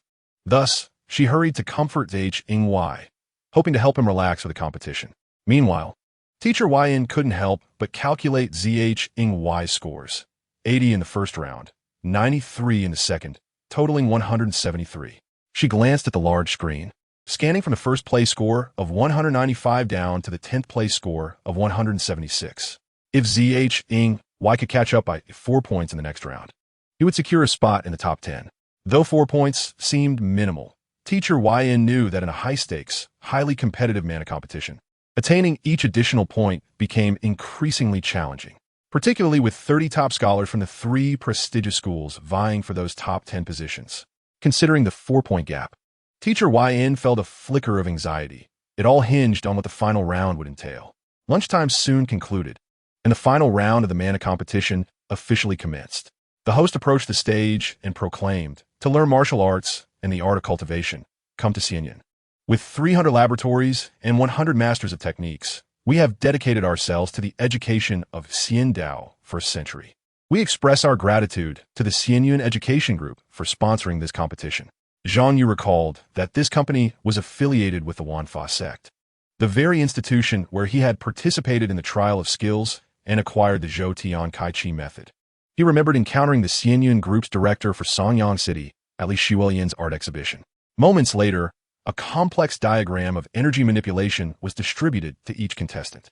Thus, she hurried to comfort ZHY, hoping to help him relax for the competition. Meanwhile, Teacher YN couldn't help but calculate ZHY's scores: 80 in the first round, 93 in the second, totaling 173. She glanced at the large screen, scanning from the first place score of 195 down to the 10th place score of 176. If ZHY could catch up by 4 points in the next round, he would secure a spot in the top 10. Though 4 points seemed minimal, Teacher YN knew that in a high-stakes, highly competitive mana competition, attaining each additional point became increasingly challenging, particularly with 30 top scholars from the 3 prestigious schools vying for those top 10 positions. Considering the 4-point gap, Teacher YN felt a flicker of anxiety. It all hinged on what the final round would entail. Lunchtime soon concluded, and the final round of the mana competition officially commenced. The host approached the stage and proclaimed, "To learn martial arts and the art of cultivation, come to Xianyan. With 300 laboratories and 100 masters of techniques, we have dedicated ourselves to the education of Xian Dao for a century. We express our gratitude to the Xianyun Education Group for sponsoring this competition." Zhang Yu recalled that this company was affiliated with the Wanfa sect, the very institution where he had participated in the trial of skills and acquired the Zhou Tian Kai Chi method. He remembered encountering the Xianyun Group's director for Songyang City at Li Shuolian's art exhibition. Moments later, a complex diagram of energy manipulation was distributed to each contestant.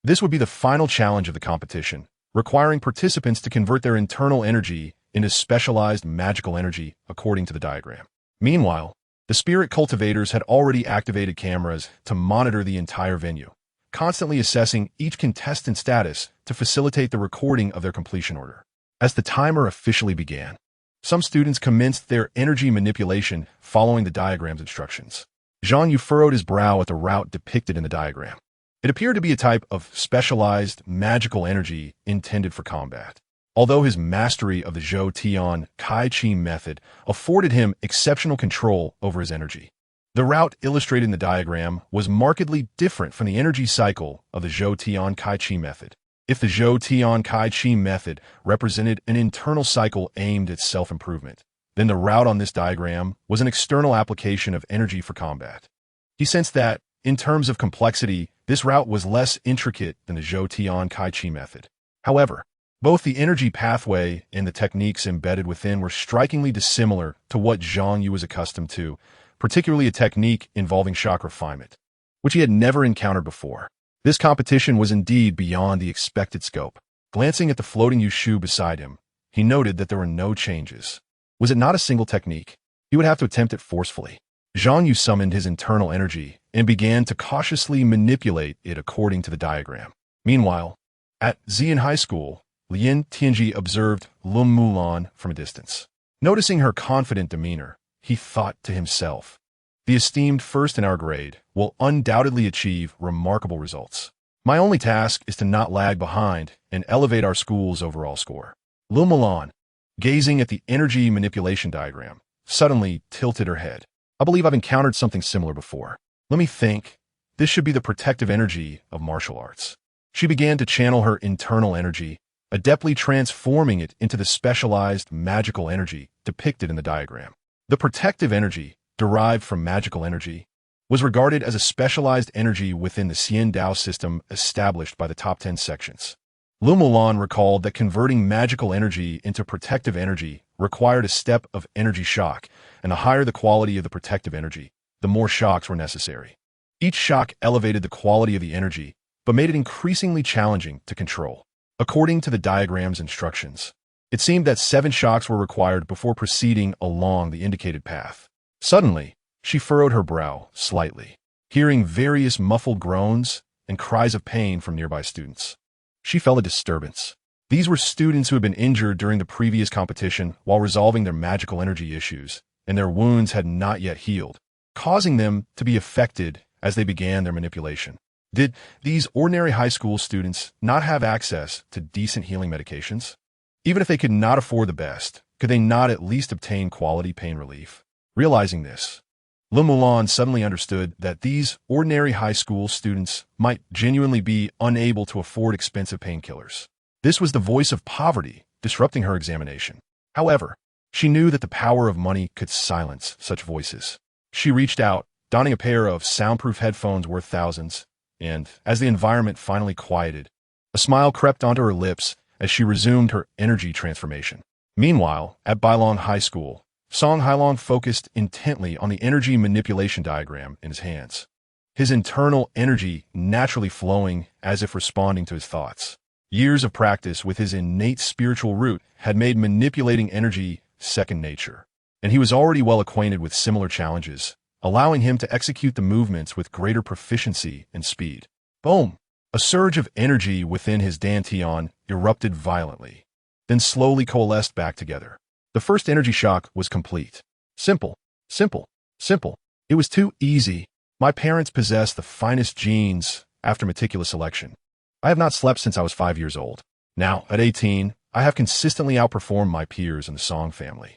This would be the final challenge of the competition, requiring participants to convert their internal energy into specialized magical energy according to the diagram. Meanwhile, The spirit cultivators had already activated cameras to monitor the entire venue, constantly assessing each contestant's status to facilitate the recording of their completion order. As the timer officially began, some students commenced their energy manipulation following the diagram's instructions. Jean furrowed his brow at the route depicted in the diagram. It appeared to be a type of specialized magical energy intended for combat. Although his mastery of the Zhou Tian Kai Chi method afforded him exceptional control over his energy, the route illustrated in the diagram was markedly different from the energy cycle of the Zhou Tian Kai Chi method. If the Zhou Tian Kai Chi method represented an internal cycle aimed at self-improvement, then the route on this diagram was an external application of energy for combat. He sensed that, in terms of complexity, this route was less intricate than the Zhou Tian Kai Chi method. However, both the energy pathway and the techniques embedded within were strikingly dissimilar to what Zhang Yu was accustomed to, particularly a technique involving shock refinement, which he had never encountered before. This competition was indeed beyond the expected scope. Glancing at the floating Yushu beside him, he noted that there were no changes. Was it not a single technique? He would have to attempt it forcefully. Zhang Yu summoned his internal energy and began to cautiously manipulate it according to the diagram. Meanwhile, at Xian High School, Lien Tianji observed Lum Mulan from a distance. Noticing her confident demeanor, he thought to himself, the esteemed first in our grade will undoubtedly achieve remarkable results. My only task is to not lag behind and elevate our school's overall score. Lum Mulan, gazing at the energy manipulation diagram, suddenly tilted her head. I believe I've encountered something similar before. Let me think. This should be the protective energy of martial arts. She began to channel her internal energy, adeptly transforming it into the specialized magical energy depicted in the diagram. The protective energy, derived from magical energy, was regarded as a specialized energy within the Xian Dao system established by the top 10 sections. Lu Mulan recalled that converting magical energy into protective energy required a step of energy shock, and the higher the quality of the protective energy, the more shocks were necessary. Each shock elevated the quality of the energy, but made it increasingly challenging to control. According to the diagram's instructions, it seemed that 7 shocks were required before proceeding along the indicated path. Suddenly, she furrowed her brow slightly, hearing various muffled groans and cries of pain from nearby students. She felt a disturbance. These were students who had been injured during the previous competition while resolving their magical energy issues, and their wounds had not yet healed, causing them to be affected as they began their manipulation. Did these ordinary high school students not have access to decent healing medications? Even if they could not afford the best, could they not at least obtain quality pain relief? Realizing this, Lu Mulan suddenly understood that these ordinary high school students might genuinely be unable to afford expensive painkillers. This was the voice of poverty disrupting her examination. However, she knew that the power of money could silence such voices. She reached out, donning a pair of soundproof headphones worth thousands, and, as the environment finally quieted, a smile crept onto her lips as she resumed her energy transformation. Meanwhile, at Bailong High School, Song Hailong focused intently on the energy manipulation diagram in his hands, his internal energy naturally flowing as if responding to his thoughts. Years of practice with his innate spiritual root had made manipulating energy second nature, and he was already well acquainted with similar challenges, allowing him to execute the movements with greater proficiency and speed. Boom! A surge of energy within his dantian erupted violently, then slowly coalesced back together. The first energy shock was complete. Simple, simple, simple. It was too easy. My parents possess the finest genes after meticulous selection. I have not slept since I was 5 years old. Now, at 18, I have consistently outperformed my peers in the Song family,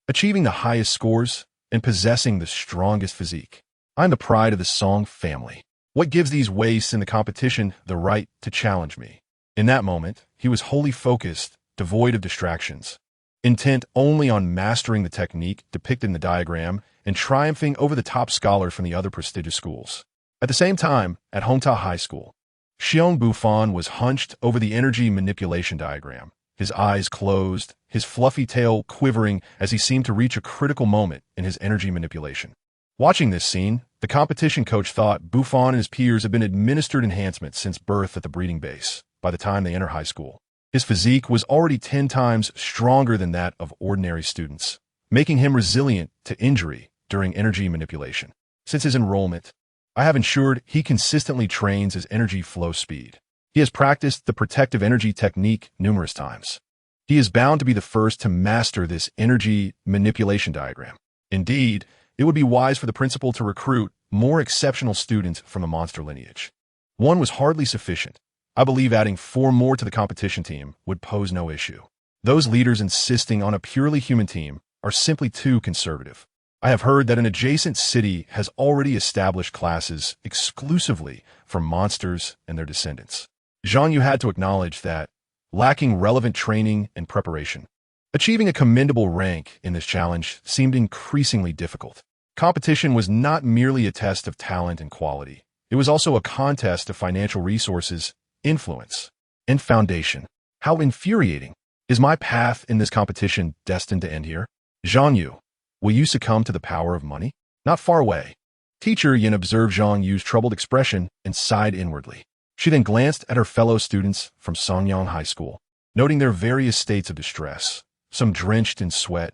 achieving the highest scores and possessing the strongest physique. I'm the pride of the Song family. What gives these wastes in the competition the right to challenge me? In that moment, he was wholly focused, devoid of distractions, intent only on mastering the technique depicted in the diagram and triumphing over the top scholars from the other prestigious schools. At the same time, at Hongta High School, Xiong Bufan was hunched over the energy manipulation diagram, his eyes closed, his fluffy tail quivering as he seemed to reach a critical moment in his energy manipulation. Watching this scene, the competition coach thought Bufan and his peers had been administered enhancements since birth at the breeding base by the time they enter high school. His physique was already 10 times stronger than that of ordinary students, making him resilient to injury during energy manipulation. Since his enrollment, I have ensured he consistently trains his energy flow speed. He has practiced the protective energy technique numerous times. He is bound to be the first to master this energy manipulation diagram. Indeed, it would be wise for the principal to recruit more exceptional students from the monster lineage. One was hardly sufficient. I believe adding 4 more to the competition team would pose no issue. Those leaders insisting on a purely human team are simply too conservative. I have heard that an adjacent city has already established classes exclusively for monsters and their descendants. Zhang Yu had to acknowledge that, lacking relevant training and preparation, achieving a commendable rank in this challenge seemed increasingly difficult. Competition was not merely a test of talent and quality. It was also a contest of financial resources, influence, and foundation. How infuriating. Is my path in this competition destined to end here? Zhang Yu, will you succumb to the power of money? Not far away. Teacher Yin observed Zhang Yu's troubled expression and sighed inwardly. She then glanced at her fellow students from Songyang High School, noting their various states of distress, some drenched in sweat,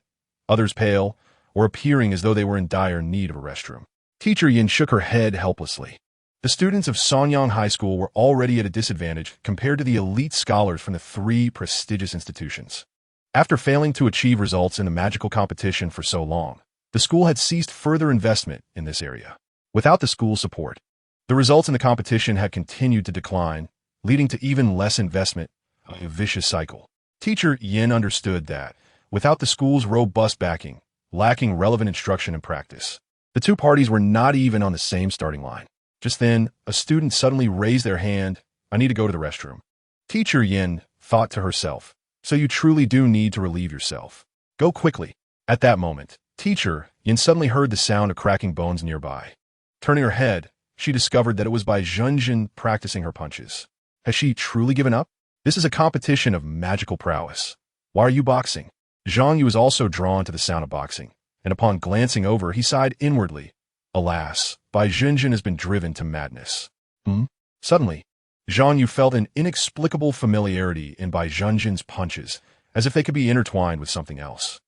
others pale, or appearing as though they were in dire need of a restroom. Teacher Yin shook her head helplessly. The students of Songyang High School were already at a disadvantage compared to the elite scholars from the 3 prestigious institutions. After failing to achieve results in the magical competition for so long, the school had ceased further investment in this area. Without the school's support, the results in the competition had continued to decline, leading to even less investment, a vicious cycle. Teacher Yin understood that, without the school's robust backing, lacking relevant instruction and practice, the 2 parties were not even on the same starting line. Just then, a student suddenly raised their hand. I need to go to the restroom. Teacher Yin thought to herself, so you truly do need to relieve yourself. Go quickly. At that moment, Teacher Yin suddenly heard the sound of cracking bones nearby. Turning her head, she discovered that it was by Zhenzhen practicing her punches. Has she truly given up? This is a competition of magical prowess. Why are you boxing? Zhang Yu was also drawn to the sound of boxing, and upon glancing over, he sighed inwardly. Alas, Bai Zhenzhen has been driven to madness. Suddenly, Zhang Yu felt an inexplicable familiarity in Bai Zhenzhen's punches, as if they could be intertwined with something else.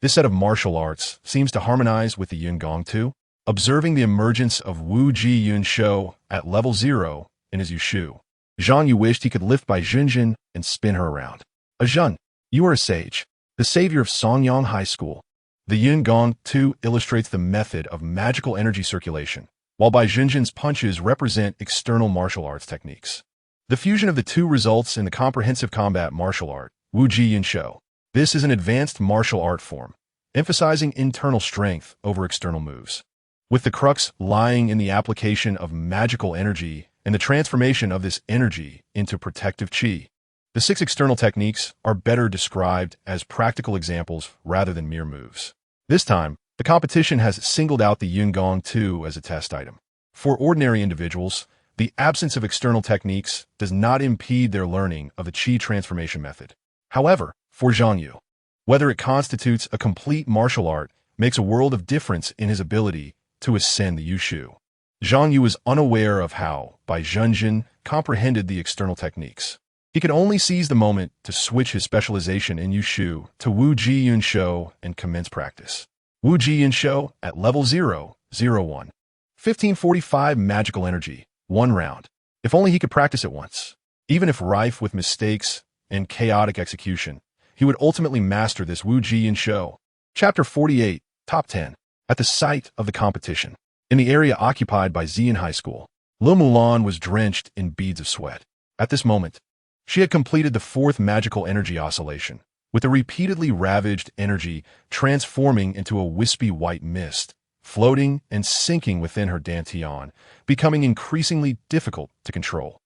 This set of martial arts seems to harmonize with the Yun Gong too. Observing the emergence of Wu Ji Yun Shou at level 0 in his Yushu, Zhang Yu wished he could lift Bai Zhenzhen and spin her around. Zhen, you are a sage, the savior of Songyang High School. The Yun Gong too illustrates the method of magical energy circulation, while Bai Zhenzhen's punches represent external martial arts techniques. The fusion of the 2 results in the comprehensive combat martial art, Wu Ji Yun Shou. This is an advanced martial art form, emphasizing internal strength over external moves, with the crux lying in the application of magical energy and the transformation of this energy into protective qi. The 6 external techniques are better described as practical examples rather than mere moves. This time, the competition has singled out the Yun Gong Tu as a test item. For ordinary individuals, the absence of external techniques does not impede their learning of the qi transformation method. However, for Zhang Yu, whether it constitutes a complete martial art makes a world of difference in his ability to ascend the Yushu. Zhang Yu was unaware of how Bai Zhenzhen comprehended the external techniques. He could only seize the moment to switch his specialization in Yushu to Wu Ji Yun Shou and commence practice. Wu Ji Yun Shou at level 001. 1545 magical energy, 1 round. If only he could practice it once. Even if rife with mistakes and chaotic execution, he would ultimately master this Wu Ji Yun Shou. Chapter 48, Top 10. At the site of the competition, in the area occupied by Xian High School, Lu Mulan was drenched in beads of sweat. At this moment, she had completed the 4th magical energy oscillation, with the repeatedly ravaged energy transforming into a wispy white mist, floating and sinking within her dantian, becoming increasingly difficult to control.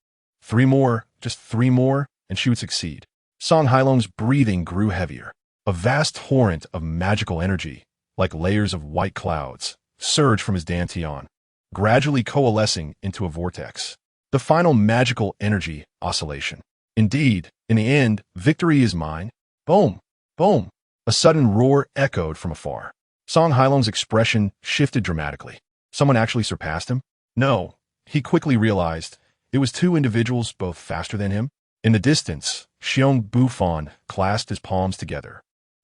3 more, just 3 more, and she would succeed. Song Hailong's breathing grew heavier. A vast torrent of magical energy, like layers of white clouds, surged from his dantian, gradually coalescing into a vortex. The final magical energy oscillation. Indeed, in the end, victory is mine. Boom! Boom! A sudden roar echoed from afar. Song Hailong's expression shifted dramatically. Someone actually surpassed him? No, he quickly realized it was 2 individuals both faster than him. In the distance, Xiong Bufan clasped his palms together,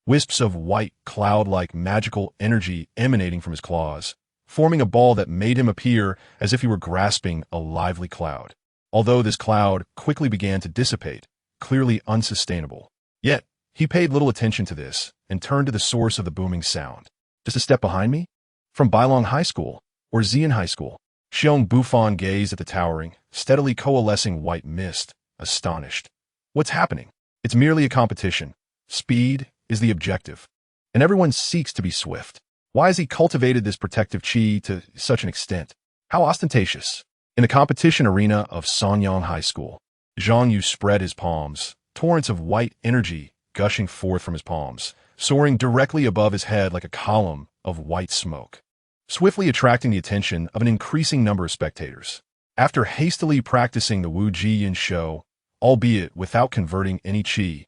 wisps of white, cloud-like magical energy emanating from his claws, forming a ball that made him appear as if he were grasping a lively cloud. Although this cloud quickly began to dissipate, clearly unsustainable. Yet, he paid little attention to this and turned to the source of the booming sound. Just a step behind me? From Bailong High School, or Xian High School. Xiong Bufan gazed at the towering, steadily coalescing white mist, astonished. What's happening? It's merely a competition. Speed is the objective. And everyone seeks to be swift. Why has he cultivated this protective chi to such an extent? How ostentatious. In the competition arena of Sanyang High School, Zhang Yu spread his palms, torrents of white energy gushing forth from his palms, soaring directly above his head like a column of white smoke, swiftly attracting the attention of an increasing number of spectators. After hastily practicing the Wu Ji Yin show, albeit without converting any chi,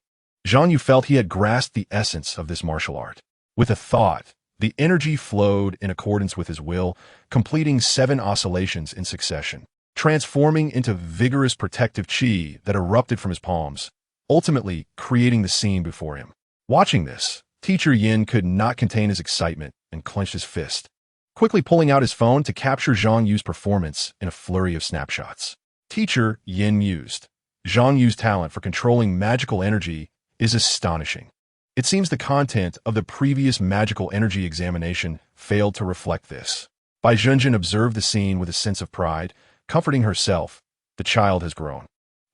Zhang Yu felt he had grasped the essence of this martial art. With a thought, the energy flowed in accordance with his will, completing 7 oscillations in succession, transforming into vigorous protective chi that erupted from his palms, ultimately creating the scene before him. Watching this, Teacher Yin could not contain his excitement and clenched his fist, quickly pulling out his phone to capture Zhang Yu's performance in a flurry of snapshots. Teacher Yin mused, Zhang Yu's talent for controlling magical energy is astonishing. It seems the content of the previous magical energy examination failed to reflect this. Bai Zhenjin observed the scene with a sense of pride, comforting herself. The child has grown.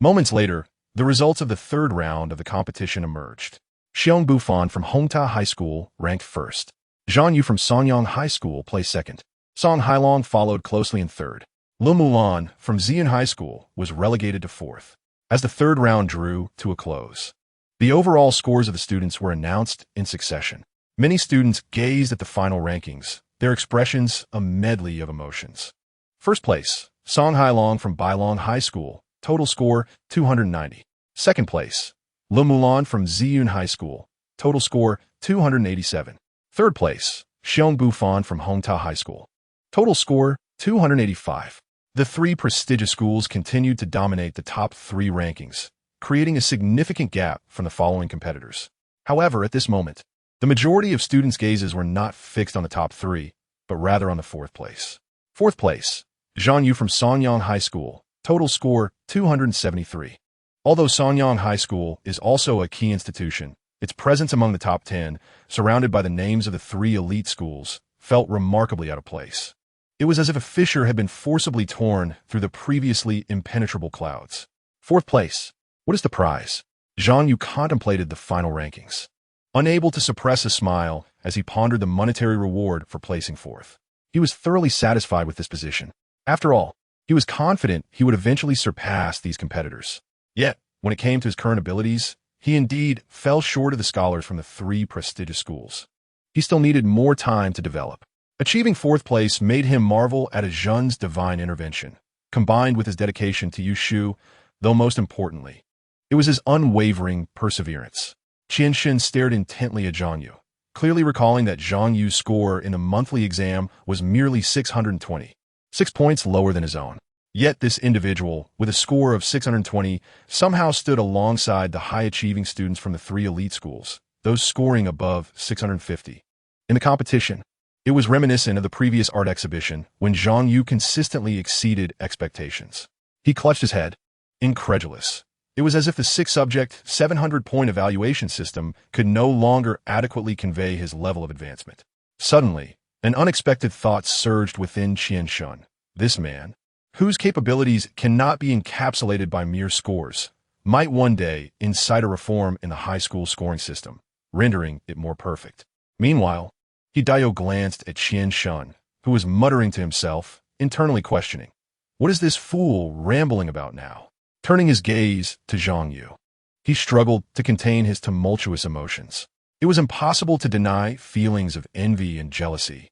Moments later, the results of the 3rd round of the competition emerged. Xiong Bufan from Hongta High School ranked first. Zhang Yu from Sanyang High School placed second. Song Hailong followed closely in third. Lu Mulan from Xian High School was relegated to fourth. As the 3rd round drew to a close, the overall scores of the students were announced in succession. Many students gazed at the final rankings, their expressions a medley of emotions. First place, Song Hailong from Bailong High School, total score 290. Second place, Lu Mulan from Ziyun High School, total score 287. Third place, Xiong Bufan from Hongta High School, total score 285. The 3 prestigious schools continued to dominate the top 3 rankings, creating a significant gap from the following competitors. However, at this moment, the majority of students' gazes were not fixed on the top 3, but rather on the 4th place. Fourth place, Zhang Yu from Sanyang High School, total score 273. Although Sanyang High School is also a key institution, its presence among the top 10, surrounded by the names of the 3 elite schools, felt remarkably out of place. It was as if a fissure had been forcibly torn through the previously impenetrable clouds. Fourth place. What is the prize? Zhang Yu contemplated the final rankings, unable to suppress a smile as he pondered the monetary reward for placing fourth. He was thoroughly satisfied with this position. After all, he was confident he would eventually surpass these competitors. Yet, when it came to his current abilities, he indeed fell short of the scholars from the 3 prestigious schools. He still needed more time to develop. Achieving 4th place made him marvel at his Zhen's divine intervention, combined with his dedication to Yushu, though most importantly, it was his unwavering perseverance. Qianshin stared intently at Zhang Yu, clearly recalling that Zhang Yu's score in the monthly exam was merely 620, 6 points lower than his own. Yet this individual, with a score of 620, somehow stood alongside the high-achieving students from the 3 elite schools, those scoring above 650. In the competition, it was reminiscent of the previous art exhibition when Zhang Yu consistently exceeded expectations. He clutched his head, incredulous. It was as if the 6-subject, 700-point evaluation system could no longer adequately convey his level of advancement. Suddenly, an unexpected thought surged within Qianshan. This man, whose capabilities cannot be encapsulated by mere scores, might one day incite a reform in the high school scoring system, rendering it more perfect. Meanwhile, Hideo glanced at Qianshan, who was muttering to himself, internally questioning, "What is this fool rambling about now?" Turning his gaze to Zhang Yu, he struggled to contain his tumultuous emotions. It was impossible to deny feelings of envy and jealousy,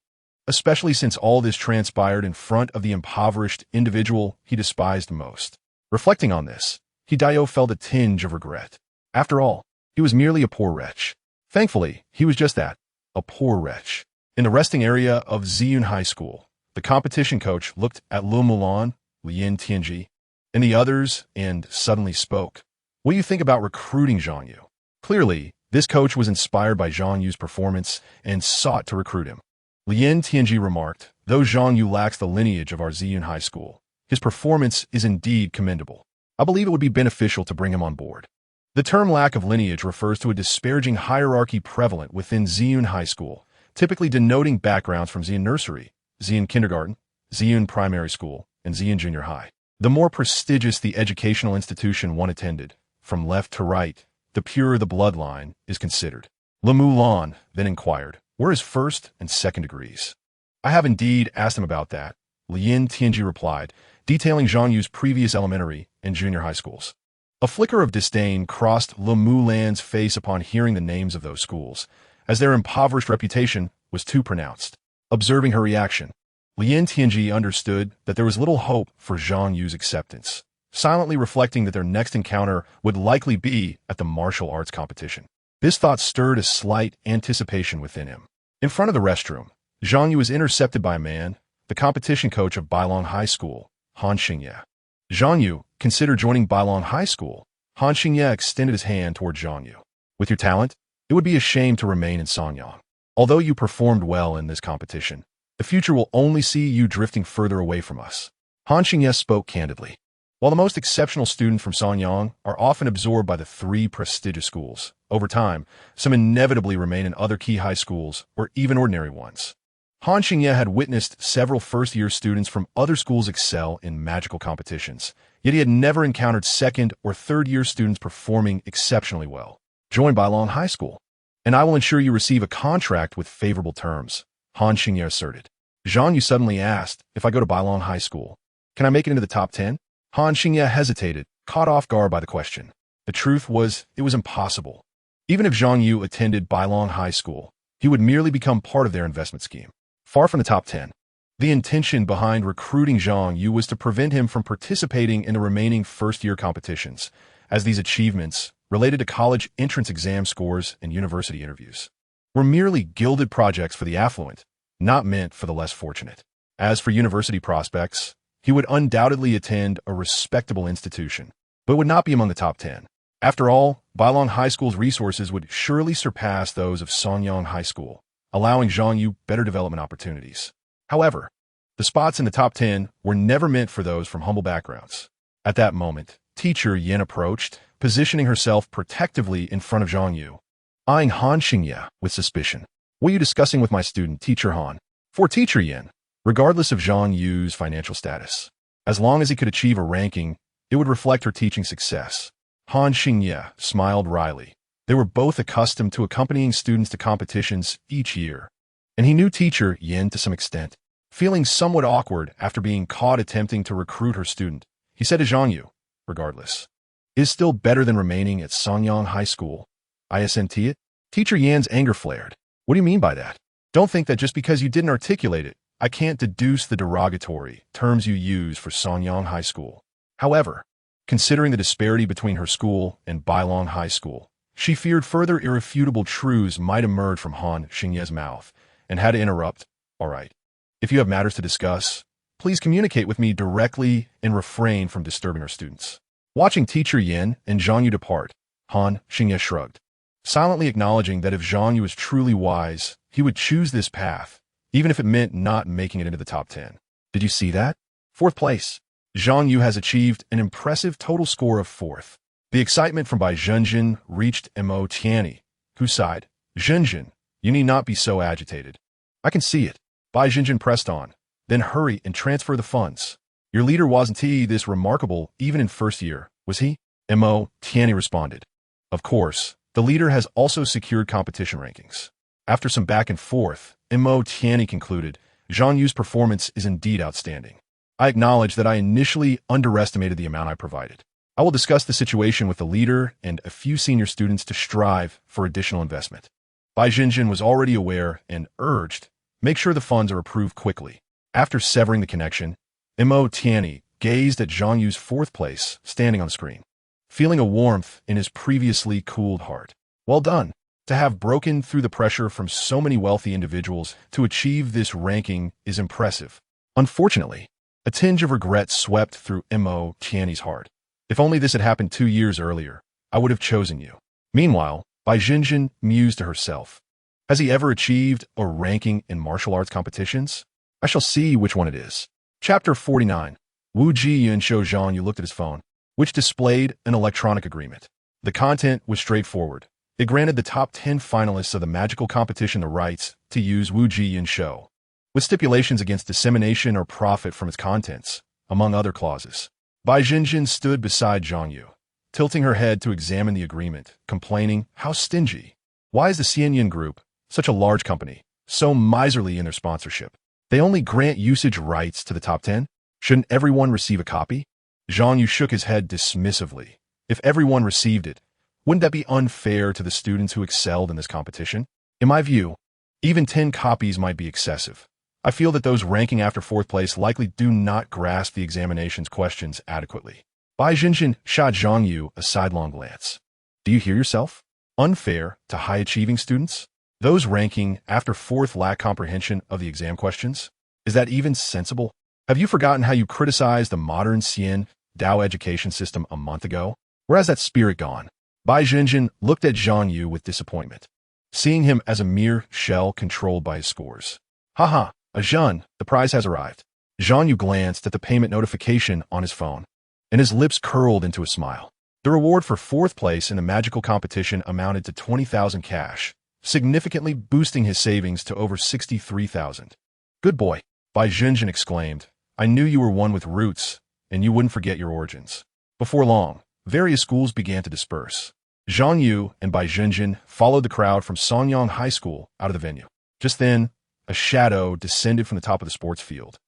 especially since all this transpired in front of the impoverished individual he despised most. Reflecting on this, Hideo felt a tinge of regret. After all, he was merely a poor wretch. Thankfully, he was just that, a poor wretch. In the resting area of Ziyun High School, the competition coach looked at Lu Mulan, Lien Tianji, and the others and suddenly spoke. "What do you think about recruiting Zhang Yu?" Clearly, This coach was inspired by Zhang Yu's performance and sought to recruit him. Lien Tianji remarked, "Though Zhang Yu lacks the lineage of our Ziyun High School, his performance is indeed commendable. I believe it would be beneficial to bring him on board." The term lack of lineage refers to a disparaging hierarchy prevalent within Ziyun High School, typically denoting backgrounds from Ziyun Nursery, Ziyun Kindergarten, Ziyun Primary School, and Ziyun Junior High. The more prestigious the educational institution one attended, from left to right, the purer the bloodline is considered. Le Moulin then inquired, "Where is first and second degrees?" "I have indeed asked him about that," Lien Tianji replied, detailing Zhang Yu's previous elementary and junior high schools. A flicker of disdain crossed Le Moulin's face upon hearing the names of those schools, as their impoverished reputation was too pronounced. Observing her reaction, Lien Tianji understood that there was little hope for Zhang Yu's acceptance, silently reflecting that their next encounter would likely be at the martial arts competition. This thought stirred a slight anticipation within him. In front of the restroom, Zhang Yu was intercepted by a man, the competition coach of Bailong High School, Han Xingye. Zhang Yu considered joining Bailong High School. Han Xingye extended his hand toward Zhang Yu. "With your talent, it would be a shame to remain in Sanyang. Although you performed well in this competition, the future will only see you drifting further away from us." Han Xingye spoke candidly. While the most exceptional students from Sanyang are often absorbed by the three prestigious schools, over time, some inevitably remain in other key high schools or even ordinary ones. Han Xingye had witnessed several first-year students from other schools excel in magical competitions, yet he had never encountered second- or third-year students performing exceptionally well. "Join Bailong High School, and I will ensure you receive a contract with favorable terms," Han Xingye asserted. Zhang Yu suddenly asked, "If I go to Bailong High School, can I make it into the top 10? Han Xingye hesitated, caught off guard by the question. The truth was, it was impossible. Even if Zhang Yu attended Bailong High School, he would merely become part of their investment scheme. Far from the top 10. The intention behind recruiting Zhang Yu was to prevent him from participating in the remaining first-year competitions, as these achievements, related to college entrance exam scores and university interviews, were merely gilded projects for the affluent, not meant for the less fortunate. As for university prospects, he would undoubtedly attend a respectable institution, but would not be among the top 10. After all, Bailong High School's resources would surely surpass those of Sanyang High School, allowing Zhang Yu better development opportunities. However, the spots in the top 10 were never meant for those from humble backgrounds. At that moment, teacher Yin approached, positioning herself protectively in front of Zhang Yu, eyeing Han Xingye with suspicion. "What are you discussing with my student, Teacher Han?" For Teacher Yin, regardless of Zhang Yu's financial status, as long as he could achieve a ranking, it would reflect her teaching success. Han Xingye smiled wryly. They were both accustomed to accompanying students to competitions each year, and he knew Teacher Yin to some extent. Feeling somewhat awkward after being caught attempting to recruit her student, he said to Zhang Yu, "Regardless, is still better than remaining at Sanyang High School. Isn't it?" Teacher Yan's anger flared. "What do you mean by that? Don't think that just because you didn't articulate it, I can't deduce the derogatory terms you use for Sanyang High School." However, considering the disparity between her school and Bailong High School, she feared further irrefutable truths might emerge from Han Xingye's mouth, and had to interrupt. "All right. If you have matters to discuss, please communicate with me directly and refrain from disturbing our students." Watching Teacher Yin and Zhang Yu depart, Han Xingye shrugged, silently acknowledging that if Zhang Yu was truly wise, he would choose this path, even if it meant not making it into the top 10. Did you see that? 4th place. Zhang Yu has achieved an impressive total score of 4th. The excitement from Bai Zhenjin reached Mo Tianyi, who sighed. "Zhenjin, you need not be so agitated. I can see it." Bai Zhenjin pressed on. "Then hurry and transfer the funds. Your leader wasn't he this remarkable even in first year, was he?" Mo Tianyi responded. "Of course, the leader has also secured competition rankings." After some back and forth, Mo Tianyi concluded, "Zhang Yu's performance is indeed outstanding. I acknowledge that I initially underestimated the amount I provided. I will discuss the situation with the leader and a few senior students to strive for additional investment." Bai Zhenjin was already aware and urged, "Make sure the funds are approved quickly." After severing the connection, Mo Tianyi gazed at Zhang Yu's 4th place standing on the screen, feeling a warmth in his previously cooled heart. Well done. To have broken through the pressure from so many wealthy individuals to achieve this ranking is impressive. Unfortunately, a tinge of regret swept through Mo Tianyi's heart. "If only this had happened 2 years earlier, I would have chosen you." Meanwhile, Bai Jinjin mused to herself. Has he ever achieved a ranking in martial arts competitions? I shall see which one it is. Chapter 49. Wu Jiyun showed Zhang Yu looked at his phone, which displayed an electronic agreement. The content was straightforward. It granted the top 10 finalists of the magical competition the rights to use Wu Jiyun show, with stipulations against dissemination or profit from its contents, among other clauses. Bai Jinjin stood beside Zhang Yu, tilting her head to examine the agreement, complaining, how stingy. Why is the Xianyan Group, such a large company, so miserly in their sponsorship? They only grant usage rights to the top 10? Shouldn't everyone receive a copy? Zhang Yu shook his head dismissively. If everyone received it, wouldn't that be unfair to the students who excelled in this competition? In my view, even 10 copies might be excessive. I feel that those ranking after 4th place likely do not grasp the examination's questions adequately. Bai Jinjin shot Zhang Yu a sidelong glance. Do you hear yourself? Unfair to high-achieving students? Those ranking after 4th lack comprehension of the exam questions? Is that even sensible? Have you forgotten how you criticized the modern Xian Dao education system a month ago? Where has that spirit gone? Bai Jinjin looked at Zhang Yu with disappointment, seeing him as a mere shell controlled by his scores. Haha, Zhan, the prize has arrived. Zhang Yu glanced at the payment notification on his phone, and his lips curled into a smile. The reward for 4th place in the magical competition amounted to 20,000 cash, significantly boosting his savings to over 63,000. Good boy, Bai Jinjin exclaimed. I knew you were one with roots, and you wouldn't forget your origins. Before long, various schools began to disperse. Zhang Yu and Bai Jinjin followed the crowd from Songyang High School out of the venue. Just then, a shadow descended from the top of the sports field.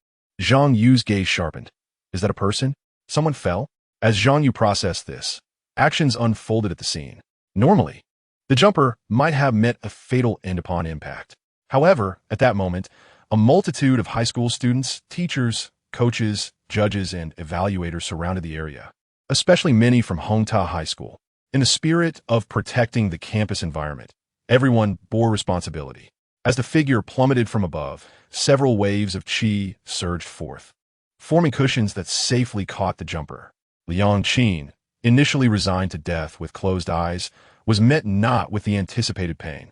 Zhang Yu's gaze sharpened. Is that a person? Someone fell? As Zhang Yu processed this, actions unfolded at the scene. Normally, the jumper might have met a fatal end upon impact. However, at that moment, a multitude of high school students, teachers, coaches, judges, and evaluators surrounded the area, especially many from Hongta High School. In the spirit of protecting the campus environment, everyone bore responsibility. As the figure plummeted from above, several waves of qi surged forth, forming cushions that safely caught the jumper. Liang Qin, initially resigned to death with closed eyes, was met not with the anticipated pain,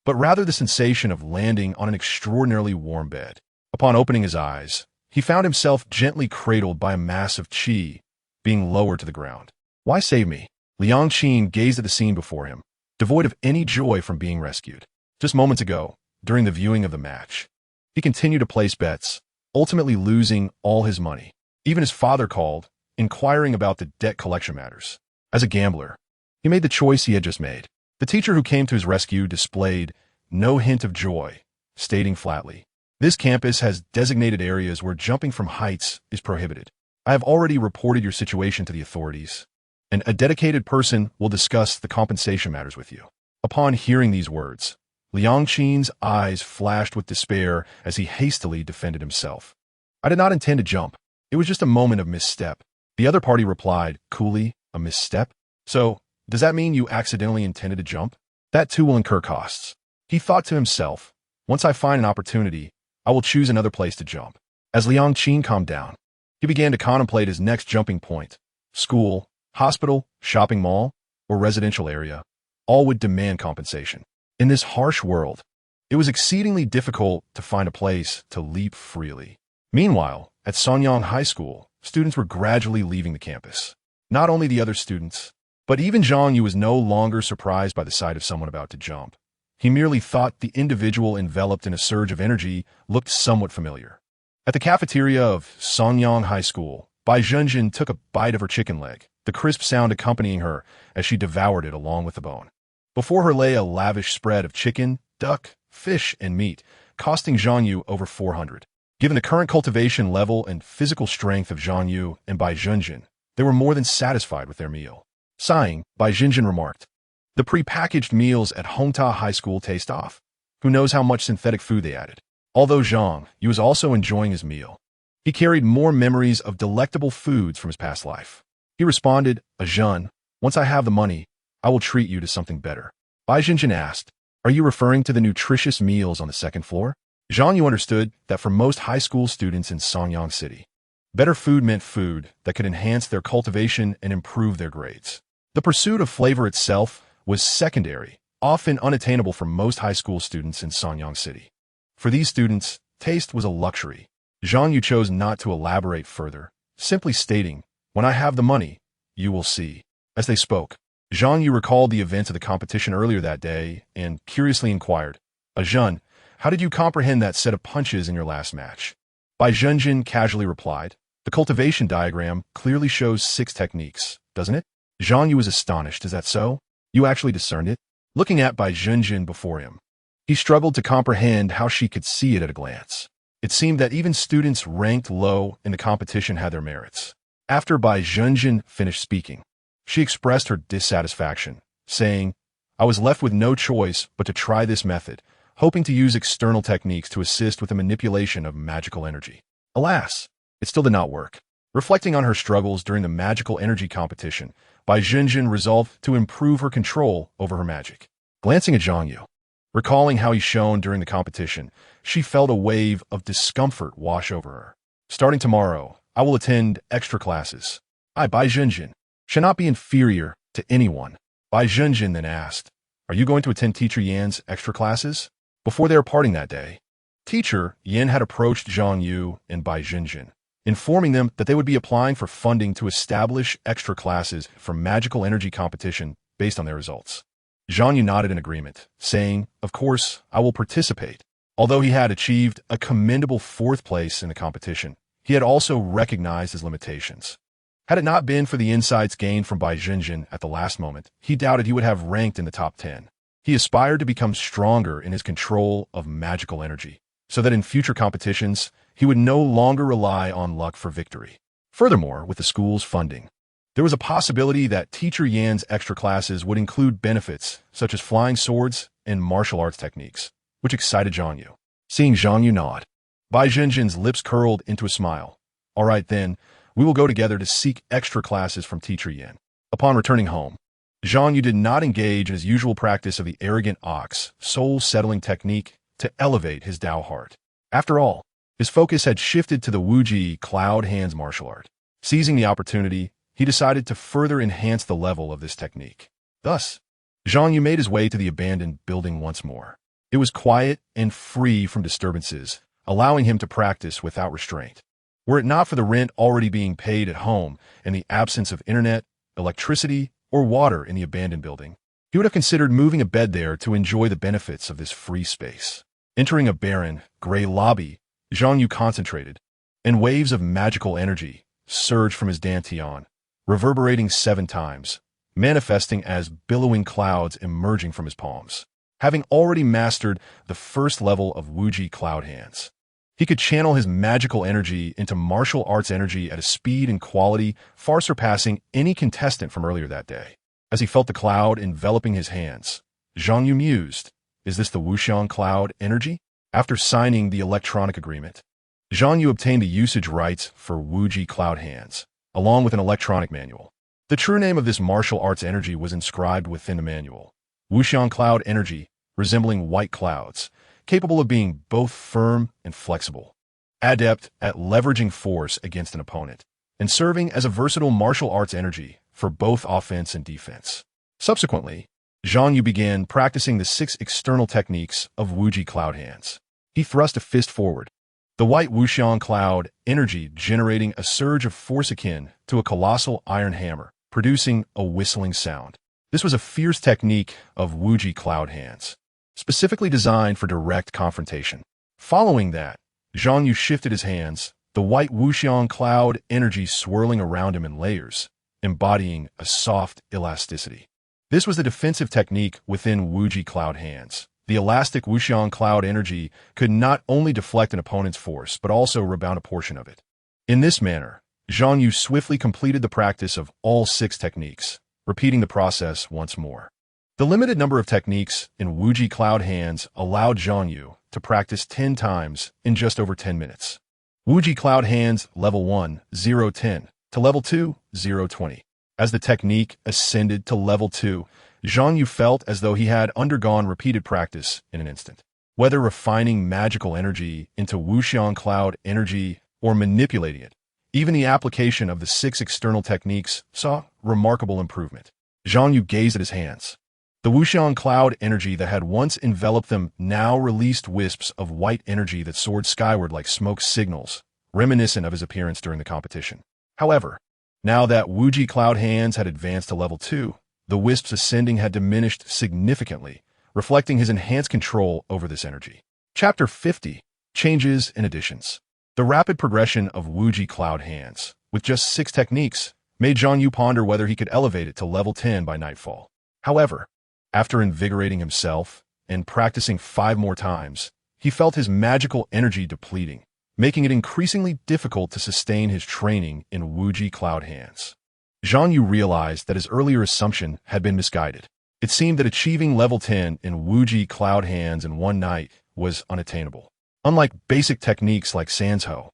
but rather the sensation of landing on an extraordinarily warm bed. Upon opening his eyes, he found himself gently cradled by a mass of qi, being lowered to the ground. Why save me? Liang Qin gazed at the scene before him, devoid of any joy from being rescued. Just moments ago, during the viewing of the match, he continued to place bets, ultimately losing all his money. Even his father called, inquiring about the debt collection matters. As a gambler, he made the choice he had just made. The teacher who came to his rescue displayed no hint of joy, stating flatly, "This campus has designated areas where jumping from heights is prohibited. I have already reported your situation to the authorities, and a dedicated person will discuss the compensation matters with you." Upon hearing these words, Liang Qin's eyes flashed with despair as he hastily defended himself. "I did not intend to jump. It was just a moment of misstep." The other party replied, coolly, "A misstep? So, does that mean you accidentally intended to jump? That too will incur costs." He thought to himself, "Once I find an opportunity, I will choose another place to jump." As Liang Qin calmed down, he began to contemplate his next jumping point. School, hospital, shopping mall, or residential area, all would demand compensation. In this harsh world, it was exceedingly difficult to find a place to leap freely. Meanwhile, at Sonyang High School, students were gradually leaving the campus. Not only the other students, but even Zhang Yu was no longer surprised by the sight of someone about to jump. He merely thought the individual enveloped in a surge of energy looked somewhat familiar. At the cafeteria of Songyang High School, Bai Zhenjin took a bite of her chicken leg, the crisp sound accompanying her as she devoured it along with the bone. Before her lay a lavish spread of chicken, duck, fish, and meat, costing Zhang Yu over 400. Given the current cultivation level and physical strength of Zhang Yu and Bai Zhenjin, they were more than satisfied with their meal. Sighing, Bai Zhenjin remarked, "The pre-packaged meals at Hongta High School taste off. Who knows how much synthetic food they added?" Although Zhang Yu was also enjoying his meal, he carried more memories of delectable foods from his past life. He responded, "Zhen, once I have the money, I will treat you to something better." Bai Zhenjin asked, "Are you referring to the nutritious meals on the second floor?" Zhang Yu understood that for most high school students in Songyang City, better food meant food that could enhance their cultivation and improve their grades. The pursuit of flavor itself was secondary often unattainable for most high school students in Sanyang City. For these students, taste was a luxury. Zhang Yu chose not to elaborate further, simply stating, "When I have the money, you will see." As they spoke, Zhang Yu recalled the events of the competition earlier that day and curiously inquired, "Zhen, how did you comprehend that set of punches in your last match?" Bai Zhenjin casually replied, "The cultivation diagram clearly shows 6 techniques, doesn't it?" Zhang Yu was astonished. "Is that so? You actually discerned it?" Looking at Bai Zhenjin before him, he struggled to comprehend how she could see it at a glance. It seemed that even students ranked low in the competition had their merits. After Bai Zhenjin finished speaking, she expressed her dissatisfaction, saying, "I was left with no choice but to try this method, hoping to use external techniques to assist with the manipulation of magical energy. Alas, it still did not work." Reflecting on her struggles during the magical energy competition, Bai Zhenjin resolved to improve her control over her magic. Glancing at Zhang Yu, recalling how he shone during the competition, she felt a wave of discomfort wash over her. "Starting tomorrow, I will attend extra classes. I, Bai Zhenjin, shall not be inferior to anyone." Bai Zhenjin then asked, "Are you going to attend Teacher Yan's extra classes?" Before they were parting that day, Teacher Yan had approached Zhang Yu and Bai Zhenjin, informing them that they would be applying for funding to establish extra classes for magical energy competition based on their results. Zhang Yu nodded in agreement, saying, "Of course, I will participate." Although he had achieved a commendable 4th place in the competition, he had also recognized his limitations. Had it not been for the insights gained from Bai Zhenjin at the last moment, he doubted he would have ranked in the top 10. He aspired to become stronger in his control of magical energy, so that in future competitions, he would no longer rely on luck for victory. Furthermore, with the school's funding, there was a possibility that Teacher Yan's extra classes would include benefits such as flying swords and martial arts techniques, which excited Zhang Yu. Seeing Zhang Yu nod, Bai Zhenjin's lips curled into a smile. "All right then, we will go together to seek extra classes from Teacher Yan." Upon returning home, Zhang Yu did not engage in his usual practice of the arrogant ox, soul-settling technique to elevate his Dao heart. After all, his focus had shifted to the Wuji Cloud Hands martial art. Seizing the opportunity, he decided to further enhance the level of this technique. Thus, Zhang Yu made his way to the abandoned building once more. It was quiet and free from disturbances, allowing him to practice without restraint. Were it not for the rent already being paid at home and the absence of internet, electricity, or water in the abandoned building, he would have considered moving a bed there to enjoy the benefits of this free space. Entering a barren, gray lobby, Zhang Yu concentrated, and waves of magical energy surged from his dantian, reverberating 7 times, manifesting as billowing clouds emerging from his palms. Having already mastered the first level of Wuji Cloud Hands, he could channel his magical energy into martial arts energy at a speed and quality far surpassing any contestant from earlier that day. As he felt the cloud enveloping his hands, Zhang Yu mused, "Is this the Wuxian Cloud energy?" After signing the electronic agreement, Zhang Yu obtained the usage rights for Wuji Cloud Hands, along with an electronic manual. The true name of this martial arts energy was inscribed within the manual. Wuxian Cloud energy, resembling white clouds, capable of being both firm and flexible, adept at leveraging force against an opponent, and serving as a versatile martial arts energy for both offense and defense. Subsequently, Zhang Yu began practicing the 6 external techniques of Wuji Cloud Hands. He thrust a fist forward, the white Wuxian Cloud energy generating a surge of force akin to a colossal iron hammer, producing a whistling sound. This was a fierce technique of Wuji Cloud Hands, specifically designed for direct confrontation. Following that, Zhang Yu shifted his hands, the white Wuxian Cloud energy swirling around him in layers, embodying a soft elasticity. This was the defensive technique within Wuji Cloud Hands. The elastic Wuxian Cloud energy could not only deflect an opponent's force, but also rebound a portion of it. In this manner, Zhang Yu swiftly completed the practice of all 6 techniques, repeating the process once more. The limited number of techniques in Wuji Cloud Hands allowed Zhang Yu to practice 10 times in just over 10 minutes. Wuji Cloud Hands Level 1, 0-10 to Level 2, 0-20. As the technique ascended to Level 2, Zhang Yu felt as though he had undergone repeated practice in an instant. Whether refining magical energy into Wuxian Cloud energy or manipulating it, even the application of the 6 external techniques saw remarkable improvement. Zhang Yu gazed at his hands, The wuxiang cloud energy that had once enveloped them now released wisps of white energy that soared skyward like smoke signals, reminiscent of his appearance during the competition. However, now that Wuji Cloud Hands had advanced to level 2, the wisps ascending had diminished significantly, reflecting his enhanced control over this energy. Chapter 50. Changes and Additions. The rapid progression of Wuji Cloud Hands, with just 6 techniques, made Zhang Yu ponder whether he could elevate it to level 10 by nightfall. However, after invigorating himself and practicing 5 more times, he felt his magical energy depleting, making it increasingly difficult to sustain his training in Wuji Cloud Hands. Zhang Yu realized that his earlier assumption had been misguided. It seemed that achieving level 10 in Wuji Cloud Hands in one night was unattainable. Unlike basic techniques like Sanzhou,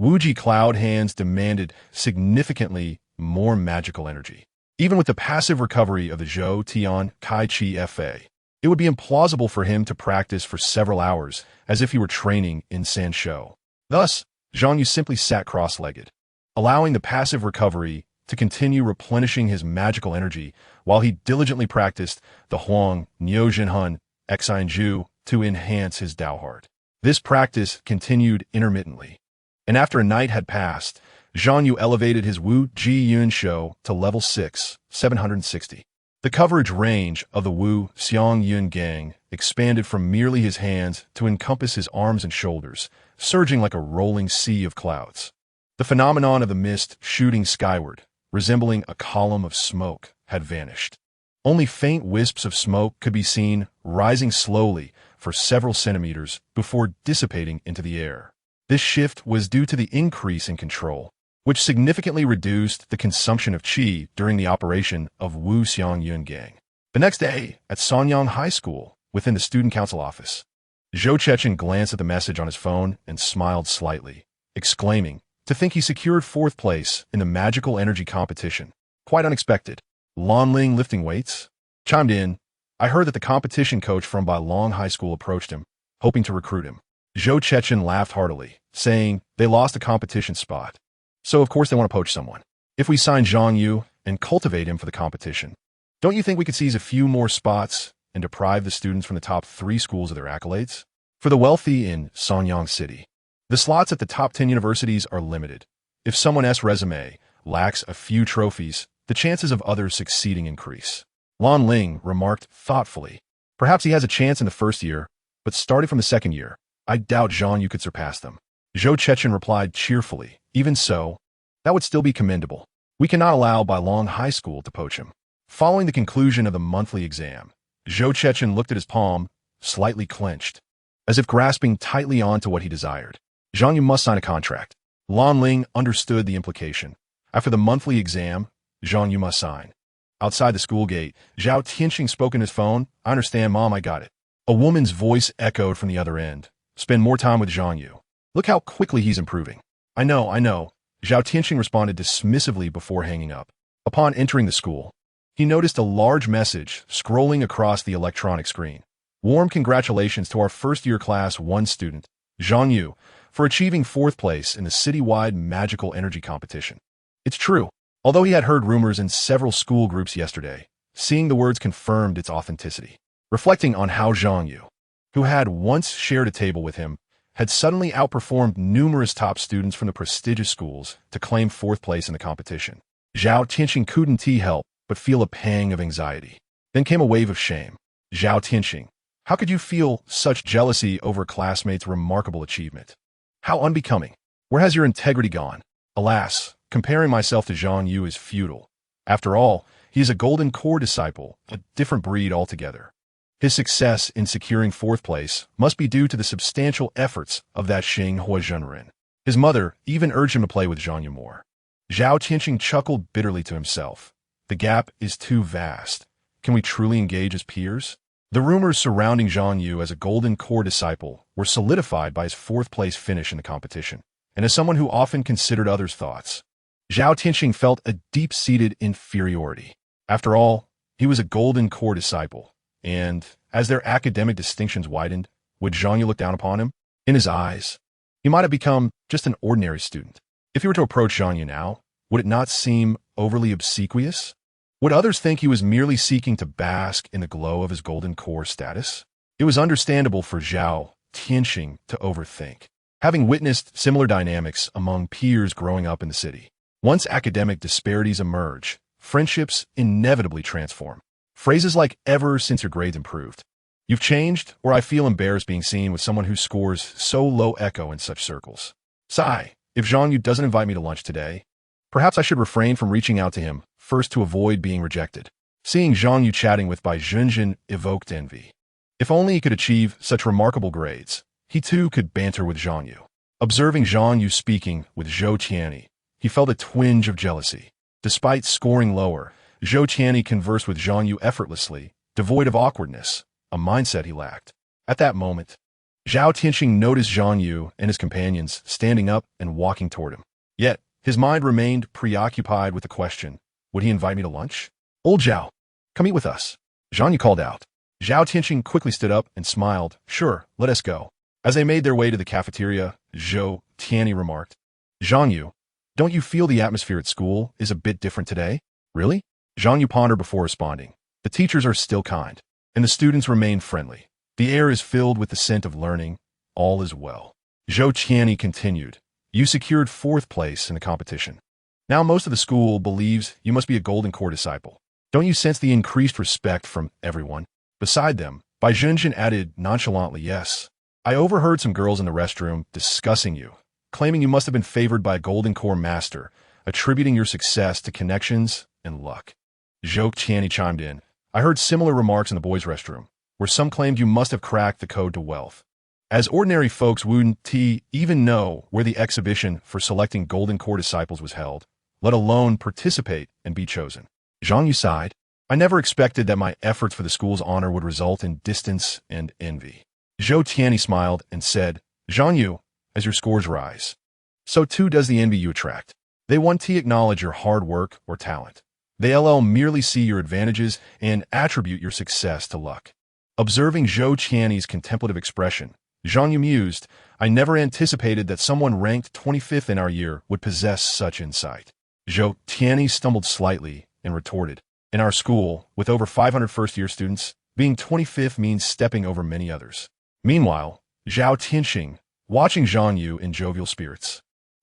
Wuji Cloud Hands demanded significantly more magical energy. Even with the passive recovery of the Zhou Tian Kai Chi Fa, it would be implausible for him to practice for several hours as if he were training in Sanshou. Thus, Zhang Yu simply sat cross-legged, allowing the passive recovery to continue replenishing his magical energy while he diligently practiced the Huang, Niu Jinhun, Exinju to enhance his Dao heart. This practice continued intermittently, and after a night had passed, Zhang Yu elevated his Wu Ji Yun Shou to level 6, 760. The coverage range of the Wu Xiang Yun Gang expanded from merely his hands to encompass his arms and shoulders, surging like a rolling sea of clouds. The phenomenon of the mist shooting skyward, resembling a column of smoke, had vanished. Only faint wisps of smoke could be seen rising slowly for several centimeters before dissipating into the air. This shift was due to the increase in control, which significantly reduced the consumption of qi during the operation of Wu Xiang Yun Gang. The next day, at Sanyang High School, within the student council office, Zhou Chechen glanced at the message on his phone and smiled slightly, exclaiming, "To think he secured 4th place in the magical energy competition. Quite unexpected. Lan Ling lifting weights?" Chimed in, "I heard that the competition coach from Bailong High School approached him, hoping to recruit him." Zhou Chechen laughed heartily, saying they lost a competition spot. So of course they want to poach someone. If we sign Zhang Yu and cultivate him for the competition, don't you think we could seize a few more spots and deprive the students from the top 3 schools of their accolades? For the wealthy in Sanyang City, the slots at the top 10 universities are limited. If someone's resume lacks a few trophies, the chances of others succeeding increase. Lan Ling remarked thoughtfully, "Perhaps he has a chance in the first year, but starting from the second year, I doubt Zhang Yu could surpass them." Zhou Chechen replied cheerfully, "Even so, that would still be commendable. We cannot allow Bailong High School to poach him." Following the conclusion of the monthly exam, Zhou Chechen looked at his palm, slightly clenched, as if grasping tightly onto what he desired. Zhang Yu must sign a contract. Lan Ling understood the implication. After the monthly exam, Zhang Yu must sign. Outside the school gate, Zhao Tianxing spoke in his phone. "I understand, Mom, I got it." A woman's voice echoed from the other end. "Spend more time with Zhang Yu. Look how quickly he's improving." I know. Zhao Tianxing responded dismissively before hanging up. Upon entering the school, he noticed a large message scrolling across the electronic screen. "Warm congratulations to our first-year Class 1 student, Zhang Yu, for achieving 4th place in the citywide magical energy competition." It's true. Although he had heard rumors in several school groups yesterday, seeing the words confirmed its authenticity. Reflecting on how Zhang Yu, who had once shared a table with him, had suddenly outperformed numerous top students from the prestigious schools to claim 4th place in the competition, Zhao Tianxing couldn't help but feel a pang of anxiety. Then came a wave of shame. "Zhao Tianxing, how could you feel such jealousy over a classmate's remarkable achievement? How unbecoming. Where has your integrity gone? Alas, comparing myself to Zhang Yu is futile. After all, he is a golden core disciple, a different breed altogether. His success in securing 4th place must be due to the substantial efforts of that Xing Huazhenren. His mother even urged him to play with Zhang Yu more." Zhao Tianxing chuckled bitterly to himself. "The gap is too vast. Can we truly engage as peers?" The rumors surrounding Zhang Yu as a golden core disciple were solidified by his 4th place finish in the competition, and as someone who often considered others' thoughts, Zhao Tianxing felt a deep-seated inferiority. After all, he was a golden core disciple. And, as their academic distinctions widened, would Zhang Yu look down upon him? In his eyes, he might have become just an ordinary student. If he were to approach Zhang Yu now, would it not seem overly obsequious? Would others think he was merely seeking to bask in the glow of his golden core status? It was understandable for Zhao Tianxing to overthink, having witnessed similar dynamics among peers growing up in the city. Once academic disparities emerge, friendships inevitably transform. Phrases like "ever since your grades improved," "you've changed," or "I feel embarrassed being seen with someone who scores so low" echo in such circles. Sigh, if Zhang Yu doesn't invite me to lunch today, perhaps I should refrain from reaching out to him first to avoid being rejected. Seeing Zhang Yu chatting with Bai Junjin evoked envy. If only he could achieve such remarkable grades, he too could banter with Zhang Yu. Observing Zhang Yu speaking with Zhou Qianni, he felt a twinge of jealousy. Despite scoring lower, Zhou Qianni conversed with Zhang Yu effortlessly, devoid of awkwardness, a mindset he lacked. At that moment, Zhao Tianxing noticed Zhang Yu and his companions standing up and walking toward him. Yet, his mind remained preoccupied with the question, would he invite me to lunch? "Old Zhao, come eat with us," Zhang Yu called out. Zhao Tianxing quickly stood up and smiled. "Sure, let us go." As they made their way to the cafeteria, Zhou Tianni remarked, "Zhang Yu, don't you feel the atmosphere at school is a bit different today?" "Really?" Zhang Yu pondered before responding. "The teachers are still kind, and the students remain friendly. The air is filled with the scent of learning. All is well." Zhou Qianni continued, "You secured 4th place in the competition. Now most of the school believes you must be a Golden Core disciple. Don't you sense the increased respect from everyone?" Beside them, Bai Junjin added nonchalantly, "Yes. I overheard some girls in the restroom discussing you, claiming you must have been favored by a Golden Core master, attributing your success to connections and luck." Zhou Qianni chimed in, "I heard similar remarks in the boys' restroom, where some claimed you must have cracked the code to wealth. As ordinary folks wouldn't even know where the exhibition for selecting Golden Core disciples was held, let alone participate and be chosen." Zhang Yu sighed. "I never expected that my efforts for the school's honor would result in distance and envy." Zhou Tianni smiled and said, "Zhang Yu, as your scores rise, so too does the envy you attract. They won't acknowledge your hard work or talent. They merely see your advantages and attribute your success to luck." Observing Zhou Qianni's contemplative expression, Zhang Yu mused, "I never anticipated that someone ranked 25th in our year would possess such insight." Zhou Tianni stumbled slightly and retorted, "In our school, with over 500 first-year students, being 25th means stepping over many others." Meanwhile, Zhao Tianxing, watching Zhang Yu in jovial spirits,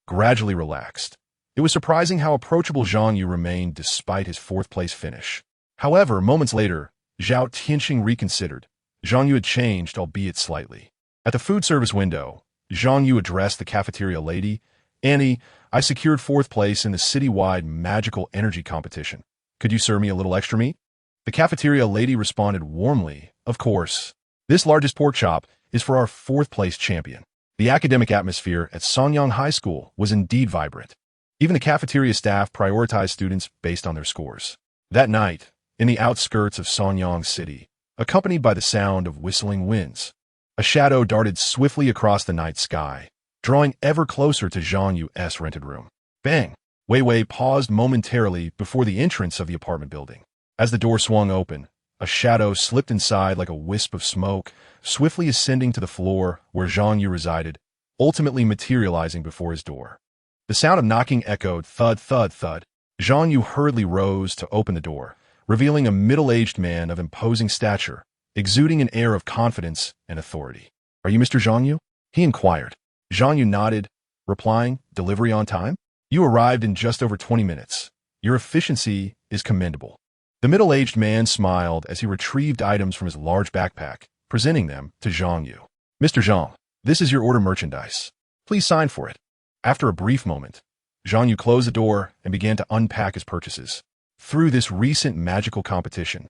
gradually relaxed. It was surprising how approachable Zhang Yu remained despite his 4th-place finish. However, moments later, Zhao Tianxing reconsidered. Zhang Yu had changed, albeit slightly. At the food service window, Zhang Yu addressed the cafeteria lady, "Annie, I secured 4th place in the citywide magical energy competition. Could you serve me a little extra meat?" The cafeteria lady responded warmly, "Of course. This largest pork chop is for our 4th-place champion." The academic atmosphere at Sonyang High School was indeed vibrant. Even the cafeteria staff prioritized students based on their scores. That night, in the outskirts of Sonyang City, accompanied by the sound of whistling winds, a shadow darted swiftly across the night sky, drawing ever closer to Zhang Yu's rented room. Bang! Wei Wei paused momentarily before the entrance of the apartment building. As the door swung open, a shadow slipped inside like a wisp of smoke, swiftly ascending to the floor where Zhang Yu resided, ultimately materializing before his door. The sound of knocking echoed thud, thud, thud. Zhang Yu hurriedly rose to open the door, revealing a middle-aged man of imposing stature, exuding an air of confidence and authority. "Are you Mr. Zhang Yu?" he inquired. Zhang Yu nodded, replying, "Delivery on time? You arrived in just over 20 minutes. Your efficiency is commendable." The middle-aged man smiled as he retrieved items from his large backpack, presenting them to Zhang Yu. "Mr. Zhang, this is your order merchandise. Please sign for it." After a brief moment, Zhang Yu closed the door and began to unpack his purchases. Through this recent magical competition,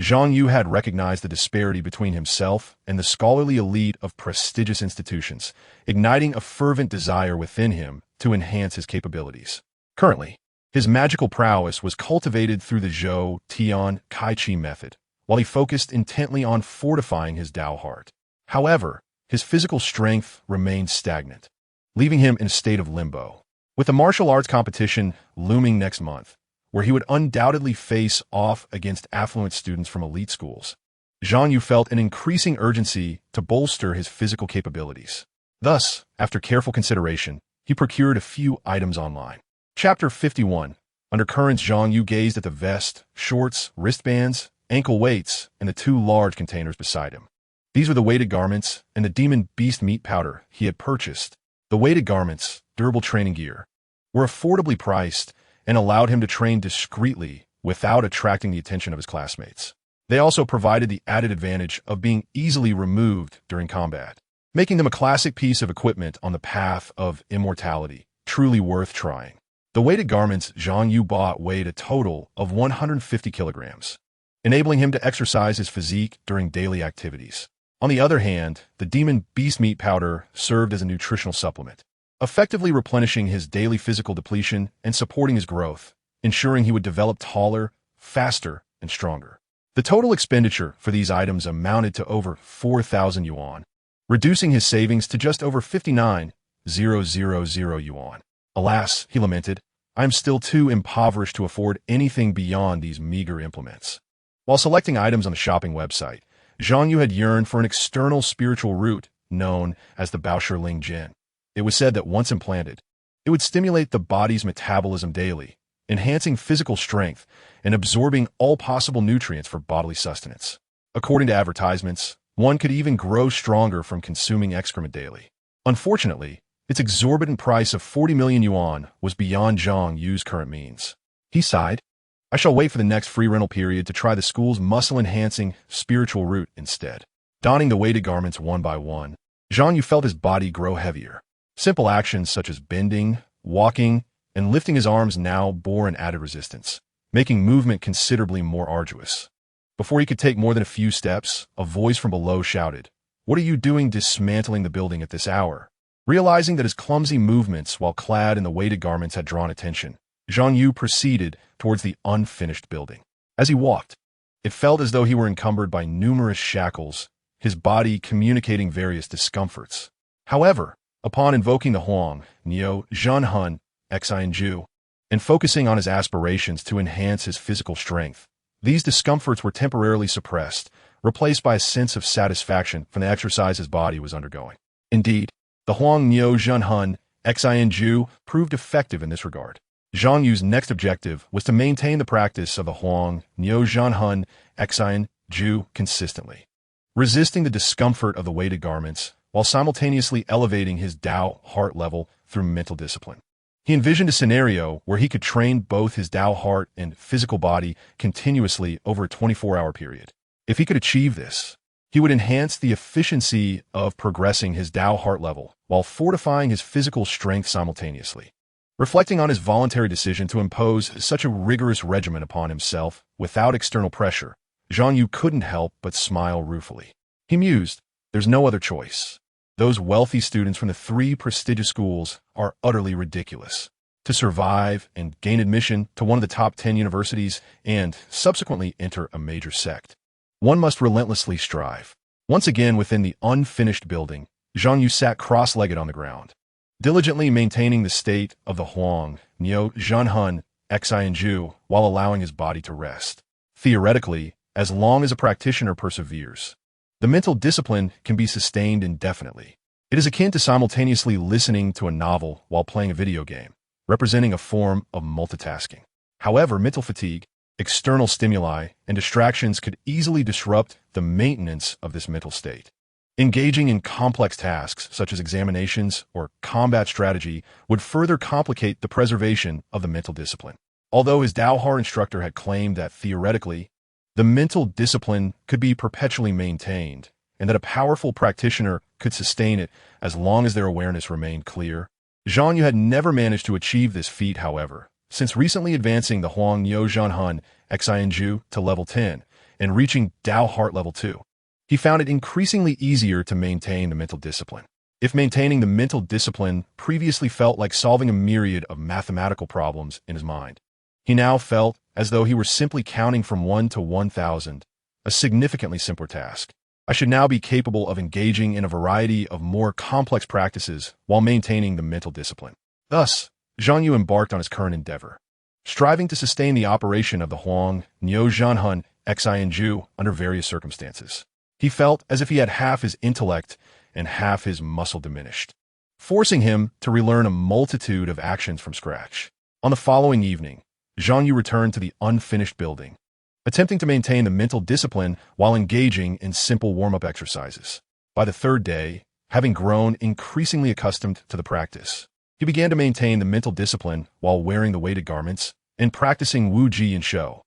Zhang Yu had recognized the disparity between himself and the scholarly elite of prestigious institutions, igniting a fervent desire within him to enhance his capabilities. Currently, his magical prowess was cultivated through the Zhou Tian Kai Chi method, while he focused intently on fortifying his Tao heart. However, his physical strength remained stagnant, leaving him in a state of limbo. With the martial arts competition looming next month, where he would undoubtedly face off against affluent students from elite schools, Zhang Yu felt an increasing urgency to bolster his physical capabilities. Thus, after careful consideration, he procured a few items online. Chapter 51. Under currents, Zhang Yu gazed at the vest, shorts, wristbands, ankle weights, and the two large containers beside him. These were the weighted garments and the demon beast meat powder he had purchased. The weighted garments, durable training gear, were affordably priced and allowed him to train discreetly without attracting the attention of his classmates. They also provided the added advantage of being easily removed during combat, making them a classic piece of equipment on the path of immortality, truly worth trying. The weighted garments Zhang Yu bought weighed a total of 150 kilograms, enabling him to exercise his physique during daily activities. On the other hand, the demon beast meat powder served as a nutritional supplement, effectively replenishing his daily physical depletion and supporting his growth, ensuring he would develop taller, faster, and stronger. The total expenditure for these items amounted to over 4,000 yuan, reducing his savings to just over 59,000 yuan. Alas, he lamented, I am still too impoverished to afford anything beyond these meager implements. While selecting items on the shopping website, Zhang Yu had yearned for an external spiritual root known as the Baoshi Jin. It was said that once implanted, it would stimulate the body's metabolism daily, enhancing physical strength and absorbing all possible nutrients for bodily sustenance. According to advertisements, one could even grow stronger from consuming excrement daily. Unfortunately, its exorbitant price of 40 million yuan was beyond Zhang Yu's current means. He sighed, I shall wait for the next free rental period to try the school's muscle-enhancing spiritual route instead. Donning the weighted garments one by one, Zhang Yu felt his body grow heavier. Simple actions such as bending, walking, and lifting his arms now bore an added resistance, making movement considerably more arduous. Before he could take more than a few steps, a voice from below shouted, What are you doing dismantling the building at this hour? Realizing that his clumsy movements while clad in the weighted garments had drawn attention, Zhang Yu proceeded towards the unfinished building. As he walked, it felt as though he were encumbered by numerous shackles, his body communicating various discomforts. However, upon invoking the Huang, Niu, Zhanhun, Ecstasy, and focusing on his aspirations to enhance his physical strength, these discomforts were temporarily suppressed, replaced by a sense of satisfaction from the exercise his body was undergoing. Indeed, the Huang Niu Zhanhun Ecstasy proved effective in this regard. Zhang Yu's next objective was to maintain the practice of the Huang Niu Zhanhun Ecstasy consistently, resisting the discomfort of the weighted garments while simultaneously elevating his Tao heart level through mental discipline. He envisioned a scenario where he could train both his Tao heart and physical body continuously over a 24-hour period. If he could achieve this, he would enhance the efficiency of progressing his Tao heart level while fortifying his physical strength simultaneously. Reflecting on his voluntary decision to impose such a rigorous regimen upon himself without external pressure, Zhang Yu couldn't help but smile ruefully. He mused, there's no other choice. Those wealthy students from the 3 prestigious schools are utterly ridiculous. To survive and gain admission to one of the top 10 universities and subsequently enter a major sect, one must relentlessly strive. Once again within the unfinished building, Zhang Yu sat cross-legged on the ground, diligently maintaining the state of the Huang Niu Zhanhun Ecstasy while allowing his body to rest. Theoretically, as long as a practitioner perseveres, the mental discipline can be sustained indefinitely. It is akin to simultaneously listening to a novel while playing a video game, representing a form of multitasking. However, mental fatigue, external stimuli, and distractions could easily disrupt the maintenance of this mental state. Engaging in complex tasks such as examinations or combat strategy would further complicate the preservation of the mental discipline. Although his Daohar instructor had claimed that theoretically, the mental discipline could be perpetually maintained and that a powerful practitioner could sustain it as long as their awareness remained clear, Zhang Yu had never managed to achieve this feat, however, since recently advancing the Huang Niu Zhanhun Ecstasy to level 10 and reaching Dao Heart level 2. He found it increasingly easier to maintain the mental discipline. If maintaining the mental discipline previously felt like solving a myriad of mathematical problems in his mind, he now felt as though he were simply counting from 1 to 1,000, a significantly simpler task. I should now be capable of engaging in a variety of more complex practices while maintaining the mental discipline. Thus, Zhang Yu embarked on his current endeavor, striving to sustain the operation of the Huang Niu Zhanhun Ecstasy under various circumstances. He felt as if he had half his intellect and half his muscle diminished, forcing him to relearn a multitude of actions from scratch. On the following evening, Zhang Yu returned to the unfinished building, attempting to maintain the mental discipline while engaging in simple warm-up exercises. By the third day, having grown increasingly accustomed to the practice, he began to maintain the mental discipline while wearing the weighted garments and practicing Wu Ji and Shou.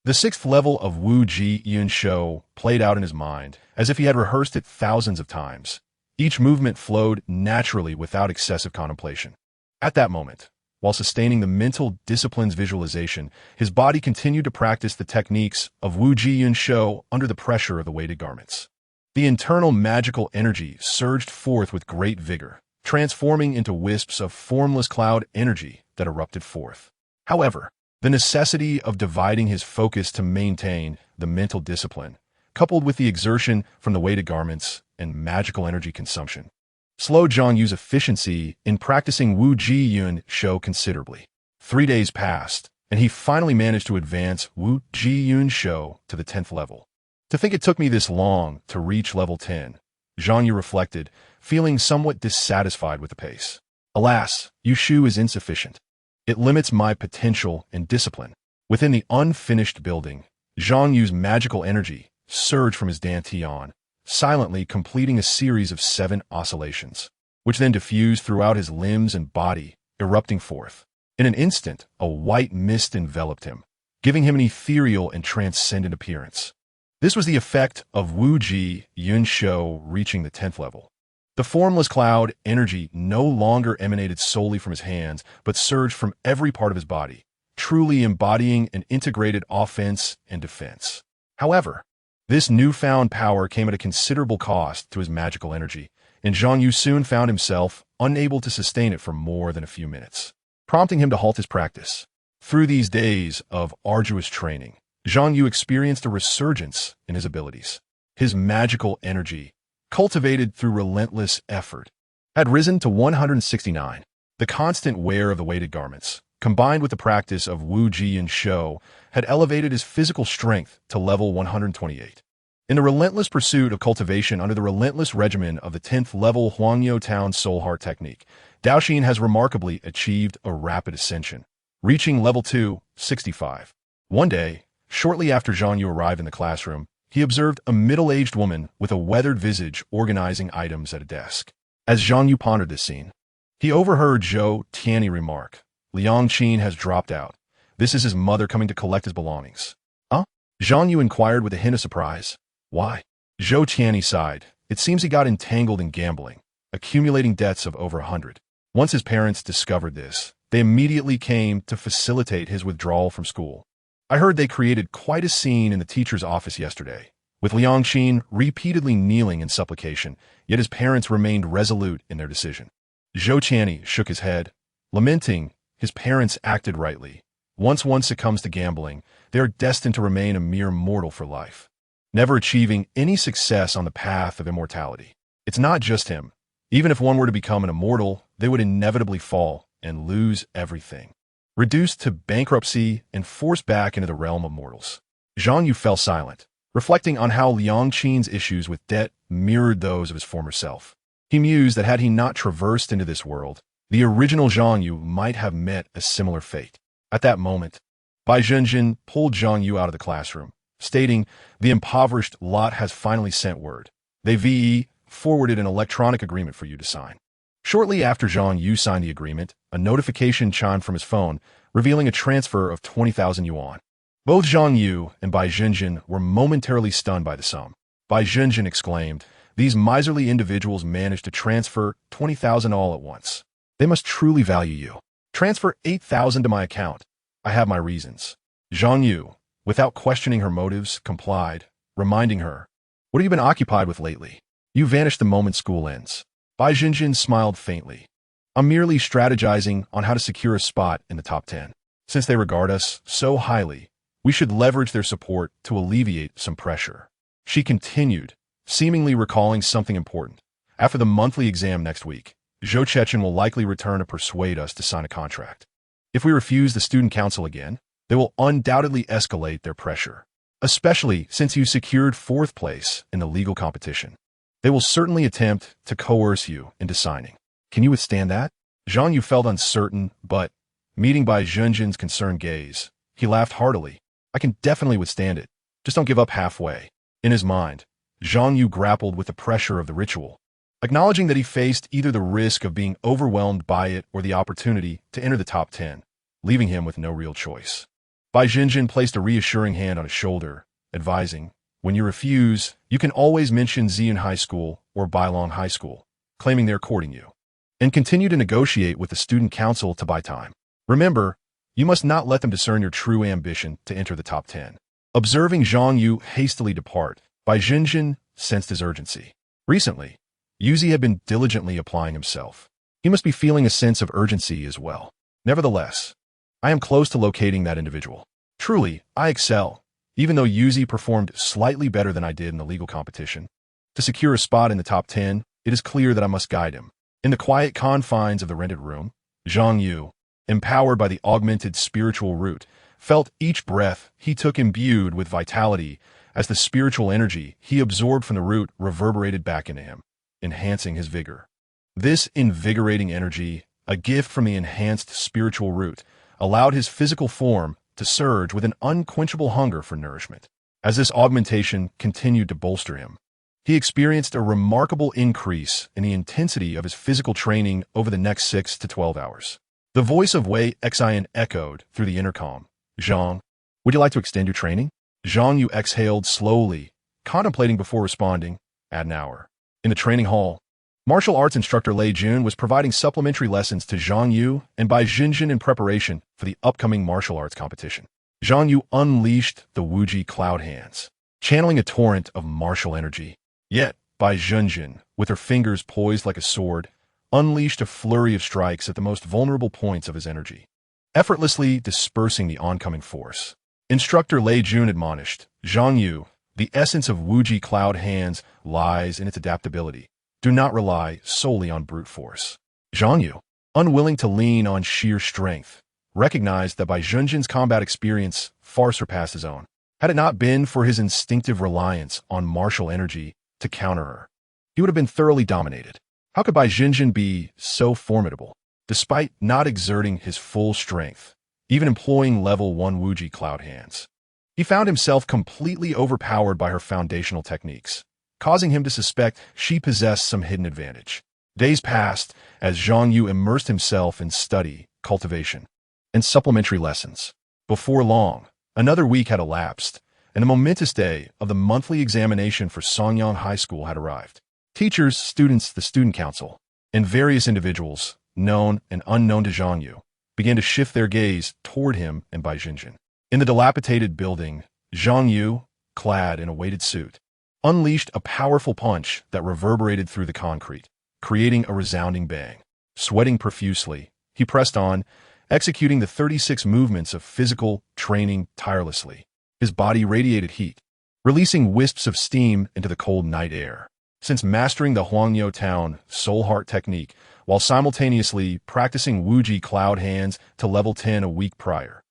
The sixth level of Wu Ji and Shou played out in his mind as if he had rehearsed it thousands of times. Each movement flowed naturally without excessive contemplation. At that moment, while sustaining the mental discipline's visualization, his body continued to practice the techniques of Wu Ji and Shou under the pressure of the weighted garments. The internal magical energy surged forth with great vigor, transforming into wisps of formless cloud energy that erupted forth. However, the necessity of dividing his focus to maintain the mental discipline, coupled with the exertion from the weighted garments and magical energy consumption, slowed Zhang Yu's efficiency in practicing Wu Ji Yun Shou considerably. 3 days passed, and he finally managed to advance Wu Ji Yun Shou to the 10th level. To think it took me this long to reach level 10, Zhang Yu reflected, feeling somewhat dissatisfied with the pace. Alas, Yushu is insufficient. It limits my potential and discipline. Within the unfinished building, Zhang Yu's magical energy surged from his dantian, silently completing a series of 7 oscillations, which then diffused throughout his limbs and body, erupting forth. In an instant, a white mist enveloped him, giving him an ethereal and transcendent appearance. This was the effect of Wu Ji Yun Shou reaching the 10th level. The formless cloud energy no longer emanated solely from his hands, but surged from every part of his body, truly embodying an integrated offense and defense. However, this newfound power came at a considerable cost to his magical energy, and Zhang Yu soon found himself unable to sustain it for more than a few minutes, prompting him to halt his practice. Through these days of arduous training, Zhang Yu experienced a resurgence in his abilities. His magical energy, cultivated through relentless effort, had risen to 169. The constant wear of the weighted garments, combined with the practice of Wu Ji and Shou, had elevated his physical strength to level 128. In the relentless pursuit of cultivation under the relentless regimen of the 10th level Huangyo Town Soul Heart technique, Daoxin has remarkably achieved a rapid ascension, reaching level 265. One day, shortly after Zhang Yu arrived in the classroom, he observed a middle-aged woman with a weathered visage organizing items at a desk. As Zhang Yu pondered this scene, he overheard Zhou Tianyi remark, "Liang Qin has dropped out. This is his mother coming to collect his belongings." Huh? Zhang Yu inquired with a hint of surprise. Why? Zhou Tianyi sighed. It seems he got entangled in gambling, accumulating debts of over 100. Once his parents discovered this, they immediately came to facilitate his withdrawal from school. I heard they created quite a scene in the teacher's office yesterday, with Liang Qin repeatedly kneeling in supplication, yet his parents remained resolute in their decision. Zhou Tianyi shook his head, lamenting his parents acted rightly. Once one succumbs to gambling, they are destined to remain a mere mortal for life, never achieving any success on the path of immortality. It's not just him. Even if one were to become an immortal, they would inevitably fall and lose everything, reduced to bankruptcy and forced back into the realm of mortals. Zhang Yu fell silent, reflecting on how Liang Qin's issues with debt mirrored those of his former self. He mused that had he not traversed into this world, the original Zhang Yu might have met a similar fate. At that moment, Bai Zhenjin pulled Zhang Yu out of the classroom, stating, "The impoverished lot has finally sent word. They forwarded an electronic agreement for you to sign." Shortly after Zhang Yu signed the agreement, a notification chimed from his phone, revealing a transfer of 20,000 yuan. Both Zhang Yu and Bai Zhenjin were momentarily stunned by the sum. Bai Zhenjin exclaimed, "These miserly individuals managed to transfer 20,000 all at once. They must truly value you. Transfer 8,000 to my account. I have my reasons." Zhang Yu, without questioning her motives, complied, reminding her, "What have you been occupied with lately? You vanish the moment school ends." Bai Zhenjin smiled faintly. "I'm merely strategizing on how to secure a spot in the top 10. Since they regard us so highly, we should leverage their support to alleviate some pressure." She continued, seemingly recalling something important. "After the monthly exam next week, Zhou Chechen will likely return to persuade us to sign a contract. If we refuse the student council again, they will undoubtedly escalate their pressure, especially since you secured 4th place in the legal competition. They will certainly attempt to coerce you into signing. Can you withstand that?" Zhang Yu felt uncertain, but, meeting Bai Zhenjin's concerned gaze, He laughed heartily. I can definitely withstand it. Just don't give up halfway. In his mind, Zhang Yu grappled with the pressure of the ritual, acknowledging that he faced either the risk of being overwhelmed by it or the opportunity to enter the top 10, leaving him with no real choice. Bai Jinjin placed a reassuring hand on his shoulder, advising, when you refuse, you can always mention Xian High School or Bailong High School, claiming they're courting you, and continue to negotiate with the student council to buy time. Remember, you must not let them discern your true ambition to enter the top 10. Observing Zhang Yu hastily depart, Bai Jinjin sensed his urgency. Recently, Yuzi had been diligently applying himself. He must be feeling a sense of urgency as well. Nevertheless, I am close to locating that individual. Truly, I excel, even though Yuzi performed slightly better than I did in the legal competition. To secure a spot in the top 10, it is clear that I must guide him. In the quiet confines of the rented room, Zhang Yu, empowered by the augmented spiritual root, felt each breath he took imbued with vitality as the spiritual energy he absorbed from the root reverberated back into him, enhancing his vigor. This invigorating energy, a gift from the enhanced spiritual root, allowed his physical form to surge with an unquenchable hunger for nourishment. As this augmentation continued to bolster him, he experienced a remarkable increase in the intensity of his physical training over the next 6 to 12 hours. The voice of Wei Xian echoed through the intercom. Zhang, would you like to extend your training? Zhang Yu exhaled slowly, contemplating before responding, add an hour. In the training hall, martial arts instructor Lei Jun was providing supplementary lessons to Zhang Yu and Bai Jinjin in preparation for the upcoming martial arts competition. Zhang Yu unleashed the Wuji cloud hands, channeling a torrent of martial energy. Yet, Bai Jinjin, with her fingers poised like a sword, unleashed a flurry of strikes at the most vulnerable points of his energy, effortlessly dispersing the oncoming force. Instructor Lei Jun admonished, Zhang Yu, the essence of Wuji cloud hands lies in its adaptability. Do not rely solely on brute force. Zhang Yu, unwilling to lean on sheer strength, recognized that Bai Jinjin's combat experience far surpassed his own. Had it not been for his instinctive reliance on martial energy to counter her, he would have been thoroughly dominated. How could Bai Jinjin be so formidable, despite not exerting his full strength, even employing level 1 Wuji cloud hands? He found himself completely overpowered by her foundational techniques, causing him to suspect she possessed some hidden advantage. Days passed as Zhang Yu immersed himself in study, cultivation, and supplementary lessons. Before long, another week had elapsed, and the momentous day of the monthly examination for Songyang High School had arrived. Teachers, students, the student council, and various individuals, known and unknown to Zhang Yu, began to shift their gaze toward him and Bai Jinjin. In the dilapidated building, Zhang Yu, clad in a weighted suit, unleashed a powerful punch that reverberated through the concrete, creating a resounding bang. Sweating profusely, he pressed on, executing the 36 movements of physical training tirelessly. His body radiated heat, releasing wisps of steam into the cold night air. Since mastering the Huangyo Town Soul Heart technique while simultaneously practicing Wuji cloud hands to level 10 a week prior,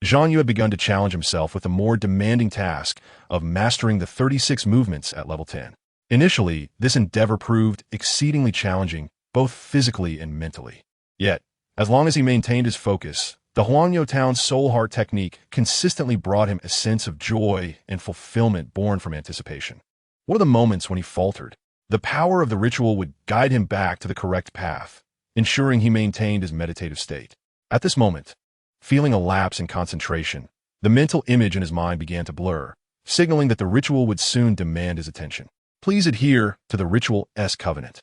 Zhang Yu had begun to challenge himself with the more demanding task of mastering the 36 movements at level 10. Initially, this endeavor proved exceedingly challenging, both physically and mentally. Yet, as long as he maintained his focus, the Huangyo Town Soul Heart technique consistently brought him a sense of joy and fulfillment born from anticipation. What are the moments when he faltered? The power of the ritual would guide him back to the correct path, ensuring he maintained his meditative state. At this moment, feeling a lapse in concentration, the mental image in his mind began to blur, signaling that the ritual would soon demand his attention. Please adhere to the ritual's covenant.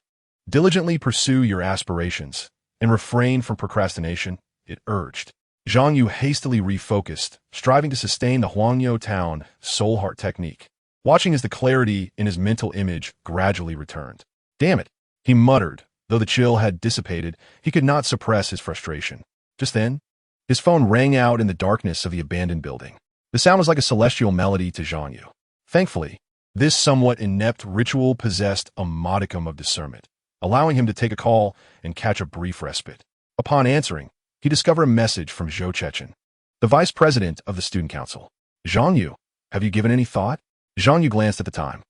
Diligently pursue your aspirations and refrain from procrastination, it urged. Zhang Yu hastily refocused, striving to sustain the Huangyo Town Soul Heart technique, watching as the clarity in his mental image gradually returned. Damn it, he muttered. Though the chill had dissipated, he could not suppress his frustration. Just then, his phone rang out in the darkness of the abandoned building. The sound was like a celestial melody to Zhang Yu. Thankfully, this somewhat inept ritual possessed a modicum of discernment, allowing him to take a call and catch a brief respite. Upon answering, he discovered a message from Zhou Chechen, the vice president of the student council. Zhang Yu, have you given any thought? Zhang Yu glanced at the time.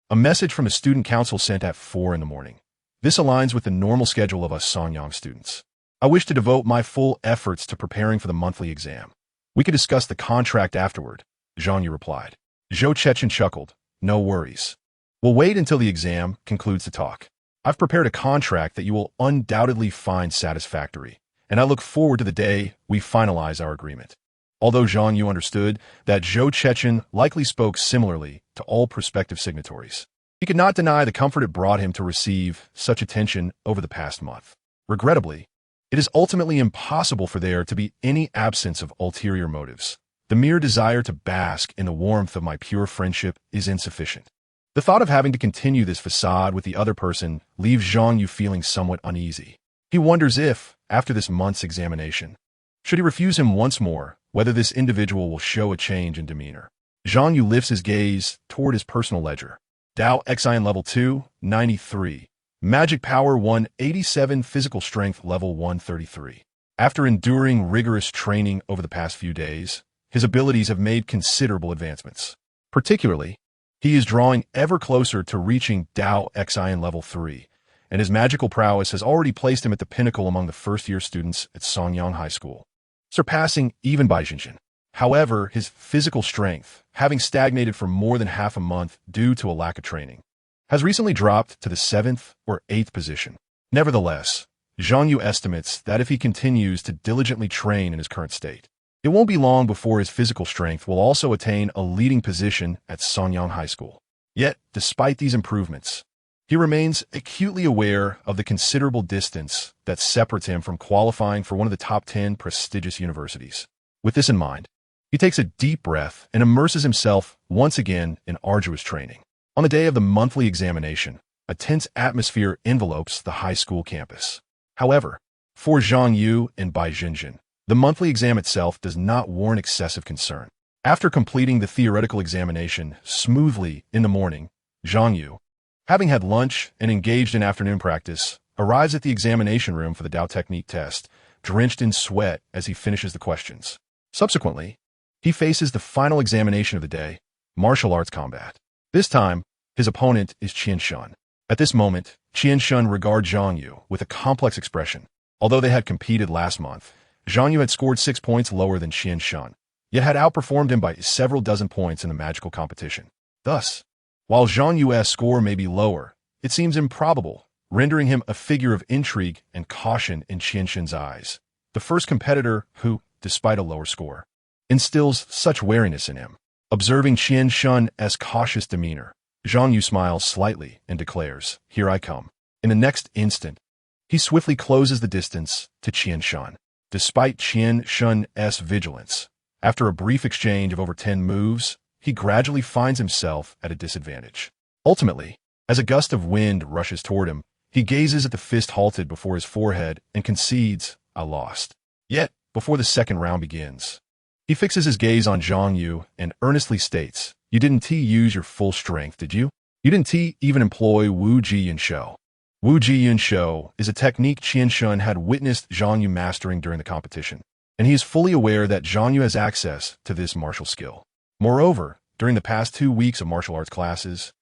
A message from the student council sent at 4 in the morning. This aligns with the normal schedule of us Songyang students. I wish to devote my full efforts to preparing for the monthly exam. We could discuss the contract afterward, Zhang Yu replied. Zhou Chechen chuckled. No worries. We'll wait until the exam concludes the talk. I've prepared a contract that you will undoubtedly find satisfactory, and I look forward to the day we finalize our agreement. Although Zhang Yu understood that Zhou Chechen likely spoke similarly to all prospective signatories, he could not deny the comfort it brought him to receive such attention over the past month. Regrettably, it is ultimately impossible for there to be any absence of ulterior motives. The mere desire to bask in the warmth of my pure friendship is insufficient. The thought of having to continue this facade with the other person leaves Zhang Yu feeling somewhat uneasy. He wonders if, after this month's examination, should he refuse him once more, whether this individual will show a change in demeanor. Zhang Yu lifts his gaze toward his personal ledger. Dao Xian level 2, 93. Magic power 187, physical strength level 133. After enduring rigorous training over the past few days, his abilities have made considerable advancements. Particularly, he is drawing ever closer to reaching Dao Xian level 3, and his magical prowess has already placed him at the pinnacle among the first-year students at Songyang High School, surpassing even Bai Jinjin. However, his physical strength, having stagnated for more than half a month due to a lack of training, has recently dropped to the 7th or 8th position. Nevertheless, Zhang Yu estimates that if he continues to diligently train in his current state, it won't be long before his physical strength will also attain a leading position at Songyang High School. Yet, despite these improvements, he remains acutely aware of the considerable distance that separates him from qualifying for one of the top 10 prestigious universities. With this in mind, he takes a deep breath and immerses himself once again in arduous training. On the day of the monthly examination, a tense atmosphere envelopes the high school campus. However, for Zhang Yu and Bai Jinjin, the monthly exam itself does not warrant excessive concern. After completing the theoretical examination smoothly in the morning, Zhang Yu, having had lunch and engaged in afternoon practice, arrives at the examination room for the Dao Technique test, drenched in sweat as he finishes the questions. Subsequently, he faces the final examination of the day, martial arts combat. This time, his opponent is Qian Shun. At this moment, Qian Shun regards Zhang Yu with a complex expression. Although they had competed last month, Zhang Yu had scored 6 points lower than Qian Shun, yet had outperformed him by several dozen points in the magical competition. Thus, while Zhang Yu's score may be lower, it seems improbable, rendering him a figure of intrigue and caution in Qian Shun's eyes. The first competitor who, despite a lower score, instills such wariness in him. Observing Qian Shun's cautious demeanor, Zhang Yu smiles slightly and declares, "Here I come." In the next instant, he swiftly closes the distance to Qian Shun. Despite Qian Shun's vigilance, after a brief exchange of over 10 moves, he gradually finds himself at a disadvantage. Ultimately, as a gust of wind rushes toward him, he gazes at the fist halted before his forehead and concedes, "I lost." Yet, before the second round begins, he fixes his gaze on Zhang Yu and earnestly states, "You didn't use your full strength, did you? You didn't even employ Wu Ji Yun Shou." Wu Ji Yun Shou is a technique Qian Shun had witnessed Zhang Yu mastering during the competition, and he is fully aware that Zhang Yu has access to this martial skill. Moreover, during the past 2 weeks of martial arts classes,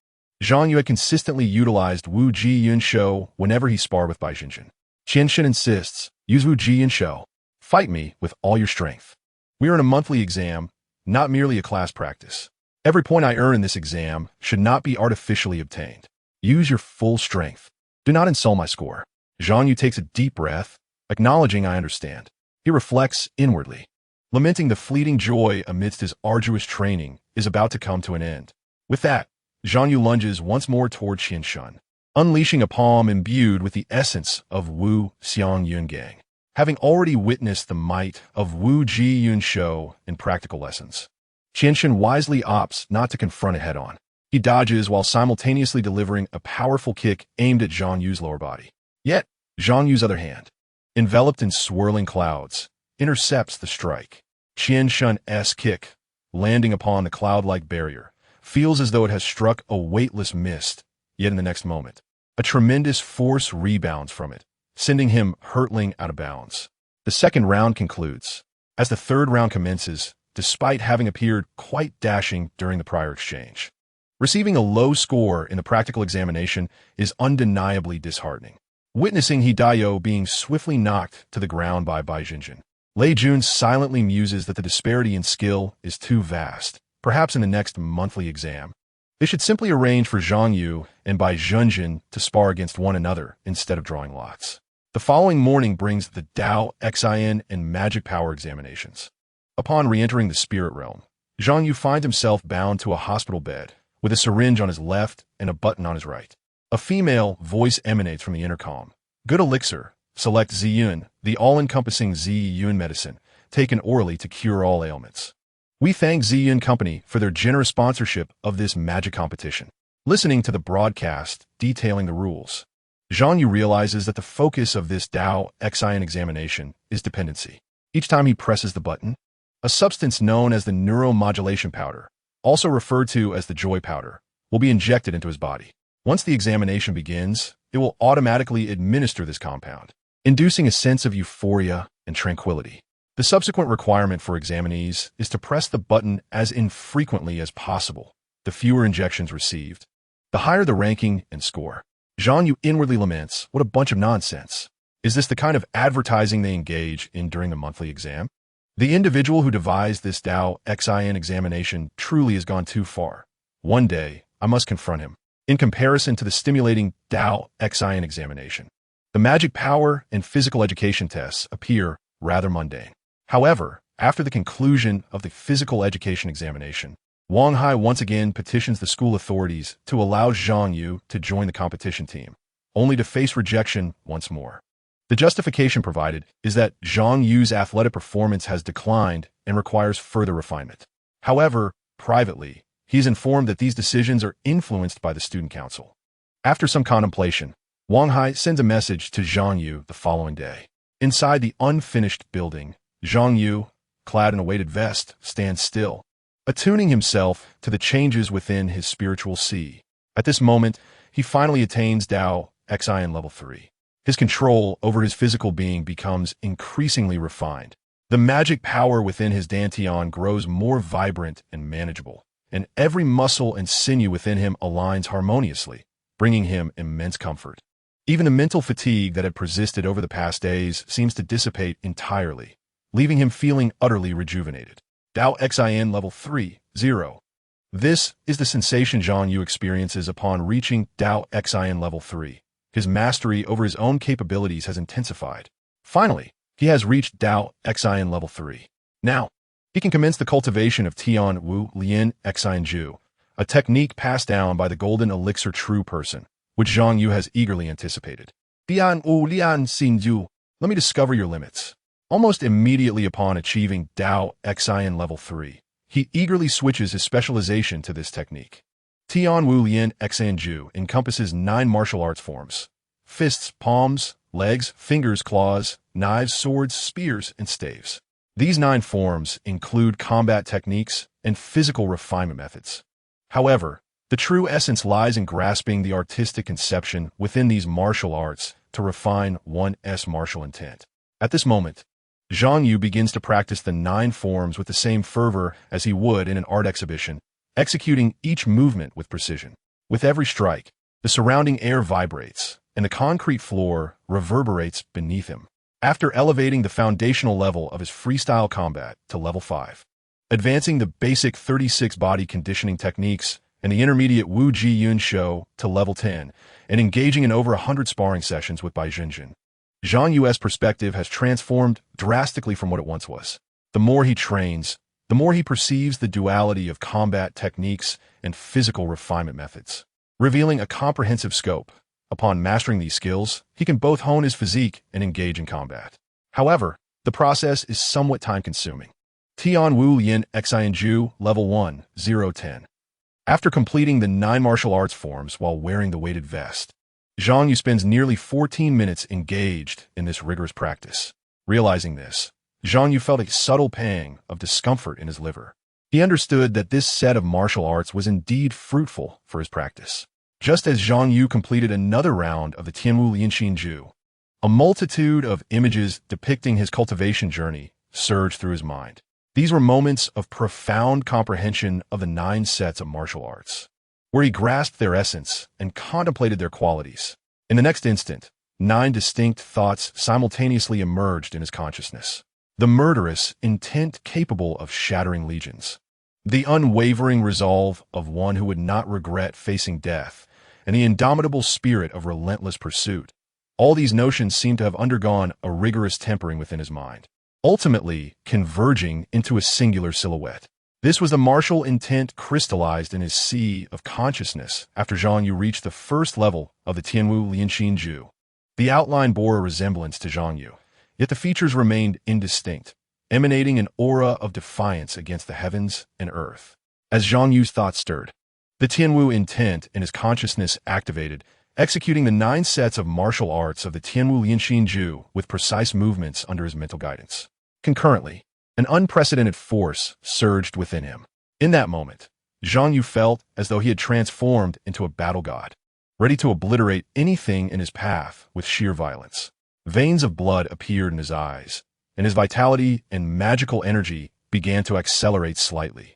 Zhang Yu had consistently utilized Wu Ji Yun Shou whenever he sparred with Bai Jinjin. Qian Shun insists, "Use Wu Ji Yun Shou. Fight me with all your strength. We are in a monthly exam, not merely a class practice. Every point I earn in this exam should not be artificially obtained. Use your full strength. Do not insult my score." Zhang Yu takes a deep breath, acknowledging I understand. He reflects inwardly, lamenting the fleeting joy amidst his arduous training is about to come to an end. With that, Zhang Yu lunges once more toward Qian Shun, unleashing a palm imbued with the essence of Wu Xiang Yun Gang. Having already witnessed the might of Wu Ji Yun Shou in practical lessons, Qian Shun wisely opts not to confront it head-on. He dodges while simultaneously delivering a powerful kick aimed at Zhang Yu's lower body. Yet, Zhang Yu's other hand, enveloped in swirling clouds, intercepts the strike. Qian Shun's kick, landing upon the cloud-like barrier, feels as though it has struck a weightless mist, yet in the next moment, a tremendous force rebounds from it, sending him hurtling out of bounds. The second round concludes. As the third round commences, despite having appeared quite dashing during the prior exchange, receiving a low score in the practical examination is undeniably disheartening. Witnessing Hidayo being swiftly knocked to the ground by Bai Jinjin Lei Jun silently muses that the disparity in skill is too vast, perhaps in the next monthly exam. They should simply arrange for Zhang Yu and Bai Zhenjin to spar against one another instead of drawing lots. The following morning brings the Dao, Xin, and Magic Power examinations. Upon re-entering the spirit realm, Zhang Yu finds himself bound to a hospital bed, with a syringe on his left and a button on his right. A female voice emanates from the intercom. Good elixir. Select Ziyun, the all-encompassing Ziyun medicine, taken orally to cure all ailments. We thank Ziyun Company for their generous sponsorship of this magic competition. Listening to the broadcast detailing the rules, Zhang Yu realizes that the focus of this Dao Xin examination is dependency. Each time he presses the button, a substance known as the neuromodulation powder, also referred to as the joy powder, will be injected into his body. Once the examination begins, it will automatically administer this compound, inducing a sense of euphoria and tranquility. The subsequent requirement for examinees is to press the button as infrequently as possible. The fewer injections received, the higher the ranking and score. Zhang Yu inwardly laments, what a bunch of nonsense. Is this the kind of advertising they engage in during the monthly exam? The individual who devised this Dao Xin examination truly has gone too far. One day, I must confront him. In comparison to the stimulating Dao Xin examination, the magic power and physical education tests appear rather mundane. However, after the conclusion of the physical education examination, Wang Hai once again petitions the school authorities to allow Zhang Yu to join the competition team, only to face rejection once more. The justification provided is that Zhang Yu's athletic performance has declined and requires further refinement. However, privately, he is informed that these decisions are influenced by the student council. After some contemplation, Wang Hai sends a message to Zhang Yu the following day. Inside the unfinished building, Zhang Yu, clad in a weighted vest, stands still, attuning himself to the changes within his spiritual sea. At this moment, he finally attains Dao Xin level 3. His control over his physical being becomes increasingly refined. The magic power within his dantian grows more vibrant and manageable, and every muscle and sinew within him aligns harmoniously, bringing him immense comfort. Even the mental fatigue that had persisted over the past days seems to dissipate entirely, leaving him feeling utterly rejuvenated. Dao Xin level 3, 0. This is the sensation Zhang Yu experiences upon reaching Dao Xin level 3. His mastery over his own capabilities has intensified. Finally, he has reached Dao Xin level 3. Now, he can commence the cultivation of Tian Wu Lian Xin Ju, a technique passed down by the golden elixir true person, which Zhang Yu has eagerly anticipated. Tian Wu Lian Xin Ju, let me discover your limits. Almost immediately upon achieving Dao Xin level 3, he eagerly switches his specialization to this technique. Tian Wu Lian Xin Ju encompasses 9 martial arts forms: fists, palms, legs, fingers, claws, knives, swords, spears, and staves. These 9 forms include combat techniques and physical refinement methods. However, the true essence lies in grasping the artistic conception within these martial arts to refine one's martial intent. At this moment, Zhang Yu begins to practice the 9 forms with the same fervor as he would in an art exhibition, executing each movement with precision. With every strike, the surrounding air vibrates, and the concrete floor reverberates beneath him. After elevating the foundational level of his freestyle combat to level 5, advancing the basic 36 body conditioning techniques and the intermediate Wu Ji Yun Shou to level 10, and engaging in over 100 sparring sessions with Bai Zhenjin, Zhang Yu's perspective has transformed drastically from what it once was. The more he trains, the more he perceives the duality of combat techniques and physical refinement methods, revealing a comprehensive scope. Upon mastering these skills, he can both hone his physique and engage in combat. However, the process is somewhat time-consuming. Tian Wu Lian Xin Ju, level 1, 0-10. After completing the 9 martial arts forms while wearing the weighted vest, Zhang Yu spends nearly 14 minutes engaged in this rigorous practice. Realizing this, Zhang Yu felt a subtle pang of discomfort in his liver. He understood that this set of martial arts was indeed fruitful for his practice. Just as Zhang Yu completed another round of the Tianwu Lianxin Ju, a multitude of images depicting his cultivation journey surged through his mind. These were moments of profound comprehension of the 9 sets of martial arts, where he grasped their essence and contemplated their qualities. In the next instant, 9 distinct thoughts simultaneously emerged in his consciousness. the murderous intent capable of shattering legions, the unwavering resolve of one who would not regret facing death, and the indomitable spirit of relentless pursuit. All these notions seem to have undergone a rigorous tempering within his mind, ultimately converging into a singular silhouette. This was the martial intent crystallized in his sea of consciousness after Zhang Yu reached the first level of the Tianwu Lianxin Ju. The outline bore a resemblance to Zhang Yu, yet the features remained indistinct, emanating an aura of defiance against the heavens and earth. As Zhang Yu's thoughts stirred, the Tianwu intent in his consciousness activated, executing the 9 sets of martial arts of the Tianwu Lianxin Ju with precise movements under his mental guidance. Concurrently, an unprecedented force surged within him. In that moment, Zhang Yu felt as though he had transformed into a battle god, ready to obliterate anything in his path with sheer violence. Veins of blood appeared in his eyes, and his vitality and magical energy began to accelerate slightly.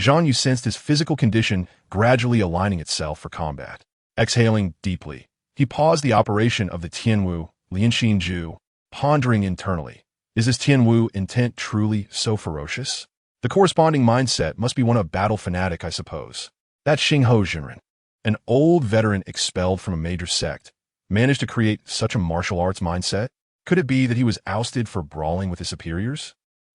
Zhang Yu sensed his physical condition gradually aligning itself for combat. Exhaling deeply, he paused the operation of the Tianwu Lianxin Ju, pondering internally. Is this Tianwu intent truly so ferocious? The corresponding mindset must be one of battle fanatic, I suppose. That Xingho Jinren, an old veteran expelled from a major sect, managed to create such a martial arts mindset? Could it be that he was ousted for brawling with his superiors?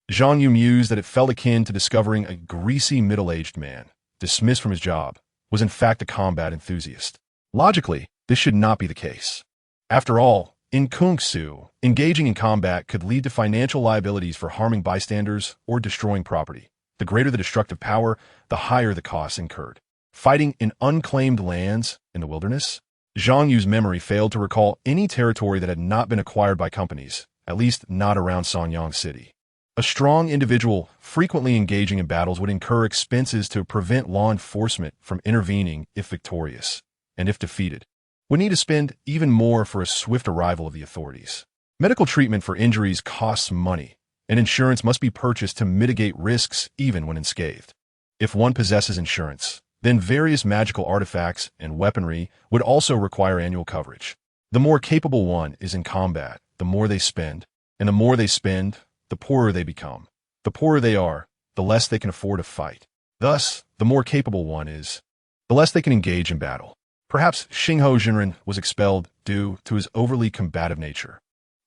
Zhang Yu mused that it felt akin to discovering a greasy middle-aged man, dismissed from his job, was in fact a combat enthusiast. Logically, this should not be the case. After all, in Kung Fu, engaging in combat could lead to financial liabilities for harming bystanders or destroying property. The greater the destructive power, the higher the costs incurred. Fighting in unclaimed lands in the wilderness? Zhang Yu's memory failed to recall any territory that had not been acquired by companies, at least not around Sanyang City. A strong individual frequently engaging in battles would incur expenses to prevent law enforcement from intervening if victorious, and if defeated, would need to spend even more for a swift arrival of the authorities. Medical treatment for injuries costs money, and insurance must be purchased to mitigate risks even when unscathed. If one possesses insurance, then various magical artifacts and weaponry would also require annual coverage. The more capable one is in combat, the more they spend, and the more they spend, the poorer they become. The poorer they are, the less they can afford to fight. Thus, the more capable one is, the less they can engage in battle. Perhaps Xingho Jinren was expelled due to his overly combative nature.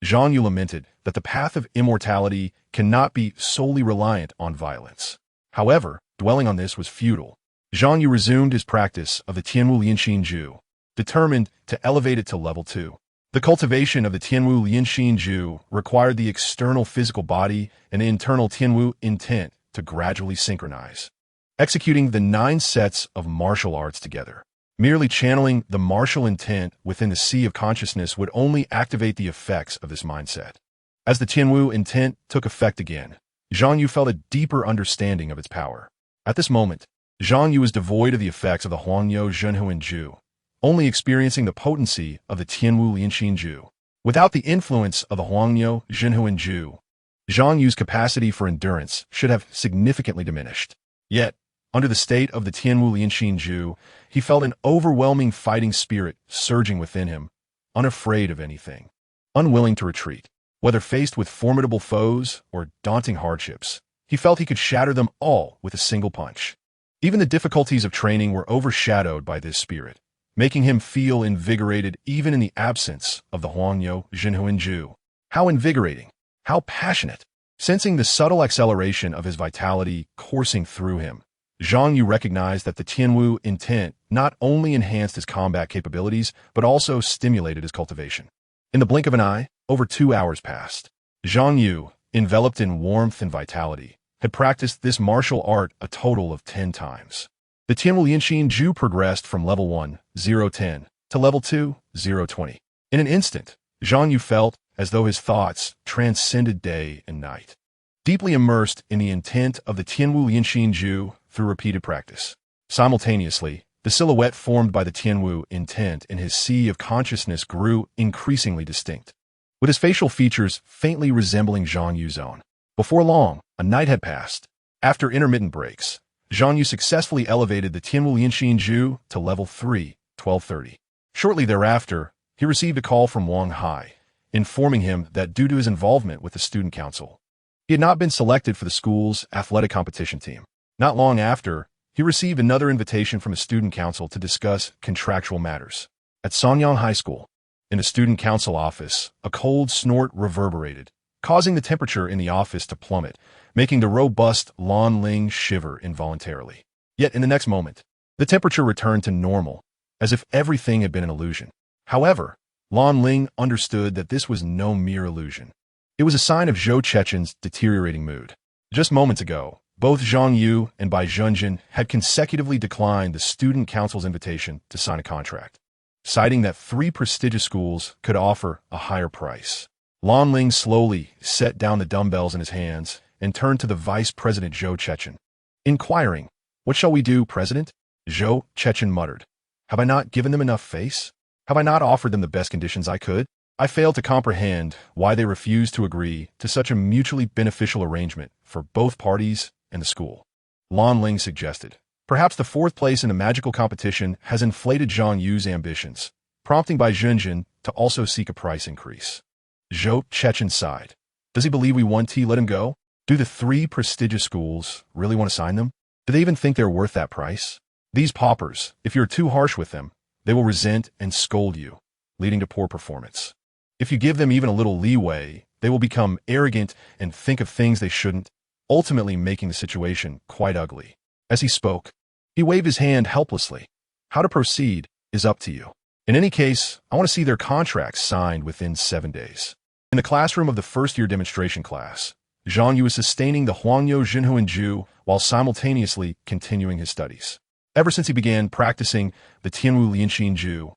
Zhang Yu lamented that the path of immortality cannot be solely reliant on violence. However, dwelling on this was futile. Zhang Yu resumed his practice of the Tianwu Lianxin Ju, determined to elevate it to level 2. The cultivation of the Tianwu Lianxin Ju required the external physical body and the internal Tianwu intent to gradually synchronize, executing the 9 sets of martial arts together. Merely channeling the martial intent within the sea of consciousness would only activate the effects of this mindset. As the Tianwu intent took effect again, Zhang Yu felt a deeper understanding of its power. At this moment, Zhang Yu was devoid of the effects of the Huangyo Zhenhuan Ju, only experiencing the potency of the Tianwu Lianxin Ju. Without the influence of the Huangyo Zhenhuan Ju, Zhang Yu's capacity for endurance should have significantly diminished. Yet, under the state of the Tianwu Lianxin Ju, he felt an overwhelming fighting spirit surging within him, unafraid of anything, unwilling to retreat. Whether faced with formidable foes or daunting hardships, he felt he could shatter them all with a single punch. Even the difficulties of training were overshadowed by this spirit, making him feel invigorated even in the absence of the Huangyo Zhenhuan Ju. How invigorating! How passionate! Sensing the subtle acceleration of his vitality coursing through him, Zhang Yu recognized that the Tianwu intent not only enhanced his combat capabilities, but also stimulated his cultivation. In the blink of an eye, over 2 hours passed. Zhang Yu, enveloped in warmth and vitality, had practiced this martial art a total of 10 times. The Tianwu Lianxin Ju progressed from level 1, 0-10, to level 2, 0-20. In an instant, Zhang Yu felt as though his thoughts transcended day and night, deeply immersed in the intent of the Tianwu Lianxin Ju through repeated practice. Simultaneously, the silhouette formed by the Tianwu intent in his sea of consciousness grew increasingly distinct, with his facial features faintly resembling Zhang Yu's own. Before long, a night had passed. After intermittent breaks, Zhang Yu successfully elevated the Tianwu Lianxin Ju to level 3, 1230. Shortly thereafter, he received a call from Wang Hai, informing him that due to his involvement with the student council, He had not been selected for the school's athletic competition team. Not long after, he received another invitation from a student council to discuss contractual matters. At Sonyang High School, in the student council office, a cold snort reverberated, causing the temperature in the office to plummet, making the robust Lan Ling shiver involuntarily. Yet in the next moment, the temperature returned to normal, as if everything had been an illusion. However, Lan Ling understood that this was no mere illusion. It was a sign of Zhou Chechen's deteriorating mood. Just moments ago, both Zhang Yu and Bai Zhenjin had consecutively declined the student council's invitation to sign a contract, citing that 3 prestigious schools could offer a higher price. Lan Ling slowly set down the dumbbells in his hands and turned to the Vice President Zhou Chechen, inquiring, "What shall we do, President?" Zhou Chechen muttered, "Have I not given them enough face? Have I not offered them the best conditions I could? I fail to comprehend why they refuse to agree to such a mutually beneficial arrangement for both parties and the school." Lan Ling suggested, "Perhaps the 4th place in the magical competition has inflated Zhang Yu's ambitions, prompting Bai Zhenjin to also seek a price increase." Zhou Chechen sighed. "Does he believe we want to let him go? Do the 3 prestigious schools really want to sign them? Do they even think they're worth that price? These paupers, if you're too harsh with them, they will resent and scold you, leading to poor performance. If you give them even a little leeway, they will become arrogant and think of things they shouldn't, ultimately making the situation quite ugly." As he spoke, he waved his hand helplessly. "How to proceed is up to you. In any case, I want to see their contracts signed within 7 days." In the classroom of the first-year demonstration class, Zhang Yu was sustaining the Huangyo Jinhuanju while simultaneously continuing his studies. Ever since he began practicing the Tianwu Lianxinju,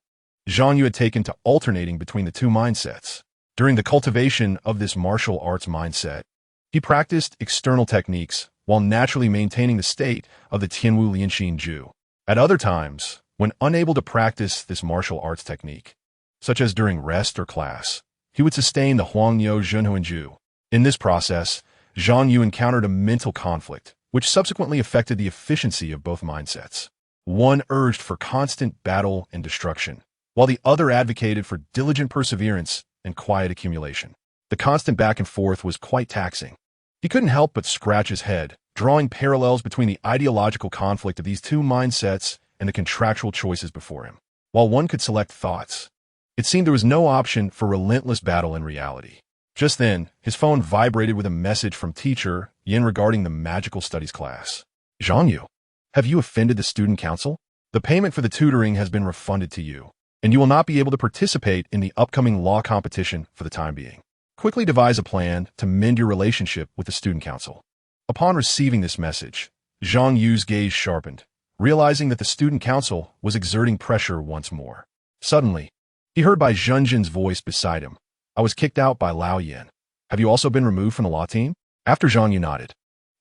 Zhang Yu had taken to alternating between the 2 mindsets. During the cultivation of this martial arts mindset, he practiced external techniques while naturally maintaining the state of the Tianwu Lianxinju. At other times, when unable to practice this martial arts technique, such as during rest or class, he would sustain the Huangyo Jinhuanju. In this process, Zhang Yu encountered a mental conflict, which subsequently affected the efficiency of both mindsets. One urged for constant battle and destruction, while the other advocated for diligent perseverance and quiet accumulation. The constant back and forth was quite taxing. He couldn't help but scratch his head, drawing parallels between the ideological conflict of these 2 mindsets and the contractual choices before him. While one could select thoughts, it seemed there was no option for relentless battle in reality. Just then, his phone vibrated with a message from teacher Yin regarding the magical studies class. "Zhang Yu, have you offended the student council? The payment for the tutoring has been refunded to you, and you will not be able to participate in the upcoming law competition for the time being. Quickly devise a plan to mend your relationship with the student council." Upon receiving this message, Zhang Yu's gaze sharpened, realizing that the student council was exerting pressure once more. Suddenly, he heard Bai Zhenjin's voice beside him. "I was kicked out by Lao Yan. Have you also been removed from the law team?" After Zhang Yu nodded,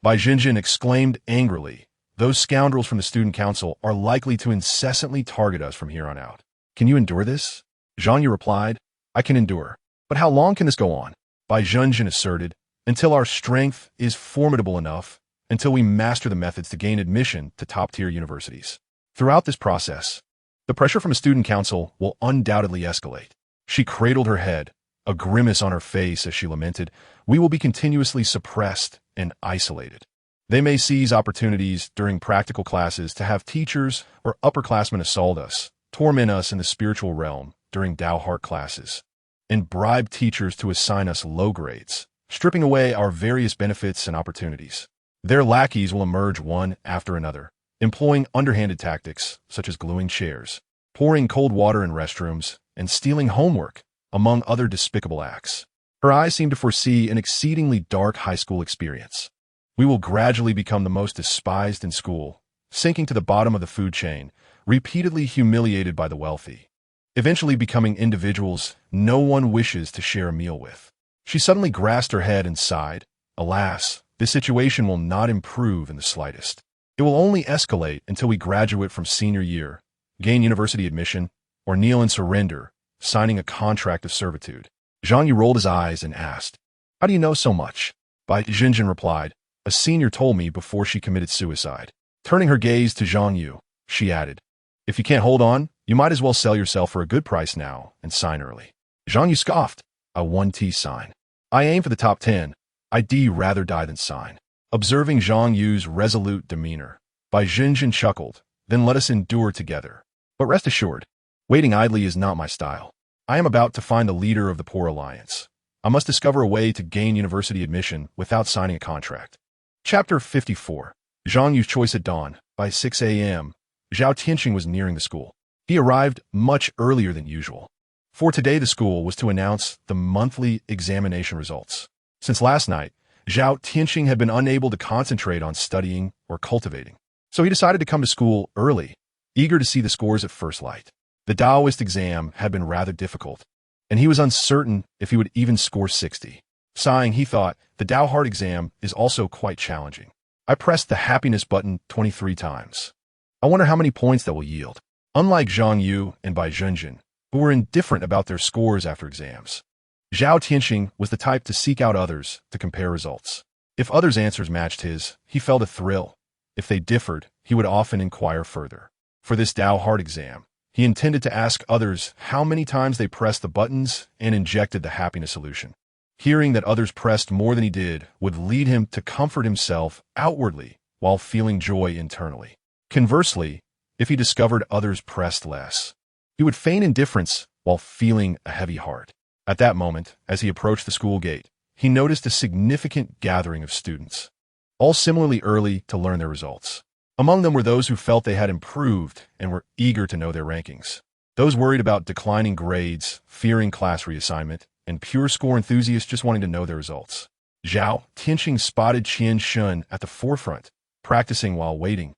Bai Zhenjin exclaimed angrily, "Those scoundrels from the student council are likely to incessantly target us from here on out. Can you endure this?" Zhang Yu replied, "I can endure. But how long can this go on?" Bai Zhenjin asserted, "Until our strength is formidable enough, until we master the methods to gain admission to top-tier universities. Throughout this process, the pressure from a student council will undoubtedly escalate." She cradled her head, a grimace on her face as she lamented, "We will be continuously suppressed and isolated. They may seize opportunities during practical classes to have teachers or upperclassmen assault us, torment us in the spiritual realm during Tao Heart classes, and bribe teachers to assign us low grades, stripping away our various benefits and opportunities. Their lackeys will emerge one after another, employing underhanded tactics such as gluing chairs, pouring cold water in restrooms, and stealing homework, among other despicable acts." Her eyes seemed to foresee an exceedingly dark high school experience. "We will gradually become the most despised in school, sinking to the bottom of the food chain, repeatedly humiliated by the wealthy, eventually becoming individuals no one wishes to share a meal with." She suddenly grasped her head and sighed. "Alas, this situation will not improve in the slightest. It will only escalate until we graduate from senior year, gain university admission, or kneel and surrender, signing a contract of servitude." Zhang Yu rolled his eyes and asked, "How do you know so much?" Bai Zhenjin replied, "A senior told me before she committed suicide." Turning her gaze to Zhang Yu, she added, "If you can't hold on, you might as well sell yourself for a good price now and sign early." Zhang Yu scoffed, "A 1T sign. I aim for the top 10. I'd rather die than sign. Observing Zhang Yu's resolute demeanor, Bai Zhenjin chuckled, then let us endure together. But rest assured, waiting idly is not my style. I am about to find the leader of the Poor Alliance. I must discover a way to gain university admission without signing a contract. Chapter 54. Zhang Yu's choice at dawn. By 6 a.m., Zhao Tianxing was nearing the school. He arrived much earlier than usual. For today, the school was to announce the monthly examination results. Since last night, Zhao Tianxing had been unable to concentrate on studying or cultivating. So he decided to come to school early, eager to see the scores at first light. The Taoist exam had been rather difficult, and he was uncertain if he would even score 60. Sighing, he thought, the Tao Heart exam is also quite challenging. I pressed the happiness button 23 times. I wonder how many points that will yield. Unlike Zhang Yu and Bai Zhenjin, who were indifferent about their scores after exams, Zhao Tianxing was the type to seek out others to compare results. If others' answers matched his, he felt a thrill. If they differed, he would often inquire further. For this Tao Heart exam, he intended to ask others how many times they pressed the buttons and injected the happiness solution. Hearing that others pressed more than he did would lead him to comfort himself outwardly while feeling joy internally. Conversely, if he discovered others pressed less, he would feign indifference while feeling a heavy heart. At that moment, as he approached the school gate, he noticed a significant gathering of students, all similarly early to learn their results. Among them were those who felt they had improved and were eager to know their rankings. Those worried about declining grades, fearing class reassignment, and pure score enthusiasts just wanting to know their results. Zhao Tianxing spotted Qian Shun at the forefront, practicing while waiting,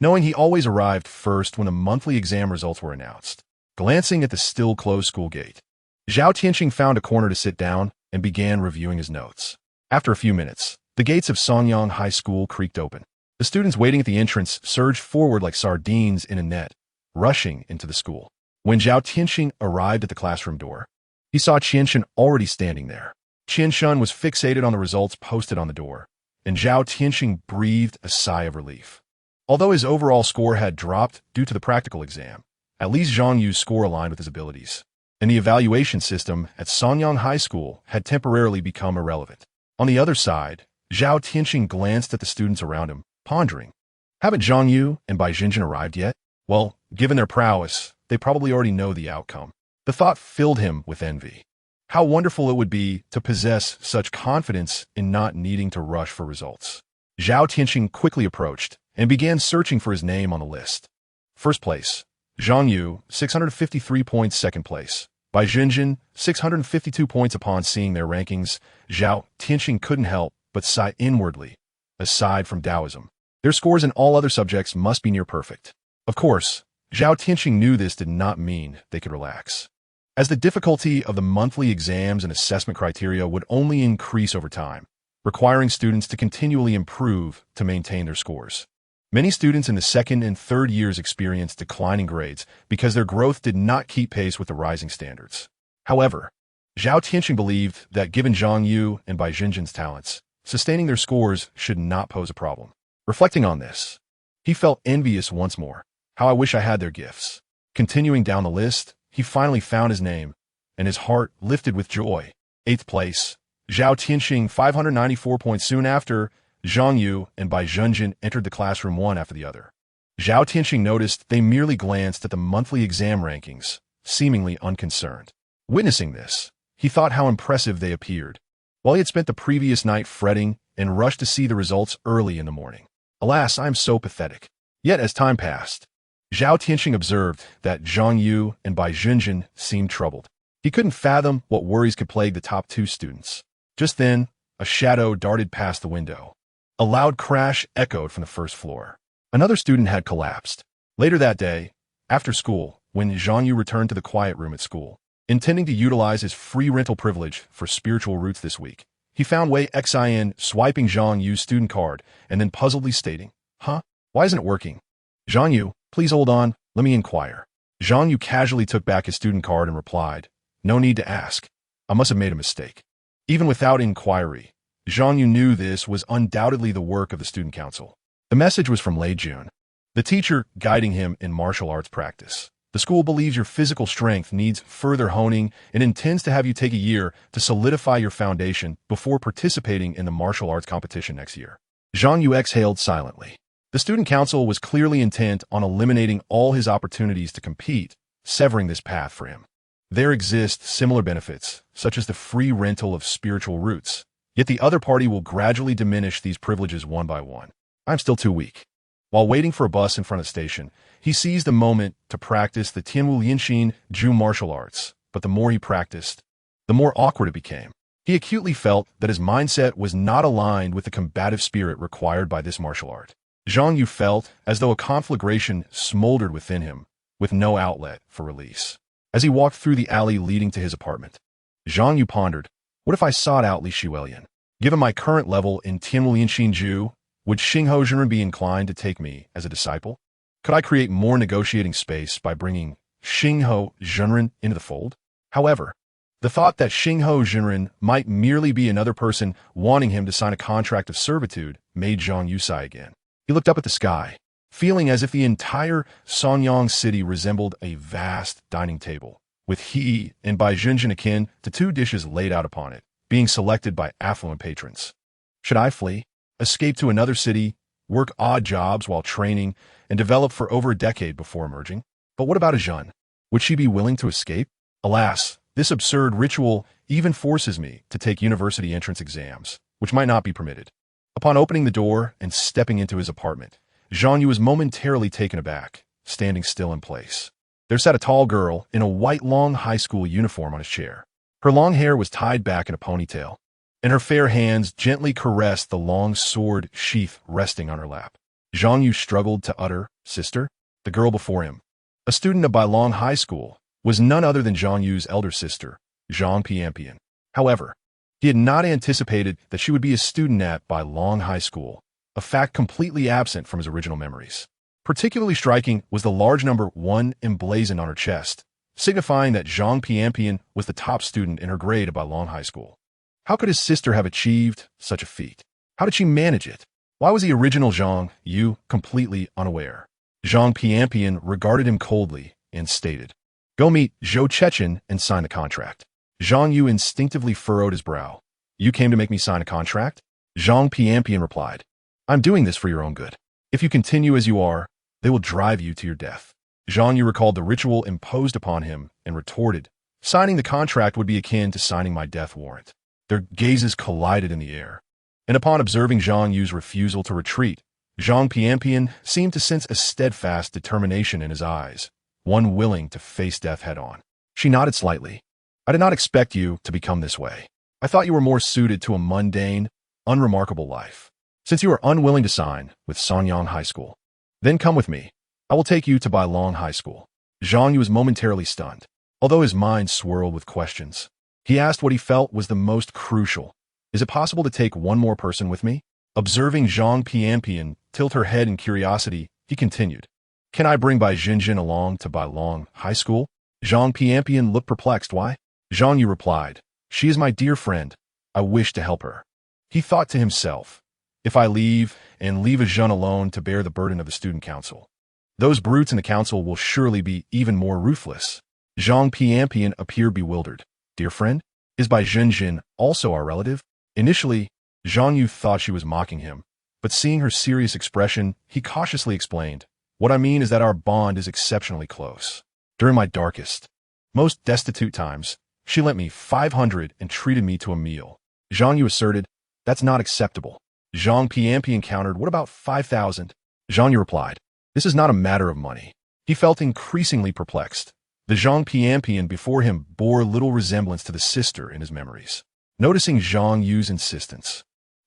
knowing he always arrived first when the monthly exam results were announced. Glancing at the still-closed school gate, Zhao Tianxing found a corner to sit down and began reviewing his notes. After a few minutes, the gates of Songyang High School creaked open. The students waiting at the entrance surged forward like sardines in a net, rushing into the school. When Zhao Tianxing arrived at the classroom door, he saw Qian Shun already standing there. Qian Shun was fixated on the results posted on the door, and Zhao Tianxing breathed a sigh of relief. Although his overall score had dropped due to the practical exam, at least Zhang Yu's score aligned with his abilities, and the evaluation system at Songyang High School had temporarily become irrelevant. On the other side, Zhao Tianxing glanced at the students around him, pondering. Haven't Zhang Yu and Bai Zhenjin arrived yet? Well, given their prowess, they probably already know the outcome. The thought filled him with envy. How wonderful it would be to possess such confidence in not needing to rush for results. Zhao Tianxing quickly approached and began searching for his name on the list. First place, Zhang Yu, 653 points. Second place, Bai Zhenjin, 652 points. Upon seeing their rankings, Zhao Tianxing couldn't help but sigh inwardly. Aside from Taoism, their scores in all other subjects must be near perfect. Of course, Zhao Tianxing knew this did not mean they could relax, as the difficulty of the monthly exams and assessment criteria would only increase over time, requiring students to continually improve to maintain their scores. Many students in the second and third years experienced declining grades because their growth did not keep pace with the rising standards. However, Zhao Tianxing believed that given Zhang Yu and Bai Zhenjin's talents, sustaining their scores should not pose a problem. Reflecting on this, he felt envious once more. How I wish I had their gifts. Continuing down the list, he finally found his name, and his heart lifted with joy. 8th place, Zhao Tianxing, 594 points. Soon after, Zhang Yu and Bai Zhenjin entered the classroom one after the other. Zhao Tianxing noticed they merely glanced at the monthly exam rankings, seemingly unconcerned. Witnessing this, he thought how impressive they appeared, while he had spent the previous night fretting and rushed to see the results early in the morning. Alas, I am so pathetic. Yet as time passed, Zhao Tianxing observed that Zhang Yu and Bai Zhenjin seemed troubled. He couldn't fathom what worries could plague the top two students. Just then, a shadow darted past the window. A loud crash echoed from the first floor. Another student had collapsed. Later that day, after school, when Zhang Yu returned to the quiet room at school, intending to utilize his free rental privilege for spiritual roots this week, he found Wei Xin swiping Zhang Yu's student card and then puzzledly stating, why isn't it working? Zhang Yu, please hold on, let me inquire. Zhang Yu casually took back his student card and replied, no need to ask. I must have made a mistake. Even without inquiry, Zhang Yu knew this was undoubtedly the work of the student council. The message was from Lei Jun, the teacher guiding him in martial arts practice. The school believes your physical strength needs further honing and intends to have you take a year to solidify your foundation before participating in the martial arts competition next year. Zhang Yu exhaled silently. The student council was clearly intent on eliminating all his opportunities to compete, severing this path for him. There exist similar benefits, such as the free rental of spiritual roots, yet the other party will gradually diminish these privileges one by one. I'm still too weak. While waiting for a bus in front of the station, he seized the moment to practice the Tianwu Lianxin Ju martial arts, but the more he practiced, the more awkward it became. He acutely felt that his mindset was not aligned with the combative spirit required by this martial art. Zhang Yu felt as though a conflagration smoldered within him, with no outlet for release. As he walked through the alley leading to his apartment, Zhang Yu pondered, what if I sought out Li Shuelian? Given my current level in Tianwu Lianxin Ju, would Xingho Zhenren be inclined to take me as a disciple? Could I create more negotiating space by bringing Xingho Zhenren into the fold? However, the thought that Xingho Zhenren might merely be another person wanting him to sign a contract of servitude made Zhang Yu sigh again. He looked up at the sky, feeling as if the entire Sanyang city resembled a vast dining table, with he and Bai Zhenjin akin to two dishes laid out upon it, being selected by affluent patrons. Should I flee, escape to another city, work odd jobs while training, and develop for over a decade before emerging? But what about a Zhen? Would she be willing to escape? Alas, this absurd ritual even forces me to take university entrance exams, which might not be permitted. Upon opening the door and stepping into his apartment, Zhang Yu was momentarily taken aback, standing still in place. There sat a tall girl in a white long high school uniform on his chair. Her long hair was tied back in a ponytail, and her fair hands gently caressed the long sword sheath resting on her lap. Zhang Yu struggled to utter, "Sister?" The girl before him, a student of Bailong High School, was none other than Zhang Yu's elder sister, Zhang Piampian. However, he had not anticipated that she would be a student at Bailong High School, a fact completely absent from his original memories. Particularly striking was the large number 1 emblazoned on her chest, signifying that Zhang Piampian was the top student in her grade at Bailong High School. How could his sister have achieved such a feat? How did she manage it? Why was the original Zhang Yu completely unaware? Zhang Piampian regarded him coldly and stated, "Go meet Zhou Chechen and sign the contract." Zhang Yu instinctively furrowed his brow. "You came to make me sign a contract?" Zhang Piampian replied, "I'm doing this for your own good. If you continue as you are, they will drive you to your death." Zhang Yu recalled the ritual imposed upon him and retorted, "Signing the contract would be akin to signing my death warrant." Their gazes collided in the air, and upon observing Zhang Yu's refusal to retreat, Zhang Piampian seemed to sense a steadfast determination in his eyes, one willing to face death head-on. She nodded slightly. "I did not expect you to become this way. I thought you were more suited to a mundane, unremarkable life. Since you are unwilling to sign with Sanyang High School, then come with me. I will take you to Bailong High School." Zhang Yu was momentarily stunned, although his mind swirled with questions. He asked what he felt was the most crucial. "Is it possible to take one more person with me?" Observing Zhang Piampian tilt her head in curiosity, he continued, "Can I bring Bai Zhenjin along to Bailong High School?" Zhang Piampian looked perplexed. "Why?" Zhang Yu replied, "She is my dear friend. I wish to help her." He thought to himself, "If I leave and leave a Zhen alone to bear the burden of the student council, those brutes in the council will surely be even more ruthless." Zhang Piampian appeared bewildered. "Dear friend? Is Bai Zhenjin also our relative?" Initially, Zhang Yu thought she was mocking him, but seeing her serious expression, he cautiously explained, "What I mean is that our bond is exceptionally close. During my darkest, most destitute times, she lent me 500 and treated me to a meal." Zhang Yu asserted, "That's not acceptable." Zhang Piampian countered, "What about 5,000? Zhang Yu replied, "This is not a matter of money." He felt increasingly perplexed. The Zhang Piampian before him bore little resemblance to the sister in his memories. Noticing Zhang Yu's insistence,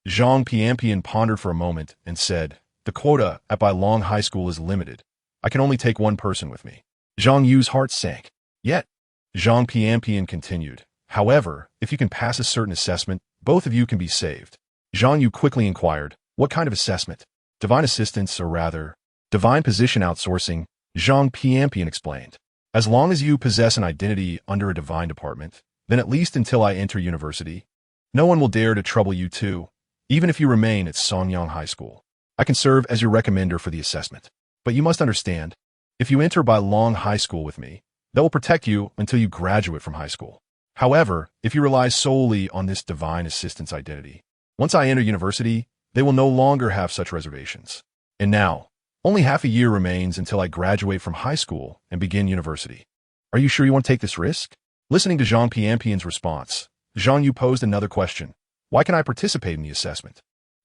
Zhang Piampian pondered for a moment and said, "The quota at Bailong High School is limited. I can only take one person with me." Zhang Yu's heart sank. "Yet," Zhang Piampian continued, "however, if you can pass a certain assessment, both of you can be saved." Zhang Yu quickly inquired, "What kind of assessment?" "Divine assistance, or rather, divine position outsourcing," Zhang Piampian explained. "As long as you possess an identity under a divine department, then at least until I enter university, no one will dare to trouble you too, even if you remain at Sonyang High School. I can serve as your recommender for the assessment. But you must understand, If you enter by long high school with me, that will protect you until you graduate from high school. However, if you rely solely on this divine assistance identity, once I enter university, they will no longer have such reservations. And now, only half a year remains until I graduate from high school and begin university. Are you sure you want to take this risk? Listening to Jean Piampien's response, Jean Yu posed another question. Why can I participate in the assessment?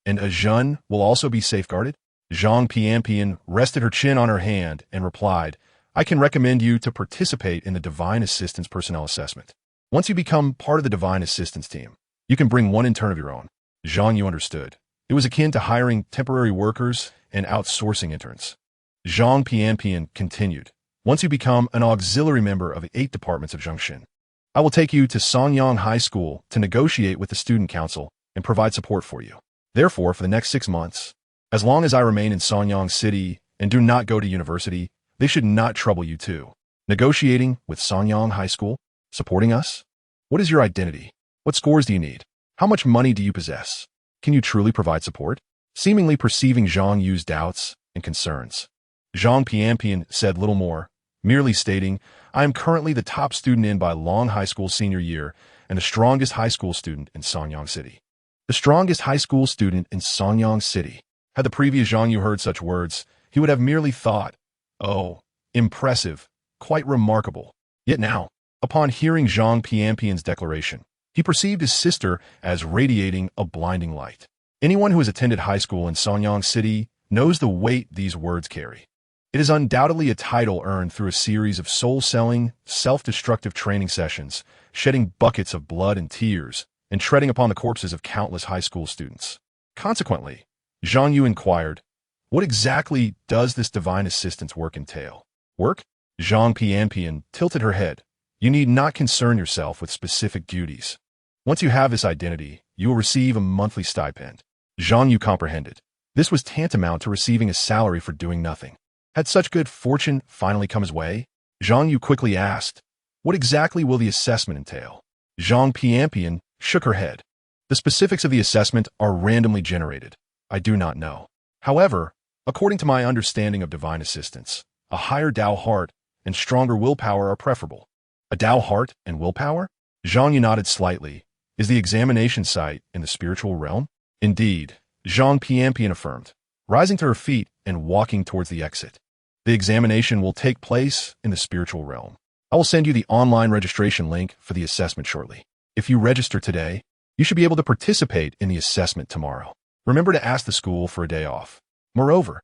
And a Jean will also be safeguarded? Jean Piampien rested her chin on her hand and replied, I can recommend you to participate in the Divine Assistance Personnel Assessment. Once you become part of the Divine Assistance team, you can bring one intern of your own. Jean Yu understood. It was akin to hiring temporary workers and outsourcing interns. Jean Piampien continued, once you become an auxiliary member of the 8 departments of Zhongshan, I will take you to Sanyang High School to negotiate with the student council and provide support for you. Therefore, for the next 6 months, as long as I remain in Sanyang City and do not go to university, they should not trouble you too. Negotiating with Sanyang High School? Supporting us? What is your identity? What scores do you need? How much money do you possess? Can you truly provide support? Seemingly perceiving Zhang Yu's doubts and concerns, Jean Piampien said little more, merely stating, I am currently the top student in by long high school senior year and the strongest high school student in Sanyang City. The strongest high school student in Sanyang City. Had the previous Zhang Yu heard such words, he would have merely thought, oh, impressive, quite remarkable. Yet now, upon hearing Jean Piampien's declaration, he perceived his sister as radiating a blinding light. Anyone who has attended high school in Sanyang City knows the weight these words carry. It is undoubtedly a title earned through a series of soul-selling, self-destructive training sessions, shedding buckets of blood and tears, and treading upon the corpses of countless high school students. Consequently, Zhang Yu inquired, what exactly does this divine assistance work entail? Work? Jean Piampien tilted her head. You need not concern yourself with specific duties. Once you have this identity, you will receive a monthly stipend. Zhang Yu comprehended. This was tantamount to receiving a salary for doing nothing. Had such good fortune finally come his way? Zhang Yu quickly asked, what exactly will the assessment entail? Jean Piampien shook her head. The specifics of the assessment are randomly generated. I do not know. However, according to my understanding of divine assistance, a higher Tao heart and stronger willpower are preferable. A Tao heart and willpower? Zhang Yu nodded slightly. Is the examination site in the spiritual realm? Indeed, Jean Piampien affirmed, rising to her feet and walking towards the exit. The examination will take place in the spiritual realm. I will send you the online registration link for the assessment shortly. If you register today, you should be able to participate in the assessment tomorrow. Remember to ask the school for a day off. Moreover,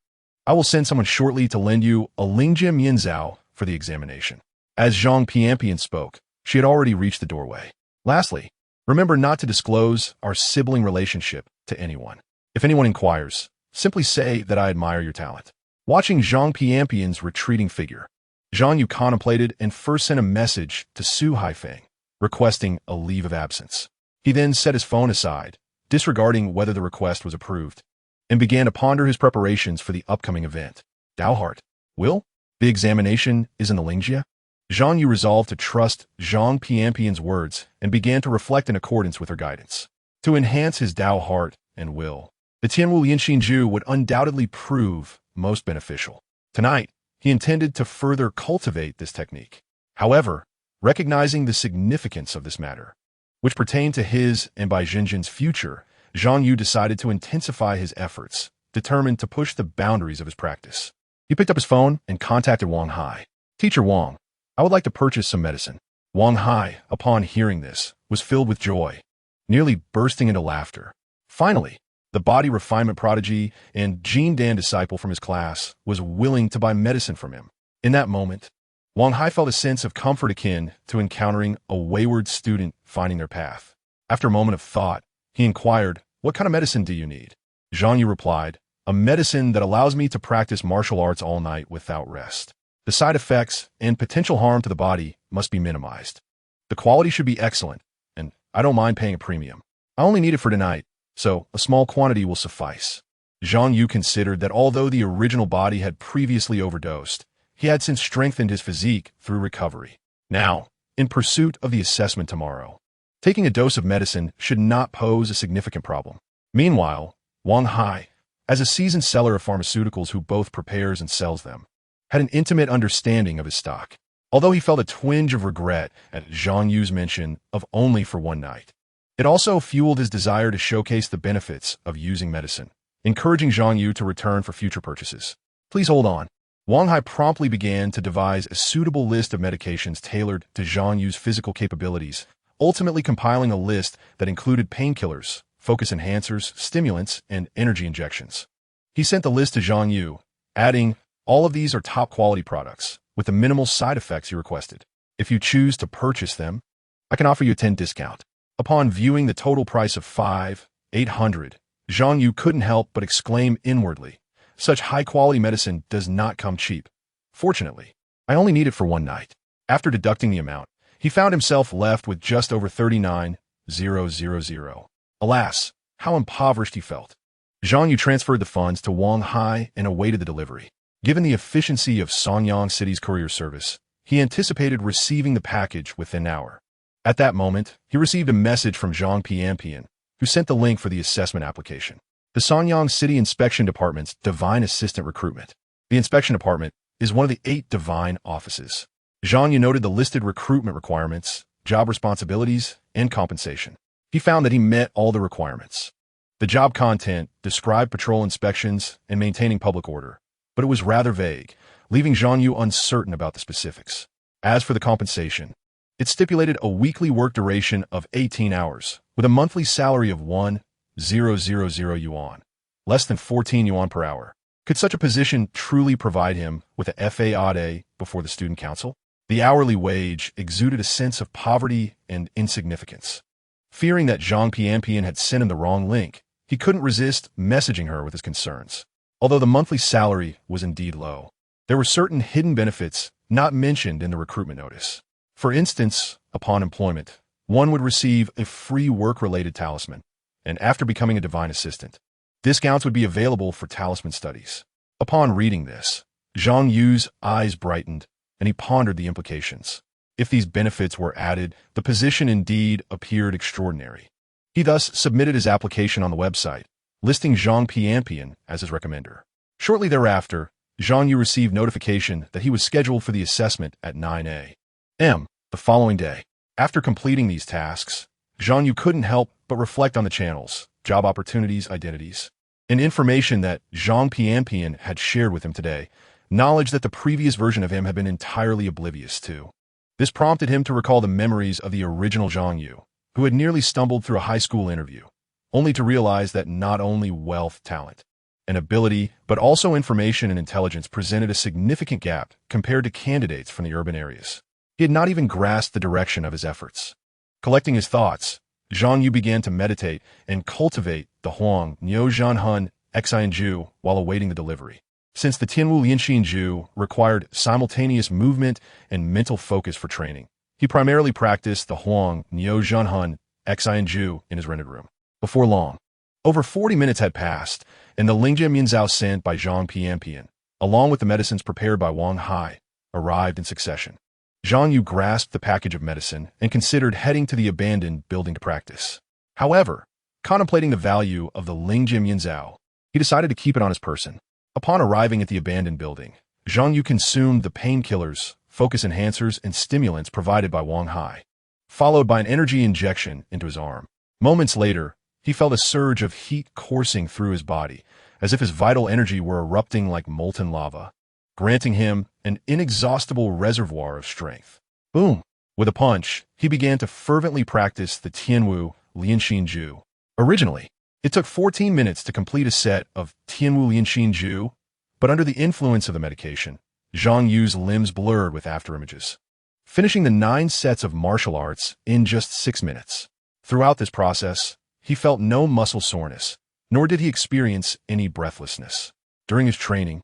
I will send someone shortly to lend you a Lingjia Mianzhao for the examination. As Zhang Piampien spoke, she had already reached the doorway. Lastly, remember not to disclose our sibling relationship to anyone. If anyone inquires, simply say that I admire your talent. Watching Zhang Piampien's retreating figure, Zhang Yu contemplated and first sent a message to Su Haifeng, requesting a leave of absence. He then set his phone aside, disregarding whether the request was approved, and began to ponder his preparations for the upcoming event. Tao heart. Will? The examination is in the Lingjia? Zhang Yu resolved to trust Zhang Piampien's words and began to reflect in accordance with her guidance. To enhance his Tao heart and will, the Tianwu Yinxinju would undoubtedly prove most beneficial. Tonight, he intended to further cultivate this technique. However, recognizing the significance of this matter, which pertained to his and Bai Jinjin's future, Zhang Yu decided to intensify his efforts, determined to push the boundaries of his practice. He picked up his phone and contacted Wang Hai. Teacher Wang, I would like to purchase some medicine. Wang Hai, upon hearing this, was filled with joy, nearly bursting into laughter. Finally, the body refinement prodigy and Jin Dan disciple from his class was willing to buy medicine from him. In that moment, Wang Hai felt a sense of comfort akin to encountering a wayward student finding their path. After a moment of thought, he inquired, what kind of medicine do you need? Zhang Yu replied, a medicine that allows me to practice martial arts all night without rest. The side effects and potential harm to the body must be minimized. The quality should be excellent, and I don't mind paying a premium. I only need it for tonight, so a small quantity will suffice. Zhang Yu considered that although the original body had previously overdosed, he had since strengthened his physique through recovery. Now, in pursuit of the assessment tomorrow, taking a dose of medicine should not pose a significant problem. Meanwhile, Wang Hai, as a seasoned seller of pharmaceuticals who both prepares and sells them, had an intimate understanding of his stock, although he felt a twinge of regret at Zhang Yu's mention of only for one night. It also fueled his desire to showcase the benefits of using medicine, encouraging Zhang Yu to return for future purchases. Please hold on. Wang Hai promptly began to devise a suitable list of medications tailored to Zhang Yu's physical capabilities, ultimately compiling a list that included painkillers, focus enhancers, stimulants, and energy injections. He sent the list to Zhang Yu, adding, "All of these are top-quality products, with the minimal side effects you requested. If you choose to purchase them, I can offer you a 10% discount." Upon viewing the total price of 5,800, Zhang Yu couldn't help but exclaim inwardly, "Such high-quality medicine does not come cheap. Fortunately, I only need it for one night." After deducting the amount, he found himself left with just over 39,000. Alas, how impoverished he felt. Zhang Yu transferred the funds to Wang Hai and awaited the delivery. Given the efficiency of Sanyang City's courier service, he anticipated receiving the package within an hour. At that moment, he received a message from Zhang Pianpian, who sent the link for the assessment application. The Sanyang City Inspection Department's Divine Assistant Recruitment. The Inspection Department is one of the 8 Divine offices. Zhang Yu noted the listed recruitment requirements, job responsibilities, and compensation. He found that he met all the requirements. The job content described patrol inspections and maintaining public order, but it was rather vague, leaving Zhang Yu uncertain about the specifics. As for the compensation, it stipulated a weekly work duration of 18 hours, with a monthly salary of 1,000 yuan, less than 14 yuan per hour. Could such a position truly provide him with a FAAD before the student council? The hourly wage exuded a sense of poverty and insignificance. Fearing that Zhang Pianpian had sent him the wrong link, he couldn't resist messaging her with his concerns. Although the monthly salary was indeed low, there were certain hidden benefits not mentioned in the recruitment notice. For instance, upon employment, one would receive a free work-related talisman, and after becoming a divine assistant, discounts would be available for talisman studies. Upon reading this, Zhang Yu's eyes brightened, and he pondered the implications. If these benefits were added, the position indeed appeared extraordinary. He thus submitted his application on the website, listing Zhang Pianpian as his recommender. Shortly thereafter, Zhang Yu received notification that he was scheduled for the assessment at 9 a.m. the following day. After completing these tasks, Zhang Yu couldn't help but reflect on the channels, job opportunities, identities, and information that Zhang Pianpian had shared with him today, knowledge that the previous version of him had been entirely oblivious to. This prompted him to recall the memories of the original Zhang Yu, who had nearly stumbled through a high school interview, only to realize that not only wealth, talent, and ability, but also information and intelligence presented a significant gap compared to candidates from the urban areas. He had not even grasped the direction of his efforts. Collecting his thoughts, Zhang Yu began to meditate and cultivate the Huang Niu Zhanhun Exinju while awaiting the delivery. Since the Tianwu Lianxinju required simultaneous movement and mental focus for training, he primarily practiced the Huang Niu Zhanhun Exinju in his rented room. Before long, over 40 minutes had passed, and the Lingjie Minzao sent by Zhang Pianpian, along with the medicines prepared by Wang Hai, arrived in succession. Zhang Yu grasped the package of medicine and considered heading to the abandoned building to practice. However, contemplating the value of the Lingjie Minzao, he decided to keep it on his person. Upon arriving at the abandoned building, Zhang Yu consumed the painkillers, focus enhancers, and stimulants provided by Wang Hai, followed by an energy injection into his arm. Moments later, he felt a surge of heat coursing through his body, as if his vital energy were erupting like molten lava, granting him an inexhaustible reservoir of strength. Boom! With a punch, he began to fervently practice the Tianwu Lianxinju. Originally, it took 14 minutes to complete a set of Tianwu Lianxinju, but under the influence of the medication, Zhang Yu's limbs blurred with afterimages, finishing the 9 sets of martial arts in just 6 minutes. Throughout this process, he felt no muscle soreness, nor did he experience any breathlessness. During his training,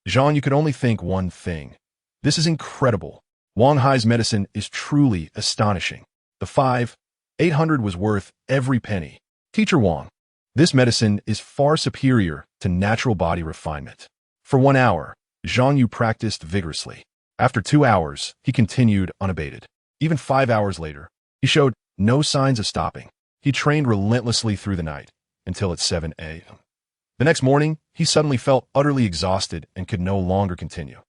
Zhang Yu could only think one thing. This is incredible. Wang Hai's medicine is truly astonishing. The 5,800 was worth every penny. Teacher Wang, this medicine is far superior to natural body refinement. For 1 hour, Zhang Yu practiced vigorously. After 2 hours, he continued unabated. Even 5 hours later, he showed no signs of stopping. He trained relentlessly through the night, until at 7 a.m. The next morning, he suddenly felt utterly exhausted and could no longer continue.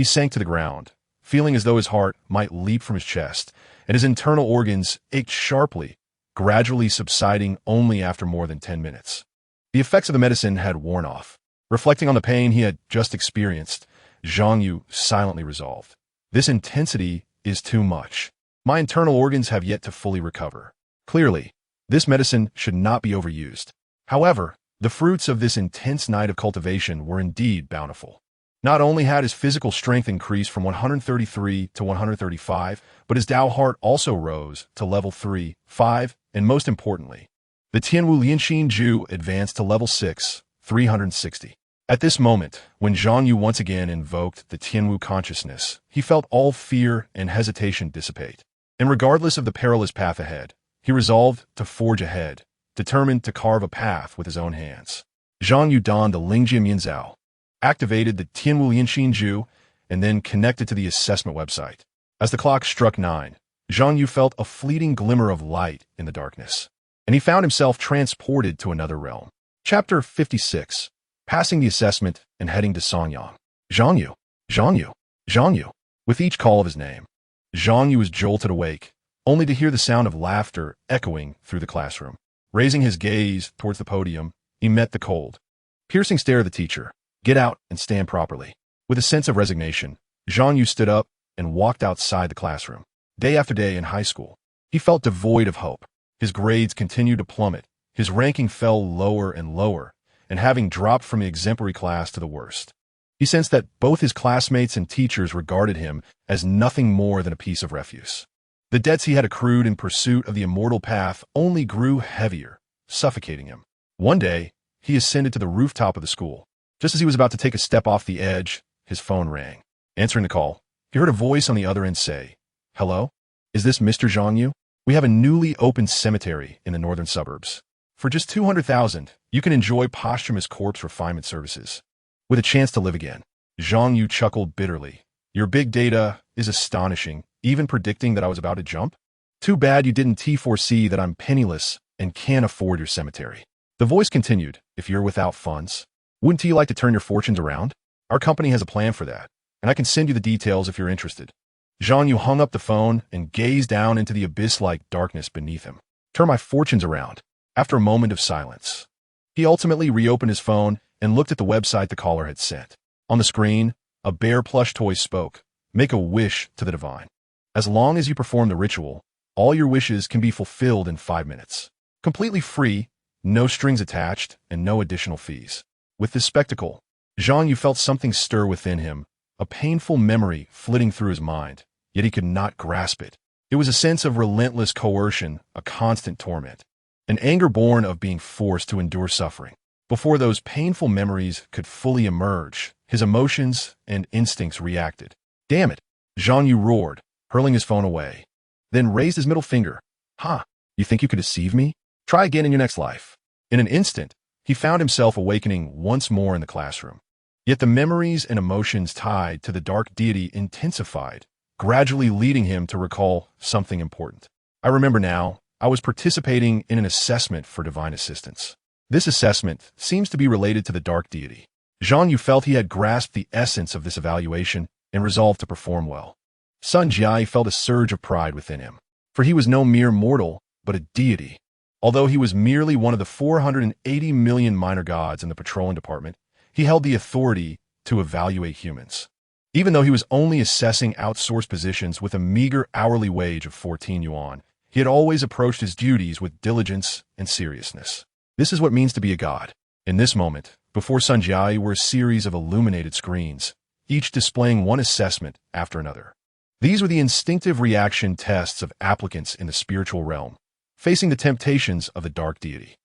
He sank to the ground, feeling as though his heart might leap from his chest, and his internal organs ached sharply, gradually subsiding only after more than 10 minutes. The effects of the medicine had worn off. Reflecting on the pain he had just experienced, Zhang Yu silently resolved, "This intensity is too much. My internal organs have yet to fully recover. Clearly, this medicine should not be overused." However, the fruits of this intense night of cultivation were indeed bountiful. Not only had his physical strength increased from 133 to 135, but his Dao heart also rose to level 3, 5, and most importantly, the Tianwu Lianxin Ju advanced to level 6, 360. At this moment, when Zhang Yu once again invoked the Tianwu consciousness, he felt all fear and hesitation dissipate. And regardless of the perilous path ahead, he resolved to forge ahead, determined to carve a path with his own hands. Zhang Yu donned the Lingjie Mianzao, activated the Tianwu Lianxin Ju, and then connected to the assessment website. As the clock struck 9, Zhang Yu felt a fleeting glimmer of light in the darkness, and he found himself transported to another realm. Chapter 56. Passing the assessment and heading to Songyang. Zhang Yu, Zhang Yu, Zhang Yu. With each call of his name, Zhang Yu was jolted awake, only to hear the sound of laughter echoing through the classroom. Raising his gaze towards the podium, he met the cold, piercing stare of the teacher. "Get out and stand properly." With a sense of resignation, Zhang Yu stood up and walked outside the classroom. Day after day in high school, he felt devoid of hope. His grades continued to plummet, his ranking fell lower and lower, and having dropped from the exemplary class to the worst. He sensed that both his classmates and teachers regarded him as nothing more than a piece of refuse. The debts he had accrued in pursuit of the immortal path only grew heavier, suffocating him. One day, he ascended to the rooftop of the school. Just as he was about to take a step off the edge, his phone rang. Answering the call, he heard a voice on the other end say, "Hello? Is this Mr. Zhang Yu? We have a newly opened cemetery in the northern suburbs. For just 200,000, you can enjoy posthumous corpse refinement services. With a chance to live again." Zhang Yu chuckled bitterly. "Your big data is astonishing, even predicting that I was about to jump. Too bad you didn't foresee that I'm penniless and can't afford your cemetery." The voice continued, "If you're without funds, wouldn't you like to turn your fortunes around? Our company has a plan for that, and I can send you the details if you're interested." Zhang Yu hung up the phone and gazed down into the abyss-like darkness beneath him. "Turn my fortunes around." After a moment of silence, he ultimately reopened his phone and looked at the website the caller had sent. On the screen, a bear plush toy spoke, "Make a wish to the divine. As long as you perform the ritual, all your wishes can be fulfilled in 5 minutes. Completely free, no strings attached, and no additional fees." With this spectacle, Zhang Yu felt something stir within him, a painful memory flitting through his mind, yet he could not grasp it. It was a sense of relentless coercion, a constant torment, an anger born of being forced to endure suffering. Before those painful memories could fully emerge, his emotions and instincts reacted. "Damn it!" Zhang Yu roared, hurling his phone away, then raised his middle finger. "Ha! You think you could deceive me? Try again in your next life." In an instant, he found himself awakening once more in the classroom. Yet the memories and emotions tied to the dark deity intensified, gradually leading him to recall something important. "I remember now, I was participating in an assessment for divine assistance. This assessment seems to be related to the dark deity." Zhang Yu felt he had grasped the essence of this evaluation and resolved to perform well. Sun Jiai felt a surge of pride within him, for he was no mere mortal, but a deity. Although he was merely one of the 480 million minor gods in the patrolling department, he held the authority to evaluate humans. Even though he was only assessing outsourced positions with a meager hourly wage of 14 yuan, he had always approached his duties with diligence and seriousness. This is what it means to be a god. In this moment, before Sun Jiai were a series of illuminated screens, each displaying one assessment after another. These were the instinctive reaction tests of applicants in the spiritual realm, facing the temptations of the dark deity.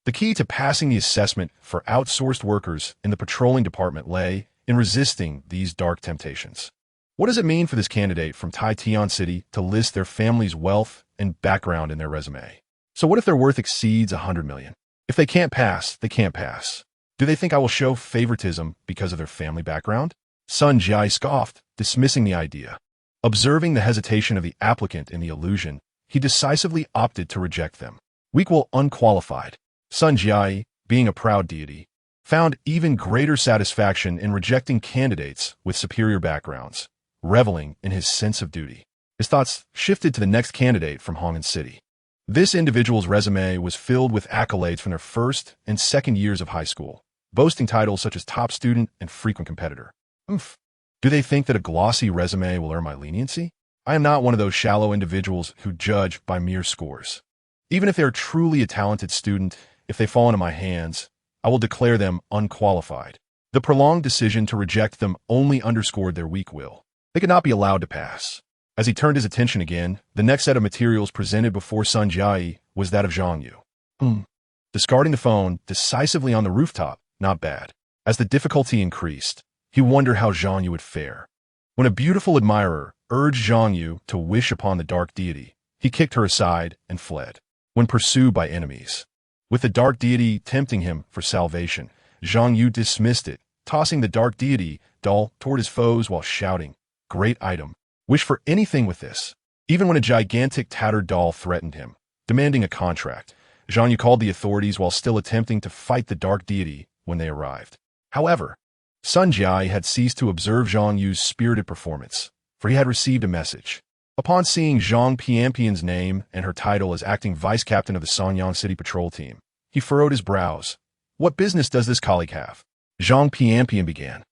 The key to passing the assessment for outsourced workers in the patrolling department lay in resisting these dark temptations. What does it mean for this candidate from Taitian City to list their family's wealth and background in their resume? So what if their worth exceeds 100 million? If they can't pass, they can't pass. Do they think I will show favoritism because of their family background? Sun Jiai scoffed, dismissing the idea. Observing the hesitation of the applicant in the illusion, he decisively opted to reject them. Weak will unqualified. Sun Jiai, being a proud deity, found even greater satisfaction in rejecting candidates with superior backgrounds, reveling in his sense of duty. His thoughts shifted to the next candidate from Hongan City. This individual's resume was filled with accolades from their first and second years of high school, boasting titles such as top student and frequent competitor. Oomph. Do they think that a glossy resume will earn my leniency? I am not one of those shallow individuals who judge by mere scores. Even if they are truly a talented student, if they fall into my hands, I will declare them unqualified. The prolonged decision to reject them only underscored their weak will. They could not be allowed to pass. As he turned his attention again, the next set of materials presented before Sun Jiayi was that of Zhang Yu. Discarding the phone decisively on the rooftop, not bad. As the difficulty increased, he wondered how Zhang Yu would fare. When a beautiful admirer urged Zhang Yu to wish upon the dark deity, he kicked her aside and fled. When pursued by enemies, with the dark deity tempting him for salvation, Zhang Yu dismissed it, tossing the dark deity doll toward his foes while shouting, "Great item. Wish for anything with this." Even when a gigantic tattered doll threatened him, demanding a contract, Zhang Yu called the authorities while still attempting to fight the dark deity when they arrived. However, Sun Jiayi had ceased to observe Zhang Yu's spirited performance, for he had received a message. Upon seeing Zhang Pianpian's name and her title as acting vice captain of the Sanyang City Patrol Team, he furrowed his brows. What business does this colleague have? Zhang Pianpian began.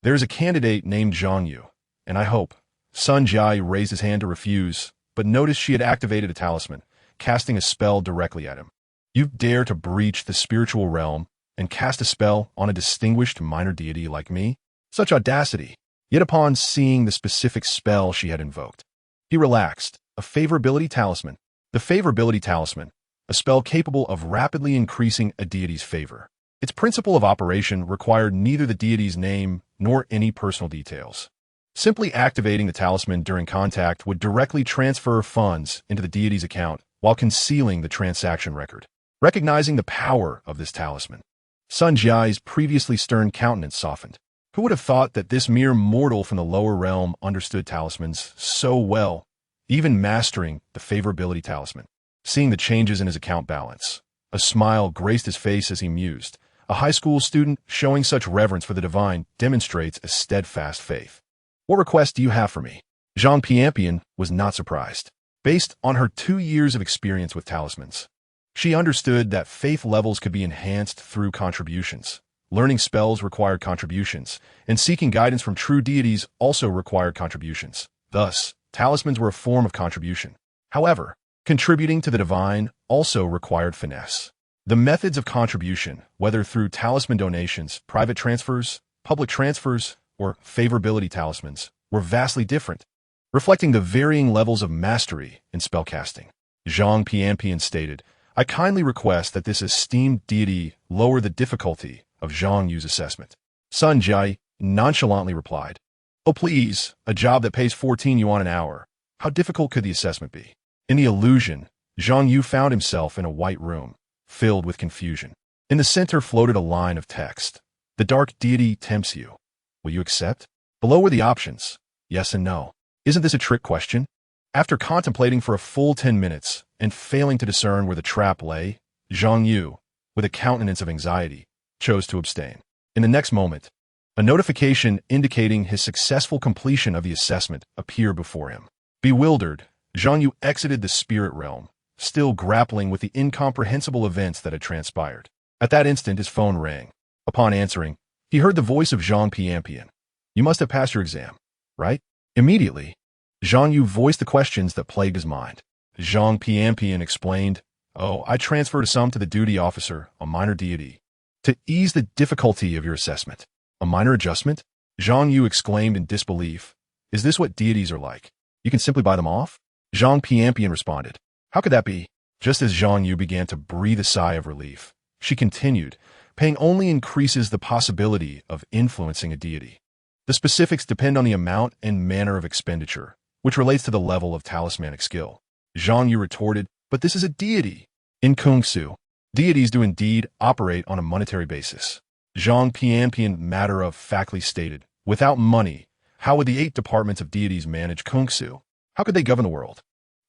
There is a candidate named Zhang Yu, and I hope. Sun Jiayi raised his hand to refuse, but noticed she had activated a talisman, casting a spell directly at him. You dare to breach the spiritual realm and cast a spell on a distinguished minor deity like me? Such audacity! Yet upon seeing the specific spell she had invoked, he relaxed. A favorability talisman. The favorability talisman, a spell capable of rapidly increasing a deity's favor. Its principle of operation required neither the deity's name nor any personal details. Simply activating the talisman during contact would directly transfer funds into the deity's account while concealing the transaction record. Recognizing the power of this talisman, Sun Jiayi's previously stern countenance softened. Who would have thought that this mere mortal from the lower realm understood talismans so well, even mastering the favorability talisman? Seeing the changes in his account balance, a smile graced his face as he mused. A high school student showing such reverence for the divine demonstrates a steadfast faith. What request do you have for me? Zhang Pianpian was not surprised. Based on her 2 years of experience with talismans, she understood that faith levels could be enhanced through contributions. Learning spells required contributions, and seeking guidance from true deities also required contributions. Thus, talismans were a form of contribution. However, contributing to the divine also required finesse. The methods of contribution, whether through talisman donations, private transfers, public transfers, or favorability talismans, were vastly different, reflecting the varying levels of mastery in spellcasting. Zhang Pianpian stated, I kindly request that this esteemed deity lower the difficulty of Zhang Yu's assessment. Sun Jiayi nonchalantly replied, Oh please, a job that pays 14 yuan an hour. How difficult could the assessment be? In the illusion, Zhang Yu found himself in a white room, filled with confusion. In the center floated a line of text. The dark deity tempts you. Will you accept? Below were the options, yes and no. Isn't this a trick question? After contemplating for a full 10 minutes and failing to discern where the trap lay, Zhang Yu, with a countenance of anxiety, chose to abstain. In the next moment, a notification indicating his successful completion of the assessment appeared before him. Bewildered, Zhang Yu exited the spirit realm, still grappling with the incomprehensible events that had transpired. At that instant, his phone rang. Upon answering, he heard the voice of Zhang Pianpian. You must have passed your exam, right? Immediately, Zhang Yu voiced the questions that plagued his mind. Zhang Pianpian explained, Oh, I transferred a sum to the duty officer, a minor deity, to ease the difficulty of your assessment. A minor adjustment? Zhang Yu exclaimed in disbelief. Is this what deities are like? You can simply buy them off? Zhang Pianpian responded. How could that be? Just as Zhang Yu began to breathe a sigh of relief, she continued, Paying only increases the possibility of influencing a deity. The specifics depend on the amount and manner of expenditure, which relates to the level of talismanic skill. Zhang Yu retorted, But this is a deity. In Kung Su, deities do indeed operate on a monetary basis. Zhang Pianpian matter-of-factly stated, Without money, how would the 8 departments of deities manage Kung Su? How could they govern the world?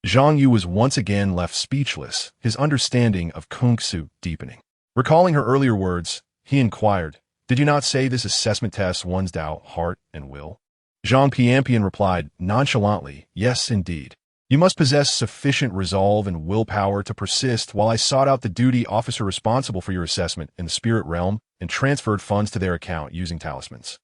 Zhang Yu was once again left speechless, his understanding of Kung Su deepening. Recalling her earlier words, he inquired, Did you not say this assessment tests one's Tao, heart, and will? Zhang Piampian replied nonchalantly, yes, indeed. You must possess sufficient resolve and willpower to persist while I sought out the duty officer responsible for your assessment in the spirit realm and transferred funds to their account using talismans.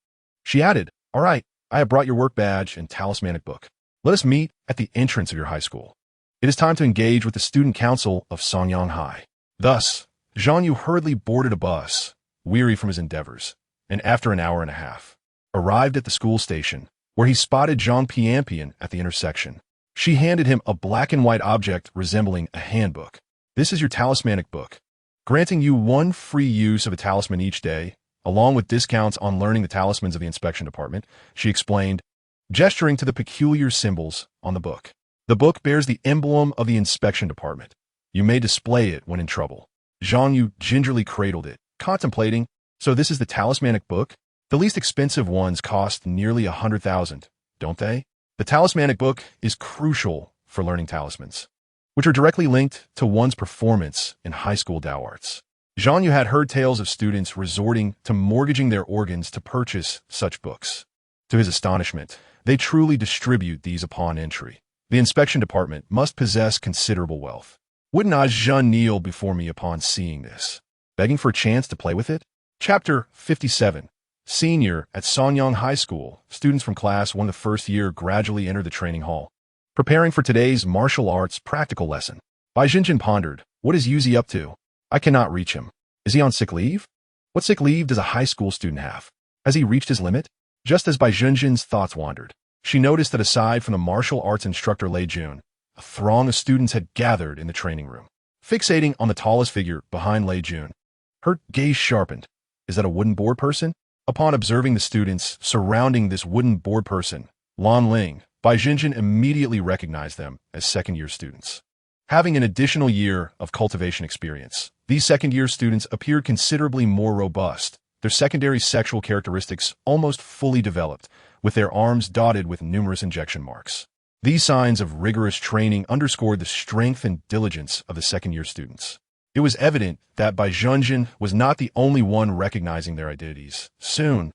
She added, all right, I have brought your work badge and talismanic book. Let us meet at the entrance of your high school. It is time to engage with the student council of Sonyang High. Thus, Zhang Yu hurriedly boarded a bus, weary from his endeavors, and after an hour and a half, arrived at the school station, where he spotted Zhang Piampian at the intersection. She handed him a black and white object resembling a handbook. This is your talismanic book, granting you one free use of a talisman each day, along with discounts on learning the talismans of the inspection department, she explained, gesturing to the peculiar symbols on the book. The book bears the emblem of the inspection department. You may display it when in trouble. Zhang Yu gingerly cradled it, contemplating, so this is the talismanic book? The least expensive ones cost nearly 100,000, don't they? The talismanic book is crucial for learning talismans, which are directly linked to one's performance in high school Tao arts. Zhang Yu had heard tales of students resorting to mortgaging their organs to purchase such books. To his astonishment, they truly distribute these upon entry. The inspection department must possess considerable wealth. Wouldn't Zhang kneel before me upon seeing this, begging for a chance to play with it? Chapter 57. Senior at Sonyang High School, students from class 1 the first year gradually enter the training hall, preparing for today's martial arts practical lesson. Bai Jinjin pondered, what is Yuzi up to? I cannot reach him. Is he on sick leave? What sick leave does a high school student have? Has he reached his limit? Just as Bai Jinjin's thoughts wandered, she noticed that aside from the martial arts instructor Lei Jun, a throng of students had gathered in the training room. Fixating on the tallest figure behind Lei Jun, her gaze sharpened. Is that a wooden board person? Upon observing the students surrounding this wooden board person, Lan Ling, Bai Jinjin immediately recognized them as second-year students. Having an additional year of cultivation experience, these second-year students appeared considerably more robust, their secondary sexual characteristics almost fully developed, with their arms dotted with numerous injection marks. These signs of rigorous training underscored the strength and diligence of the second-year students. It was evident that Bai Jinjin was not the only one recognizing their identities. Soon,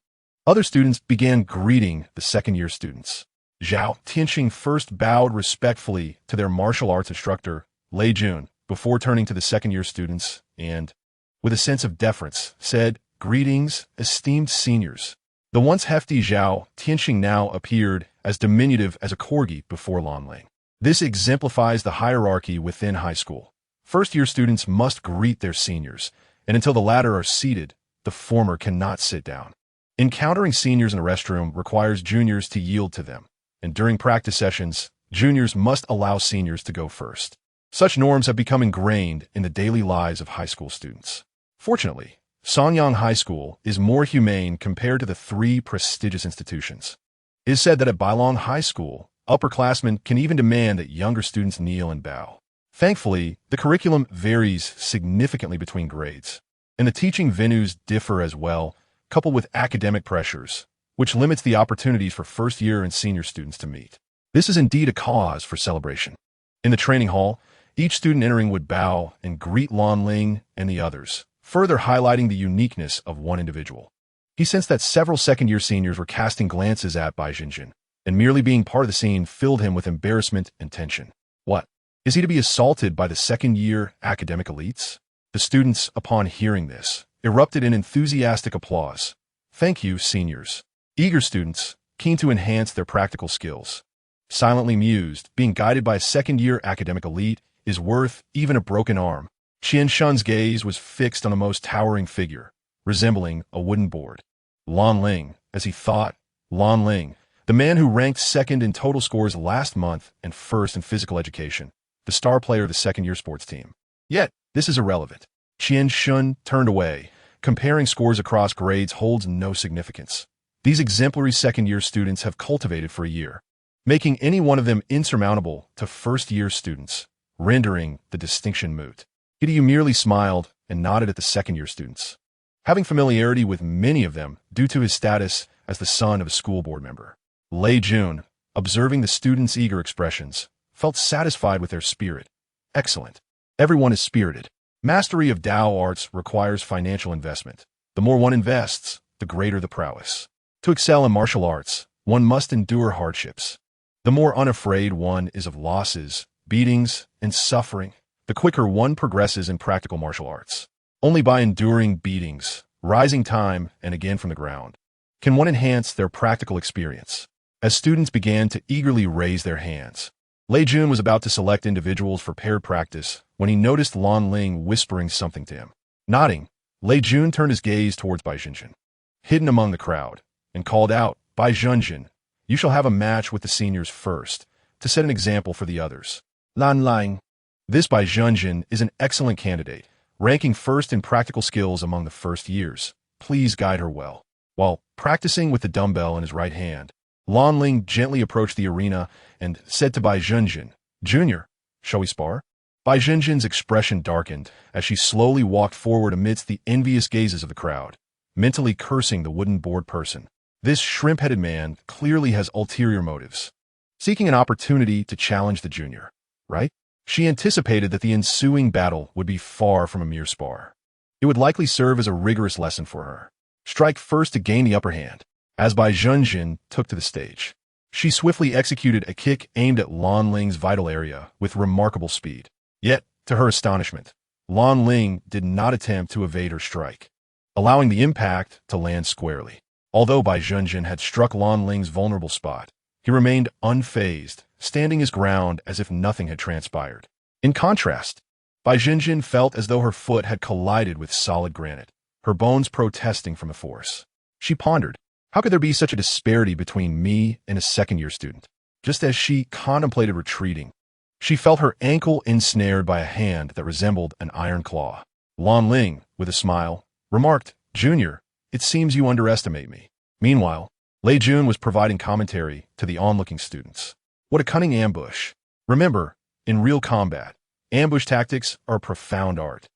other students began greeting the second-year students. Zhao Tianxing first bowed respectfully to their martial arts instructor, Lei Jun, before turning to the second-year students and, with a sense of deference, said, greetings, esteemed seniors. The once hefty Zhao Tianxing now appeared as diminutive as a corgi before Lan Ling. This exemplifies the hierarchy within high school. First-year students must greet their seniors, and until the latter are seated, the former cannot sit down. Encountering seniors in a restroom requires juniors to yield to them, and during practice sessions, juniors must allow seniors to go first. Such norms have become ingrained in the daily lives of high school students. Fortunately, Sonyang High School is more humane compared to the 3 prestigious institutions. It is said that at Bailong High School, upperclassmen can even demand that younger students kneel and bow. Thankfully, the curriculum varies significantly between grades, and the teaching venues differ as well, coupled with academic pressures, which limits the opportunities for first-year and senior students to meet. This is indeed a cause for celebration. In the training hall, each student entering would bow and greet Lan Ling and the others, further highlighting the uniqueness of one individual. He sensed that several second-year seniors were casting glances at Bai Jinjin, and merely being part of the scene filled him with embarrassment and tension. What? Is he to be assaulted by the second-year academic elites? The students, upon hearing this, erupted in enthusiastic applause. Thank you, seniors. Eager students, keen to enhance their practical skills. Silently mused, being guided by a second-year academic elite is worth even a broken arm. Qian Shun's gaze was fixed on the most towering figure, resembling a wooden board. Lan Ling, as he thought, Lan Ling, the man who ranked second in total scores last month and first in physical education, the star player of the second-year sports team. Yet, this is irrelevant. Qian Shun turned away. Comparing scores across grades holds no significance. These exemplary second-year students have cultivated for a year, making any one of them insurmountable to first-year students, rendering the distinction moot. Yu merely smiled and nodded at the second-year students. Having familiarity with many of them due to his status as the son of a school board member, Lei Jun, observing the students' eager expressions, felt satisfied with their spirit. Excellent. Everyone is spirited. Mastery of Tao arts requires financial investment. The more one invests, the greater the prowess. To excel in martial arts, one must endure hardships. The more unafraid one is of losses, beatings, and suffering, the quicker one progresses in practical martial arts. Only by enduring beatings, rising time and again from the ground, can one enhance their practical experience. As students began to eagerly raise their hands, Lei Jun was about to select individuals for paired practice when he noticed Lan Ling whispering something to him. Nodding, Lei Jun turned his gaze towards Bai Zhenjin, hidden among the crowd, and called out, "Bai Zhenjin, you shall have a match with the seniors first, to set an example for the others." Lan Ling. This Bai Zhenjin is an excellent candidate, ranking first in practical skills among the first years. Please guide her well. While practicing with the dumbbell in his right hand, Lan Ling gently approached the arena and said to Bai Zhenjin, "Junior, shall we spar?" Bai Zhenjin's expression darkened as she slowly walked forward amidst the envious gazes of the crowd, mentally cursing the wooden board person. This shrimp-headed man clearly has ulterior motives, seeking an opportunity to challenge the junior, right? She anticipated that the ensuing battle would be far from a mere spar. It would likely serve as a rigorous lesson for her. Strike first to gain the upper hand. As Bai Zhenjin took to the stage, she swiftly executed a kick aimed at Lan Ling's vital area with remarkable speed. Yet, to her astonishment, Lan Ling did not attempt to evade her strike, allowing the impact to land squarely. Although Bai Zhenjin had struck Lan Ling's vulnerable spot, he remained unfazed, standing his ground as if nothing had transpired. In contrast, Bai Zhenjin felt as though her foot had collided with solid granite, her bones protesting from the force. She pondered, how could there be such a disparity between me and a second-year student? Just as she contemplated retreating, she felt her ankle ensnared by a hand that resembled an iron claw. Lan Ling, with a smile, remarked, "Junior, it seems you underestimate me." Meanwhile, Lei Jun was providing commentary to the onlooking students. What a cunning ambush. Remember, in real combat, ambush tactics are a profound art.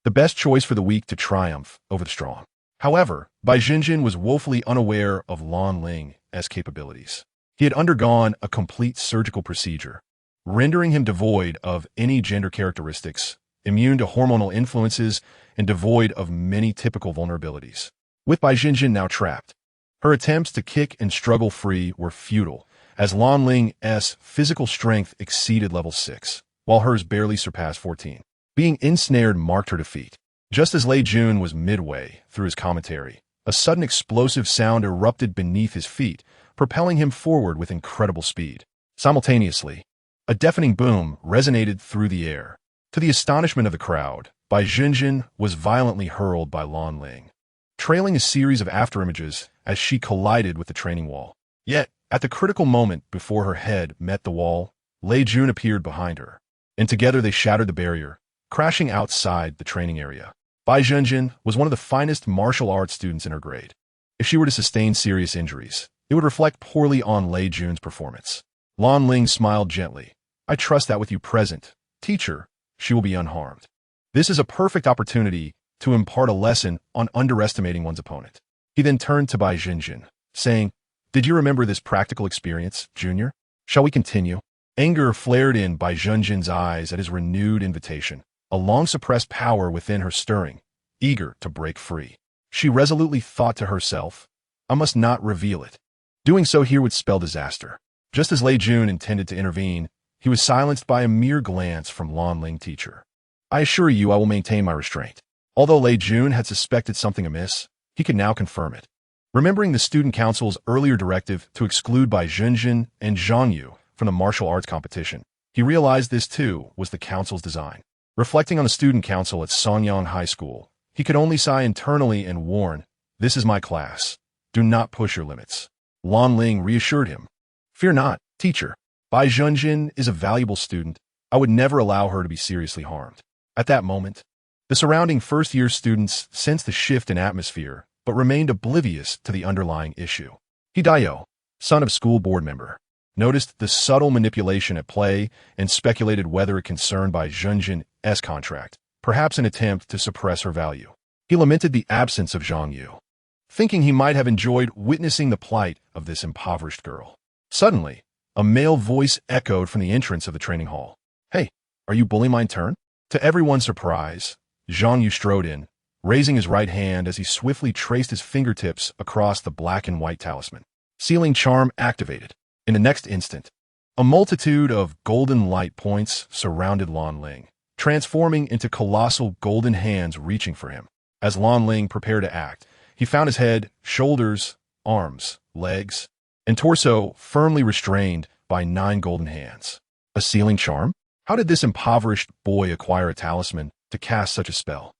The best choice for the weak to triumph over the strong. However, Bai Zhenjin was woefully unaware of Lan Ling's capabilities. He had undergone a complete surgical procedure, rendering him devoid of any gender characteristics, immune to hormonal influences, and devoid of many typical vulnerabilities. With Bai Zhenjin now trapped, her attempts to kick and struggle free were futile, as Lan Ling's physical strength exceeded level 6, while hers barely surpassed 14. Being ensnared marked her defeat. Just as Lei Jun was midway through his commentary, a sudden explosive sound erupted beneath his feet, propelling him forward with incredible speed. Simultaneously, a deafening boom resonated through the air. To the astonishment of the crowd, Bai Zhenjin was violently hurled by Lan Ling, trailing a series of afterimages as she collided with the training wall. Yet, at the critical moment before her head met the wall, Lei Jun appeared behind her, and together they shattered the barrier, crashing outside the training area. Bai Zhenjin was one of the finest martial arts students in her grade. If she were to sustain serious injuries, it would reflect poorly on Lei Jun's performance. Lan Ling smiled gently. "I trust that with you present, teacher, she will be unharmed." This is a perfect opportunity to impart a lesson on underestimating one's opponent. He then turned to Bai Zhenjin, saying, "Did you remember this practical experience, Junior? Shall we continue?" Anger flared in Bai Zhenjin's eyes at his renewed invitation, a long-suppressed power within her stirring, eager to break free. She resolutely thought to herself, "I must not reveal it. Doing so here would spell disaster." Just as Lei Jun intended to intervene, he was silenced by a mere glance from Lan Ling teacher. "I assure you I will maintain my restraint." Although Lei Jun had suspected something amiss, he could now confirm it. Remembering the student council's earlier directive to exclude Bai Zhenjin and Zhang Yu from the martial arts competition, he realized this too was the council's design. Reflecting on the student council at Songyang High School, he could only sigh internally and warn, "This is my class. Do not push your limits." Lan Ling reassured him, "Fear not, teacher. Bai Zhenjin is a valuable student. I would never allow her to be seriously harmed." At that moment, the surrounding first-year students sensed the shift in atmosphere, but remained oblivious to the underlying issue. Hidayo, son of school board member, noticed the subtle manipulation at play and speculated whether it concerned Bai Zhenjin's contract, perhaps an attempt to suppress her value. He lamented the absence of Zhang Yu, thinking he might have enjoyed witnessing the plight of this impoverished girl. Suddenly, a male voice echoed from the entrance of the training hall. "Hey, are you bullying my turn?" To everyone's surprise, Zhang Yu strode in, raising his right hand as he swiftly traced his fingertips across the black and white talisman. Sealing charm activated. In the next instant, a multitude of golden light points surrounded Lan Ling, transforming into colossal golden hands reaching for him. As Lan Ling prepared to act, he found his head, shoulders, arms, legs, and torso firmly restrained by 9 golden hands. A sealing charm? How did this impoverished boy acquire a talisman to cast such a spell?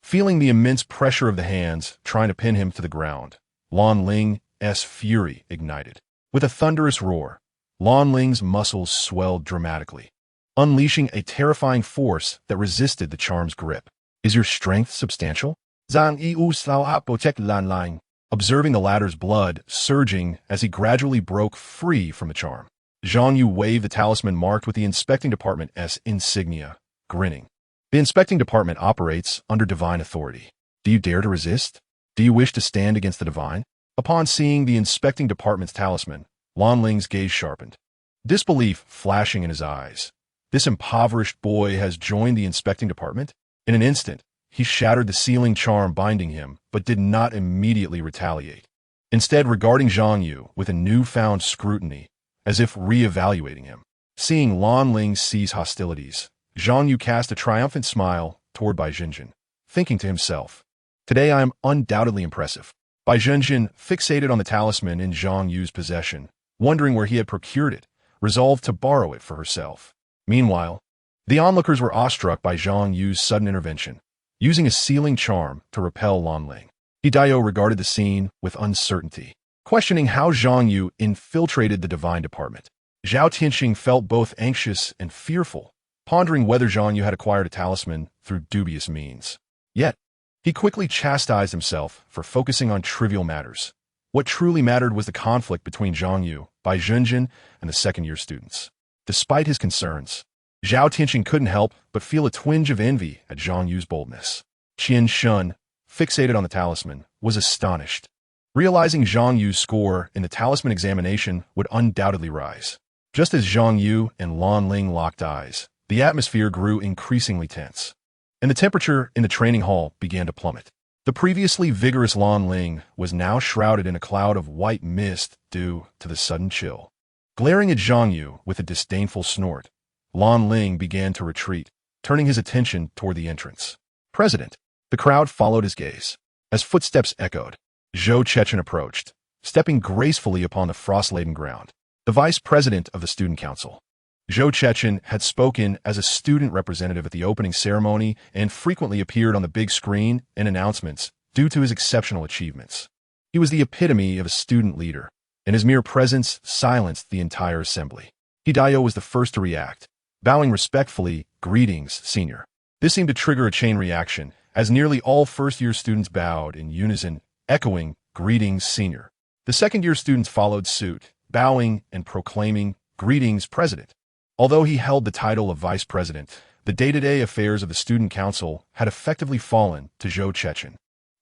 Feeling the immense pressure of the hands trying to pin him to the ground, Lan Ling's fury ignited. With a thunderous roar, Lan Ling's muscles swelled dramatically, unleashing a terrifying force that resisted the charm's grip. Is your strength substantial? Zhang Yu Sao Apotek Lan Ling, observing the latter's blood surging as he gradually broke free from the charm. Zhang Yu waved the talisman marked with the inspecting department's insignia, grinning. The inspecting department operates under divine authority. Do you dare to resist? Do you wish to stand against the divine? Upon seeing the inspecting department's talisman, Lan Ling's gaze sharpened, disbelief flashing in his eyes. This impoverished boy has joined the inspecting department? In an instant, he shattered the sealing charm binding him, but did not immediately retaliate. Instead, regarding Zhang Yu with a newfound scrutiny, as if re-evaluating him. Seeing Lan Ling cease hostilities, Zhang Yu cast a triumphant smile toward Bai Zhenjin, thinking to himself, "Today I am undoubtedly impressive." Bai Zhenjin, fixated on the talisman in Zhang Yu's possession, wondering where he had procured it, resolved to borrow it for herself. Meanwhile, the onlookers were awestruck by Zhang Yu's sudden intervention, using a sealing charm to repel Lan Ling. Hidayo regarded the scene with uncertainty, questioning how Zhang Yu infiltrated the divine department. Zhao Tianxing felt both anxious and fearful, pondering whether Zhang Yu had acquired a talisman through dubious means. Yet, he quickly chastised himself for focusing on trivial matters. What truly mattered was the conflict between Zhang Yu, Bai Zhenjin, and the second-year students. Despite his concerns, Zhao Tianxing couldn't help but feel a twinge of envy at Zhang Yu's boldness. Qian Shun, fixated on the talisman, was astonished, realizing Zhang Yu's score in the talisman examination would undoubtedly rise. Just as Zhang Yu and Lan Ling locked eyes, the atmosphere grew increasingly tense, and the temperature in the training hall began to plummet. The previously vigorous Lan Ling was now shrouded in a cloud of white mist due to the sudden chill. Glaring at Zhang Yu with a disdainful snort, Lan Ling began to retreat, turning his attention toward the entrance. "President." The crowd followed his gaze. As footsteps echoed, Zhou Chechen approached, stepping gracefully upon the frost-laden ground. The vice president of the student council. Zhou Chechen had spoken as a student representative at the opening ceremony and frequently appeared on the big screen and announcements due to his exceptional achievements. He was the epitome of a student leader, and his mere presence silenced the entire assembly. Hidayo was the first to react, bowing respectfully, "Greetings, senior." This seemed to trigger a chain reaction, as nearly all first-year students bowed in unison, echoing, "Greetings, senior." The second-year students followed suit, bowing and proclaiming, "Greetings, president." Although he held the title of vice president, the day-to-day affairs of the student council had effectively fallen to Zhou Chechen,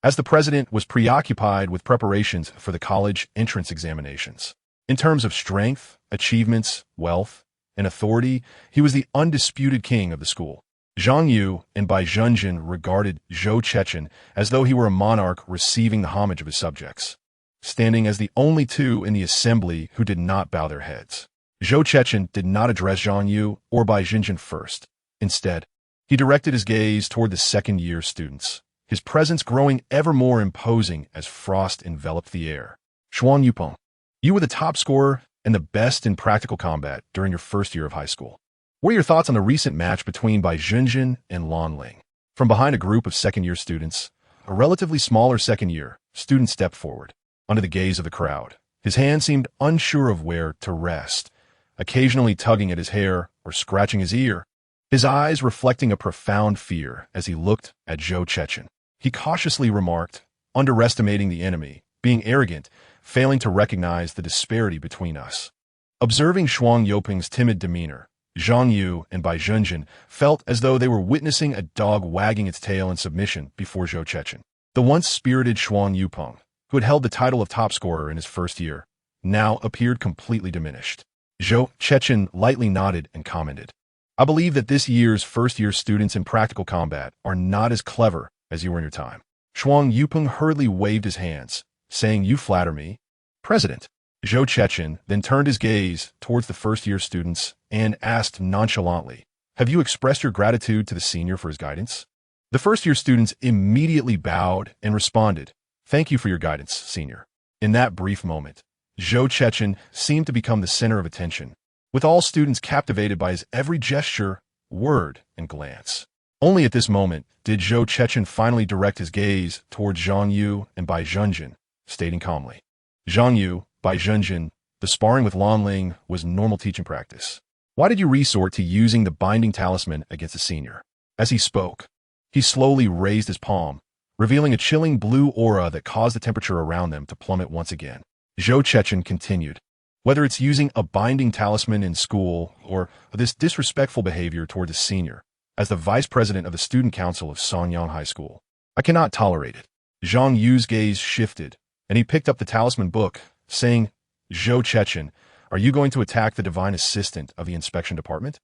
as the president was preoccupied with preparations for the college entrance examinations. In terms of strength, achievements, wealth, and authority, he was the undisputed king of the school. Zhang Yu and Bai Zhenjin regarded Zhou Chechen as though he were a monarch receiving the homage of his subjects, standing as the only two in the assembly who did not bow their heads. Zhou Chechen did not address Zhang Yu or Bai Zhenjin first. Instead, he directed his gaze toward the second-year students, his presence growing ever more imposing as frost enveloped the air. "Xuan Yupeng, you were the top scorer and the best in practical combat during your first year of high school. What are your thoughts on the recent match between Bai Zhenjin and Lan Ling?" From behind a group of second-year students, a relatively smaller second-year student stepped forward, under the gaze of the crowd. His hand seemed unsure of where to rest, occasionally tugging at his hair or scratching his ear, his eyes reflecting a profound fear as he looked at Zhou Chechen. He cautiously remarked, underestimating the enemy, being arrogant, failing to recognize the disparity between us. Observing Xuan Yoping's timid demeanor, Zhang Yu and Bai Zhenjin felt as though they were witnessing a dog wagging its tail in submission before Zhou Chechen. The once spirited Xuan Yupeng, who had held the title of top scorer in his first year, now appeared completely diminished. Zhou Chechen lightly nodded and commented, "I believe that this year's first-year students in practical combat are not as clever as you were in your time." Shuang Yupeng hurriedly waved his hands, saying, "You flatter me, President." Zhou Chechen then turned his gaze towards the first-year students and asked nonchalantly, "Have you expressed your gratitude to the senior for his guidance?" The first-year students immediately bowed and responded, "Thank you for your guidance, senior." In that brief moment, Zhou Chechen seemed to become the center of attention, with all students captivated by his every gesture, word, and glance. Only at this moment did Zhou Chechen finally direct his gaze towards Zhang Yu and Bai Zhenjin, stating calmly, "Zhang Yu, Bai Zhenjin, the sparring with Lan Ling was normal teaching practice. Why did you resort to using the binding talisman against the senior?" As he spoke, he slowly raised his palm, revealing a chilling blue aura that caused the temperature around them to plummet once again. Zhou Chechen continued, "Whether it's using a binding talisman in school or this disrespectful behavior toward the senior, as the vice president of the student council of Sanyang High School, I cannot tolerate it." Zhang Yu's gaze shifted, and he picked up the talisman book, saying, "Zhou Chechen, are you going to attack the divine assistant of the inspection department?"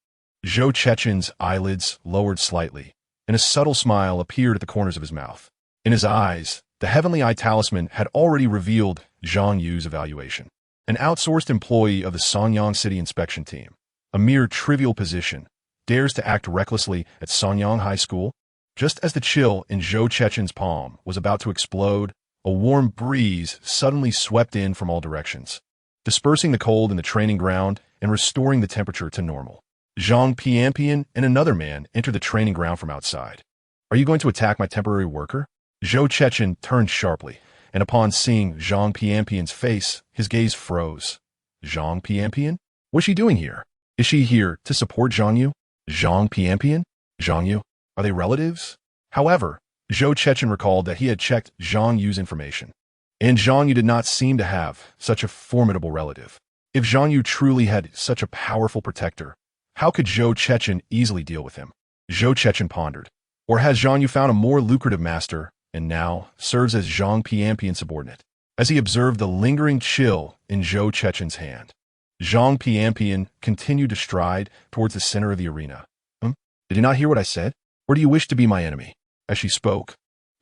Zhou Chechen's eyelids lowered slightly, and a subtle smile appeared at the corners of his mouth. In his eyes, the heavenly eye talisman had already revealed Zhang Yu's evaluation. An outsourced employee of the Sanyang City inspection team, a mere trivial position, dares to act recklessly at Sanyang High School? Just as the chill in Zhou Chechen's palm was about to explode, a warm breeze suddenly swept in from all directions, dispersing the cold in the training ground and restoring the temperature to normal. Zhang Piampian and another man entered the training ground from outside. "Are you going to attack my temporary worker?" Zhou Chechen turned sharply, and upon seeing Zhang Piampian's face, his gaze froze. "Zhang Piampian? What's she doing here? Is she here to support Zhang Yu?" "Zhang Piampian? Zhang Yu? Are they relatives?" However, Zhou Chechen recalled that he had checked Zhang Yu's information, and Zhang Yu did not seem to have such a formidable relative. If Zhang Yu truly had such a powerful protector, how could Zhou Chechen easily deal with him? Zhou Chechen pondered. Or has Zhang Yu found a more lucrative master and now serves as Zhang Piampian's subordinate? As he observed the lingering chill in Zhou Chechen's hand, Zhang Piampian continued to stride towards the center of the arena. Did you not hear what I said? Or do you wish to be my enemy?" As she spoke,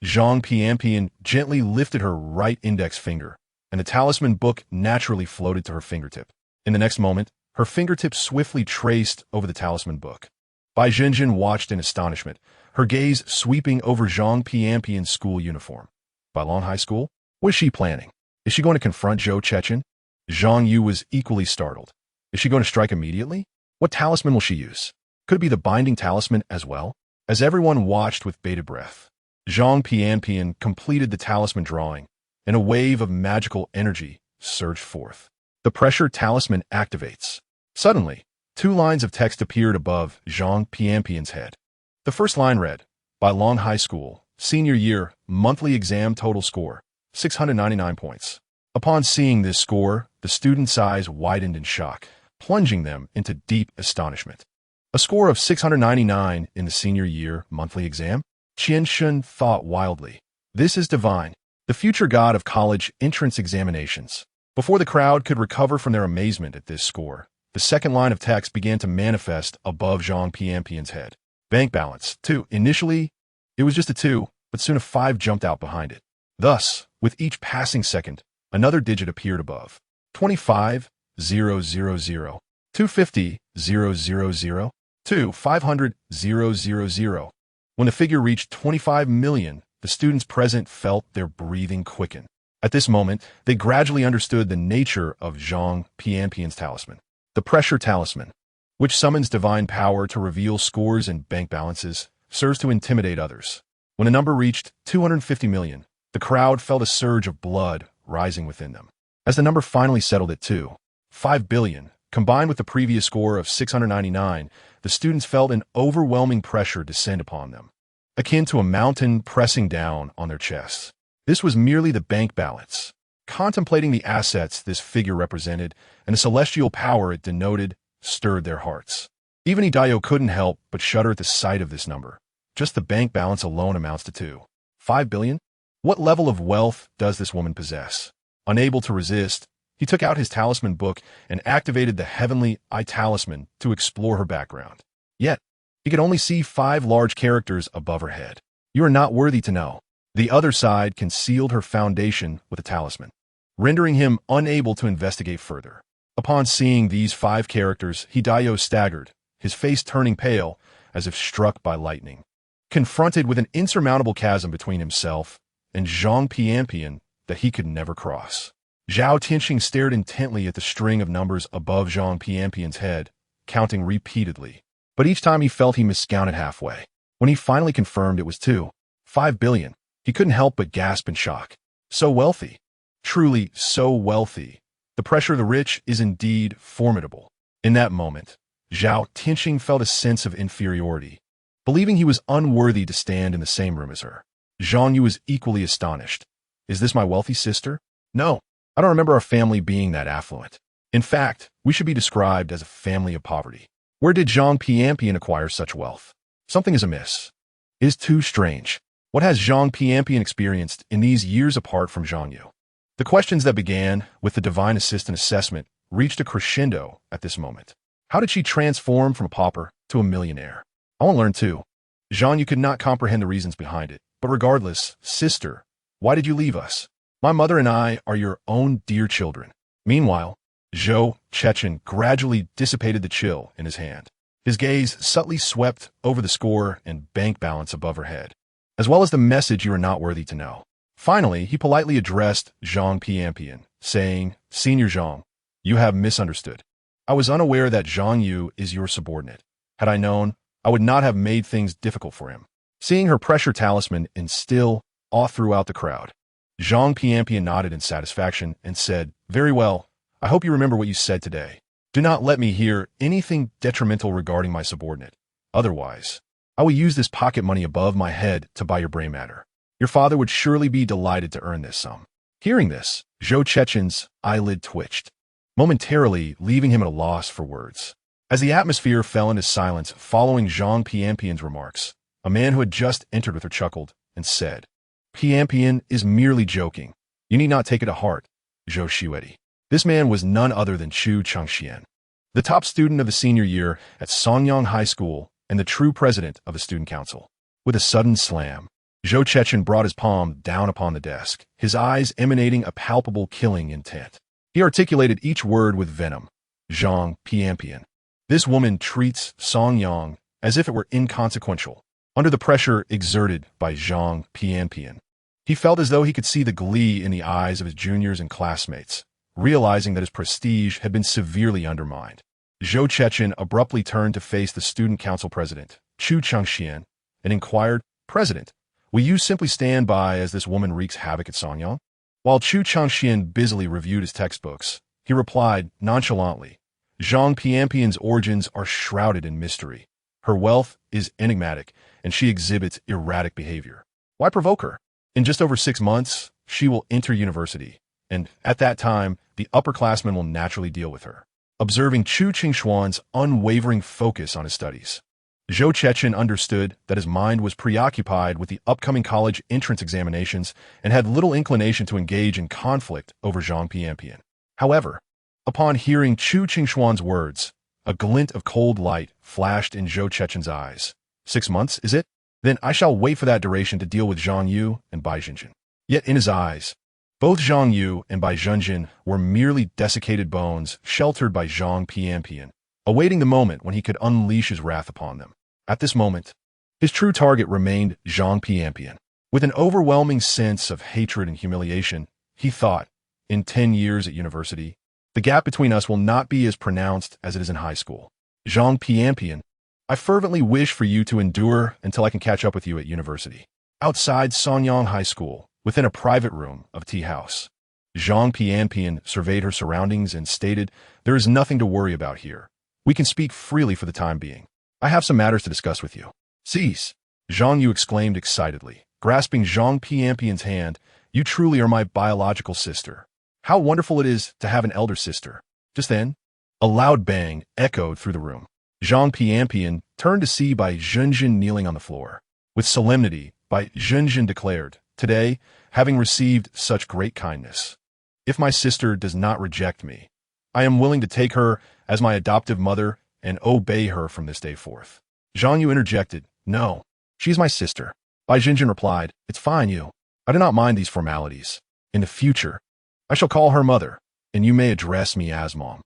Zhang Piampian gently lifted her right index finger, and the talisman book naturally floated to her fingertip. In the next moment, her fingertip swiftly traced over the talisman book. Bai Zhenjin watched in astonishment, her gaze sweeping over Zhang Piampian's school uniform. Bailong High School? What is she planning? Is she going to confront Zhou Chechen? Zhang Yu was equally startled. Is she going to strike immediately? What talisman will she use? Could it be the binding talisman as well? As everyone watched with bated breath, Zhang Piampian completed the talisman drawing, and a wave of magical energy surged forth. The pressure talisman activates. Suddenly, 2 lines of text appeared above Zhang Piampian's head. The first line read, "Bailong High School, Senior Year, Monthly Exam Total Score, 699 points." Upon seeing this score, the students' eyes widened in shock, plunging them into deep astonishment. A score of 699 in the senior year monthly exam? Qian Shun thought wildly. This is divine, the future god of college entrance examinations. Before the crowd could recover from their amazement at this score, the second line of text began to manifest above Zhang Piampian's head. Bank balance, 2. Initially, it was just a 2, but soon a 5 jumped out behind it. Thus, with each passing second, another digit appeared above. 25,000, 250,000, 500,000. When the figure reached 25 million, the students present felt their breathing quicken. At this moment, they gradually understood the nature of Zhang Piampian's talisman. The pressure talisman, which summons divine power to reveal scores and bank balances, serves to intimidate others. When the number reached 250 million, the crowd felt a surge of blood rising within them. As the number finally settled at 5 billion, combined with the previous score of 699, the students felt an overwhelming pressure descend upon them, akin to a mountain pressing down on their chests. This was merely the bank balance. Contemplating the assets this figure represented and the celestial power it denoted stirred their hearts. Even Idayo couldn't help but shudder at the sight of this number. Just the bank balance alone amounts to 5 billion? What level of wealth does this woman possess? Unable to resist, he took out his talisman book and activated the heavenly eye talisman to explore her background. Yet, he could only see 5 large characters above her head. "You are not worthy to know. The other side concealed her foundation with a talisman, rendering him unable to investigate further. Upon seeing these 5 characters, Hidayo staggered, his face turning pale as if struck by lightning. Confronted with an insurmountable chasm between himself and Zhang Pianpian that he could never cross. Zhao Tianxing stared intently at the string of numbers above Zhang Pianpian's head, counting repeatedly. But each time he felt he miscounted halfway. When he finally confirmed it was 5 billion, he couldn't help but gasp in shock. So wealthy. Truly so wealthy. The pressure of the rich is indeed formidable. In that moment, Zhao Tianxing felt a sense of inferiority, believing he was unworthy to stand in the same room as her. Zhang Yu was equally astonished. Is this my wealthy sister? No, I don't remember our family being that affluent. In fact, we should be described as a family of poverty. Where did Zhang Pianpian acquire such wealth? Something is amiss. It is too strange. What has Zhang Pianpian experienced in these years apart from Zhang Yu? The questions that began with the divine assistant assessment reached a crescendo at this moment. How did she transform from a pauper to a millionaire? I want to learn too. Zhang Yu could not comprehend the reasons behind it. But regardless, sister, why did you leave us? My mother and I are your own dear children. Meanwhile, Zhou Chechen gradually dissipated the chill in his hand. His gaze subtly swept over the score and bank balance above her head, as well as the message you are not worthy to know. Finally, he politely addressed Zhang Pianpian, saying, Senior Zhang, you have misunderstood. I was unaware that Zhang Yu is your subordinate. Had I known, I would not have made things difficult for him. Seeing her pressure talisman instill awe throughout the crowd, Zhang Pianpian nodded in satisfaction and said, Very well, I hope you remember what you said today. Do not let me hear anything detrimental regarding my subordinate. Otherwise, I will use this pocket money above my head to buy your brain matter. Your father would surely be delighted to earn this sum. Hearing this, Zhou Chechen's eyelid twitched, momentarily leaving him at a loss for words. As the atmosphere fell into silence following Zhang Pianpian's remarks, a man who had just entered with her chuckled and said, Pianpian is merely joking. You need not take it to heart, Zhou Xueti. This man was none other than Chu Changxian, the top student of the senior year at Songyang High School and the true president of the student council. With a sudden slam, Zhou Chechen brought his palm down upon the desk, his eyes emanating a palpable killing intent. He articulated each word with venom. Zhang Pianpian. This woman treats Songyang as if it were inconsequential. Under the pressure exerted by Zhang Pianpian, he felt as though he could see the glee in the eyes of his juniors and classmates, realizing that his prestige had been severely undermined. Zhou Chechen abruptly turned to face the student council president, Chu Changxian, and inquired, President, will you simply stand by as this woman wreaks havoc at Songyang? While Chu Changxian busily reviewed his textbooks, he replied nonchalantly, Zhang Pianpian's origins are shrouded in mystery. Her wealth is enigmatic, and she exhibits erratic behavior. Why provoke her? In just over 6 months, she will enter university, and at that time, the upperclassmen will naturally deal with her. Observing Chu Qingxuan's unwavering focus on his studies, Zhou Chechen understood that his mind was preoccupied with the upcoming college entrance examinations and had little inclination to engage in conflict over Zhang Pianpian. However, upon hearing Chu Qingxuan's words, a glint of cold light flashed in Zhou Chechen's eyes. 6 months, is it? Then I shall wait for that duration to deal with Zhang Yu and Bai Zhenjin. Yet in his eyes, both Zhang Yu and Bai Zhenjin were merely desiccated bones sheltered by Zhang Pianpian, awaiting the moment when he could unleash his wrath upon them. At this moment, his true target remained Zhang Pianpian. With an overwhelming sense of hatred and humiliation, he thought, in 10 years at university, the gap between us will not be as pronounced as it is in high school. Zhang Pianpian, I fervently wish for you to endure until I can catch up with you at university. Outside Songyang High School, within a private room of a tea house, Zhang Pianpian surveyed her surroundings and stated, There is nothing to worry about here. We can speak freely for the time being. I have some matters to discuss with you. Cease! Zhang Yu exclaimed excitedly, grasping Zhang Pianpian's hand. You truly are my biological sister. How wonderful it is to have an elder sister. Just then, a loud bang echoed through the room. Zhang Pianpian turned to see Bai Zhenjin kneeling on the floor. With solemnity, Bai Zhenjin declared, Today, having received such great kindness, if my sister does not reject me, I am willing to take her as my adoptive mother and obey her from this day forth. Zhang Yu interjected, No, she is my sister. Bai Zhenjin replied, It's fine, you. I do not mind these formalities. In the future, I shall call her mother, and you may address me as mom."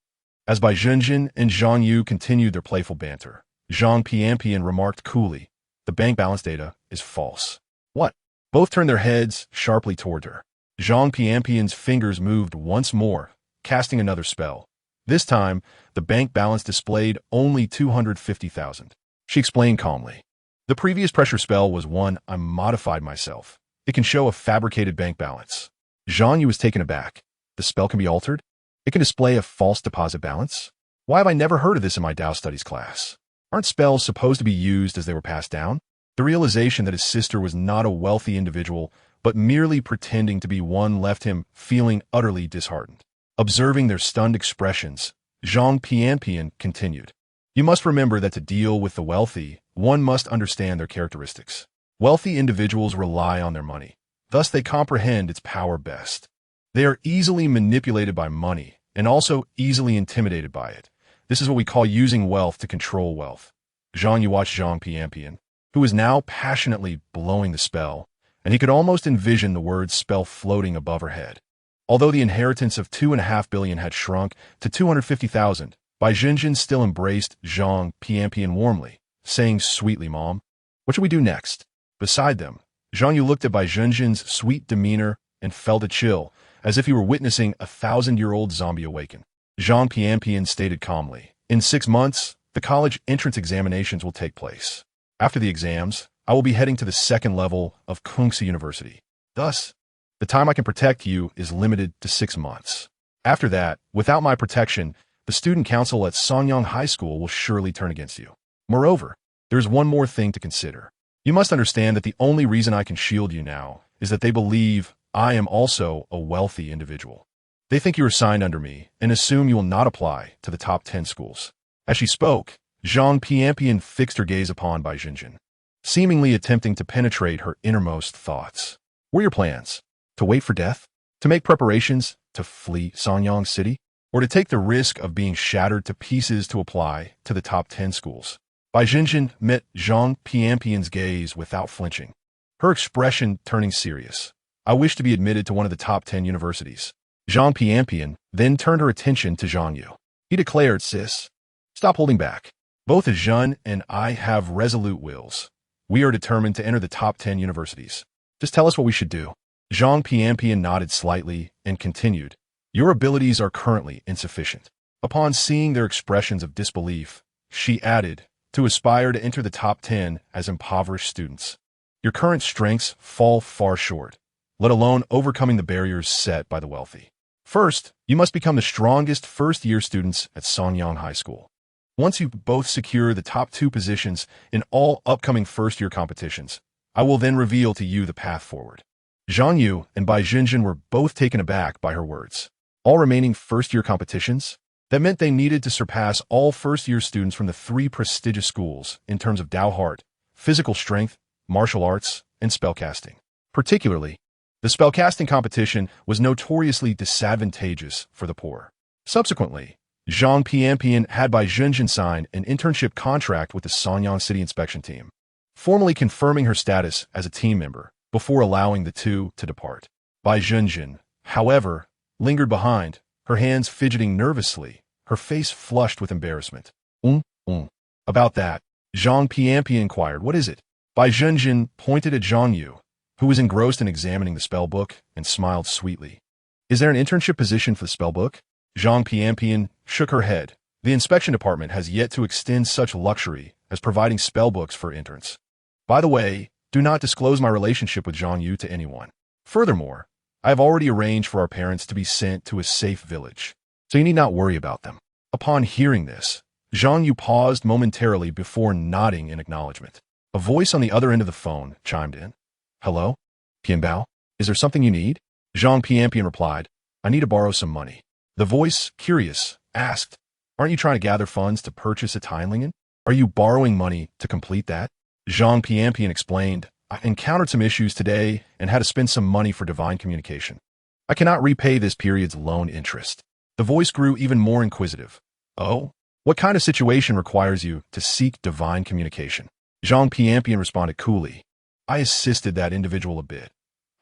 As Bai Junjin and Zhang Yu continued their playful banter, Zhang Pianpian remarked coolly, "The bank balance data is false." "What?" Both turned their heads sharply toward her. Zhang Pianpian's fingers moved once more, casting another spell. This time, the bank balance displayed only 250,000. She explained calmly. "The previous pressure spell was one I modified myself. It can show a fabricated bank balance." Zhang Yu was taken aback. "The spell can be altered? It can display a false deposit balance? Why have I never heard of this in my Tao studies class? Aren't spells supposed to be used as they were passed down?" The realization that his sister was not a wealthy individual, but merely pretending to be one, left him feeling utterly disheartened. Observing their stunned expressions, Zhang Pianpian continued, "You must remember that to deal with the wealthy, one must understand their characteristics. Wealthy individuals rely on their money. Thus they comprehend its power best. They are easily manipulated by money and also easily intimidated by it. This is what we call using wealth to control wealth." Zhang Yu watched Zhang Pianpian, who was now passionately blowing the spell, and he could almost envision the word spell floating above her head. Although the inheritance of 2.5 billion had shrunk to 250,000, Bai Junjin still embraced Zhang Pianpian warmly, saying sweetly, "Mom, what should we do next?" Beside them, Zhang Yu looked at Bai Junjin's sweet demeanor and felt a chill, as if he were witnessing a 1,000-year-old zombie awaken. Zhang Pianpian stated calmly, "In 6 months, the college entrance examinations will take place. After the exams, I will be heading to the second level of Kungsi University. Thus, the time I can protect you is limited to 6 months. After that, without my protection, the student council at Sanyang High School will surely turn against you. Moreover, there is one more thing to consider. You must understand that the only reason I can shield you now is that they believe I am also a wealthy individual. They think you are signed under me and assume you will not apply to the top 10 schools." As she spoke, Zhang Pianpian fixed her gaze upon Bai Junjin, seemingly attempting to penetrate her innermost thoughts. "What are your plans? To wait for death? To make preparations to flee Sanyang City? Or to take the risk of being shattered to pieces to apply to the top 10 schools?" Bai Junjin met Zhang Pianpian's gaze without flinching, her expression turning serious. "I wish to be admitted to one of the top 10 universities." Zhang Pianpian then turned her attention to Zhang Yu. He declared, "Sis, stop holding back. Both Zhen and I have resolute wills. We are determined to enter the top 10 universities. Just tell us what we should do." Zhang Pianpian nodded slightly and continued, "Your abilities are currently insufficient." Upon seeing their expressions of disbelief, she added, "To aspire to enter the top 10 as impoverished students, your current strengths fall far short, let alone overcoming the barriers set by the wealthy. First, you must become the strongest first-year students at Sanyang High School. Once you both secure the top 2 positions in all upcoming first-year competitions, I will then reveal to you the path forward." Zhang Yu and Bai Junjin were both taken aback by her words. All remaining first-year competitions? That meant they needed to surpass all first-year students from the 3 prestigious schools in terms of Dao heart, physical strength, martial arts, and spellcasting. Particularly, the spellcasting competition was notoriously disadvantageous for the poor. Subsequently, Zhang Pianpian had Bai Junjin sign an internship contract with the Sanyang City Inspection Team, formally confirming her status as a team member before allowing the two to depart. Bai Junjin, however, lingered behind, her hands fidgeting nervously, her face flushed with embarrassment. About that, Zhang Pianpian inquired, "What is it?" Bai Junjin pointed at Zhang Yu, who was engrossed in examining the spell book, and smiled sweetly. "Is there an internship position for the spell book?" Zhang Pianpian shook her head. "The inspection department has yet to extend such luxury as providing spell books for interns. By the way, do not disclose my relationship with Zhang Yu to anyone. Furthermore, I have already arranged for our parents to be sent to a safe village, so you need not worry about them." Upon hearing this, Zhang Yu paused momentarily before nodding in acknowledgement. A voice on the other end of the phone chimed in. "Hello? Pianbao? Is there something you need?" Zhang Pianpian replied, "I need to borrow some money." The voice, curious, asked, "Aren't you trying to gather funds to purchase a Tianlingen? Are you borrowing money to complete that?" Zhang Pianpian explained, "I encountered some issues today and had to spend some money for divine communication. I cannot repay this period's loan interest." The voice grew even more inquisitive. "Oh? What kind of situation requires you to seek divine communication?" Zhang Pianpian responded coolly, "I assisted that individual a bit.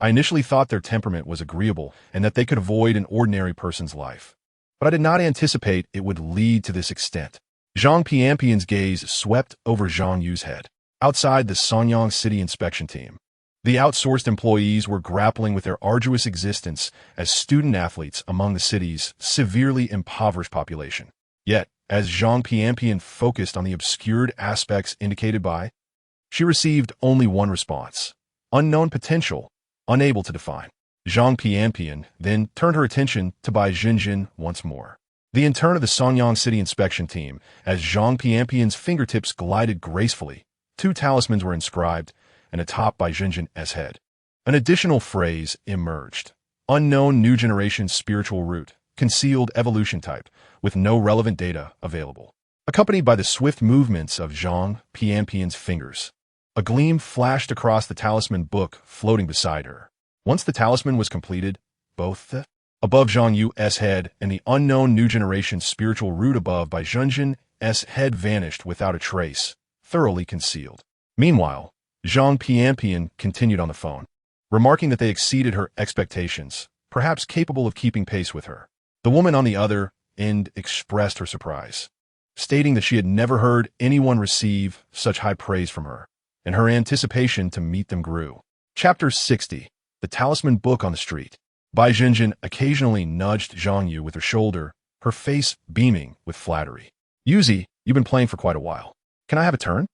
I initially thought their temperament was agreeable and that they could avoid an ordinary person's life. But I did not anticipate it would lead to this extent. Zhang Pianpian's gaze swept over Zhang Yu's head. Outside the Sanyang City inspection team, the outsourced employees were grappling with their arduous existence as student-athletes among the city's severely impoverished population. Yet, as Zhang Pianpian focused on the obscured aspects indicated by, she received only one response: unknown potential, unable to define. Zhang Pianpian then turned her attention to Bai Jinjin once more. The intern of the Sanyang City inspection team, as Zhang Pianpian's fingertips glided gracefully, 2 talismans were inscribed, and atop Bai Jinjin's head. An additional phrase emerged: unknown new generation spiritual root, concealed evolution type, with no relevant data available. Accompanied by the swift movements of Zhang Pianpian's fingers, a gleam flashed across the talisman book floating beside her. Once the talisman was completed, both the above Zhang Yu's head and the unknown new generation spiritual root above Bai Jinjin's head vanished without a trace, thoroughly concealed. Meanwhile, Zhang Pianpian continued on the phone, remarking that they exceeded her expectations, perhaps capable of keeping pace with her. The woman on the other end expressed her surprise, stating that she had never heard anyone receive such high praise from her, and her anticipation to meet them grew. Chapter 60. The Talisman Book on the Street. Bai Jinjin occasionally nudged Zhang Yu with her shoulder, her face beaming with flattery. Yuzi, you've been playing for quite a while. Can I have a turn?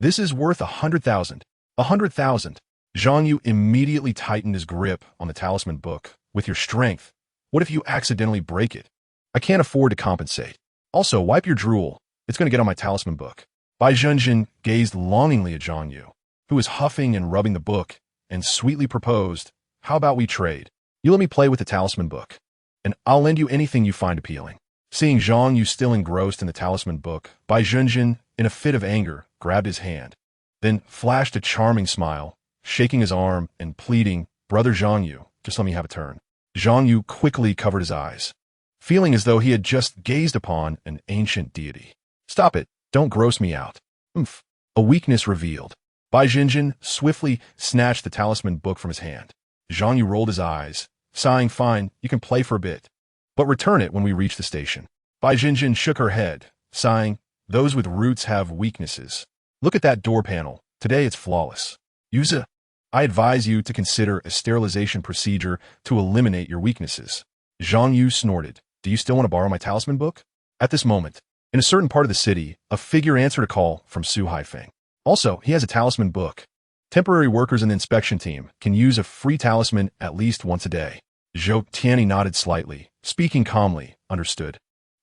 This is worth 100,000. 100,000. Zhang Yu immediately tightened his grip on the talisman book. With your strength, what if you accidentally break it? I can't afford to compensate. Also, wipe your drool. It's going to get on my talisman book. Bai Jinjin gazed longingly at Zhang Yu, who was huffing and rubbing the book, and sweetly proposed, how about we trade? You let me play with the talisman book, and I'll lend you anything you find appealing. Seeing Zhang Yu still engrossed in the talisman book, Bai Jinjin, in a fit of anger, grabbed his hand, then flashed a charming smile, shaking his arm and pleading, Brother Zhang Yu, just let me have a turn. Zhang Yu quickly covered his eyes, feeling as though he had just gazed upon an ancient deity. Stop it, don't gross me out. Oomph. A weakness revealed. Bai Jinjin swiftly snatched the talisman book from his hand. Zhang Yu rolled his eyes, sighing, fine, you can play for a bit, but return it when we reach the station. Bai Jinjin shook her head, sighing, those with roots have weaknesses. Look at that door panel. Today it's flawless. Yuza, I advise you to consider a sterilization procedure to eliminate your weaknesses. Zhang Yu snorted. Do you still want to borrow my talisman book? At this moment, in a certain part of the city, a figure answered a call from Su Haifeng. Also, he has a talisman book. Temporary workers in the inspection team can use a free talisman at least once a day. Zhou Tianyi nodded slightly, speaking calmly, understood.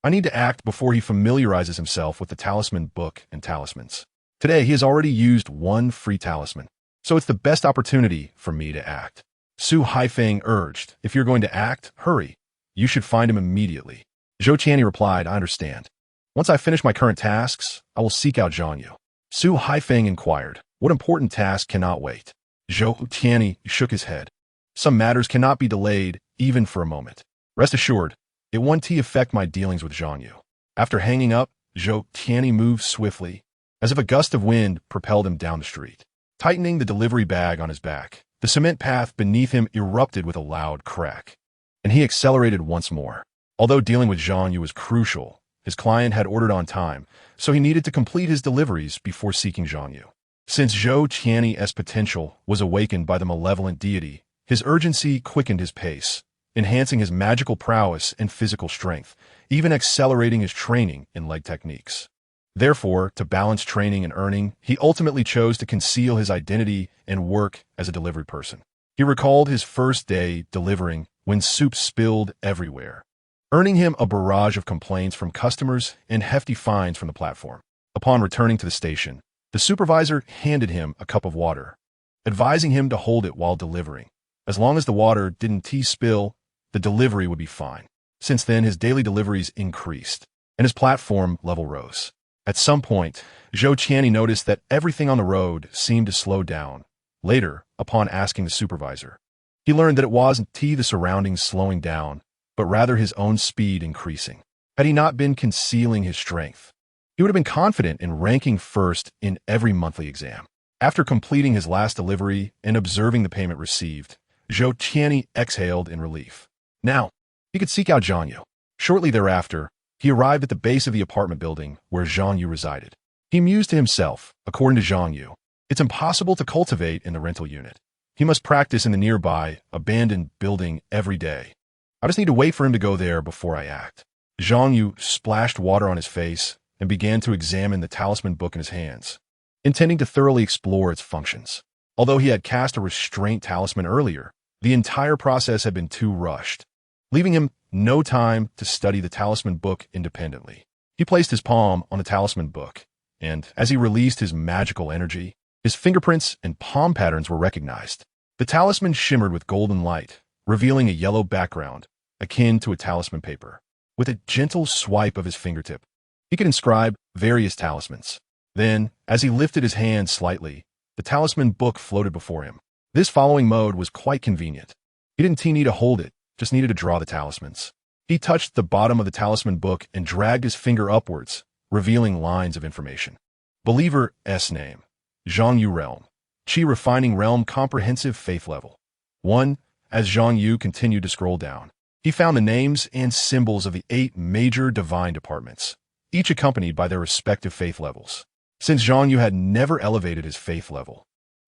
I need to act before he familiarizes himself with the talisman book and talismans. Today, he has already used one free talisman, so it's the best opportunity for me to act. Su Haifeng urged, if you're going to act, hurry. You should find him immediately. Zhou Tianyi replied, I understand. Once I finish my current tasks, I will seek out Zhang Yu. Su Haifeng inquired, what important task cannot wait? Zhou Tianyi shook his head. Some matters cannot be delayed, even for a moment. Rest assured, it won't affect my dealings with Zhang Yu. After hanging up, Zhou Tianyi moved swiftly, as if a gust of wind propelled him down the street. Tightening the delivery bag on his back, the cement path beneath him erupted with a loud crack, and he accelerated once more. Although dealing with Zhang Yu was crucial, his client had ordered on time, so he needed to complete his deliveries before seeking Zhang Yu. Since Zhou Tianyi's potential was awakened by the malevolent deity, his urgency quickened his pace, enhancing his magical prowess and physical strength, even accelerating his training in leg techniques. Therefore, to balance training and earning, he ultimately chose to conceal his identity and work as a delivery person. He recalled his first day delivering when soup spilled everywhere, earning him a barrage of complaints from customers and hefty fines from the platform. Upon returning to the station, the supervisor handed him a cup of water, advising him to hold it while delivering. As long as the water didn't spill, the delivery would be fine. Since then, his daily deliveries increased, and his platform level rose. At some point, Zhou Tianyi noticed that everything on the road seemed to slow down. Later, upon asking the supervisor, he learned that it wasn't the surroundings slowing down, but rather his own speed increasing. Had he not been concealing his strength, he would have been confident in ranking first in every monthly exam. After completing his last delivery and observing the payment received, Zhou Qianni exhaled in relief. Now, he could seek out Zhang Yu. Shortly thereafter, he arrived at the base of the apartment building where Zhang Yu resided. He mused to himself, according to Zhang Yu, it's impossible to cultivate in the rental unit. He must practice in the nearby, abandoned building every day. I just need to wait for him to go there before I act. Zhang Yu splashed water on his face and began to examine the talisman book in his hands, intending to thoroughly explore its functions. Although he had cast a restraint talisman earlier, the entire process had been too rushed, leaving him no time to study the talisman book independently. He placed his palm on the talisman book, and as he released his magical energy, his fingerprints and palm patterns were recognized. The talisman shimmered with golden light, revealing a yellow background, akin to a talisman paper. With a gentle swipe of his fingertip, he could inscribe various talismans. Then, as he lifted his hand slightly, the talisman book floated before him. This following mode was quite convenient. He didn't need to hold it, just needed to draw the talismans. He touched the bottom of the talisman book and dragged his finger upwards, revealing lines of information. Believer S name. Zhang Yu Realm. Qi Refining Realm Comprehensive Faith Level. 1. As Zhang Yu continued to scroll down, he found the names and symbols of the 8 major divine departments, each accompanied by their respective faith levels. Since Zhang Yu had never elevated his faith level,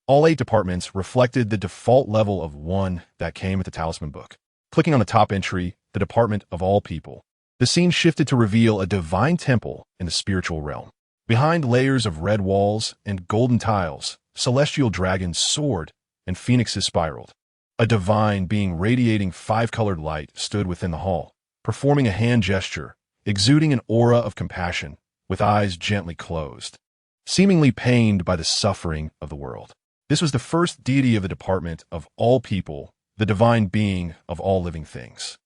all 8 departments reflected the default level of 1 that came with the talisman book. Clicking on the top entry, the Department of All People, the scene shifted to reveal a divine temple in the spiritual realm. Behind layers of red walls and golden tiles, celestial dragons soared and phoenixes spiraled. A divine being radiating 5-colored light stood within the hall, performing a hand gesture, exuding an aura of compassion, with eyes gently closed, seemingly pained by the suffering of the world. This was the first deity of the Department of All People, the divine being of all living things.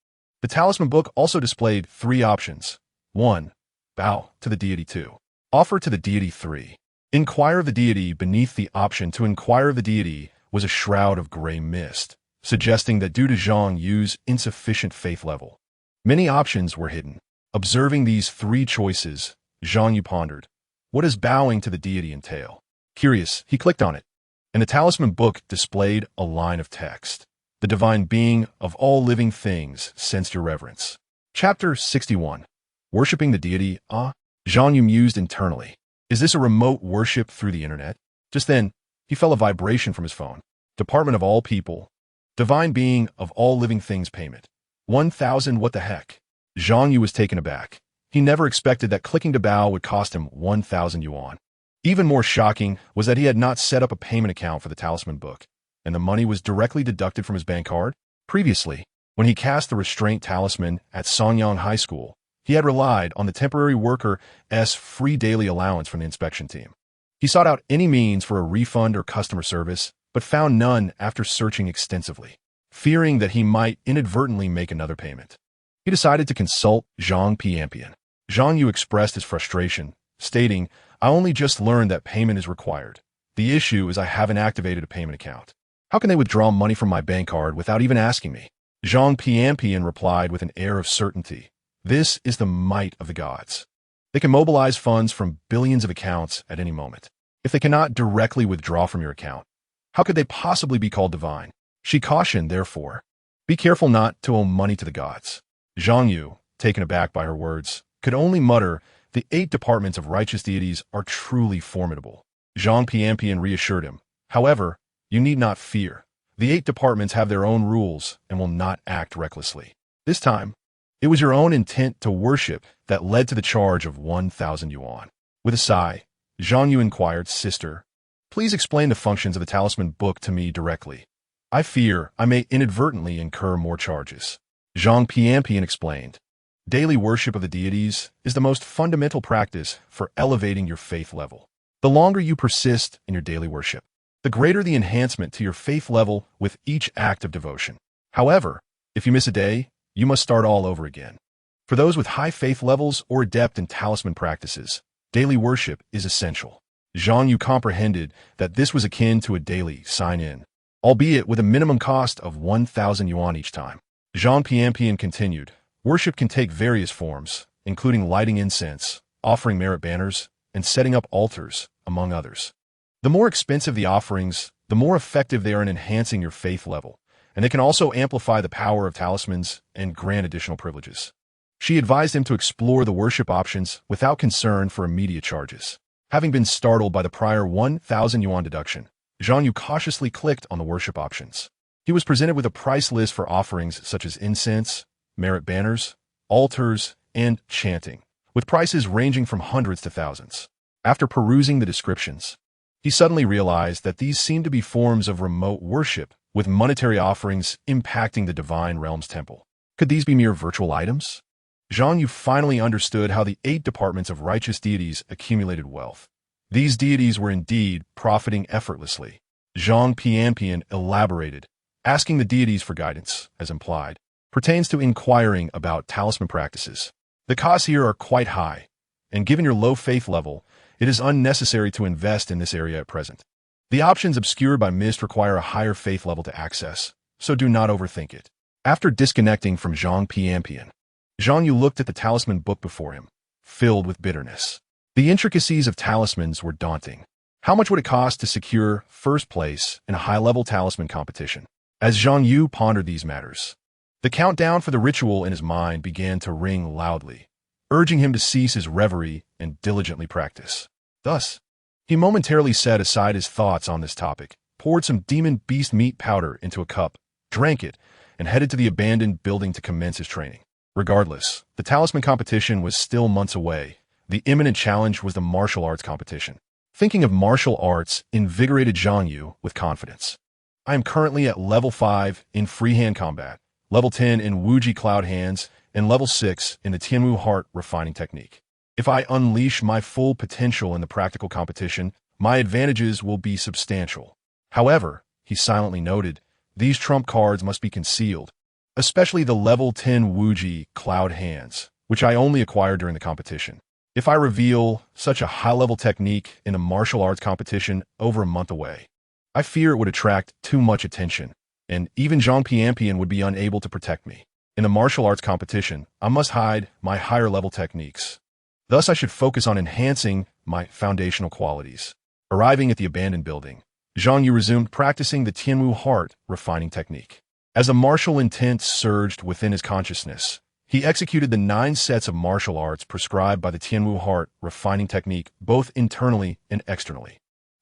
The talisman book also displayed 3 options. 1. Bow to the deity. 2. Offer to the deity. 3. Inquire of the deity. Beneath the option to inquire of the deity was a shroud of gray mist, suggesting that due to Zhang Yu's insufficient faith level, many options were hidden. Observing these 3 choices, Zhang Yu pondered, what does bowing to the deity entail? Curious, he clicked on it, and the talisman book displayed a line of text. The divine being of all living things sensed your reverence. Chapter 61. Worshipping the deity. Zhang Yu mused internally. Is this a remote worship through the internet? Just then, he felt a vibration from his phone. Department of All People. Divine being of all living things payment. 1,000. What the heck? Zhang Yu was taken aback. He never expected that clicking to bow would cost him 1,000 yuan. Even more shocking was that he had not set up a payment account for the talisman book, and the money was directly deducted from his bank card. Previously, when he cast the restraint talisman at Songyang High School, he had relied on the temporary worker's free daily allowance from the inspection team. He sought out any means for a refund or customer service, but found none after searching extensively. Fearing that he might inadvertently make another payment, he decided to consult Zhang Piampian. Zhang Yu expressed his frustration, stating, I only just learned that payment is required. The issue is I haven't activated a payment account. How can they withdraw money from my bank card without even asking me? Zhang Piampian replied with an air of certainty. This is the might of the gods. They can mobilize funds from billions of accounts at any moment. If they cannot directly withdraw from your account, how could they possibly be called divine? She cautioned, therefore, be careful not to owe money to the gods. Zhang Yu, taken aback by her words, could only mutter, the 8 departments of righteous deities are truly formidable. Zhang Piampian reassured him. However, you need not fear. The 8 departments have their own rules and will not act recklessly. This time, it was your own intent to worship that led to the charge of 1,000 yuan. With a sigh, Zhang Yu inquired, Sister, please explain the functions of the talisman book to me directly. I fear I may inadvertently incur more charges. Zhang Piampian explained. Daily worship of the deities is the most fundamental practice for elevating your faith level. The longer you persist in your daily worship, the greater the enhancement to your faith level with each act of devotion. However, if you miss a day, you must start all over again. For those with high faith levels or adept in talisman practices, daily worship is essential. Zhang Yu comprehended that this was akin to a daily sign-in, albeit with a minimum cost of 1,000 yuan each time. Zhang Piampian continued, worship can take various forms, including lighting incense, offering merit banners, and setting up altars, among others. The more expensive the offerings, the more effective they are in enhancing your faith level, and they can also amplify the power of talismans and grant additional privileges. She advised him to explore the worship options without concern for immediate charges. Having been startled by the prior 1,000 yuan deduction, Zhang Yu cautiously clicked on the worship options. He was presented with a price list for offerings such as incense, merit banners, altars, and chanting, with prices ranging from hundreds to thousands. After perusing the descriptions, he suddenly realized that these seemed to be forms of remote worship, with monetary offerings impacting the Divine Realm's temple. Could these be mere virtual items? Zhang Yu finally understood how the 8 departments of righteous deities accumulated wealth. These deities were indeed profiting effortlessly. Zhang Pianpian elaborated, asking the deities for guidance, as implied, pertains to inquiring about talisman practices. The costs here are quite high, and given your low faith level, it is unnecessary to invest in this area at present. The options obscured by mist require a higher faith level to access, so do not overthink it. After disconnecting from Zhang Pianpian, Zhang Yu looked at the talisman book before him, filled with bitterness. The intricacies of talismans were daunting. How much would it cost to secure first place in a high-level talisman competition? As Zhang Yu pondered these matters, the countdown for the ritual in his mind began to ring loudly, urging him to cease his reverie and diligently practice. Thus, he momentarily set aside his thoughts on this topic, poured some demon beast meat powder into a cup, drank it, and headed to the abandoned building to commence his training. Regardless, the talisman competition was still months away. The imminent challenge was the martial arts competition. Thinking of martial arts invigorated Zhang Yu with confidence. I am currently at level 5 in freehand combat, level 10 in Wuji cloud hands, and level 6 in the Tianwu heart refining technique. If I unleash my full potential in the practical competition, my advantages will be substantial. However, he silently noted, these trump cards must be concealed, especially the level 10 Wuji cloud hands, which I only acquired during the competition. If I reveal such a high-level technique in a martial arts competition over a month away, I fear it would attract too much attention, and even Zhang Pianpian would be unable to protect me. In the martial arts competition, I must hide my higher-level techniques. Thus, I should focus on enhancing my foundational qualities. Arriving at the abandoned building, Zhang Yu resumed practicing the Tianwu heart refining technique. As a martial intent surged within his consciousness, he executed the 9 sets of martial arts prescribed by the Tianwu heart refining technique both internally and externally.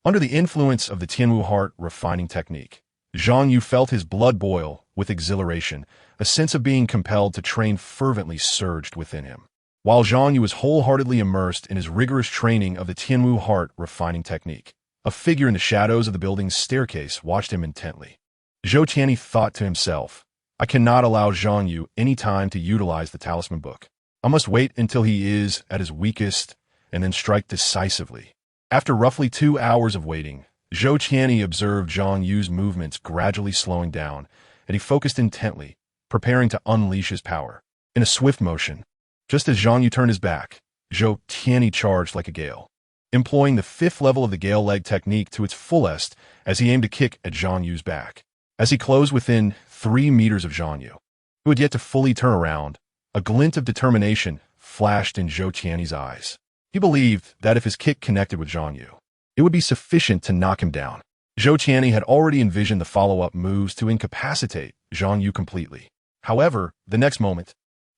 Under the influence of the Tianwu heart refining technique, Zhang Yu felt his blood boil with exhilaration. A sense of being compelled to train fervently surged within him. While Zhang Yu was wholeheartedly immersed in his rigorous training of the Tianwu heart refining technique, a figure in the shadows of the building's staircase watched him intently. Zhou Qianni thought to himself, I cannot allow Zhang Yu any time to utilize the talisman book. I must wait until he is at his weakest and then strike decisively. After roughly 2 hours of waiting, Zhou Qianni observed Zhang Yu's movements gradually slowing down, and he focused intently, preparing to unleash his power. In a swift motion, just as Zhang Yu turned his back, Zhou Qianni charged like a gale, employing the 5th level of the gale leg technique to its fullest as he aimed to kick at Zhang Yu's back. As he closed within 3 meters of Zhang Yu, who had yet to fully turn around, a glint of determination flashed in Zhou Qianni's eyes. He believed that if his kick connected with Zhang Yu, it would be sufficient to knock him down. Zhou Qianni had already envisioned the follow-up moves to incapacitate Zhang Yu completely. However, the next moment,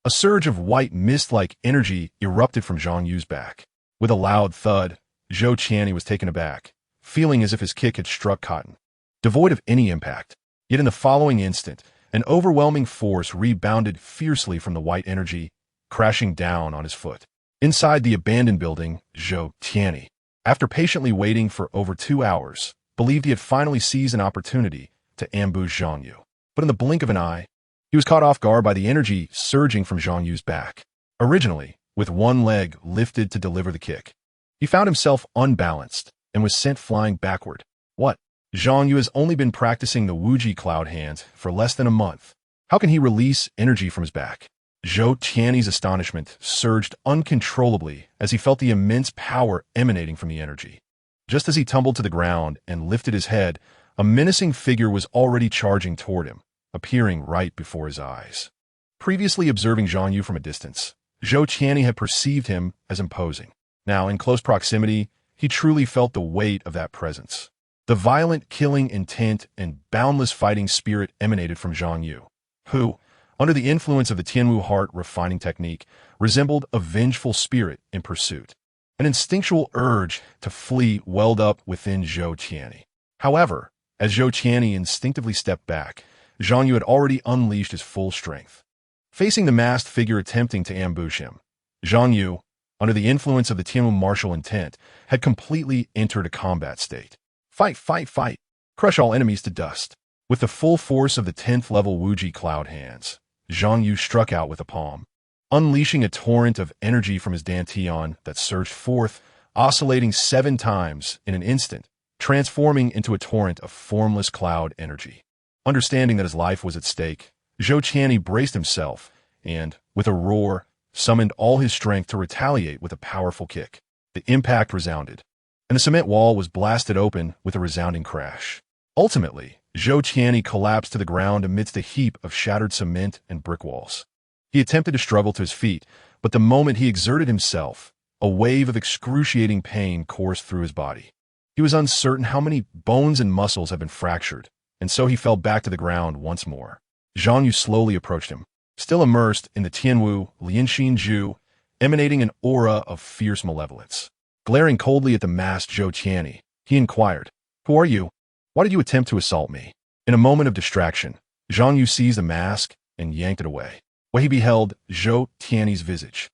a surge of white mist-like energy erupted from Zhang Yu's back. With a loud thud, Zhou Qianni was taken aback, feeling as if his kick had struck cotton, devoid of any impact. Yet in the following instant, an overwhelming force rebounded fiercely from the white energy, crashing down on his foot. Inside the abandoned building, Zhou Qianni, after patiently waiting for over 2 hours, believed he had finally seized an opportunity to ambush Zhang Yu. But in the blink of an eye, he was caught off guard by the energy surging from Zhang Yu's back. Originally, with one leg lifted to deliver the kick, he found himself unbalanced and was sent flying backward. What? Zhang Yu has only been practicing the Wuji cloud hands for less than a month. How can he release energy from his back? Zhou Qianni's astonishment surged uncontrollably as he felt the immense power emanating from the energy. Just as he tumbled to the ground and lifted his head, a menacing figure was already charging toward him, appearing right before his eyes. Previously observing Zhang Yu from a distance, Zhou Qianni had perceived him as imposing. Now, in close proximity, he truly felt the weight of that presence. The violent killing intent and boundless fighting spirit emanated from Zhang Yu, who, under the influence of the Tianwu heart refining technique, resembled a vengeful spirit in pursuit. An instinctual urge to flee welled up within Zhou Qianni. However, as Zhou Qianni instinctively stepped back, Zhang Yu had already unleashed his full strength. Facing the masked figure attempting to ambush him, Zhang Yu, under the influence of the Tianwu martial intent, had completely entered a combat state. Fight, fight, fight! Crush all enemies to dust. With the full force of the 10th level Wuji cloud hands, Zhang Yu struck out with a palm, unleashing a torrent of energy from his dantian that surged forth, oscillating 7 times in an instant, transforming into a torrent of formless cloud energy. Understanding that his life was at stake, Zhou Qianni braced himself and, with a roar, summoned all his strength to retaliate with a powerful kick. The impact resounded, and the cement wall was blasted open with a resounding crash. Ultimately, Zhou Qianni collapsed to the ground amidst a heap of shattered cement and brick walls. He attempted to struggle to his feet, but the moment he exerted himself, a wave of excruciating pain coursed through his body. He was uncertain how many bones and muscles had been fractured, and so he fell back to the ground once more. Zhang Yu slowly approached him, still immersed in the Tianwu Lianxin Ju, emanating an aura of fierce malevolence. Glaring coldly at the masked Zhou Qianni, he inquired, "Who are you? Why did you attempt to assault me?" In a moment of distraction, Zhang Yu seized the mask and yanked it away. When he beheld Zhou Qianni's visage,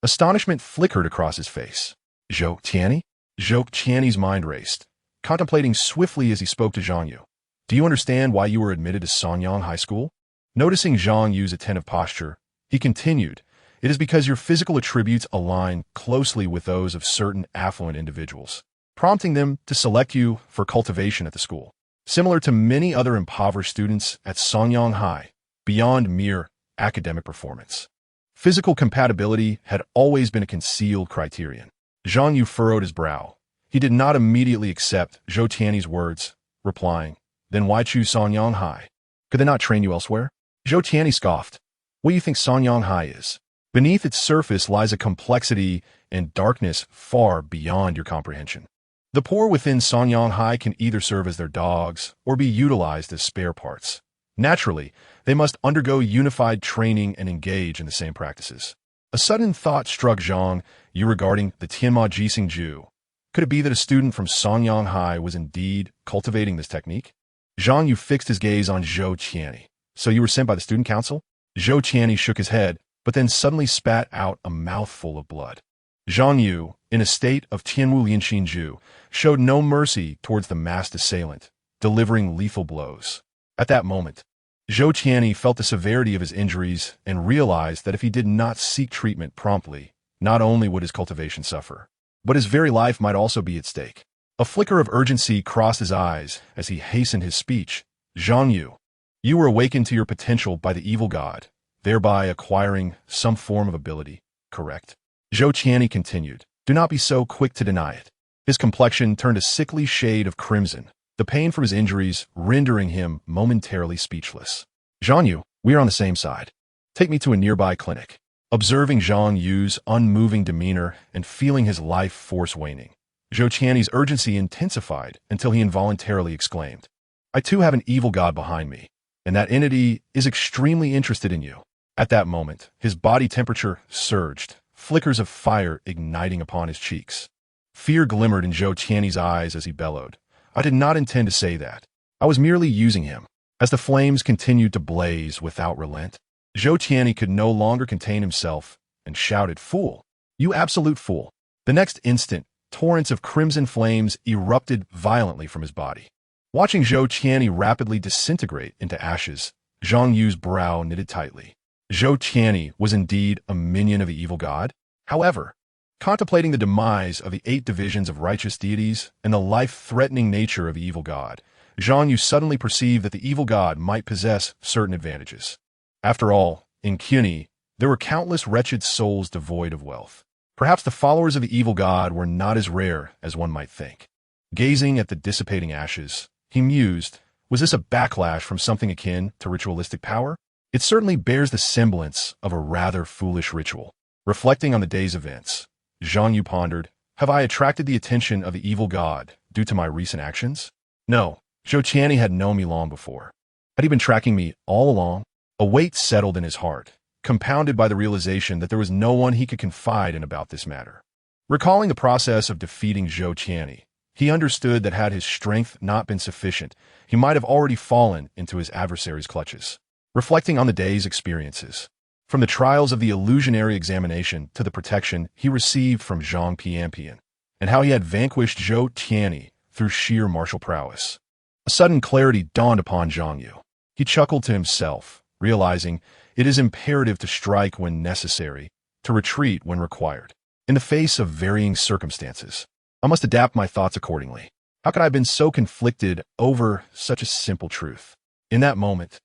astonishment flickered across his face. Zhou Qianni? Zhou Qianni's mind raced, contemplating swiftly as he spoke to Zhang Yu. "Do you understand why you were admitted to Sanyang High School?" Noticing Zhang Yu's attentive posture, he continued, "It is because your physical attributes align closely with those of certain affluent individuals, prompting them to select you for cultivation at the school. Similar to many other impoverished students at Sanyang High, beyond mere academic performance, physical compatibility had always been a concealed criterion." Zhang Yu furrowed his brow. He did not immediately accept Zhou Qianni's words, replying, "Then why choose Sanyang High? Could they not train you elsewhere?" Zhou Qianni scoffed. "What do you think Sanyang High is? Beneath its surface lies a complexity and darkness far beyond your comprehension. The poor within Sanyang High can either serve as their dogs or be utilized as spare parts. Naturally, they must undergo unified training and engage in the same practices." A sudden thought struck Zhang Yu regarding the Tianma Jixing Ju. Could it be that a student from Sanyang High was indeed cultivating this technique? Zhang Yu fixed his gaze on Zhou Qianni. "So you were sent by the student council?" Zhou Qianni shook his head, but then suddenly spat out a mouthful of blood. Zhang Yu, in a state of Tianwu Lianxin Ju, showed no mercy towards the masked assailant, delivering lethal blows. At that moment, Zhou Qianni felt the severity of his injuries and realized that if he did not seek treatment promptly, not only would his cultivation suffer, but his very life might also be at stake. A flicker of urgency crossed his eyes as he hastened his speech. "Zhang Yu, you were awakened to your potential by the evil god, thereby acquiring some form of ability, correct?" Zhou Qianni continued, "Do not be so quick to deny it." His complexion turned a sickly shade of crimson, the pain from his injuries rendering him momentarily speechless. "Zhang Yu, we are on the same side. Take me to a nearby clinic." Observing Zhang Yu's unmoving demeanor and feeling his life force waning, Zhou Qianni's urgency intensified until he involuntarily exclaimed, "I too have an evil god behind me, and that entity is extremely interested in you." At that moment, his body temperature surged, flickers of fire igniting upon his cheeks. Fear glimmered in Zhou Qianni's eyes as he bellowed, "I did not intend to say that. I was merely using him." As the flames continued to blaze without relent, Zhou Qianni could no longer contain himself and shouted, "Fool! You absolute fool!" The next instant, torrents of crimson flames erupted violently from his body. Watching Zhou Qianni rapidly disintegrate into ashes, Zhang Yu's brow knitted tightly. Zhou Qianni was indeed a minion of the evil god. However, contemplating the demise of the 8 divisions of righteous deities and the life-threatening nature of the evil god, Zhang Yu suddenly perceived that the evil god might possess certain advantages. After all, in Quni, there were countless wretched souls devoid of wealth. Perhaps the followers of the evil god were not as rare as one might think. Gazing at the dissipating ashes, he mused, was this a backlash from something akin to ritualistic power? It certainly bears the semblance of a rather foolish ritual. Reflecting on the day's events, Zhang Yu pondered, have I attracted the attention of the evil god due to my recent actions? No, Zhou Qianni had known me long before. Had he been tracking me all along? A weight settled in his heart, compounded by the realization that there was no one he could confide in about this matter. Recalling the process of defeating Zhou Qianni, he understood that had his strength not been sufficient, he might have already fallen into his adversary's clutches. Reflecting on the day's experiences, from the trials of the illusionary examination to the protection he received from Zhang Pianpian, and how he had vanquished Zhou Tianni through sheer martial prowess, a sudden clarity dawned upon Zhang Yu. He chuckled to himself, realizing it is imperative to strike when necessary, to retreat when required. In the face of varying circumstances, I must adapt my thoughts accordingly. How could I have been so conflicted over such a simple truth? In that moment,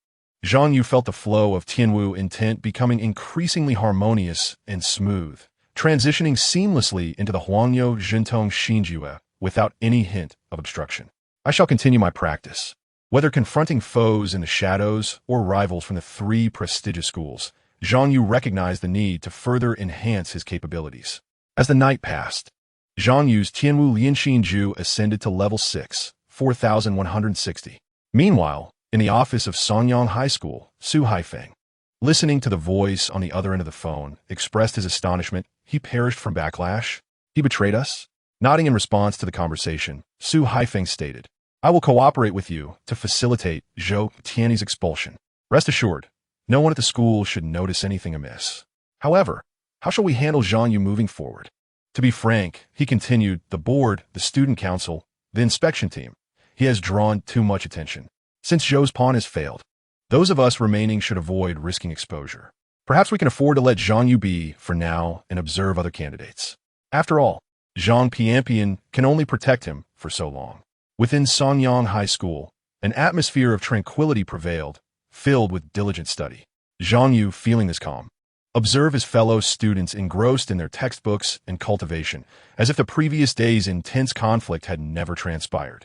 Zhang Yu felt the flow of Tianwu intent becoming increasingly harmonious and smooth, transitioning seamlessly into the Huangyou Zhentong Xinjue without any hint of obstruction. I shall continue my practice. Whether confronting foes in the shadows or rivals from the three prestigious schools, Zhang Yu recognized the need to further enhance his capabilities. As the night passed, Zhang Yu's Tianwu Lianxin Ju ascended to level 6, 4,160. Meanwhile, in the office of Sonyang High School, Su Haifeng, listening to the voice on the other end of the phone, expressed his astonishment. He perished from backlash? He betrayed us? Nodding in response to the conversation, Su Haifeng stated, I will cooperate with you to facilitate Zhou Tianni's expulsion. Rest assured, no one at the school should notice anything amiss. However, how shall we handle Zhang Yu moving forward? To be frank, he continued, the board, the student council, the inspection team, he has drawn too much attention. Since Zhou's pawn has failed, those of us remaining should avoid risking exposure. Perhaps we can afford to let Zhang Yu be for now and observe other candidates. After all, Zhang Pianpian can only protect him for so long. Within Sonyang High School, an atmosphere of tranquility prevailed, filled with diligent study. Zhang Yu, feeling this calm, observed his fellow students engrossed in their textbooks and cultivation, as if the previous day's intense conflict had never transpired.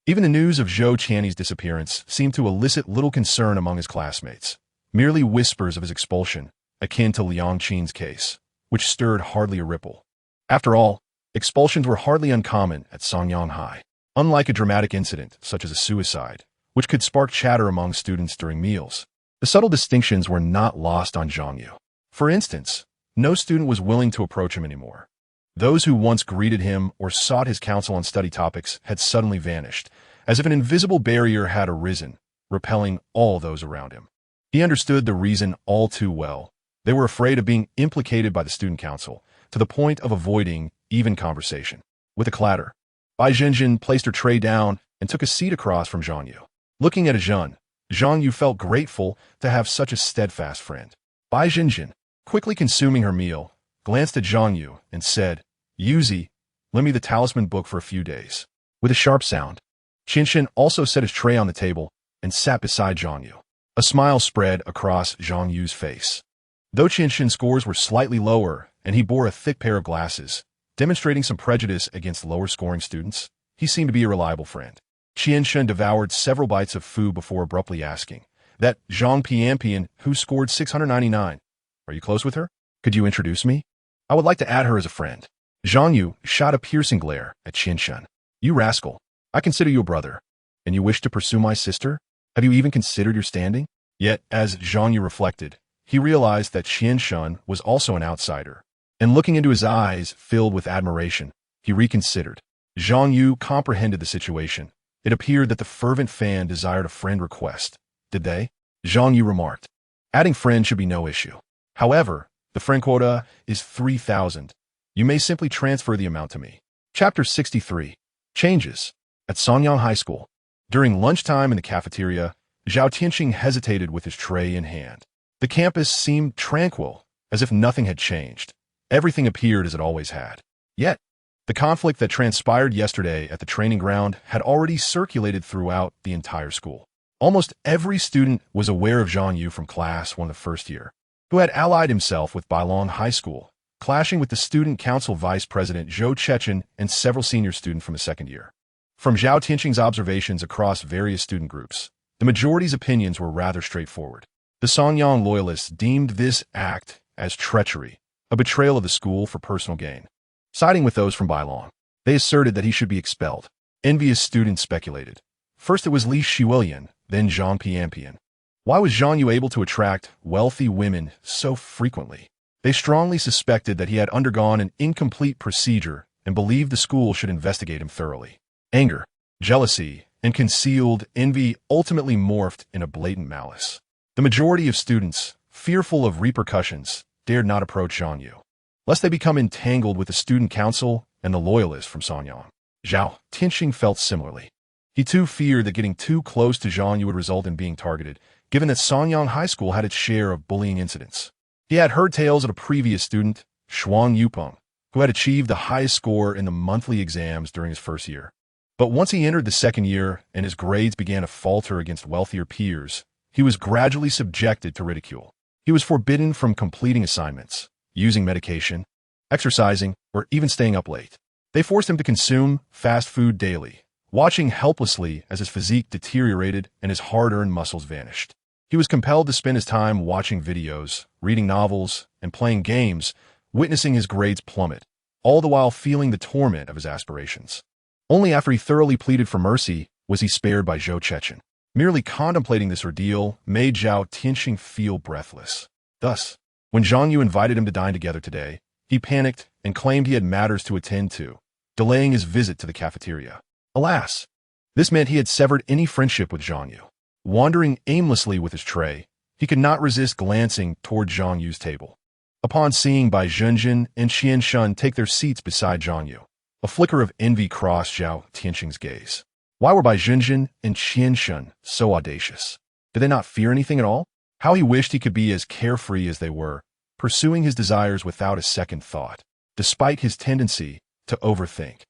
Even the news of Zhou Qianni's disappearance seemed to elicit little concern among his classmates, merely whispers of his expulsion, akin to Liang Qin's case, which stirred hardly a ripple. After all, expulsions were hardly uncommon at Sonyang High. Unlike a dramatic incident, such as a suicide, which could spark chatter among students during meals, the subtle distinctions were not lost on Zhang Yu. For instance, no student was willing to approach him anymore. Those who once greeted him or sought his counsel on study topics had suddenly vanished, as if an invisible barrier had arisen, repelling all those around him. He understood the reason all too well. They were afraid of being implicated by the student council, to the point of avoiding even conversation. With a clatter, Bai Zhenjin placed her tray down and took a seat across from Zhang Yu. Looking at Zhang Yu felt grateful to have such a steadfast friend. Bai Zhenjin, quickly consuming her meal, glanced at Zhang Yu and said, Yuzi, lend me the talisman book for a few days. With a sharp sound, Qinshin also set his tray on the table and sat beside Zhang Yu. A smile spread across Zhang Yu's face. Though Qinshin's scores were slightly lower and he bore a thick pair of glasses, demonstrating some prejudice against lower-scoring students, he seemed to be a reliable friend. Qinshin devoured several bites of food before abruptly asking, that Zhang Pianpian, who scored 699. Are you close with her? Could you introduce me? I would like to add her as a friend. Zhang Yu shot a piercing glare at Qinshin. You rascal. I consider you a brother. And you wish to pursue my sister? Have you even considered your standing? Yet, as Zhang Yu reflected, he realized that Qinshin was also an outsider. And looking into his eyes filled with admiration, he reconsidered. Zhang Yu comprehended the situation. It appeared that the fervent fan desired a friend request. Did they? Zhang Yu remarked. Adding friend should be no issue. However, the friend quota is 3,000. You may simply transfer the amount to me. Chapter 63. Changes. At Sonyang High School. During lunchtime in the cafeteria, Zhao Tianxing hesitated with his tray in hand. The campus seemed tranquil, as if nothing had changed. Everything appeared as it always had. Yet, the conflict that transpired yesterday at the training ground had already circulated throughout the entire school. Almost every student was aware of Zhang Yu from class 1 of the first year, who had allied himself with Bailong High School, clashing with the student council vice president Zhou Chechen and several senior students from the second year. From Zhao Tianxing's observations across various student groups, the majority's opinions were rather straightforward. The Sonyang loyalists deemed this act as treachery, a betrayal of the school for personal gain. Siding with those from Bailong, they asserted that he should be expelled. Envious students speculated, First it was Li Shiwilian, then Zhang Pianpian. Why was Zhang Yu able to attract wealthy women so frequently? They strongly suspected that he had undergone an incomplete procedure and believed the school should investigate him thoroughly. Anger, jealousy, and concealed envy ultimately morphed in a blatant malice. The majority of students, fearful of repercussions, dared not approach Zhang Yu, lest they become entangled with the student council and the loyalists from Sanyang. Zhao Tianxing felt similarly. He too feared that getting too close to Zhang Yu would result in being targeted, given that Sanyang High School had its share of bullying incidents. He had heard tales of a previous student, Shuang Yupeng, who had achieved the highest score in the monthly exams during his first year. But once he entered the second year and his grades began to falter against wealthier peers, he was gradually subjected to ridicule. He was forbidden from completing assignments, using medication, exercising, or even staying up late. They forced him to consume fast food daily, watching helplessly as his physique deteriorated and his hard-earned muscles vanished. He was compelled to spend his time watching videos, reading novels, and playing games, witnessing his grades plummet, all the while feeling the torment of his aspirations. Only after he thoroughly pleaded for mercy was he spared by Zhou Chechen. Merely contemplating this ordeal made Zhao Tianxing feel breathless. Thus, when Zhang Yu invited him to dine together today, he panicked and claimed he had matters to attend to, delaying his visit to the cafeteria. Alas, this meant he had severed any friendship with Zhang Yu. Wandering aimlessly with his tray, he could not resist glancing toward Zhang Yu's table. Upon seeing Bai Zhenjin and Qian Shun take their seats beside Zhang Yu, a flicker of envy crossed Zhao Tianxing's gaze. Why were Bai Zhenjin and Qian Shun so audacious? Did they not fear anything at all? How he wished he could be as carefree as they were, pursuing his desires without a second thought, despite his tendency to overthink.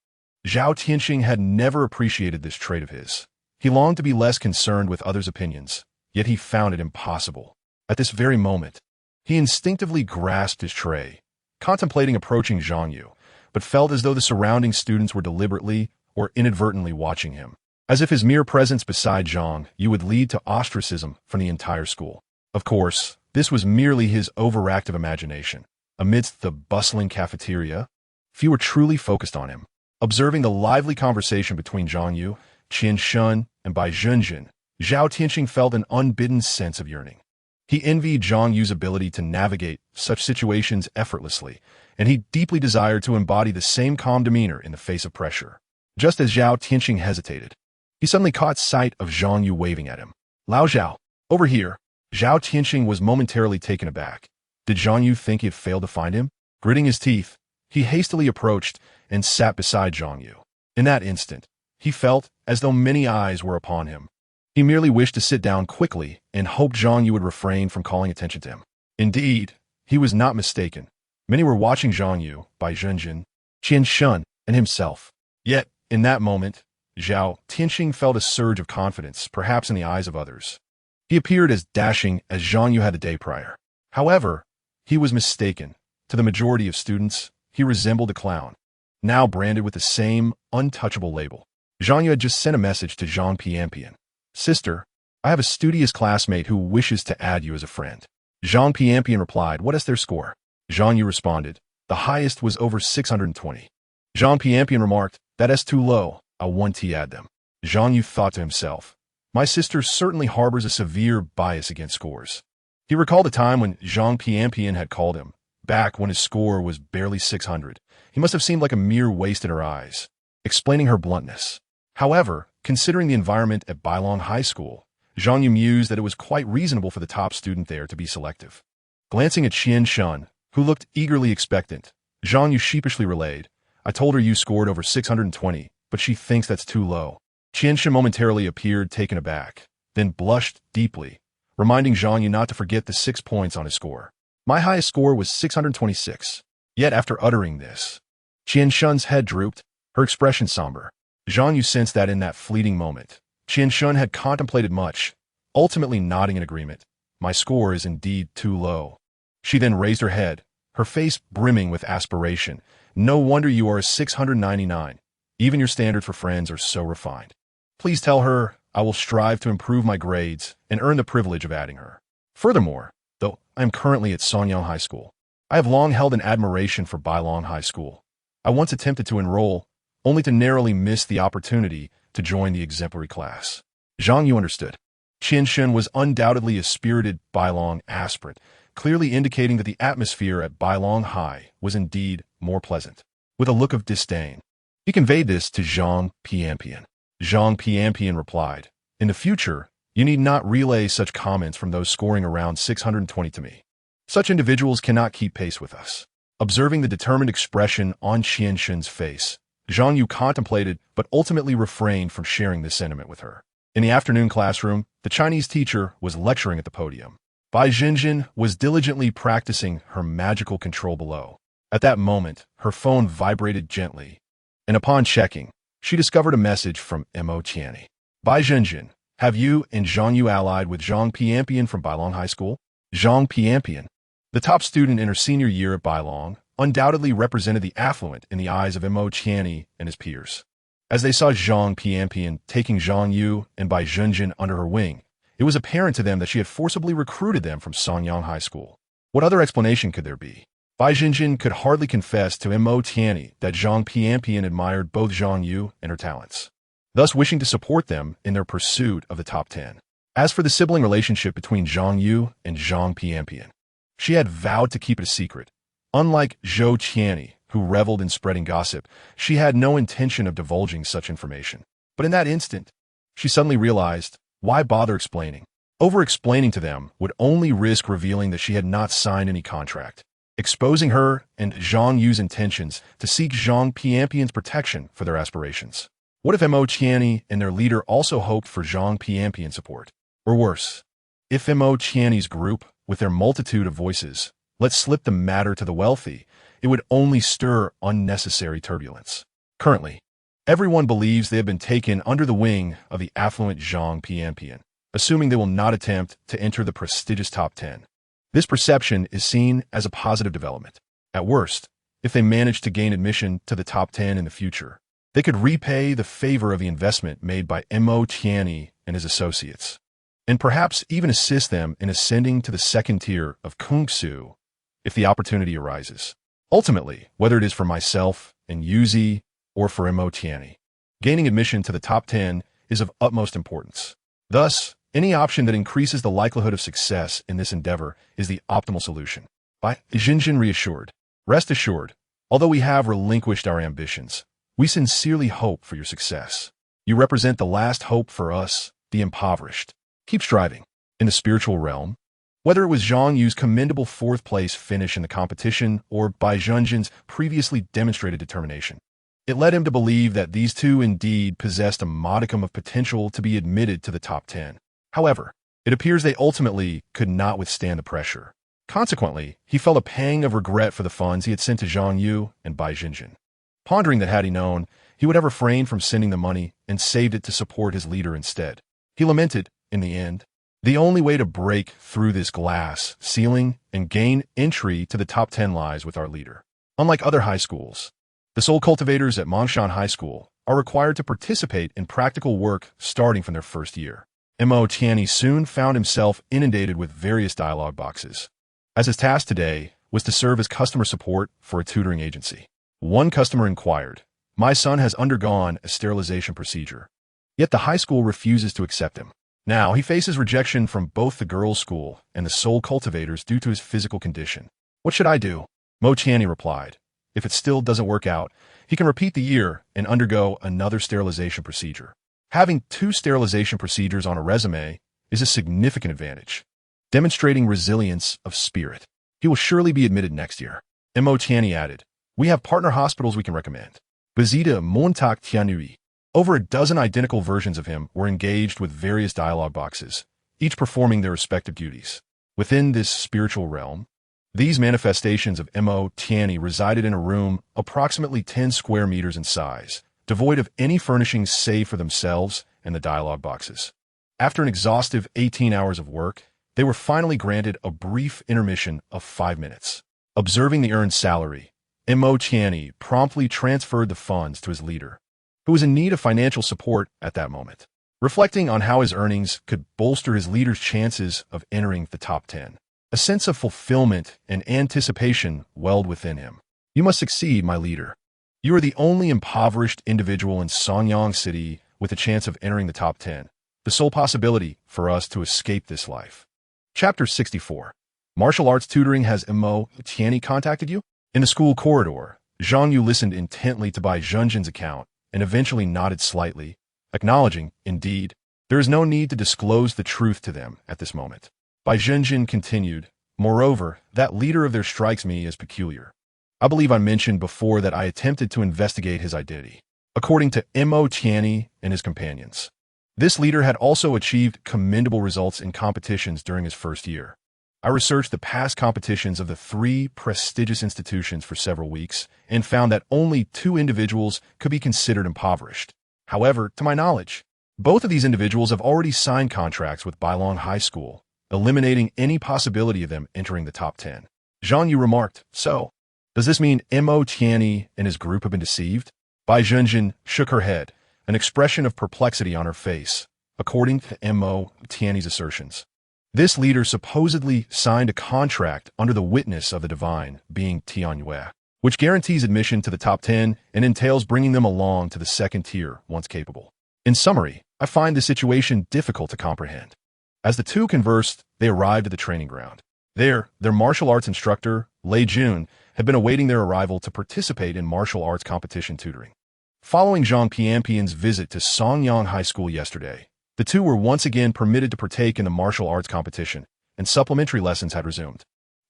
Zhao Tianxing had never appreciated this trait of his. He longed to be less concerned with others' opinions, yet he found it impossible. At this very moment, he instinctively grasped his tray, contemplating approaching Zhang Yu, but felt as though the surrounding students were deliberately or inadvertently watching him, as if his mere presence beside Zhang Yu would lead to ostracism from the entire school. Of course, this was merely his overactive imagination. Amidst the bustling cafeteria, few were truly focused on him. Observing the lively conversation between Zhang Yu, Qian Shun, and Bai Zhenjin, Zhao Tianxing felt an unbidden sense of yearning. He envied Zhang Yu's ability to navigate such situations effortlessly, and he deeply desired to embody the same calm demeanor in the face of pressure. Just as Zhao Tianxing hesitated, he suddenly caught sight of Zhang Yu waving at him. "Lao Zhao, over here." Zhao Tianxing was momentarily taken aback. Did Zhang Yu think he had failed to find him? Gritting his teeth, he hastily approached and sat beside Zhang Yu. In that instant, he felt as though many eyes were upon him. He merely wished to sit down quickly and hoped Zhang Yu would refrain from calling attention to him. Indeed, he was not mistaken. Many were watching Zhang Yu, Bai Zhenjin, Qian Shun, and himself. Yet, in that moment, Zhao Tianxing felt a surge of confidence, perhaps in the eyes of others. He appeared as dashing as Zhang Yu had the day prior. However, he was mistaken. To the majority of students, he resembled a clown, now branded with the same untouchable label. Zhang Yu had just sent a message to Zhang Pianpian. "Sister, I have a studious classmate who wishes to add you as a friend." Zhang Pianpian replied, "What is their score?" Zhang Yu responded, "The highest was over 620. Zhang Pianpian remarked, "That's too low. I want to add them." Zhang Yu thought to himself, "My sister certainly harbors a severe bias against scores." He recalled a time when Zhang Pianpian had called him, back when his score was barely 600. He must have seemed like a mere waste in her eyes, explaining her bluntness. However, considering the environment at Bailong High School, Zhang Yu mused that it was quite reasonable for the top student there to be selective. Glancing at Qian Shun, who looked eagerly expectant, Zhang Yu sheepishly relayed, "I told her you scored over 620, but she thinks that's too low." Qian Shun momentarily appeared taken aback, then blushed deeply, reminding Zhang Yu not to forget the 6 points on his score. "My highest score was 626. Yet after uttering this, Qian Shun's head drooped, her expression somber. Zhang Yu sensed that in that fleeting moment, Qian Shun had contemplated much, ultimately nodding in agreement. "My score is indeed too low." She then raised her head, her face brimming with aspiration. "No wonder you are a 699. Even your standards for friends are so refined. Please tell her I will strive to improve my grades and earn the privilege of adding her. Furthermore, though I am currently at Sanyang High School, I have long held an admiration for Bailong High School. I once attempted to enroll, only to narrowly miss the opportunity to join the exemplary class. Zhang Yu understood. Qian Shen was undoubtedly a spirited Bailong aspirant, clearly indicating that the atmosphere at Bailong High was indeed more pleasant. With a look of disdain, he conveyed this to Zhang Pianpian. Zhang Pianpian replied, "In the future, you need not relay such comments from those scoring around 620 to me. Such individuals cannot keep pace with us." Observing the determined expression on Qian Shen's face, Zhang Yu contemplated but ultimately refrained from sharing this sentiment with her. In the afternoon classroom, the Chinese teacher was lecturing at the podium. Bai Jinjin was diligently practicing her magical control below. At that moment, her phone vibrated gently, and upon checking, she discovered a message from Mo Tianyi. "Bai Jinjin, have you and Zhang Yu allied with Zhang Pianpian from Bailong High School?" Zhang Pianpian, the top student in her senior year at Bailong, undoubtedly represented the affluent in the eyes of Mo Tianyi and his peers. As they saw Zhang Pianpian taking Zhang Yu and Bai Jinjin under her wing, it was apparent to them that she had forcibly recruited them from Sanyang High School. What other explanation could there be? Bai Jinjin could hardly confess to Mo Tianyi that Zhang Pianpian admired both Zhang Yu and her talents, thus wishing to support them in their pursuit of the top 10. As for the sibling relationship between Zhang Yu and Zhang Pianpian, she had vowed to keep it a secret. Unlike Zhou Qianyi, who reveled in spreading gossip, she had no intention of divulging such information. But in that instant, she suddenly realized, why bother explaining? Over-explaining to them would only risk revealing that she had not signed any contract, exposing her and Zhang Yu's intentions to seek Zhang Pianpian's protection for their aspirations. What if Mo Tianyi and their leader also hoped for Zhang Pianpian's support? Or worse, if Mo Tianyi's group, with their multitude of voices, let slip the matter to the wealthy, it would only stir unnecessary turbulence. Currently, everyone believes they have been taken under the wing of the affluent Zhang Pianpian, assuming they will not attempt to enter the prestigious top 10. This perception is seen as a positive development. At worst, if they manage to gain admission to the top 10 in the future, they could repay the favor of the investment made by Mo Tianyi and his associates, and perhaps even assist them in ascending to the second tier of Kung Su if the opportunity arises. Ultimately, whether it is for myself and Yuzi or for Mo Tianyi, gaining admission to the top 10 is of utmost importance. Thus, any option that increases the likelihood of success in this endeavor is the optimal solution. Bai Jinjin reassured, "Rest assured, although we have relinquished our ambitions, we sincerely hope for your success. You represent the last hope for us, the impoverished. Keep striving." In the spiritual realm, whether it was Zhang Yu's commendable fourth-place finish in the competition or Bai Jinjin's previously demonstrated determination, it led him to believe that these two indeed possessed a modicum of potential to be admitted to the top 10. However, it appears they ultimately could not withstand the pressure. Consequently, he felt a pang of regret for the funds he had sent to Zhang Yu and Bai Jinjin, pondering that had he known, he would have refrained from sending the money and saved it to support his leader instead. He lamented, in the end, the only way to break through this glass ceiling and gain entry to the top 10 lies with our leader. Unlike other high schools, the soul cultivators at Mongshan High School are required to participate in practical work starting from their first year. Mo Tianyi soon found himself inundated with various dialogue boxes, as his task today was to serve as customer support for a tutoring agency. One customer inquired, "My son has undergone a sterilization procedure, yet the high school refuses to accept him. Now he faces rejection from both the girls' school and the soul cultivators due to his physical condition. What should I do?" Mo Tianyi replied, "If it still doesn't work out, he can repeat the year and undergo another sterilization procedure. Having 2 sterilization procedures on a resume is a significant advantage, demonstrating resilience of spirit. He will surely be admitted next year." Mo Tianyi added, "We have partner hospitals we can recommend. Visita Montauk Tianyi." Over a dozen identical versions of him were engaged with various dialogue boxes, each performing their respective duties. Within this spiritual realm, these manifestations of Mo Tianyi resided in a room approximately 10 square meters in size, devoid of any furnishings save for themselves and the dialogue boxes. After an exhaustive 18 hours of work, they were finally granted a brief intermission of 5 minutes. Observing the earned salary, Mo Tianyi promptly transferred the funds to his leader, who was in need of financial support at that moment. Reflecting on how his earnings could bolster his leader's chances of entering the top 10, a sense of fulfillment and anticipation welled within him. "You must succeed, my leader. You are the only impoverished individual in Sanyang City with a chance of entering the top 10. The sole possibility for us to escape this life. Chapter 64. Martial arts tutoring. Has Mo Tianyi contacted you? In the school corridor, Zhang Yu listened intently to Bai Zhenjin's account and eventually nodded slightly, acknowledging, indeed, there is no need to disclose the truth to them at this moment. Bai Zhenjin continued, moreover, that leader of theirs strikes me as peculiar. I believe I mentioned before that I attempted to investigate his identity. According to Mo Tianyi and his companions, this leader had also achieved commendable results in competitions during his first year. I researched the past competitions of the 3 prestigious institutions for several weeks and found that only 2 individuals could be considered impoverished. However, to my knowledge, both of these individuals have already signed contracts with Bailong High School, eliminating any possibility of them entering the top 10. Zhang Yu remarked, so, does this mean Mo Tianyi and his group have been deceived? Bai Zhenjin shook her head, an expression of perplexity on her face, according to Mo Tianyi's assertions. This leader supposedly signed a contract under the witness of the divine, being Tianyue, which guarantees admission to the top 10 and entails bringing them along to the second tier once capable. In summary, I find the situation difficult to comprehend. As the two conversed, they arrived at the training ground. There, their martial arts instructor, Lei Jun, had been awaiting their arrival to participate in martial arts competition tutoring. Following Zhang Pianpian's visit to Songyang High School yesterday, the two were once again permitted to partake in the martial arts competition, and supplementary lessons had resumed.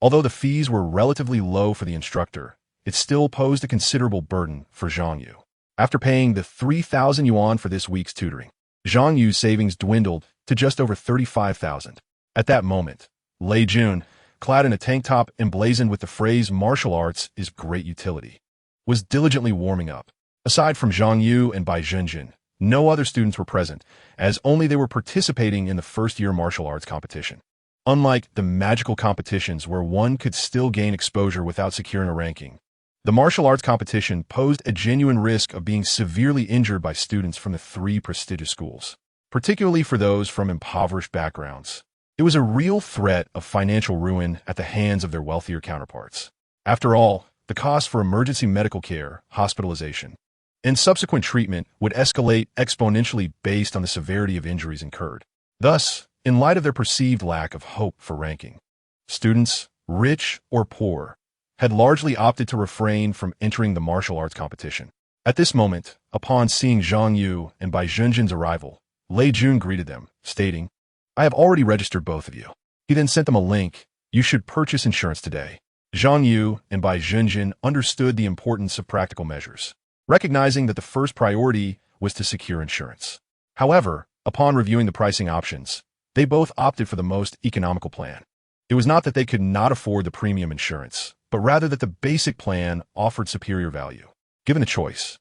Although the fees were relatively low for the instructor, it still posed a considerable burden for Zhang Yu. After paying the 3,000 yuan for this week's tutoring, Zhang Yu's savings dwindled to just over 35,000. At that moment, Lei Jun, clad in a tank top emblazoned with the phrase "martial arts is great utility," was diligently warming up. Aside from Zhang Yu and Bai Zhenjin, no other students were present, as only they were participating in the first-year martial arts competition. Unlike the magical competitions where one could still gain exposure without securing a ranking, the martial arts competition posed a genuine risk of being severely injured by students from the 3 prestigious schools, particularly for those from impoverished backgrounds. It was a real threat of financial ruin at the hands of their wealthier counterparts. After all, the cost for emergency medical care, hospitalization, and subsequent treatment would escalate exponentially based on the severity of injuries incurred. Thus, in light of their perceived lack of hope for ranking, students, rich or poor, had largely opted to refrain from entering the martial arts competition. At this moment, upon seeing Zhang Yu and Bai Zhenjin's arrival, Lei Jun greeted them, stating, "I have already registered both of you." He then sent them a link. "You should purchase insurance today." Zhang Yu and Bai Zhenjin understood the importance of practical measures, recognizing that the first priority was to secure insurance. However, upon reviewing the pricing options, they both opted for the most economical plan. It was not that they could not afford the premium insurance, but rather that the basic plan offered superior value. Given the choice,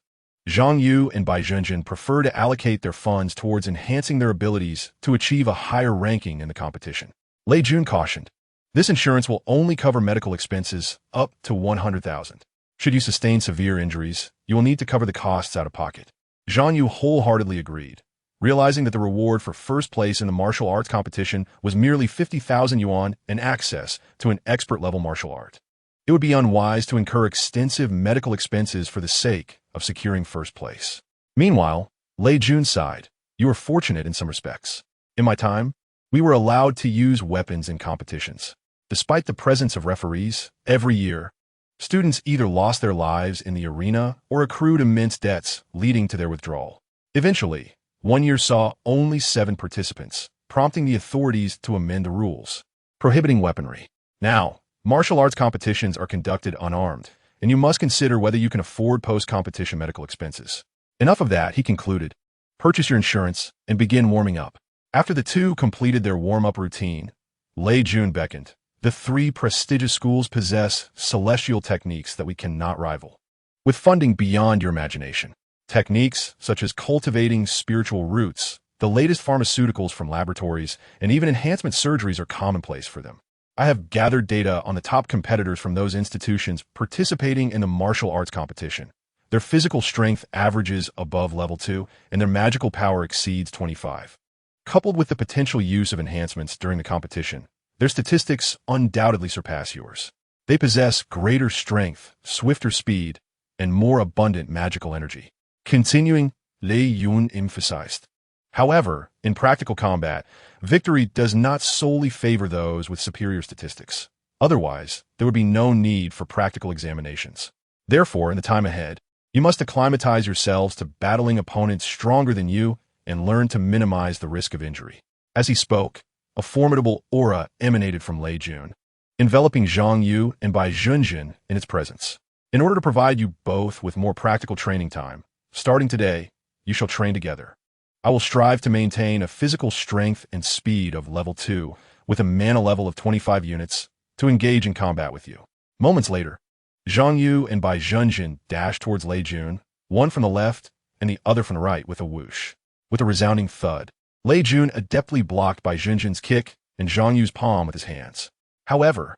Zhang Yu and Bai Zhenjin prefer to allocate their funds towards enhancing their abilities to achieve a higher ranking in the competition. Lei Jun cautioned, "This insurance will only cover medical expenses up to 100,000. Should you sustain severe injuries, you will need to cover the costs out of pocket." Zhang Yu wholeheartedly agreed, realizing that the reward for first place in the martial arts competition was merely 50,000 yuan and access to an expert-level martial art. It would be unwise to incur extensive medical expenses for the sake of securing first place. Meanwhile, Lei Jun sighed, "You are fortunate in some respects. In my time, we were allowed to use weapons in competitions. Despite the presence of referees, every year, students either lost their lives in the arena or accrued immense debts, leading to their withdrawal. Eventually, one year saw only 7 participants, prompting the authorities to amend the rules, prohibiting weaponry. Now, martial arts competitions are conducted unarmed, and you must consider whether you can afford post-competition medical expenses." Enough of that, he concluded. "Purchase your insurance and begin warming up." After the two completed their warm-up routine, Lei Jun beckoned. "The 3 prestigious schools possess celestial techniques that we cannot rival, with funding beyond your imagination. Techniques such as cultivating spiritual roots, the latest pharmaceuticals from laboratories, and even enhancement surgeries are commonplace for them. I have gathered data on the top competitors from those institutions participating in the martial arts competition. Their physical strength averages above level 2, and their magical power exceeds 25. Coupled with the potential use of enhancements during the competition, their statistics undoubtedly surpass yours. They possess greater strength, swifter speed, and more abundant magical energy." Continuing, Lei Yun emphasized. However, in practical combat, victory does not solely favor those with superior statistics. Otherwise, there would be no need for practical examinations. Therefore, in the time ahead, you must acclimatize yourselves to battling opponents stronger than you and learn to minimize the risk of injury. As he spoke, a formidable aura emanated from Lei Jun, enveloping Zhang Yu and Bai Junjin in its presence. In order to provide you both with more practical training time, starting today, you shall train together. I will strive to maintain a physical strength and speed of level 2 with a mana level of 25 units to engage in combat with you. Moments later, Zhang Yu and Bai Junjin dashed towards Lei Jun, one from the left and the other from the right with a whoosh. With a resounding thud, Lei Jun adeptly blocked Bai Junjin's kick and Zhang Yu's palm with his hands. However,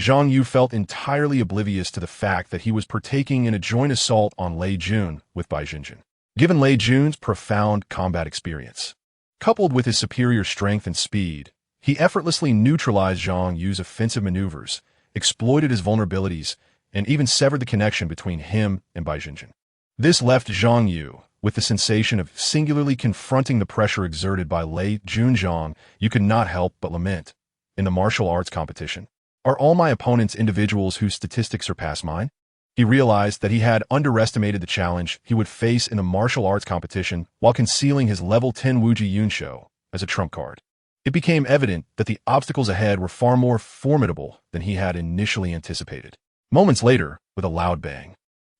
Zhang Yu felt entirely oblivious to the fact that he was partaking in a joint assault on Lei Jun with Bai Junjin. Given Lei Jun's profound combat experience, coupled with his superior strength and speed, he effortlessly neutralized Zhang Yu's offensive maneuvers, exploited his vulnerabilities, and even severed the connection between him and Bai Junjin. This left Zhang Yu with the sensation of singularly confronting the pressure exerted by Lei Junzhang. You could not help but lament. In the martial arts competition, are all my opponents individuals whose statistics surpass mine? He realized that he had underestimated the challenge he would face in a martial arts competition while concealing his level 10 Wuji Yunsho as a trump card. It became evident that the obstacles ahead were far more formidable than he had initially anticipated. Moments later, with a loud bang,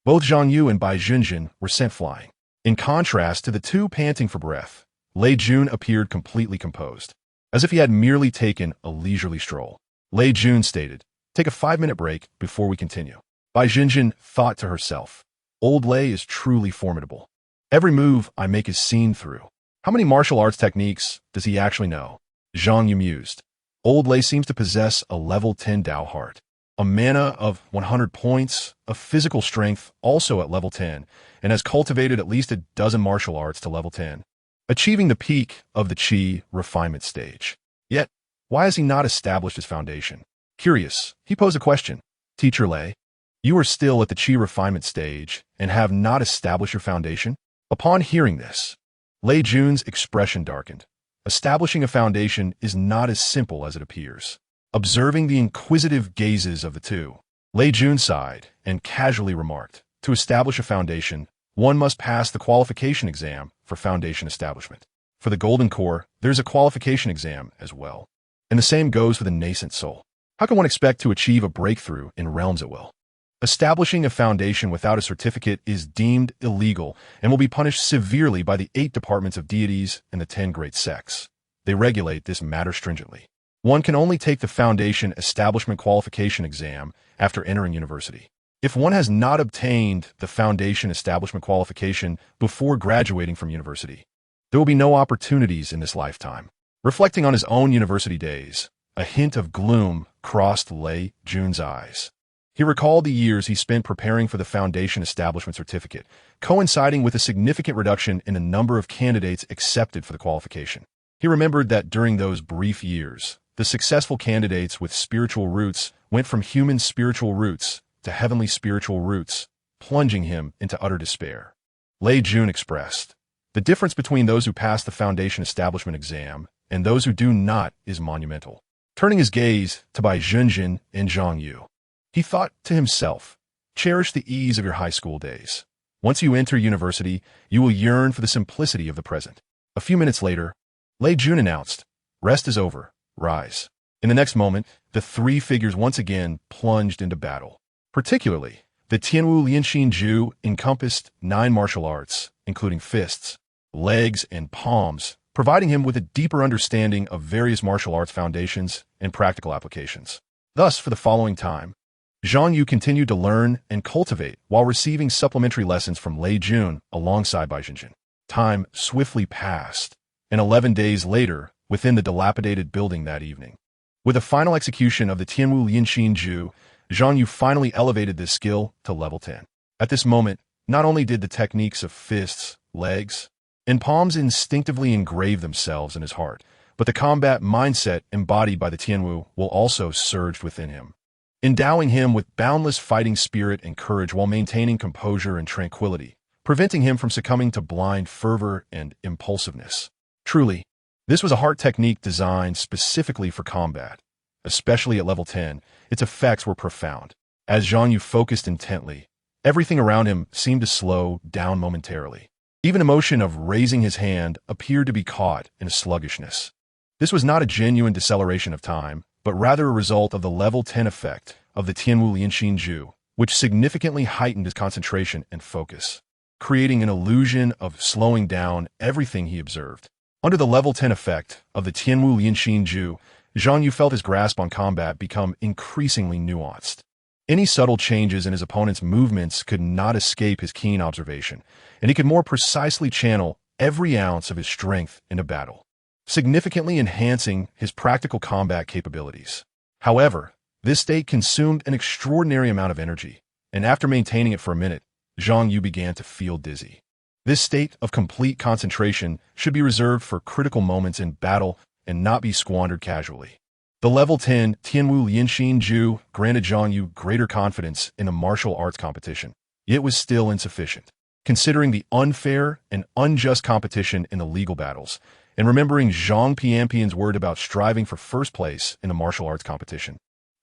both Zhang Yu and Bai Junjin were sent flying. In contrast to the two panting for breath, Lei Jun appeared completely composed, as if he had merely taken a leisurely stroll. Lei Jun stated, "Take a 5-minute break before we continue." Bai Junjin thought to herself, "Old Lei is truly formidable. Every move I make is seen through. How many martial arts techniques does he actually know?" Zhang Yu mused. Old Lei seems to possess a level 10 Dao heart, a mana of 100 points, a physical strength also at level 10, and has cultivated at least a dozen martial arts to level 10, achieving the peak of the Qi refinement stage. Yet, why has he not established his foundation? Curious, he posed a question. "Teacher Lei, you are still at the Qi refinement stage and have not established your foundation?" Upon hearing this, Lei Jun's expression darkened. Establishing a foundation is not as simple as it appears. Observing the inquisitive gazes of the two, Lei Jun sighed and casually remarked, "To establish a foundation, one must pass the qualification exam for foundation establishment. For the Golden Core, there's a qualification exam as well. And the same goes for the nascent soul. How can one expect to achieve a breakthrough in realms at will? Establishing a foundation without a certificate is deemed illegal and will be punished severely by the 8 departments of deities and the 10 great sects. They regulate this matter stringently. One can only take the foundation establishment qualification exam after entering university. If one has not obtained the foundation establishment qualification before graduating from university, there will be no opportunities in this lifetime." Reflecting on his own university days, a hint of gloom crossed Lei Jun's eyes. He recalled the years he spent preparing for the foundation establishment certificate, coinciding with a significant reduction in the number of candidates accepted for the qualification. He remembered that during those brief years, the successful candidates with spiritual roots went from human spiritual roots to heavenly spiritual roots, plunging him into utter despair. Lei Jun expressed, "The difference between those who pass the foundation establishment exam and those who do not is monumental." Turning his gaze to Bai Junjin and Zhang Yu, he thought to himself, "Cherish the ease of your high school days. Once you enter university, you will yearn for the simplicity of the present." A few minutes later, Lei Jun announced, "Rest is over. Rise." In the next moment, the 3 figures once again plunged into battle. Particularly, the Tianwu Lianxin Ju encompassed 9 martial arts, including fists, legs, and palms, providing him with a deeper understanding of various martial arts foundations and practical applications. Thus, for the following time, Zhang Yu continued to learn and cultivate while receiving supplementary lessons from Lei Jun alongside Bai Junjin. Time swiftly passed, and 11 days later, within the dilapidated building that evening, with the final execution of the Tianwu Lianxin Ju, Zhang Yu finally elevated this skill to level 10. At this moment, not only did the techniques of fists, legs, and palms instinctively engrave themselves in his heart, but the combat mindset embodied by the Tianwu will also surge within him, endowing him with boundless fighting spirit and courage while maintaining composure and tranquility, preventing him from succumbing to blind fervor and impulsiveness. Truly, this was a heart technique designed specifically for combat. Especially at level 10, its effects were profound. As Zhang Yu focused intently, everything around him seemed to slow down momentarily. Even the motion of raising his hand appeared to be caught in a sluggishness. This was not a genuine deceleration of time, but rather a result of the level 10 effect of the Tianwu Lianxin Ju, which significantly heightened his concentration and focus, creating an illusion of slowing down everything he observed. Under the level 10 effect of the Tianwu Lianxin Ju, Zhang Yu felt his grasp on combat become increasingly nuanced. Any subtle changes in his opponent's movements could not escape his keen observation, and he could more precisely channel every ounce of his strength into battle, significantly enhancing his practical combat capabilities. However, this state consumed an extraordinary amount of energy, and after maintaining it for a minute, Zhang Yu began to feel dizzy. This state of complete concentration should be reserved for critical moments in battle and not be squandered casually. The level 10 Tianwu Lianxin Ju granted Zhang Yu greater confidence in a martial arts competition. It was still insufficient, considering the unfair and unjust competition in the legal battles, and remembering Zhang Pianpian's word about striving for first place in the martial arts competition.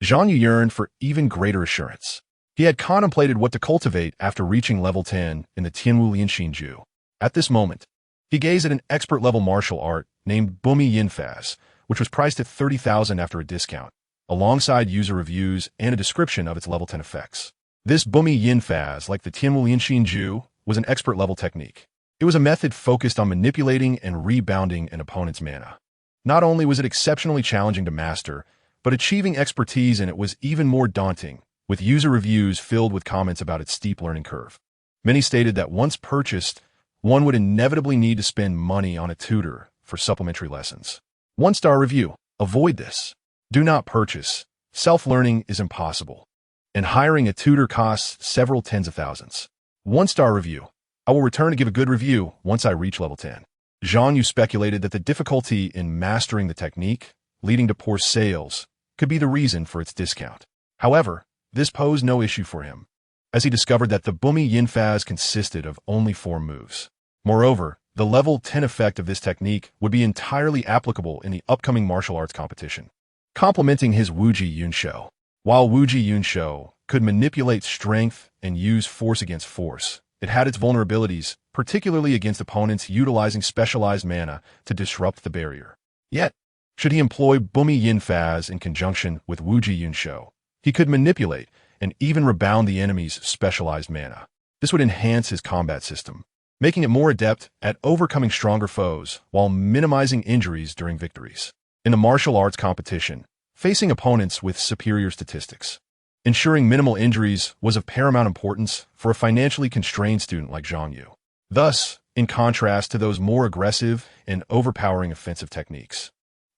Zhang Yu yearned for even greater assurance. He had contemplated what to cultivate after reaching level 10 in the Tianwu Lianxin Ju. At this moment, he gazed at an expert-level martial art named Bumi Yinfaz, which was priced at 30,000 after a discount, alongside user reviews and a description of its level 10 effects. This Bumi Yinfaz, like the Tianwu Lianxin Ju, was an expert-level technique. It was a method focused on manipulating and rebounding an opponent's mana. Not only was it exceptionally challenging to master, but achieving expertise in it was even more daunting, with user reviews filled with comments about its steep learning curve. Many stated that once purchased, one would inevitably need to spend money on a tutor for supplementary lessons. One-star review. Avoid this. Do not purchase. Self-learning is impossible, and hiring a tutor costs several tens of thousands. One-star review. I will return to give a good review once I reach level 10. Zhang Yu speculated that the difficulty in mastering the technique, leading to poor sales, could be the reason for its discount. However, this posed no issue for him, as he discovered that the Bumi Yinfaz consisted of only 4 moves. Moreover, the level 10 effect of this technique would be entirely applicable in the upcoming martial arts competition, complementing his Wuji Yunshou. While Wuji Yunshou could manipulate strength and use force against force, it had its vulnerabilities, particularly against opponents utilizing specialized mana to disrupt the barrier. Yet, should he employ Bumi Yinfaz in conjunction with Wuji Yunshou, he could manipulate and even rebound the enemy's specialized mana. This would enhance his combat system, making it more adept at overcoming stronger foes while minimizing injuries during victories. In the martial arts competition, facing opponents with superior statistics, ensuring minimal injuries was of paramount importance for a financially constrained student like Zhang Yu. Thus, in contrast to those more aggressive and overpowering offensive techniques,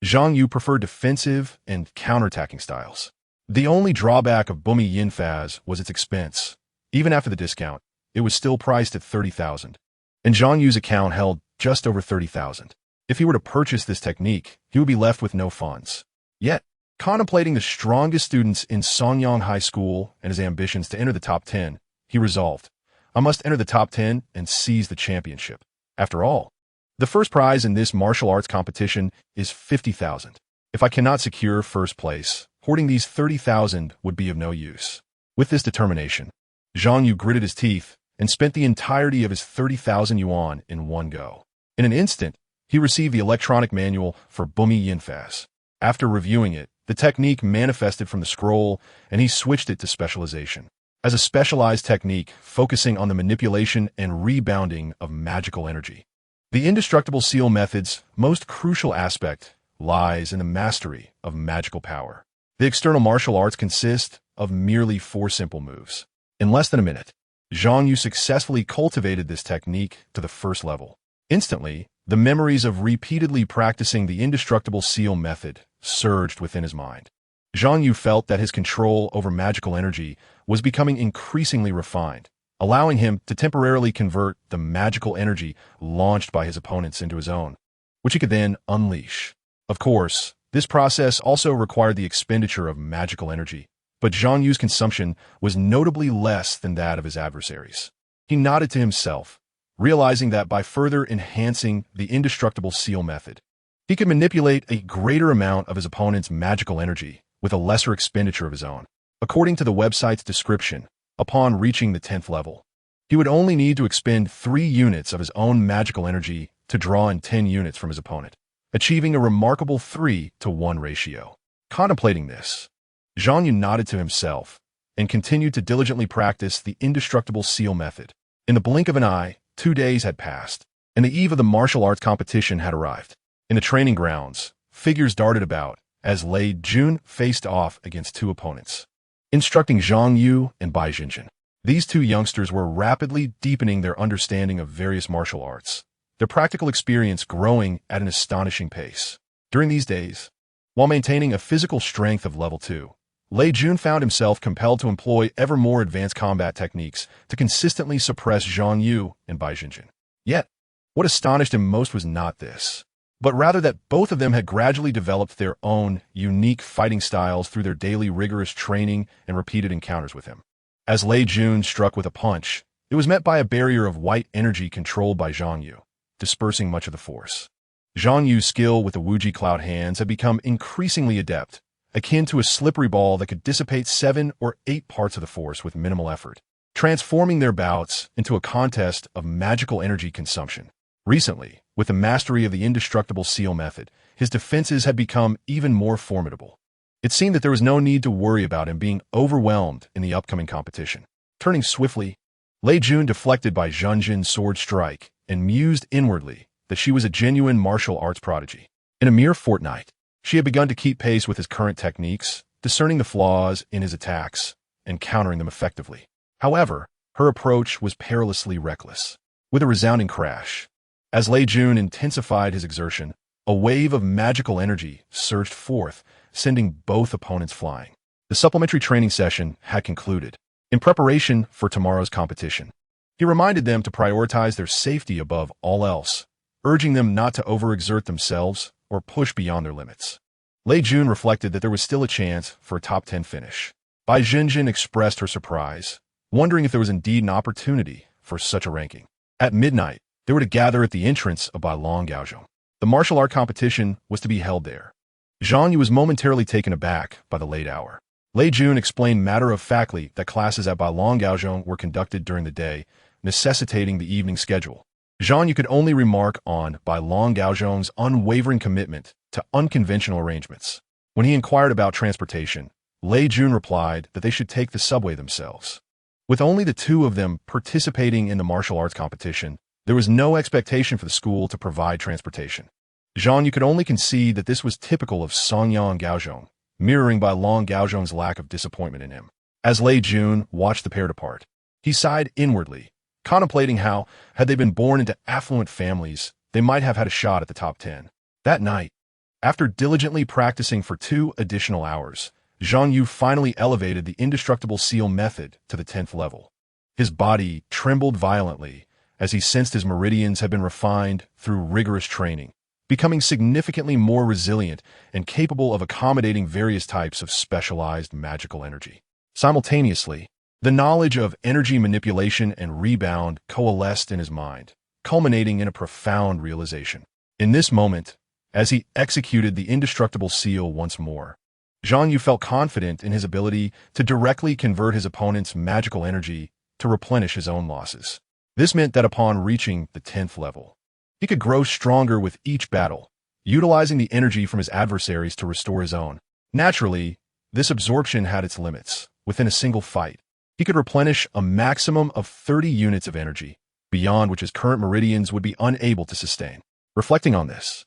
Zhang Yu preferred defensive and counterattacking styles. The only drawback of Bumi Yinfaz was its expense. Even after the discount, it was still priced at 30,000. And Zhang Yu's account held just over 30,000. If he were to purchase this technique, he would be left with no funds. Yet, contemplating the strongest students in Songyang High School and his ambitions to enter the top 10, he resolved, I must enter the top 10 and seize the championship. After all, the first prize in this martial arts competition is 50,000. If I cannot secure first place, hoarding these 30,000 would be of no use. With this determination, Zhang Yu gritted his teeth and spent the entirety of his 30,000 yuan in one go. In an instant, he received the electronic manual for Bumi Yinfaz. After reviewing it, the technique manifested from the scroll, and he switched it to specialization. As a specialized technique focusing on the manipulation and rebounding of magical energy. The indestructible seal method's most crucial aspect lies in the mastery of magical power. The external martial arts consist of merely 4 simple moves. In less than a minute, Zhang Yu successfully cultivated this technique to the first level. Instantly, the memories of repeatedly practicing the indestructible seal method surged within his mind. Zhang Yu felt that his control over magical energy was becoming increasingly refined, allowing him to temporarily convert the magical energy launched by his opponents into his own, which he could then unleash. Of course, this process also required the expenditure of magical energy, but Zhang Yu's consumption was notably less than that of his adversaries. He nodded to himself, realizing that by further enhancing the indestructible seal method, he could manipulate a greater amount of his opponent's magical energy with a lesser expenditure of his own. According to the website's description, upon reaching the 10th level, he would only need to expend 3 units of his own magical energy to draw in 10 units from his opponent, achieving a remarkable 3-to-1 ratio. Contemplating this, Zhang Yu nodded to himself and continued to diligently practice the indestructible seal method. In the blink of an eye, 2 days had passed, and the eve of the martial arts competition had arrived. In the training grounds, figures darted about as Lei Jun faced off against 2 opponents, instructing Zhang Yu and Bai Jinjin. These 2 youngsters were rapidly deepening their understanding of various martial arts, their practical experience growing at an astonishing pace. During these days, while maintaining a physical strength of level 2, Lei Jun found himself compelled to employ ever more advanced combat techniques to consistently suppress Zhang Yu and Bai Jinjin. Yet, what astonished him most was not this, but rather that both of them had gradually developed their own unique fighting styles through their daily rigorous training and repeated encounters with him. As Lei Jun struck with a punch, it was met by a barrier of white energy controlled by Zhang Yu, dispersing much of the force. Zhang Yu's skill with the Wuji Cloud hands had become increasingly adept, akin to a slippery ball that could dissipate 7 or 8 parts of the force with minimal effort, transforming their bouts into a contest of magical energy consumption. Recently, with the mastery of the indestructible seal method, his defenses had become even more formidable. It seemed that there was no need to worry about him being overwhelmed in the upcoming competition. Turning swiftly, Lei Jun deflected by Zhang Jin's sword strike and mused inwardly that she was a genuine martial arts prodigy. In a mere fortnight, she had begun to keep pace with his current techniques, discerning the flaws in his attacks and countering them effectively. However, her approach was perilously reckless. With a resounding crash, as Lei Jun intensified his exertion, a wave of magical energy surged forth, sending both opponents flying. The supplementary training session had concluded. In preparation for tomorrow's competition, he reminded them to prioritize their safety above all else, urging them not to overexert themselves or push beyond their limits. Lei Jun reflected that there was still a chance for a top 10 finish. Bai Jinjin expressed her surprise, wondering if there was indeed an opportunity for such a ranking. At midnight, they were to gather at the entrance of Bailong Gaozhong. The martial art competition was to be held there. Zhang Yu was momentarily taken aback by the late hour. Lei Jun explained matter-of-factly that classes at Bailong Gaozhong were conducted during the day, necessitating the evening schedule. Zhang Yu could only remark on Bailong Gaozhong's unwavering commitment to unconventional arrangements. When he inquired about transportation, Lei Jun replied that they should take the subway themselves. With only the 2 of them participating in the martial arts competition, there was no expectation for the school to provide transportation. Zhang Yu could only concede that this was typical of Songyang Gaozhong, mirroring Bailong Gaozhong's lack of disappointment in him. As Lei Jun watched the pair depart, he sighed inwardly, contemplating how, had they been born into affluent families, they might have had a shot at the top 10. That night, after diligently practicing for 2 additional hours, Zhang Yu finally elevated the indestructible seal method to the 10th level. His body trembled violently as he sensed his meridians had been refined through rigorous training, becoming significantly more resilient and capable of accommodating various types of specialized magical energy. Simultaneously, the knowledge of energy manipulation and rebound coalesced in his mind, culminating in a profound realization. In this moment, as he executed the indestructible seal once more, Zhang Yu felt confident in his ability to directly convert his opponent's magical energy to replenish his own losses. This meant that upon reaching the 10th level, he could grow stronger with each battle, utilizing the energy from his adversaries to restore his own. Naturally, this absorption had its limits. Within a single fight, he could replenish a maximum of 30 units of energy, beyond which his current meridians would be unable to sustain. Reflecting on this,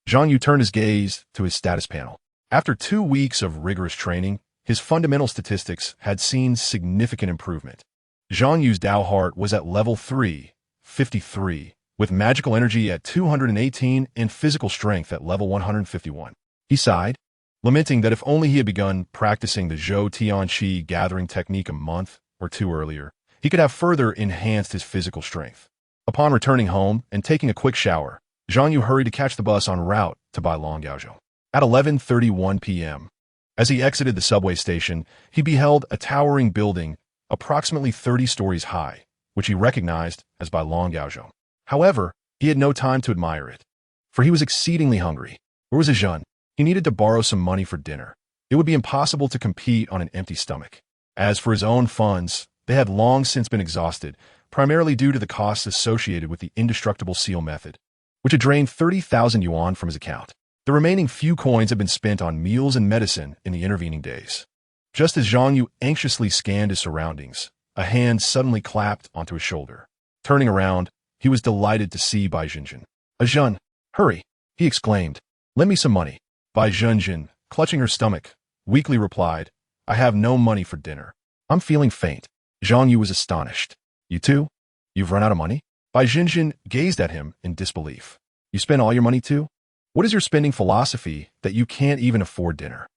Zhang Yu turned his gaze to his status panel. After 2 weeks of rigorous training, his fundamental statistics had seen significant improvement. Zhang Yu's Dao Heart was at level 3, 53, with magical energy at 218 and physical strength at level 151. He sighed, lamenting that if only he had begun practicing the Zhou Tianqi gathering technique a month or 2 earlier, he could have further enhanced his physical strength. Upon returning home and taking a quick shower, Zhang Yu hurried to catch the bus en route to Bailong Gaozhong. At 11:31 p.m., as he exited the subway station, he beheld a towering building approximately 30 stories high, which he recognized as by Gaozhong. However, he had no time to admire it, for he was exceedingly hungry. Where was Jean? He needed to borrow some money for dinner. It would be impossible to compete on an empty stomach. As for his own funds, they had long since been exhausted, primarily due to the costs associated with the indestructible seal method, which had drained 30,000 yuan from his account. The remaining few coins had been spent on meals and medicine in the intervening days. Just as Zhang Yu anxiously scanned his surroundings, a hand suddenly clapped onto his shoulder. Turning around, he was delighted to see Bai Zhenjin. "Zhen, hurry," he exclaimed. "Lend me some money." Bai Zhenjin, clutching her stomach, weakly replied, "I have no money for dinner. I'm feeling faint." Zhang Yu was astonished. "You too? You've run out of money?" Bai Zhenjin gazed at him in disbelief. "You spent all your money too? What is your spending philosophy that you can't even afford dinner?"